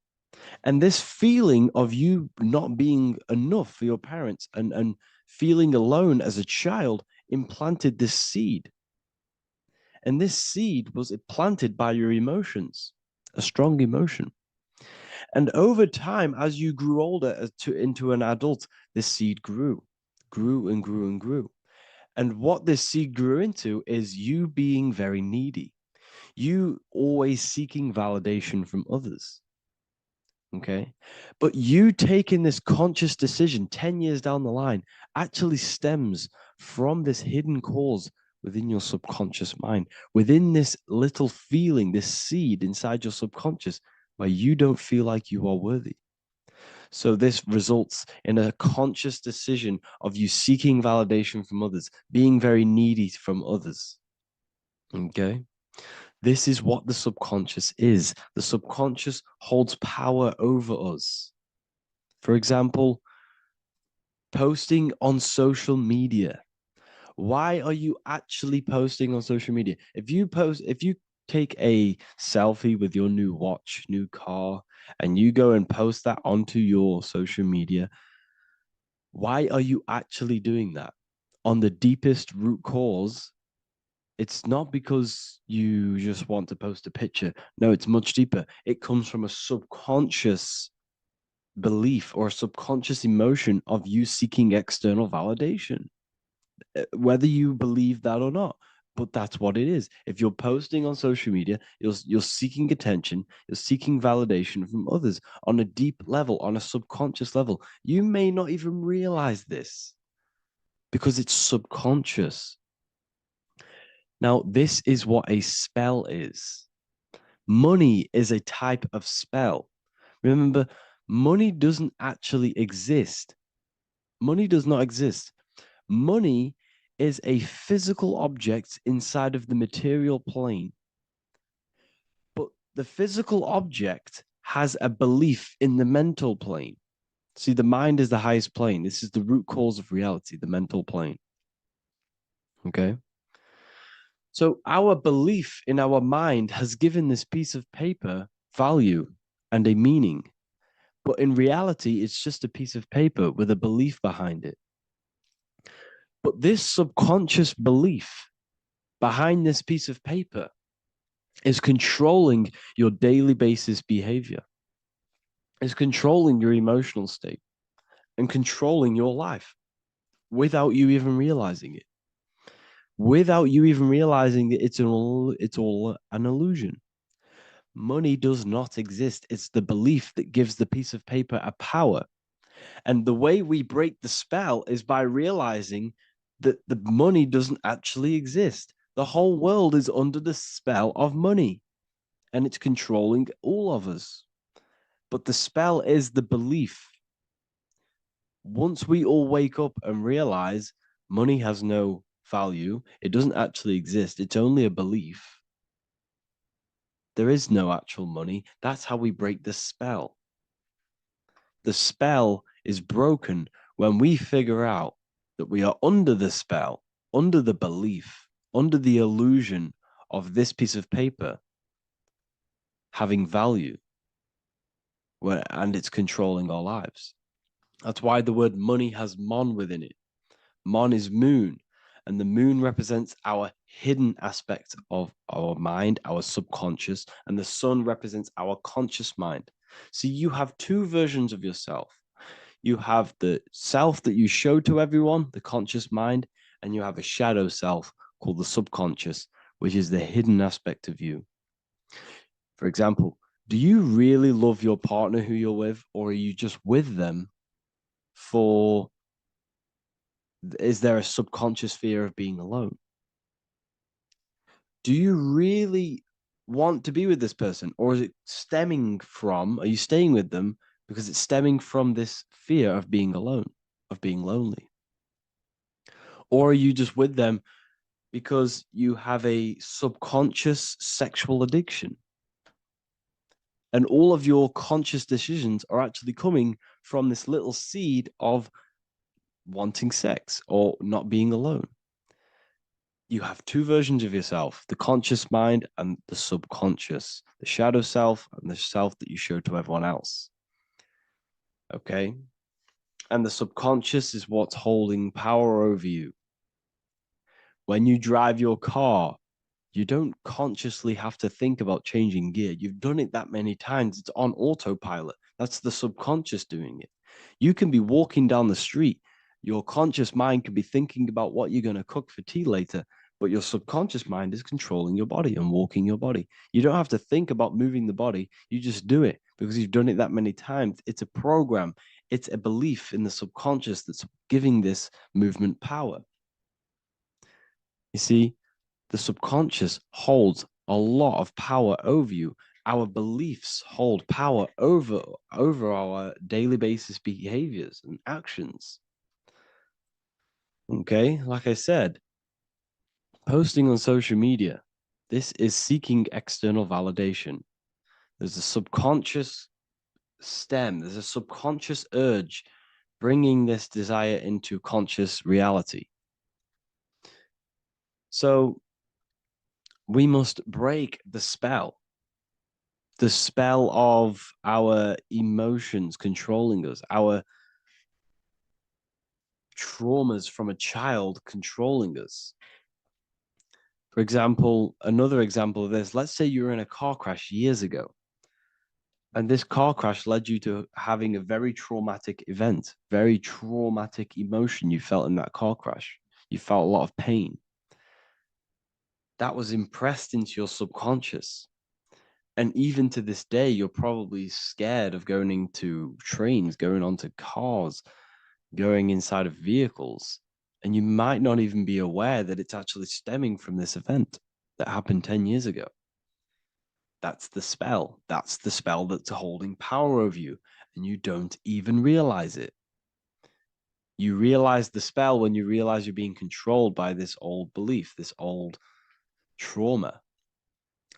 And this feeling of you not being enough for your parents and feeling alone as a child implanted this seed. And this seed was planted by your emotions, a strong emotion. And over time, as you grew older into an adult, this seed grew and grew and grew. And what this seed grew into is you being very needy, you always seeking validation from others. Okay. But you taking this conscious decision 10 years down the line actually stems from this hidden cause within your subconscious mind, within this little feeling, this seed inside your subconscious where you don't feel like you are worthy. So this results in a conscious decision of you seeking validation from others, being very needy from others. Okay. This is what the subconscious is. The subconscious holds power over us. For example, posting on social media. Why are you actually posting on social media? If you take a selfie with your new watch, new car, and you go and post that onto your social media, why are you actually doing that? On the deepest root cause, it's not because you just want to post a picture. No, it's much deeper. It comes from a subconscious belief or a subconscious emotion of you seeking external validation, whether you believe that or not. But that's what it is. If you're posting on social media, you're seeking attention, you're seeking validation from others on a deep level, on a subconscious level. You may not even realize this because it's subconscious. Now, this is what a spell is. Money is a type of spell. Remember, money doesn't actually exist. Money does not exist. Money is a physical object inside of the material plane. But the physical object has a belief in the mental plane. See, the mind is the highest plane. This is the root cause of reality, the mental plane. Okay? So our belief in our mind has given this piece of paper value and a meaning. But in reality, it's just a piece of paper with a belief behind it. But this subconscious belief behind this piece of paper is controlling your daily basis behavior, is controlling your emotional state and controlling your life without you even realizing it. Without you even realizing that it's all an illusion. Money does not exist. It's the belief that gives the piece of paper a power. And the way we break the spell is by realizing that the money doesn't actually exist. The whole world is under the spell of money, and it's controlling all of us. But the spell is the belief. Once we all wake up and realize money has no value, it doesn't actually exist, it's only a belief. There is no actual money. That's how we break the spell. The spell is broken when we figure out that we are under the spell, under the belief, under the illusion of this piece of paper having value, and it's controlling our lives. That's why the word money has mon within it. Mon is moon, and the moon represents our hidden aspect of our mind, our subconscious, and the sun represents our conscious mind. So you have two versions of yourself. You have the self that you show to everyone, the conscious mind, and you have a shadow self called the subconscious, which is the hidden aspect of you. For example, do you really love your partner who you're with, or are you just with them is there a subconscious fear of being alone? Do you really want to be with this person, or is it stemming from, are you staying with them because it's stemming from this fear of being alone, of being lonely? Or are you just with them because you have a subconscious sexual addiction? And all of your conscious decisions are actually coming from this little seed of wanting sex or not being alone. You have two versions of yourself, the conscious mind and the subconscious, the shadow self and the self that you show to everyone else. Okay? And the subconscious is what's holding power over you. When you drive your car, you don't consciously have to think about changing gear. You've done it that many times. It's on autopilot. That's the subconscious doing it. You can be walking down the street. Your conscious mind can be thinking about what you're going to cook for tea later, but your subconscious mind is controlling your body and walking your body. You don't have to think about moving the body. You just do it because you've done it that many times. It's a program. It's a belief in the subconscious that's giving this movement power. You see, the subconscious holds a lot of power over you. Our beliefs hold power over our daily basis behaviors and actions. Okay, like I said, posting on social media, this is seeking external validation. There's a subconscious stem, there's a subconscious urge bringing this desire into conscious reality. So we must break the spell of our emotions controlling us, our traumas from a child controlling us. For example, another example of this, let's say you were in a car crash years ago, and this car crash led you to having a very traumatic event, very traumatic emotion you felt in that car crash. You felt a lot of pain. That was impressed into your subconscious. And even to this day, you're probably scared of going into trains, going onto cars, going inside of vehicles. And you might not even be aware that it's actually stemming from this event that happened 10 years ago. That's the spell. That's the spell that's holding power over you. And you don't even realize it. You realize the spell when you realize you're being controlled by this old belief, this old trauma.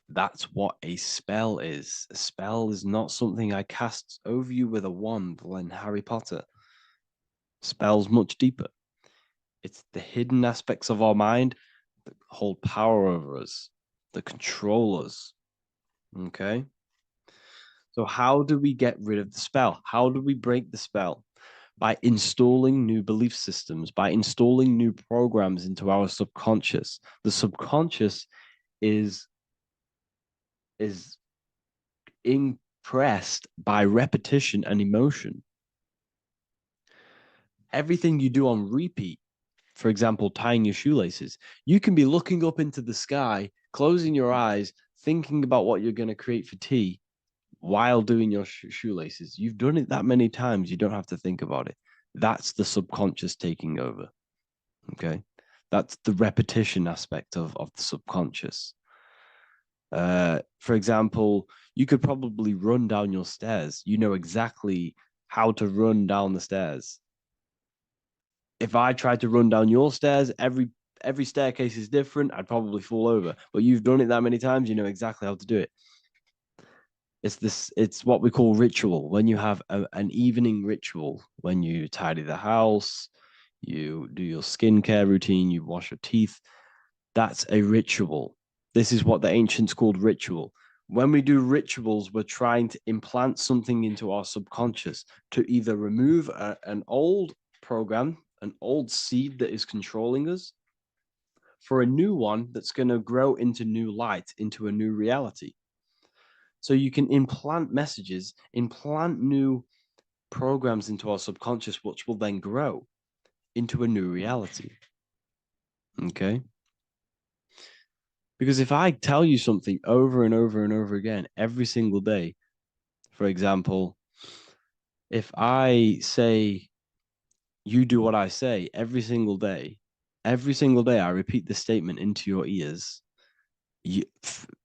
That's what a spell is. A spell is not something I cast over you with a wand like Harry Potter. Spell's much deeper. It's the hidden aspects of our mind that hold power over us, that control us. Okay? So how do we get rid of the spell? How do we break the spell? By installing new belief systems, by installing new programs into our subconscious. The subconscious is impressed by repetition and emotion. Everything you do on repeat, for example, tying your shoelaces, you can be looking up into the sky, closing your eyes, thinking about what you're going to create for tea while doing your shoelaces. You've done it that many times, you don't have to think about it. That's the subconscious taking over. Okay? That's the repetition aspect of the subconscious. For example, you could probably run down your stairs. You know exactly how to run down the stairs. If I tried to run down your stairs, every staircase is different. I'd probably fall over. But you've done it that many times, you know exactly how to do it. It's what we call ritual. When you have an evening ritual, when you tidy the house, you do your skincare routine, you wash your teeth, that's a ritual. This is what the ancients called ritual. When we do rituals, we're trying to implant something into our subconscious to either remove an old program, an old seed that is controlling us, for a new one that's going to grow into new light, into a new reality. So you can implant messages, implant new programs into our subconscious, which will then grow into a new reality. Okay? Because if I tell you something over and over and over again every single day, for example, if I say, you do what I say every single day I repeat this statement into your ears,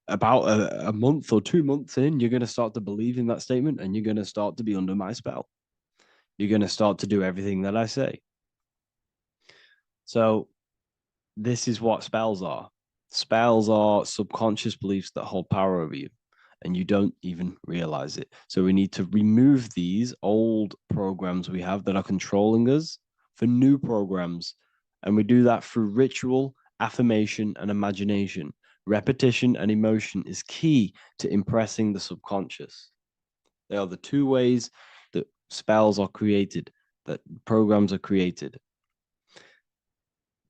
about a month or 2 months in, you're going to start to believe in that statement and you're going to start to be under my spell. You're going to start to do everything that I say. So this is what spells are. Spells are subconscious beliefs that hold power over you. and you don't even realize it. So we need to remove these old programs we have that are controlling us for new programs. And we do that through ritual, affirmation, and imagination. Repetition and emotion is key to impressing the subconscious. They are the two ways that spells are created, that programs are created.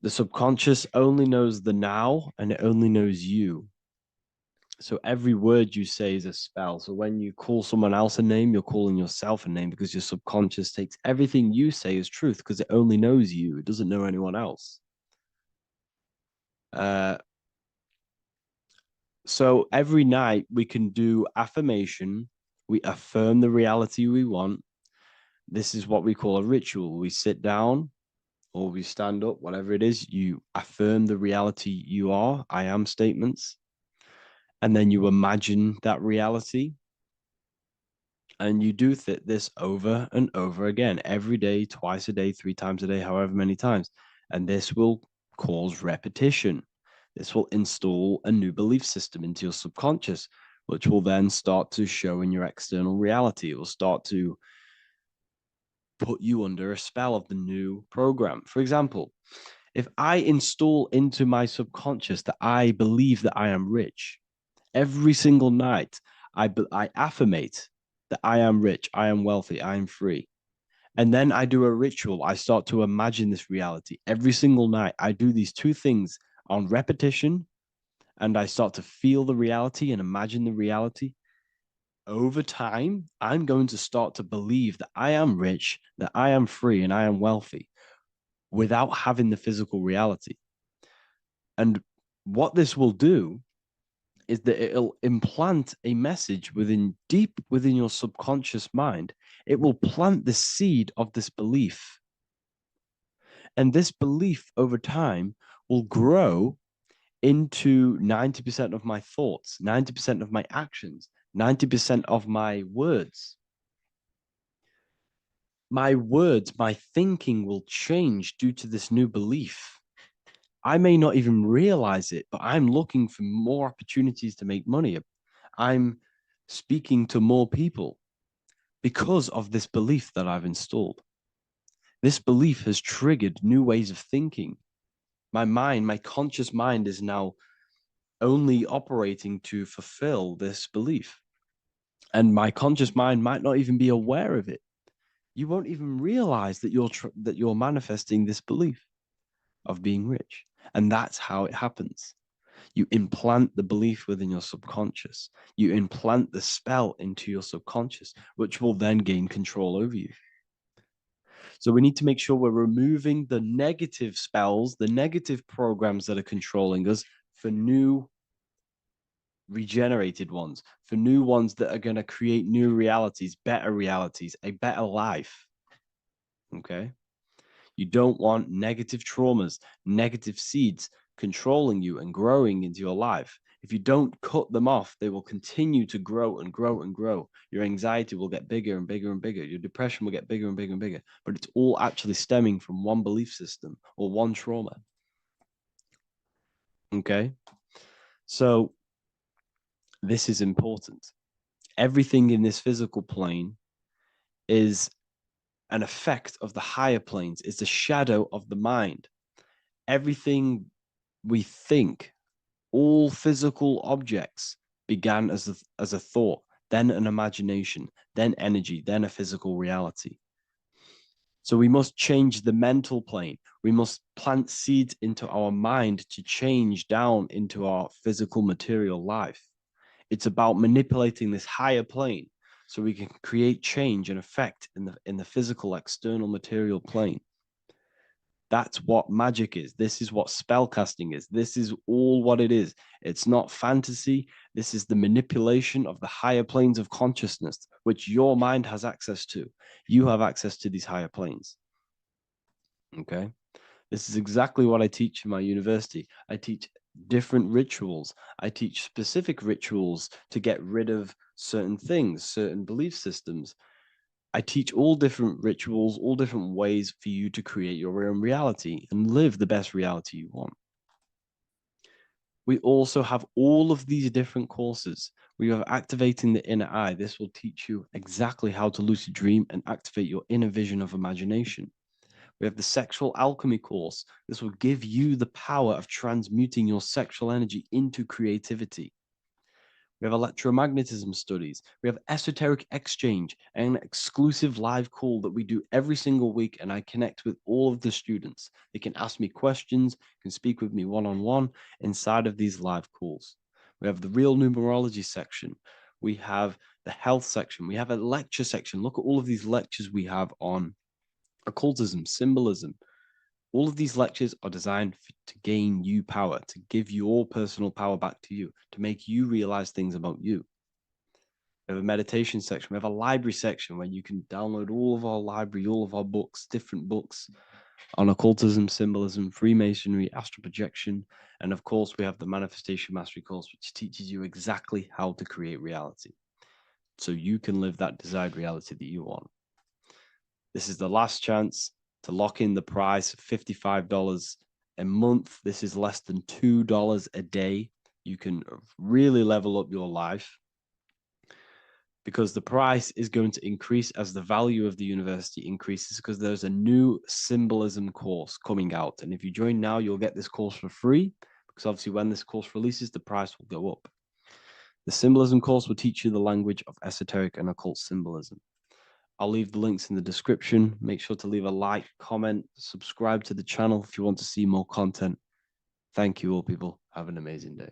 The subconscious only knows the now, and it only knows you. So every word you say is a spell. So when you call someone else a name, you're calling yourself a name, because your subconscious takes everything you say as truth, because it only knows you. It doesn't know anyone else. So every night we can do affirmation. We affirm the reality we want. This is what we call a ritual. We sit down or we stand up, whatever it is, you affirm the reality you are, I am statements. And then you imagine that reality. And you do this over and over again, every day, twice a day, 3 times a day, however many times. And this will cause repetition. This will install a new belief system into your subconscious, which will then start to show in your external reality. It will start to put you under a spell of the new program. For example, if I install into my subconscious that I believe that I am rich, every single night I affirmate that I am rich, I am wealthy, I am free. And then I do a ritual. I start to imagine this reality. Every single night, I do these two things on repetition, and I start to feel the reality and imagine the reality. Over time, I'm going to start to believe that I am rich, that I am free, and I am wealthy without having the physical reality. And what this will do is that it'll implant a message deep within your subconscious mind. It will plant the seed of this belief. And this belief over time will grow into 90% of my thoughts, 90% of my actions, 90% of my words. My words, my thinking will change due to this new belief. I may not even realize it, but I'm looking for more opportunities to make money. I'm speaking to more people because of this belief that I've installed. This belief has triggered new ways of thinking. My mind, my conscious mind, is now only operating to fulfill this belief. And my conscious mind might not even be aware of it. You won't even realize that you're manifesting this belief of being rich. And that's how it happens. You implant the belief within your subconscious. You implant the spell into your subconscious, which will then gain control over you. So we need to make sure we're removing the negative spells, the negative programs that are controlling us, for new regenerated ones, for new ones that are going to create new realities, a better life. Okay? You don't want negative traumas, negative seeds controlling you and growing into your life. If you don't cut them off, they will continue to grow and grow and grow. Your anxiety will get bigger and bigger and bigger. Your depression will get bigger and bigger and bigger. But it's all actually stemming from one belief system or one trauma. Okay? So this is important. Everything in this physical plane is an effect of the higher planes. It's a shadow of the mind. Everything we think, all physical objects, began as a thought, then an imagination, then energy, then a physical reality. So we must change the mental plane. We must plant seeds into our mind to change down into our physical material life. It's about manipulating this higher plane so we can create change and effect in the physical external material plane. That's what magic is. This is what spellcasting is. This is all what it is. It's not fantasy. This is the manipulation of the higher planes of consciousness, which your mind has access to. You have access to these higher planes. Okay? This is exactly what I teach in my university. I teach different rituals. I teach specific rituals to get rid of certain things, certain belief systems. I teach all different rituals, all different ways for you to create your own reality and live the best reality you want. We also have all of these different courses. We have activating the inner eye. This will teach you exactly how to lucid dream and activate your inner vision of imagination. We have the sexual alchemy course. This will give you the power of transmuting your sexual energy into creativity. We have electromagnetism studies. We have esoteric exchange, an exclusive live call that we do every single week, and I connect with all of the students. They can ask me questions, can speak with me one-on-one inside of these live calls. We have the real numerology section. We have the health section. We have a lecture section. Look at all of these lectures we have on occultism, symbolism. All of these lectures are designed to gain you power, to give your personal power back to you, to make you realize things about you. We have a meditation section. We have a library section where you can download all of our library, all of our books, different books on occultism, symbolism, Freemasonry, astral projection. And of course, we have the Manifestation Mastery course, which teaches you exactly how to create reality so you can live that desired reality that you want. This is the last chance to lock in the price of $55 a month. This is less than $2 a day. You can really level up your life because the price is going to increase as the value of the university increases, because there's a new symbolism course coming out. And if you join now, you'll get this course for free, because obviously when this course releases, the price will go up. The symbolism course will teach you the language of esoteric and occult symbolism. I'll leave the links in the description. Make sure to leave a like, comment, subscribe to the channel if you want to see more content. Thank you all, people. Have an amazing day.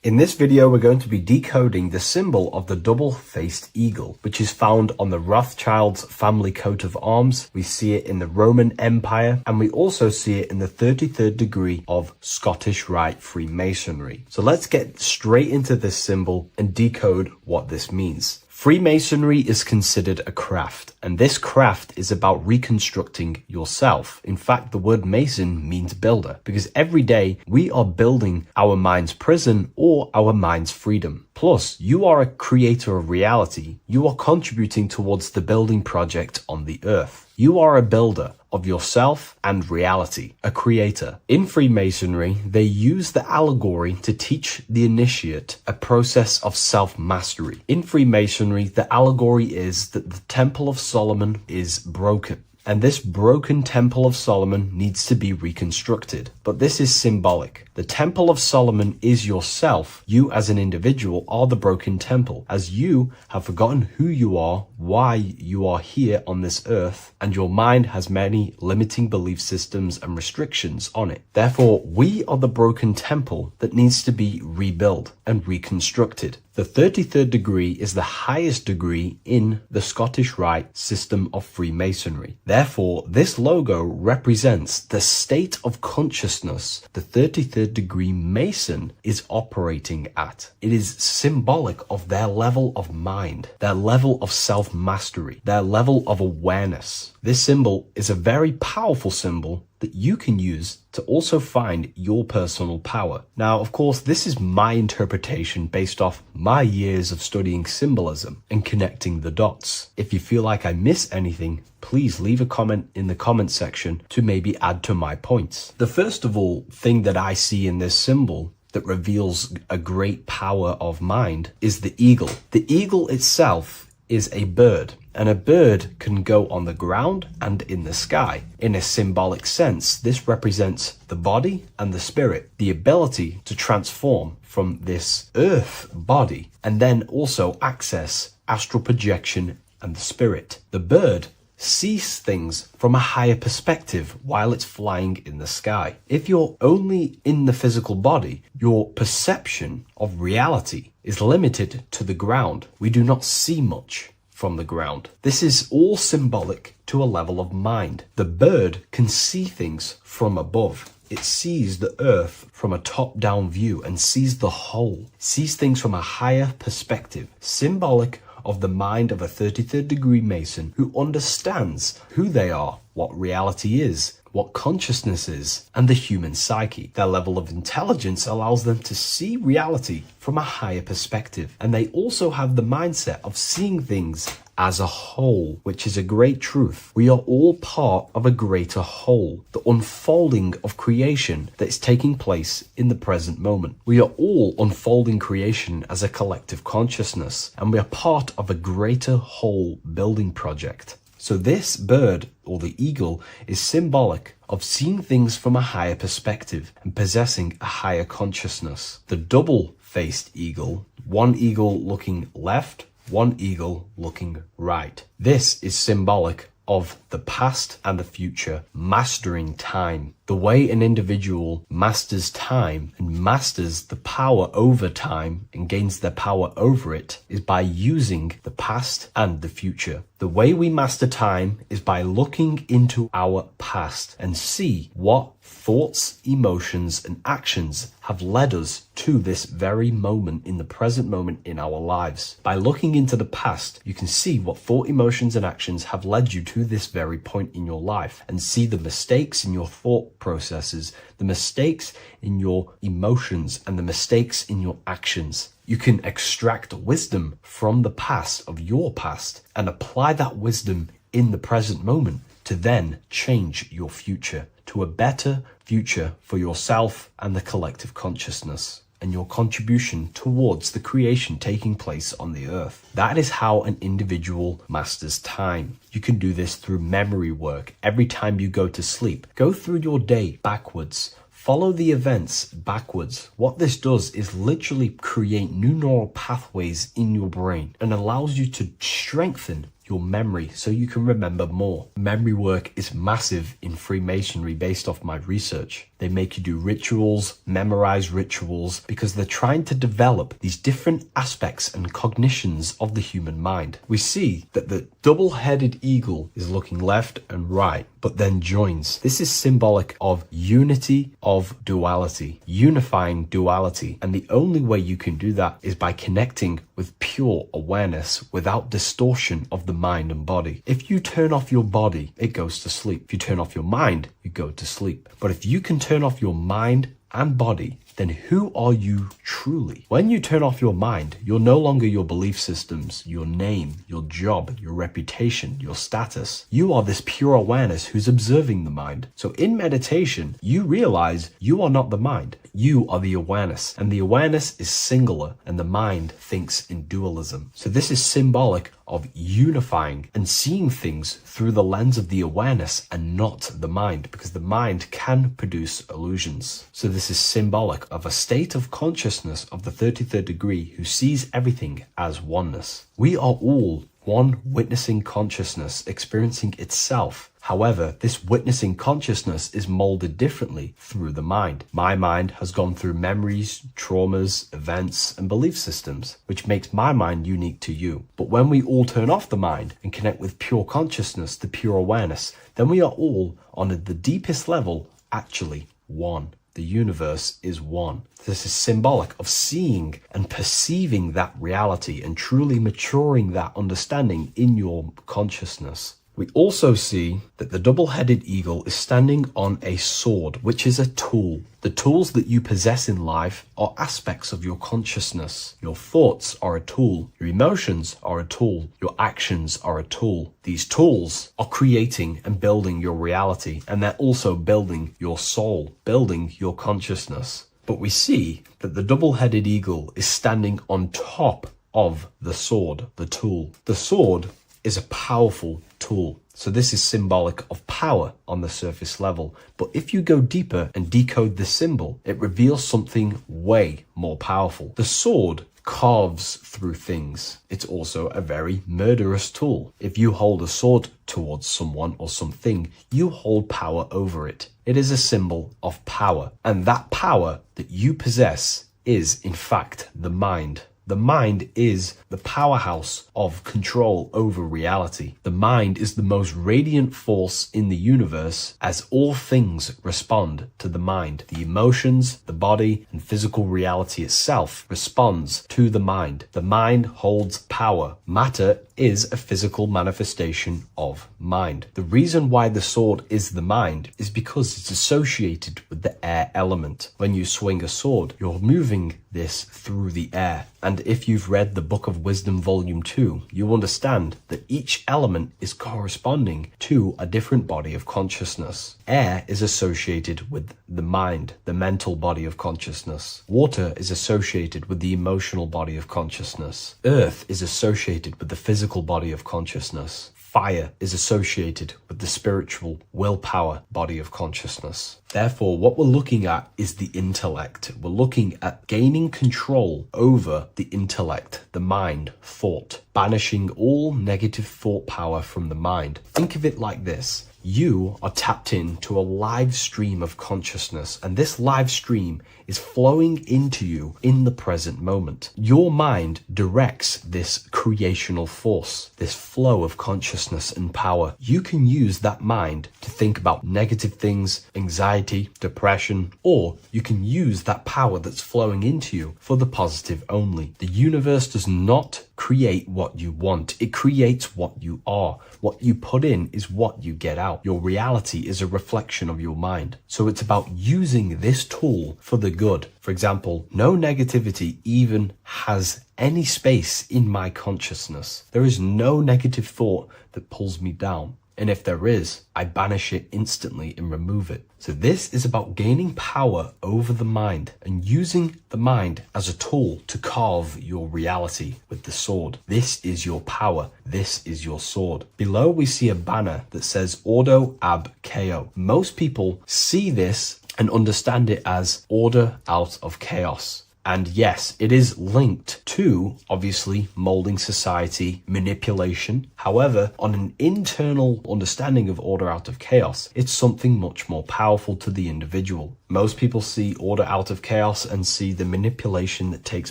In this video, we're going to be decoding the symbol of the double-faced eagle, which is found on the Rothschild's family coat of arms. We see it in the Roman Empire, and we also see it in the 33rd degree of Scottish Rite Freemasonry. So let's get straight into this symbol and decode what this means. Freemasonry is considered a craft, and this craft is about reconstructing yourself. In fact, the word mason means builder, because every day we are building our mind's prison or our mind's freedom. Plus, you are a creator of reality. You are contributing towards the building project on the earth. You are a builder of yourself and reality, a creator. In Freemasonry, they use the allegory to teach the initiate a process of self-mastery. In Freemasonry, the allegory is that the Temple of Solomon is broken, and this broken Temple of Solomon needs to be reconstructed. But this is symbolic. The Temple of Solomon is yourself. You as an individual are the broken temple, as you have forgotten who you are, why you are here on this earth, and your mind has many limiting belief systems and restrictions on it. Therefore, we are the broken temple that needs to be rebuilt and reconstructed. The 33rd degree is the highest degree in the Scottish Rite system of Freemasonry. Therefore, this logo represents the state of consciousness the 33rd degree Mason is operating at. It is symbolic of their level of mind, their level of self-mastery, their level of awareness. This symbol is a very powerful symbol that you can use to also find your personal power. Now, of course, this is my interpretation based off my years of studying symbolism and connecting the dots. If you feel like I miss anything, please leave a comment in the comment section to maybe add to my points. The first of all thing that I see in this symbol that reveals a great power of mind is the eagle. The eagle itself is a bird, and a bird can go on the ground and in the sky. In a symbolic sense, this represents the body and the spirit, the ability to transform from this earth body and then also access astral projection and the spirit. The bird sees things from a higher perspective while it's flying in the sky. If you're only in the physical body, your perception of reality is limited to the ground. We do not see much from the ground. This is all symbolic to a level of mind. The bird can see things from above. It sees the earth from a top-down view and sees the whole, sees things from a higher perspective, symbolic of the mind of a 33rd degree Mason who understands who they are, what reality is, what consciousness is, and the human psyche. Their level of intelligence allows them to see reality from a higher perspective, and they also have the mindset of seeing things as a whole, which is a great truth. We are all part of a greater whole, the unfolding of creation that is taking place in the present moment. We are all unfolding creation as a collective consciousness, and we are part of a greater whole building project. So this bird, or the eagle, is symbolic of seeing things from a higher perspective and possessing a higher consciousness. The double-faced eagle, one eagle looking left, one eagle looking right. This is symbolic of the past and the future mastering time. The way an individual masters time and masters the power over time and gains their power over it is by using the past and the future. The way we master time is by looking into our past and see what thoughts, emotions, and actions have led us to this very moment in the present moment in our lives. By looking into the past, you can see what thought, emotions, and actions have led you to this very point in your life and see the mistakes in your thought processes, the mistakes in your emotions, and the mistakes in your actions. You can extract wisdom from the past of your past and apply that wisdom in the present moment to then change your future to a better future for yourself and the collective consciousness and your contribution towards the creation taking place on the earth. That is how an individual masters time. You can do this through memory work. Every time you go to sleep, go through your day backwards. Follow the events backwards. What this does is literally create new neural pathways in your brain and allows you to strengthen your memory so you can remember more. Memory work is massive in Freemasonry based off my research. They make you do rituals, memorize rituals, because they're trying to develop these different aspects and cognitions of the human mind. We see that the double-headed eagle is looking left and right, but then joins. This is symbolic of unity of duality, unifying duality. And the only way you can do that is by connecting with pure awareness without distortion of the mind and body. If you turn off your body, it goes to sleep. If you turn off your mind, you go to sleep. But if you can turn off your mind and body, then who are you truly? When you turn off your mind, you're no longer your belief systems, your name, your job, your reputation, your status. You are this pure awareness who's observing the mind. So in meditation, you realize you are not the mind. You are the awareness, and the awareness is singular, and the mind thinks in dualism. So this is symbolic of unifying and seeing things through the lens of the awareness and not the mind, because the mind can produce illusions. So this is symbolic of a state of consciousness of the 33rd degree who sees everything as oneness. We are all one witnessing consciousness experiencing itself. However, this witnessing consciousness is molded differently through the mind. My mind has gone through memories, traumas, events, and belief systems, which makes my mind unique to you. But when we all turn off the mind and connect with pure consciousness, the pure awareness, then we are all, on the deepest level, actually one. The universe is one. This is symbolic of seeing and perceiving that reality and truly maturing that understanding in your consciousness. We also see that the double-headed eagle is standing on a sword, which is a tool. The tools that you possess in life are aspects of your consciousness. Your thoughts are a tool. Your emotions are a tool. Your actions are a tool. These tools are creating and building your reality, and they're also building your soul, building your consciousness. But we see that the double-headed eagle is standing on top of the sword, the tool. The sword is a powerful tool. So this is symbolic of power on the surface level. But if you go deeper and decode the symbol, it reveals something way more powerful. The sword carves through things. It's also a very murderous tool. If you hold a sword towards someone or something, you hold power over it. It is a symbol of power. And that power that you possess is, in fact, the mind. The mind is the powerhouse of control over reality. The mind is the most radiant force in the universe, as all things respond to the mind. The emotions, the body, and physical reality itself responds to the mind. The mind holds power. Matter is a physical manifestation of mind. The reason why the sword is the mind is because it's associated with the air element. When you swing a sword, you're moving this through the air. And if you've read the Book of Wisdom Volume 2, you understand that each element is corresponding to a different body of consciousness. Air is associated with the mind, the mental body of consciousness. Water is associated with the emotional body of consciousness. Earth is associated with the physical body of consciousness. Fire is associated with the spiritual willpower body of consciousness. Therefore, what we're looking at is the intellect. We're looking at gaining control over the intellect, the mind, thought, banishing all negative thought power from the mind. Think of it like this. You are tapped into a live stream of consciousness, and this live stream is flowing into you in the present moment. Your mind directs this creational force, this flow of consciousness and power. You can use that mind to think about negative things, anxiety, depression, or you can use that power that's flowing into you for the positive only. The universe does not create what you want. It creates what you are. What you put in is what you get out. Your reality is a reflection of your mind. So it's about using this tool for the good. For example, no negativity even has any space in my consciousness. There is no negative thought that pulls me down. And if there is, I banish it instantly and remove it. So this is about gaining power over the mind and using the mind as a tool to carve your reality with the sword. This is your power. This is your sword. Below we see a banner that says Ordo ab Chaos. Most people see this and understand it as order out of chaos. And yes, it is linked to, obviously, molding society, manipulation. However, on an internal understanding of order out of chaos, it's something much more powerful to the individual. Most people see order out of chaos and see the manipulation that takes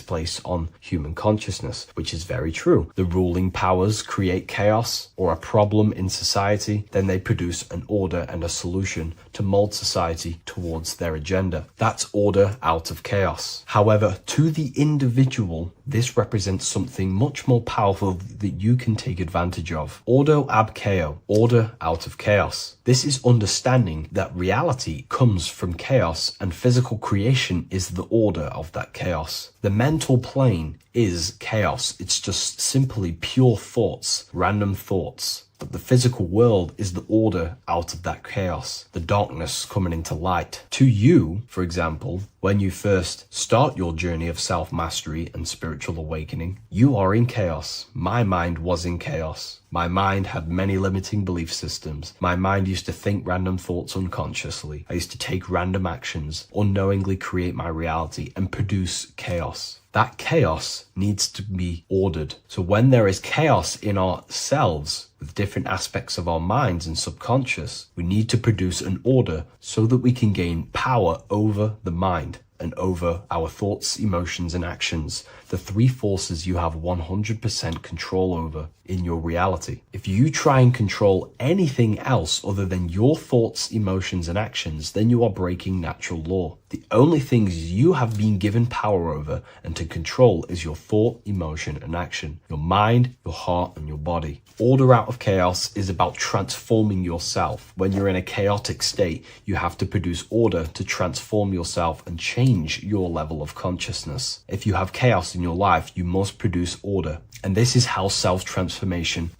place on human consciousness, which is very true. The ruling powers create chaos or a problem in society, then they produce an order and a solution to mold society towards their agenda. That's order out of chaos. However, to the individual, this represents something much more powerful that you can take advantage of. Ordo ab chaos, order out of chaos. This is understanding that reality comes from chaos and physical creation is the order of that chaos. The mental plane is chaos. It's just simply pure thoughts, random thoughts. But the physical world is the order out of that chaos, the darkness coming into light. To you, for example, when you first start your journey of self-mastery and spiritual awakening, you are in chaos. My mind was in chaos. My mind had many limiting belief systems. My mind used to think random thoughts unconsciously. I used to take random actions, unknowingly create my reality and produce chaos. That chaos needs to be ordered. So when there is chaos in ourselves, with different aspects of our minds and subconscious, we need to produce an order so that we can gain power over the mind and over our thoughts, emotions, and actions, the three forces you have 100% control over in your reality. If you try and control anything else other than your thoughts, emotions, and actions, then you are breaking natural law. The only things you have been given power over and to control is your thought, emotion, and action, your mind, your heart, and your body. Order out of chaos is about transforming yourself. When you're in a chaotic state, you have to produce order to transform yourself and change your level of consciousness. If you have chaos in your life, you must produce order. And this is how self-transformation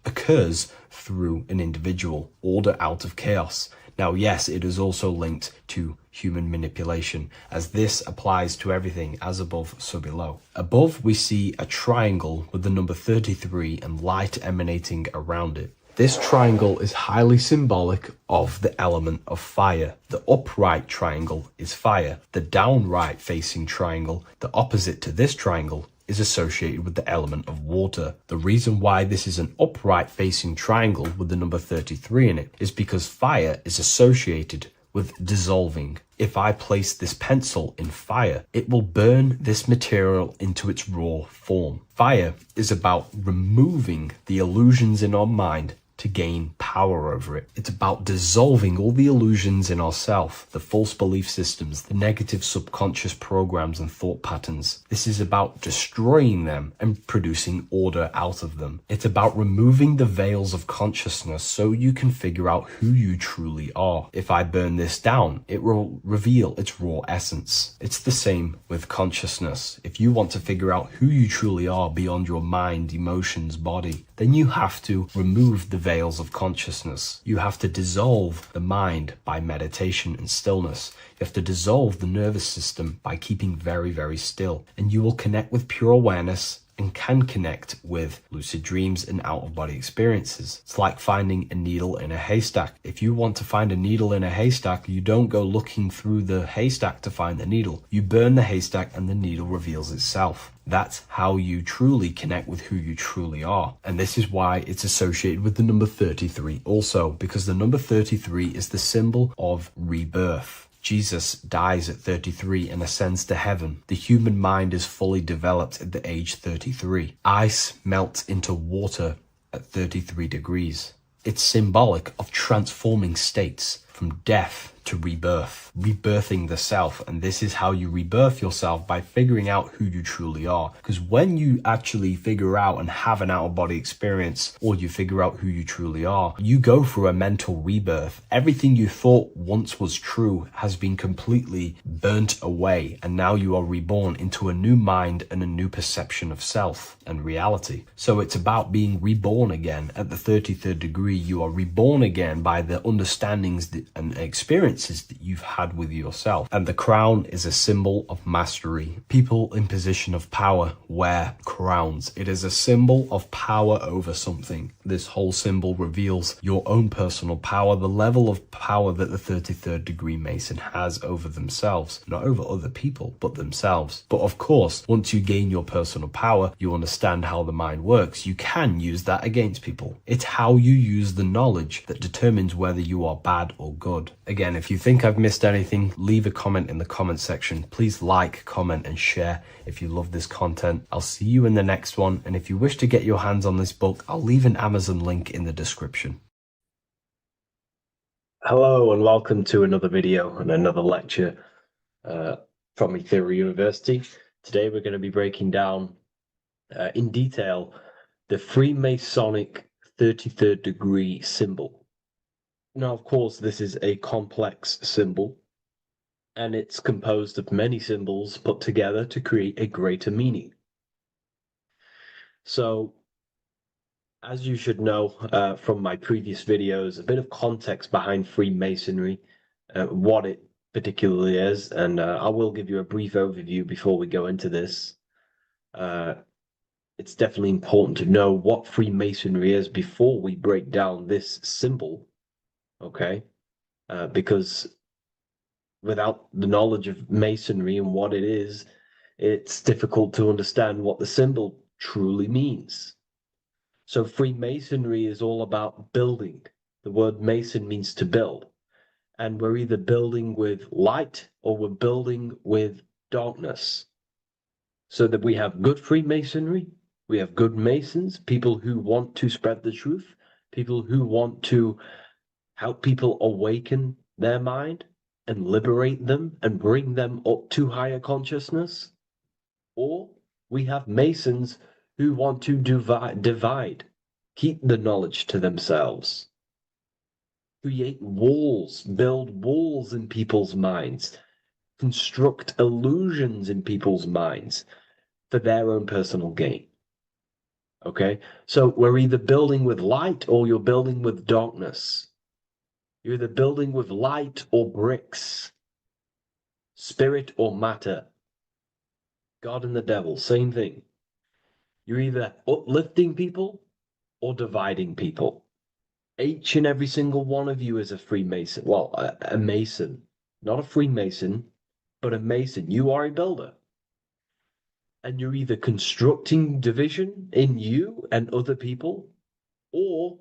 occurs through an individual. Order out of chaos. Now, yes, it is also linked to human manipulation, as this applies to everything as above, so below. Above, we see a triangle with the number 33 and light emanating around it. This triangle is highly symbolic of the element of fire. The upright triangle is fire. The downright facing triangle, the opposite to this triangle, is associated with the element of water. The reason why this is an upright facing triangle with the number 33 in it is because fire is associated with dissolving. If I place this pencil in fire, it will burn this material into its raw form. Fire is about removing the illusions in our mind to gain power over it. It's about dissolving all the illusions in ourself, the false belief systems, the negative subconscious programs and thought patterns. This is about destroying them and producing order out of them. It's about removing the veils of consciousness so you can figure out who you truly are. If I burn this down, it will reveal its raw essence. It's the same with consciousness. If you want to figure out who you truly are beyond your mind, emotions, body, then you have to remove the veils of consciousness. You have to dissolve the mind by meditation and stillness. You have to dissolve the nervous system by keeping very, very still. And you will connect with pure awareness and can connect with lucid dreams and out-of-body experiences. It's like finding a needle in a haystack. If you want to find a needle in a haystack, you don't go looking through the haystack to find the needle. You burn the haystack and the needle reveals itself. That's how you truly connect with who you truly are. And this is why it's associated with the number 33 also, because the number 33 is the symbol of rebirth. Jesus dies at 33 and ascends to heaven. The human mind is fully developed at the age 33. Ice melts into water at 33 degrees. It's symbolic of transforming states from death to rebirth, rebirthing the self. And this is how you rebirth yourself, by figuring out who you truly are. Because when you actually figure out and have an out-of-body experience, or you figure out who you truly are, you go through a mental rebirth. Everything you thought once was true has been completely burnt away, and now you are reborn into a new mind and a new perception of self and reality. So it's about being reborn again. At the 33rd degree, you are reborn again by the understandings and experiences that you've had with yourself. And the crown is a symbol of mastery. People in position of power wear crowns. It is a symbol of power over something. This whole symbol reveals your own personal power, the level of power that the 33rd degree Mason has over themselves, not over other people, but themselves. But of course, once you gain your personal power, you understand how the mind works. You can use that against people. It's how you use the knowledge that determines whether you are bad or good. Again, if you think I've missed anything, leave a comment in the comment section. Please like, comment, and share if you love this content. I'll see you in the next one. And if you wish to get your hands on this book, I'll leave an Amazon link in the description. Hello and welcome to another video and another lecture from Ethereal University. Today we're going to be breaking down in detail the Freemasonic 33rd degree symbol. Now, of course, this is a complex symbol, and it's composed of many symbols put together to create a greater meaning. So, as you should know from my previous videos, a bit of context behind Freemasonry, what it particularly is, and I will give you a brief overview before we go into this. It's definitely important to know what Freemasonry is before we break down this symbol. Okay, because without the knowledge of Masonry and what it is, it's difficult to understand what the symbol truly means. So Freemasonry is all about building. The word Mason means to build. And we're either building with light or we're building with darkness. So that we have good Freemasonry, we have good Masons, people who want to spread the truth, people who want to help people awaken their mind and liberate them and bring them up to higher consciousness. Or we have Masons who want to divide, keep the knowledge to themselves, create walls, build walls in people's minds, construct illusions in people's minds for their own personal gain. Okay, so we're either building with light or you're building with darkness. You're either building with light or bricks, spirit or matter. God and the devil, same thing. You're either uplifting people or dividing people. Each and every single one of you is a Freemason. Well, a Mason. Not a Freemason, but a Mason. You are a builder. And you're either constructing division in you and other people, or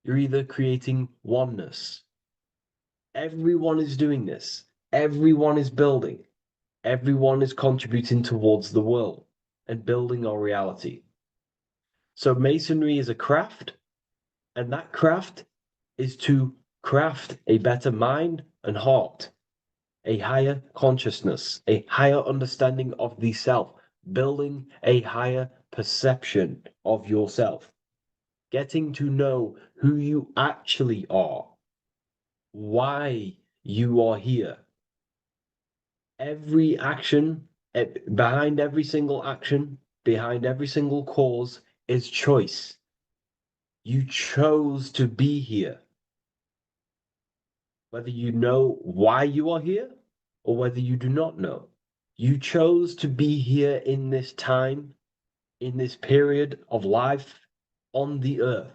you're either creating oneness. Everyone is doing this. Everyone is building. Everyone is contributing towards the world and building our reality. So Masonry is a craft, And that craft is to craft a better mind and heart, a higher consciousness, a higher understanding of the self, building a higher perception of yourself, getting to know who you actually are, why you are here. Every action, behind every single action, behind every single cause is choice. You chose to be here. Whether you know why you are here or whether you do not know. You chose to be here in this time, in this period of life on the earth,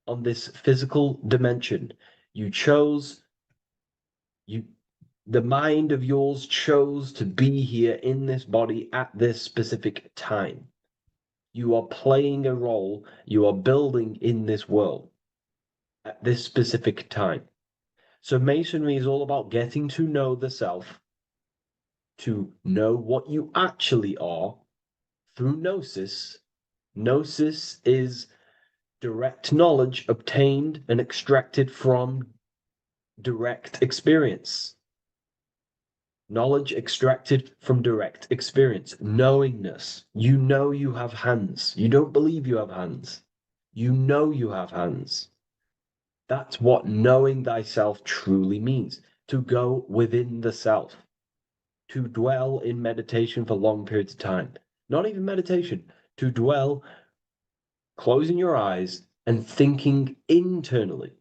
on this physical dimension. You chose, you, the mind of yours chose to be here in this body at this specific time. You are playing a role, you are building in this world at this specific time. So Masonry is all about getting to know the self, to know what you actually are through gnosis. Gnosis is direct knowledge obtained and extracted from direct experience. Knowledge extracted from direct experience. Knowingness. You know you have hands. You don't believe you have hands. You know you have hands. That's what knowing thyself truly means. To go within the self. To dwell in meditation for long periods of time. Not even meditation. To dwell, closing your eyes and thinking internally.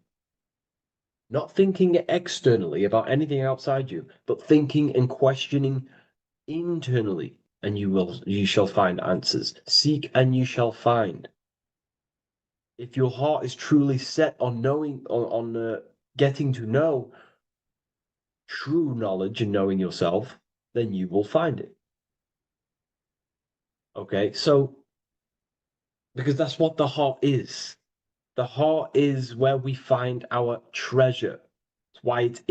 Not thinking externally about anything outside you, but thinking and questioning internally, and you shall find answers. Seek and you shall find. If your heart is truly set on knowing, on getting to know true knowledge and knowing yourself, then you will find it. Okay, so because that's what the heart is. The heart is where we find our treasure. It's why it's